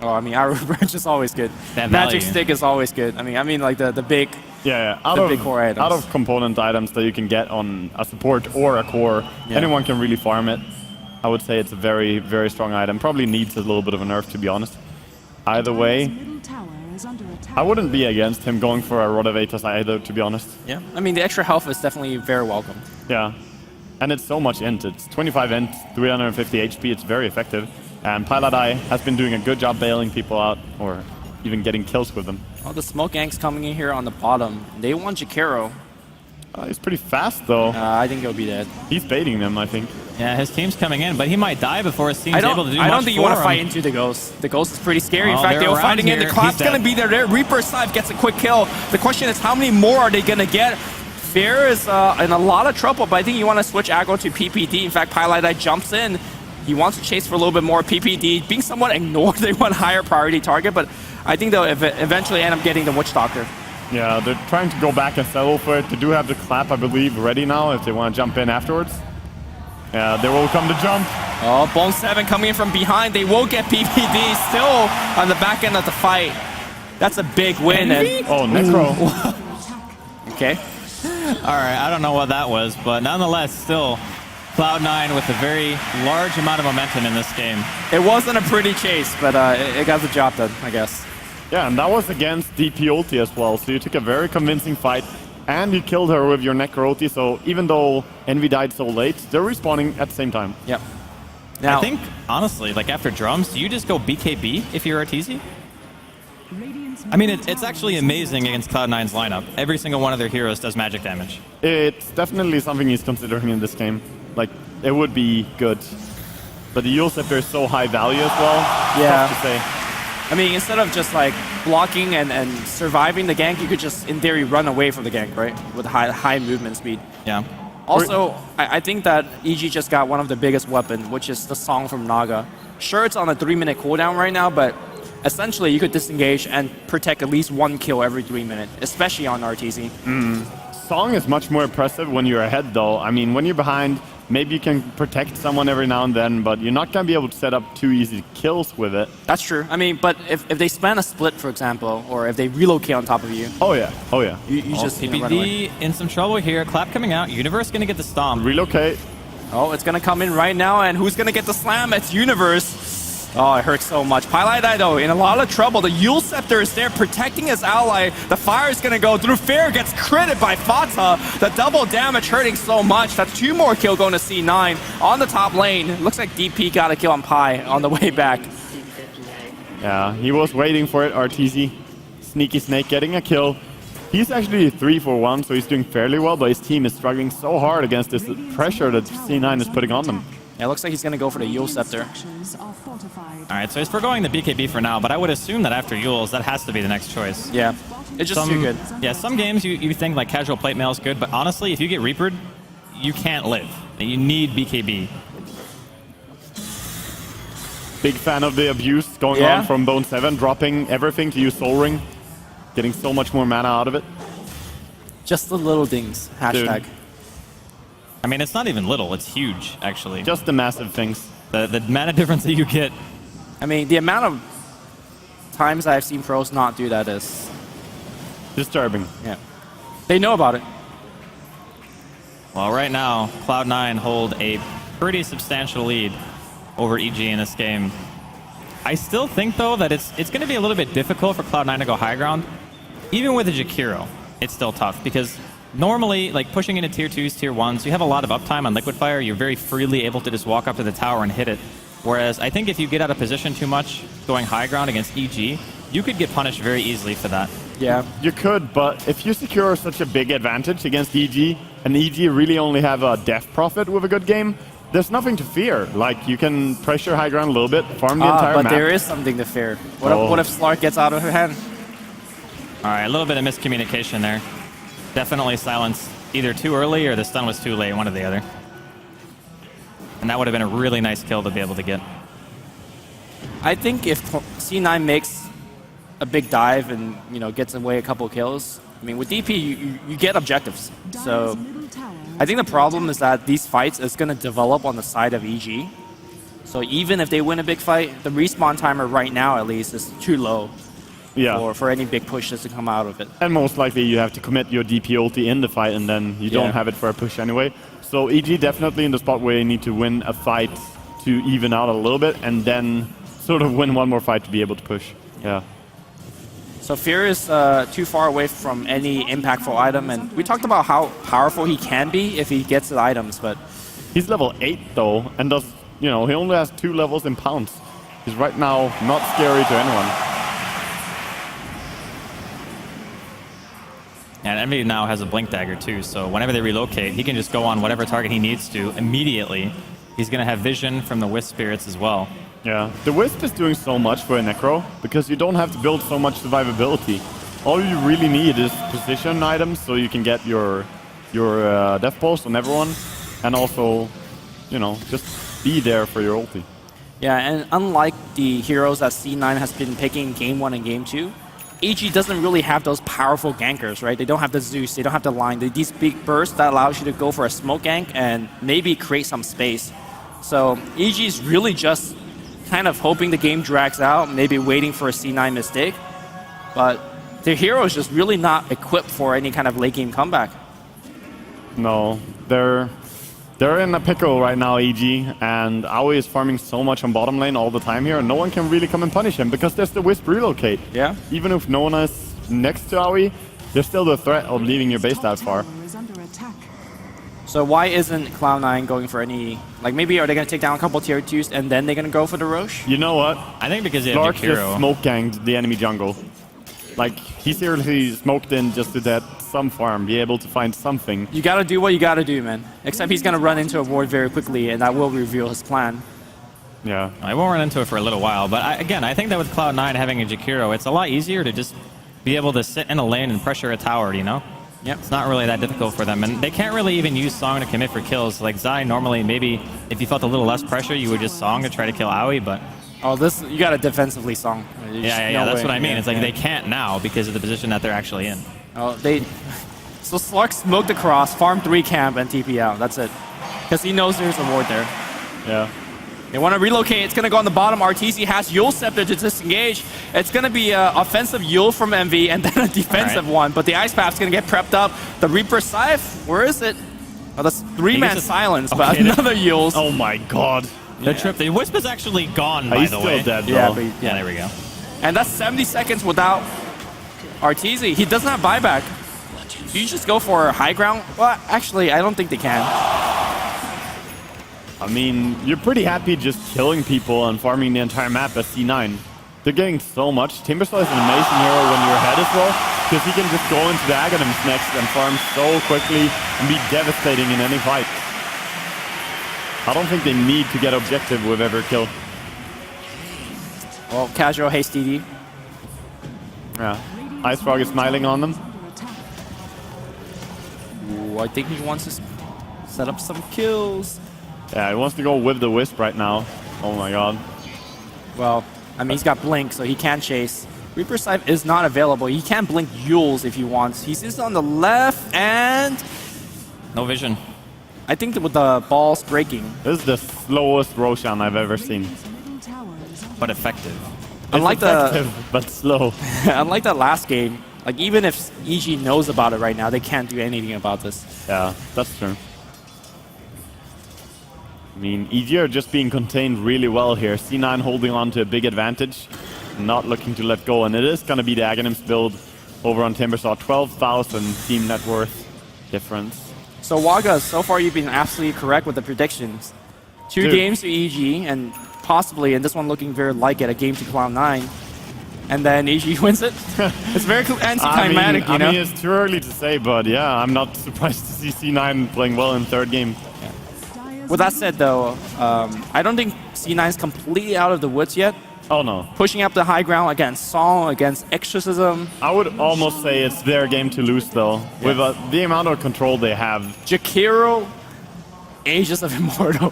Oh, I mean, Ironwood Branch is always good. That Magic value. Stick is always good. I mean like the big, Yeah, big core items. out of component items that you can get on a support or a core, anyone can really farm it. I would say it's a very, very strong item. Probably needs a little bit of a nerf, to be honest. Either way, I wouldn't be against him going for a Rod of Atos either, to be honest. Yeah, I mean, the extra health is definitely very welcome. Yeah, and it's so much int. It's 25 int, 350 HP. It's very effective. And Piladai has been doing a good job bailing people out, or even getting kills with them. Oh, the smoke gangs coming in here on the bottom. They want Jakiro. He's pretty fast, though. I think he'll be dead. He's baiting them, I think. Yeah, his team's coming in, but he might die before his team's able to do much. I don't think you want to for fight him. into the Ghost. The Ghost is pretty scary. In Oh, fact, they they're were around fighting in. The here. Clap's He's going to dead. be there. Reaper Scythe gets a quick kill. The question is, how many more are they going to get? Fair is in a lot of trouble, but I think you want to switch aggro to PPD. In fact, Piladai jumps in. He wants to chase for a little bit more. PPD being somewhat ignored. They want higher priority target, but I think they'll eventually end up getting the Witch Doctor. Yeah, they're trying to go back and settle for it. They do have the Clap, I believe, ready now if they want to jump in afterwards. Yeah, they will come to jump. Oh, Bone 7 coming in from behind. They will get PPD still on the back end of the fight. That's a big win. And, oh, Necro. Okay. All right, I don't know what that was, but nonetheless, still, Cloud9 with a very large amount of momentum in this game. It wasn't a pretty chase, but it got the job done, I guess. Yeah, and that was against DP ulti as well, so you took a very convincing fight, and you killed her with your Necro ulti, so even though Envy died so late, they're respawning at the same time. Yep. Now, I think, honestly, like after drums, do you just go BKB if you're RTZ? I mean, it's actually amazing against Cloud9's lineup. Every single one of their heroes does magic damage. It's definitely something he's considering in this game. Like, it would be good. But the Yule Scepter is so high value as well. Yeah. Tough to say. I mean, instead of just like blocking and surviving the gank, you could just, in theory, run away from the gank, right? With high movement speed. Yeah. Also, I think that EG just got one of the biggest weapons, which is the Song from Naga. Sure, it's on a 3-minute cooldown right now, but essentially you could disengage and protect at least 1 kill every 3 minutes, especially on RTZ. Song is much more impressive when you're ahead, though. I mean, when you're behind, maybe you can protect someone every now and then, but you're not going to be able to set up too easy kills with it. That's true. I mean, but if they span a split, for example, or if they relocate on top of you. Oh, yeah. Oh, yeah. You just run away. PPD in some trouble here. Clap coming out. Universe going to get the stomp. Relocate. Oh, it's going to come in right now, and who's going to get the slam? It's Universe. Oh, it hurts so much. Piladai, though, in a lot of trouble. The Yule Scepter is there protecting his ally. The fire is going to go through. Fair gets critted by Fata. The double damage hurting so much. That's 2 more kill going to C9 on the top lane. Looks like DP got a kill on Pi on the way back. Yeah, he was waiting for it, RTZ. Sneaky Snake getting a kill. He's actually 3 for 1, so he's doing fairly well, but his team is struggling so hard against this pressure that C9 is putting on them. Yeah, it looks like he's going to go for the Yule Scepter. All right, so he's foregoing the BKB for now, but I would assume that after Yule's, that has to be the next choice. Yeah, it's just too good. Yeah, some games you think like casual plate mail is good, but honestly, if you get Reapered, you can't live. You need BKB. Big fan of the abuse going on from Bone 7, dropping everything to use Soul Ring, getting so much more mana out of it. Just the little things. Hashtag. Dude. I mean, it's not even little, it's huge, actually. Just the massive things. The mana difference that you get. I mean, the amount of times I've seen pros not do that is disturbing. Yeah. They know about it. Well, right now, Cloud9 hold a pretty substantial lead over EG in this game. I still think, though, that it's going to be a little bit difficult for Cloud9 to go high ground. Even with a Jakiro, it's still tough because normally, like pushing into tier 2s, tier 1s, you have a lot of uptime on Liquid Fire. You're very freely able to just walk up to the tower and hit it. Whereas I think if you get out of position too much going high ground against EG, you could get punished very easily for that. Yeah, you could, but if you secure such a big advantage against EG, and EG really only have a death profit with a good game, there's nothing to fear. Like, you can pressure high ground a little bit, farm the entire but map. there is something to fear. What if Slark gets out of her hand? All right, a little bit of miscommunication there. Definitely silence either too early or the stun was too late, one or the other. And that would have been a really nice kill to be able to get. I think if C9 makes a big dive and gets away a couple kills, I mean, with DP, you get objectives. So I think the problem is that these fights is going to develop on the side of EG. So even if they win a big fight, the respawn timer right now, at least, is too low for any big pushes to come out of it. And most likely you have to commit your DP ulti in the fight, and then you don't have it for a push anyway. So EG definitely in the spot where you need to win a fight to even out a little bit, and then sort of win one more fight to be able to push. Yeah. So Fear is too far away from any impactful item, and we talked about how powerful he can be if he gets the items, but... He's level 8 though, and does, he only has 2 levels in pounds. He's right now not scary to anyone. And Envy now has a Blink Dagger too, so whenever they relocate, he can just go on whatever target he needs to immediately. He's going to have vision from the Wisp Spirits as well. Yeah, the Wisp is doing so much for a Necro, because you don't have to build so much survivability. All you really need is position items, so you can get your death pulse on everyone, and also, just be there for your ulti. Yeah, and unlike the heroes that C9 has been picking Game 1 and Game 2, EG doesn't really have those powerful gankers, right? They don't have the Zeus, they don't have the line. These big bursts that allows you to go for a smoke gank and maybe create some space. So EG is really just kind of hoping the game drags out, maybe waiting for a C9 mistake. But their hero is just really not equipped for any kind of late game comeback. No, they're in a pickle right now, EG, and Aoi is farming so much on bottom lane all the time here, and no one can really come and punish him because there's the Wisp relocate. Yeah. Even if no one is next to Aoi, there's still the threat of leaving your base that far. So why isn't Cloud9 going for any... Like, maybe are they going to take down a couple tier 2s and then they're going to go for the Roche? You know what? I think because they have Lark just Jakiro. smoke ganged the enemy jungle. Like, he seriously smoked in just to that some farm, be able to find something. You got to do what you got to do, man. Except he's going to run into a ward very quickly, and that will reveal his plan. Yeah. I won't run into it for a little while, but I think that with Cloud9 having a Jakiro, it's a lot easier to just be able to sit in a lane and pressure a tower, Yep. It's not really that difficult for them, and they can't really even use Song to commit for kills. Like Zai, normally, maybe if you felt a little less pressure, you would just Song to try to kill Aoi, but... Oh, this, you got to defensively Song. Yeah, that's what I mean. It's like they can't now because of the position that they're actually in. Oh, so Slark smoked across, farm 3 camp, and TP out. That's it. Because he knows there's a ward there. Yeah. They want to relocate. It's going to go on the bottom. RTZ has Yule Scepter to disengage. It's going to be an offensive Yule from MV and then a defensive one. But the Ice Path's going to get prepped up. The Reaper Scythe, where is it? Oh, that's 3-man silence, but another Yule's. Oh my god. The Wisp is actually gone, by the way. He's still dead, yeah, though. but, Yeah, there we go. And that's 70 seconds without RTZ. He doesn't have buyback. Do you just go for high ground? Well, actually, I don't think they can. I mean, you're pretty happy just killing people and farming the entire map as C9. They're getting so much. Timbersaw is an amazing hero when you're ahead as well, because he can just go into the Aghanims next and farm so quickly and be devastating in any fight. I don't think they need to get objective with every kill. Well, casual haste DD. Yeah. Ice Frog is smiling on them. Ooh, I think he wants to set up some kills. Yeah, he wants to go with the Wisp right now. Oh my god. Well, I mean, he's got Blink, so he can chase. Reaper Scythe is not available. He can Blink Yules if he wants. He's just on the left, and... No vision. I think that with the balls breaking. This is the slowest Roshan I've ever seen. But effective. Unlike effective, but slow. Unlike that last game, like even if EG knows about it right now, they can't do anything about this. Yeah, that's true. I mean, EG are just being contained really well here. C9 holding on to a big advantage, not looking to let go, and it is going to be the Aghanims build over on Timbersaw. 12,000 team net worth difference. So Waga, so far you've been absolutely correct with the predictions. 2 games to EG, and possibly, and this one looking very like it, a game to Cloud9. And then EG wins it. It's very anticlimactic, you know? I mean, it's too early to say, but yeah, I'm not surprised to see C9 playing well in third game. With that said, though, I don't think C9 is completely out of the woods yet. Oh, no. Pushing up the high ground against Song, against Exorcism. I would almost say it's their game to lose, though, with the amount of control they have. Jakiro, Aegis of Immortal.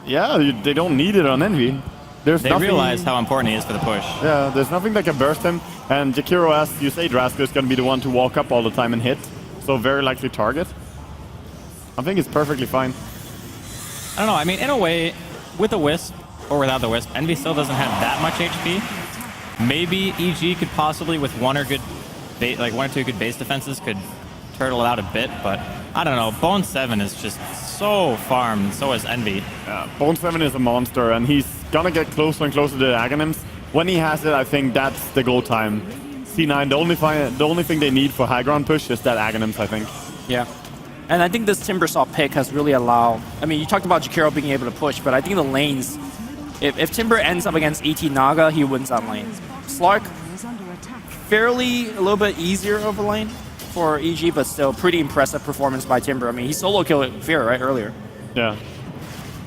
Yeah, they don't need it on Envy. They realize how important he is for the push. Yeah, there's nothing that can burst him. And Jakiro, as you say, Drasko is going to be the one to walk up all the time and hit. So very likely target. I think it's perfectly fine. I don't know. I mean, in a way, with the Wisp or without the Wisp, Envy still doesn't have that much HP. Maybe EG could possibly, with one or two good base defenses, could turtle it out a bit. But I don't know. Bone 7 is just so farmed, and so is Envy. Yeah, Bone 7 is a monster, and he's gonna get closer and closer to the Aghanims. When he has it, I think that's the goal time. C9, the only thing they need for high ground push is that Aghanims, I think. Yeah. And I think this Timbersaw pick has really allowed... I mean, you talked about Jakiro being able to push, but I think the lanes... If Timber ends up against ET Naga, he wins that lane. Slark, fairly a little bit easier of a lane for EG, but still pretty impressive performance by Timber. I mean, he solo killed Fear, right, earlier. Yeah.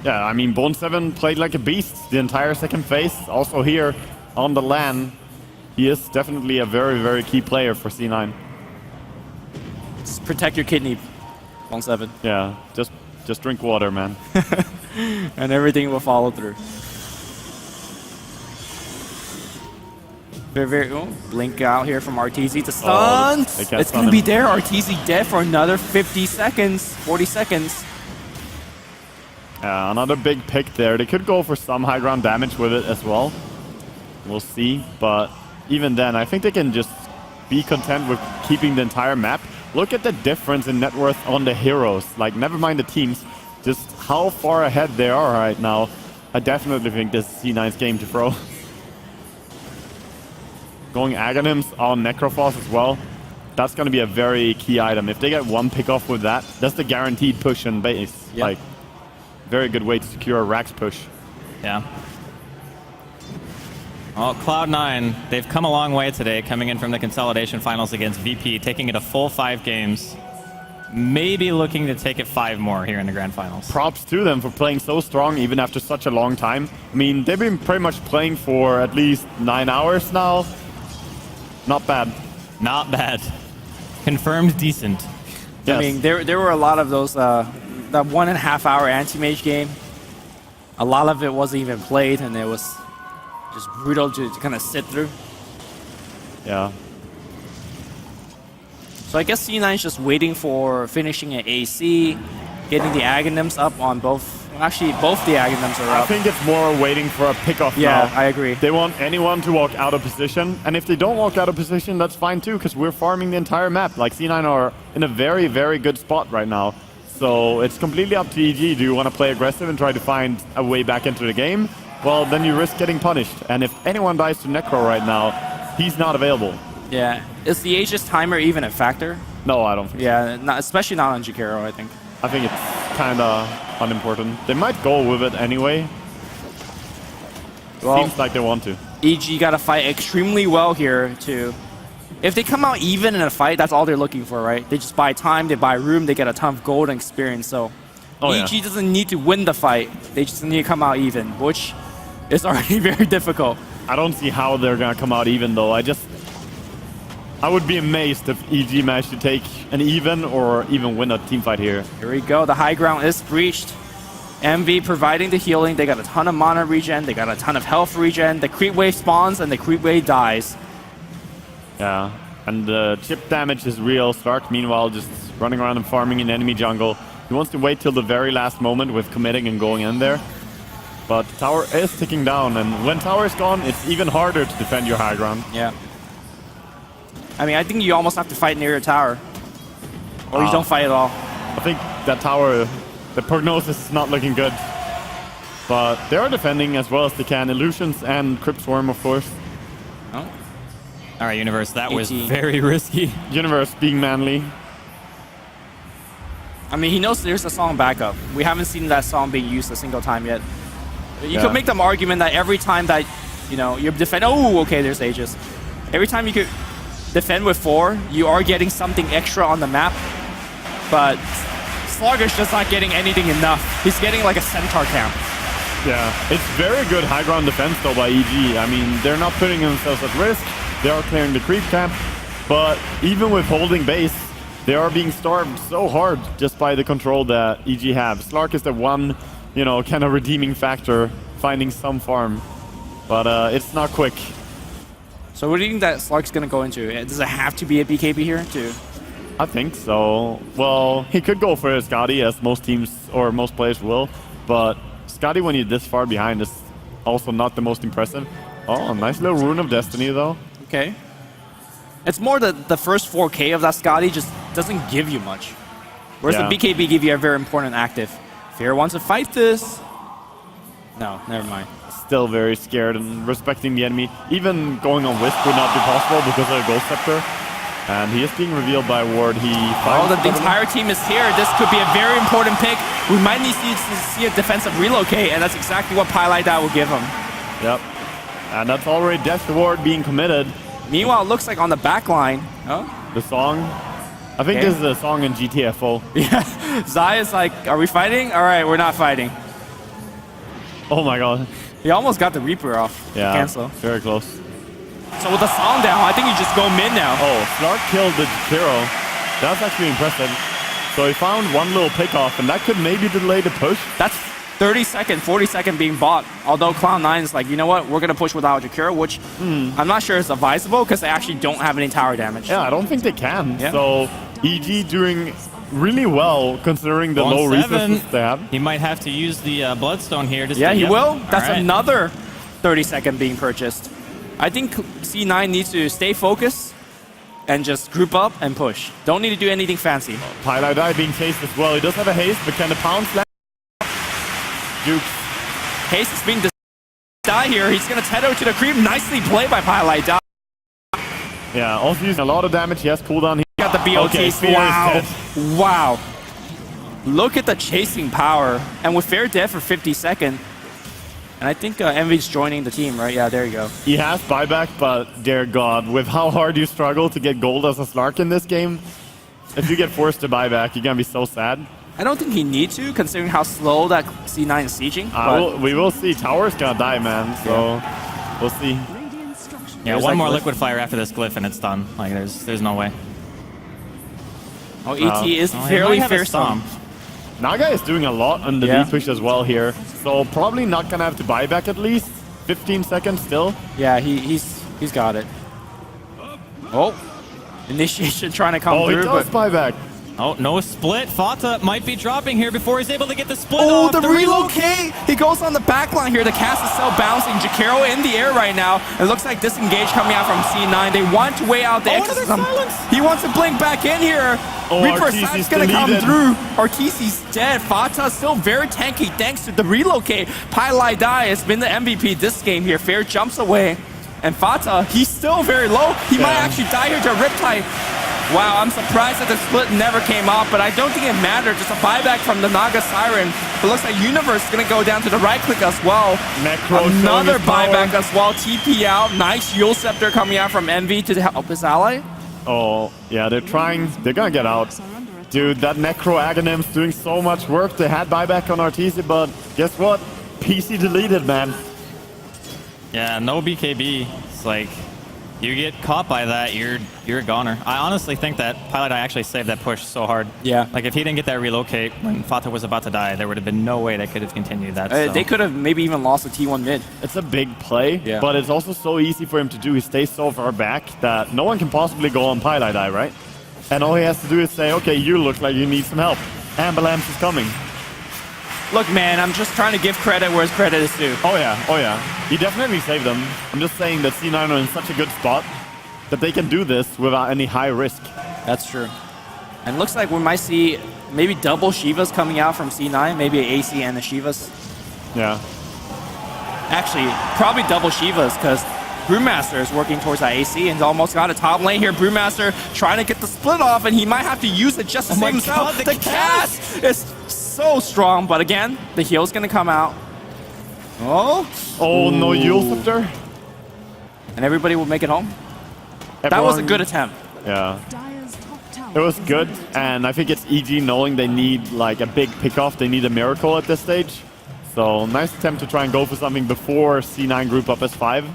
Yeah, I mean, Bone 7 played like a beast the entire second phase. Also here on the LAN, he is definitely a very, very key player for C9. Just protect your kidney, Bone 7. Yeah, just drink water, man. And everything will follow through. Very, blink out here from RTZ to stun. It's going to be there. RTZ dead for another 50 seconds, 40 seconds. Another big pick there. They could go for some high ground damage with it as well. We'll see. But even then, I think they can just be content with keeping the entire map. Look at the difference in net worth on the heroes. Like, never mind the teams. Just how far ahead they are right now. I definitely think this is C9's game to throw. Going Aghanims on Necrophos as well. That's going to be a very key item. If they get one pick off with that, that's the guaranteed push on base. Yep. Like, very good way to secure a Rax push. Yeah. Well, Cloud9, they've come a long way today, coming in from the Consolidation Finals against VP, taking it a full 5 games. Maybe looking to take it 5 more here in the Grand Finals. Props to them for playing so strong even after such a long time. I mean, they've been pretty much playing for at least 9 hours now. Not bad. Not bad. Confirmed decent. Yes. I mean, there were a lot of those, that 1.5 hour anti-mage game. A lot of it wasn't even played, and it was just brutal to kind of sit through. Yeah. So I guess C9 is just waiting for finishing an AC, getting the Aghanims up on both. Actually, both the Aghanims are up. I think it's more waiting for a pickoff now. Yeah, I agree. They want anyone to walk out of position, and if they don't walk out of position, that's fine too, because we're farming the entire map. Like, C9 are in a very, very good spot right now. So it's completely up to EG. Do you want to play aggressive and try to find a way back into the game? Well, then you risk getting punished. And if anyone dies to Necro right now, he's not available. Yeah. Is the Aegis timer even a factor? No, I don't think so. Yeah, especially not on Jakiro, I think. I think it's kind of unimportant. They might go with it anyway. Well, seems like they want to. EG got to fight extremely well here to... If they come out even in a fight, that's all they're looking for, right? They just buy time, they buy room, they get a ton of gold and experience. So EG doesn't need to win the fight. They just need to come out even, which is already very difficult. I don't see how they're going to come out even, though. I would be amazed if EG managed to take an even or even win a team fight here. Here we go. The high ground is breached. MV providing the healing. They got a ton of mana regen. They got a ton of health regen. The creep wave spawns and the creep wave dies. Yeah, and the chip damage is real. Stark, meanwhile, just running around and farming in enemy jungle. He wants to wait till the very last moment with committing and going in there. But tower is ticking down, and when tower is gone, it's even harder to defend your high ground. Yeah. I mean, I think you almost have to fight near your tower. Or you don't fight at all. I think that tower, the prognosis is not looking good. But they are defending as well as they can. Illusions and Crypt Swarm, of course. Oh. All right, Universe, that was very risky. Universe being manly. I mean, he knows there's a song backup. We haven't seen that song being used a single time yet. You could make the argument that every time that, you know, you defend, oh, okay, there's Aegis. Every time you could defend with 4, you are getting something extra on the map, but Slark is just not getting anything enough. He's getting like a centaur camp. Yeah, it's very good high ground defense though by EG. I mean, they're not putting themselves at risk. They are clearing the creep camp, but even with holding base, they are being starved so hard just by the control that EG have. Slark is the one, you know, kind of redeeming factor, finding some farm, but it's not quick. So what do you think that Slark's going to go into? Does it have to be a BKB here too? I think so. Well, he could go for a Scotty, as most teams or most players will, but Scotty, when you're this far behind, is also not the most impressive. Oh, a nice little Rune of Destiny, though. Okay. It's more that the first 4K of that Scotty just doesn't give you much. Whereas the BKB give you a very important active. Fear wants to fight this. No, never mind. Still very scared and respecting the enemy. Even going on Wisp would not be possible because of the Ghost Scepter. And he is being revealed by a ward. The entire team is here. This could be a very important pick. We might need to see a defensive relocate, and that's exactly what Pylai will give him. Yep. And that's already Death Ward being committed. Meanwhile, it looks like on the back line. Oh? The song. I think this is a song in GTFO. Yeah. Zai is like, are we fighting? All right, we're not fighting. Oh my god. He almost got the Reaper off. Yeah. Cancel. Very close. So with the song down, I think you just go mid now. Oh, Slark killed the Jakiro. That's actually impressive. So he found one little pick off, and that could maybe delay the push. That's 30-second, 40-second being bought. Although Cloud9 is like, you know what, we're going to push without Jakiro, which I'm not sure is advisable because they actually don't have any tower damage. Yeah, I don't think they can. Yeah. So EG doing really well considering the low resources they have. He might have to use the Bloodstone here. Yeah, he will. That's another 30-second being purchased. I think C9 needs to stay focused and just group up and push. Don't need to do anything fancy. Pylai being chased as well. He does have a haste, but can the pound slam? Jukes. Haste is being die here. He's going to tether to the creep. Nicely played by Pylai. Yeah, also using a lot of damage. He has cooldown. He got the BOT. Okay, wow. Wow. Look at the chasing power. And with Fair dead for 50 seconds. And I think Envy's joining the team, right? Yeah, there you go. He has buyback, but dear God, with how hard you struggle to get gold as a Slark in this game, if you get forced to buyback, you're going to be so sad. I don't think he needs to, considering how slow that C9 is sieging. We will see. Tower's going to die, man, so we'll see. Yeah, one more Liquid Fire after this glyph and it's done. Like, there's no way. Oh, ET is fairly fearsome. Naga is doing a lot on the deep push as well here, so probably not gonna have to buy back at least 15 seconds still. Yeah, he's got it. Oh, initiation trying to come through. Oh, he does buy back. Oh, no split. Fata might be dropping here before he's able to get the split off. Oh, the relocate! He goes on the back line here. The cast is still bouncing. Jakiro in the air right now. It looks like disengage coming out from C9. They want to weigh out the exorcism. He wants to blink back in here. Oh, Reaper Side's gonna come through. Arteezy's dead. Fata still very tanky thanks to the relocate. Pylai has been the MVP this game here. Fair jumps away. And Fata, he's still very low. He might actually die here to Riptide. Wow, I'm surprised that the split never came off, but I don't think it mattered. Just a buyback from the Naga Siren. It looks like Universe is going to go down to the right click as well. Another buyback as well. TP out. Nice Yule Scepter coming out from Envy to help his ally. Oh, yeah, they're trying. They're going to get out. Dude, that Necro Agonim's doing so much work. They had buyback on Arteezy, but guess what? PC deleted, man. Yeah, no BKB. It's like, you get caught by that, you're a goner. I honestly think that Pylai actually saved that push so hard. Yeah. Like, if he didn't get that relocate when Fata was about to die, there would have been no way they could have continued that. They could have maybe even lost a T1 mid. It's a big play, but it's also so easy for him to do. He stays so far back that no one can possibly go on Pylai, right? And all he has to do is say, okay, you look like you need some help. Ambulance is coming. Look, man, I'm just trying to give credit where credit is due. Oh yeah. He definitely saved them. I'm just saying that C9 are in such a good spot that they can do this without any high risk. That's true. And looks like we might see maybe double Shivas coming out from C9, maybe an AC and a Shivas. Yeah. Actually, probably double Shivas because Brewmaster is working towards that AC and almost got a top lane here. Brewmaster trying to get the split off, and he might have to use it just to save himself. The cast is so strong, but again, the heal's gonna come out. Oh no, Yulscepter. And everybody will make it home. That was a good attempt. Yeah. It was good, and I think it's EG knowing they need like a big pickoff. They need a miracle at this stage. So nice attempt to try and go for something before C9 group up as 5.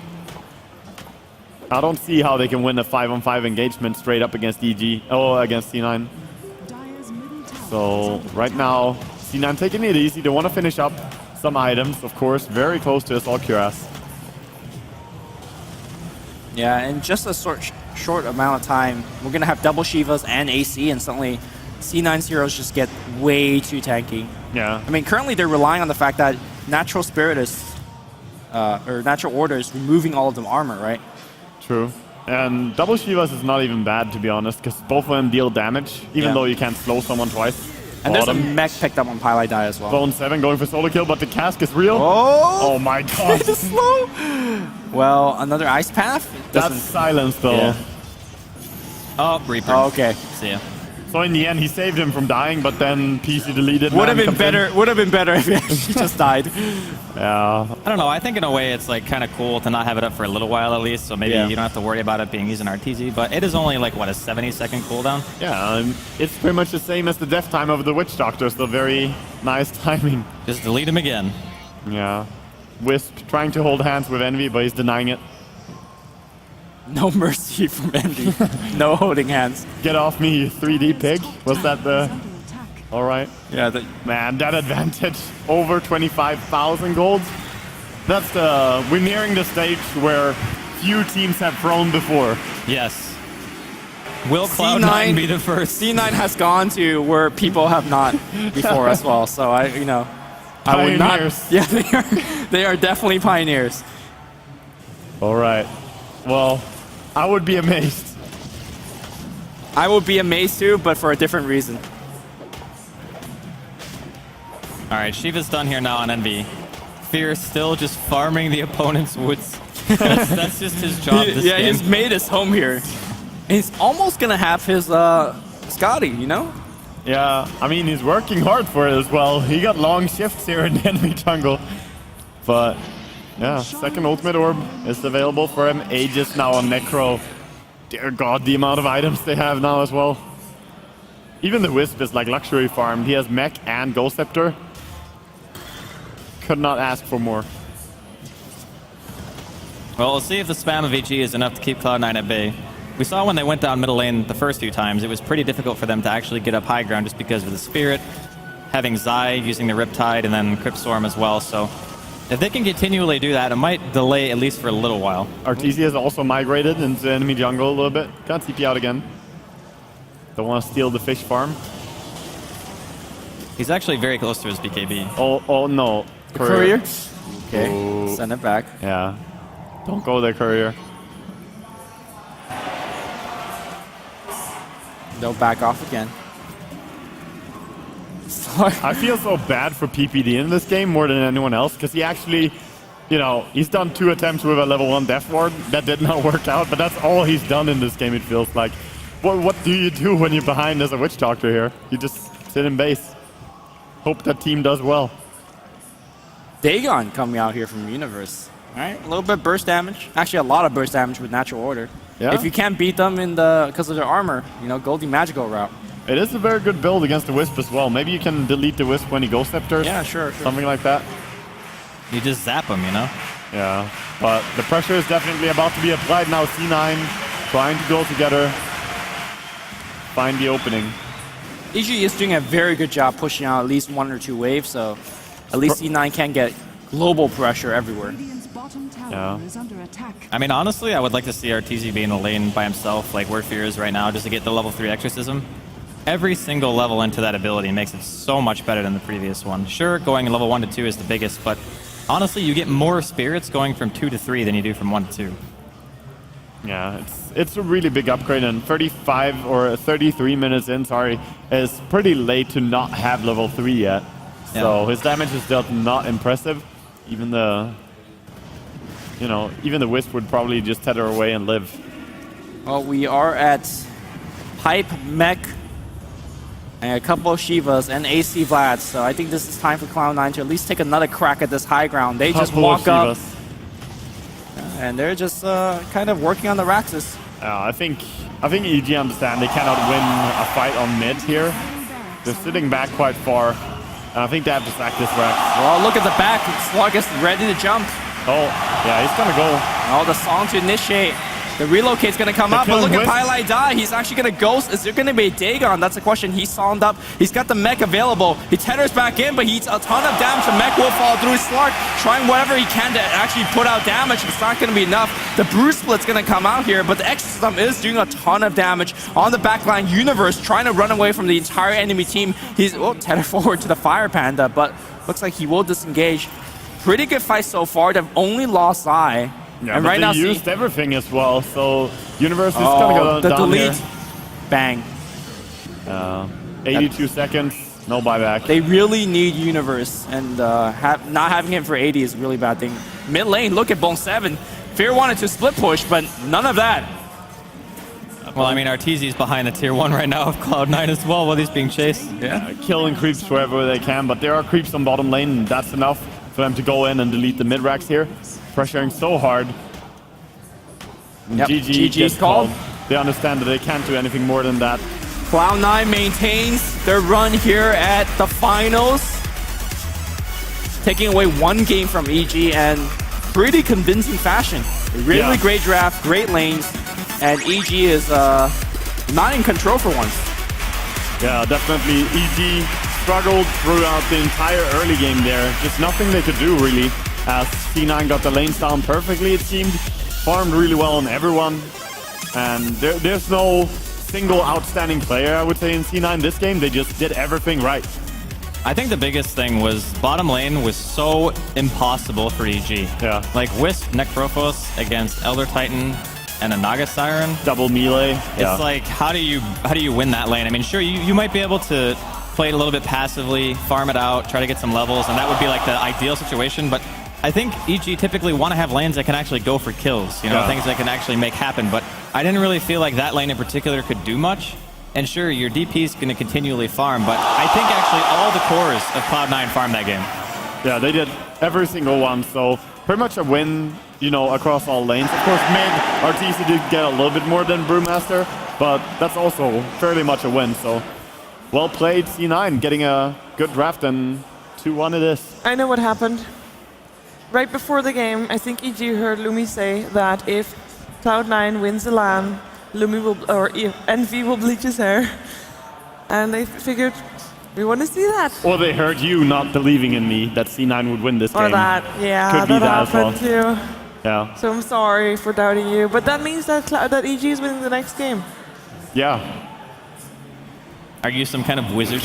I don't see how they can win a 5-on-5 engagement straight up against EG. Oh, against C9. So right now, C9 taking it easy. They want to finish up some items, of course. Very close to Assault Cuirass. Yeah, in just a short amount of time, we're going to have double Shivas and AC, and suddenly C9's heroes just get way too tanky. Yeah. I mean, currently they're relying on the fact that Natural Spirit is, or Natural Order is removing all of them armor, right? True. And double Shivas is not even bad, to be honest, because both of them deal damage, even though you can't slow someone twice. And there's a mech picked up on Pylai Die as well. Zone 7 going for solo kill, but the cask is real. Oh my god. It's slow. Well, another Ice Path? That's silence, though. Yeah. Oh, Reaper. Oh, okay. See ya. So in the end, he saved him from dying, but then PC deleted. Would have been better. Would have been better if he just died. Yeah. I don't know. I think in a way it's like kind of cool to not have it up for a little while at least, so maybe you don't have to worry about it being used in RTZ. But it is only like what, a 70-second cooldown? Yeah, it's pretty much the same as the death time of the Witch Doctor, so very nice timing. Just delete him again. Yeah. Wisp trying to hold hands with Envy, but he's denying it. No mercy from Envy. No holding hands. Get off me, you 3D pig. Was that the... Alright. Yeah, man, that advantage. Over 25,000 gold. That's the... We're nearing the stage where few teams have thrown before. Yes. Will Cloud9 be the first? C9 has gone to where people have not before as well, so I would not... Yeah, they are definitely pioneers. Alright. Well, I would be amazed. I would be amazed too, but for a different reason. Alright, Shiva's done here now on Envy. Fear still just farming the opponent's woods. That's just his job this game. He's made his home here. He's almost gonna have his Scotty, you know? Yeah, I mean, he's working hard for it as well. He got long shifts here in the enemy jungle. But... yeah, second ultimate orb is available for him. Aegis now on Necro. Dear god, the amount of items they have now as well. Even the Wisp is like luxury farmed. He has Mech and Ghost Scepter. Could not ask for more. Well, we'll see if the spam of EG is enough to keep Cloud9 at bay. We saw when they went down middle lane the first few times, it was pretty difficult for them to actually get up high ground just because of the Spirit, having Zai using the Riptide, and then Crypt Storm as well, so... if they can continually do that, it might delay at least for a little while. RTZ has also migrated into enemy jungle a little bit. Can't TP out again. Don't want to steal the fish farm. He's actually very close to his BKB. Oh no. Courier? Okay, oh. Send it back. Yeah. Don't go there, Courier. Don't back off again. I feel so bad for PPD in this game more than anyone else, because he actually, you know, he's done 2 attempts with a level 1 Death Ward. That did not work out, but that's all he's done in this game, it feels like. What do you do when you're behind as a Witch Doctor here? You just sit in base. Hope that team does well. Dagon coming out here from Universe. All right, a little bit burst damage. Actually, a lot of burst damage with Natural Order. Yeah. If you can't beat them in because of their armor, you know, Goldie Magical route. It is a very good build against the Wisp as well. Maybe you can delete the Wisp when he Ghost Scepters. Yeah, sure. Something like that. You just zap him, you know? Yeah, but the pressure is definitely about to be applied now. C9 trying to go together, find the opening. EG is doing a very good job pushing out at least 1 or 2 waves, so at least C9 can get global pressure everywhere. Yeah. I mean, honestly, I would like to see RTZ be in the lane by himself, like where Fear is right now, just to get the level 3 Exorcism. Every single level into that ability makes it so much better than the previous one. Sure, going level 1 to 2 is the biggest, but honestly, you get more spirits going from 2 to 3 than you do from 1 to 2. Yeah, it's a really big upgrade, and 35 or 33 minutes in, sorry, is pretty late to not have level 3 yet. Yeah. So his damage is still not impressive. Even the, you know, even the Wisp would probably just tether away and live. Well, we are at Pipe, Mech, and a couple of Shivas and AC Vlads. So I think this is time for Cloud9 to at least take another crack at this high ground. They just walk up, and they're just kind of working on the Raxus. I think EG understand they cannot win a fight on mid here. They're sitting back quite far. And I think they have to sack this Rax. Well, look at the back. Slug is ready to jump. Oh, yeah, he's gonna go. Oh, the song to initiate. The relocate's gonna come up, but look at Pylai die. He's actually gonna ghost. Is there gonna be a Dagon? That's the question. He's songed up. He's got the mech available. He tethers back in, but he's a ton of damage. The mech will fall through. Slark trying whatever he can to actually put out damage. It's not gonna be enough. The Bruise Split's gonna come out here, but the Exorcism is doing a ton of damage on the backline. Universe trying to run away from the entire enemy team. He's tether forward to the Fire Panda, but looks like he will disengage. Pretty good fight so far. They've only lost Eye. Yeah, and but right they now, used everything as well, so Universe is gonna go the down delete. here. Bang. 82 seconds, no buyback. They really need Universe, and not having him for 80 is a really bad thing. Mid lane, look at Bone 7. Fear wanted to split push, but none of that. Well, I mean, Arteezy's behind the tier 1 right now of Cloud9 as well while he's being chased. Yeah, killing creeps wherever they can, but there are creeps on bottom lane, and that's enough for them to go in and delete the mid-racks here. Pressuring so hard. Yep. GG GG's gets called. called. They understand that they can't do anything more than that. Cloud9 maintains their run here at the finals. Taking away one game from EG and pretty convincing fashion. Really great draft, great lanes, and EG is not in control for once. Yeah, definitely. EG struggled throughout the entire early game there. Just nothing they could do really, as C9 got the lanes down perfectly, it seemed. Farmed really well on everyone. And there's no single outstanding player, I would say, in C9 this game. They just did everything right. I think the biggest thing was bottom lane was so impossible for EG. Yeah. Like Wisp, Necrophos against Elder Titan and a Naga Siren. Double melee. It's like, how do you win that lane? I mean, sure, you might be able to play it a little bit passively, farm it out, try to get some levels, and that would be like the ideal situation, but I think EG typically want to have lanes that can actually go for kills, you know, things that can actually make happen, but I didn't really feel like that lane in particular could do much. And sure, your DP is going to continually farm, but I think actually all the cores of Cloud9 farmed that game. Yeah, they did every single one, so pretty much a win, you know, across all lanes. Of course, mid, Arteezy did get a little bit more than Brewmaster, but that's also fairly much a win, so well played, C9, getting a good draft, and 2-1 it is. I know what happened. Right before the game, I think EG heard Lumi say that if Cloud9 wins the LAN, Lumi will, or Envy will bleach his hair. And they figured, we want to see that. Or they heard you not believing in me that C9 would win this game. Or that, yeah, Could be that as well. happened too. Yeah. So I'm sorry for doubting you, but that means that that EG is winning the next game. Yeah. Are you some kind of wizard?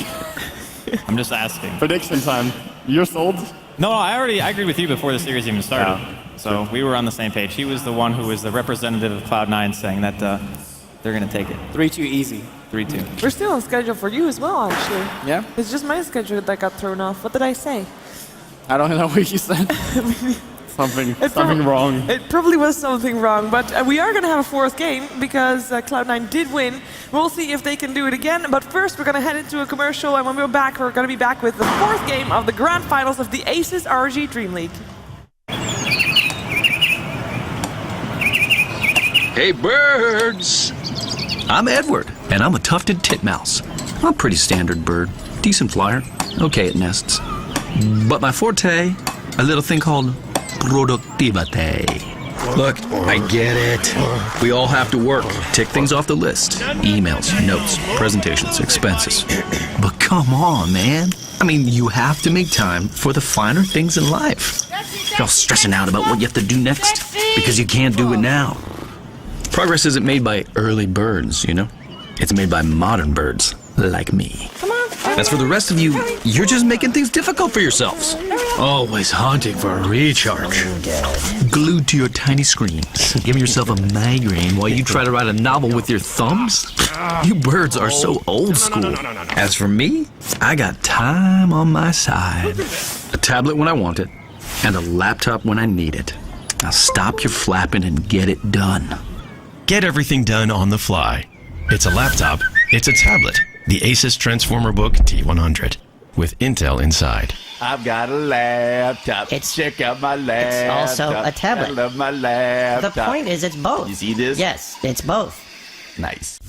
I'm just asking. Prediction time. You're sold? No, I agreed with you before the series even started. Yeah. So we were on the same page. He was the one who was the representative of Cloud9 saying that they're going to take it. 3-2 easy. 3-2. We're still on schedule for you as well, actually. Yeah? It's just my schedule that got thrown off. What did I say? I don't know what you said. Something wrong. It probably was something wrong, but we are going to have a fourth game because Cloud9 did win. We'll see if they can do it again, but first we're going to head into a commercial, and when we're back, we're going to be back with the fourth game of the grand finals of the Asus RG Dream League. Hey, birds! I'm Edward, and I'm a tufted titmouse. I'm a pretty standard bird. Decent flyer, okay at nests. But my forte, a little thing called productivity. Look, I get it. We all have to work. Tick things off the list. Emails, notes, presentations, expenses. But come on, man. I mean, you have to make time for the finer things in life. You're all stressing out about what you have to do next because you can't do it now. Progress isn't made by early birds, you know? It's made by modern birds like me. As for the rest of you, you're just making things difficult for yourselves. Always hunting for a recharge. Glued to your tiny screens, giving yourself a migraine while you try to write a novel with your thumbs. You birds are so old school. As for me, I got time on my side. A tablet when I want it, and a laptop when I need it. Now stop your flapping and get it done. Get everything done on the fly. It's a laptop, it's a tablet. the Asus Transformer Book T100 with Intel inside. I've got a laptop. Check out my laptop. It's also a tablet. I love my laptop. The point is, it's both. You see this? Yes, it's both. Nice.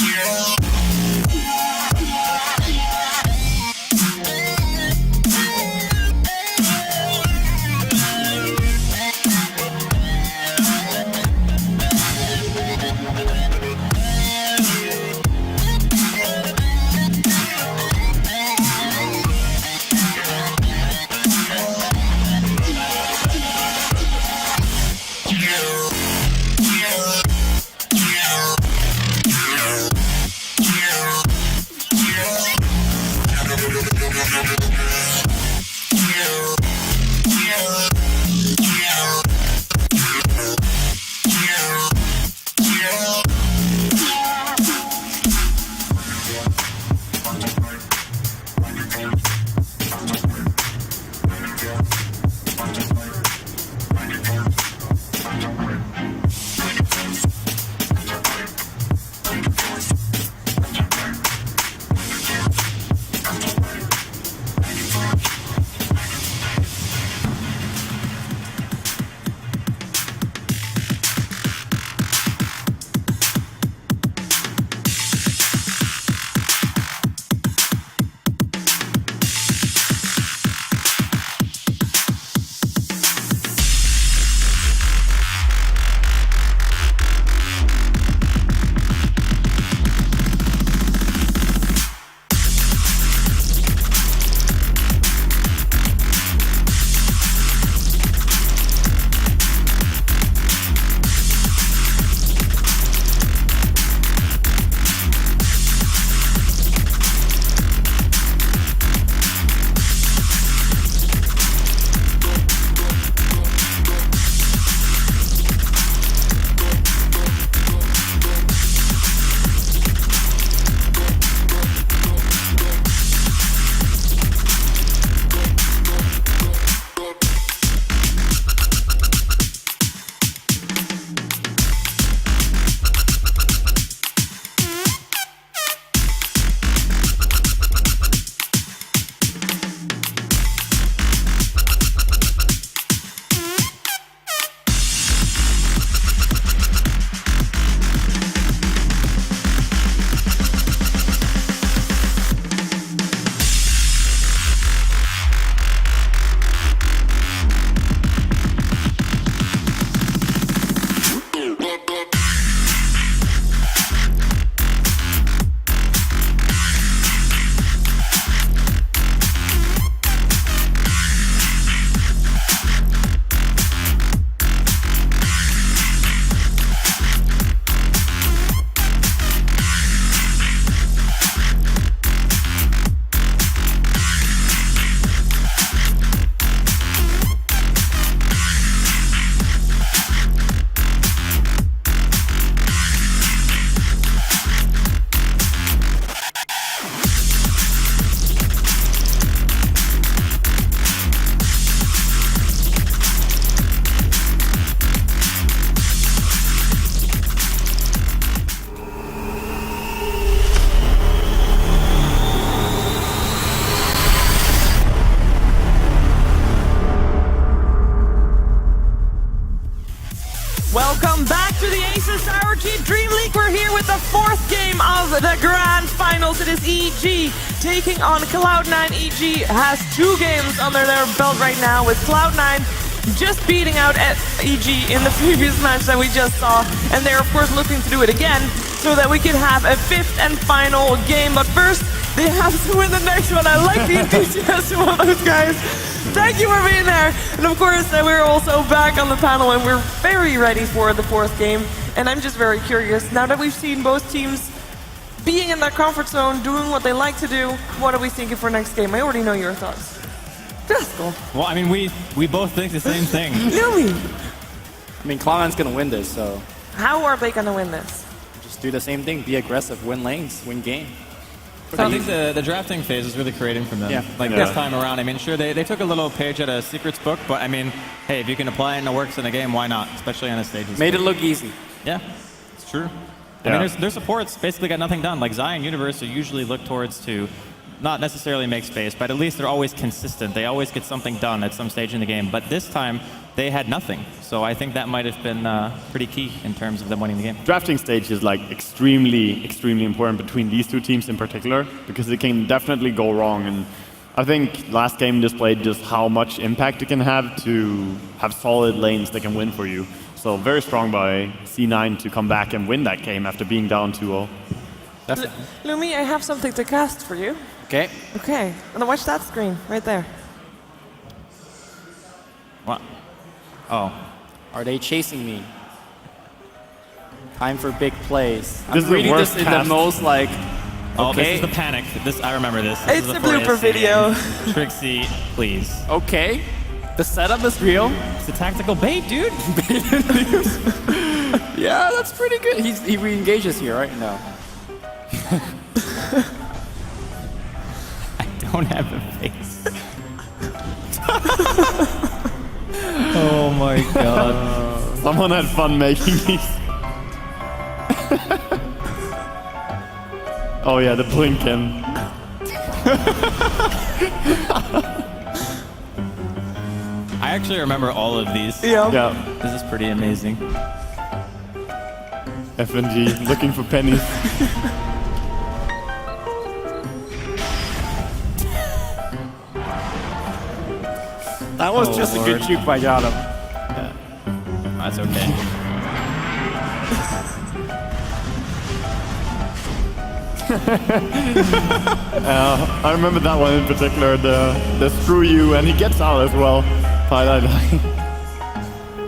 Yeah. Welcome back to the Asus RG Dream League. We're here with the fourth game of the grand finals. It is EG taking on Cloud9. EG has 2 games under their belt right now, with Cloud9 just beating out EG in the previous match that we just saw. And they're of course looking to do it again so that we can have a 5th and final game. But first, they have to win the next one. I like the enthusiasm of those guys. Thank you for being there. And of course, we're also back on the panel and we're very ready for the 4th game. And I'm just very curious, now that we've seen both teams being in their comfort zone, doing what they like to do, what are we thinking for next game? I already know your thoughts. Driscoll. Well, I mean, we both think the same thing. Really? I mean, Cloud9's going to win this, so How are they going to win this? just do the same thing. Be aggressive, win lanes, win game. I think the drafting phase is really creating from them. Yeah. This time around, I mean, sure, they took a little page out of Secret's book, but I mean, hey, if you can apply it and it works in a game, why not? Especially on a stage. Made it look easy. Yeah, it's true. I mean, their supports basically got nothing done. Like Zion Universe, are usually look towards to not necessarily make space, but at least they're always consistent. They always get something done at some stage in the game. But this time, they had nothing. So I think that might have been pretty key in terms of them winning the game. Drafting stage is like extremely, extremely important between these 2 teams in particular, because it can definitely go wrong. And I think last game displayed just how much impact it can have to have solid lanes that can win for you. So very strong by C9 to come back and win that game after being down 2-0. Lumi, I have something to cast for you. Okay. Okay, and watch that screen right there. What? Oh. Are they chasing me? Time for big plays. This is I'm the reading worst this in the cast. most like Oh, this Okay. is the panic. This I remember this. It's is a blooper Forest video. game. Trixie, please. Okay. The setup is real. It's a tactical bait, dude. Yeah, that's pretty good. He re-engages here, right? No. I don't have a face. Oh my god. Someone had fun making these. Oh yeah, the blinking. I actually remember all of these. Yeah. This is pretty amazing. FNG looking for pennies. That was Oh, just a good Lord. juke by Yada. That's okay. I remember that one in particular, the screw you, and he gets out as well.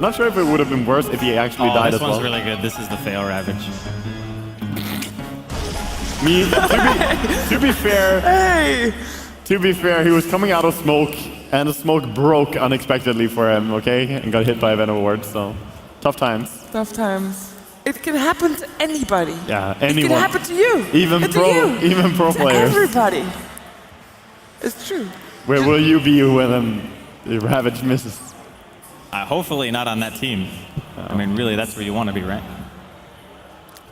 Not sure if it would have been worse if he actually Oh, died this as one's well. really good. This is the fail ravage. To be fair, Hey! to be fair, he was coming out of smoke, and the smoke broke unexpectedly for him, okay? And got hit by a Venom Ward, so tough times. Tough times. It can happen to anybody. Yeah, It can anyone. happen to you. Even and to pro, you. even pro to players. everybody. It's true. Where will you be when the Ravage misses? Hopefully not on that team. I mean, really, that's where you want to be, right?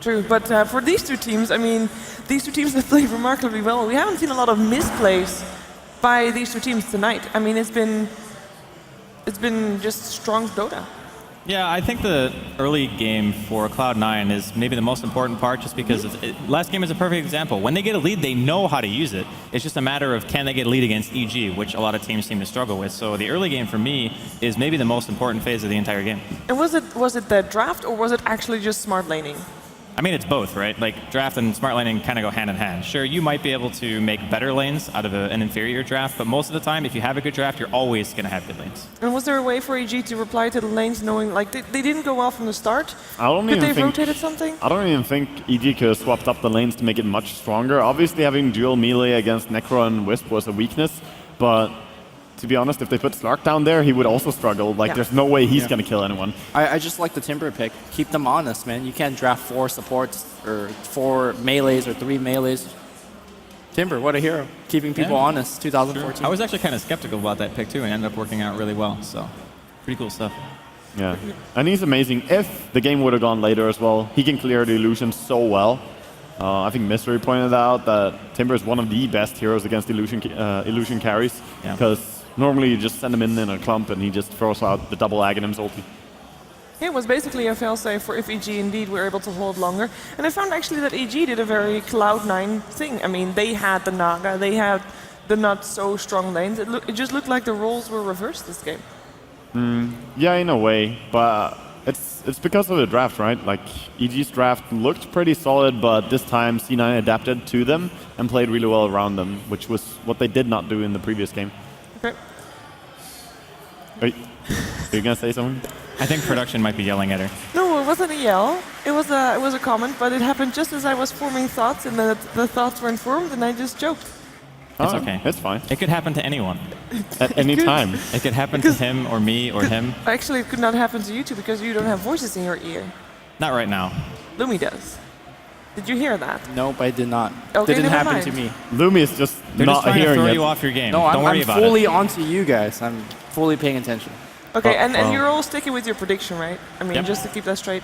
True, but for these two teams, I mean, these two teams have played remarkably well. We haven't seen a lot of misplays by these two teams tonight. I mean, it's been just strong Dota. Yeah, I think the early game for Cloud9 is maybe the most important part just because last game is a perfect example. When they get a lead, they know how to use it. It's just a matter of can they get a lead against EG, which a lot of teams seem to struggle with. So the early game for me is maybe the most important phase of the entire game. And was it the draft or was it actually just smart laning? I mean, it's both, right? Like, draft and smart laning kind of go hand in hand. Sure, you might be able to make better lanes out of an inferior draft, but most of the time, if you have a good draft, you're always going to have good lanes. And was there a way for EG to reply to the lanes knowing, like, they didn't go well from the start? I don't Could even they have think. rotated something? I don't even think EG could have swapped up the lanes to make it much stronger. Obviously, having dual melee against Necro and Wisp was a weakness, but to be honest, if they put Slark down there, he would also struggle. Like, Yeah. there's no way he's gonna kill anyone. I just like the Timber pick. Keep them honest, man. You can't draft 4 supports or 4 melees or 3 melees. Timber, what a hero. Keeping people Yeah. honest, 2014. I was actually kind of skeptical about that pick, too, and ended up working out really well. So, pretty cool stuff. Yeah, and he's amazing. If the game would have gone later as well, he can clear the illusion so well. I think Mystery pointed out that Timber is one of the best heroes against illusion carries, Yeah. because normally you just send him in a clump and he just throws out the double Aghanim's ulti. Yeah, it was basically a failsafe for if EG indeed were able to hold longer. And I found actually that EG did a very Cloud9 thing. I mean, they had the Naga, they had the not so strong lanes. It just looked like the roles were reversed this game. Yeah, in a way, but it's because of the draft, right? Like, EG's draft looked pretty solid, but this time C9 adapted to them and played really well around them, which was what they did not do in the previous game. Okay. Are you gonna say something? I think production might be yelling at her. No, it wasn't a yell. It was a comment, but it happened just as I was forming thoughts, and the thoughts weren't formed, and I just joked. It's Oh, okay. It's fine. It could happen to anyone. At any could. time. It could happen to him or me or him. Actually, it could not happen to you two because you don't have voices in your ear. Not right now. Lumi does. Did you hear that? Nope, I did not. Okay, Didn't never happen mind. to me. Lumi is just They're not just trying to hearing throw it. you off your game. No, Don't worry I'm about fully it. onto you guys. I'm fully paying attention. Okay, Oh, and well. you're all sticking with your prediction, right? I mean, Yep. just to keep that straight.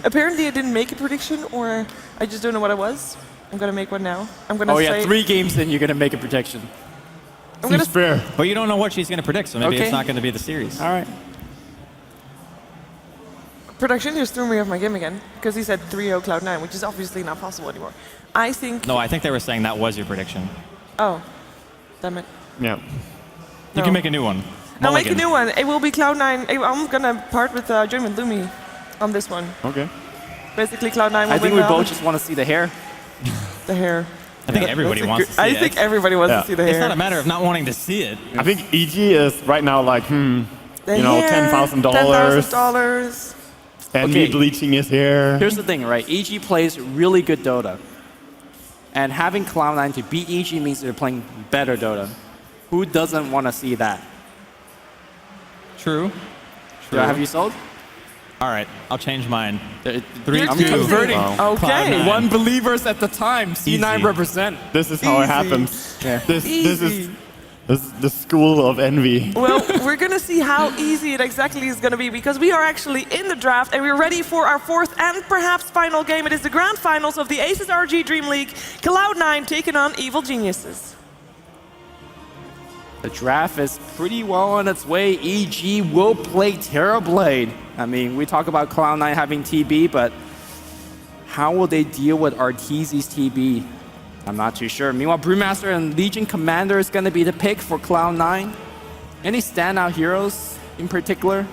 Apparently I didn't make a prediction, or I just don't know what it was. I'm gonna make one now. I'm gonna Oh say. yeah, 3 games then you're gonna make a protection. I'm gonna Seems fair. But you don't know what she's going to predict, so maybe Okay. it's not going to be the series. All right. Production just threw me off my game again because he said 3-0 Cloud9, which is obviously not possible anymore. I think. No, I think they were saying that was your prediction. Oh, damn it. Yeah. You No. can make a new one. I'll make a Mulligan. new one. It will be Cloud9. I'm gonna part with Join with Lumi on this one. Okay. Basically, Cloud9 will I think win we both just want to see the hair. the hair. I think everybody wants to see I it. think everybody wants Yeah. to see the It's hair. not a matter of not wanting to see it. I think EG is right now like, The hair, $10,000. $10,000. And Okay. me bleaching his hair. Here's the thing, right? EG plays really good Dota. And having Cloud9 to beat EG means they're playing better Dota. Who doesn't want to see that? True. Have you sold? All right, I'll change mine. 3-2. 3-2. I'm converting. Wow. Okay. Cloud9. One believers at the time. C9 Easy. represent. This is how it happens. This is the school of envy. Well, we're going to see how easy it exactly is going to be because we are actually in the draft and we're ready for our fourth and perhaps final game. It is the grand finals of the Asus RG Dream League. Cloud9 taking on Evil Geniuses. The draft is pretty well on its way. EG will play Terrorblade. I mean, we talk about Cloud9 having TB, but how will they deal with Arteezy's TB? I'm not too sure. Meanwhile, Brewmaster and Legion Commander is going to be the pick for Cloud9. Any standout heroes in particular?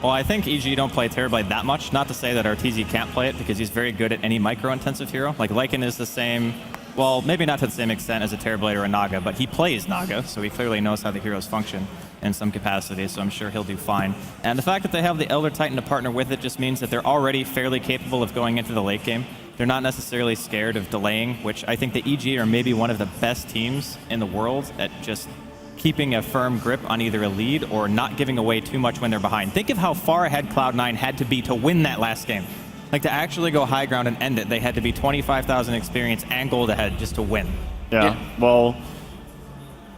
Well, I think EG don't play Terrorblade that much. Not to say that Arteezy can't play it because he's very good at any micro-intensive hero. Like Lycan is the same. Well, maybe not to the same extent as a Terrorblade or a Naga, but he plays Naga, so he clearly knows how the heroes function in some capacity, so I'm sure he'll do fine. And the fact that they have the Elder Titan to partner with it just means that they're already fairly capable of going into the late game. They're not necessarily scared of delaying, which I think the EG are maybe one of the best teams in the world at just keeping a firm grip on either a lead or not giving away too much when they're behind. Think of how far ahead Cloud9 had to be to win that last game. Like, to actually go high ground and end it, they had to be 25,000 experience and gold ahead just to win. Yeah, well,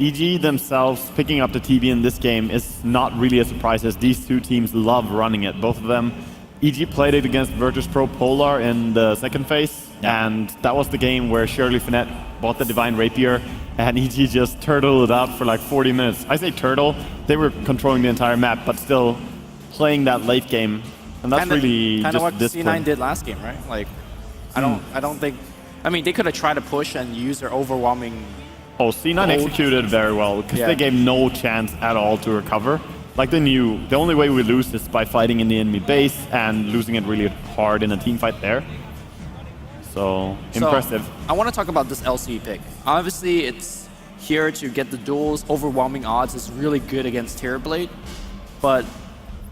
EG themselves picking up the TB in this game is not really a surprise as these two teams love running it, both of them. EG played it against Virtus.Pro Polar in the second phase, and that was the game where Shirley Finette bought the Divine Rapier, and EG just turtled it out for like 40 minutes. I say turtle, they were controlling the entire map, but still playing that late game. And that's really kind of what just C9 did last game, right? Like, I don't think. I mean, they could have tried to push and use their overwhelming. Oh, C9 executed very well because they gave no chance at all to recover. Like they knew the only way we lose is by fighting in the enemy base and losing it really hard in a team fight there. So impressive. I want to talk about this LC pick. Obviously, it's here to get the duels. Overwhelming odds is really good against Terrorblade, but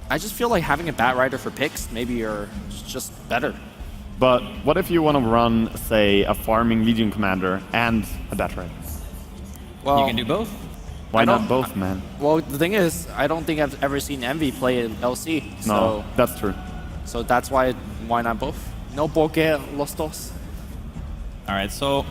I just feel like having a Batrider for picks maybe are just better. But what if you want to run, say, a farming Legion Commander and a Batrider? Well, you can do both. Why not both, man? Well, the thing is, I don't think I've ever seen Envy play an LC. So, No, that's true. So that's why not both? No porque los dos. All right, so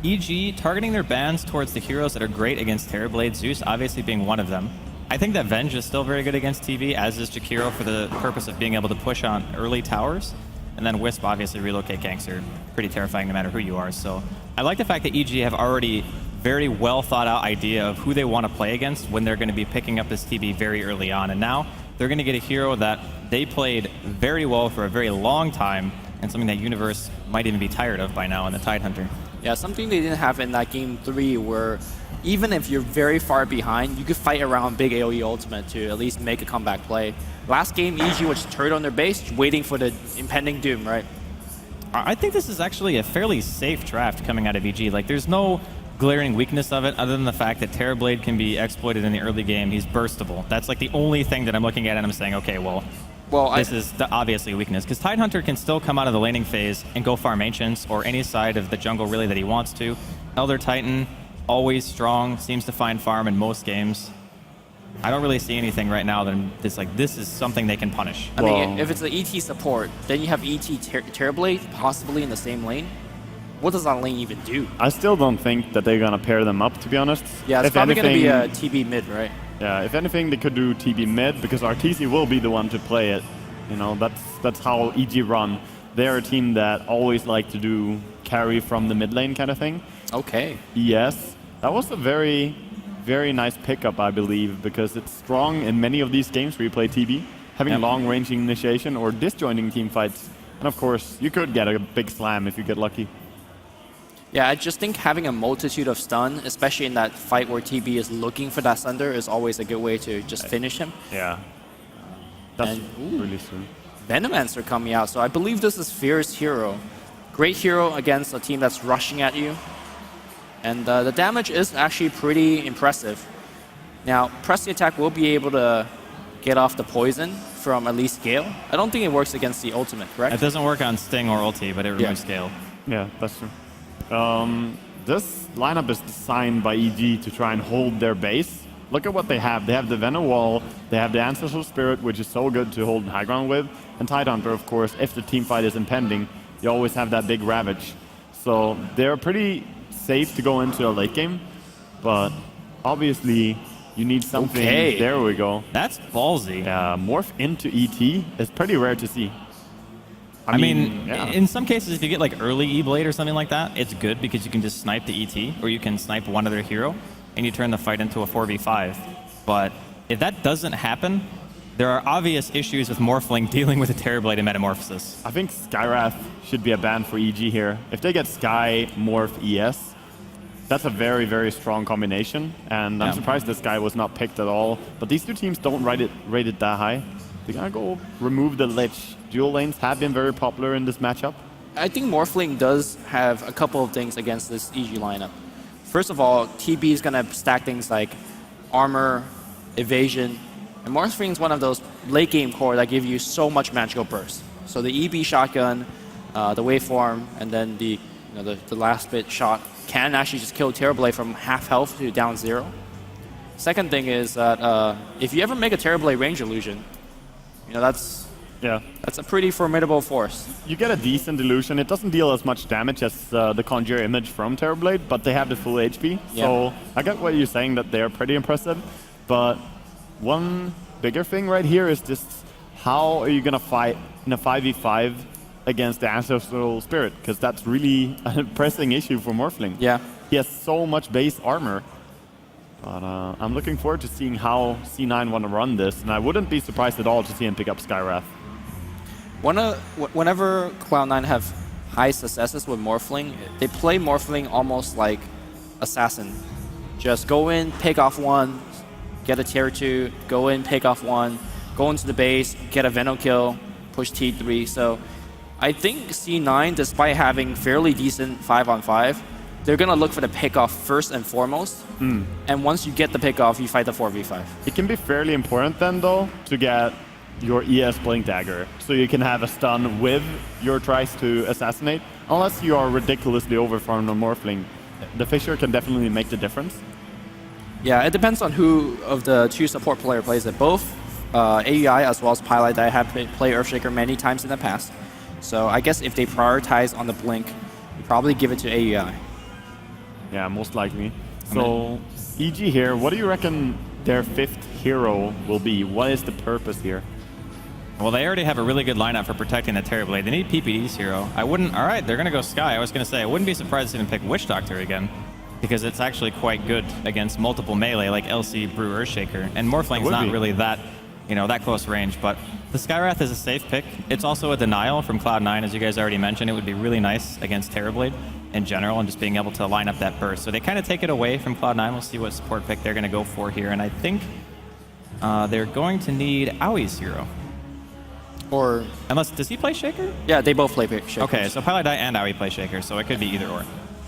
EG targeting their bans towards the heroes that are great against Terrorblade, Zeus obviously being one of them. I think that Venge is still very good against TV, as is Jakiro for the purpose of being able to push on early towers. And then Wisp, obviously, relocate ganks are pretty terrifying no matter who you are. So I like the fact that EG have already very well thought out idea of who they want to play against when they're going to be picking up this TB very early on. And now they're going to get a hero that they played very well for a very long time and something that Universe might even be tired of by now in the Tidehunter. Yeah, something they didn't have in that game 3 where even if you're very far behind, you could fight around big AoE ultimate to at least make a comeback play. Last game, EG was turret on their base, waiting for the impending doom, right? I think this is actually a fairly safe draft coming out of EG. Like, there's no glaring weakness of it other than the fact that Terrorblade can be exploited in the early game. He's burstable. That's like the only thing that I'm looking at and I'm saying, okay, well this is obviously a weakness. Because Tidehunter can still come out of the laning phase and go farm Ancients or any side of the jungle really that he wants to. Elder Titan, always strong, seems to find farm in most games. I don't really see anything right now that it's like, this is something they can punish. I mean, if it's an ET support, then you have ET Terrorblade possibly in the same lane. What does that lane even do? I still don't think that they're going to pair them up, to be honest. Yeah, it's probably going to be a TB mid, right? Yeah, if anything, they could do TB mid because Arteezy will be the one to play it. You know, that's how EG run. They're a team that always like to do carry from the mid lane kind of thing. Okay. Yes, that was a very, very nice pickup, I believe, because it's strong in many of these games where you play TB, having long-range initiation or disjoining team fights. And of course, you could get a big slam if you get lucky. Yeah, I just think having a multitude of stun, especially in that fight where TB is looking for that Sunder, is always a good way to just finish him. Yeah. That's really soon. Venomancer coming out, so I believe this is Fierce Hero. Great hero against a team that's rushing at you. And the damage is actually pretty impressive. Now, press the attack will be able to get off the poison from at least Gale. I don't think it works against the ultimate, correct? It doesn't work on Sting or ulti, but it removes Gale. Yeah, that's true. This lineup is designed by EG to try and hold their base. Look at what they have. They have the Venom Wall, they have the Ancestral Spirit, which is so good to hold high ground with, and Tidehunter, of course. If the team fight is impending, you always have that big Ravage. So they're pretty safe to go into a late game, but obviously you need something. Okay. There we go. That's ballsy. Yeah, morph into ET is pretty rare to see. I mean, yeah. in some cases, if you get like early E-Blade or something like that, it's good because you can just snipe the ET, or you can snipe one other hero, and you turn the fight into a 4v5. But if that doesn't happen, there are obvious issues with Morphling dealing with a Terrorblade and Metamorphosis. I think Skywrath should be a ban for EG here. If they get Sky, Morph, ES, that's a very, very strong combination. And I'm surprised this guy was not picked at all. But these two teams don't rate it that high. They're gonna go remove the Lich. Dual lanes have been very popular in this matchup. I think Morphling does have a couple of things against this EG lineup. First of all, TB is going to stack things like armor, evasion, and Morphling is one of those late game core that give you so much magical burst. So the EB shotgun, the waveform, and then the last bit shot can actually just kill Terrorblade from half health to down 0. Second thing is that if you ever make a Terrorblade range illusion, that's a pretty formidable force. You get a decent illusion. It doesn't deal as much damage as the Conjure image from Terrorblade, but they have the full HP. Yeah. So I get what you're saying, that they're pretty impressive. But one bigger thing right here is just how are you going to fight in a 5v5 against the Ancestral Spirit? Because that's really a pressing issue for Morphling. Yeah. He has so much base armor. But I'm looking forward to seeing how C9 want to run this, and I wouldn't be surprised at all to see him pick up Skywrath. Whenever Cloud9 have high successes with Morphling, they play Morphling almost like Assassin. Just go in, pick off one, get a tier 2, go in, pick off one, go into the base, get a Venom kill, push T3. So I think C9, despite having fairly decent 5-on-5, they're going to look for the pick-off first and foremost. And once you get the pick-off, you fight the 4v5. It can be fairly important then, though, to get your ES Blink Dagger, so you can have a stun with your tries to assassinate. Unless you are ridiculously overfarmed on Morphling, the Fissure can definitely make the difference. Yeah, it depends on who of the two support player plays it. Both AEI as well as Pilot, I have played Earthshaker many times in the past. So I guess if they prioritize on the Blink, you probably give it to AEI. Yeah, most likely. So, EG here, what do you reckon their 5th hero will be? What is the purpose here? Well, they already have a really good lineup for protecting the Terrorblade. They need PPD's hero. Alright, they're going to go Sky. I was going to say, I wouldn't be surprised to even pick Witch Doctor again, because it's actually quite good against multiple melee like LC, Brew, Earthshaker. And Morphling's not really that, that close range, but the Skywrath is a safe pick. It's also a denial from Cloud9, as you guys already mentioned. It would be really nice against Terrorblade in general, and just being able to line up that burst. So they kind of take it away from Cloud9. We'll see what support pick they're going to go for here. And I think they're going to need Aui's hero. Or does he play Shaker? Yeah, they both play Shaker. Okay, so Pilot and Aui play Shaker, so it could be either or.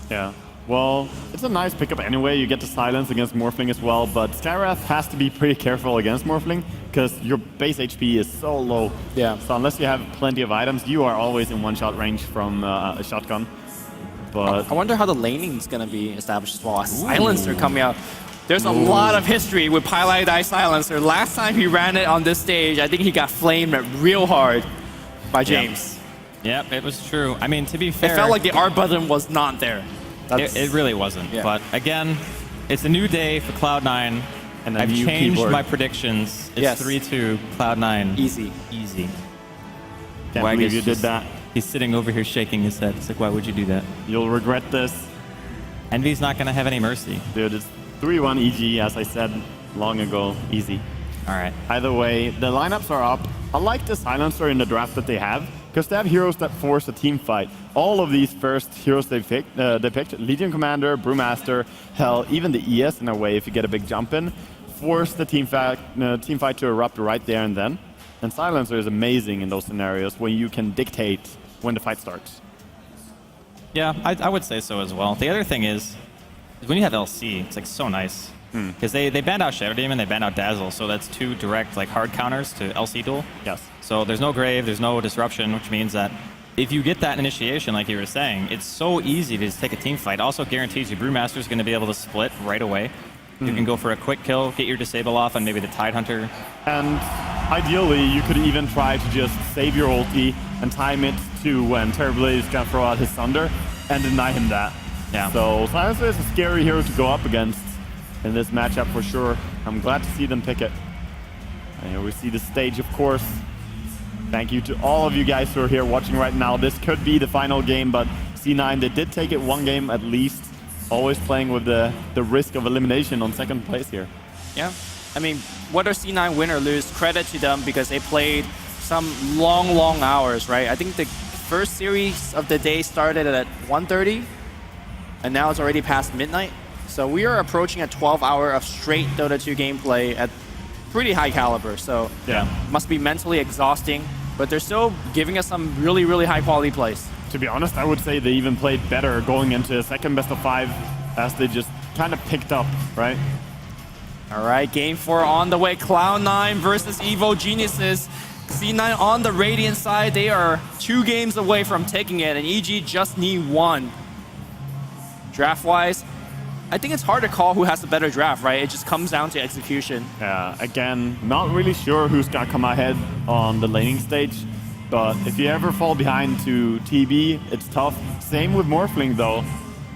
Yeah. Well, it's a nice pickup anyway. You get the silence against Morphling as well, but Skywrath has to be pretty careful against Morphling because your base HP is so low. Yeah. So unless you have plenty of items, you are always in one-shot range from a shotgun. But I wonder how the laning is going to be established as well. A Silencer coming out. There's a lot of history with Pilot Die Silencer. Last time he ran it on this stage, I think he got flamed real hard by James. Yep, it was true. I mean, to be fair, it felt like the R button was not there. It really wasn't. Yeah. But again, it's a new day for Cloud9, and I've changed my predictions. It's 3-2, Cloud9. Easy. Can't believe you did that. He's sitting over here shaking his head. It's like, why would you do that? You'll regret this. Envy's not going to have any mercy. Dude, it's 3-1 EG, as I said long ago. Easy. All right. Either way, the lineups are up. I like the Silencer in the draft that they have, because they have heroes that force a team fight. All of these first heroes they picked, Legion Commander, Brewmaster, hell, even the ES in a way, if you get a big jump in, force the team fight to erupt right there and then. And Silencer is amazing in those scenarios when you can dictate when the fight starts. Yeah, I would say so as well. The other thing is when you have LC, it's like so nice. Because they banned out Shadow Demon, they banned out Dazzle, so that's 2 direct hard counters to LC duel. Yes. So there's no Grave, there's no Disruption, which means that if you get that initiation, like you were saying, it's so easy to just take a team fight. Also guarantees you Brewmaster's going to be able to split right away. You can go for a quick kill, get your disable off on maybe the Tidehunter. And ideally, you could even try to just save your ulti and time it to when Terrorblade is going to throw out his Thunder and deny him that. Yeah. So Silencer is a scary hero to go up against in this matchup for sure. I'm glad to see them pick it. And here we see the stage, of course. Thank you to all of you guys who are here watching right now. This could be the final game, but C9, they did take it one game at least. Always playing with the risk of elimination on second place here. Yeah. I mean, whether C9 win or lose, credit to them because they played some long hours, right? I think the first series of the day started at 1:30, and now it's already past midnight. So we are approaching a 12-hour of straight Dota 2 gameplay at pretty high caliber. So yeah, must be mentally exhausting, but they're still giving us some really high quality plays. To be honest, I would say they even played better going into a second best of 5 as they just kind of picked up, right? All right, game 4 on the way. Cloud9 versus Evo Geniuses. C9 on the Radiant side, they are 2 games away from taking it, and EG just need 1. Draft-wise, I think it's hard to call who has the better draft, right? It just comes down to execution. Yeah, again, not really sure who's gonna come ahead on the laning stage, but if you ever fall behind to TB, it's tough. Same with Morphling though.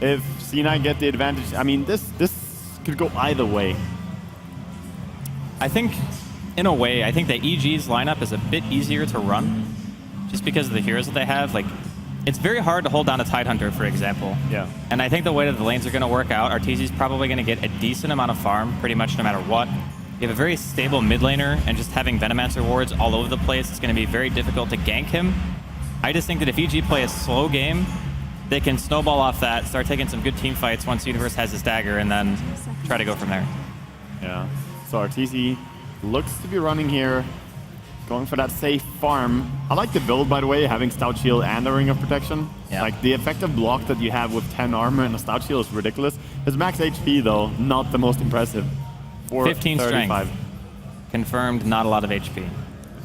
If C9 get the advantage, I mean, this could go either way. I think, in a way, I think that EG's lineup is a bit easier to run, just because of the heroes that they have. Like, it's very hard to hold down a Tidehunter, for example. Yeah. And I think the way that the lanes are going to work out, Arteezy's probably going to get a decent amount of farm, pretty much no matter what. You have a very stable mid laner, and just having Venomancer wards all over the place, it's going to be very difficult to gank him. I just think that if EG play a slow game, they can snowball off that, start taking some good team fights once Universe has his dagger, and then try to go from there. Yeah. So Arteezy looks to be running here, going for that safe farm. I like the build, by the way, having Stout Shield and a Ring of Protection. Yeah. Like, the effective block that you have with 10 armor and a Stout Shield is ridiculous. His max HP, though, not the most impressive. 15 35. strength. Confirmed, not a lot of HP.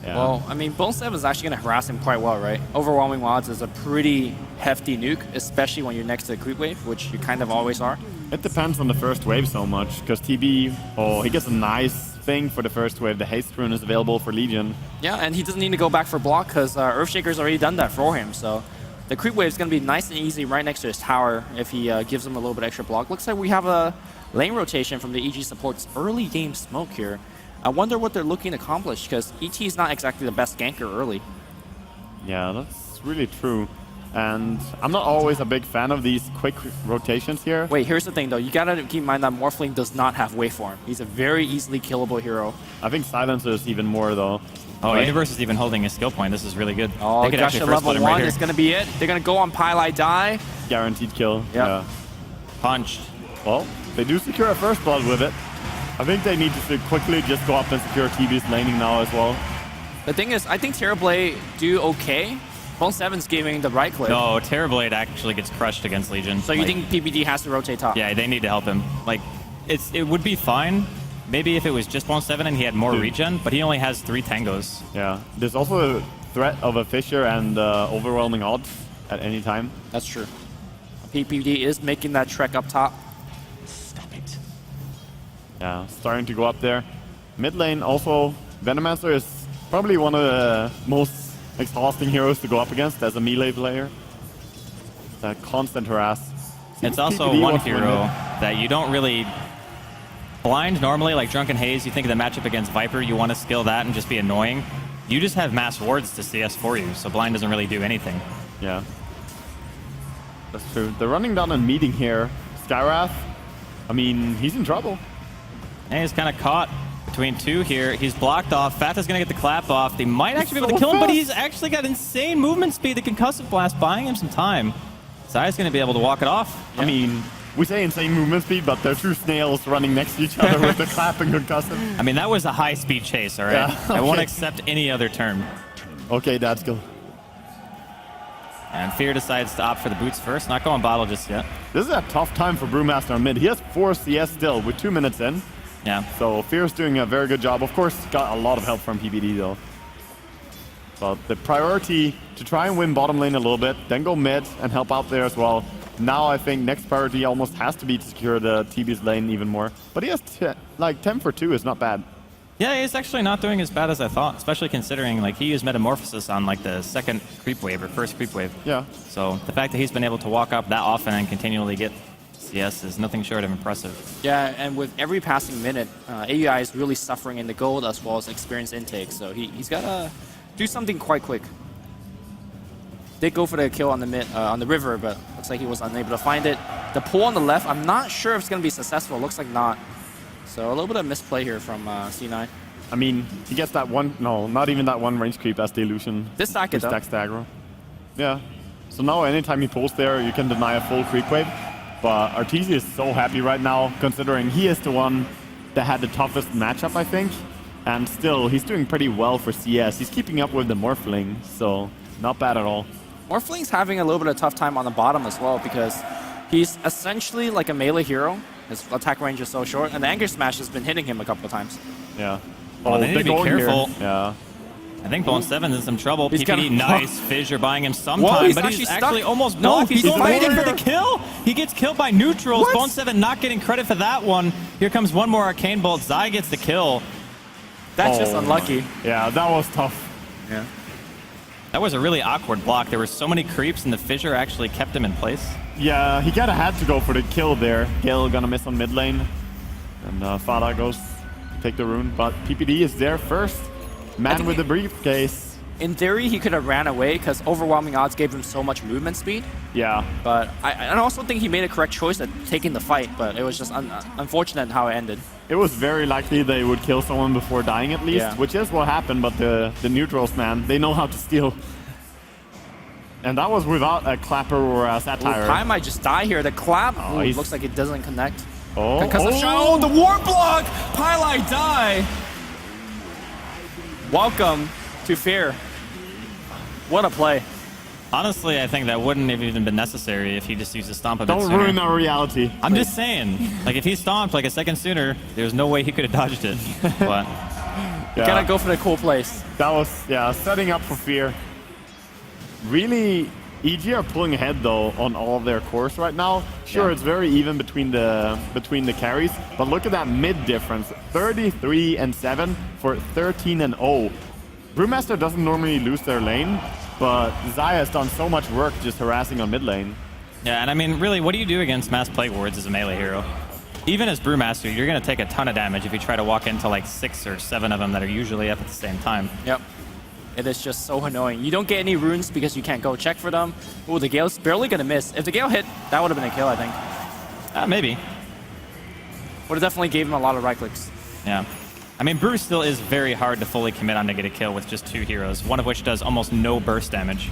Yeah. Well, I mean, Bone 7 is actually going to harass him quite well, right? Overwhelming Odds is a pretty hefty nuke, especially when you're next to the creep wave, which you kind of always are. It depends on the first wave so much, because TB, he gets a nice thing for the first wave. The haste rune is available for Legion. Yeah, and he doesn't need to go back for block because Earthshaker's already done that for him. So the creep wave is going to be nice and easy right next to his tower if he gives him a little bit extra block. Looks like we have a lane rotation from the EG support's early game smoke here. I wonder what they're looking to accomplish because ET is not exactly the best ganker early. Yeah, that's really true. And I'm not always a big fan of these quick rotations here. Wait, here's the thing though. You gotta keep in mind that Morphling does not have waveform. He's a very easily killable hero. I think Silencer is even more though. Oh, right? Universe is even holding a skill point. This is really good. Oh, gosh, level 1 right is gonna be it. They're gonna go on Pylai die. Guaranteed kill. Yep. Yeah. Punched. Well, they do secure a first blood with it. I think they need to quickly just go up and secure TB's laning now as well. The thing is, I think Terrorblade do okay. Bone 7's giving the right clip. No, Terrorblade actually gets crushed against Legion. So you think PPD has to rotate top? Yeah, they need to help him. Like, it would be fine. Maybe if it was just Bone 7 and he had more regen, but he only has 3 tangos. Yeah. There's also a threat of a Fissure and overwhelming odds at any time. That's true. PPD is making that trek up top. Stop it. Yeah, starting to go up there. Mid lane also, Venomancer is probably one of the most exhausting heroes to go up against as a melee player. It's a constant harass. It's also one hero that you don't really blind normally, like Drunken Haze. You think of the matchup against Viper, you want to skill that and just be annoying. You just have mass wards to CS for you, so blind doesn't really do anything. Yeah. That's true. They're running down and meeting here. Skywrath, I mean, he's in trouble. And he's kind of caught between 2 here. He's blocked off. Fath is going to get the clap off. They might actually be able to kill him, but he's actually got insane movement speed. The Concussive Blast buying him some time. Zai's going to be able to walk it off. Yeah. I mean, we say insane movement speed, but they're 2 snails running next to each other with the clap and Concussive. I mean, that was a high-speed chase, all right? Yeah, okay. I won't accept any other term. Okay, that's good. And Fear decides to opt for the boots first. Not going bottle just yet. This is a tough time for Brewmaster on mid. He has 4 CS still with 2 minutes in. Yeah. So Fear's doing a very good job. Of course, got a lot of help from PPD though. But the priority to try and win bottom lane a little bit, then go mid and help out there as well. Now I think next priority almost has to be to secure the TB's lane even more. But he has like 10 for 2 is not bad. Yeah, he's actually not doing as bad as I thought, especially considering like he used Metamorphosis on like the second creep wave or first creep wave. Yeah. So the fact that he's been able to walk up that often and continually get CS is nothing short of impressive. Yeah, and with every passing minute, AUI is really suffering in the gold as well as experience intake. So he's got to do something quite quick. Did go for the kill on the on the river, but looks like he was unable to find it. The pull on the left, I'm not sure if it's going to be successful. Looks like not. So a little bit of misplay here from C9. I mean, he gets that one, no, not even that one range creep as the illusion. This stack it though. Stacks the aggro. Yeah. So now anytime he pulls there, you can deny a full creep wave. But Arteezy is so happy right now, considering he is the one that had the toughest matchup, I think. And still, he's doing pretty well for CS. He's keeping up with the Morphling, so not bad at all. Morphling's having a little bit of a tough time on the bottom as well because he's essentially like a melee hero. His attack range is so short, and the Anger Smash has been hitting him a couple of times. Yeah. Oh, they need to be careful. Here. Yeah. I think Bone 7 is in some trouble. He's PPD, nice. Fizz, you're buying him some Whoa, time, he's but he's actually stuck. almost No, blocked. He's he's fighting over. for the kill. He gets killed by neutrals. What? Bone 7 not getting credit for that one. Here comes one more Arcane Bolt. Zai gets the kill. That's just unlucky. Yeah, that was tough. Yeah. That was a really awkward block. There were so many creeps, and the fissure actually kept him in place. Yeah, he kind of had to go for the kill there. Gale gonna miss on mid lane. And Fada goes to take the rune. But PPD is there first. Man with the briefcase. In theory, he could have ran away because overwhelming odds gave him so much movement speed. Yeah. But I also think he made a correct choice at taking the fight, but it was just unfortunate how it ended. It was very likely they would kill someone before dying at least, Yeah. which is what happened, but the neutrals, man, they know how to steal. And that was without a clapper or a satire. Kai might just die here. The clap he's- looks like it doesn't connect. Oh, Oh, the war block! Pylai die! Welcome to Fear. What a play. Honestly, I think that wouldn't have even been necessary if he just used to stomp a bit Don't sooner. ruin our reality. I'm just saying, like if he stomped like a second sooner, there's no way he could have dodged it. But You gotta go for the cool place. That was, yeah, setting up for Fear. Really, EG are pulling ahead though on all of their cores right now. Sure, it's very even between the carries, but look at that mid difference: 33 and 7 for 13 and 0. Brewmaster doesn't normally lose their lane, but Zaya has done so much work just harassing on mid lane. yeah, and I mean, really, what do you do against Mass Plague Wards as a melee hero? Even as Brewmaster, you're going to take a ton of damage if you try to walk into like 6 or 7 of them that are usually up at the same time. Yep. It is just so annoying. You don't get any runes because you can't go check for them. Oh, the Gale's barely gonna miss. If the Gale hit, that would have been a kill, I think. Maybe. Would have definitely gave him a lot of right clicks. Yeah. I mean, Brew still is very hard to fully commit on to get a kill with just 2 heroes, one of which does almost no burst damage.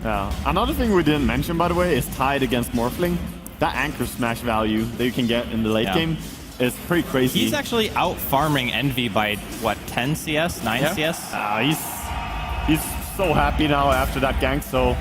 Yeah. Another thing we didn't mention, by the way, is Tide against Morphling. That Anchor Smash value that you can get in the late game is pretty crazy. He's actually out farming Envy by, what, 10 CS? 9 CS? He's so happy now after that gank, so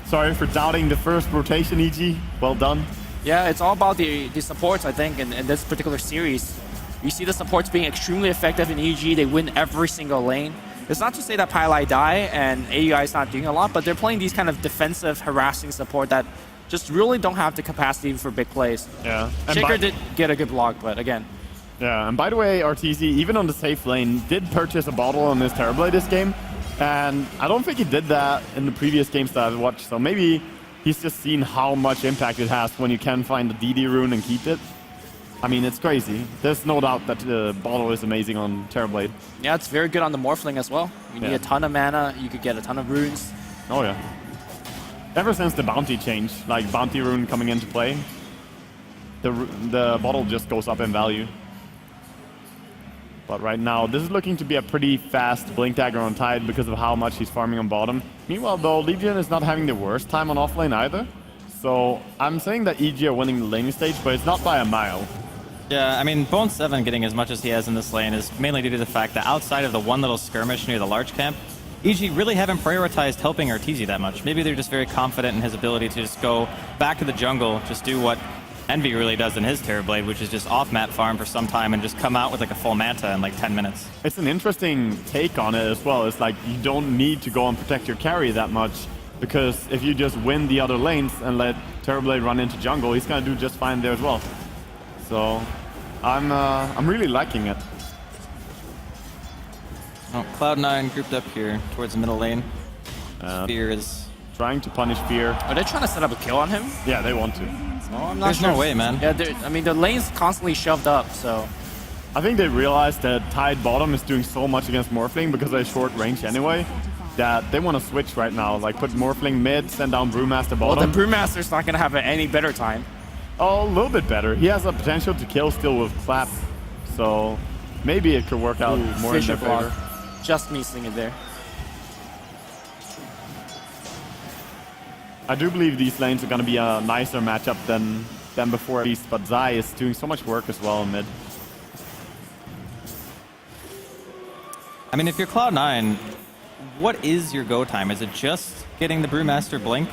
sorry for doubting the first rotation, EG. Well done. Yeah, it's all about the supports, I think, in this particular series. You see the supports being extremely effective in EG. They win every single lane. It's not to say that Pylai die and AUI is not doing a lot, but they're playing these kind of defensive, harassing support that just really don't have the capacity for big plays. Yeah. Shaker did get a good block, but again. Yeah, and by the way, Arteezy, even on the safe lane, did purchase a bottle on his Terrorblade this game. And I don't think he did that in the previous games that I've watched, so maybe he's just seen how much impact it has when you can find the DD rune and keep it. I mean, it's crazy. There's no doubt that the bottle is amazing on Terrorblade. Yeah, it's very good on the Morphling as well. You need a ton of mana, you could get a ton of runes. Oh yeah. Ever since the bounty change, like bounty rune coming into play, the bottle just goes up in value. But right now, this is looking to be a pretty fast Blink Dagger on Tide because of how much he's farming on bottom. Meanwhile, though, Legion is not having the worst time on offlane either. So I'm saying that EG are winning the laning stage, but it's not by a mile. Yeah, I mean, Bone 7 getting as much as he has in this lane is mainly due to the fact that outside of the one little skirmish near the large camp, EG really haven't prioritized helping Arteezy that much. Maybe they're just very confident in his ability to just go back to the jungle, just do what Envy really does in his Terrorblade, which is just off-map farm for some time and just come out with like a full Manta in like 10 minutes. It's an interesting take on it as well. It's like you don't need to go and protect your carry that much, because if you just win the other lanes and let Terrorblade run into jungle, he's gonna do just fine there as well. So I'm really liking it. Oh, Cloud9 grouped up here towards the middle lane. Fear is trying to punish Fear. Are they trying to set up a kill on him? Yeah, they want to. Oh, I'm not There's sure. no way, man. Yeah, I mean, the lane's constantly shoved up, so... I think they realized that Tide bottom is doing so much against Morphling because they're short range anyway, that they want to switch right now. Like put Morphling mid, send down Brewmaster bottom. Well, the Brewmaster's not going to have any better time. Oh, a little bit better. He has a potential to kill still with Clap, so maybe it could work out more in their favor. Just missing it there. I do believe these lanes are going to be a nicer matchup than before at least, but Zai is doing so much work as well in mid. I mean, if you're Cloud9, what is your go time? Is it just getting the Brewmaster blink?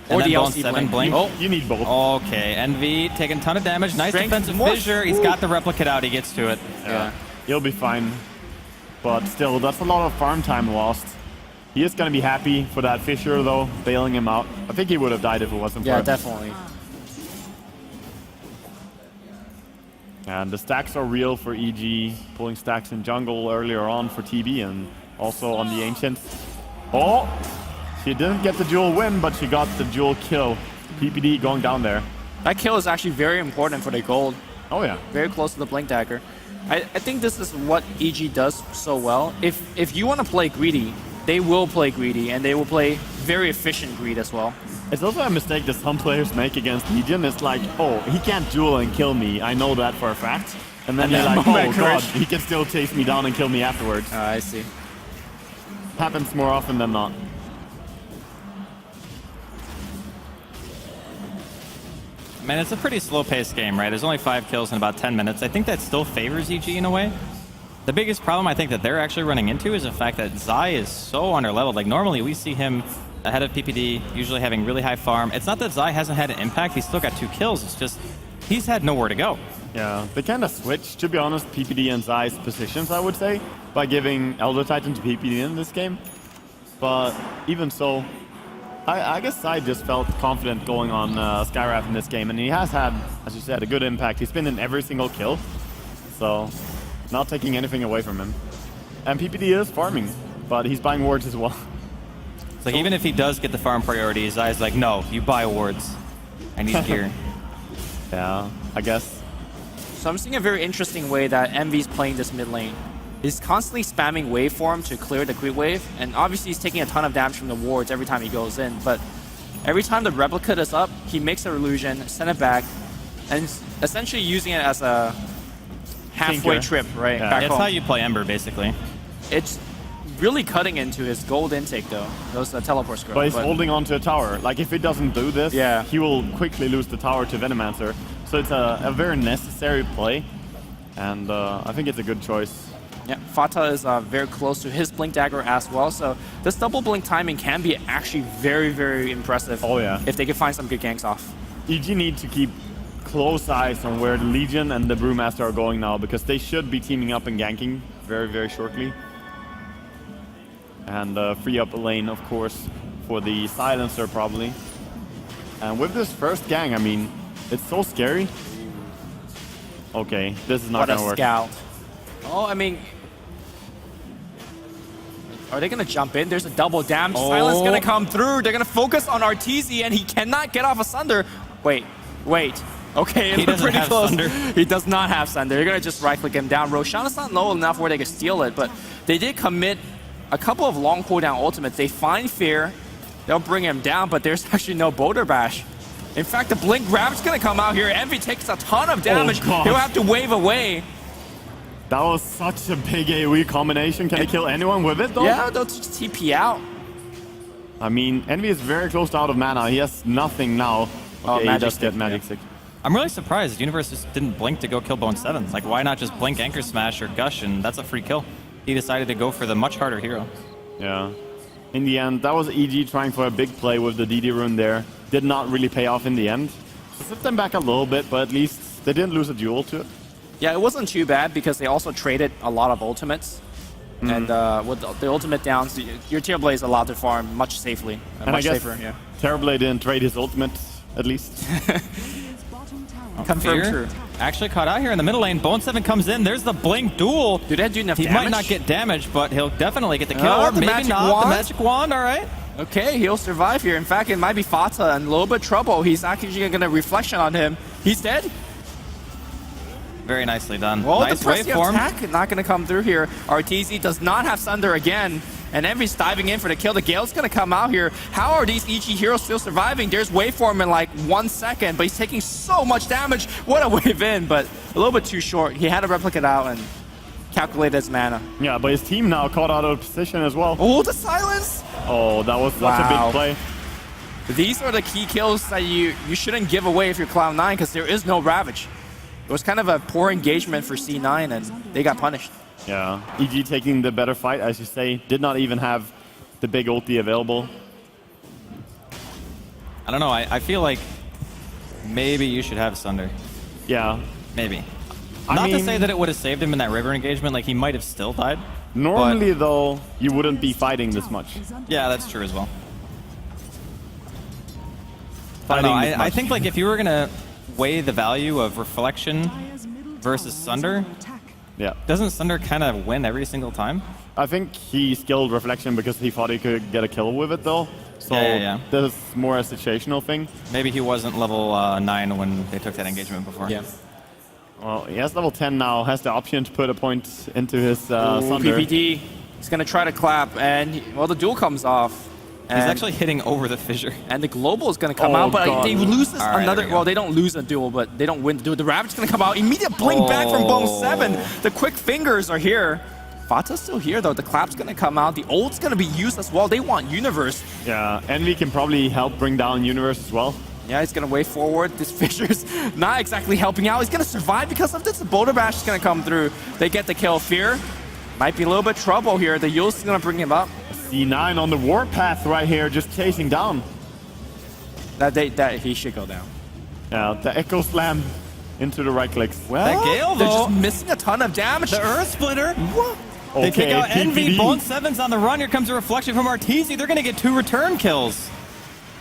Or And the then LC Bone 7 blink. blink? You need both. Okay, Envy taking a ton of damage. Nice Strength defensive more. fissure. He's got the replicate out. He gets to it. Yeah. He'll be fine. But still, that's a lot of farm time lost. He is going to be happy for that fissure, though, bailing him out. I think he would have died if it wasn't for Yeah, it. definitely. And the stacks are real for EG, pulling stacks in jungle earlier on for TB and also on the Ancients. Oh! She didn't get the dual win, but she got the dual kill. PPD going down there. That kill is actually very important for the gold. Oh yeah. Very close to the blink dagger. I think this is what EG does so well. If you want to play greedy, they will play greedy, and they will play very efficient greed as well. It's also a mistake that some players make against Legion. It's like, oh, he can't duel and kill me. I know that for a fact. And then they're like, oh god, he can still chase me down and kill me afterwards. I see. Happens more often than not. Man, it's a pretty slow-paced game, right? There's only 5 kills in about 10 minutes. I think that still favors EG in a way. The biggest problem I think that they're actually running into is the fact that Zai is so underleveled. Like, normally we see him ahead of PPD, usually having really high farm. It's not that Zai hasn't had an impact. He's still got 2 kills. It's just he's had nowhere to go. Yeah, they kind of switched, to be honest, PPD and Zai's positions, I would say, by giving Elder Titan to PPD in this game. But even so, I guess Zai just felt confident going on Skywrath in this game, and he has had, as you said, a good impact. He's been in every single kill, so not taking anything away from him. And PPD is farming, but he's buying wards as well. It's like, even if he does get the farm priority, Zai's like, no, you buy wards. I need gear. Yeah, I guess. So I'm seeing a very interesting way that Envy's playing this mid lane. He's constantly spamming waveform to clear the creep wave, and obviously he's taking a ton of damage from the wards every time he goes in, but every time the replicate is up, he makes an illusion, send it back, and essentially using it as a halfway trip, right? Yeah. Back It's home. how you play Ember, basically. It's really cutting into his gold intake, though. Those teleport scrolls. But he's holding on to a tower. Like, if he doesn't do this, he will quickly lose the tower to Venomancer. So it's a very necessary play, and I think it's a good choice. Yeah, Fata is very close to his blink dagger as well, so this double blink timing can be actually very, very impressive. Oh yeah. If they can find some good ganks off. EG need to keep close eyes on where the Legion and the Brewmaster are going now, because they should be teaming up and ganking very, very shortly. And free up a lane, of course, for the Silencer probably. And with this first gang, I mean, it's so scary. Okay, this is not gonna work. What a scout. Oh, I mean... Are they going to jump in? There's a double damage. Silence going to come through. They're going to focus on Arteezy, and he cannot get off a Sunder. Wait. Okay, He doesn't pretty have close. Sunder. He does not have Sunder. They're going to just right-click him down. Roshan's not low enough where they can steal it, but they did commit a couple of long cooldown ultimates. They find Fear. They'll bring him down, but there's actually no Boulder Bash. In fact, the Blink Grab's going to come out here. Envy takes a ton of damage. He'll have to wave away. That was such a big AoE combination. Can he kill anyone with it, though? Yeah, they'll just TP out. I mean, Envy is very close to out of mana. He has nothing now. Okay, he does get Magic Stick. I'm really surprised Universe just didn't blink to go kill Bone 7. Like, why not just blink Anchor Smash or Gush, and that's a free kill. He decided to go for the much harder hero. Yeah. In the end, that was EG trying for a big play with the DD rune there. Did not really pay off in the end. Set them back a little bit, but at least they didn't lose a duel to it. Yeah, it wasn't too bad because they also traded a lot of ultimates. And with the ultimate downs, your Terrorblade is allowed to farm much safely. And much I guess safer, yeah. Terrorblade didn't trade his ultimate, at least. Confirmed true. Actually caught out here in the middle lane. Bone 7 comes in. There's the blink duel. Dude, that do enough he damage? might not get damage, but he'll definitely get the kill. Oh, Or the maybe magic not. wand? The magic wand, all right. Okay, he'll survive here. In fact, it might be Fata in a little bit of trouble. He's actually going to reflection on him. He's dead. Very nicely done. Well, nice the pressing waveform. attack not going to come through here. RTZ does not have Sunder again. And Envy's diving in for the kill. The Gale's going to come out here. How are these EG heroes still surviving? There's waveform in like 1 second, but he's taking so much damage. What a wave in, but a little bit too short. He had to replicate out and calculate his mana. Yeah, but his team now caught out of position as well. Oh, the silence! Oh, that was such a big play. These are the key kills that you shouldn't give away if you're Cloud9 because there is no Ravage. It was kind of a poor engagement for C9 and they got punished. Yeah, EG taking the better fight, as you say. Did not even have the big ulti available. I don't know. I feel like maybe you should have Sunder. Yeah. Maybe. I Not to mean- say that it would have saved him in that river engagement. Like, he might have still died. Normally, though, you wouldn't be fighting this much. Yeah, that's true as well. I Fighting don't know. this I much. think, like, if you were going to weigh the value of Reflection versus Sunder, Yeah. doesn't Sunder kind of win every single time? I think he skilled Reflection because he thought he could get a kill with it, though. So Yeah. this is more a situational thing. Maybe he wasn't level 9 when they took that engagement before. Yeah. Well, he has level 10 now, has the option to put a point into his Ooh, Sunder. PPD. He's going to try to clap, and, well, the duel comes off. He's actually hitting over the fissure. And the global is going to come Oh, out, but God. they lose this All right, another. there we go. Well, they don't lose a duel, but they don't win the duel. The Ravage is going to come out. Immediate blink back from Bone 7. The quick fingers are here. Fata's still here, though. The clap's going to come out. The ult's going to be used as well. They want Universe. Yeah, Envy can probably help bring down Universe as well. Yeah, he's going to wave forward. This Fissure's not exactly helping out. He's going to survive because of this. The Boulder Bash is going to come through. They get the kill. Fear might be a little bit trouble here. The Yule's is going to bring him up. C9 on the warpath right here, just chasing down. That he should go down. Yeah, the Echo Slam into the right clicks. Well, That Gale, they're though. just missing a ton of damage. The Earth Splitter. What? They Okay, take out Envy. PPD. Bone 7's on the run. Here comes a Reflection from Arteezy. They're going to get 2 return kills.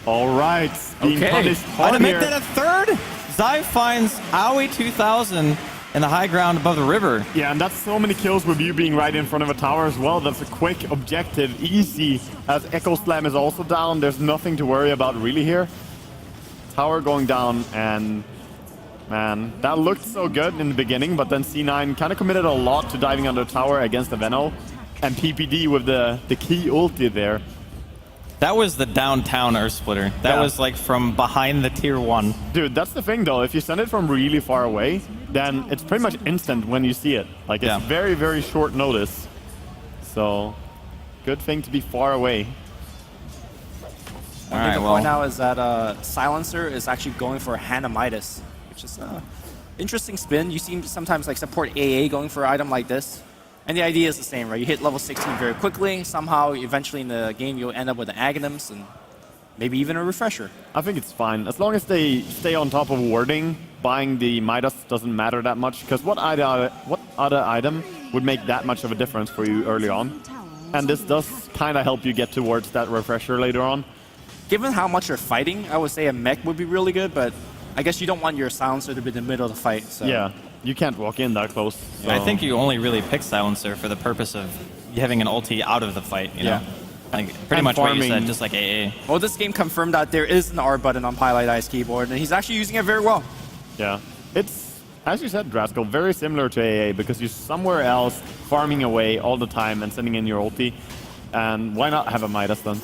All right, being Okay. punished And hard to make here. that a third, Zai finds Aoi 2000 in the high ground above the river. Yeah, and that's so many kills with you being right in front of a tower as well. That's a quick objective, easy. As Echo Slam is also down, there's nothing to worry about really here. Tower going down, and man, that looked so good in the beginning, but then C9 kind of committed a lot to diving under the tower against the Venno, and PPD with the key ulti there. That was the downtown Earth Splitter. That Yeah. was like from behind the tier 1. Dude, that's the thing though. If you send it from really far away, then it's pretty much instant when you see it. Like, it's very, very short notice. So, good thing to be far away. One thing to point out is that Silencer is actually going for Hannah Midas, which is interesting spin. You see sometimes like support AA going for an item like this. And the idea is the same, right? You hit level 16 very quickly. Somehow, eventually in the game, you'll end up with an Aghanims and maybe even a Refresher. I think it's fine. As long as they stay on top of warding, buying the Midas doesn't matter that much. Because what other item would make that much of a difference for you early on? And this does kind of help you get towards that Refresher later on. Given how much you're fighting, I would say a mech would be really good, but I guess you don't want your Silencer to be in the middle of the fight. So. Yeah, you can't walk in that close. I so- think you only really pick Silencer for the purpose of having an ulti out of the fight, you know? Like, pretty And much what you farming. said, just like AA. Well, this game confirmed that there is an R button on Pilot Eye's keyboard, and he's actually using it very well. Yeah, it's, as you said, Draskell, very similar to AA because you're somewhere else farming away all the time and sending in your ulti. And why not have a Midas then?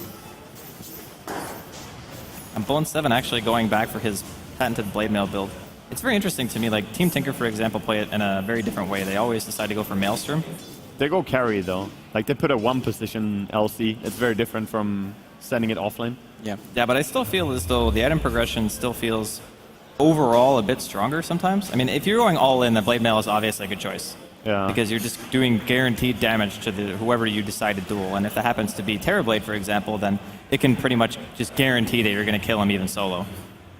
And Bone 7 actually going back for his patented Blade Mail build. It's very interesting to me. Like, Team Tinker, for example, play it in a very different way. They always decide to go for Maelstrom. They go carry though. Like they put a 1 position LC. It's very different from sending it offlane. Yeah. Yeah, but I still feel as though the item progression still feels overall a bit stronger sometimes. I mean, if you're going all in, the Blade Mail is obviously a good choice. Yeah. Because you're just doing guaranteed damage to whoever you decide to duel. And if that happens to be Terrorblade, for example, then it can pretty much just guarantee that you're going to kill him even solo.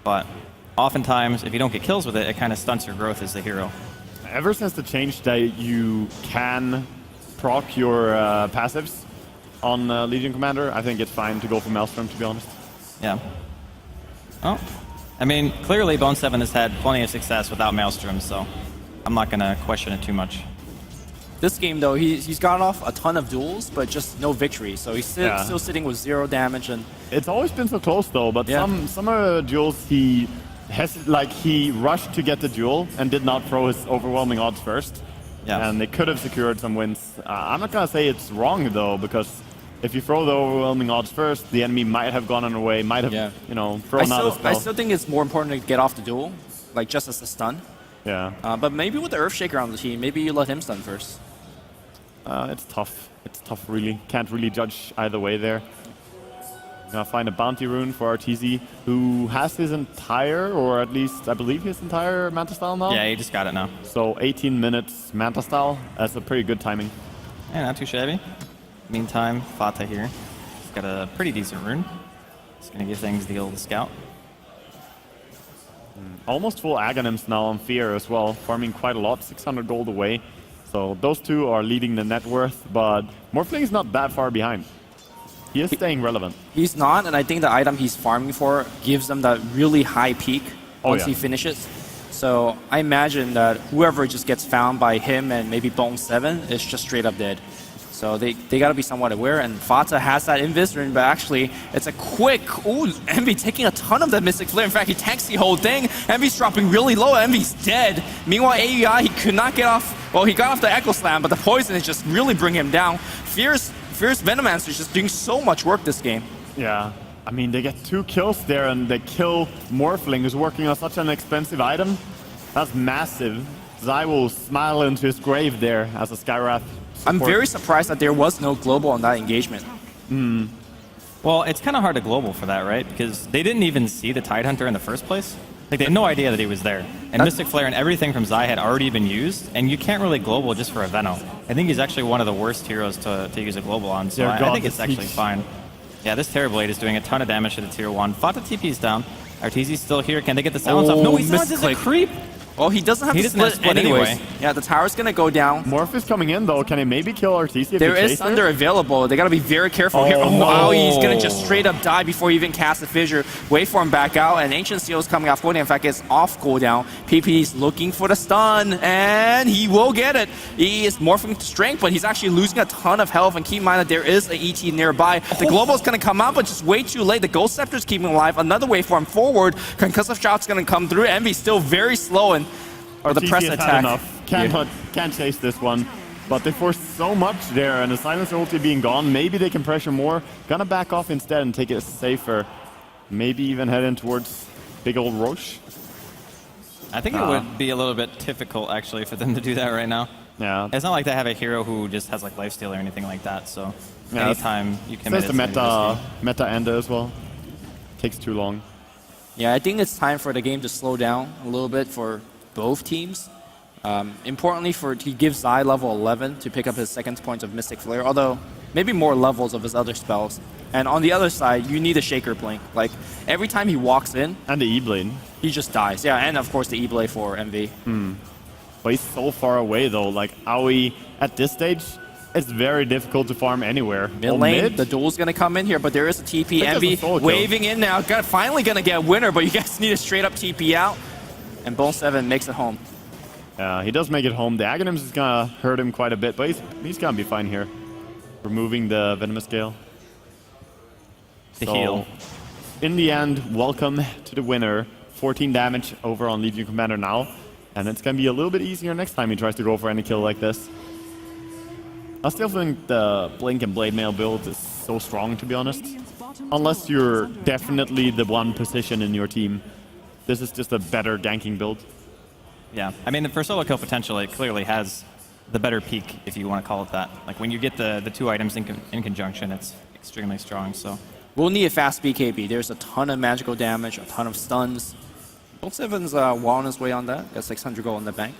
But oftentimes, if you don't get kills with it, it kind of stunts your growth as the hero. Ever since the change that you can proc your passives on Legion Commander, I think it's fine to go for Maelstrom, to be honest. Yeah. Oh, I mean, clearly Bone 7 has had plenty of success without Maelstrom, so I'm not going to question it too much. This game, though, he's got off a ton of duels, but just no victory. So he's still sitting with 0 damage. And it's always been so close, though. But some duels he rushed to get the duel and did not throw his overwhelming odds first. Yeah. And they could have secured some wins. I'm not gonna say it's wrong though, because if you throw the overwhelming odds first, the enemy might have gone on their way, might have thrown out a spell. I still think it's more important to get off the duel, like just as a stun. Yeah. But maybe with the Earthshaker on the team, maybe you let him stun first. It's tough. It's tough, really. Can't really judge either way there. Gonna find a bounty rune for RTZ, who has his entire, or at least I believe his entire Manta style now. Yeah, he just got it now. So 18 minutes Manta style. That's a pretty good timing. Yeah, not too shabby. Meantime, Fata here. He's got a pretty decent rune. He's gonna give things the old scout. Almost full Aghanims now on Fear as well, farming quite a lot, 600 gold away. So those two are leading the net worth, but Morphling is not that far behind. He is staying relevant. He's not, and I think the item he's farming for gives them that really high peak once he finishes. So I imagine that whoever just gets found by him and maybe Bone 7 is just straight up dead. So they got to be somewhat aware, and Fata has that Invis rune, but actually it's a quick... Ooh, Envy taking a ton of that Mystic Flare. In fact, he tanks the whole thing. Envy's dropping really low. Envy's dead. Meanwhile, AUI, he could not get off... Well, he got off the Echo Slam, but the poison is just really bringing him down. Fierce Venomancer is just doing so much work this game. Yeah. I mean, they get 2 kills there, and they kill Morphling, who's working on such an expensive item. That's massive. Zai will smile into his grave there as a Skywrath. I'm very surprised that there was no global on that engagement. Well, it's kind of hard to global for that, right? Because they didn't even see the Tidehunter in the first place. Like, they had no idea that he was there. And Mystic Flare and everything from Zai had already been used, and you can't really global just for a Veno. I think he's actually one of the worst heroes to use a global on, so I think it's actually fine. Yeah, this Terror Blade is doing a ton of damage to the tier 1. Fata TP's down. Arteezy's still here. Can they get the silence off? No, he's not. This is a creep. Oh, he doesn't have to split anyway. Yeah, the tower's gonna go down. Morph is coming in though. Can he maybe kill Arteezy if there is Thunder available. They gotta be very careful here. Oh, wow, he's gonna just straight up die before he even casts a fissure. Wait for him back out, and Ancient Seal is coming off cooldown. In fact, it's off cooldown. PP's looking for the stun, and he will get it. He is morphing to strength, but he's actually losing a ton of health. And keep in mind that there is an ET nearby. The global is gonna come out, but just way too late. The Ghost Scepter's keeping him alive. Another waveform forward. Concussive Shot's gonna come through. Envy's still very slow, and or the press attack. Can't chase this one. But they forced so much there, and the Silencer ulti being gone, maybe they can pressure more. Gonna back off instead and take it safer. Maybe even head in towards big old Roche. I think it would be a little bit difficult, actually, for them to do that right now. Yeah. It's not like they have a hero who just has like lifesteal or anything like that, so anytime you can... It's the meta ender as well. Takes too long. Yeah, I think it's time for the game to slow down a little bit for both teams. Importantly, he gives Zai level 11 to pick up his second point of Mystic Flare, although maybe more levels of his other spells. And on the other side, you need a Shaker Blink. Like, every time he walks in... And the E-Blade. He just dies. Yeah, and of course the E-Blade for MV. But he's so far away, though. Like, Aoi, at this stage, it's very difficult to farm anywhere. Mid lane, the duel's going to come in here, but there is a TP. MV waving in now. Finally going to get a winner, but you guys need a straight-up TP out. And Bone 7 makes it home. Yeah, he does make it home. The Aghanims is going to hurt him quite a bit, but he's going to be fine here. Removing the Venomous Gale. The heal. In the end, welcome to the winner. 14 damage over on Legion Commander now. And it's going to be a little bit easier next time he tries to go for any kill like this. I still think the Blink and Blade Mail build is so strong, to be honest. Unless you're definitely the one position in your team. This is just a better ganking build. Yeah, I mean, for solo kill potential, it clearly has the better peak, if you want to call it that. Like, when you get the two items in conjunction, it's extremely strong, so... We'll need a fast BKB. There's a ton of magical damage, a ton of stuns. Bone 7's well on his way on that. Got 600 gold in the bank.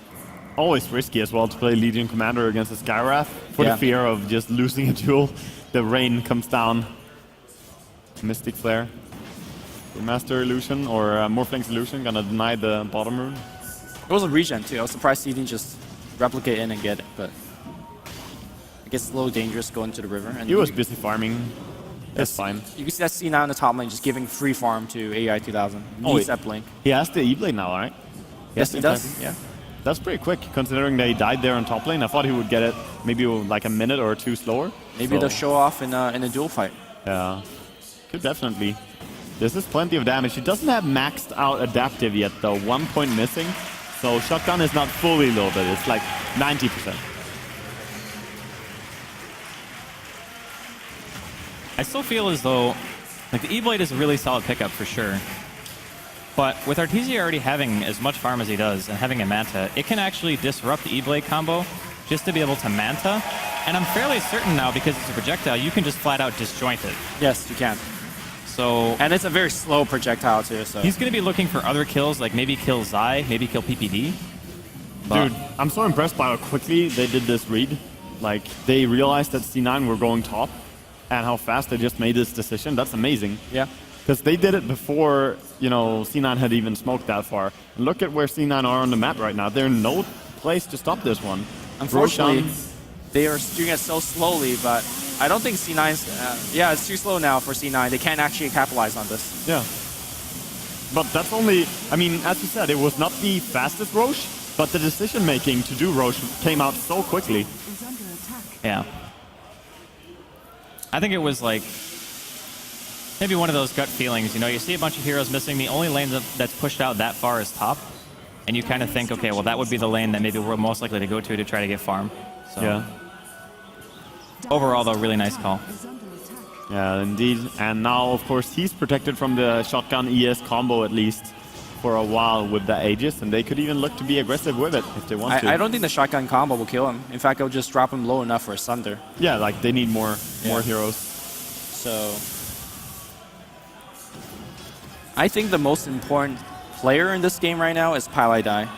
Always risky as well to play Legion Commander against a Skywrath for the fear of just losing a duel. The rain comes down. Mystic Flare. Master Illusion or Morphling's Illusion gonna deny the bottom rune. It was a regen too. I was surprised he didn't just replicate in and get it, but I guess it's a little dangerous going to the river. And He was busy farming. That's fine. You can see that C9 on the top lane just giving free farm to AI 2000. Oh, Needs that blink. He has the E-Blade now, right? Yes, he does. Yeah. That's pretty quick, considering they died there on top lane. I thought he would get it maybe like a minute or two slower. Maybe they'll show off in a duel fight. Yeah, could definitely. This is plenty of damage. He doesn't have maxed out adaptive yet, though. 1 point missing. So shotgun is not fully loaded. It's like 90%. I still feel as though like the E-Blade is a really solid pickup for sure. But with Arteezy already having as much farm as he does and having a Manta, it can actually disrupt the E-Blade combo just to be able to Manta. And I'm fairly certain now, because it's a projectile, you can just flat out disjoint it. Yes, you can. So, and it's a very slow projectile too. So he's going to be looking for other kills, like maybe kill Zai, maybe kill PPD. Dude, I'm so impressed by how quickly they did this read. Like, they realized that C9 were going top, and how fast they just made this decision. That's amazing. Yeah. Because they did it before, you know, C9 had even smoked that far. And look at where C9 are on the map right now. They're in no place to stop this one. Unfortunately, they are doing it so slowly, but I don't think C9's... yeah, it's too slow now for C9. They can't actually capitalize on this. Yeah. But that's only... I mean, as you said, it was not the fastest Roche, but the decision-making to do Roche came out so quickly. Yeah. I think it was like... maybe one of those gut feelings, you know, you see a bunch of heroes missing, the only lane that's pushed out that far is top, and you kind of think, okay, well, that would be the lane that maybe we're most likely to go to try to get farm. So, yeah. Overall, though, really nice call. Yeah, indeed. And now, of course, he's protected from the shotgun ES combo, at least, for a while with the Aegis, and they could even look to be aggressive with it if they want to. I don't think the shotgun combo will kill him. In fact, it'll just drop him low enough for a Sunder. Yeah, like, they need more heroes. So... I think the most important player in this game right now is Paladai.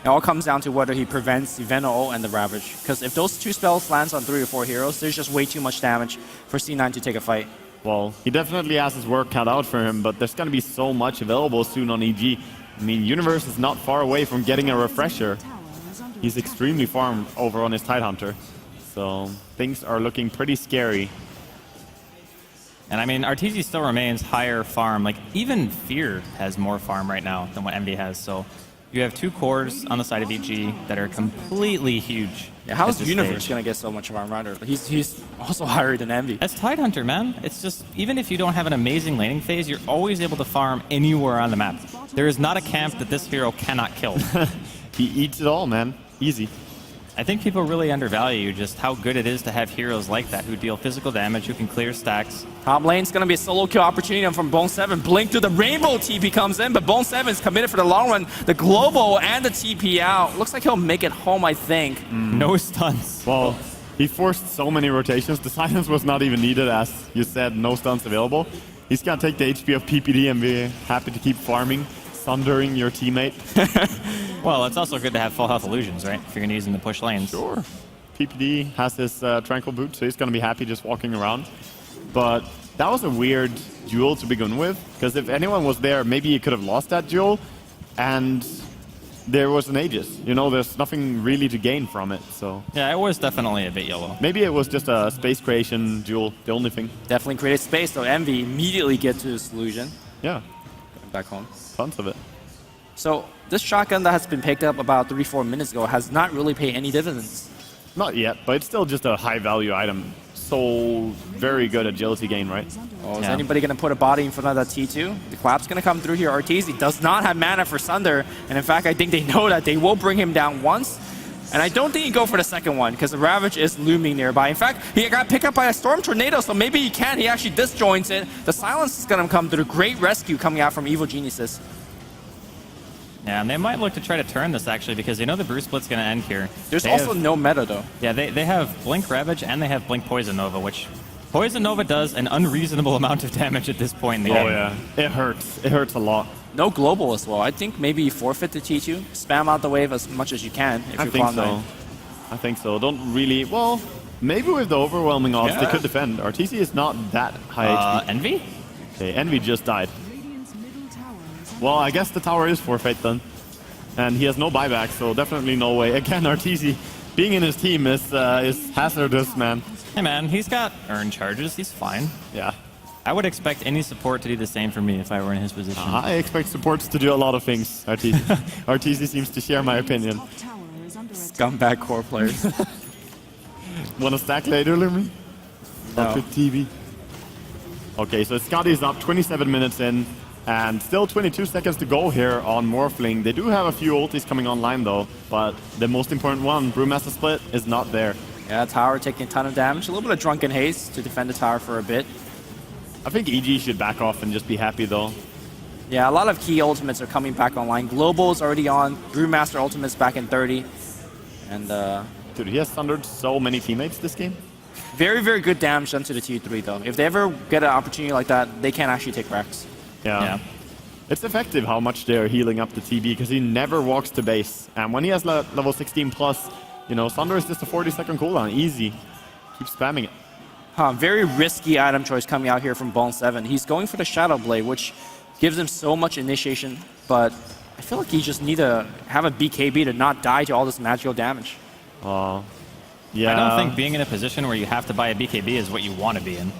It all comes down to whether he prevents the Venom ult and the Ravage. Because if those two spells lands on 3 or 4 heroes, there's just way too much damage for C9 to take a fight. Well, he definitely has his work cut out for him, but there's going to be so much available soon on EG. I mean, Universe is not far away from getting a refresher. He's extremely farmed over on his Tidehunter. So things are looking pretty scary. And I mean, Arteezy still remains higher farm. Like, even Fear has more farm right now than what Envy has. So you have 2 cores on the side of EG that are completely huge. Yeah, how is Universe going to get so much farm rather? He's also higher than Envy. That's Tidehunter, man. It's just, even if you don't have an amazing laning phase, you're always able to farm anywhere on the map. There is not a camp that this hero cannot kill. He eats it all, man. Easy. I think people really undervalue just how good it is to have heroes like that who deal physical damage, who can clear stacks. Top lane's going to be a solo kill opportunity from Bone 7. Blink to the Rainbow TP comes in, but Bone 7 is committed for the long run. The Global and the TP out. Looks like he'll make it home, I think. No stuns. Well, he forced so many rotations. The silence was not even needed, as you said, no stuns available. He's going to take the HP of PPD and be happy to keep farming, sundering your teammate. Well, it's also good to have full health illusions, right? If you're going to use them to push lanes. Sure. PPD has his Tranquil Boot, so he's going to be happy just walking around. But that was a weird duel to begin with, because if anyone was there, maybe he could have lost that duel, and there was an Aegis. You know, there's nothing really to gain from it, so... Yeah, it was definitely a bit yellow. Maybe it was just a space creation duel, the only thing. Definitely created space, though. Envy immediately gets to his illusion. Yeah. Going back home. Tons of it. So, this shotgun that has been picked up about 3-4 minutes ago has not really paid any dividends. Not yet, but it's still just a high-value item. So, very good agility gain, right? Oh, is anybody going to put a body in front of that T2? The clap's going to come through here. Arteezy does not have mana for Sunder. And in fact, I think they know that they will bring him down once. And I don't think he go for the second one, because the Ravage is looming nearby. In fact, he got picked up by a Storm Tornado, so maybe he can. He actually disjoints it. The silence is going to come through. Great rescue coming out from Evil Geniuses. Yeah, and they might look to try to turn this, actually, because they know the Bruce Split's going to end here. There's also no meta, though. Yeah, they have Blink Ravage and they have Blink Poison Nova, which Poison Nova does an unreasonable amount of damage at this point in the game. Oh, yeah. It hurts. It hurts a lot. No global as well. I think maybe you forfeit the T2. Spam out the wave as much as you can if you're think so. I think so. Don't really... Well, maybe with the overwhelming odds, they could defend. Arteezy is not that high HP. Envy? Okay, Envy just died. Well, I guess the tower is forfeit then. And he has no buyback, so definitely no way. Again, Arteezy being in his team is hazardous, man. Hey man, he's got earn charges. He's fine. Yeah. I would expect any support to do the same for me if I were in his position. I expect supports to do a lot of things, Arteezy. Arteezy seems to share my opinion. Scumbag core players. Wanna stack later, Lumi? No. Up with TV. Okay, so Scotty's up 27 minutes in, and still 22 seconds to go here on Morphling. They do have a few ultis coming online though, but the most important one, Brewmaster Split, is not there. Yeah, tower taking a ton of damage. A little bit of drunken haste to defend the tower for a bit. I think EG should back off and just be happy though. Yeah, a lot of key ultimates are coming back online. Global's already on. Brewmaster ultimate's back in 30. And dude, he has thundered so many teammates this game. Very, very good damage done to the tier 3 though. If they ever get an opportunity like that, they can actually take Rex. Yeah. It's effective how much they're healing up the TB because he never walks to base. And when he has level 16 plus, you know, Thunder is just a 40-second cooldown. Easy. Keep spamming it. Very risky item choice coming out here from Bone 7. He's going for the Shadow Blade, which gives him so much initiation, but I feel like he just need to have a BKB to not die to all this magical damage. Yeah. I don't think being in a position where you have to buy a BKB is what you want to be in.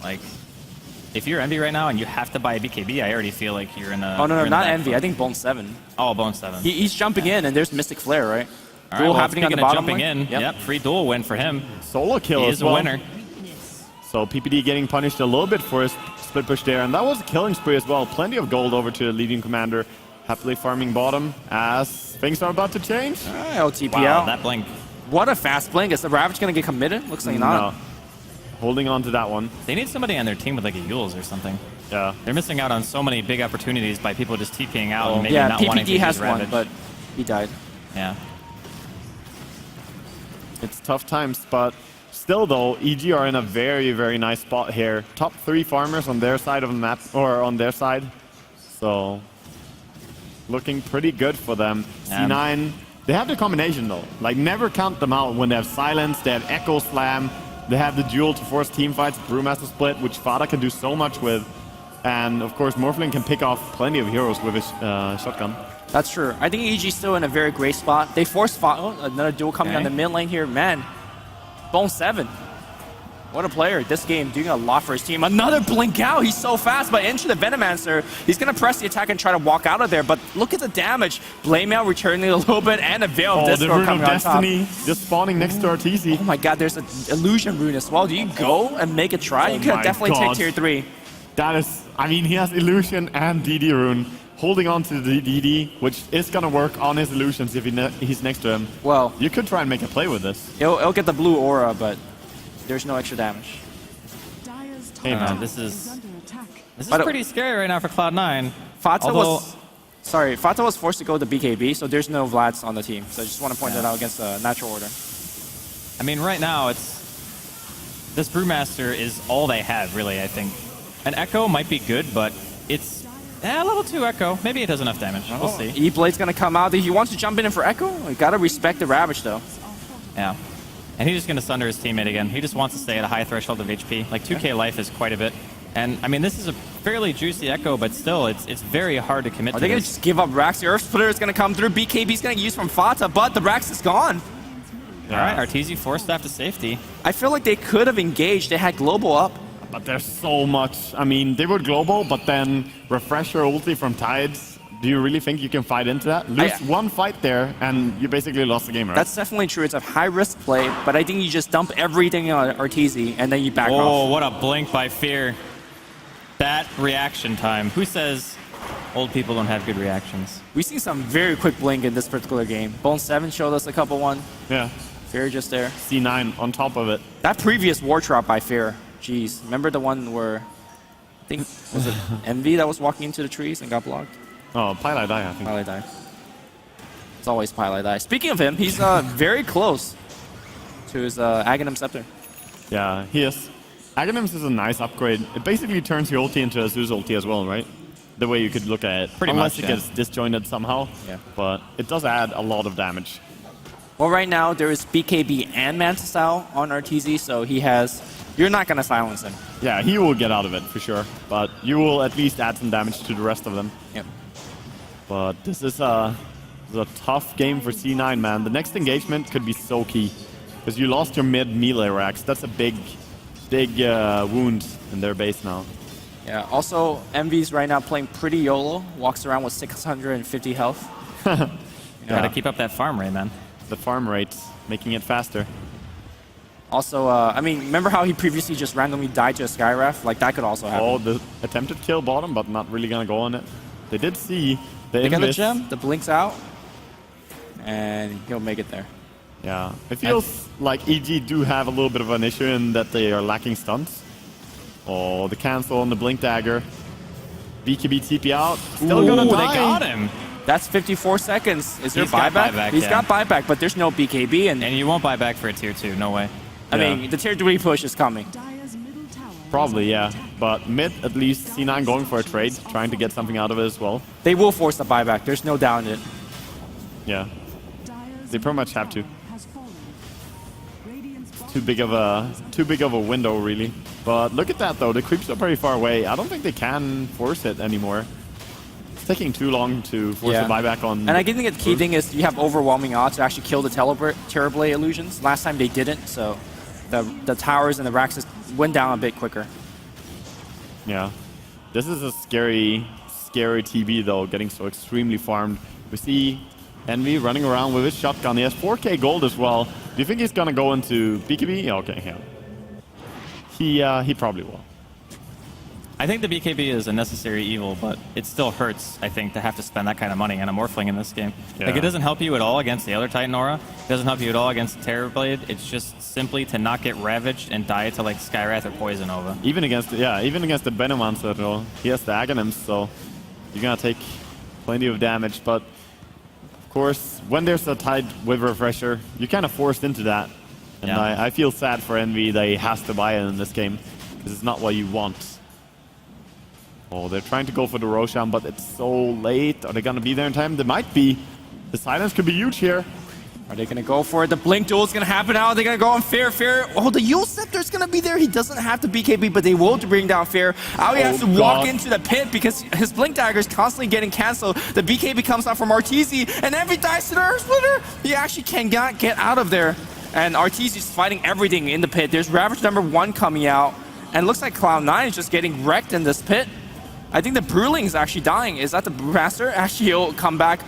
Like, if you're Envy right now and you have to buy a BKB, I already feel like you're in a... Oh, no, not Envy. I think Bone 7. Oh, Bone 7. He's jumping in, and there's Mystic Flare, right? All Duel right, well, happening on the speaking of bottom jumping lane. in, yep, free duel win for him. Solo kill He as is well. a winner. So PPD getting punished a little bit for his split push there, and that was a killing spree as well. Plenty of gold over to the leading commander, happily farming bottom as things are about to change. LTP Wow, out. that blink. What a fast blink. Is the Ravage going to get committed? Looks like not. No. Holding on to that one. They need somebody on their team with like a Yules or something. Yeah. They're missing out on so many big opportunities by people just TPing out and maybe Yeah, not wanting to PPD use has Ravage. one, but he died. Yeah. It's tough times, but still though, EG are in a very, very nice spot here. Top 3 farmers on their side of the map, or on their side. So, looking pretty good for them. Yeah. C9, they have the combination though. Like, never count them out when they have Silence, they have Echo Slam, they have the duel to force team fights, Brewmaster Split, which Fada can do so much with. And of course, Morphling can pick off plenty of heroes with his shotgun. That's true. I think EG's still in a very great spot. They forced another duel coming on the mid lane here. Man, Bone 7. What a player. This game doing a lot for his team. Another blink out. He's so fast, but into the Venomancer. He's going to press the attack and try to walk out of there, but look at the damage. Blamemail returning a little bit, and a Veil of Discord the Rune coming of on top. Destiny just spawning next to Arteezy. Oh my god, there's an Illusion Rune as well. Do you go and make a try? You could have definitely take tier 3. That is, I mean, he has Illusion and DD Rune. Holding on to the DD, which is going to work on his illusions if he's next to him. Well, you could try and make a play with this. It'll get the blue aura, but there's no extra damage. Hey man, this is pretty scary right now for Cloud9. Fata was forced to go to BKB, so there's no Vlads on the team. So I just want to point that out against the natural order. I mean, right now this Brewmaster is all they have, really. I think an Echo might be good, but it's level 2 Echo. Maybe it does enough damage. We'll see. E-Blade's gonna come out. He wants to jump in for Echo. You gotta respect the Ravage though. Yeah. And he's just going to sunder his teammate again. He just wants to stay at a high threshold of HP. Like 2k life is quite a bit. And I mean, this is a fairly juicy Echo, but still, it's very hard to commit to. Are they going to just give up Rax? The Earth Splitter is going to come through. BKB's going to use from Fata, but the Rax is gone. Yeah. All right, Arteezy forced staff to safety. I feel like they could have engaged. They had Global up. But there's so much. I mean, they would Global, but then Refresher ulti from Tides. Do you really think you can fight into that? Lose one fight there, and you basically lost the game, right? That's definitely true. It's a high-risk play, but I think you just dump everything on Arteezy, and then you back off. Oh, what a blink by Fear. That reaction time. Who says old people don't have good reactions? We've seen some very quick blink in this particular game. Bone 7 showed us a couple one. Yeah. Fear just there. C9 on top of it. That previous war trap by Fear. Jeez. Remember the one where, I think, was it Envy that was walking into the trees and got blocked? Oh, Pylai Die, I think. Pylai Die. It's always Pylai Die. Speaking of him, he's very close to his Aghanim Scepter. Yeah, he is. Aghanims is a nice upgrade. It basically turns your ulti into a Zeus ulti as well, right? The way you could look at it. Pretty Unless much, it gets disjointed somehow. Yeah. But it does add a lot of damage. Well, right now, there is BKB and Manta Style on Arteezy, so he has... You're not going to silence him. Yeah, he will get out of it for sure. But you will at least add some damage to the rest of them. Yep. But this is a tough game for C9, man. The next engagement could be so key. Because you lost your mid melee racks. That's a big wound in their base now. Yeah, also, Envy's right now playing pretty YOLO. Walks around with 650 health. Gotta keep up that farm rate, man. The farm rate, making it faster. Also, I mean, remember how he previously just randomly died to a Skyref? Like, that could also happen. Oh, the attempted kill bottom, but not really gonna go on it. They did see the They got the invis. gem, the blinks out, and he'll make it there. Yeah, it feels like EG do have a little bit of an issue in that they are lacking stunts. Oh, the cancel and the blink dagger. BKB TP out. Still gonna die. They got him. That's 54 seconds. Is there He's got buyback? buyback, He's yeah. got buyback, but there's no BKB. And you won't buy back for a tier 2, no way. I mean, the tier 3 push is coming. Probably, yeah. But mid, at least, C9 going for a trade, trying to get something out of it as well. They will force the buyback. There's no doubt in it. Yeah. They pretty much have to. Too big of a window, really. But look at that, though. The creeps are pretty far away. I don't think they can force it anymore. It's taking too long to force the buyback on. And I think the key thing is you have overwhelming odds to actually kill the Terrorblade illusions. Last time they didn't, so the towers and the racks just went down a bit quicker. Yeah. This is a scary TB, though, getting so extremely farmed. We see Envy running around with his shotgun. He has 4k gold as well. Do you think he's gonna go into BKB? Yeah, okay, yeah. He probably will. I think the BKB is a necessary evil, but it still hurts, I think, to have to spend that kind of money on a Morphling in this game. Yeah. Like, it doesn't help you at all against the other Titan Aura. It doesn't help you at all against the Terrorblade. It's just simply to not get ravaged and die to, like, Skywrath or Poison Nova. Even against the Benomancer, though. He has the Aghanims, so you're gonna take plenty of damage. But, of course, when there's a Tide with Refresher, you're kind of forced into that. And Yeah. I feel sad for Envy that he has to buy it in this game, because it's not what you want. Oh, they're trying to go for the Roshan, but it's so late. Are they going to be there in time? They might be. The silence could be huge here. Are they going to go for it? The blink duel is going to happen now. They're going to go on Fear. Oh, the Yule Scepter is going to be there. He doesn't have to BKB, but they will to bring down Fear. Aoi has to walk into the pit because his blink dagger is constantly getting canceled. The BKB comes out from Arteezy, and every dice to the Earth Splitter. He actually cannot get out of there. And Arteezy is fighting everything in the pit. There's Ravage number 1 coming out, and it looks like Cloud9 is just getting wrecked in this pit. I think the Bruling is actually dying. Is that the Brewmaster? Actually, he'll come back.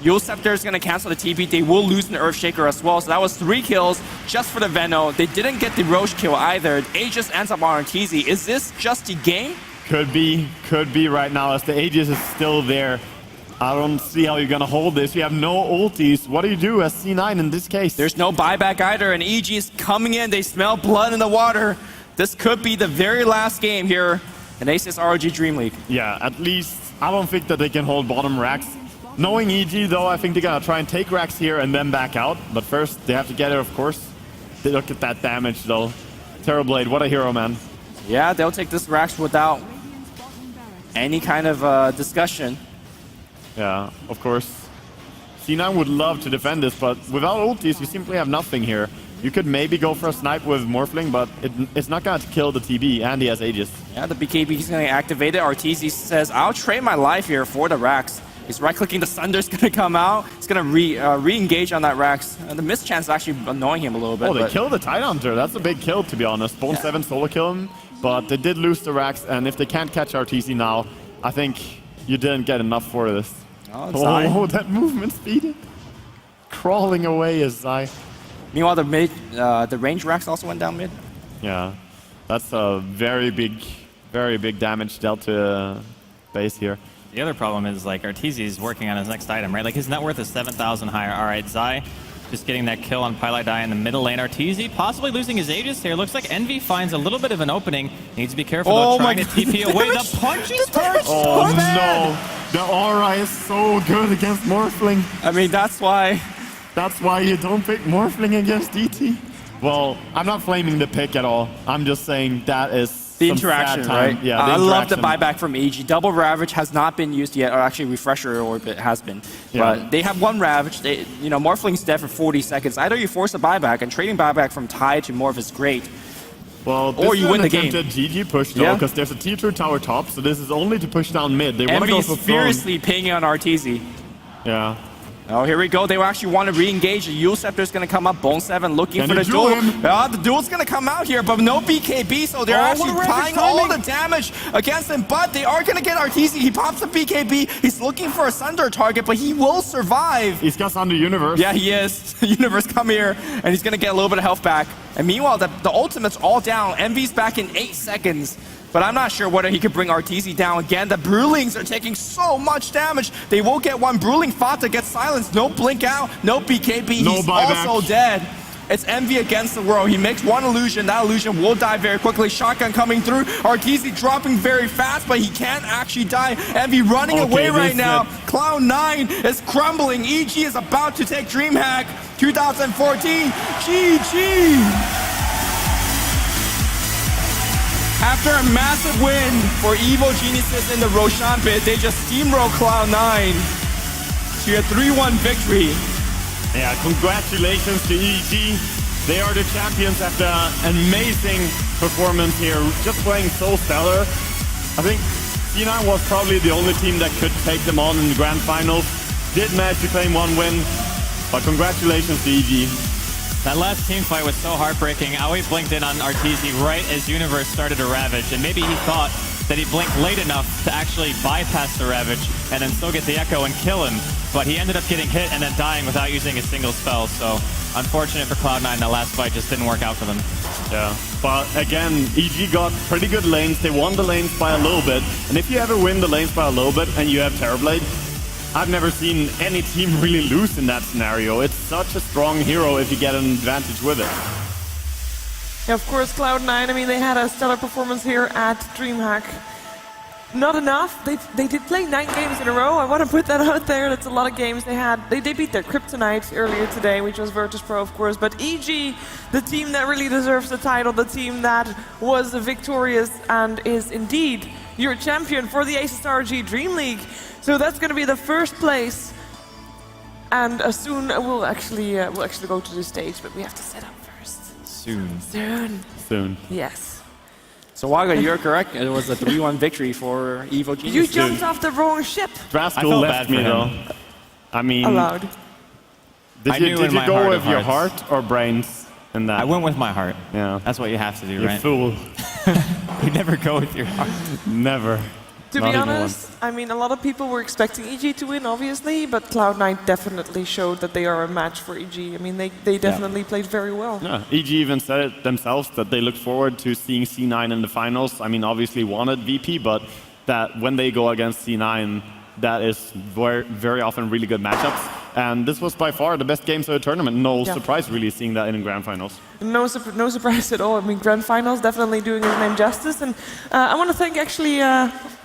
Yule Scepter is going to cancel the TP. They will lose an Earthshaker as well. So that was 3 kills just for the Veno. They didn't get the Roche kill either. Aegis ends up on Arteezy. Is this just the game? Could be right now, as the Aegis is still there. I don't see how you're going to hold this. You have no ultis. What do you do as C9 in this case? There's no buyback either, and EG is coming in. They smell blood in the water. This could be the very last game here in Asus ROG Dream League. Yeah, at least I don't think that they can hold bottom racks. Knowing EG, though, I think they're going to try and take racks here and then back out. But first, they have to get it, of course. They look at that damage, though. Terrorblade, what a hero, man. Yeah, they'll take this racks without any kind of discussion. Yeah, of course. C9 would love to defend this, but without ultis, you simply have nothing here. You could maybe go for a snipe with Morphling, but it's not going to kill the TB, and he has Aegis. Yeah, the BKB is going to activate it. Arteezy says, I'll trade my life here for the racks. He's right-clicking, the Sunder's going to come out. He's going to re-engage on that racks. And the mischance is actually annoying him a little bit. Oh, they killed the Tidehunter. That's a big kill, to be honest. Bone 7 solo kill him, but they did lose the racks, and if they can't catch Arteezy now, I think you didn't get enough for this. Oh, that movement speed. Crawling away is Zai. Meanwhile, the range racks also went down mid. Yeah, that's a very big damage dealt to base here. The other problem is, like, Arteezy is working on his next item, right? Like, his net worth is 7,000 higher. All right, Zai just getting that kill on Pylite Die in the middle lane. Arteezy possibly losing his Aegis here. Looks like Envy finds a little bit of an opening. Needs to be careful, though, trying to TP away. The punches hurt. Oh, no. The aura is so good against Morphling. I mean, that's why you don't pick Morphling against DT. Well, I'm not flaming the pick at all. I'm just saying that is the interaction, right? Yeah, I love the buyback from EG. Double Ravage has not been used yet, or actually Refresher Orbit has been. Yeah. But they have one Ravage. Morphling's dead for 40 seconds. Either you force a buyback, and trading buyback from Tide to Morph is great. Well, this or you is win an the game. attempted GG push though, Yeah. because there's a tier 2 tower top, so this is only to push down mid. They want to go Envy's for throne. furiously pinging on RTZ. Yeah. Oh, here we go. They actually want to re-engage. The Yule Scepter's going to come up. Bone 7 looking Can for they the duel duel. him? The duel's going to come out here, but no BKB, so they're actually what a applying rapid all the timing. damage against him, but they are going to get RTZ. He pops the BKB. He's looking for a Sunder target, but he will survive. He's got Sunder Universe. Yeah, he is. Universe, come here, and he's going to get a little bit of health back. And meanwhile, the ultimate's all down. Envy's back in 8 seconds. But I'm not sure whether he could bring RTZ down again. The Brewlings are taking so much damage. They will get one. Brewling Fata gets silenced. No blink out, no BKB. No He's buyback. also dead. It's Envy against the world. He makes one illusion. That illusion will die very quickly. Shotgun coming through. RTZ dropping very fast, but he can't actually die. Envy running away right now. Cloud9 is crumbling. EG is about to take DreamHack 2014. GG! After a massive win for Evo Geniuses in the Roshan pit, they just steamroll Cloud9 to a 3-1 victory. Yeah, congratulations to EG. They are the champions after an amazing performance here, just playing so stellar. I think C9 was probably the only team that could take them on in the grand finals. Did manage to claim one win, but congratulations to EG. That last team fight was so heartbreaking. Aoi blinked in on RTZ right as Universe started to Ravage, and maybe he thought that he blinked late enough to actually bypass the Ravage and then still get the Echo and kill him, but he ended up getting hit and then dying without using a single spell, so unfortunate for Cloud9, that last fight just didn't work out for them. Yeah, but again, EG got pretty good lanes. They won the lanes by a little bit, and if you ever win the lanes by a little bit and you have Terrorblade, I've never seen any team really lose in that scenario. It's such a strong hero if you get an advantage with it. Yeah, of course, Cloud9, I mean, they had a stellar performance here at DreamHack. Not enough. They did play 9 games in a row. I want to put that out there. That's a lot of games they had. They beat their Kryptonite earlier today, which was Virtus.Pro, of course. But EG, the team that really deserves the title, the team that was victorious and is indeed your champion for the Asus RG Dream League. So that's going to be the first place. And soon we'll actually go to the stage, but we have to set up first. Soon. Yes. So Waga, you're correct. It was a 3-1 victory for Evo Genius. You jumped off the wrong ship. Draskell left me though. I mean, Allowed. Did you go with your heart or brains in that? I went with my heart. Yeah. That's what you have to do, You right? fool. You never go with your heart. Never. To Not be even honest, I mean, a lot of people were expecting EG to win, obviously, but Cloud9 definitely showed that they are a match for EG. I mean, they definitely played very well. Yeah, EG even said it themselves that they look forward to seeing C9 in the finals. I mean, obviously wanted VP, but that when they go against C9, that is very often really good matchups. And this was by far the best games of the tournament. No surprise really seeing that in grand finals. No surprise at all. I mean, grand finals definitely doing his name justice. And I want to thank actually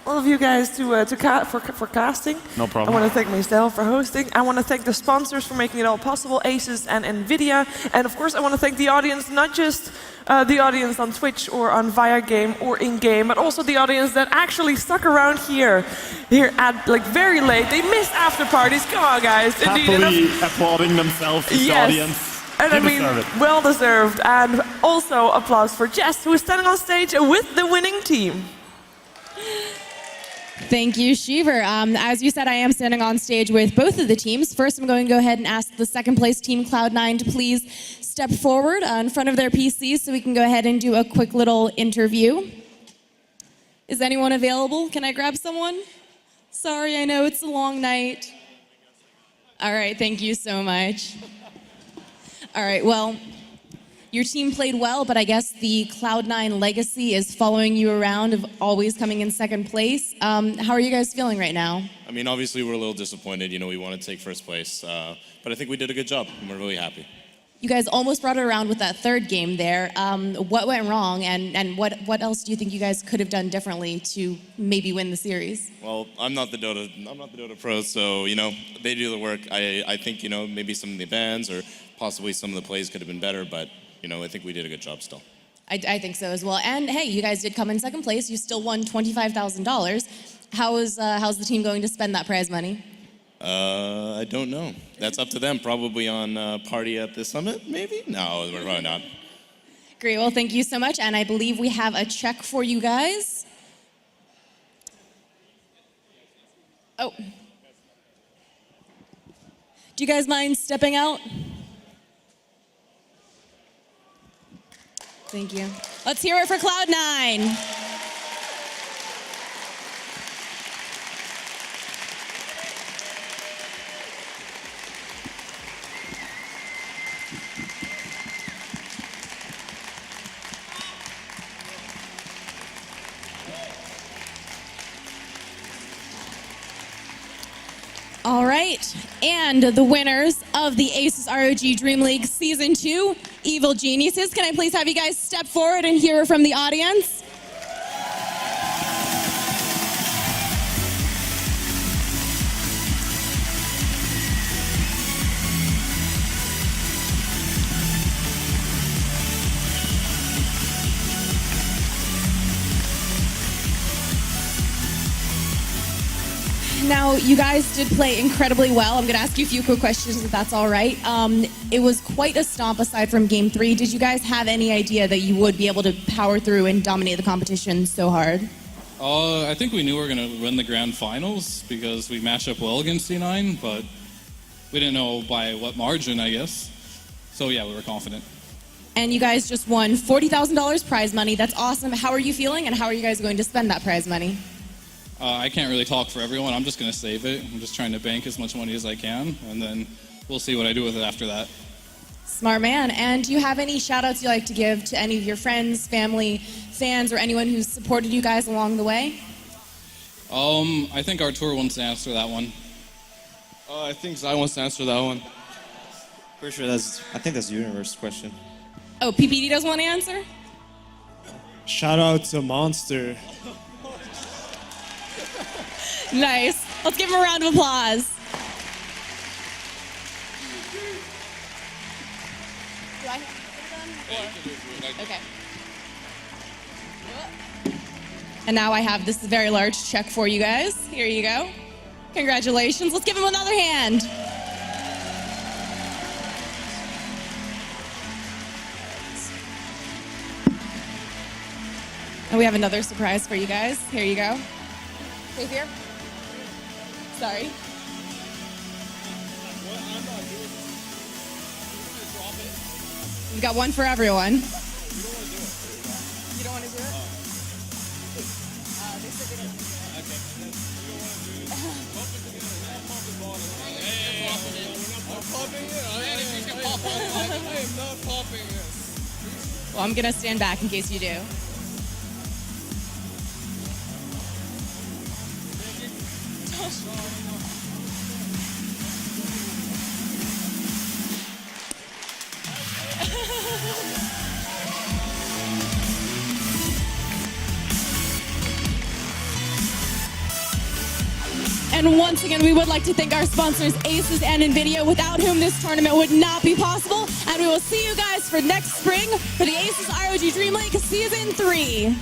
all of you guys for casting. No problem. I want to thank myself for hosting. I want to thank the sponsors for making it all possible, Asus and NVIDIA. And of course, I want to thank the audience, not just the audience on Twitch or on Via Game or in-game, but also the audience that actually stuck around here at like very late. They missed after parties. Come on, guys. Happily applauding themselves, this audience. And I mean, well deserved. And also applause for Jess, who is standing on stage with the winning team. Thank you, Shiver. As you said, I am standing on stage with both of the teams. First, I'm going to go ahead and ask the second place team, Cloud9, to please step forward in front of their PCs so we can go ahead and do a quick little interview. Is anyone available? Can I grab someone? Sorry, I know it's a long night. All right, thank you so much. All right, well, your team played well, but I guess the Cloud9 legacy is following you around of always coming in second place. How are you guys feeling right now? I mean, obviously we're a little disappointed. You know, we want to take first place, but I think we did a good job, and we're really happy. You guys almost brought it around with that third game there. What went wrong, and what else do you think you guys could have done differently to maybe win the series? Well, I'm not the Dota pro, so you know they do the work. I think you know maybe some of the bans or possibly some of the plays could have been better, but you know I think we did a good job still. I think so as well. And hey, you guys did come in second place. You still won $25,000. How's the team going to spend that prize money? I don't know. That's up to them. Probably on party at the summit, maybe? No, we're probably not. Great. Well, thank you so much. And I believe we have a check for you guys. Oh. Do you guys mind stepping out? Thank you. Let's hear it for Cloud9. All right, and the winners of the Asus ROG Dream League Season 2, Evil Geniuses. Can I please have you guys step forward and hear from the audience? Now, you guys did play incredibly well. I'm going to ask you a few quick questions, if that's all right. It was quite a stomp aside from Game 3. Did you guys have any idea that you would be able to power through and dominate the competition so hard? I think we knew we were going to win the grand finals because we matched up well against C9, but we didn't know by what margin, I guess. So yeah, we were confident. And you guys just won $40,000 prize money. That's awesome. How are you feeling, and how are you guys going to spend that prize money? I can't really talk for everyone. I'm just going to save it. I'm just trying to bank as much money as I can, and then we'll see what I do with it after that. Smart man. And do you have any shout-outs you'd like to give to any of your friends, family, fans, or anyone who's supported you guys along the way? I think Artur wants to answer that one. I think Zai wants to answer that one. Pretty sure I think that's the universe question. Oh, PPD doesn't want to answer? Shout out to Monster. Nice. Let's give him a round of applause. Do I have Okay. And now I have this very large check for you guys. Here you go. Congratulations. Let's give him another hand. And we have another surprise for you guys. Here you go. Right here. Sorry. We've got one for everyone. You don't want to do it? They said they don't. Well, I'm going to stand back in case you do. And once again, we would like to thank our sponsors, Asus and NVIDIA, without whom this tournament would not be possible. And we will see you guys for next spring for the Asus ROG Dream League Season 3.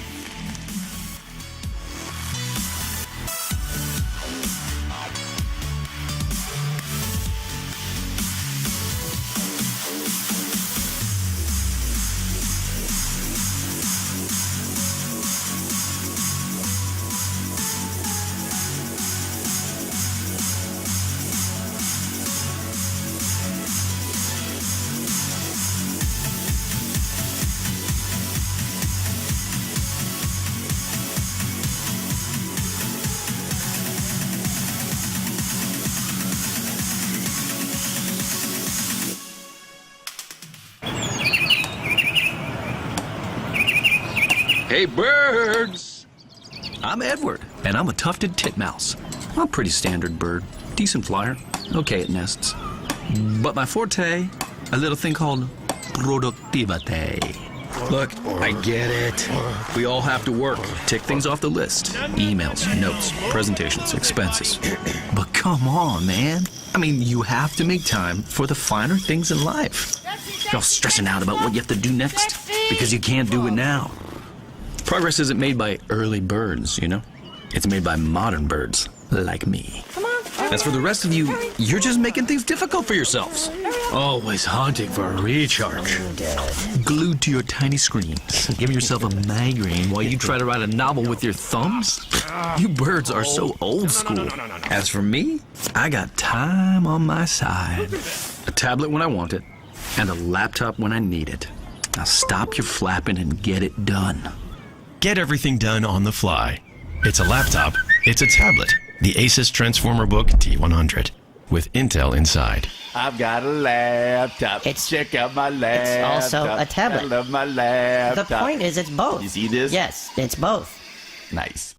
Hey, birds! I'm Edward, and I'm a tufted titmouse. I'm a pretty standard bird. Decent flyer, okay at nests. But my forte, a little thing called productivity. Look, I get it. We all have to work, tick things off the list. Emails, notes, presentations, expenses. But come on, man. I mean, you have to make time for the finer things in life. You're all stressing out about what you have to do next because you can't do it now. Progress isn't made by early birds, you know? It's made by modern birds like me. Come on. As for the rest of you, you're just making things difficult for yourselves. Always hunting for a recharge. Glued to your tiny screens, giving yourself a migraine while you try to write a novel with your thumbs? You birds are so old school. As for me, I got time on my side. A tablet when I want it, and a laptop when I need it. Now stop your flapping and get it done. Get everything done on the fly. It's a laptop, it's a tablet. The Asus Transformer Book T100 with Intel inside. I've got a laptop. Check out my laptop. It's also a tablet. I love my laptop. The point is, it's both. You see this? Yes, it's both. Nice.